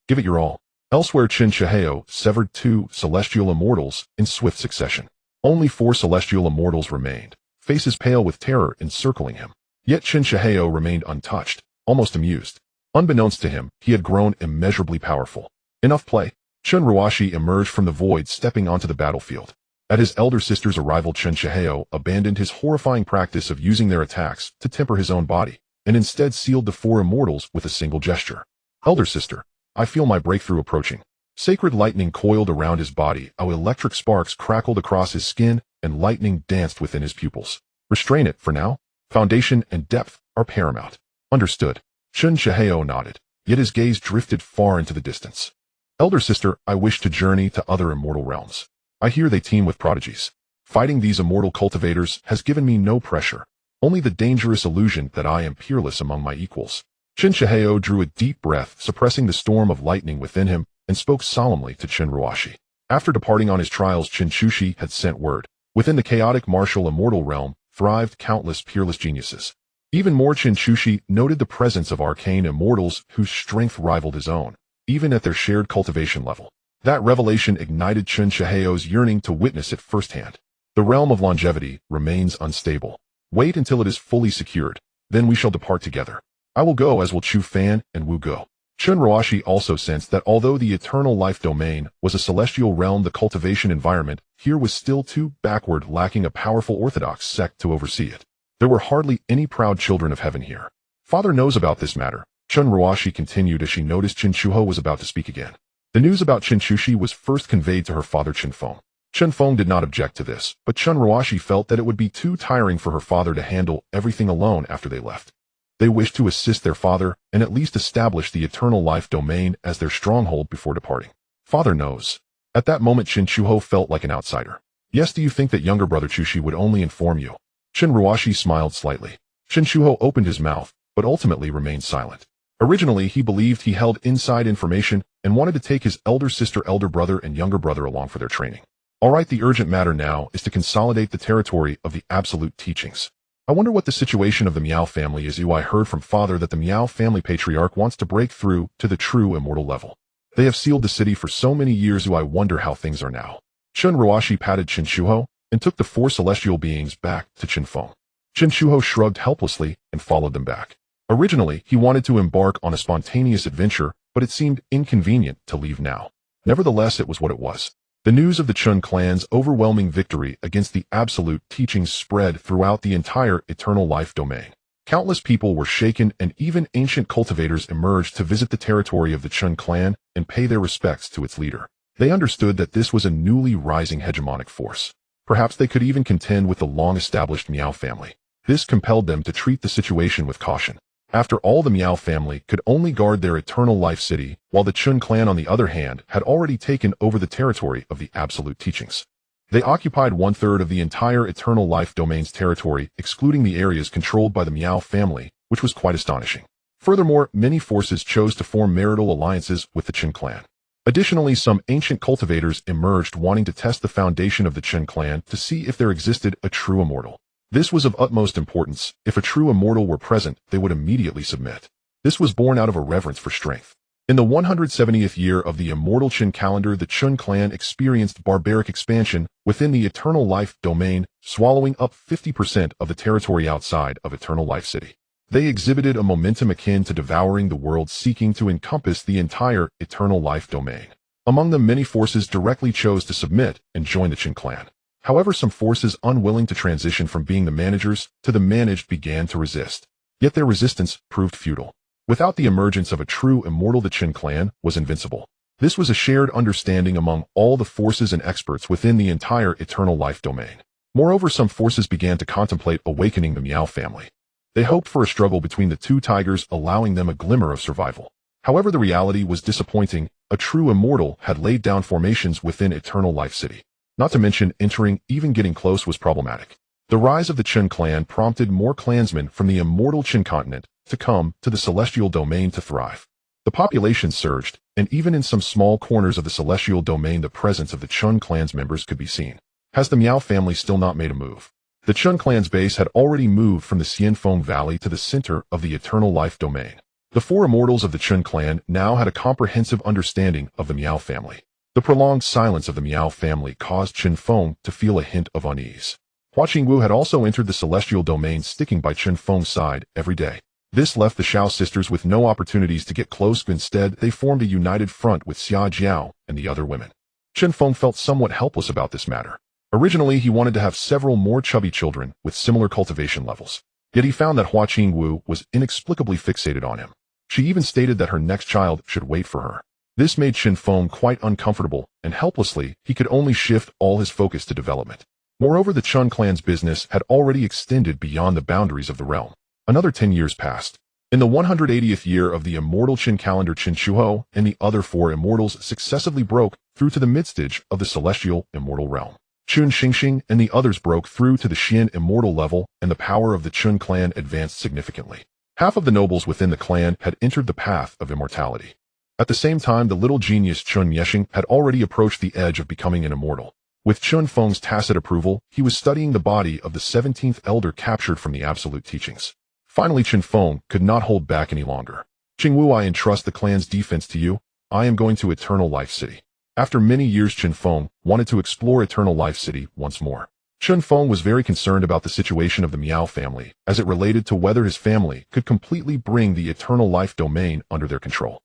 give it your all. Elsewhere, Chen Chihao severed 2 celestial immortals in swift succession. Only 4 celestial immortals remained, faces pale with terror encircling him. Yet Chen Chihao remained untouched, almost amused. Unbeknownst to him, he had grown immeasurably powerful. Enough play. Chen Ruoshi emerged from the void, stepping onto the battlefield. At his elder sister's arrival, Chen Chihao abandoned his horrifying practice of using their attacks to temper his own body, and instead sealed the 4 immortals with a single gesture. "Elder sister, I feel my breakthrough approaching." Sacred lightning coiled around his body, how electric sparks crackled across his skin, and lightning danced within his pupils. "Restrain it, for now. Foundation and depth are paramount." "Understood." Chen Chihao nodded, yet his gaze drifted far into the distance. "Elder sister, I wish to journey to other immortal realms. I hear they teem with prodigies. Fighting these immortal cultivators has given me no pressure, only the dangerous illusion that I am peerless among my equals." Chen Chihao drew a deep breath, suppressing the storm of lightning within him, and spoke solemnly to Chen Ruoshi. After departing on his trials, Chen Shushi had sent word. Within the chaotic martial immortal realm thrived countless peerless geniuses. Even more, Chen Shushi noted the presence of arcane immortals whose strength rivaled his own, even at their shared cultivation level. That revelation ignited Chen Chihao's yearning to witness it firsthand. "The realm of longevity remains unstable. Wait until it is fully secured, then we shall depart together. I will go as will Chu Fan and Wu Go." Chen Ruoshi also sensed that although the eternal life domain was a celestial realm, the cultivation environment here was still too backward, lacking a powerful orthodox sect to oversee it. There were hardly any proud children of heaven here. "Father knows about this matter," Chen Ruoshi continued as she noticed Chen Shuho was about to speak again. The news about Chen Shushi was first conveyed to her father Chen Feng. Chen Feng did not object to this, but Chen Ruoshi felt that it would be too tiring for her father to handle everything alone after they left. They wished to assist their father and at least establish the eternal life domain as their stronghold before departing. "Father knows." At that moment Chen Shuho felt like an outsider. "Yes, do you think that younger brother Chushi would only inform you?" Chen Ruoshi smiled slightly. Chen Shuho opened his mouth, but ultimately remained silent. Originally, he believed he held inside information and wanted to take his elder sister, elder brother, and younger brother along for their training. Alright, the urgent matter now is to consolidate the territory of the absolute teachings. I wonder what the situation of the Miao family is. I heard from father that the Miao family patriarch wants to break through to the true immortal level. They have sealed the city for so many years. I wonder how things are now. Chen Ruoshi patted Chen Shuho and took the 4 celestial beings back to Chen Feng. Chen Shuho shrugged helplessly and followed them back. Originally, he wanted to embark on a spontaneous adventure, but it seemed inconvenient to leave now. Nevertheless, it was what it was. The news of the Chun clan's overwhelming victory against the absolute teachings spread throughout the entire eternal life domain. Countless people were shaken, and even ancient cultivators emerged to visit the territory of the Chun clan and pay their respects to its leader. They understood that this was a newly rising hegemonic force. Perhaps they could even contend with the long-established Miao family. This compelled them to treat the situation with caution. After all, the Miao family could only guard their eternal life city, while the Chen clan, on the other hand, had already taken over the territory of the absolute teachings. They occupied one-third of the entire eternal life domain's territory, excluding the areas controlled by the Miao family, which was quite astonishing. Furthermore, many forces chose to form marital alliances with the Chen clan. Additionally, some ancient cultivators emerged wanting to test the foundation of the Chen clan to see if there existed a true immortal. This was of utmost importance. If a true immortal were present, they would immediately submit. This was born out of a reverence for strength. In the 170th year of the immortal Chen calendar, the Chen clan experienced barbaric expansion within the eternal life domain, swallowing up 50% of the territory outside of Eternal Life City. They exhibited a momentum akin to devouring the world, seeking to encompass the entire eternal life domain. Among them, many forces directly chose to submit and join the Chen clan. However, some forces unwilling to transition from being the managers to the managed began to resist. Yet their resistance proved futile. Without the emergence of a true immortal, the Chen clan was invincible. This was a shared understanding among all the forces and experts within the entire eternal life domain. Moreover, some forces began to contemplate awakening the Miao family. They hoped for a struggle between the two tigers, allowing them a glimmer of survival. However, the reality was disappointing. A true immortal had laid down formations within Eternal Life City. Not to mention, entering, even getting close, was problematic. The rise of the Chen clan prompted more clansmen from the immortal Chen continent to come to the celestial domain to thrive. The population surged, and even in some small corners of the celestial domain, the presence of the Chen clan's members could be seen. Has the Miao family still not made a move? The Chen clan's base had already moved from the Chen Feng Valley to the center of the eternal life domain. The four immortals of the Chen clan now had a comprehensive understanding of the Miao family. The prolonged silence of the Miao family caused Chen Feng to feel a hint of unease. Hua Qingwu had also entered the celestial domain, sticking by Chen Feng's side every day. This left the Xiao sisters with no opportunities to get close. Instead, they formed a united front with Xia Jiao and the other women. Chen Feng felt somewhat helpless about this matter. Originally, he wanted to have several more chubby children with similar cultivation levels. Yet he found that Hua Qingwu was inexplicably fixated on him. She even stated that her next child should wait for her. This made Chen Feng quite uncomfortable, and helplessly, he could only shift all his focus to development. Moreover, the Chen clan's business had already extended beyond the boundaries of the realm. Another 10 years passed. In the 180th year of the immortal Chen calendar, Chen Shuho and the other four immortals successively broke through to the mid-stage of the celestial immortal realm. Chun Xingxing and the others broke through to the Xian immortal level, and the power of the Chen clan advanced significantly. Half of the nobles within the clan had entered the path of immortality. At the same time, the little genius Chun Yexing had already approached the edge of becoming an immortal. With Chen Feng's tacit approval, he was studying the body of the 17th elder captured from the absolute teachings. Finally, Chen Feng could not hold back any longer. Qingwu, I entrust the clan's defense to you. I am going to Eternal Life City. After many years, Chen Feng wanted to explore Eternal Life City once more. Chen Feng was very concerned about the situation of the Miao family, as it related to whether his family could completely bring the Eternal Life domain under their control.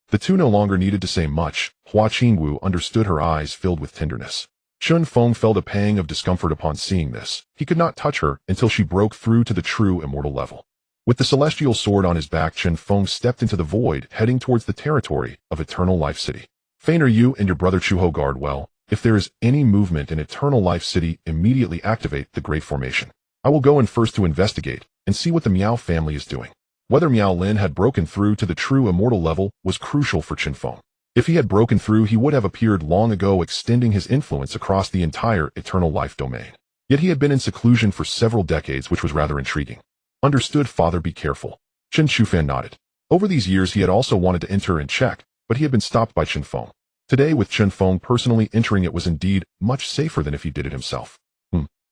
The two no longer needed to say much. Hua Qingwu understood, her eyes filled with tenderness. Chen Feng felt a pang of discomfort upon seeing this. He could not touch her until she broke through to the true immortal level. With the celestial sword on his back, Chen Feng stepped into the void, heading towards the territory of Eternal Life City. Feigner, you and your brother Chuho guard well. If there is any movement in Eternal Life City, immediately activate the Great Formation. I will go in first to investigate and see what the Miao family is doing. Whether Miao Lin had broken through to the true immortal level was crucial for Chen Feng. If he had broken through, he would have appeared long ago, extending his influence across the entire Eternal Life domain. Yet he had been in seclusion for several decades, which was rather intriguing. Understood, father, be careful. Chen Shufan nodded. Over these years, he had also wanted to enter and check, but he had been stopped by Chen Feng. Today, with Chen Feng personally entering, it was indeed much safer than if he did it himself.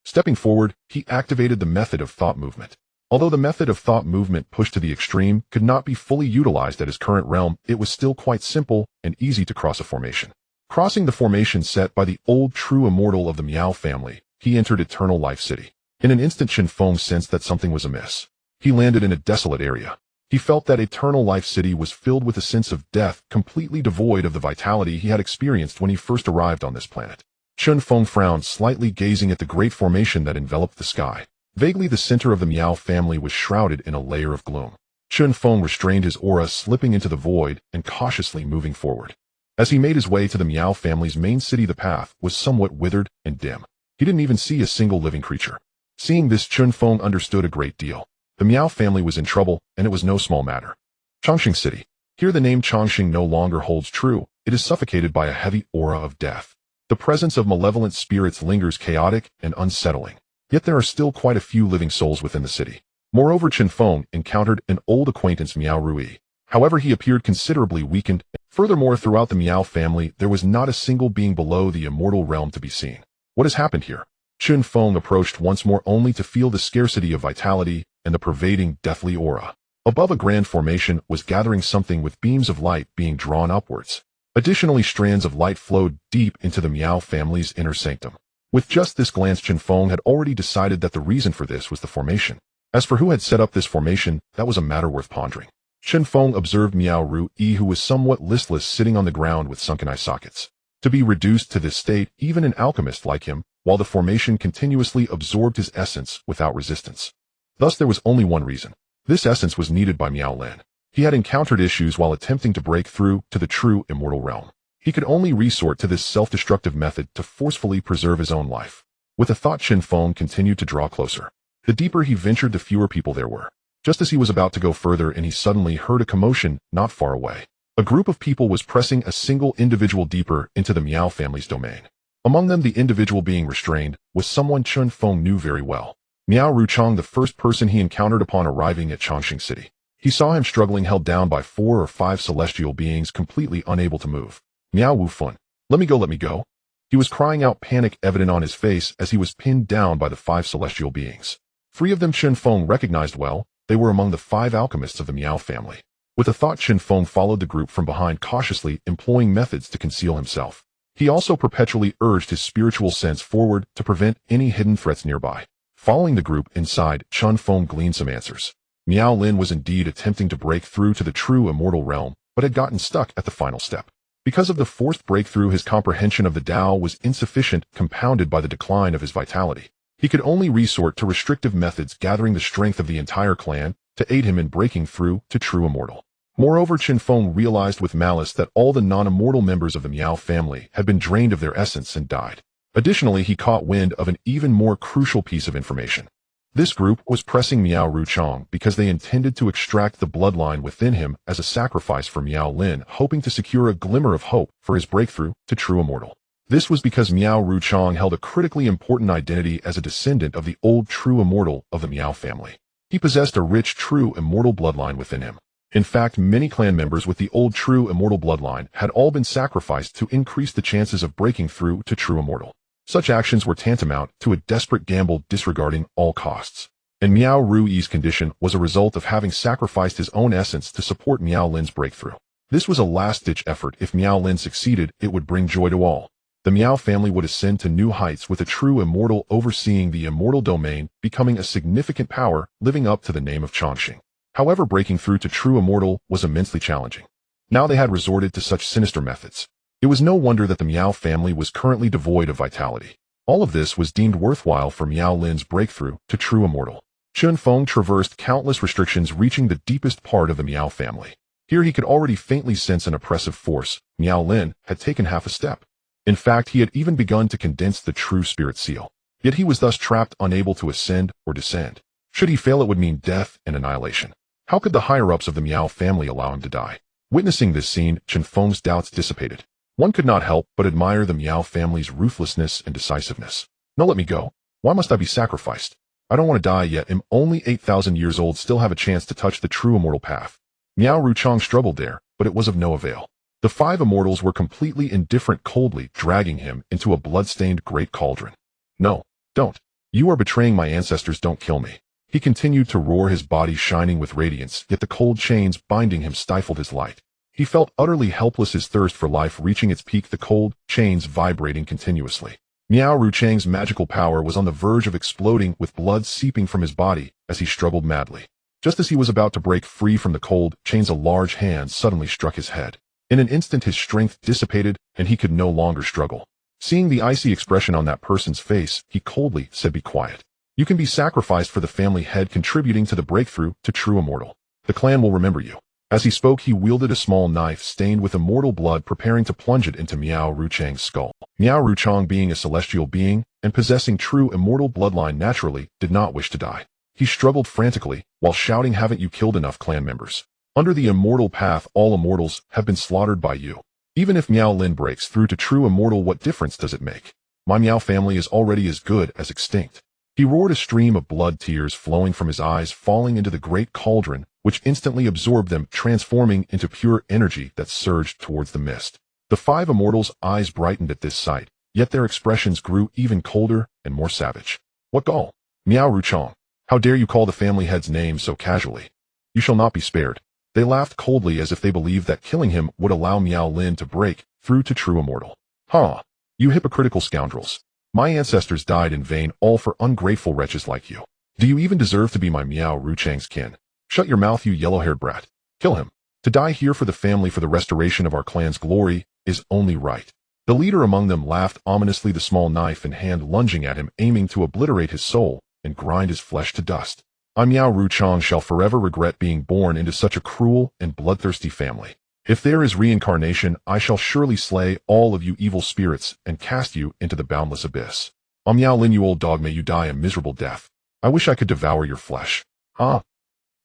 Stepping forward, he activated the method of thought movement. Although the method of thought movement pushed to the extreme could not be fully utilized at his current realm, it was still quite simple and easy to cross a formation. Crossing the formation set by the old true immortal of the Miao family, he entered Eternal Life City. In an instant, Chen Feng sensed that something was amiss. He landed in a desolate area. He felt that Eternal Life City was filled with a sense of death, completely devoid of the vitality he had experienced when he first arrived on this planet. Chen Feng frowned slightly, gazing at the great formation that enveloped the sky. Vaguely, the center of the Miao family was shrouded in a layer of gloom. Chen Feng restrained his aura, slipping into the void and cautiously moving forward. As he made his way to the Miao family's main city, the path was somewhat withered and dim. He didn't even see a single living creature. Seeing this, Chen Feng understood a great deal. The Miao family was in trouble, and it was no small matter. Chongqing City. Here the name Chongqing no longer holds true. It is suffocated by a heavy aura of death. The presence of malevolent spirits lingers chaotic and unsettling. Yet there are still quite a few living souls within the city. Moreover, Chen Feng encountered an old acquaintance, Miao Rui. However, he appeared considerably weakened. Furthermore, throughout the Miao family, there was not a single being below the immortal realm to be seen. What has happened here? Chen Feng approached once more only to feel the scarcity of vitality and the pervading deathly aura. Above, a grand formation was gathering something with beams of light being drawn upwards. Additionally, strands of light flowed deep into the Miao family's inner sanctum. With just this glance, Chen Feng had already decided that the reason for this was the formation. As for who had set up this formation, that was a matter worth pondering. Chen Feng observed Miao Rui, who was somewhat listless, sitting on the ground with sunken eye sockets. To be reduced to this state, even an alchemist like him, while the formation continuously absorbed his essence without resistance. Thus there was only one reason. This essence was needed by Miao Lin. He had encountered issues while attempting to break through to the true immortal realm. He could only resort to this self-destructive method to forcefully preserve his own life. With the thought, Chen Feng continued to draw closer. The deeper he ventured, the fewer people there were. Just as he was about to go further, and he suddenly heard a commotion not far away. A group of people was pressing a single individual deeper into the Miao family's domain. Among them, the individual being restrained was someone Chen Feng knew very well. Miao Ruchang, the first person he encountered upon arriving at Chongqing City. He saw him struggling, held down by 4 or 5 celestial beings, completely unable to move. Miao Wufun, let me go. He was crying out, panic evident on his face as he was pinned down by the 5 celestial beings. 3 of them Chen Feng recognized well. They were among the 5 alchemists of the Miao family. With a thought, Chen Feng followed the group from behind, cautiously employing methods to conceal himself. He also perpetually urged his spiritual sense forward to prevent any hidden threats nearby. Following the group inside, Chen Feng gleaned some answers. Miao Lin was indeed attempting to break through to the true immortal realm, but had gotten stuck at the final step. Because of the forced breakthrough, his comprehension of the Tao was insufficient, compounded by the decline of his vitality. He could only resort to restrictive methods, gathering the strength of the entire clan to aid him in breaking through to true immortal. Moreover, Chen Feng realized with malice that all the non-immortal members of the Miao family had been drained of their essence and died. Additionally, he caught wind of an even more crucial piece of information. This group was pressing Miao Ruchang because they intended to extract the bloodline within him as a sacrifice for Miao Lin, hoping to secure a glimmer of hope for his breakthrough to true immortal. This was because Miao Ruchang held a critically important identity as a descendant of the old true immortal of the Miao family. He possessed a rich true immortal bloodline within him. In fact, many clan members with the old true immortal bloodline had all been sacrificed to increase the chances of breaking through to true immortal. Such actions were tantamount to a desperate gamble, disregarding all costs. And Miao Rui's condition was a result of having sacrificed his own essence to support Miao Lin's breakthrough. This was a last-ditch effort. If Miao Lin succeeded, it would bring joy to all. The Miao family would ascend to new heights with a true immortal overseeing the immortal domain, becoming a significant power, living up to the name of Chongqing. However, breaking through to true immortal was immensely challenging. Now they had resorted to such sinister methods. It was no wonder that the Miao family was currently devoid of vitality. All of this was deemed worthwhile for Miao Lin's breakthrough to true immortal. Chen Feng traversed countless restrictions, reaching the deepest part of the Miao family. Here he could already faintly sense an oppressive force. Miao Lin had taken half a step. In fact, he had even begun to condense the true spirit seal. Yet he was thus trapped, unable to ascend or descend. Should he fail, it would mean death and annihilation. How could the higher-ups of the Miao family allow him to die? Witnessing this scene, Chen Feng's doubts dissipated. One could not help but admire the Miao family's ruthlessness and decisiveness. No, let me go. Why must I be sacrificed? I don't want to die yet. I'm only 8,000 years old, still have a chance to touch the true immortal path. Miao Ruchang struggled there, but it was of no avail. The 5 immortals were completely indifferent, coldly dragging him into a blood-stained great cauldron. No, don't. You are betraying my ancestors, don't kill me. He continued to roar, his body shining with radiance, yet the cold chains binding him stifled his light. He felt utterly helpless, his thirst for life reaching its peak, the cold chains vibrating continuously. Miao Ruchang's magical power was on the verge of exploding, with blood seeping from his body as he struggled madly. Just as he was about to break free from the cold chains, a large hand suddenly struck his head. In an instant his strength dissipated, and he could no longer struggle. Seeing the icy expression on that person's face, he coldly said, "Be quiet. You can be sacrificed for the family head, contributing to the breakthrough to true immortal. The clan will remember you." As he spoke, he wielded a small knife stained with immortal blood, preparing to plunge it into Miao Ruchang's skull. Miao Ruchang, being a celestial being and possessing true immortal bloodline naturally, did not wish to die. He struggled frantically, while shouting, "Haven't you killed enough clan members? Under the immortal path, all immortals have been slaughtered by you. Even if Miao Lin breaks through to true immortal, what difference does it make? My Miao family is already as good as extinct." He roared, a stream of blood, tears flowing from his eyes, falling into the great cauldron, which instantly absorbed them, transforming into pure energy that surged towards the mist. The 5 immortals' eyes brightened at this sight, yet their expressions grew even colder and more savage. "What gall? Miao Ruchong, how dare you call the family head's name so casually? You shall not be spared." They laughed coldly, as if they believed that killing him would allow Miao Lin to break through to true immortal. "Ha! You hypocritical scoundrels. My ancestors died in vain, all for ungrateful wretches like you. Do you even deserve to be my Miao Ruchang's kin? Shut your mouth, you yellow-haired brat. Kill him. To die here for the family, for the restoration of our clan's glory, is only right." The leader among them laughed ominously, the small knife in hand lunging at him, aiming to obliterate his soul and grind his flesh to dust. "I, Miao Ruchang, shall forever regret being born into such a cruel and bloodthirsty family. If there is reincarnation, I shall surely slay all of you evil spirits and cast you into the boundless abyss. Miao Lin, you old dog, may you die a miserable death. I wish I could devour your flesh." "Ah!"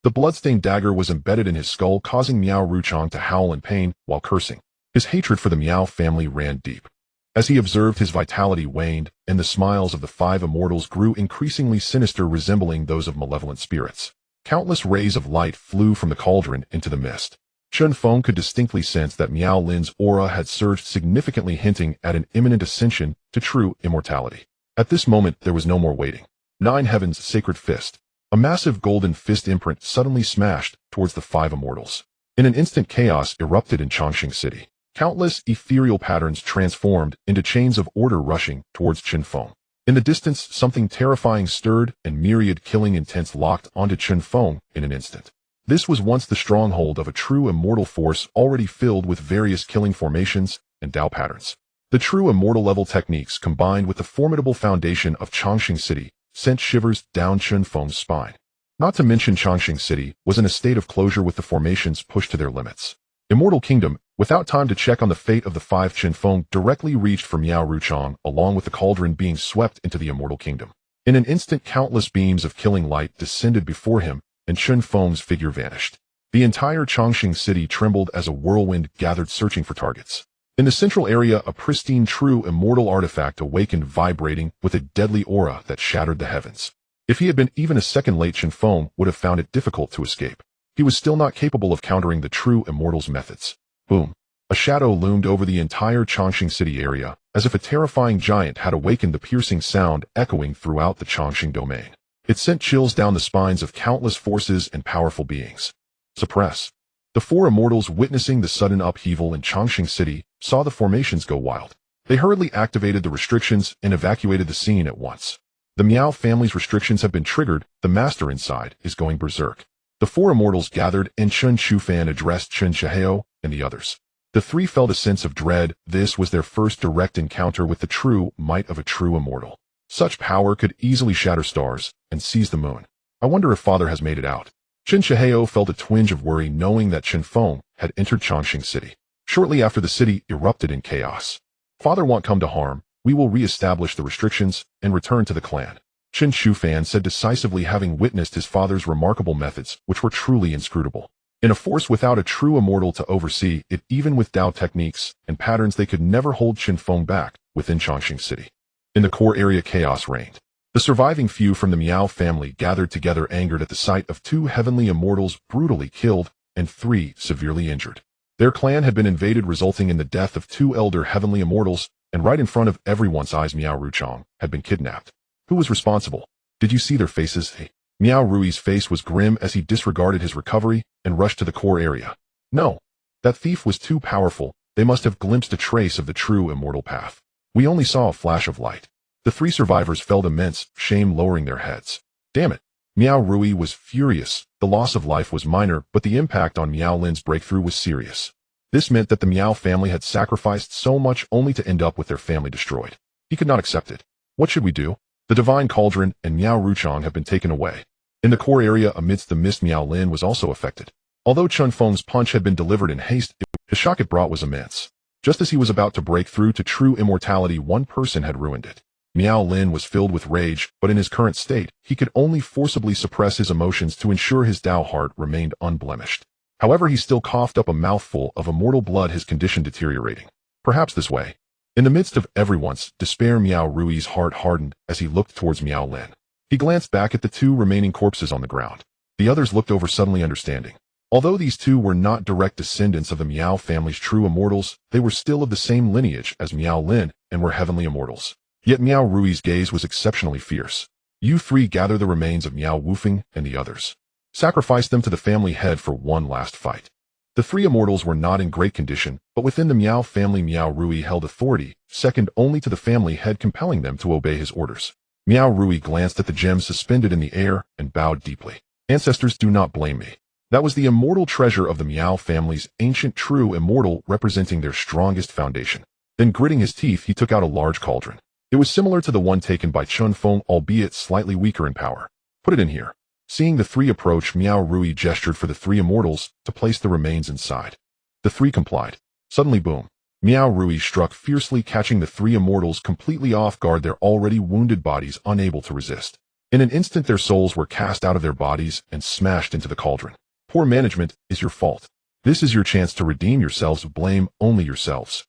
The bloodstained dagger was embedded in his skull, causing Miao Ruchang to howl in pain while cursing. His hatred for the Miao family ran deep. As he observed, his vitality waned, and the smiles of the 5 immortals grew increasingly sinister, resembling those of malevolent spirits. Countless rays of light flew from the cauldron into the mist. Chen Feng could distinctly sense that Miao Lin's aura had surged significantly, hinting at an imminent ascension to true immortality. At this moment, there was no more waiting. 9 Heaven's sacred fist. A massive golden fist imprint suddenly smashed towards the 5 immortals. In an instant, chaos erupted in Chongqing City. Countless ethereal patterns transformed into chains of order, rushing towards Chen Feng. In the distance, something terrifying stirred, and myriad killing intents locked onto Chen Feng in an instant. This was once the stronghold of a true immortal force, already filled with various killing formations and Dao patterns. The true immortal level techniques, combined with the formidable foundation of Chongqing City, sent shivers down Chen Feng's spine. Not to mention, Chongqing City was in a state of closure, with the formations pushed to their limits. Immortal Kingdom, without time to check on the fate of the 5, Chen Feng directly reached for Miao Ruchang, along with the cauldron being swept into the Immortal Kingdom. In an instant, countless beams of killing light descended before him, and Chen Feng's figure vanished. The entire Chongqing City trembled as a whirlwind gathered, searching for targets. In the central area, a pristine true immortal artifact awakened, vibrating with a deadly aura that shattered the heavens. If he had been even a second late, Chen Feng would have found it difficult to escape. He was still not capable of countering the true immortal's methods. Boom! A shadow loomed over the entire Chongqing City area, as if a terrifying giant had awakened, the piercing sound echoing throughout the Chongqing domain. It sent chills down the spines of countless forces and powerful beings. Suppress. The 4 immortals, witnessing the sudden upheaval in Chongqing City, saw the formations go wild. They hurriedly activated the restrictions and evacuated the scene at once. The Miao family's restrictions have been triggered. The master inside is going berserk. The 4 immortals gathered, and Chen Shufan addressed Chen Shihao and the others. The 3 felt a sense of dread. This was their first direct encounter with the true might of a true immortal. Such power could easily shatter stars and seize the moon. I wonder if Father has made it out. Chen Shihao felt a twinge of worry, knowing that Chen Feng had entered Chongqing City. Shortly after, the city erupted in chaos. "Father won't come to harm. We will re-establish the restrictions and return to the clan," Chen Shufan said decisively, having witnessed his father's remarkable methods, which were truly inscrutable. In a force without a true immortal to oversee it, even with Dao techniques and patterns, they could never hold Chen Feng back within Chongqing City. In the core area, chaos reigned. The surviving few from the Miao family gathered together, angered at the sight of 2 heavenly immortals brutally killed and 3 severely injured. Their clan had been invaded, resulting in the death of 2 elder heavenly immortals, and right in front of everyone's eyes, Miao Ruchang had been kidnapped. Who was responsible? Did you see their faces? Miao Rui's face was grim as he disregarded his recovery and rushed to the core area. No. That thief was too powerful. They must have glimpsed a trace of the true immortal path. We only saw a flash of light. The 3 survivors felt immense shame, lowering their heads. Damn it. Miao Rui was furious. The loss of life was minor, but the impact on Miao Lin's breakthrough was serious. This meant that the Miao family had sacrificed so much only to end up with their family destroyed. He could not accept it. What should we do? The divine cauldron and Miao Ruchang have been taken away. In the core area amidst the mist, Miao Lin was also affected. Although Chen Feng's punch had been delivered in haste, the shock it brought was immense. Just as he was about to break through to true immortality, one person had ruined it. Miao Lin was filled with rage, but in his current state, he could only forcibly suppress his emotions to ensure his Dao heart remained unblemished. However, he still coughed up a mouthful of immortal blood, his condition deteriorating. Perhaps this way. In the midst of everyone's despair, Miao Rui's heart hardened as he looked towards Miao Lin. He glanced back at the two remaining corpses on the ground. The others looked over, suddenly understanding. Although these two were not direct descendants of the Miao family's true immortals, they were still of the same lineage as Miao Lin and were heavenly immortals. Yet Miao Rui's gaze was exceptionally fierce. You three gather the remains of Miao Wufeng and the others. Sacrifice them to the family head for one last fight. The three immortals were not in great condition, but within the Miao family Miao Rui held authority, second only to the family head, compelling them to obey his orders. Miao Rui glanced at the gems suspended in the air and bowed deeply. Ancestors, do not blame me. That was the immortal treasure of the Miao family's ancient true immortal, representing their strongest foundation. Then, gritting his teeth, he took out a large cauldron. It was similar to the one taken by Chen Feng, albeit slightly weaker in power. Put it in here. Seeing the three approach, Miao Rui gestured for the three immortals to place the remains inside. The three complied. Suddenly, boom. Miao Rui struck fiercely, catching the three immortals completely off guard, their already wounded bodies unable to resist. In an instant, their souls were cast out of their bodies and smashed into the cauldron. Poor management is your fault. This is your chance to redeem yourselves. Blame only yourselves.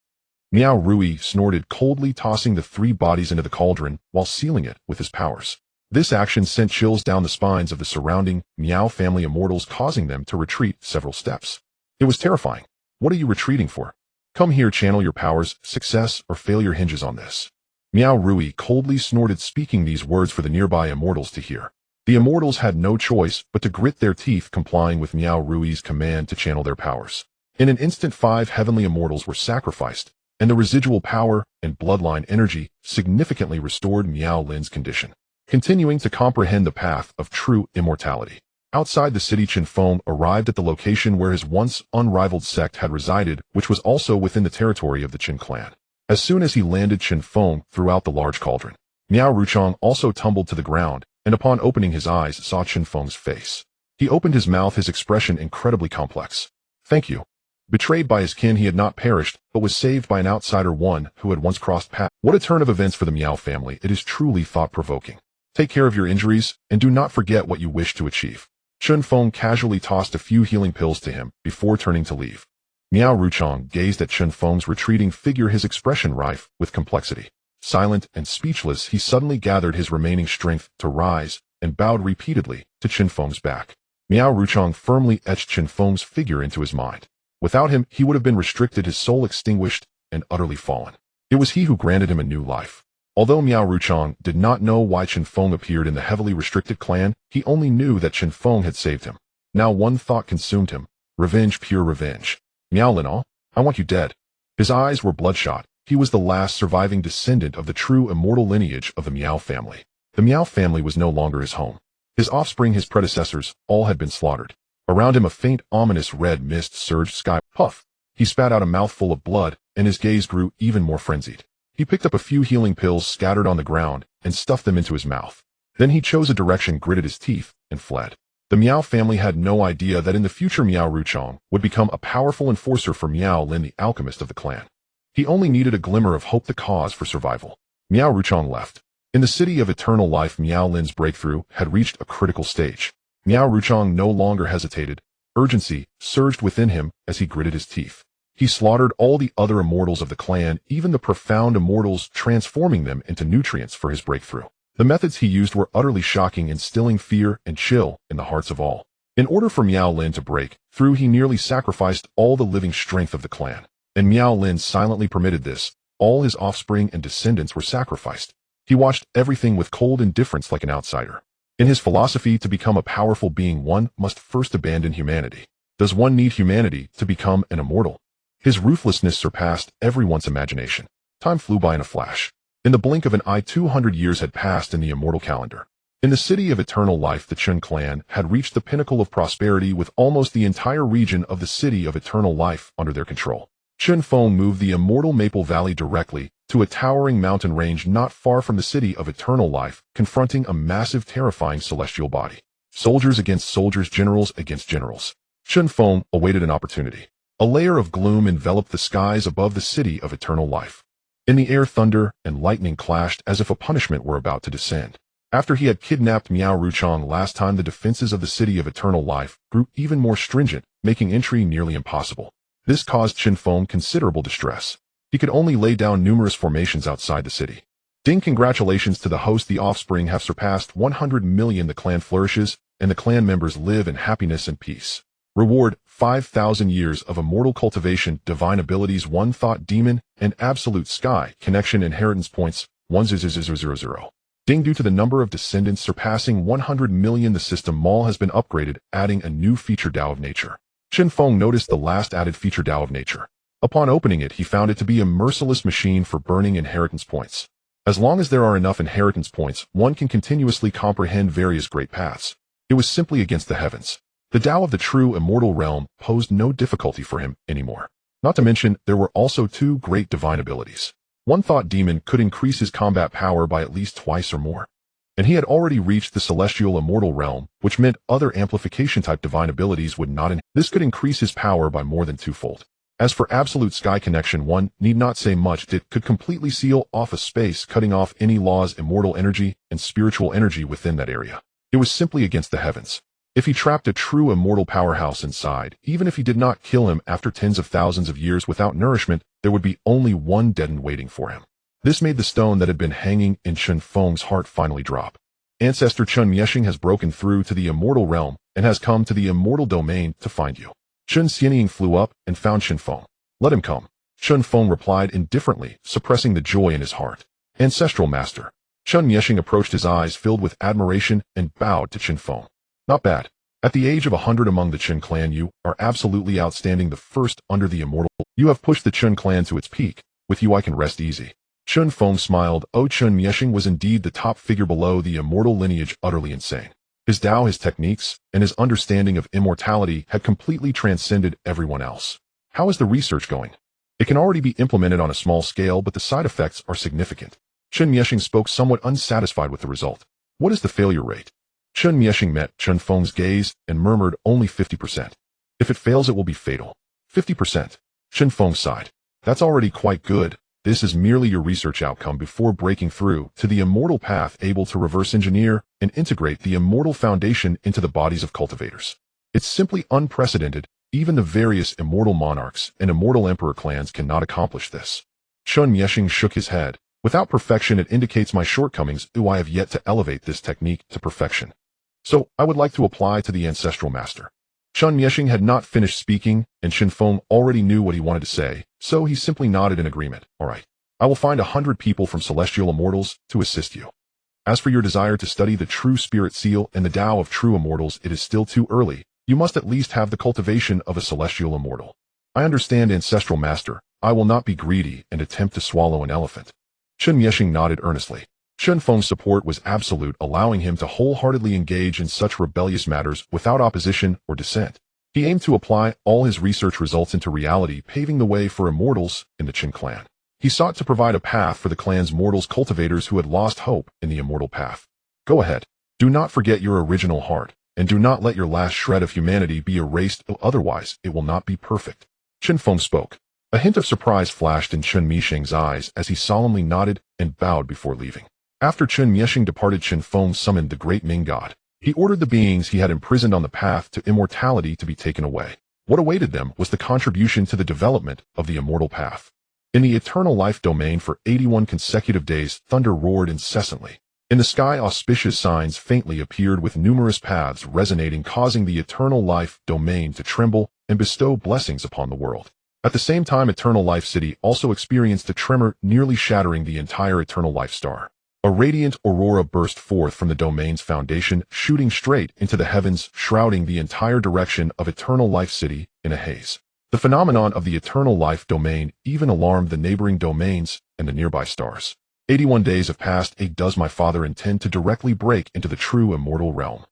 Miao Rui snorted coldly, tossing the three bodies into the cauldron while sealing it with his powers. This action sent chills down the spines of the surrounding Miao family immortals, causing them to retreat several steps. It was terrifying. What are you retreating for? Come here, channel your powers. Success or failure hinges on this. Miao Rui coldly snorted, speaking these words for the nearby immortals to hear. The immortals had no choice but to grit their teeth, complying with Miao Rui's command to channel their powers. In an instant, 5 heavenly immortals were sacrificed, and the residual power and bloodline energy significantly restored Miao Lin's condition. Continuing to comprehend the path of true immortality. Outside the city, Chen Feng arrived at the location where his once unrivaled sect had resided, which was also within the territory of the Chen clan. As soon as he landed, Chen Feng threw out the large cauldron. Miao Ruchang also tumbled to the ground, and upon opening his eyes saw Chen Feng's face. He opened his mouth, his expression incredibly complex. Thank you. Betrayed by his kin, he had not perished, but was saved by an outsider, one who had once crossed paths. What a turn of events for the Miao family. It is truly thought-provoking. Take care of your injuries, and do not forget what you wish to achieve. Chen Feng casually tossed a few healing pills to him before turning to leave. Miao Ruchang gazed at Chen Feng's retreating figure, his expression rife with complexity. Silent and speechless, he suddenly gathered his remaining strength to rise and bowed repeatedly to Chen Feng's back. Miao Ruchang firmly etched Chen Feng's figure into his mind. Without him, he would have been restricted, his soul extinguished and utterly fallen. It was he who granted him a new life. Although Miao Ruchang did not know why Chen Feng appeared in the heavily restricted clan, he only knew that Chen Feng had saved him. Now one thought consumed him. Revenge, pure revenge. Miao Lin, I want you dead. His eyes were bloodshot. He was the last surviving descendant of the true immortal lineage of the Miao family. The Miao family was no longer his home. His offspring, his predecessors, all had been slaughtered. Around him a faint, ominous red mist surged sky. Puff! He spat out a mouthful of blood, and his gaze grew even more frenzied. He picked up a few healing pills scattered on the ground and stuffed them into his mouth. Then he chose a direction, gritted his teeth, and fled. The Miao family had no idea that in the future Miao Ruchang would become a powerful enforcer for Miao Lin, the alchemist of the clan. He only needed a glimmer of hope, the cause for survival. Miao Ruchang left. In the city of eternal life, Miao Lin's breakthrough had reached a critical stage. Miao Ruchang no longer hesitated. Urgency surged within him as he gritted his teeth. He slaughtered all the other immortals of the clan, even the profound immortals, transforming them into nutrients for his breakthrough. The methods he used were utterly shocking, instilling fear and chill in the hearts of all. In order for Miao Lin to break through, he nearly sacrificed all the living strength of the clan. And Miao Lin silently permitted this. All his offspring and descendants were sacrificed. He watched everything with cold indifference, like an outsider. In his philosophy, to become a powerful being, one must first abandon humanity. Does one need humanity to become an immortal? His ruthlessness surpassed everyone's imagination. Time flew by in a flash. In the blink of an eye, 200 years had passed in the immortal calendar. In the city of eternal life, the Chen clan had reached the pinnacle of prosperity, with almost the entire region of the city of eternal life under their control. Chen Feng moved the immortal Maple Valley directly to a towering mountain range not far from the city of eternal life, confronting a massive, terrifying celestial body. Soldiers against soldiers, generals against generals. Chen Feng awaited an opportunity. A layer of gloom enveloped the skies above the city of eternal life. In the air, thunder and lightning clashed as if a punishment were about to descend. After he had kidnapped Miao Ruchang last time, the defenses of the City of Eternal Life grew even more stringent, making entry nearly impossible. This caused Chen Feng considerable distress. He could only lay down numerous formations outside the city. Ding! Congratulations to the host. The offspring have surpassed 100 million. The clan flourishes, and the clan members live in happiness and peace. Reward: 5,000 years of immortal cultivation, divine abilities, 1 thought demon, and absolute sky connection. Inheritance points 1000. Ding! Due to the number of descendants surpassing 100 million, the system mall has been upgraded, adding a new feature, Tao of Nature. Chen Feng noticed the last added feature, Tao of Nature. Upon opening it, he found it to be a merciless machine for burning inheritance points. As long as there are enough inheritance points, one can continuously comprehend various great paths. It was simply against the heavens. The Tao of the true immortal realm posed no difficulty for him anymore. Not to mention, there were also 2 great divine abilities. 1 thought demon could increase his combat power by at least twice or more. And he had already reached the celestial immortal realm, which meant other amplification type divine abilities would not. This could increase his power by more than 2-fold. As for absolute sky connection, one need not say much. It could completely seal off a space, cutting off any laws, immortal energy, and spiritual energy within that area. It was simply against the heavens. If he trapped a true immortal powerhouse inside, even if he did not kill him after tens of thousands of years without nourishment, there would be only one deadened waiting for him. This made the stone that had been hanging in Chen Feng's heart finally drop. Ancestor Chen Mieshing has broken through to the immortal realm and has come to the immortal domain to find you. Chen Xianying flew up and found Chen Feng. Let him come. Chen Feng replied indifferently, suppressing the joy in his heart. Ancestral Master. Chen Mieshing approached, his eyes filled with admiration, and bowed to Chen Feng. Not bad. At the age of 100 among the Chen clan, you are absolutely outstanding, the first under the immortal. You have pushed the Chen clan to its peak. With you I can rest easy. Chen Feng smiled. Oh, Chen Mieshing was indeed the top figure below the immortal lineage, utterly insane. His Tao, his techniques, and his understanding of immortality had completely transcended everyone else. How is the research going? It can already be implemented on a small scale, but the side effects are significant. Chen Mieshing spoke, somewhat unsatisfied with the result. What is the failure rate? Chen Mieshing met Chen Feng's gaze and murmured, only 50%. If it fails, it will be fatal. 50%. Chen Feng sighed. That's already quite good. This is merely your research outcome before breaking through to the immortal path, able to reverse engineer and integrate the immortal foundation into the bodies of cultivators. It's simply unprecedented. Even the various immortal monarchs and immortal emperor clans cannot accomplish this. Chen Mieshing shook his head. Without perfection, it indicates my shortcomings. I have yet to elevate this technique to perfection. So, I would like to apply to the ancestral master. Chen Mieshing had not finished speaking, and Chen Feng already knew what he wanted to say, so he simply nodded in agreement. All right. I will find 100 people from celestial immortals to assist you. As for your desire to study the true spirit seal and the Tao of true immortals, it is still too early. You must at least have the cultivation of a celestial immortal. I understand, ancestral master. I will not be greedy and attempt to swallow an elephant. Chen Mieshing nodded earnestly. Chen Feng's support was absolute, allowing him to wholeheartedly engage in such rebellious matters without opposition or dissent. He aimed to apply all his research results into reality, paving the way for immortals in the Chen clan. He sought to provide a path for the clan's mortals, cultivators who had lost hope in the immortal path. Go ahead. Do not forget your original heart, and do not let your last shred of humanity be erased, otherwise it will not be perfect. Chen Feng spoke. A hint of surprise flashed in Chen Mieshing's eyes as he solemnly nodded and bowed before leaving. After Chen Mieshing departed, Chen Feng summoned the great Ming god. He ordered the beings he had imprisoned on the path to immortality to be taken away. What awaited them was the contribution to the development of the immortal path. In the eternal life domain for 81 consecutive days, thunder roared incessantly. In the sky, auspicious signs faintly appeared, with numerous paths resonating, causing the eternal life domain to tremble and bestow blessings upon the world. At the same time, Eternal Life City also experienced a tremor, nearly shattering the entire Eternal Life star. A radiant aurora burst forth from the domain's foundation, shooting straight into the heavens, shrouding the entire direction of Eternal Life City in a haze. The phenomenon of the Eternal Life domain even alarmed the neighboring domains and the nearby stars. 81 days have passed. Does my father intend to directly break into the true immortal realm?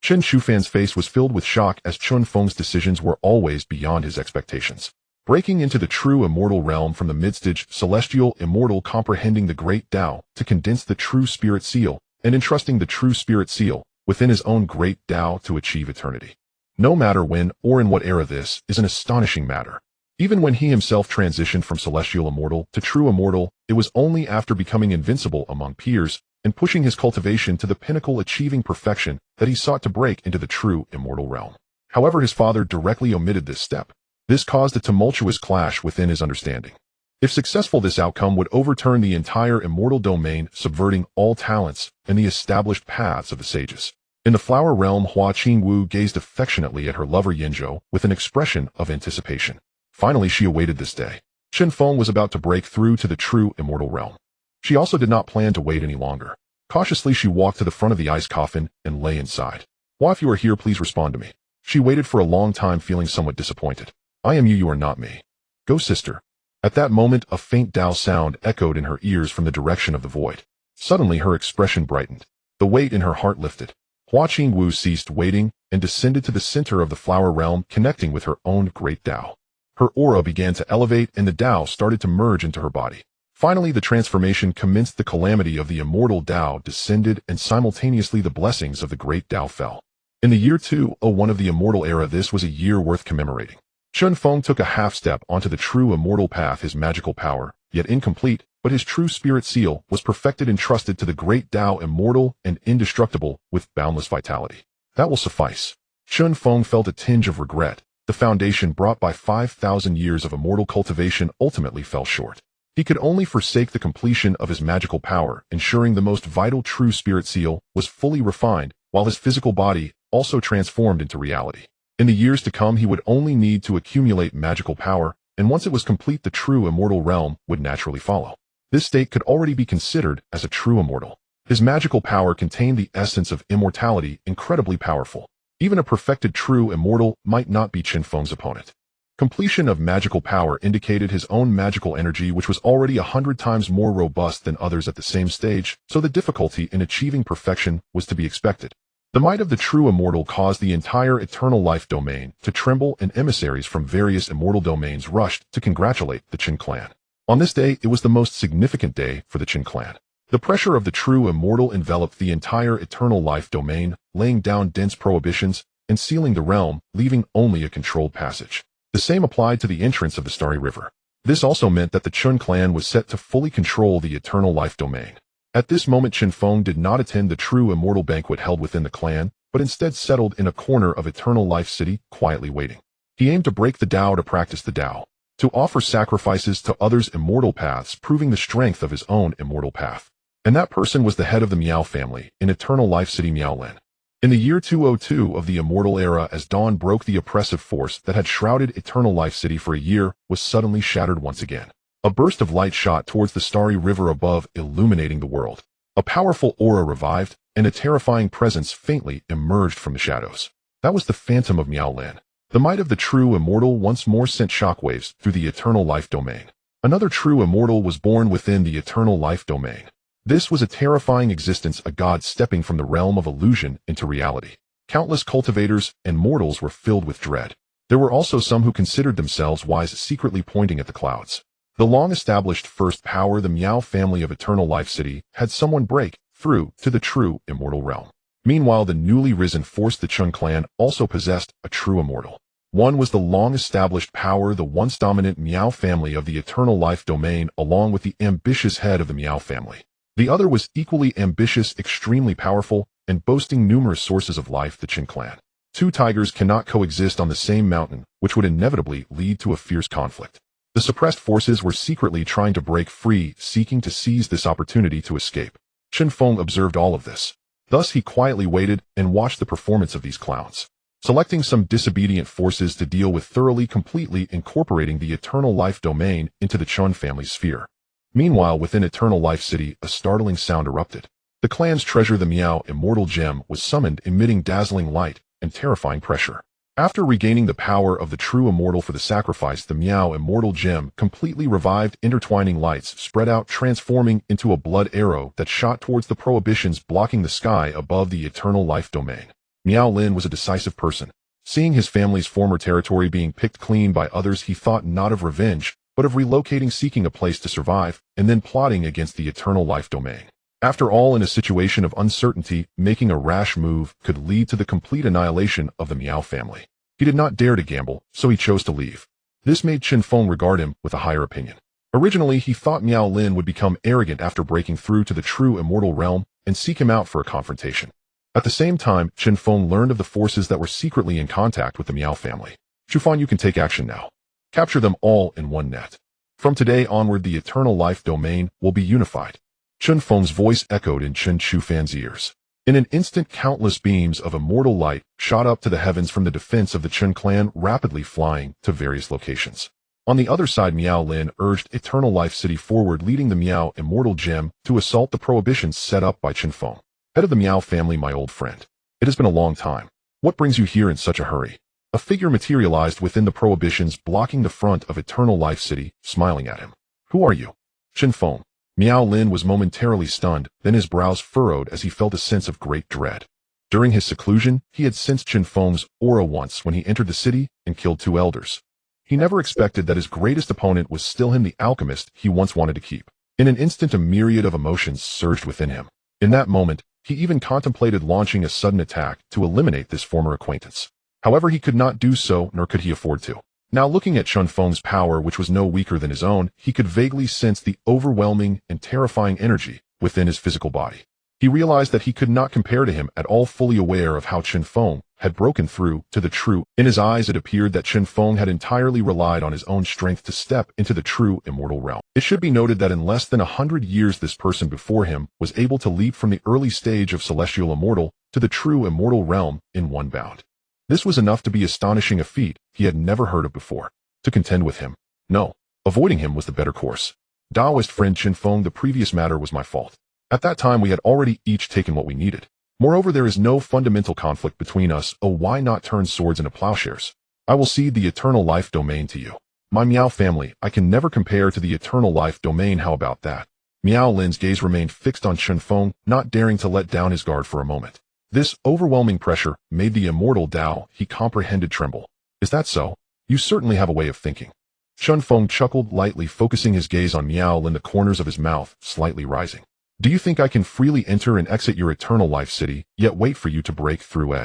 Chen Shufan's face was filled with shock, as Chen Feng's decisions were always beyond his expectations. Breaking into the true immortal realm from the mid-stage celestial immortal, comprehending the great Tao to condense the true spirit seal, and entrusting the true spirit seal within his own great Tao to achieve eternity. No matter when or in what era, this is an astonishing matter. Even when he himself transitioned from celestial immortal to true immortal, it was only after becoming invincible among peers and pushing his cultivation to the pinnacle achieving perfection that he sought to break into the true immortal realm. However, his father directly omitted this step. This caused a tumultuous clash within his understanding. If successful, this outcome would overturn the entire immortal domain, subverting all talents and the established paths of the sages. In the flower realm, Hua Qingwu gazed affectionately at her lover Yinzhou with an expression of anticipation. Finally, she awaited this day. Chen Feng was about to break through to the true immortal realm. She also did not plan to wait any longer. Cautiously, she walked to the front of the ice coffin and lay inside. Hua, if you are here, please respond to me. She waited for a long time, feeling somewhat disappointed. I am you are not me. Go, sister. At that moment, a faint Dao sound echoed in her ears from the direction of the void. Suddenly, her expression brightened. The weight in her heart lifted. Hua Qingwu ceased waiting and descended to the center of the flower realm, connecting with her own great Dao. Her aura began to elevate and the Dao started to merge into her body. Finally, the transformation commenced. The calamity of the immortal Dao descended and simultaneously the blessings of the great Dao fell. In the year 201 of the immortal era, this was a year worth commemorating. Chen Feng took a half-step onto the true immortal path. His magical power, yet incomplete, but his true spirit seal, was perfected and trusted to the great Dao, immortal and indestructible, with boundless vitality. That will suffice. Chen Feng felt a tinge of regret. The foundation brought by 5,000 years of immortal cultivation ultimately fell short. He could only forsake the completion of his magical power, ensuring the most vital true spirit seal was fully refined, while his physical body also transformed into reality. In the years to come, he would only need to accumulate magical power, and once it was complete, the true immortal realm would naturally follow. This state could already be considered as a true immortal. His magical power contained the essence of immortality, incredibly powerful. Even a perfected true immortal might not be Chen Feng's opponent. Completion of magical power indicated his own magical energy, which was already 100 times more robust than others at the same stage, so the difficulty in achieving perfection was to be expected. The might of the true immortal caused the entire eternal life domain to tremble, and emissaries from various immortal domains rushed to congratulate the Qin clan. On this day, it was the most significant day for the Qin clan. The pressure of the true immortal enveloped the entire eternal life domain, laying down dense prohibitions and sealing the realm, leaving only a controlled passage. The same applied to the entrance of the Starry River. This also meant that the Chen clan was set to fully control the eternal life domain. At this moment, Chen Feng did not attend the true immortal banquet held within the clan, but instead settled in a corner of Eternal Life City, quietly waiting. He aimed to break the Dao to practice the Dao, to offer sacrifices to others' immortal paths, proving the strength of his own immortal path. And that person was the head of the Miao family in Eternal Life City, Miaolin. In the year 202 of the immortal era, as dawn broke, the oppressive force that had shrouded Eternal Life City for a year was suddenly shattered once again. A burst of light shot towards the starry river above, illuminating the world. A powerful aura revived, and a terrifying presence faintly emerged from the shadows. That was the phantom of Miaolin. The might of the true immortal once more sent shockwaves through the eternal life domain. Another true immortal was born within the eternal life domain. This was a terrifying existence, a god stepping from the realm of illusion into reality. Countless cultivators and mortals were filled with dread. There were also some who considered themselves wise, secretly pointing at the clouds. The long-established first power, the Miao family of Eternal Life City, had someone break through to the true immortal realm. Meanwhile, the newly risen force, the Chen clan, also possessed a true immortal. One was the long-established power, the once dominant Miao family of the Eternal Life domain, along with the ambitious head of the Miao family. The other was equally ambitious, extremely powerful, and boasting numerous sources of life, the Chen clan. Two tigers cannot coexist on the same mountain, which would inevitably lead to a fierce conflict. The suppressed forces were secretly trying to break free, seeking to seize this opportunity to escape. Chen Feng observed all of this. Thus he quietly waited and watched the performance of these clowns, selecting some disobedient forces to deal with thoroughly, completely incorporating the Eternal Life domain into the Chen family's sphere. Meanwhile, within Eternal Life City, a startling sound erupted. The clan's treasure, the Miao Immortal Gem, was summoned, emitting dazzling light and terrifying pressure. After regaining the power of the true immortal for the sacrifice, the Miao Immortal Gem completely revived, intertwining lights spread out, transforming into a blood arrow that shot towards the prohibitions blocking the sky above the Eternal Life domain. Miao Lin was a decisive person. Seeing his family's former territory being picked clean by others, he thought not of revenge, but of relocating, seeking a place to survive, and then plotting against the Eternal Life domain. After all, in a situation of uncertainty, making a rash move could lead to the complete annihilation of the Miao family. He did not dare to gamble, so he chose to leave. This made Chen Feng regard him with a higher opinion. Originally, he thought Miao Lin would become arrogant after breaking through to the true immortal realm and seek him out for a confrontation. At the same time, Chen Feng learned of the forces that were secretly in contact with the Miao family. Shufan, you can take action now. Capture them all in one net. From today onward, the eternal life domain will be unified. Chen Feng's voice echoed in Chen Shufan's ears. In an instant, countless beams of immortal light shot up to the heavens from the defense of the Chen clan, rapidly flying to various locations. On the other side, Miao Lin urged Eternal Life City forward, leading the Miao Immortal Gem to assault the prohibitions set up by Chen Feng. Head of the Miao family, my old friend. It has been a long time. What brings you here in such a hurry? A figure materialized within the prohibitions, blocking the front of Eternal Life City, smiling at him. Who are you? Chen Feng. Miao Lin was momentarily stunned, then his brows furrowed as he felt a sense of great dread. During his seclusion, he had sensed Chen Feng's aura once when he entered the city and killed 2 elders. He never expected that his greatest opponent was still him, the alchemist he once wanted to keep. In an instant, a myriad of emotions surged within him. In that moment, he even contemplated launching a sudden attack to eliminate this former acquaintance. However, he could not do so, nor could he afford to. Now, looking at Chen Feng's power, which was no weaker than his own, he could vaguely sense the overwhelming and terrifying energy within his physical body. He realized that he could not compare to him at all, fully aware of how Chen Feng had broken through to the true. In his eyes, it appeared that Chen Feng had entirely relied on his own strength to step into the true immortal realm. It should be noted that in less than 100 years, this person before him was able to leap from the early stage of celestial immortal to the true immortal realm in one bound. This was enough to be astonishing, a feat he had never heard of before. To contend with him? No. Avoiding him was the better course. Daoist friend Chen Feng, the previous matter was my fault. At that time, we had already each taken what we needed. Moreover, there is no fundamental conflict between us. Oh, why not turn swords into plowshares? I will cede the eternal life domain to you. My Miao family, I can never compare to the eternal life domain. How about that? Miao Lin's gaze remained fixed on Chen Feng, not daring to let down his guard for a moment. This overwhelming pressure made the immortal Dao he comprehended tremble. Is that so? You certainly have a way of thinking. Chen Feng chuckled lightly, focusing his gaze on Miao Lin, the corners of his mouth slightly rising. Do you think I can freely enter and exit your eternal life city, yet wait for you to break through?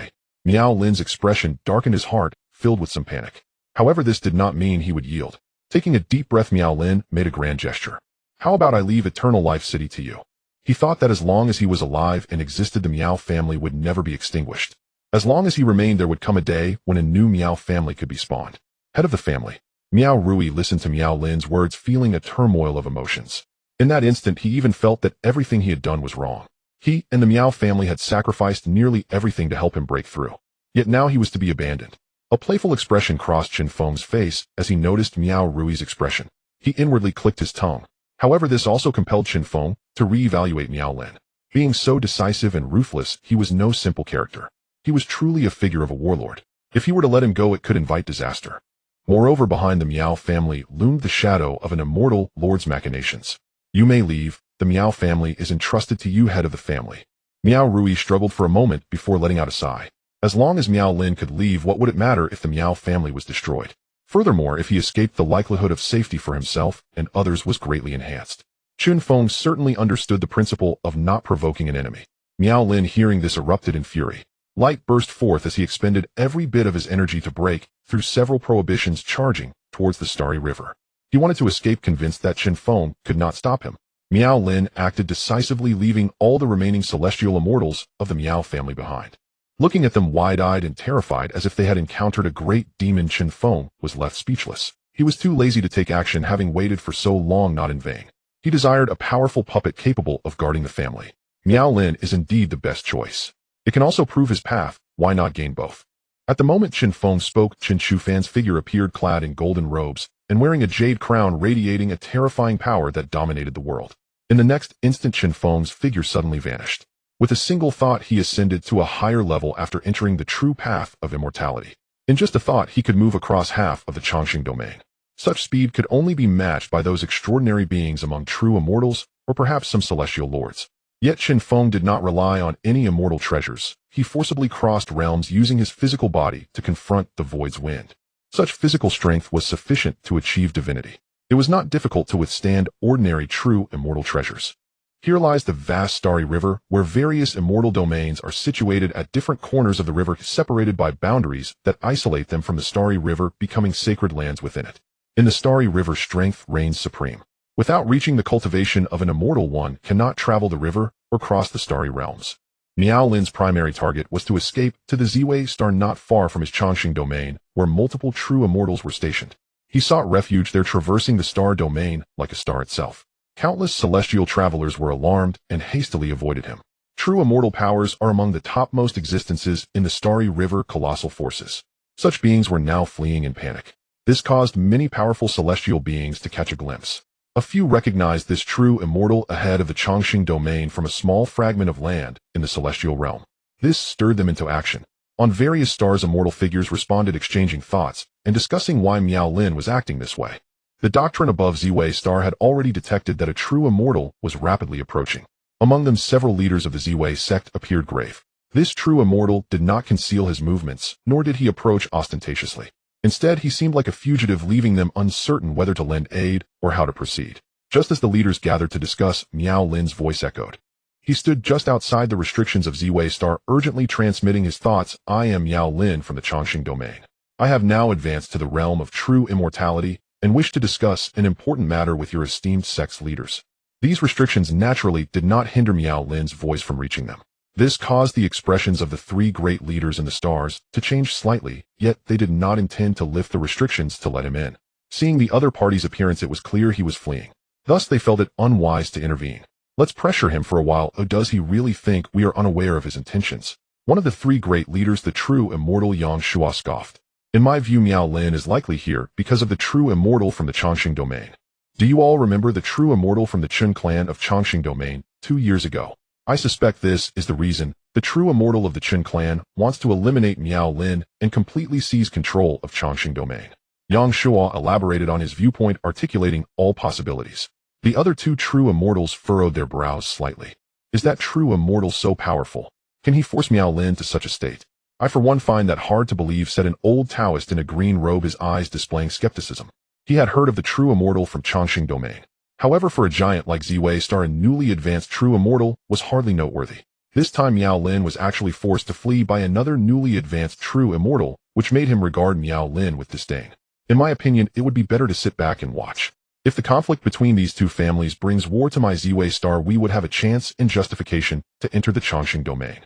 Miao Lin's expression darkened, his heart filled with some panic. However, this did not mean he would yield. Taking a deep breath, Miao Lin made a grand gesture. How about I leave eternal life city to you? He thought that as long as he was alive and existed, the Miao family would never be extinguished. As long as he remained, there would come a day when a new Miao family could be spawned. Head of the family. Miao Rui listened to Miao Lin's words, feeling a turmoil of emotions. In that instant, he even felt that everything he had done was wrong. He and the Miao family had sacrificed nearly everything to help him break through. Yet now he was to be abandoned. A playful expression crossed Chen Feng's face as he noticed Miao Rui's expression. He inwardly clicked his tongue. However, this also compelled Chen Feng to re-evaluate Miao Lin. Being so decisive and ruthless, he was no simple character. He was truly a figure of a warlord. If he were to let him go, it could invite disaster. Moreover, behind the Miao family loomed the shadow of an immortal lord's machinations. You may leave. The Miao family is entrusted to you, head of the family. Miao Rui struggled for a moment before letting out a sigh. As long as Miao Lin could leave, what would it matter if the Miao family was destroyed? Furthermore, if he escaped, the likelihood of safety for himself and others was greatly enhanced. Chen Feng certainly understood the principle of not provoking an enemy. Miao Lin, hearing this, erupted in fury. Light burst forth as he expended every bit of his energy to break through several prohibitions, charging towards the Starry River. He wanted to escape, convinced that Chen Feng could not stop him. Miao Lin acted decisively, leaving all the remaining celestial immortals of the Miao family behind. Looking at them wide-eyed and terrified as if they had encountered a great demon, Chen Feng was left speechless. He was too lazy to take action, having waited for so long, not in vain. He desired a powerful puppet capable of guarding the family. Miao Lin is indeed the best choice. It can also prove his path. Why not gain both? At the moment Chen Feng spoke, Chen Shufan's figure appeared clad in golden robes and wearing a jade crown, radiating a terrifying power that dominated the world. In the next instant, Chen Feng's figure suddenly vanished. With a single thought, he ascended to a higher level after entering the true path of immortality. In just a thought, he could move across half of the Chongqing domain. Such speed could only be matched by those extraordinary beings among true immortals, or perhaps some celestial lords. Yet Chen Feng did not rely on any immortal treasures. He forcibly crossed realms using his physical body to confront the void's wind. Such physical strength was sufficient to achieve divinity. It was not difficult to withstand ordinary true immortal treasures. Here lies the vast Starry River, where various immortal domains are situated at different corners of the river, separated by boundaries that isolate them from the Starry River, becoming sacred lands within it. In the starry river, strength reigns supreme. Without reaching the cultivation of an immortal, one cannot travel the river or cross the starry realms. Miao Lin's primary target was to escape to the Ziwei star not far from his Changxing domain, where multiple true immortals were stationed. He sought refuge there, traversing the star domain like a star itself. Countless celestial travelers were alarmed and hastily avoided him. True immortal powers are among the topmost existences in the starry river colossal forces. Such beings were now fleeing in panic. This caused many powerful celestial beings to catch a glimpse. A few recognized this true immortal ahead of the Changxing domain from a small fragment of land in the celestial realm. This stirred them into action. On various stars, immortal figures responded, exchanging thoughts and discussing why Miao Lin was acting this way. The doctrine above Ziwei star had already detected that a true immortal was rapidly approaching. Among them, several leaders of the Ziwei sect appeared grave. This true immortal did not conceal his movements, nor did he approach ostentatiously. Instead, he seemed like a fugitive, leaving them uncertain whether to lend aid or how to proceed. Just as the leaders gathered to discuss, Miao Lin's voice echoed. He stood just outside the restrictions of Ziwei star, urgently transmitting his thoughts. I am Miao Lin from the Changxing domain. I have now advanced to the realm of true immortality and wish to discuss an important matter with your esteemed sect's leaders. These restrictions naturally did not hinder Miao Lin's voice from reaching them. This caused the expressions of the three great leaders in the stars to change slightly, yet they did not intend to lift the restrictions to let him in. Seeing the other party's appearance, it was clear he was fleeing. Thus they felt it unwise to intervene. Let's pressure him for a while. Or does he really think we are unaware of his intentions? One of the three great leaders, the true immortal Yang Shua, scoffed. In my view, Miao Lin is likely here because of the true immortal from the Changxing domain. Do you all remember the true immortal from the Chen clan of Changxing domain 2 years ago? I suspect this is the reason. The true immortal of the Chen clan wants to eliminate Miao Lin and completely seize control of Changxing domain. Yang Shua elaborated on his viewpoint, articulating all possibilities. The other two true immortals furrowed their brows slightly. Is that true immortal so powerful? Can he force Miao Lin to such a state? I for one find that hard to believe, said an old Taoist in a green robe, his eyes displaying skepticism. He had heard of the true immortal from Changxing domain. However, for a giant like Ziwei star, a newly advanced true immortal was hardly noteworthy. This time Miao Lin was actually forced to flee by another newly advanced true immortal, which made him regard Miao Lin with disdain. In my opinion, it would be better to sit back and watch. If the conflict between these two families brings war to my Ziwei star, we would have a chance and justification to enter the Changxing domain.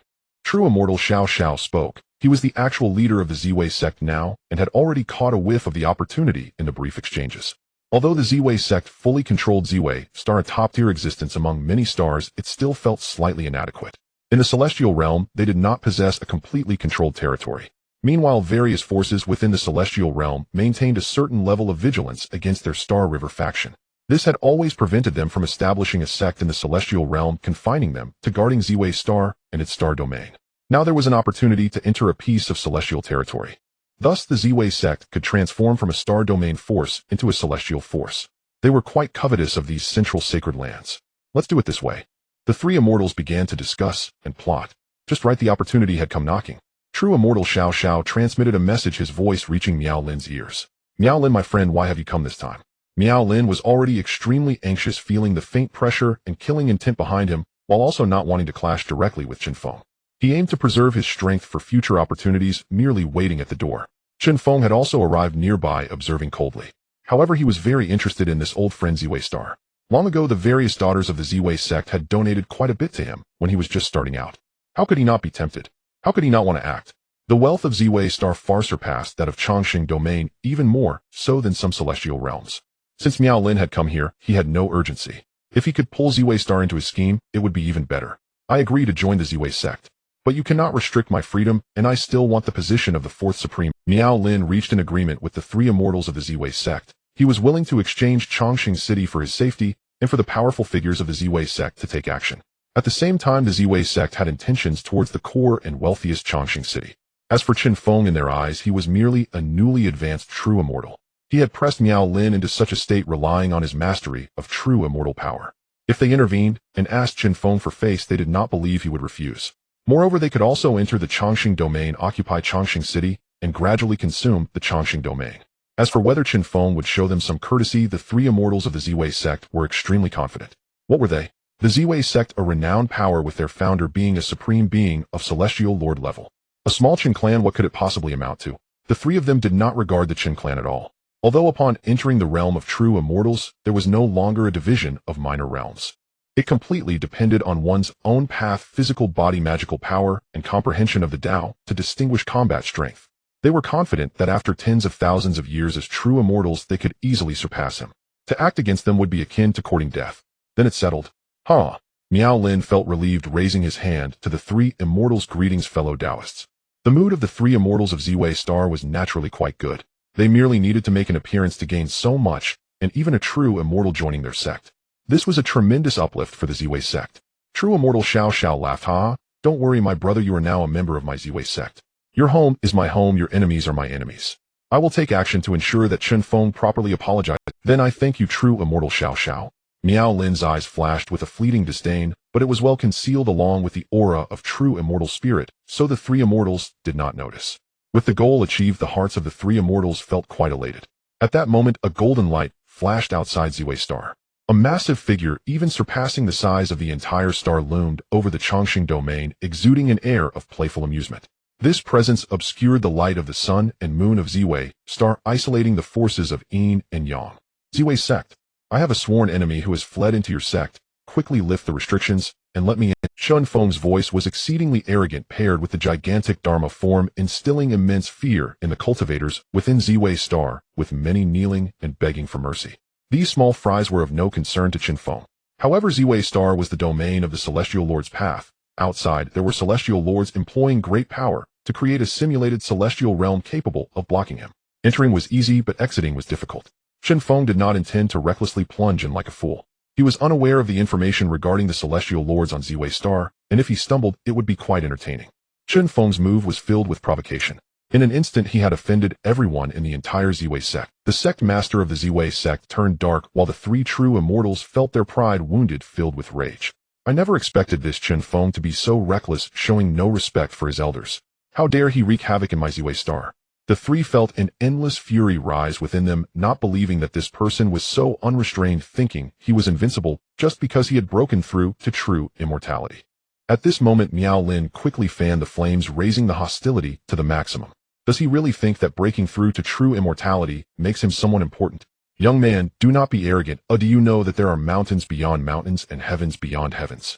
True immortal Xiao Xiao spoke. He was the actual leader of the Ziwei sect now and had already caught a whiff of the opportunity in the brief exchanges. Although the Ziwei sect fully controlled Ziwei star, a top-tier existence among many stars, it still felt slightly inadequate. In the celestial realm, they did not possess a completely controlled territory. Meanwhile, various forces within the celestial realm maintained a certain level of vigilance against their Star River faction. This had always prevented them from establishing a sect in the celestial realm, confining them to guarding Ziwei star and its star domain. Now there was an opportunity to enter a piece of celestial territory. Thus, the Ziwei sect could transform from a star domain force into a celestial force. They were quite covetous of these central sacred lands. Let's do it this way. The three immortals began to discuss and plot. Just right, the opportunity had come knocking. True immortal Xiao Xiao transmitted a message, his voice reaching Miao Lin's ears. Miao Lin, my friend, why have you come this time? Miao Lin was already extremely anxious, feeling the faint pressure and killing intent behind him, while also not wanting to clash directly with Chen Feng. He aimed to preserve his strength for future opportunities, merely waiting at the door. Chen Feng had also arrived nearby, observing coldly. However, he was very interested in this old friend Ziwei star. Long ago, the various daughters of the Ziwei sect had donated quite a bit to him when he was just starting out. How could he not be tempted? How could he not want to act? The wealth of Ziwei star far surpassed that of Changxing domain, even more so than some celestial realms. Since Miao Lin had come here, he had no urgency. If he could pull Ziwei star into his scheme, it would be even better. I agree to join the Ziwei sect. But you cannot restrict my freedom, and I still want the position of the fourth supreme. Miao Lin reached an agreement with the three immortals of the Ziwei sect. He was willing to exchange Changxing City for his safety and for the powerful figures of the Ziwei sect to take action. At the same time, the Ziwei sect had intentions towards the core and wealthiest Changxing City. As for Chen Feng, in their eyes, he was merely a newly advanced true immortal. He had pressed Miao Lin into such a state, relying on his mastery of true immortal power. If they intervened and asked Chen Feng for face, they did not believe he would refuse. Moreover, they could also enter the Changxing domain, occupy Changxing City, and gradually consume the Changxing domain. As for whether Chen Feng would show them some courtesy, the three immortals of the Ziwei sect were extremely confident. What were they? The Ziwei sect, a renowned power, with their founder being a supreme being of celestial lord level. A small Chen clan, what could it possibly amount to? The three of them did not regard the Chen clan at all. Although upon entering the realm of true immortals, there was no longer a division of minor realms. It completely depended on one's own path, physical body, magical power, and comprehension of the Tao to distinguish combat strength. They were confident that after tens of thousands of years as true immortals, they could easily surpass him. To act against them would be akin to courting death. Then it settled. Huh. Miao Lin felt relieved, raising his hand to the three immortals. Greetings, fellow Daoists. The mood of the three immortals of Ziwei Star was naturally quite good. They merely needed to make an appearance to gain so much, and even a true immortal joining their sect. This was a tremendous uplift for the Ziwei sect. True immortal Xiao Xiao laughed. Ha! Don't worry, my brother, you are now a member of my Ziwei sect. Your home is my home, your enemies are my enemies. I will take action to ensure that Chen Feng properly apologizes. Then I thank you, true immortal Xiao Xiao. Miao Lin's eyes flashed with a fleeting disdain, but it was well concealed along with the aura of true immortal spirit, so the three immortals did not notice. With the goal achieved, the hearts of the three immortals felt quite elated. At that moment, a golden light flashed outside Ziwei Star. A massive figure, even surpassing the size of the entire star, loomed over the Chongqing domain, exuding an air of playful amusement. This presence obscured the light of the sun and moon of Ziwei Star, isolating the forces of yin and yang. Ziwei sect. I have a sworn enemy who has fled into your sect. Quickly lift the restrictions, and let me in. Chen Feng's voice was exceedingly arrogant, paired with the gigantic Dharma form, instilling immense fear in the cultivators within Ziwei Star, with many kneeling and begging for mercy. These small fries were of no concern to Chen Feng. However, Ziwei Star was the domain of the Celestial Lord's path. Outside, there were Celestial Lords employing great power to create a simulated celestial realm capable of blocking him. Entering was easy, but exiting was difficult. Chen Feng did not intend to recklessly plunge in like a fool. He was unaware of the information regarding the Celestial Lords on Ziwei Star, and if he stumbled, it would be quite entertaining. Chen Feng's move was filled with provocation. In an instant, he had offended everyone in the entire Ziwei sect. The sect master of the Ziwei sect turned dark, while the three true immortals felt their pride wounded, filled with rage. I never expected this Chen Feng to be so reckless, showing no respect for his elders. How dare he wreak havoc in my Ziwei Star? The three felt an endless fury rise within them, not believing that this person was so unrestrained, thinking he was invincible just because he had broken through to true immortality. At this moment, Miao Lin quickly fanned the flames, raising the hostility to the maximum. Does he really think that breaking through to true immortality makes him someone important? Young man, do not be arrogant. Do you know that there are mountains beyond mountains and heavens beyond heavens?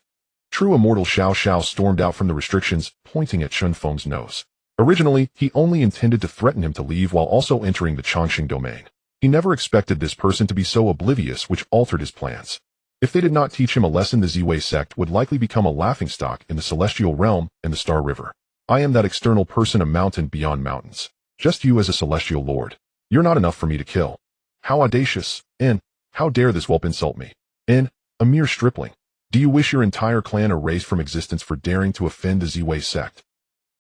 True immortal Xiao Xiao stormed out from the restrictions, pointing at Chen Feng's nose. Originally, he only intended to threaten him to leave while also entering the Chongqing domain. He never expected this person to be so oblivious, which altered his plans. If they did not teach him a lesson, the Ziwei sect would likely become a laughingstock in the celestial realm and the Star River. I am that external person, a mountain beyond mountains. Just you as a celestial lord. You're not enough for me to kill. How audacious, and how dare this whelp insult me? And a mere stripling. Do you wish your entire clan erased from existence for daring to offend the Ziwei sect?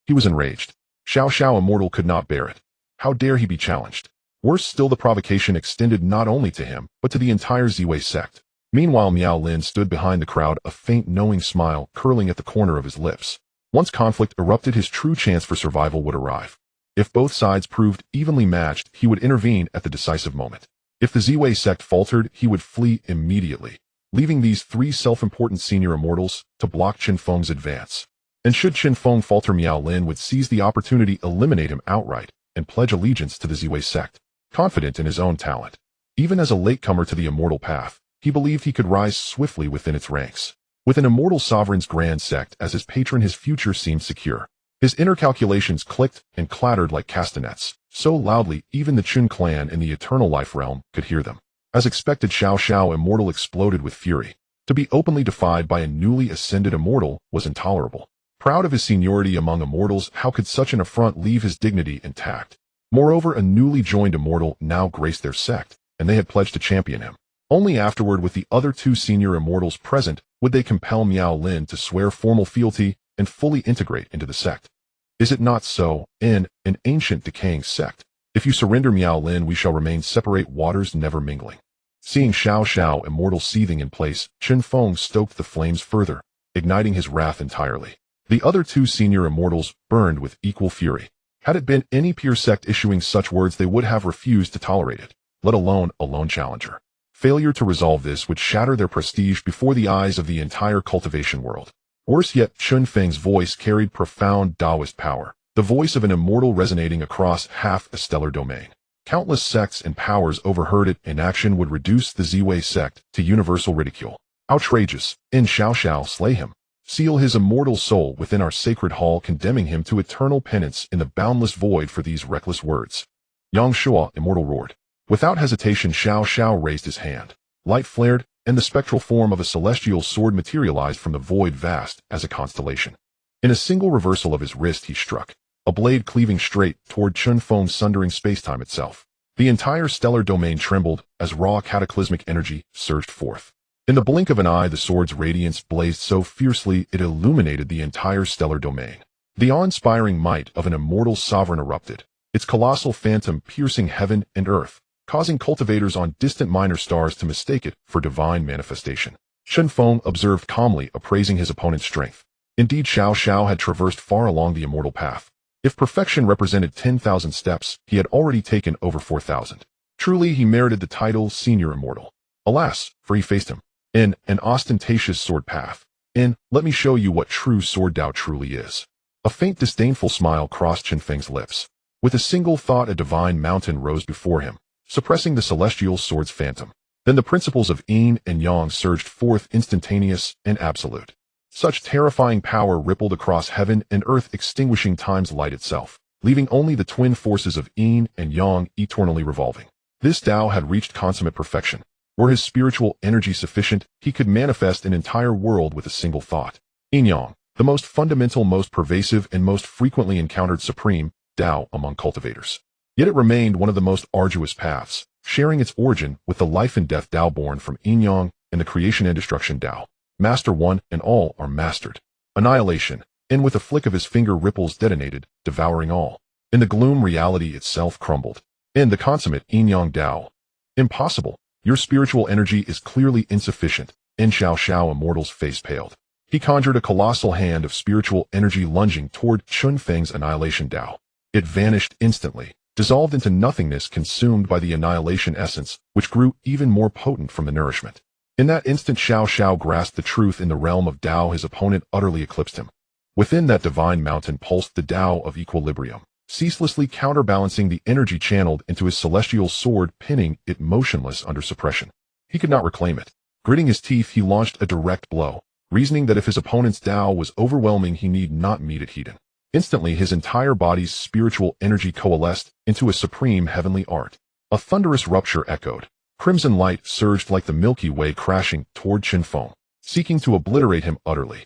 He was enraged. Xiao Xiao Immortal could not bear it. How dare he be challenged? Worse still, the provocation extended not only to him, but to the entire Ziwei sect. Meanwhile, Miao Lin stood behind the crowd, a faint knowing smile curling at the corner of his lips. Once conflict erupted, his true chance for survival would arrive. If both sides proved evenly matched, he would intervene at the decisive moment. If the Ziwei sect faltered, he would flee immediately, leaving these three self-important senior immortals to block Chen Feng's advance. And should Chen Feng falter, Miao Lin would seize the opportunity, eliminate him outright, and pledge allegiance to the Ziwei sect. Confident in his own talent, even as a latecomer to the immortal path, he believed he could rise swiftly within its ranks. With an immortal sovereign's grand sect as his patron, his future seemed secure. His inner calculations clicked and clattered like castanets, so loudly even the Chun clan in the eternal life realm could hear them. As expected, Xiao Xiao Immortal exploded with fury. To be openly defied by a newly ascended immortal was intolerable. Proud of his seniority among immortals, how could such an affront leave his dignity intact? Moreover, a newly joined immortal now graced their sect, and they had pledged to champion him. Only afterward, with the other two senior immortals present, would they compel Miao Lin to swear formal fealty and fully integrate into the sect. Is it not so, in an ancient decaying sect? If you surrender, Miao Lin, we shall remain separate waters, never mingling. Seeing Xiao Xiao Immortal seething in place, Chen Feng stoked the flames further, igniting his wrath entirely. The other two senior immortals burned with equal fury. Had it been any pure sect issuing such words, they would have refused to tolerate it, let alone a lone challenger. Failure to resolve this would shatter their prestige before the eyes of the entire cultivation world. Worse yet, Chen Feng's voice carried profound daoist power, the voice of an immortal resonating across half a stellar domain. Countless sects and powers overheard it, and action would reduce the Ziwei sect to universal ridicule. Outrageous! In Xiao slay him. Seal his immortal soul within our sacred hall, condemning him to eternal penance in the boundless void for these reckless words. Yang Shua, Immortal, roared. Without hesitation, Xiao raised his hand. Light flared, and the spectral form of a celestial sword materialized from the void, vast as a constellation. In a single reversal of his wrist he struck, a blade cleaving straight toward Chen Feng, sundering spacetime itself. The entire stellar domain trembled as raw cataclysmic energy surged forth. In the blink of an eye, the sword's radiance blazed so fiercely it illuminated the entire stellar domain. The awe-inspiring might of an immortal sovereign erupted, its colossal phantom piercing heaven and earth, causing cultivators on distant minor stars to mistake it for divine manifestation. Chen Feng observed calmly, appraising his opponent's strength. Indeed, Xiao had traversed far along the immortal path. If perfection represented 10,000 steps, he had already taken over 4,000. Truly, he merited the title Senior Immortal. Alas, for he faced him in an ostentatious sword path. Let me show you what true sword Dao truly is. A faint disdainful smile crossed Chen Feng's lips. With a single thought, a divine mountain rose before him, suppressing the celestial sword's phantom. Then the principles of yin and yang surged forth, instantaneous and absolute. Such terrifying power rippled across heaven and earth, extinguishing time's light itself, leaving only the twin forces of yin and yang eternally revolving. This Tao had reached consummate perfection. Were his spiritual energy sufficient, he could manifest an entire world with a single thought. Yin-yang, the most fundamental, most pervasive, and most frequently encountered supreme Tao among cultivators. Yet it remained one of the most arduous paths, sharing its origin with the life and death Tao born from Yin-yang and the creation and destruction Tao. Master one and all are mastered. Annihilation, and with a flick of his finger ripples detonated, devouring all. In the gloom, reality itself crumbled. In the consummate Yin-yang Tao. Impossible. Your spiritual energy is clearly insufficient. In Xiao Immortal's face paled. He conjured a colossal hand of spiritual energy, lunging toward Chen Feng's annihilation Tao. It vanished instantly, dissolved into nothingness, consumed by the annihilation essence, which grew even more potent from the nourishment. In that instant, Xiao grasped the truth. In the realm of Tao, his opponent utterly eclipsed him. Within that divine mountain pulsed the Tao of equilibrium, ceaselessly counterbalancing the energy channeled into his celestial sword, pinning it motionless under suppression. He could not reclaim it. Gritting his teeth, he launched a direct blow, reasoning that if his opponent's Tao was overwhelming, he need not meet it heat. Instantly, his entire body's spiritual energy coalesced into a supreme heavenly art. A thunderous rupture echoed. Crimson light surged like the Milky Way, crashing toward Chen Feng, seeking to obliterate him utterly.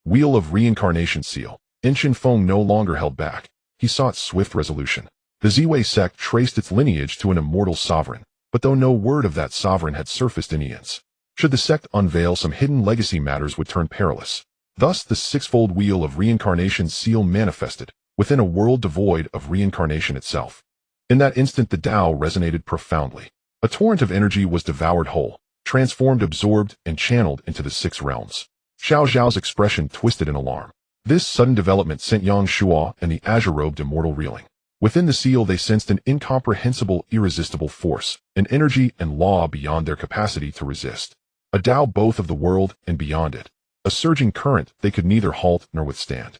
Wheel of Reincarnation seal. Chen Feng no longer held back. He sought swift resolution. The Ziwei sect traced its lineage to an immortal sovereign, but though no word of that sovereign had surfaced in eons, should the sect unveil some hidden legacy, matters would turn perilous. Thus the sixfold wheel of reincarnation seal manifested, within a world devoid of reincarnation itself. In that instant the Tao resonated profoundly. A torrent of energy was devoured whole, transformed, absorbed, and channeled into the six realms. Xiao's expression twisted in alarm. This sudden development sent Yang Shua and the azure-robed immortal reeling. Within the seal they sensed an incomprehensible, irresistible force, an energy and law beyond their capacity to resist. A Tao both of the world and beyond it. A surging current they could neither halt nor withstand.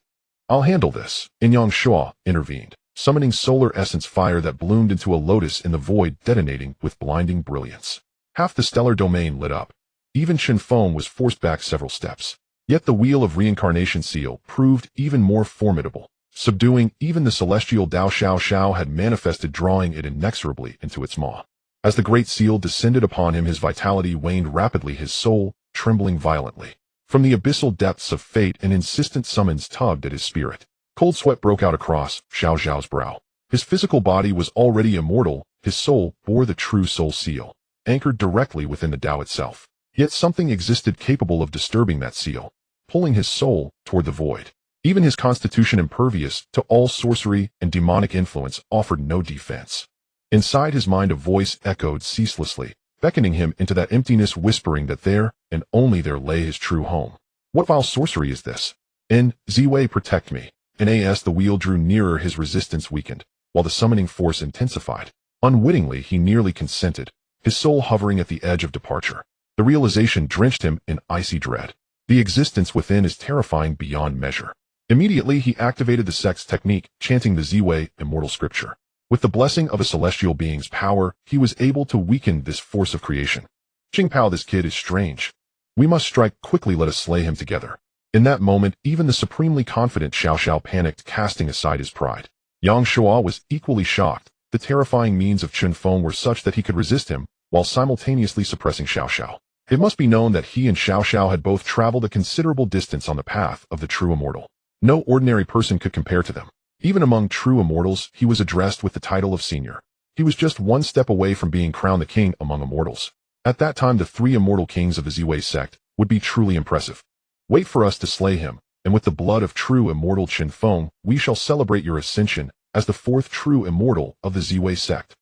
I'll handle this, Yang Shua intervened, summoning solar essence fire that bloomed into a lotus in the void, detonating with blinding brilliance. Half the stellar domain lit up. Even Chen Feng was forced back several steps. Yet the wheel of reincarnation seal proved even more formidable, subduing even the celestial Tao. Xiao had manifested, drawing it inexorably into its maw. As the great seal descended upon him, his vitality waned rapidly, his soul trembling violently. From the abyssal depths of fate, an insistent summons tugged at his spirit. Cold sweat broke out across Xiao's brow. His physical body was already immortal, his soul bore the true soul seal, anchored directly within the Tao itself. Yet something existed capable of disturbing that seal, pulling his soul toward the void. Even his constitution, impervious to all sorcery and demonic influence, offered no defense. Inside his mind a voice echoed ceaselessly, beckoning him into that emptiness, whispering that there, and only there, lay his true home. What vile sorcery is this? Ziwei, protect me. As the wheel drew nearer, his resistance weakened, while the summoning force intensified. Unwittingly, he nearly consented, his soul hovering at the edge of departure. The realization drenched him in icy dread. The existence within is terrifying beyond measure. Immediately he activated the sect's technique, chanting the Ziwei immortal scripture. With the blessing of a celestial being's power, he was able to weaken this force of creation. Qingpao, this kid is strange. We must strike quickly, let us slay him together. In that moment, even the supremely confident Xiao Xiao panicked, casting aside his pride. Yang Shuo was equally shocked. The terrifying means of Chen Feng were such that he could resist him, while simultaneously suppressing Xiao Xiao. It must be known that he and Xiao Xiao had both traveled a considerable distance on the path of the true immortal. No ordinary person could compare to them. Even among true immortals, he was addressed with the title of senior. He was just one step away from being crowned the king among immortals. At that time, the 3 immortal kings of the Ziwei sect would be truly impressive. Wait for us to slay him, and with the blood of true immortal Chen Feng, we shall celebrate your ascension as the 4th true immortal of the Ziwei sect.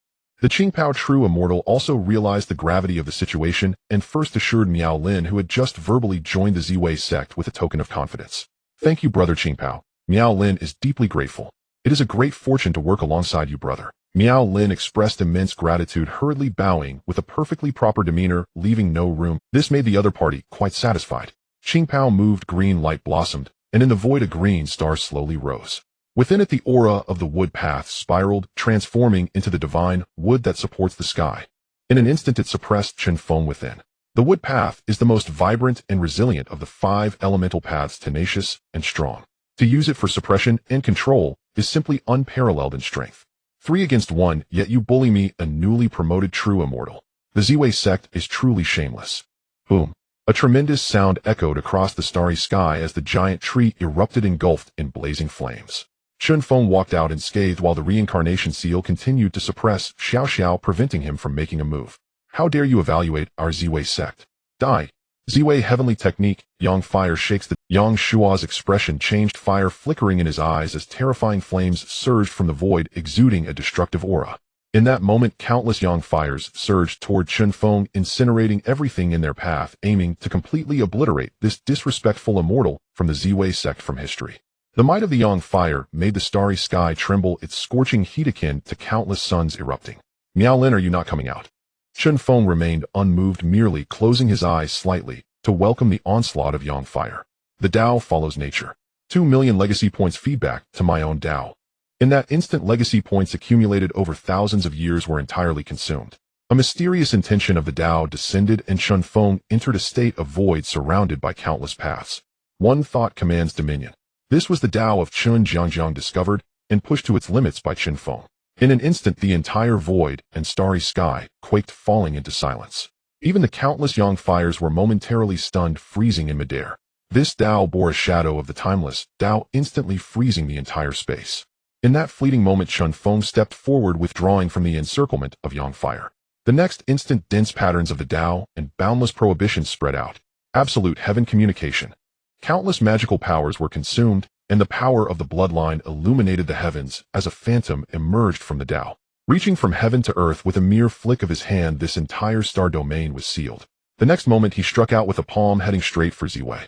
The Qingpao true immortal also realized the gravity of the situation and first assured Miao Lin, who had just verbally joined the Ziwei sect, with a token of confidence. Thank you, brother Qingpao. Miao Lin is deeply grateful. It is a great fortune to work alongside you, brother. Miao Lin expressed immense gratitude, hurriedly bowing with a perfectly proper demeanor, leaving no room. This made the other party quite satisfied. Qingpao moved, green light blossomed, and in the void a green star slowly rose. Within it, the aura of the wood path spiraled, transforming into the divine wood that supports the sky. In an instant, it suppressed Chen Feng within. The wood path is the most vibrant and resilient of the 5 elemental paths, tenacious and strong. To use it for suppression and control is simply unparalleled in strength. 3 against 1, yet you bully me, a newly promoted true immortal. The Ziwei sect is truly shameless. Boom. A tremendous sound echoed across the starry sky as the giant tree erupted, engulfed in blazing flames. Chen Feng walked out unscathed while the reincarnation seal continued to suppress Xiao Xiao, preventing him from making a move. How dare you evaluate our Ziwei sect? Die. Ziwei heavenly technique, Yang fire shakes the Yang Shua's expression changed, fire flickering in his eyes as terrifying flames surged from the void, exuding a destructive aura. In that moment, countless Yang fires surged toward Chen Feng, incinerating everything in their path, aiming to completely obliterate this disrespectful immortal from the Ziwei sect from history. The might of the Yang fire made the starry sky tremble, its scorching heat akin to countless suns erupting. Miao Lin, are you not coming out? Chen Feng remained unmoved, merely closing his eyes slightly to welcome the onslaught of Yang fire. The Tao follows nature. 2 million legacy points feedback to my own Tao. In that instant, legacy points accumulated over thousands of years were entirely consumed. A mysterious intention of the Tao descended, and Chen Feng entered a state of void surrounded by countless paths. One thought commands dominion. This was the Tao of Chen Jiangjiang, discovered and pushed to its limits by Chen Feng. In an instant, the entire void and starry sky quaked, falling into silence. Even the countless Yang fires were momentarily stunned, freezing in midair. This Tao bore a shadow of the timeless Tao, instantly freezing the entire space. In that fleeting moment, Chen Feng stepped forward, withdrawing from the encirclement of Yang fire. The next instant, dense patterns of the Tao and boundless prohibitions spread out. Absolute heaven communication. Countless magical powers were consumed, and the power of the bloodline illuminated the heavens as a phantom emerged from the Tao. Reaching from heaven to earth with a mere flick of his hand, this entire star domain was sealed. The next moment, he struck out with a palm, heading straight for Ziwei.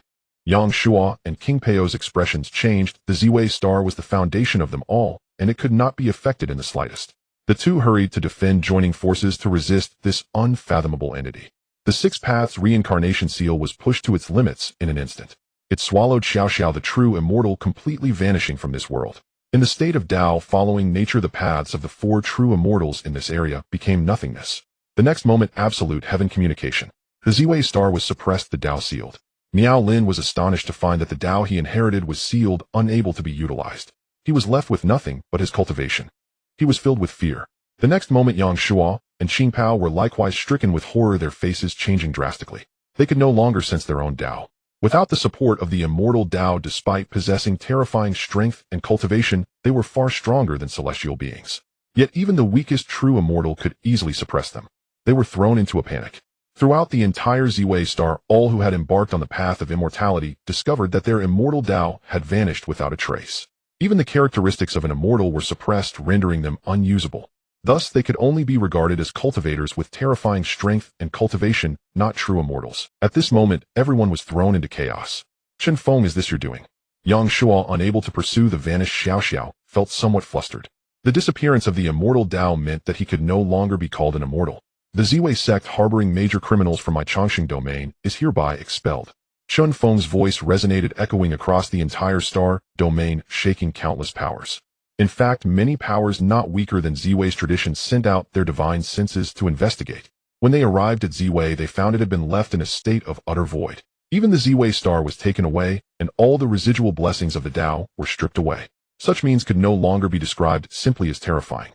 Yang Shuo and King Peo's expressions changed. The Ziwei star was the foundation of them all, and it could not be affected in the slightest. The two hurried to defend, joining forces to resist this unfathomable entity. The 6 paths reincarnation seal was pushed to its limits in an instant. It swallowed Xiao Xiao, the true immortal, completely vanishing from this world. In the state of Tao following nature, the paths of the 4 true immortals in this area became nothingness. The next moment, absolute heaven communication. The Ziwei star was suppressed, the Tao sealed. Miao Lin was astonished to find that the Tao he inherited was sealed, unable to be utilized. He was left with nothing but his cultivation. He was filled with fear. The next moment, Yang Shuo and Qingpao were likewise stricken with horror, their faces changing drastically. They could no longer sense their own Tao. Without the support of the immortal Tao, despite possessing terrifying strength and cultivation, they were far stronger than celestial beings. Yet even the weakest true immortal could easily suppress them. They were thrown into a panic. Throughout the entire Ziwei star, all who had embarked on the path of immortality discovered that their immortal Tao had vanished without a trace. Even the characteristics of an immortal were suppressed, rendering them unusable. Thus, they could only be regarded as cultivators with terrifying strength and cultivation, not true immortals. At this moment, everyone was thrown into chaos. Chen Feng, is this your doing? Yang Shuo, unable to pursue the vanished Xiao Xiao, felt somewhat flustered. The disappearance of the immortal Tao meant that he could no longer be called an immortal. The Ziwei sect, harboring major criminals from my Chongqing domain, is hereby expelled. Chen Feng's voice resonated, echoing across the entire star domain, shaking countless powers. In fact, many powers not weaker than Ziwei's tradition sent out their divine senses to investigate. When they arrived at Ziwei, they found it had been left in a state of utter void. Even the Ziwei star was taken away, and all the residual blessings of the Tao were stripped away. Such means could no longer be described simply as terrifying.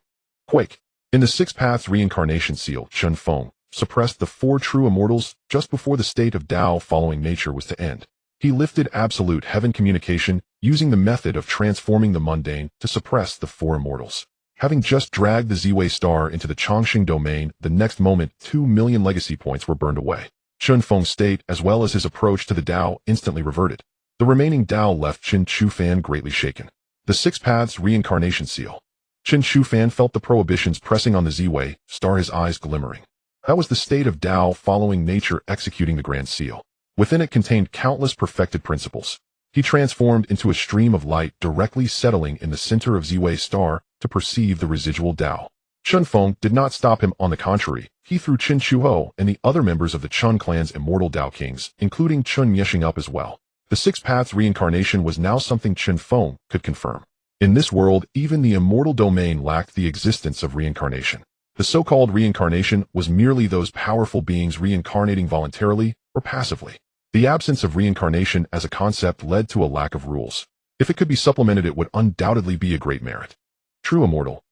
Quake. In the Six Paths Reincarnation Seal, Chen Feng suppressed the four true immortals just before the state of Tao following nature was to end. He lifted absolute heaven communication, using the method of transforming the mundane to suppress the four immortals. Having just dragged the Ziwei star into the Chongqing domain, the next moment 2 million legacy points were burned away. Chen Feng's state, as well as his approach to the Tao, instantly reverted. The remaining Tao left Chen Fan greatly shaken. The Six Paths Reincarnation Seal. Chen Fan felt the prohibitions pressing on the Ziwei star, his eyes glimmering. That was the state of Tao following nature executing the Grand Seal. Within it contained countless perfected principles. He transformed into a stream of light directly settling in the center of Ziwei's star to perceive the residual Tao. Chen Feng did not stop him, on the contrary. He threw Qin Shuho and the other members of the Chen clan's immortal Tao kings, including Chen Yexing, up as well. The Six Paths Reincarnation was now something Chen Feng could confirm. In this world, even the immortal domain lacked the existence of reincarnation. The so-called reincarnation was merely those powerful beings reincarnating voluntarily or passively. The absence of reincarnation as a concept led to a lack of rules. If it could be supplemented, it would undoubtedly be a great merit. True immortal.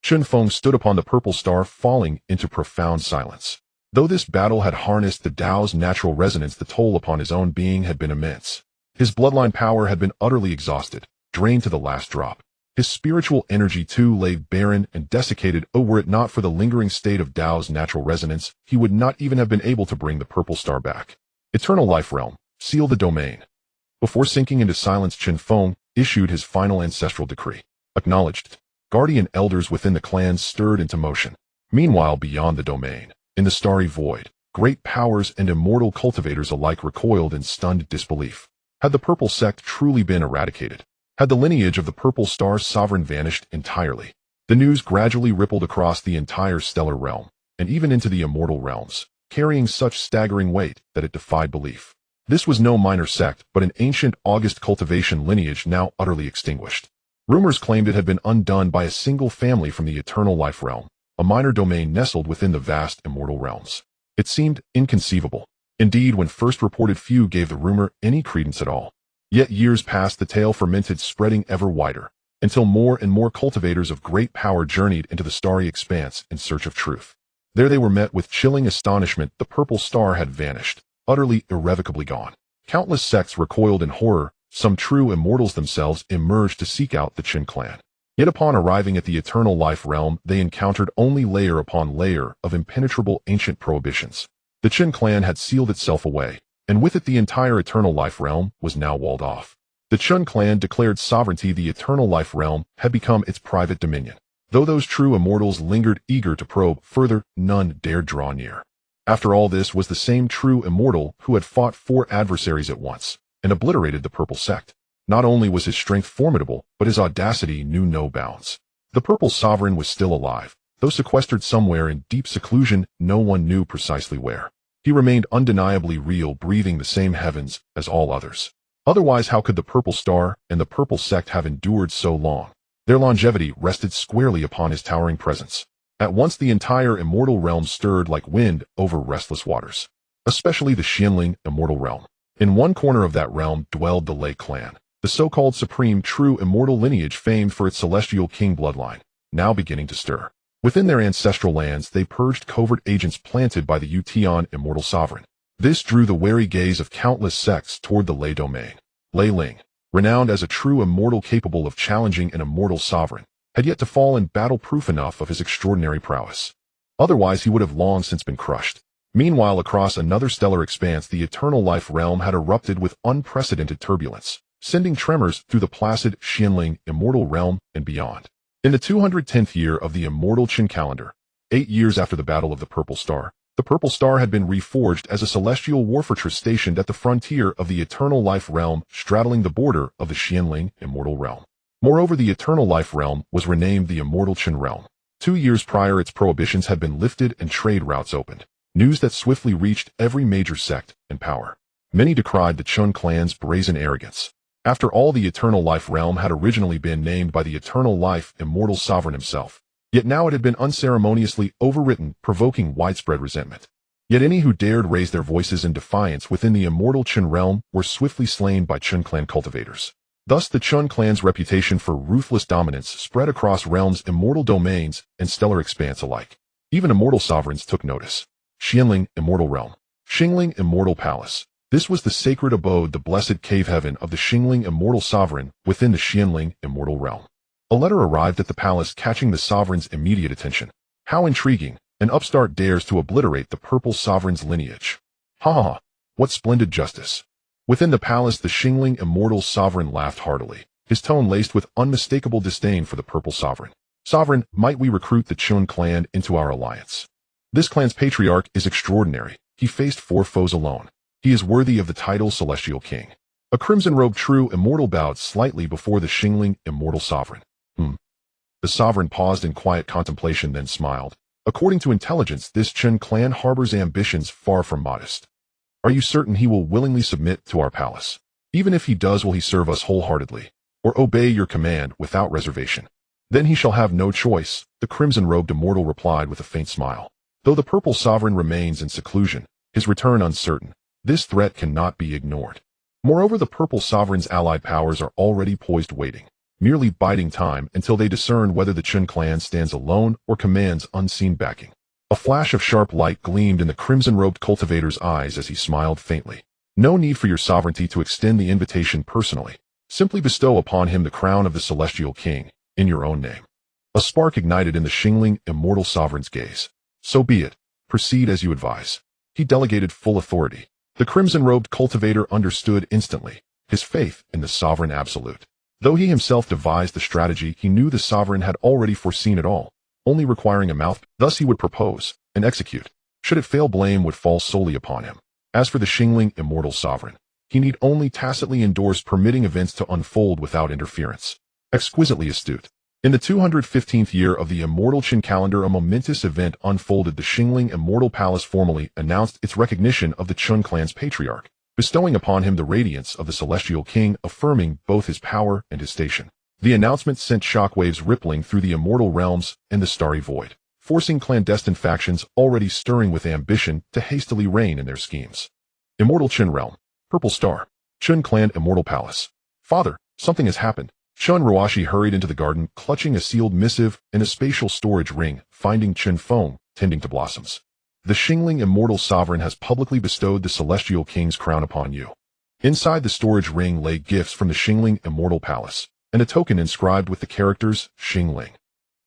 Chen Feng stood upon the purple star, falling into profound silence. Though this battle had harnessed the Tao's natural resonance, the toll upon his own being had been immense. His bloodline power had been utterly exhausted, drained to the last drop. His spiritual energy too lay barren and desiccated. Oh, were it not for the lingering state of Tao's natural resonance, he would not even have been able to bring the purple star back. Eternal Life Realm, seal the domain. Before sinking into silence, Chen Feng issued his final ancestral decree. Acknowledged. Guardian elders within the clans stirred into motion. Meanwhile, beyond the domain, in the starry void, great powers and immortal cultivators alike recoiled in stunned disbelief. Had the purple sect truly been eradicated? Had the lineage of the purple star's sovereign vanished entirely? The news gradually rippled across the entire stellar realm, and even into the immortal realms, carrying such staggering weight that it defied belief. This was no minor sect, but an ancient august cultivation lineage now utterly extinguished. Rumors claimed it had been undone by a single family from the Eternal Life Realm, a minor domain nestled within the vast immortal realms. It seemed inconceivable. Indeed, when first reported, few gave the rumor any credence at all. Yet years passed, the tale fermented, spreading ever wider, until more and more cultivators of great power journeyed into the starry expanse in search of truth. There they were met with chilling astonishment. The purple star had vanished, utterly, irrevocably gone. Countless sects recoiled in horror. Some true immortals themselves emerged to seek out the Chen clan. Yet upon arriving at the Eternal Life Realm, they encountered only layer upon layer of impenetrable ancient prohibitions. The Chen clan had sealed itself away, and with it the entire Eternal Life Realm was now walled off. The Chen clan declared sovereignty. The Eternal Life Realm had become its private dominion. Though those true immortals lingered eager to probe further, none dared draw near. After all, this was the same true immortal who had fought 4 adversaries at once and obliterated the purple sect. Not only was his strength formidable, but his audacity knew no bounds. The purple sovereign was still alive, though sequestered somewhere in deep seclusion, no one knew precisely where. He remained undeniably real, breathing the same heavens as all others. Otherwise, how could the purple star and the purple sect have endured so long? Their longevity rested squarely upon his towering presence. At once the entire immortal realm stirred like wind over restless waters. Especially the Xianling immortal realm. In one corner of that realm dwelled the Lei clan, the so-called supreme true immortal lineage famed for its celestial king bloodline, now beginning to stir. Within their ancestral lands, they purged covert agents planted by the Yutian immortal sovereign. This drew the wary gaze of countless sects toward the Lei domain. Lei Ling, renowned as a true immortal capable of challenging an immortal sovereign, had yet to fall in battle proof enough of his extraordinary prowess. Otherwise, he would have long since been crushed. Meanwhile, across another stellar expanse, the Eternal Life Realm had erupted with unprecedented turbulence, sending tremors through the placid Xianling immortal realm and beyond. In the 210th year of the immortal Qin calendar, 8 years after the Battle of the Purple Star had been reforged as a celestial war fortress stationed at the frontier of the Eternal Life Realm, straddling the border of the Xianling immortal realm. Moreover, the Eternal Life Realm was renamed the Immortal Qin Realm. 2 years prior, its prohibitions had been lifted and trade routes opened, news that swiftly reached every major sect and power. Many decried the Chen clan's brazen arrogance. After all, the Eternal Life realm had originally been named by the Eternal Life Immortal Sovereign himself. Yet now it had been unceremoniously overwritten, provoking widespread resentment. Yet any who dared raise their voices in defiance within the immortal Chen realm were swiftly slain by Chen clan cultivators. Thus the Chen clan's reputation for ruthless dominance spread across realms, immortal domains, and stellar expanse alike. Even immortal sovereigns took notice. Xianling, Immortal Realm. Xingling, Immortal Palace. This was the sacred abode, the blessed cave heaven of the Xingling Immortal Sovereign within the Xianling Immortal Realm. A letter arrived at the palace, catching the sovereign's immediate attention. How intriguing! An upstart dares to obliterate the purple sovereign's lineage. Ha ha ha! What splendid justice! Within the palace, the Xingling Immortal Sovereign laughed heartily, his tone laced with unmistakable disdain for the purple sovereign. Sovereign, might we recruit the Chen clan into our alliance? This clan's patriarch is extraordinary. He faced 4 foes alone. He is worthy of the title Celestial King. A crimson-robed true immortal bowed slightly before the Xingling Immortal Sovereign. The sovereign paused in quiet contemplation, then smiled. According to intelligence, this Chen clan harbors ambitions far from modest. Are you certain he will willingly submit to our palace? Even if he does, will he serve us wholeheartedly, or obey your command without reservation? Then he shall have no choice, the crimson-robed immortal replied with a faint smile. Though the purple sovereign remains in seclusion, his return uncertain, this threat cannot be ignored. Moreover, the purple sovereign's allied powers are already poised, waiting, merely biding time until they discern whether the Chen clan stands alone or commands unseen backing. A flash of sharp light gleamed in the crimson-robed cultivator's eyes as he smiled faintly. No need for your sovereignty to extend the invitation personally. Simply bestow upon him the crown of the Celestial King, in your own name. A spark ignited in the Xingling Immortal Sovereign's gaze. So be it. Proceed as you advise. He delegated full authority. The crimson-robed cultivator understood instantly, his faith in the sovereign absolute. Though he himself devised the strategy, he knew the sovereign had already foreseen it all, only requiring a mouth. Thus he would propose and execute. Should it fail, blame would fall solely upon him. As for the Xingling Immortal Sovereign, he need only tacitly endorse, permitting events to unfold without interference. Exquisitely astute. In the 215th year of the Immortal Chen calendar, a momentous event unfolded. The Xingling Immortal Palace formally announced its recognition of the Chen clan's patriarch, bestowing upon him the radiance of the Celestial King, affirming both his power and his station. The announcement sent shockwaves rippling through the immortal realms and the starry void, forcing clandestine factions already stirring with ambition to hastily rein in their schemes. Immortal Chen Realm. Purple Star. Chen Clan Immortal Palace. Father, something has happened. Chen Ruoshi hurried into the garden, clutching a sealed missive in a spatial storage ring, finding Chen Feng tending to blossoms. The Xingling Immortal Sovereign has publicly bestowed the Celestial King's crown upon you. Inside the storage ring lay gifts from the Xingling Immortal Palace, and a token inscribed with the characters Xingling.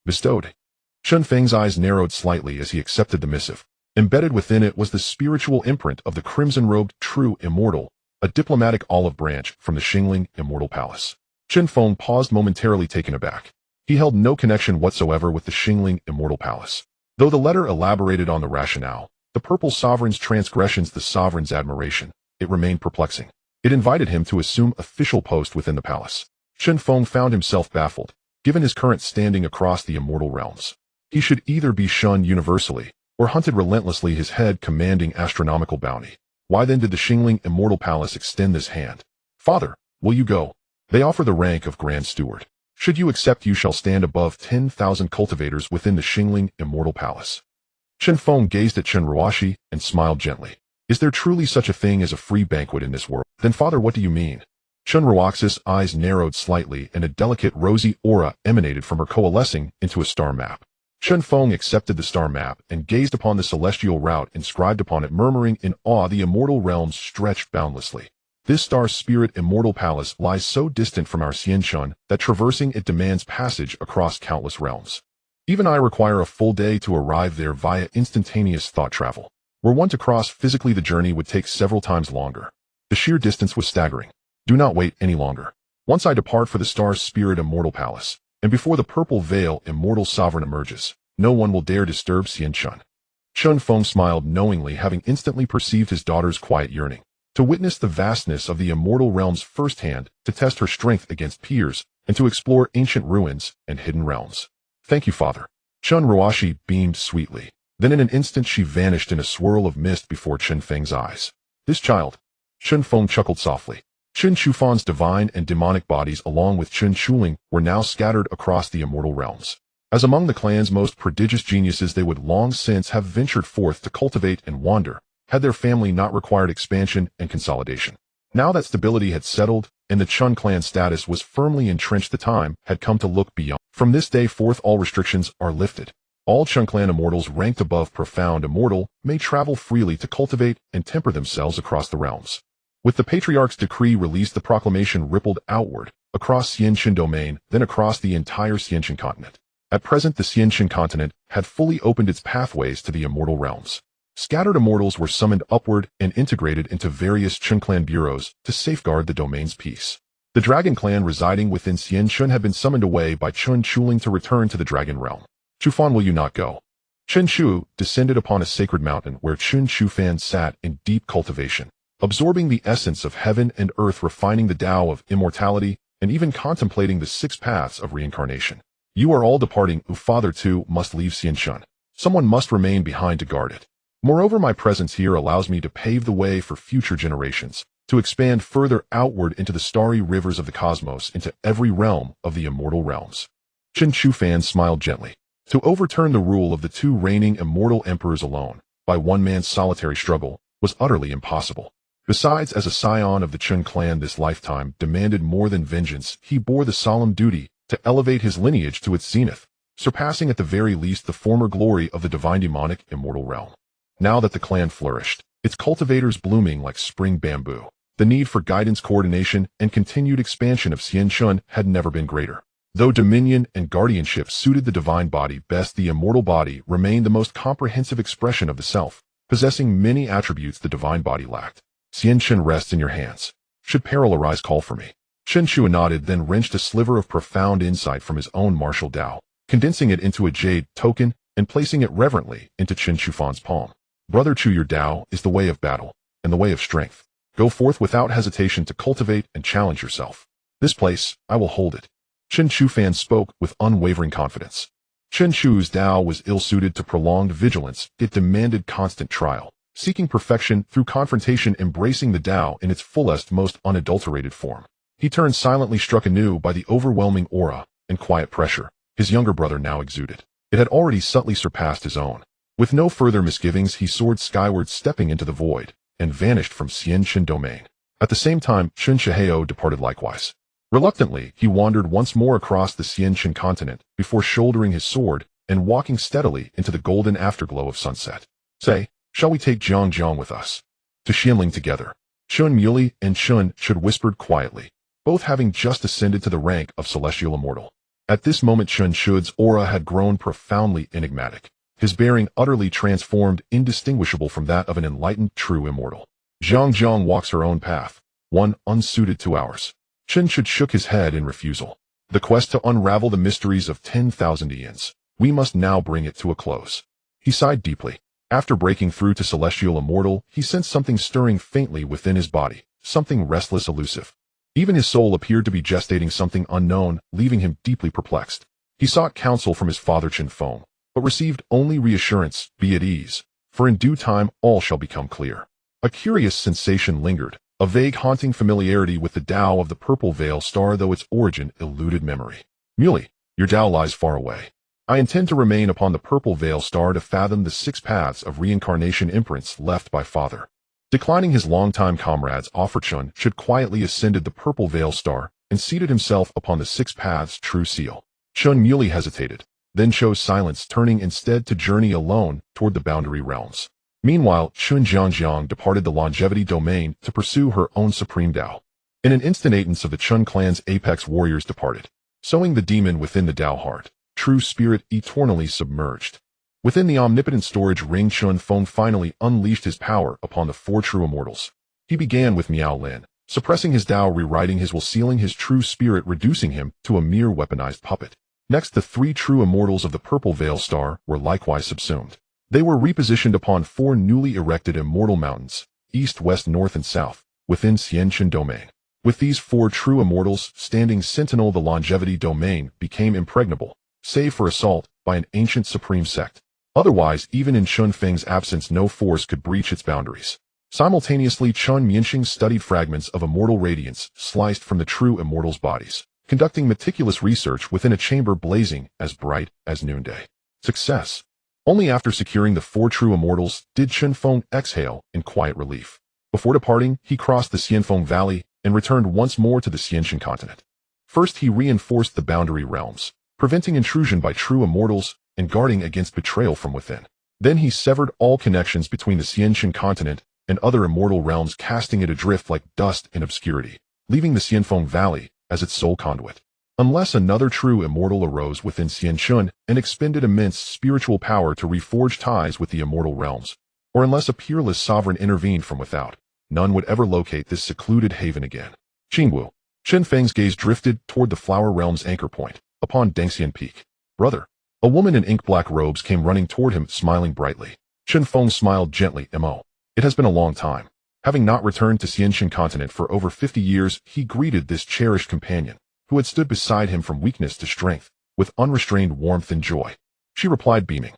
Bestowed. Chen Feng's eyes narrowed slightly as he accepted the missive. Embedded within it was the spiritual imprint of the crimson-robed true immortal, a diplomatic olive branch from the Xingling Immortal Palace. Chen Feng paused momentarily, taken aback. He held no connection whatsoever with the Xingling Immortal Palace. Though the letter elaborated on the rationale, the purple sovereign's transgressions, the sovereign's admiration, it remained perplexing. It invited him to assume official post within the palace. Chen Feng found himself baffled, given his current standing across the immortal realms. He should either be shunned universally, or hunted relentlessly, his head commanding astronomical bounty. Why then did the Xingling Immortal Palace extend this hand? Father, will you go? They offer the rank of Grand Steward. Should you accept, you shall stand above 10,000 cultivators within the Xingling Immortal Palace. Chen Feng gazed at Chen Ruoshi and smiled gently. Is there truly such a thing as a free banquet in this world? Then father, what do you mean? Chen Ruoxi's eyes narrowed slightly and a delicate rosy aura emanated from her, coalescing into a star map. Chen Feng accepted the star map and gazed upon the celestial route inscribed upon it, murmuring in awe. The immortal realms stretched boundlessly. This star-spirit immortal palace lies so distant from our Xianshun that traversing it demands passage across countless realms. Even I require a full day to arrive there via instantaneous thought travel. Were one to cross physically, the journey would take several times longer. The sheer distance was staggering. Do not wait any longer. Once I depart for the star-spirit immortal palace, and before the purple veil immortal sovereign emerges, no one will dare disturb Xianshun. Chen Feng smiled knowingly, having instantly perceived his daughter's quiet yearning to witness the vastness of the immortal realms firsthand, to test her strength against peers, and to explore ancient ruins and hidden realms. Thank you, father. Chen Ruoshi beamed sweetly. Then in an instant she vanished in a swirl of mist before Chen Feng's eyes. This child. Chen Feng chuckled softly. Chen Shufan's divine and demonic bodies along with Chen Shuling were now scattered across the immortal realms. As among the clan's most prodigious geniuses, they would long since have ventured forth to cultivate and wander, had their family not required expansion and consolidation. Now that stability had settled, and the Chen clan status was firmly entrenched, the time had come to look beyond. From this day forth all restrictions are lifted. All Chen clan immortals ranked above profound immortal may travel freely to cultivate and temper themselves across the realms. With the Patriarch's decree released, the proclamation rippled outward, across Xianxin domain, then across the entire Xianxin continent. At present, the Xianxin continent had fully opened its pathways to the immortal realms. Scattered immortals were summoned upward and integrated into various Chen clan bureaus to safeguard the domain's peace. The Dragon clan residing within Xianxin had been summoned away by Chen Shuling to return to the Dragon realm. Chufan, will you not go? Chen Shu descended upon a sacred mountain where Chen Shufan sat in deep cultivation, absorbing the essence of heaven and earth, refining the Tao of immortality, and even contemplating the 6 paths of reincarnation. You are all departing, Father too must leave Xianxin. Someone must remain behind to guard it. Moreover, my presence here allows me to pave the way for future generations, to expand further outward into the starry rivers of the cosmos, into every realm of the immortal realms. Chen Shufan smiled gently. To overturn the rule of the 2 reigning immortal emperors alone, by one man's solitary struggle, was utterly impossible. Besides, as a scion of the Chen clan, this lifetime demanded more than vengeance. He bore the solemn duty to elevate his lineage to its zenith, surpassing at the very least the former glory of the divine demonic immortal realm. Now that the clan flourished, its cultivators blooming like spring bamboo, the need for guidance, coordination, and continued expansion of Xianxin had never been greater. Though dominion and guardianship suited the divine body best, the immortal body remained the most comprehensive expression of the self, possessing many attributes the divine body lacked. Xianxin rests in your hands. Should peril arise, call for me. Chen Shu nodded, then wrenched a sliver of profound insight from his own martial Tao, condensing it into a jade token and placing it reverently into Chen Shufan's palm. Brother Chu, your Tao is the way of battle and the way of strength. Go forth without hesitation to cultivate and challenge yourself. This place, I will hold it. Chen Shufan spoke with unwavering confidence. Chen Shu's Tao was ill-suited to prolonged vigilance. It demanded constant trial, seeking perfection through confrontation, embracing the Tao in its fullest, most unadulterated form. He turned silently, struck anew by the overwhelming aura and quiet pressure his younger brother now exuded. It had already subtly surpassed his own. With no further misgivings, he soared skyward, stepping into the void, and vanished from Xianxin domain. At the same time, Chen Shihao departed likewise. Reluctantly, he wandered once more across the Xianxin continent before shouldering his sword and walking steadily into the golden afterglow of sunset. Say, shall we take Jiang Jiang with us? To Xianling together. Chun Muley and Chun Chud whispered quietly, both having just ascended to the rank of celestial immortal. At this moment, Chun Chud's aura had grown profoundly enigmatic, his bearing utterly transformed, indistinguishable from that of an enlightened true immortal. Jiang Jiang walks her own path, one unsuited to ours. Chen Chud shook his head in refusal. The quest to unravel the mysteries of 10,000 eons, we must now bring it to a close. He sighed deeply. After breaking through to celestial immortal, he sensed something stirring faintly within his body, something restless, elusive. Even his soul appeared to be gestating something unknown, leaving him deeply perplexed. He sought counsel from his father Chen Feng, but received only reassurance, be at ease, for in due time all shall become clear. A curious sensation lingered, a vague haunting familiarity with the Tao of the purple veil star, though its origin eluded memory. Muley, your Tao lies far away. I intend to remain upon the purple veil star to fathom the 6 paths of reincarnation imprints left by father. Declining his longtime comrade's offer, Chun Chud quietly ascended the purple veil star and seated himself upon the 6 paths true seal. Chun Muley hesitated, then chose silence, turning instead to journey alone toward the boundary realms. Meanwhile, Chun Jiangjiang departed the longevity domain to pursue her own supreme Tao. In an instant, 8 of the Chun clan's apex warriors departed, sowing the demon within the Tao heart, true spirit eternally submerged. Within the omnipotent storage ring, Chen Feng finally unleashed his power upon the 4 true immortals. He began with Miao Lin, suppressing his Tao, rewriting his will, sealing his true spirit, reducing him to a mere weaponized puppet. Next, the 3 true immortals of the purple veil star were likewise subsumed. They were repositioned upon 4 newly erected immortal mountains, east, west, north, and south, within Xianxin domain. With these 4 true immortals standing sentinel, the longevity domain became impregnable, save for assault by an ancient supreme sect. Otherwise, even in Chen Feng's absence, no force could breach its boundaries. Simultaneously, Chen Mianxing studied fragments of immortal radiance sliced from the true immortals' bodies, conducting meticulous research within a chamber blazing as bright as noonday. Success. Only after securing the 4 true immortals did Chen Feng exhale in quiet relief. Before departing, he crossed the Xianfeng Valley and returned once more to the Xianxin continent. First, he reinforced the boundary realms, preventing intrusion by true immortals and guarding against betrayal from within. Then he severed all connections between the Xianxin continent and other immortal realms, casting it adrift like dust in obscurity, leaving the Xianfeng Valley as its sole conduit. Unless another true immortal arose within Xianxun and expended immense spiritual power to reforge ties with the immortal realms, or unless a peerless sovereign intervened from without, none would ever locate this secluded haven again. Qingwu. Chen Feng's gaze drifted toward the Flower Realm's anchor point, upon Dengxian Peak. Brother. A woman in ink-black robes came running toward him, smiling brightly. Chen Feng smiled gently. It has been a long time. Having not returned to Xianxin continent for over 50 years, he greeted this cherished companion, who had stood beside him from weakness to strength, with unrestrained warmth and joy. She replied, beaming.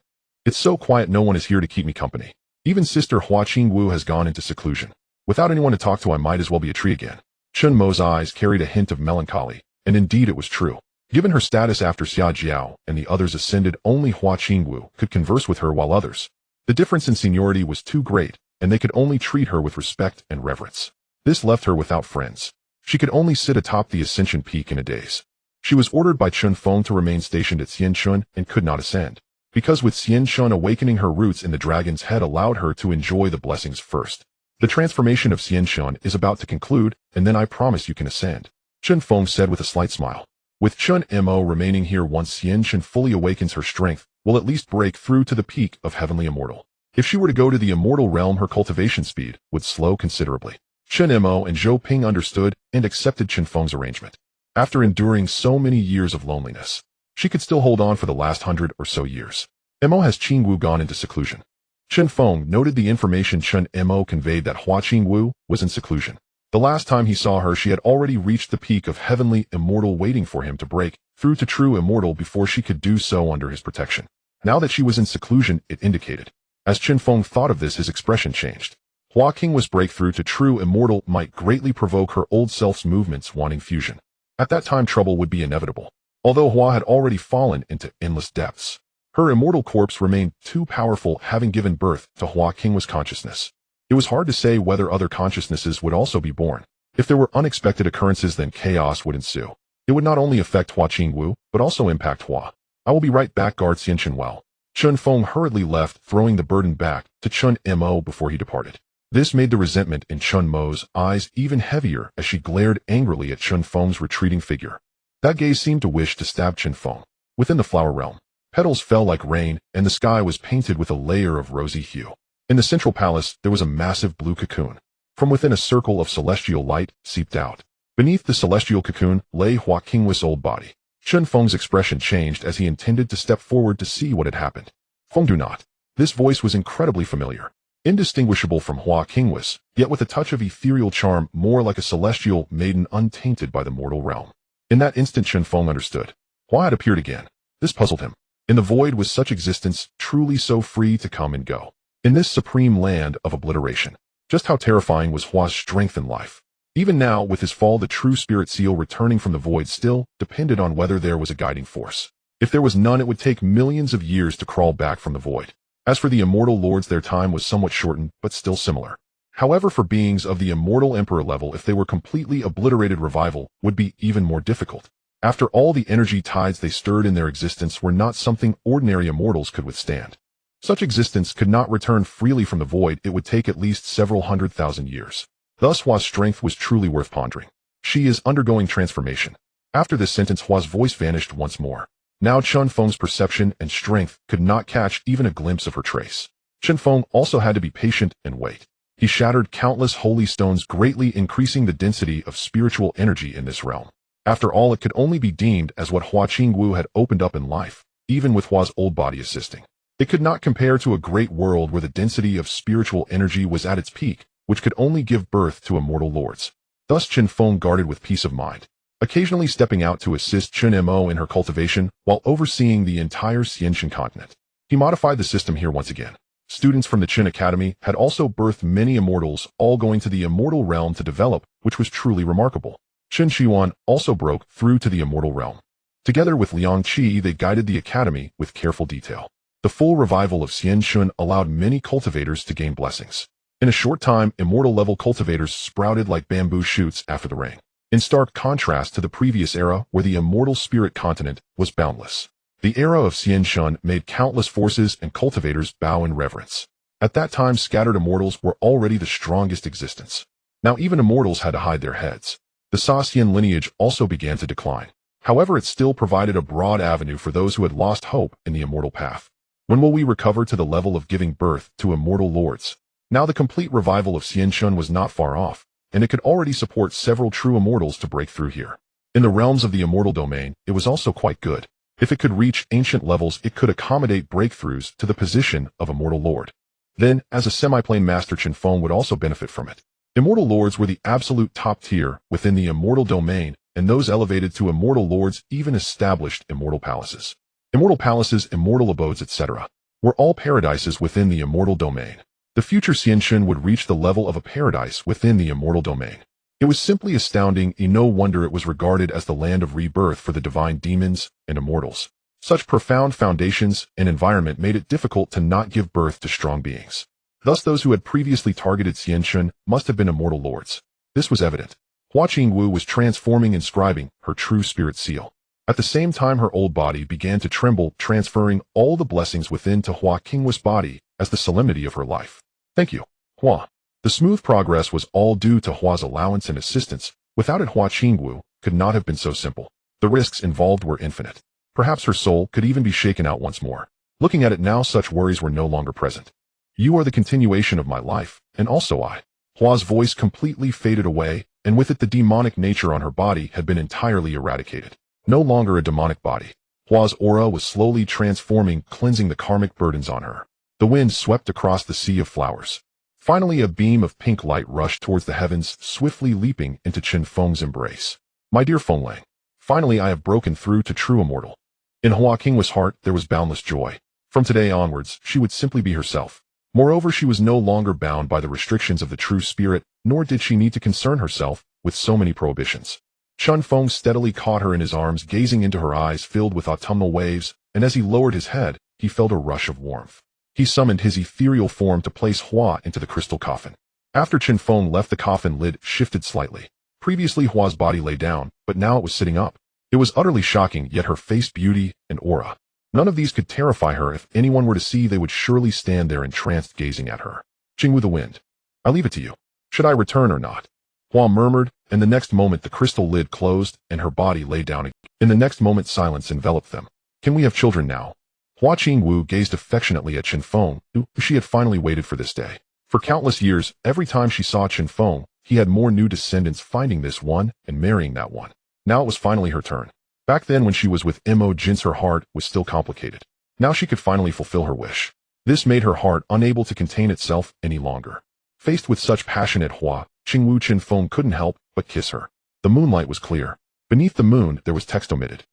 It's so quiet, no one is here to keep me company. Even Sister Hua Qingwu has gone into seclusion. Without anyone to talk to, I might as well be a tree again. Chen Mo's eyes carried a hint of melancholy, and indeed it was true. Given her status after Xia Jiao and the others ascended, only Hua Qingwu could converse with her while others. The difference in seniority was too great, and they could only treat her with respect and reverence. This left her without friends. She could only sit atop the ascension peak in a daze. She was ordered by Chen Feng to remain stationed at Xianxun and could not ascend, because with Xianxun awakening, her roots in the dragon's head allowed her to enjoy the blessings first. The transformation of Xianxun is about to conclude, and then I promise you can ascend, Chen Feng said with a slight smile. With Chen Mo remaining here, once Xianxun fully awakens, her strength will at least break through to the peak of heavenly immortal. If she were to go to the immortal realm, her cultivation speed would slow considerably. Chen Mo and Zhou Ping understood and accepted Chen Feng's arrangement. After enduring so many years of loneliness, she could still hold on for the last 100 or so years. Mo has Qingwu gone into seclusion? Chen Feng noted the information Chen Mo conveyed, that Hua Qingwu was in seclusion. The last time he saw her, she had already reached the peak of heavenly immortal, waiting for him to break through to true immortal before she could do so under his protection. Now that she was in seclusion, it indicated. As Chen Feng thought of this, his expression changed. Hua Qing's breakthrough to true immortal might greatly provoke her old self's movements wanting fusion. At that time, trouble would be inevitable. Although Hua had already fallen into endless depths, her immortal corpse remained too powerful, having given birth to Hua Qing's consciousness. It was hard to say whether other consciousnesses would also be born. If there were unexpected occurrences, then chaos would ensue. It would not only affect Hua Qingwu, but also impact Hua. I will be right back, guard Xianxun well. Chen Feng hurriedly left, throwing the burden back to Chen Mo before he departed. This made the resentment in Chen Mo's eyes even heavier as she glared angrily at Chen Feng's retreating figure. That gaze seemed to wish to stab Chen Feng. Within the flower realm, petals fell like rain, and the sky was painted with a layer of rosy hue. In the central palace, there was a massive blue cocoon. From within, a circle of celestial light seeped out. Beneath the celestial cocoon lay Hua Qing's old body. Chen Feng's expression changed as he intended to step forward to see what had happened. Feng, do not. This voice was incredibly familiar. Indistinguishable from Hua Qing's, yet with a touch of ethereal charm, more like a celestial maiden untainted by the mortal realm. In that instant, Chen Feng understood. Hua had appeared again. This puzzled him. In the void was such existence, truly so free to come and go. In this supreme land of obliteration, just how terrifying was Hua's strength in life. Even now, with his fall, the true spirit seal returning from the void still depended on whether there was a guiding force. If there was none, it would take millions of years to crawl back from the void. As for the immortal lords, their time was somewhat shortened, but still similar. However, for beings of the immortal emperor level, if they were completely obliterated, revival would be even more difficult. After all, the energy tides they stirred in their existence were not something ordinary immortals could withstand. Such existence could not return freely from the void. It would take at least several 100,000 years. Thus, Hua's strength was truly worth pondering. She is undergoing transformation. After this sentence, Hua's voice vanished once more. Now Chen Feng's perception and strength could not catch even a glimpse of her trace. Chen Feng also had to be patient and wait. He shattered countless holy stones, greatly increasing the density of spiritual energy in this realm. After all, it could only be deemed as what Hua Qingwu had opened up in life, even with Hua's old body assisting. It could not compare to a great world where the density of spiritual energy was at its peak, which could only give birth to immortal lords. Thus Chen Feng guarded with peace of mind, occasionally stepping out to assist Chen Mo in her cultivation while overseeing the entire Xianxin continent. He modified the system here once again. Students from the Qin Academy had also birthed many immortals, all going to the immortal realm to develop, which was truly remarkable. Qin Shihuan also broke through to the immortal realm. Together with Liang Qi, they guided the academy with careful detail. The full revival of Xian Shun allowed many cultivators to gain blessings. In a short time, immortal-level cultivators sprouted like bamboo shoots after the rain, in stark contrast to the previous era where the immortal spirit continent was boundless. The era of Xian Shun made countless forces and cultivators bow in reverence. At that time, scattered immortals were already the strongest existence. Now even immortals had to hide their heads. The Saxian lineage also began to decline. However, it still provided a broad avenue for those who had lost hope in the immortal path. When will we recover to the level of giving birth to immortal lords? Now the complete revival of Xian Shun was not far off, and it could already support several true immortals to break through here. In the realms of the immortal domain, it was also quite good. If it could reach ancient levels, it could accommodate breakthroughs to the position of immortal lord. Then, as a semi-plane master, Chen Feng would also benefit from it. Immortal lords were the absolute top tier within the immortal domain, and those elevated to immortal lords even established immortal palaces. Immortal palaces, immortal abodes, etc. were all paradises within the immortal domain. The future Xian Shun would reach the level of a paradise within the immortal domain. It was simply astounding, and no wonder it was regarded as the land of rebirth for the divine demons and immortals. Such profound foundations and environment made it difficult to not give birth to strong beings. Thus those who had previously targeted Xian Shun must have been immortal lords. This was evident. Hua Qingwu was transforming, inscribing her true spirit seal. At the same time, her old body began to tremble, transferring all the blessings within to Hua Qingwu's body as the solemnity of her life. Thank you, Hua. The smooth progress was all due to Hua's allowance and assistance. Without it, Hua Qingwu could not have been so simple. The risks involved were infinite. Perhaps her soul could even be shaken out once more. Looking at it now, such worries were no longer present. You are the continuation of my life, and also I. Hua's voice completely faded away, and with it the demonic nature on her body had been entirely eradicated. No longer a demonic body. Hua's aura was slowly transforming, cleansing the karmic burdens on her. The wind swept across the sea of flowers. Finally, a beam of pink light rushed towards the heavens, swiftly leaping into Chen Feng's embrace. My dear Fenglang, finally I have broken through to true immortal. In Hua Qingwu's heart, there was boundless joy. From today onwards, she would simply be herself. Moreover, she was no longer bound by the restrictions of the true spirit, nor did she need to concern herself with so many prohibitions. Chen Feng steadily caught her in his arms, gazing into her eyes filled with autumnal waves, and as he lowered his head, he felt a rush of warmth. He summoned his ethereal form to place Hua into the crystal coffin. After Chen Feng left, the coffin lid shifted slightly. Previously, Hua's body lay down, but now it was sitting up. It was utterly shocking, yet her face, beauty, and aura. None of these could terrify her. If anyone were to see, they would surely stand there entranced, gazing at her. Qingwu the wind. I leave it to you. Should I return or not? Hua murmured, and the next moment the crystal lid closed, and her body lay down again. In the next moment, silence enveloped them. Can we have children now? Hua Qingwu gazed affectionately at Chen Feng, who she had finally waited for this day. For countless years, every time she saw Chen Feng, he had more new descendants, finding this one and marrying that one. Now it was finally her turn. Back then when she was with Mo Jins, her heart was still complicated. Now she could finally fulfill her wish. This made her heart unable to contain itself any longer. Faced with such passionate Hua Qingwu, Chen Feng couldn't help but kiss her. The moonlight was clear. Beneath the moon there was text omitted.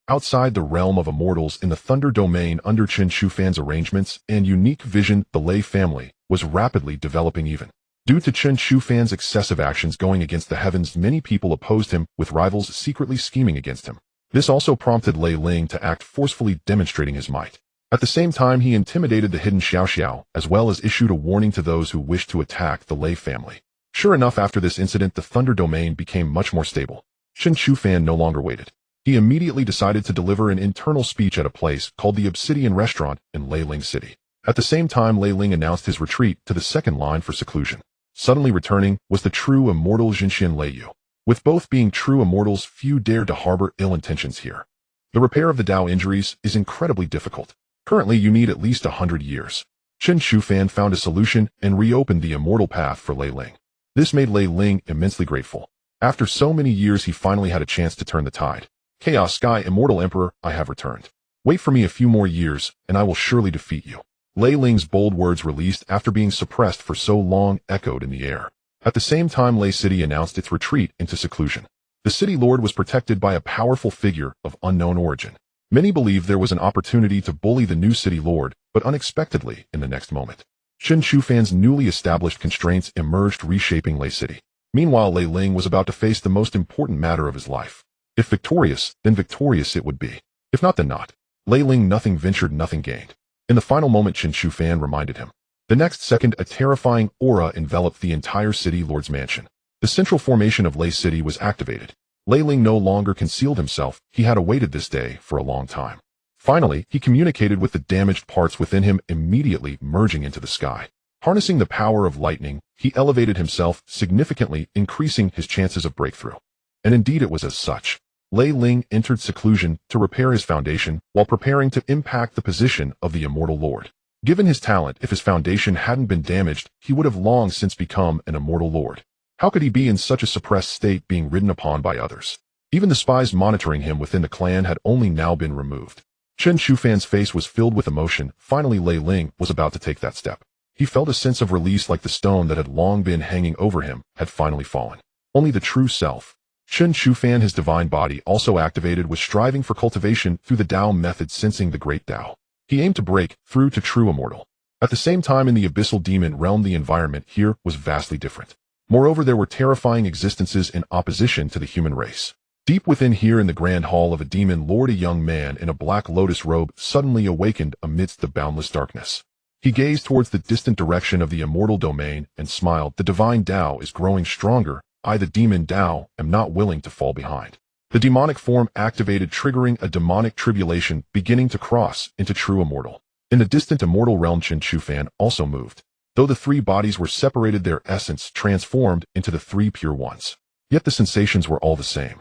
Outside the realm of immortals, in the Thunder domain under Chen Shufan's arrangements and unique vision, the Lei family was rapidly developing. Even due to Chen Shufan's excessive actions going against the heavens, many people opposed him, with rivals secretly scheming against him. This also prompted Lei Ling to act forcefully, demonstrating his might. At the same time, he intimidated the hidden Xiao Xiao, as well as issued a warning to those who wished to attack the Lei family. Sure enough, after this incident, the Thunder domain became much more stable. Chen Shufan no longer waited. He immediately decided to deliver an internal speech at a place called the Obsidian Restaurant in Lei Ling City. At the same time, Lei Ling announced his retreat to the second line for seclusion. Suddenly returning was the true immortal Jinxian Leiyu. With both being true immortals, few dared to harbor ill intentions here. The repair of the Dao injuries is incredibly difficult. Currently, you need at least 100 years. Chen Shufan found a solution and reopened the immortal path for Lei Ling. This made Lei Ling immensely grateful. After so many years, he finally had a chance to turn the tide. Chaos Sky, Immortal Emperor, I have returned. Wait for me a few more years, and I will surely defeat you. Lei Ling's bold words, released after being suppressed for so long, echoed in the air. At the same time, Lei City announced its retreat into seclusion. The city lord was protected by a powerful figure of unknown origin. Many believed there was an opportunity to bully the new city lord, but unexpectedly, in the next moment, Chen Fan's newly established constraints emerged, reshaping Lei City. Meanwhile, Lei Ling was about to face the most important matter of his life. If victorious, then victorious it would be. If not, then not. Lei Ling, nothing ventured, nothing gained. In the final moment, Chen Fan reminded him. The next second, a terrifying aura enveloped the entire city lord's mansion. The central formation of Lei City was activated. Lei Ling no longer concealed himself. He had awaited this day for a long time. Finally, he communicated with the damaged parts within him, immediately merging into the sky. Harnessing the power of lightning, he elevated himself, significantly increasing his chances of breakthrough. And indeed it was as such. Lei Ling entered seclusion to repair his foundation while preparing to impact the position of the Immortal Lord. Given his talent, if his foundation hadn't been damaged, he would have long since become an Immortal Lord. How could he be in such a suppressed state, being ridden upon by others? Even the spies monitoring him within the clan had only now been removed. Chen Fan's face was filled with emotion. Finally, Lei Ling was about to take that step. He felt a sense of release, like the stone that had long been hanging over him had finally fallen. Only the true self. Chen Fan, his divine body also activated, was striving for cultivation through the Dao method, sensing the great Dao. He aimed to break through to true immortal. At the same time, in the abyssal demon realm, the environment here was vastly different. Moreover, there were terrifying existences in opposition to the human race. Deep within here in the grand hall of a demon lord, a young man in a black lotus robe suddenly awakened amidst the boundless darkness. He gazed towards the distant direction of the immortal domain and smiled. The divine Dao is growing stronger. I, the demon Dao, am not willing to fall behind. The demonic form activated, triggering a demonic tribulation, beginning to cross into true immortal. In the distant immortal realm, Chen Fan also moved. Though the three bodies were separated, their essence transformed into the three pure ones. Yet the sensations were all the same.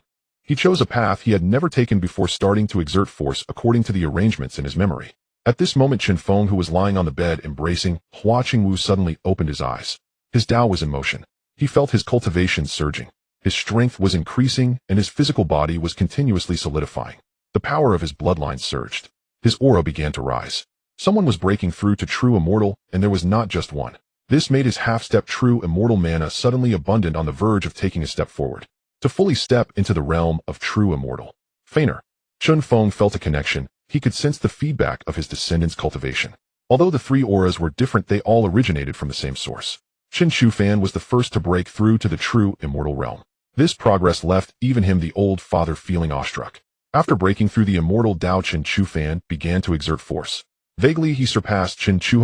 He chose a path he had never taken before, starting to exert force according to the arrangements in his memory. At this moment, Chen Feng, who was lying on the bed embracing Hua Qingwu, suddenly opened his eyes. His Dao was in motion. He felt his cultivation surging. His strength was increasing, and his physical body was continuously solidifying. The power of his bloodline surged. His aura began to rise. Someone was breaking through to true immortal, and there was not just one. This made his half-step true immortal mana suddenly abundant, on the verge of taking a step forward, to fully step into the realm of true immortal. Feigner. Chen Feng felt a connection. He could sense the feedback of his descendants' cultivation. Although the three auras were different, they all originated from the same source. Chen Fan was the first to break through to the true immortal realm. This progress left even him, the old father, feeling awestruck. After breaking through the immortal Dao, Chen Fan began to exert force. Vaguely, he surpassed Chen Chu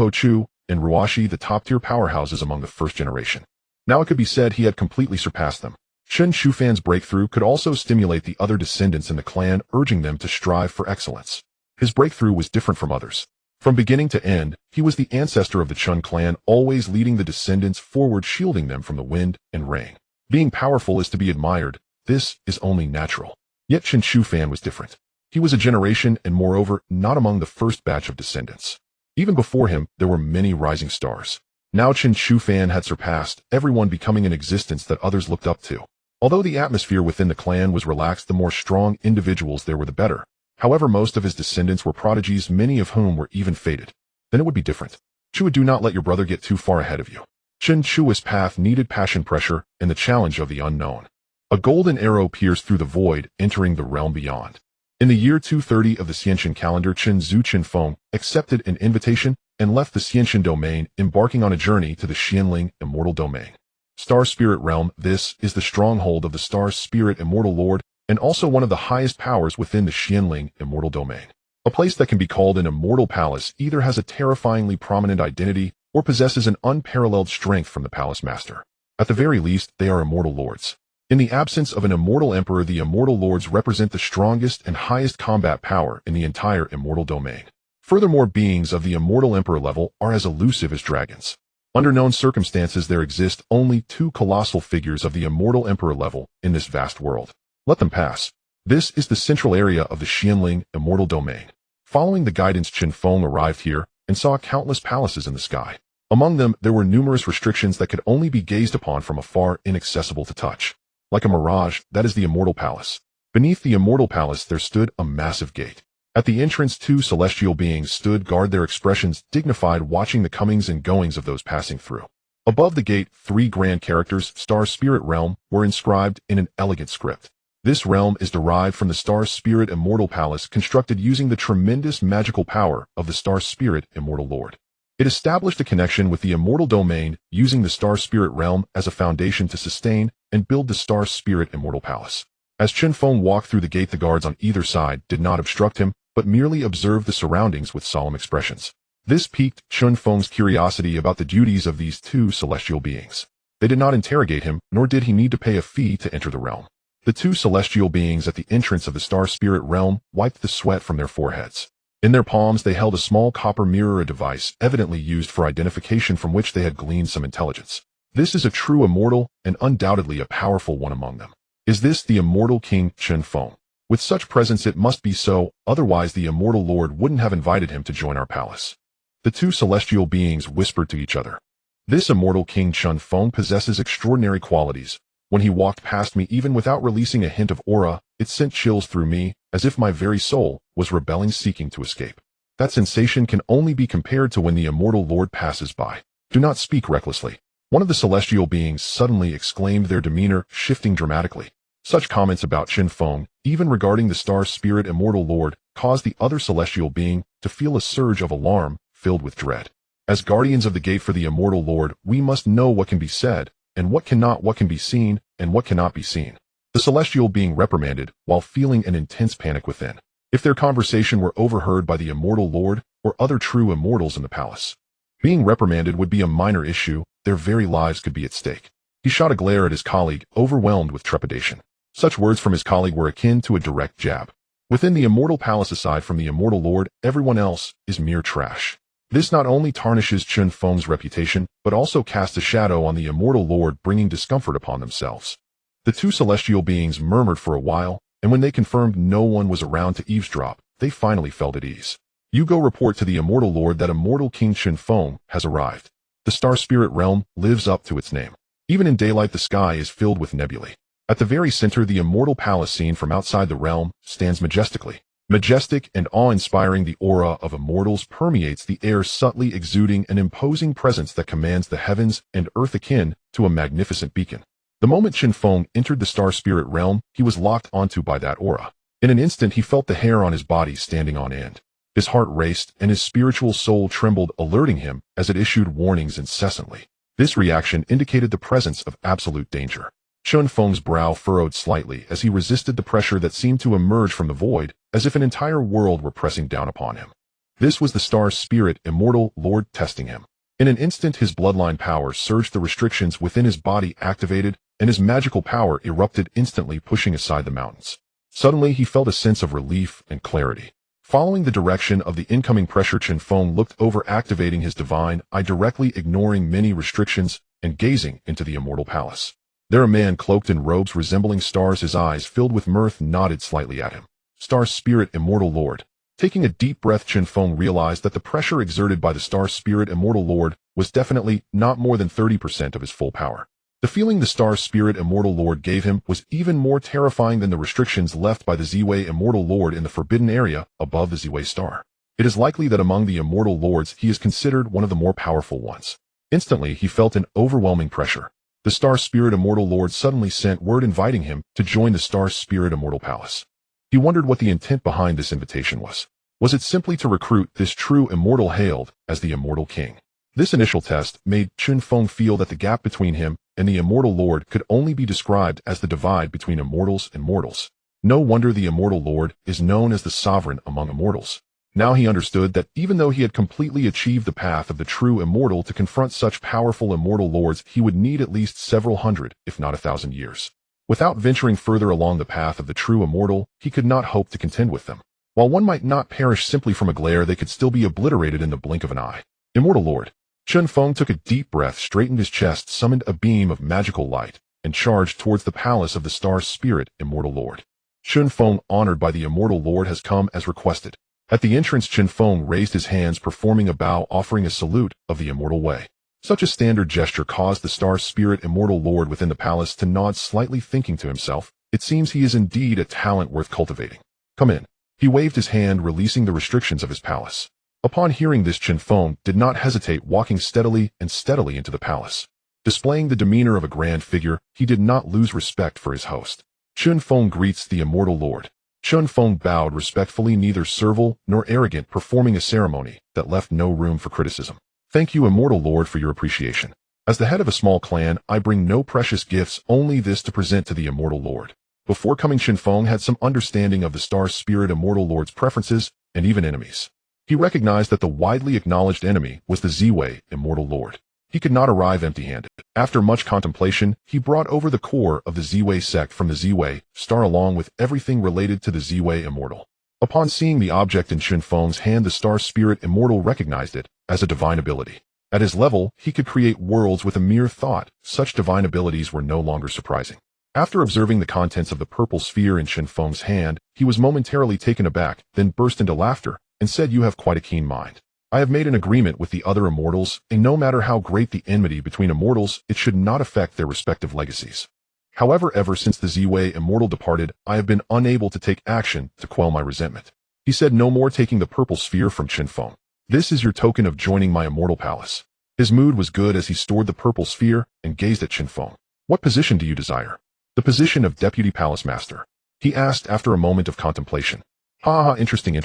and Ruashi, the top-tier powerhouses among the first generation. Now it could be said he had completely surpassed them. Chen Fan's breakthrough could also stimulate the other descendants in the clan, urging them to strive for excellence. His breakthrough was different from others. From beginning to end, he was the ancestor of the Chen clan, always leading the descendants forward, shielding them from the wind and rain. Being powerful is to be admired. This is only natural. Yet Chen Fan was different. He was a generation, and moreover, not among the first batch of descendants. Even before him, there were many rising stars. Now Chen Fan had surpassed everyone, becoming an existence that others looked up to. Although the atmosphere within the clan was relaxed, the more strong individuals there were, the better. However, most of his descendants were prodigies, many of whom were even fated. Then it would be different. Chua, do not let your brother get too far ahead of you. Chen Chua's path needed passion, pressure, and the challenge of the unknown. A golden arrow pierced through the void, entering the realm beyond. In the year 230 of the Xiantian calendar, Chen Feng accepted an invitation and left the Xiantian domain, embarking on a journey to the Xianling immortal domain. Star Spirit Realm. This is the stronghold of the Star Spirit Immortal Lord, and also one of the highest powers within the Xianling immortal domain. A place that can be called an immortal palace either has a terrifyingly prominent identity or possesses an unparalleled strength from the palace master. At the very least, they are immortal lords. In the absence of an immortal emperor, the immortal lords represent the strongest and highest combat power in the entire immortal domain. Furthermore, beings of the immortal emperor level are as elusive as dragons. Under known circumstances, there exist only two colossal figures of the immortal emperor level in this vast world. Let them pass. This is the central area of the Xianling immortal domain. Following the guidance, Chen Feng arrived here and saw countless palaces in the sky. Among them, there were numerous restrictions that could only be gazed upon from afar, inaccessible to touch. Like a mirage, that is the Immortal Palace. Beneath the Immortal Palace there stood a massive gate. At the entrance, two celestial beings stood guard, their expressions dignified, watching the comings and goings of those passing through. Above the gate, three grand characters, Star Spirit Realm, were inscribed in an elegant script. This realm is derived from the Star Spirit Immortal Palace, constructed using the tremendous magical power of the Star Spirit Immortal Lord. It established a connection with the immortal domain, using the star spirit realm as a foundation to sustain and build the star spirit immortal palace. As Chen Feng walked through the gate, the guards on either side did not obstruct him, but merely observed the surroundings with solemn expressions. This piqued Chen Feng's curiosity about the duties of these two celestial beings. They did not interrogate him, nor did he need to pay a fee to enter the realm. The two celestial beings at the entrance of the star spirit realm wiped the sweat from their foreheads. In their palms they held a small copper mirror, a device evidently used for identification from which they had gleaned some intelligence. This is a true immortal, and undoubtedly a powerful one among them. Is this the immortal king Chen Feng? With such presence it must be so, otherwise the immortal lord wouldn't have invited him to join our palace. The two celestial beings whispered to each other. This immortal king Chen Feng possesses extraordinary qualities. When he walked past me, even without releasing a hint of aura, it sent chills through me, as if my very soul was rebelling, seeking to escape. That sensation can only be compared to when the immortal lord passes by. Do not speak recklessly. One of the celestial beings suddenly exclaimed, their demeanor shifting dramatically. Such comments about Chen Feng, even regarding the star spirit immortal lord, caused the other celestial being to feel a surge of alarm, filled with dread. As guardians of the gate for the immortal lord, we must know what can be said, and what cannot, what can be seen, and what cannot be seen. The celestial being reprimanded, while feeling an intense panic within. If their conversation were overheard by the immortal lord, or other true immortals in the palace, being reprimanded would be a minor issue, their very lives could be at stake. He shot a glare at his colleague, overwhelmed with trepidation. Such words from his colleague were akin to a direct jab. Within the immortal palace, aside from the immortal lord, everyone else is mere trash. This not only tarnishes Chen Feng's reputation, but also casts a shadow on the immortal lord, bringing discomfort upon themselves. The two celestial beings murmured for a while, and when they confirmed no one was around to eavesdrop, they finally felt at ease. You go report to the immortal lord that immortal King Chen Feng has arrived. The star spirit realm lives up to its name. Even in daylight the sky is filled with nebulae. At the very center, the immortal palace, seen from outside the realm, stands majestically. Majestic and awe-inspiring, the aura of immortals permeates the air, subtly exuding an imposing presence that commands the heavens and earth, akin to a magnificent beacon. The moment Chen Feng entered the star spirit realm, he was locked onto by that aura. In an instant he felt the hair on his body standing on end. His heart raced and his spiritual soul trembled, alerting him as it issued warnings incessantly. This reaction indicated the presence of absolute danger. Chen Feng's brow furrowed slightly as he resisted the pressure that seemed to emerge from the void, as if an entire world were pressing down upon him. This was the star spirit immortal lord testing him. In an instant his bloodline power surged, the restrictions within his body activated, and his magical power erupted, instantly pushing aside the mountains. Suddenly he felt a sense of relief and clarity. Following the direction of the incoming pressure, Chen Feng looked over, activating his divine eye, directly ignoring many restrictions and gazing into the immortal palace. There a man cloaked in robes resembling stars, his eyes filled with mirth, nodded slightly at him. Star spirit immortal lord. Taking a deep breath, Chen Feng realized that the pressure exerted by the star spirit immortal lord was definitely not more than 30% of his full power. The feeling the star spirit immortal lord gave him was even more terrifying than the restrictions left by the Ziwei immortal lord in the forbidden area above the Ziwei star. It is likely that among the immortal lords he is considered one of the more powerful ones. Instantly he felt an overwhelming pressure. The star spirit immortal lord suddenly sent word inviting him to join the star spirit immortal palace. He wondered what the intent behind this invitation was. Was it simply to recruit this true immortal hailed as the immortal king? This initial test made Chen Feng feel that the gap between him and the immortal lord could only be described as the divide between immortals and mortals. No wonder the immortal lord is known as the sovereign among immortals. Now he understood that even though he had completely achieved the path of the true immortal, to confront such powerful immortal lords he would need at least several hundred, if not 1,000 years. Without venturing further along the path of the true immortal, he could not hope to contend with them. While one might not perish simply from a glare, they could still be obliterated in the blink of an eye. Immortal lord. Chen Feng took a deep breath, straightened his chest, summoned a beam of magical light, and charged towards the palace of the star spirit immortal lord. Chen Feng, honored by the immortal lord, has come as requested. At the entrance, Chen Feng raised his hands, performing a bow, offering a salute of the immortal way. Such a standard gesture caused the star spirit immortal lord within the palace to nod slightly, thinking to himself, it seems he is indeed a talent worth cultivating. Come in. He waved his hand, releasing the restrictions of his palace. Upon hearing this, Chen Feng did not hesitate, walking steadily into the palace. Displaying the demeanor of a grand figure, he did not lose respect for his host. Chen Feng greets the immortal lord. Chen Feng bowed respectfully, neither servile nor arrogant, performing a ceremony that left no room for criticism. Thank you, Immortal Lord, for your appreciation. As the head of a small clan, I bring no precious gifts, only this to present to the Immortal Lord. Before coming, Chen Feng had some understanding of the Star Spirit Immortal Lord's preferences and even enemies. He recognized that the widely acknowledged enemy was the Ziwei Immortal Lord. He could not arrive empty-handed. After much contemplation, he brought over the core of the Ziwei sect from the Ziwei star along with everything related to the Ziwei Immortal. Upon seeing the object in Chen Feng's hand, the Star Spirit Immortal recognized it as a divine ability. At his level, he could create worlds with a mere thought. Such divine abilities were no longer surprising. After observing the contents of the purple sphere in Chen Feng's hand, he was momentarily taken aback, then burst into laughter, and said, "You have quite a keen mind. I have made an agreement with the other immortals, and no matter how great the enmity between immortals, it should not affect their respective legacies. However, ever since the Ziwei Immortal departed, I have been unable to take action to quell my resentment." He said, no more taking the purple sphere from Chen Feng. "This is your token of joining my immortal palace." His mood was good as he stored the purple sphere and gazed at Chen Feng. "What position do you desire?" "The position of Deputy Palace Master," he asked after a moment of contemplation. "Ha, interesting.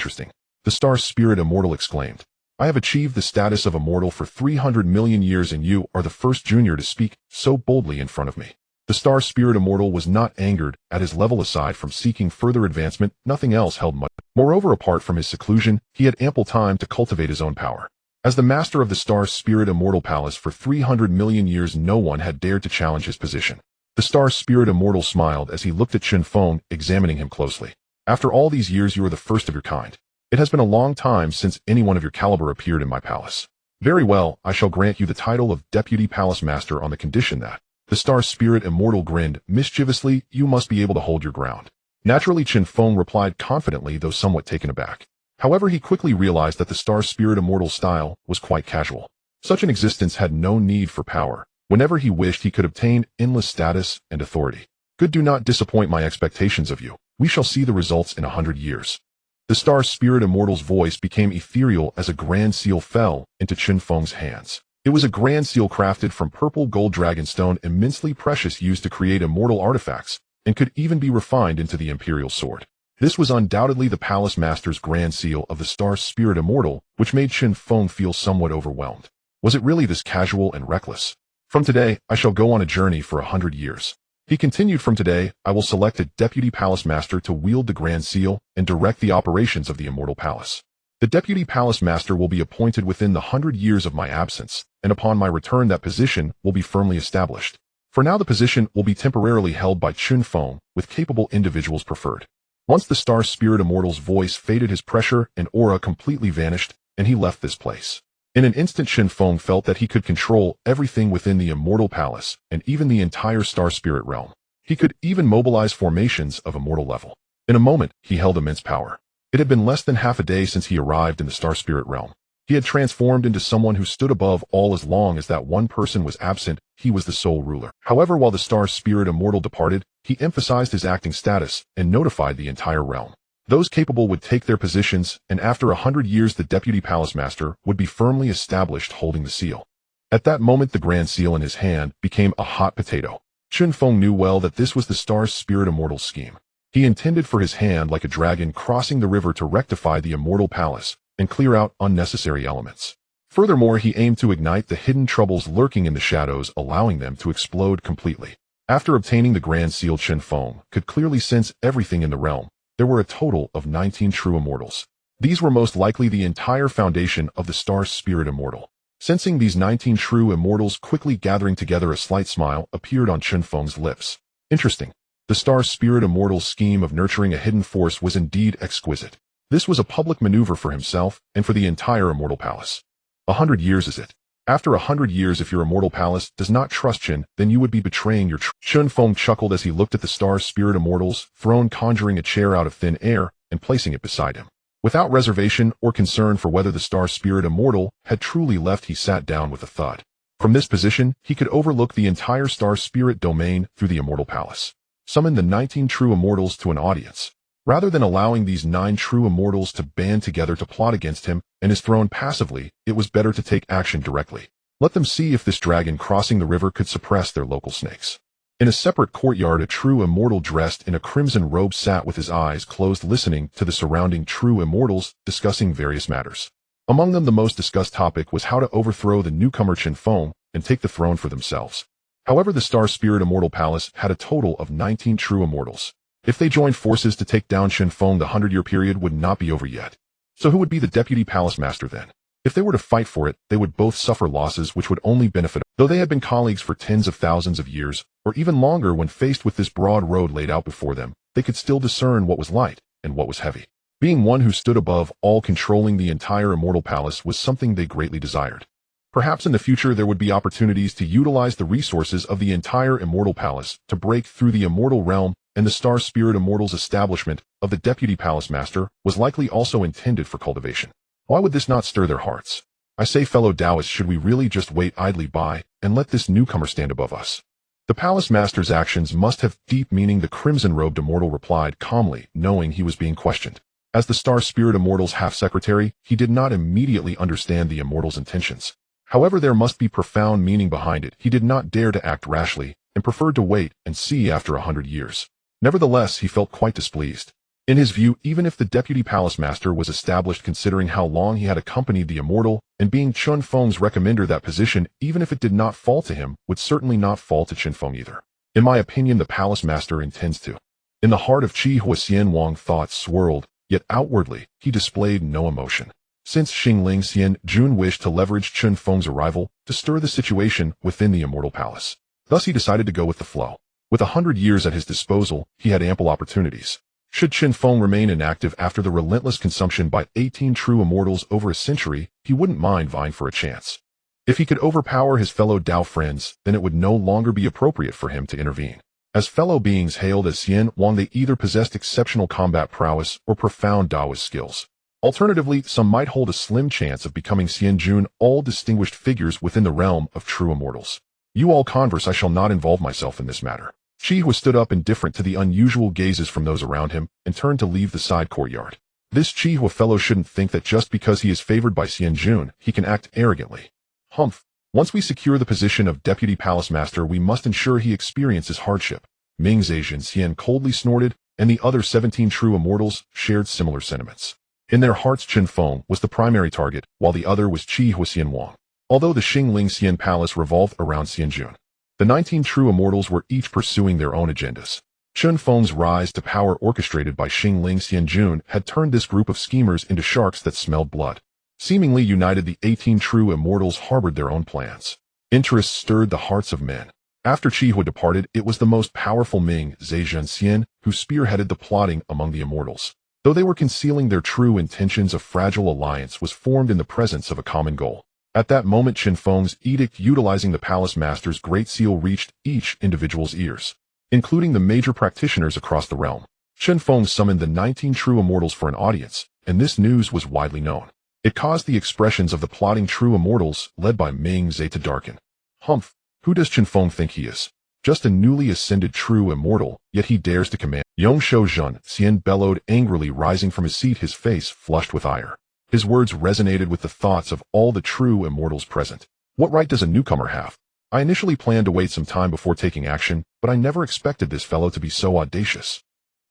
The Star Spirit Immortal exclaimed. "I have achieved the status of immortal for 300 million years, and you are the first junior to speak so boldly in front of me." The Star Spirit Immortal was not angered at his level. Aside from seeking further advancement, nothing else held much. Moreover, apart from his seclusion, he had ample time to cultivate his own power. As the master of the Star Spirit Immortal Palace for 300 million years, no one had dared to challenge his position. The Star Spirit Immortal smiled as he looked at Chen Feng, examining him closely. "After all these years, you are the first of your kind. It has been a long time since anyone of your caliber appeared in my palace. Very well, I shall grant you the title of Deputy Palace Master on the condition that..." The Star Spirit Immortal grinned mischievously. "You must be able to hold your ground." Naturally, Chen Feng replied confidently, though somewhat taken aback. However, he quickly realized that the Star Spirit Immortal's style was quite casual. Such an existence had no need for power. Whenever he wished, he could obtain endless status and authority. "Good, do not disappoint my expectations of you. We shall see the results in 100 years. The Star Spirit Immortal's voice became ethereal as a grand seal fell into Chen Feng's hands. It was a grand seal crafted from purple gold dragonstone, immensely precious, used to create immortal artifacts, and could even be refined into the Imperial Sword. This was undoubtedly the Palace Master's grand seal of the Star Spirit Immortal, which made Chen Feng feel somewhat overwhelmed. Was it really this casual and reckless? "From today, I shall go on a journey for 100 years. He continued, "From today, I will select a Deputy Palace Master to wield the Grand Seal and direct the operations of the Immortal Palace. The Deputy Palace Master will be appointed within the 100 years of my absence, and upon my return that position will be firmly established. For now the position will be temporarily held by Chen Feng, with capable individuals preferred." Once the Star Spirit Immortal's voice faded, his pressure and aura completely vanished, and he left this place. In an instant, Chen Feng felt that he could control everything within the Immortal Palace, and even the entire Star Spirit realm. He could even mobilize formations of immortal level. In a moment, he held immense power. It had been less than half a day since he arrived in the Star Spirit realm. He had transformed into someone who stood above all. As long as that one person was absent, he was the sole ruler. However, while the Star Spirit Immortal departed, he emphasized his acting status and notified the entire realm. Those capable would take their positions, and after 100 years the Deputy Palace Master would be firmly established holding the seal. At that moment the Grand Seal in his hand became a hot potato. Chen Feng knew well that this was the Star Spirit Immortal's scheme. He intended for his hand like a dragon crossing the river to rectify the Immortal Palace and clear out unnecessary elements. Furthermore, he aimed to ignite the hidden troubles lurking in the shadows, allowing them to explode completely. After obtaining the Grand Seal, Chen Feng could clearly sense everything in the realm. There were a total of 19 true immortals. These were most likely the entire foundation of the Star Spirit Immortal. Sensing these 19 true immortals quickly gathering together, a slight smile appeared on Chen Feng's lips. Interesting. The Star Spirit Immortal's scheme of nurturing a hidden force was indeed exquisite. This was a public maneuver for himself and for the entire Immortal Palace. 100 years is it? After 100 years, if your Immortal Palace does not trust Chen, then you would be betraying your Chen Feng chuckled as he looked at the Star Spirit Immortal's throne, conjuring a chair out of thin air and placing it beside him. Without reservation or concern for whether the Star Spirit Immortal had truly left, he sat down with a thud. From this position, he could overlook the entire Star Spirit domain through the Immortal Palace. Summon the 19 true immortals to an audience. Rather than allowing these 9 true immortals to band together to plot against him and his throne passively, it was better to take action directly. Let them see if this dragon crossing the river could suppress their local snakes. In a separate courtyard, a true immortal dressed in a crimson robe sat with his eyes closed, listening to the surrounding true immortals discussing various matters. Among them, the most discussed topic was how to overthrow the newcomer Chen Feng and take the throne for themselves. However, the Star Spirit Immortal Palace had a total of 19 true immortals. If they joined forces to take down Chen Feng, the 100-year period would not be over yet. So who would be the deputy palace master then? If they were to fight for it, they would both suffer losses which would only benefit them. Though they had been colleagues for tens of thousands of years, or even longer, when faced with this broad road laid out before them, they could still discern what was light and what was heavy. Being one who stood above all, controlling the entire Immortal Palace, was something they greatly desired. Perhaps in the future there would be opportunities to utilize the resources of the entire Immortal Palace to break through the immortal realm, and the Star Spirit Immortals' establishment of the Deputy Palace Master was likely also intended for cultivation. Why would this not stir their hearts? I say, fellow daoists, should we really just wait idly by and let this newcomer stand above us? The Palace Master's actions must have deep meaning, the crimson-robed immortal replied calmly, knowing he was being questioned. As the Star Spirit Immortal's half-secretary, he did not immediately understand the immortal's intentions. However, there must be profound meaning behind it. He did not dare to act rashly, and preferred to wait and see after 100 years. Nevertheless, he felt quite displeased. In his view, even if the Deputy Palace Master was established, considering how long he had accompanied the Immortal, and being Chen Feng's recommender, that position, even if it did not fall to him, would certainly not fall to Chen Feng either. In my opinion, the Palace Master intends to. In the heart of Qi Huaxian Wang, thoughts swirled, yet outwardly, he displayed no emotion. Since Xingling Xian Jun wished to leverage Chen Feng's arrival to stir the situation within the Immortal Palace. Thus he decided to go with the flow. With 100 years at his disposal, he had ample opportunities. Should Chen Feng remain inactive after the relentless consumption by 18 true immortals over a century, he wouldn't mind vying for a chance. If he could overpower his fellow Dao friends, then it would no longer be appropriate for him to intervene. As fellow beings hailed as Xian Wang, they either possessed exceptional combat prowess or profound Daoist skills. Alternatively, some might hold a slim chance of becoming Xian Jun, all distinguished figures within the realm of true immortals. You all converse, I shall not involve myself in this matter. Qi Hua stood up, indifferent to the unusual gazes from those around him, and turned to leave the side courtyard. This Qi Hua fellow shouldn't think that just because he is favored by Xian Jun, he can act arrogantly. Humph. Once we secure the position of Deputy Palace Master, we must ensure he experiences hardship. Ming Zhejian Xian coldly snorted, and the other 17 true immortals shared similar sentiments. In their hearts, Chen Feng was the primary target, while the other was Qi Huaxian Wang. Although the Xingling Xian Palace revolved around Xian Jun, the 19 true immortals were each pursuing their own agendas. Chen Feng's rise to power, orchestrated by Xingling Xian Jun, had turned this group of schemers into sharks that smelled blood. Seemingly united, the 18 true immortals harbored their own plans. Interest stirred the hearts of men. After Qi Hua departed, it was the most powerful Ming Zhejian Xian who spearheaded the plotting among the immortals. Though they were concealing their true intentions, a fragile alliance was formed in the presence of a common goal. At that moment, Chen Feng's edict utilizing the Palace Master's Great Seal reached each individual's ears, including the major practitioners across the realm. Chen Feng summoned the 19 true immortals for an audience, and this news was widely known. It caused the expressions of the plotting true immortals, led by Ming Zhe, to darken. Humph! Who does Chen Feng think he is? Just a newly ascended true immortal, yet he dares to command. Yongshou Zhen Xian bellowed angrily, rising from his seat, his face flushed with ire. His words resonated with the thoughts of all the true immortals present. What right does a newcomer have? I initially planned to wait some time before taking action, but I never expected this fellow to be so audacious.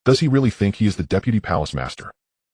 Does he really think he is the Deputy Palace Master?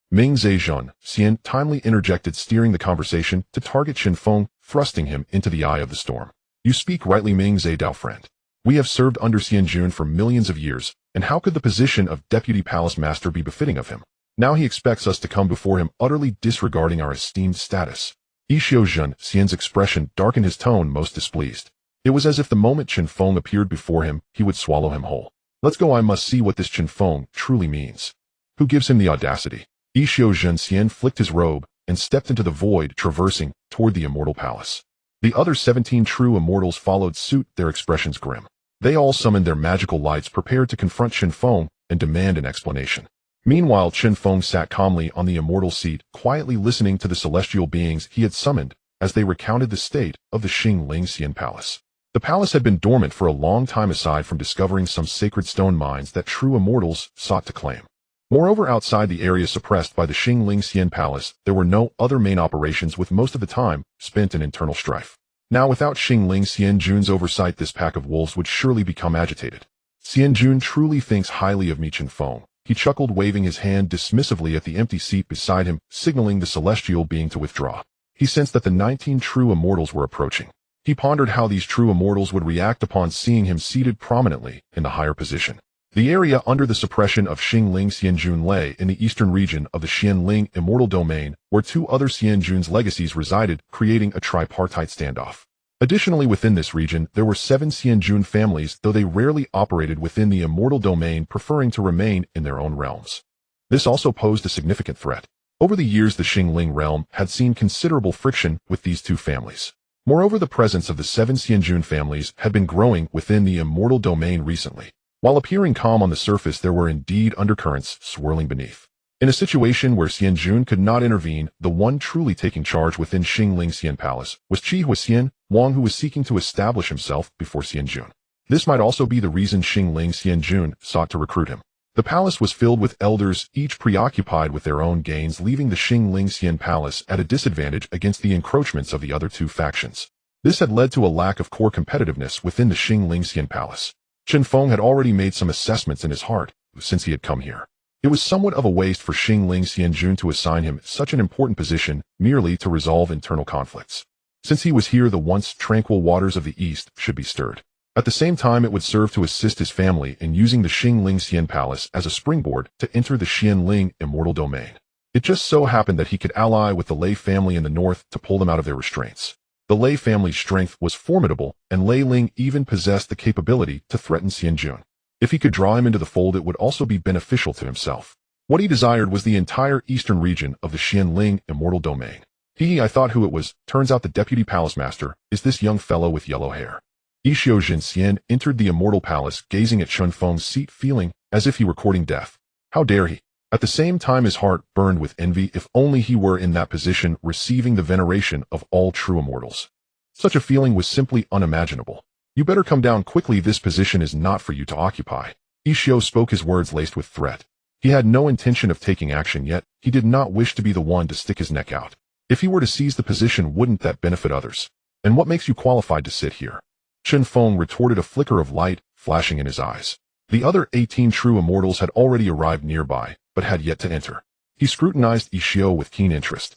Ming Zhejian Xian timely interjected, steering the conversation to target Chen Feng, thrusting him into the eye of the storm. You speak rightly, Ming Zhe, Dao friend. We have served under Xian Jun for millions of years, and how could the position of Deputy Palace Master be befitting of him? Now he expects us to come before him, utterly disregarding our esteemed status. Yishou Zhen Xian's expression darkened, his tone most displeased. It was as if the moment Chen Feng appeared before him, he would swallow him whole. Let's go, I must see what this Chen Feng truly means. Who gives him the audacity? Yishou Zhen Xian flicked his robe and stepped into the void, traversing toward the Immortal Palace. The other 17 true immortals followed suit, their expressions grim. They all summoned their magical lights, prepared to confront Chen Feng and demand an explanation. Meanwhile, Chen Feng sat calmly on the immortal seat, quietly listening to the celestial beings he had summoned as they recounted the state of the Xingling Xian Palace. The palace had been dormant for a long time, aside from discovering some sacred stone mines that true immortals sought to claim. Moreover, outside the area suppressed by the Xingling Xian Palace, there were no other main operations, with most of the time spent in internal strife. Now, without Xingling Xian Jun's oversight, this pack of wolves would surely become agitated. Xian Jun truly thinks highly of me, Chen Feng. He chuckled, waving his hand dismissively at the empty seat beside him, signaling the celestial being to withdraw. He sensed that the 19 true immortals were approaching. He pondered how these true immortals would react upon seeing him seated prominently in the higher position. The area under the suppression of Xingling Xianjun lay in the eastern region of the Xianling immortal domain, where two other Xianjun's legacies resided, creating a tripartite standoff. Additionally, within this region, there were 7 Xianjun families, though they rarely operated within the immortal domain, preferring to remain in their own realms. This also posed a significant threat. Over the years, the Xingling realm had seen considerable friction with these two families. Moreover, the presence of the 7 Xianjun families had been growing within the immortal domain recently. While appearing calm on the surface, there were indeed undercurrents swirling beneath. In a situation where Xianjun could not intervene, the one truly taking charge within Xingling Xian Palace was Qi Huixian Wang, who was seeking to establish himself before Xianjun. This might also be the reason Xingling Xianjun sought to recruit him. The palace was filled with elders, each preoccupied with their own gains, leaving the Xingling Xian Palace at a disadvantage against the encroachments of the other two factions. This had led to a lack of core competitiveness within the Xingling Xian Palace. Chen Feng had already made some assessments in his heart since he had come here. It was somewhat of a waste for Xingling Xianjun to assign him such an important position merely to resolve internal conflicts. Since he was here, the once tranquil waters of the East should be stirred. At the same time, it would serve to assist his family in using the Xingling Xian Palace as a springboard to enter the Xianling immortal domain. It just so happened that he could ally with the Lei family in the north to pull them out of their restraints. The Lei family's strength was formidable, and Lei Ling even possessed the capability to threaten Xianjun. If he could draw him into the fold, it would also be beneficial to himself. What he desired was the entire eastern region of the Xianling immortal domain. I thought who it was. Turns out the deputy palace master is this young fellow with yellow hair. Yishio Jinxian entered the immortal palace, gazing at Chen Feng's seat, feeling as if he were courting death. How dare he? At the same time, his heart burned with envy. If only he were in that position, receiving the veneration of all true immortals. Such a feeling was simply unimaginable. You better come down quickly. This position is not for you to occupy. Ishio spoke, his words laced with threat. He had no intention of taking action, yet he did not wish to be the one to stick his neck out. If he were to seize the position, wouldn't that benefit others? And what makes you qualified to sit here? Chen Feng retorted, a flicker of light flashing in his eyes. The other 18 true immortals had already arrived nearby, but had yet to enter. He scrutinized Ishio with keen interest.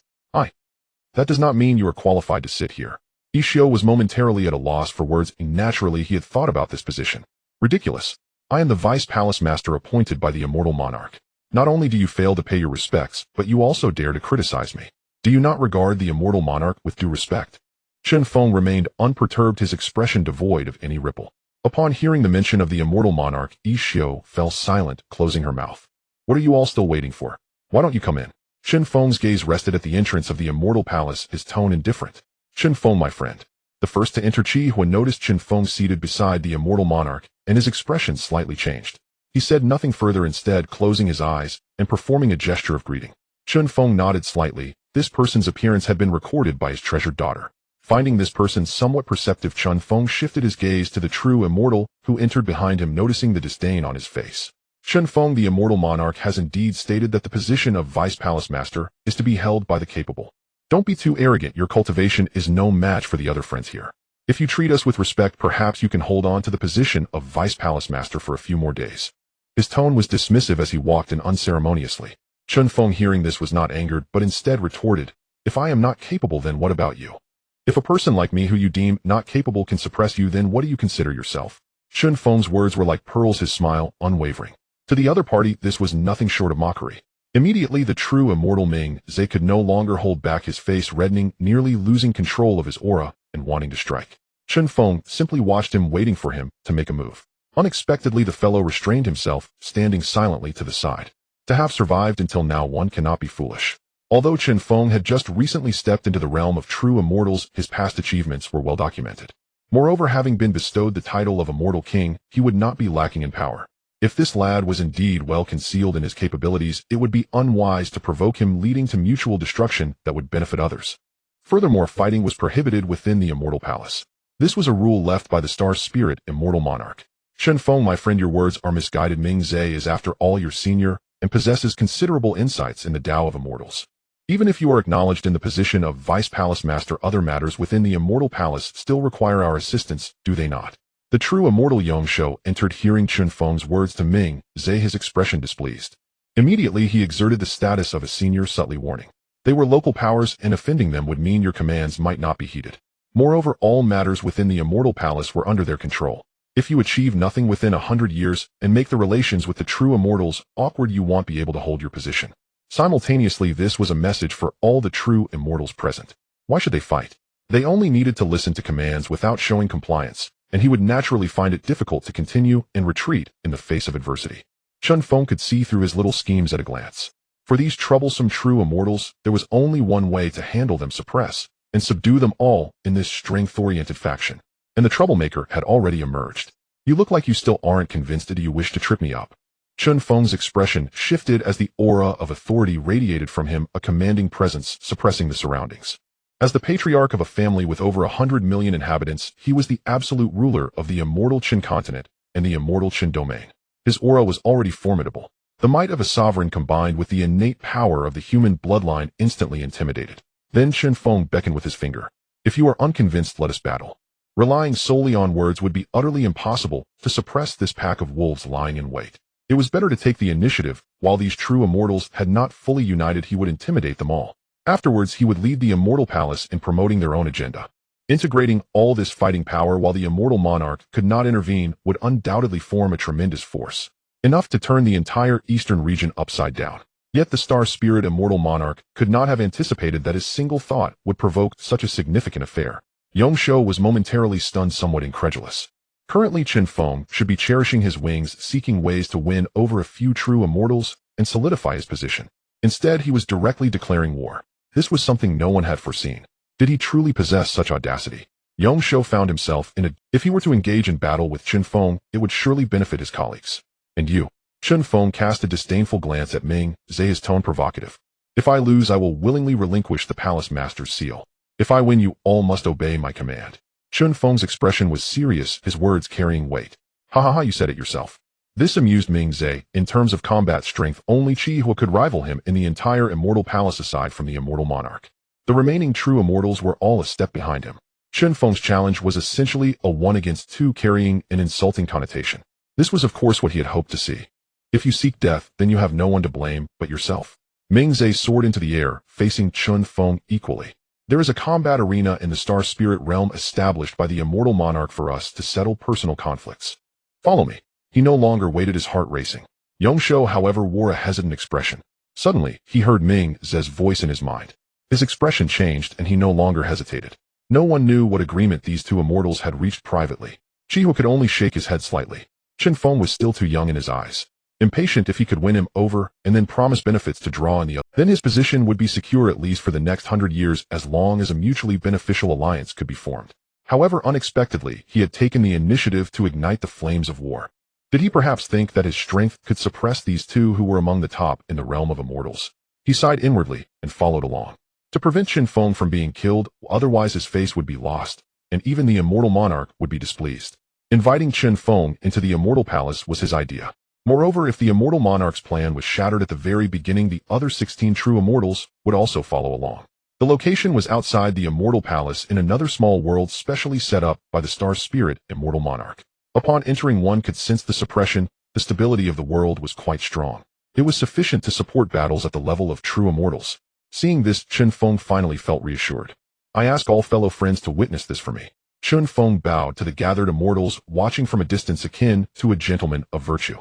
That does not mean you are qualified to sit here. Ishio was momentarily at a loss for words. Naturally, he had thought about this position. Ridiculous. I am the vice palace master appointed by the immortal monarch. Not only do you fail to pay your respects, but you also dare to criticize me. Do you not regard the immortal monarch with due respect? Chen Feng remained unperturbed, his expression devoid of any ripple. Upon hearing the mention of the immortal monarch, Ishio fell silent, closing her mouth. What are you all still waiting for? Why don't you come in? Chen Feng's gaze rested at the entrance of the immortal palace, his tone indifferent. Chen Feng, my friend. The first to enter, Qi Huan noticed Chen Feng seated beside the immortal monarch, and his expression slightly changed. He said nothing further, instead closing his eyes and performing a gesture of greeting. Chen Feng nodded slightly. This person's appearance had been recorded by his treasured daughter. Finding this person somewhat perceptive, Chen Feng shifted his gaze to the true immortal who entered behind him, noticing the disdain on his face. Chen Feng, the immortal monarch, has indeed stated that the position of vice palace master is to be held by the capable. Don't be too arrogant. Your cultivation is no match for the other friends here. If you treat us with respect, perhaps you can hold on to the position of vice palace master for a few more days. His tone was dismissive as he walked in unceremoniously. Chen Feng, hearing this, was not angered, but instead retorted, If I am not capable, then what about you? If a person like me who you deem not capable can suppress you, then what do you consider yourself? Chen Feng's words were like pearls, his smile unwavering. To the other party, this was nothing short of mockery. Immediately, the true immortal Ming Zhe could no longer hold back, his face reddening, nearly losing control of his aura and wanting to strike. Chen Feng simply watched him, waiting for him to make a move. Unexpectedly, the fellow restrained himself, standing silently to the side. To have survived until now, one cannot be foolish. Although Chen Feng had just recently stepped into the realm of true immortals, his past achievements were well documented. Moreover, having been bestowed the title of Immortal King, he would not be lacking in power. If this lad was indeed well concealed in his capabilities, it would be unwise to provoke him, leading to mutual destruction that would benefit others. Furthermore, fighting was prohibited within the Immortal Palace. This was a rule left by the star spirit Immortal Monarch. Chen Feng, my friend, your words are misguided. Ming Zhe is after all your senior and possesses considerable insights in the Tao of Immortals. Even if you are acknowledged in the position of Vice Palace Master, other matters within the Immortal Palace still require our assistance, do they not? The true Immortal Yongshou entered, hearing Chen Feng's words to Ming Zhe, his expression displeased. Immediately he exerted the status of a senior, subtly warning. They were local powers, and offending them would mean your commands might not be heeded. Moreover, all matters within the Immortal Palace were under their control. If you achieve nothing within 100 years and make the relations with the true immortals awkward, you won't be able to hold your position. Simultaneously, this was a message for all the true immortals present. Why should they fight? They only needed to listen to commands without showing compliance, and he would naturally find it difficult to continue and retreat in the face of adversity. Chen Feng could see through his little schemes at a glance. For these troublesome true immortals, there was only one way to handle them: suppress and subdue them all in this strength-oriented faction. And the troublemaker had already emerged. You look like you still aren't convinced. Do you wish to trip me up? Chen Feng's expression shifted as the aura of authority radiated from him, a commanding presence suppressing the surroundings. As the patriarch of a family with over 100 million inhabitants, he was the absolute ruler of the immortal Qin continent and the immortal Qin domain. His aura was already formidable. The might of a sovereign combined with the innate power of the human bloodline instantly intimidated. Then Chen Feng beckoned with his finger. If you are unconvinced, let us battle. Relying solely on words would be utterly impossible to suppress this pack of wolves lying in wait. It was better to take the initiative. While these true immortals had not fully united, he would intimidate them all. Afterwards, he would lead the Immortal Palace in promoting their own agenda. Integrating all this fighting power while the immortal monarch could not intervene would undoubtedly form a tremendous force, enough to turn the entire eastern region upside down. Yet the star-spirit immortal monarch could not have anticipated that his single thought would provoke such a significant affair. Yongshou was momentarily stunned, somewhat incredulous. Currently, Chen Feng should be cherishing his wings, seeking ways to win over a few true immortals and solidify his position. Instead, he was directly declaring war. This was something no one had foreseen. Did he truly possess such audacity? Yongshou found himself in a... If he were to engage in battle with Chen Feng, it would surely benefit his colleagues. And you? Chen Feng cast a disdainful glance at Ming Ze, his tone provocative. If I lose, I will willingly relinquish the palace master's seal. If I win, you all must obey my command. Chen Feng's expression was serious, his words carrying weight. Ha ha ha, you said it yourself. This amused Ming Ze. In terms of combat strength, only Qi Hua could rival him in the entire Immortal Palace aside from the Immortal Monarch. The remaining true immortals were all a step behind him. Chen Feng's challenge was essentially a 1-against-2, carrying an insulting connotation. This was of course what he had hoped to see. If you seek death, then you have no one to blame but yourself. Ming Ze soared into the air, facing Chen Feng equally. There is a combat arena in the Star Spirit realm established by the Immortal Monarch for us to settle personal conflicts. Follow me. He no longer waited, his heart racing. Yongshou, however, wore a hesitant expression. Suddenly, he heard Ming Ze's voice in his mind. His expression changed, and he no longer hesitated. No one knew what agreement these two immortals had reached privately. Qi Hua could only shake his head slightly. Chen Feng was still too young in his eyes. Impatient, if he could win him over and then promise benefits to draw in the other, then his position would be secure at least for the next 100 years, as long as a mutually beneficial alliance could be formed. However, unexpectedly, he had taken the initiative to ignite the flames of war. Did he perhaps think that his strength could suppress these two who were among the top in the realm of immortals? He sighed inwardly and followed along. To prevent Chen Feng from being killed, otherwise his face would be lost, and even the Immortal Monarch would be displeased. Inviting Chen Feng into the Immortal Palace was his idea. Moreover, if the Immortal Monarch's plan was shattered at the very beginning, the other 16 true immortals would also follow along. The location was outside the Immortal Palace in another small world specially set up by the Star Spirit Immortal Monarch. Upon entering, one could sense the suppression. The stability of the world was quite strong. It was sufficient to support battles at the level of true immortals. Seeing this, Chen Feng finally felt reassured. I ask all fellow friends to witness this for me. Chen Feng bowed to the gathered immortals, watching from a distance akin to a gentleman of virtue.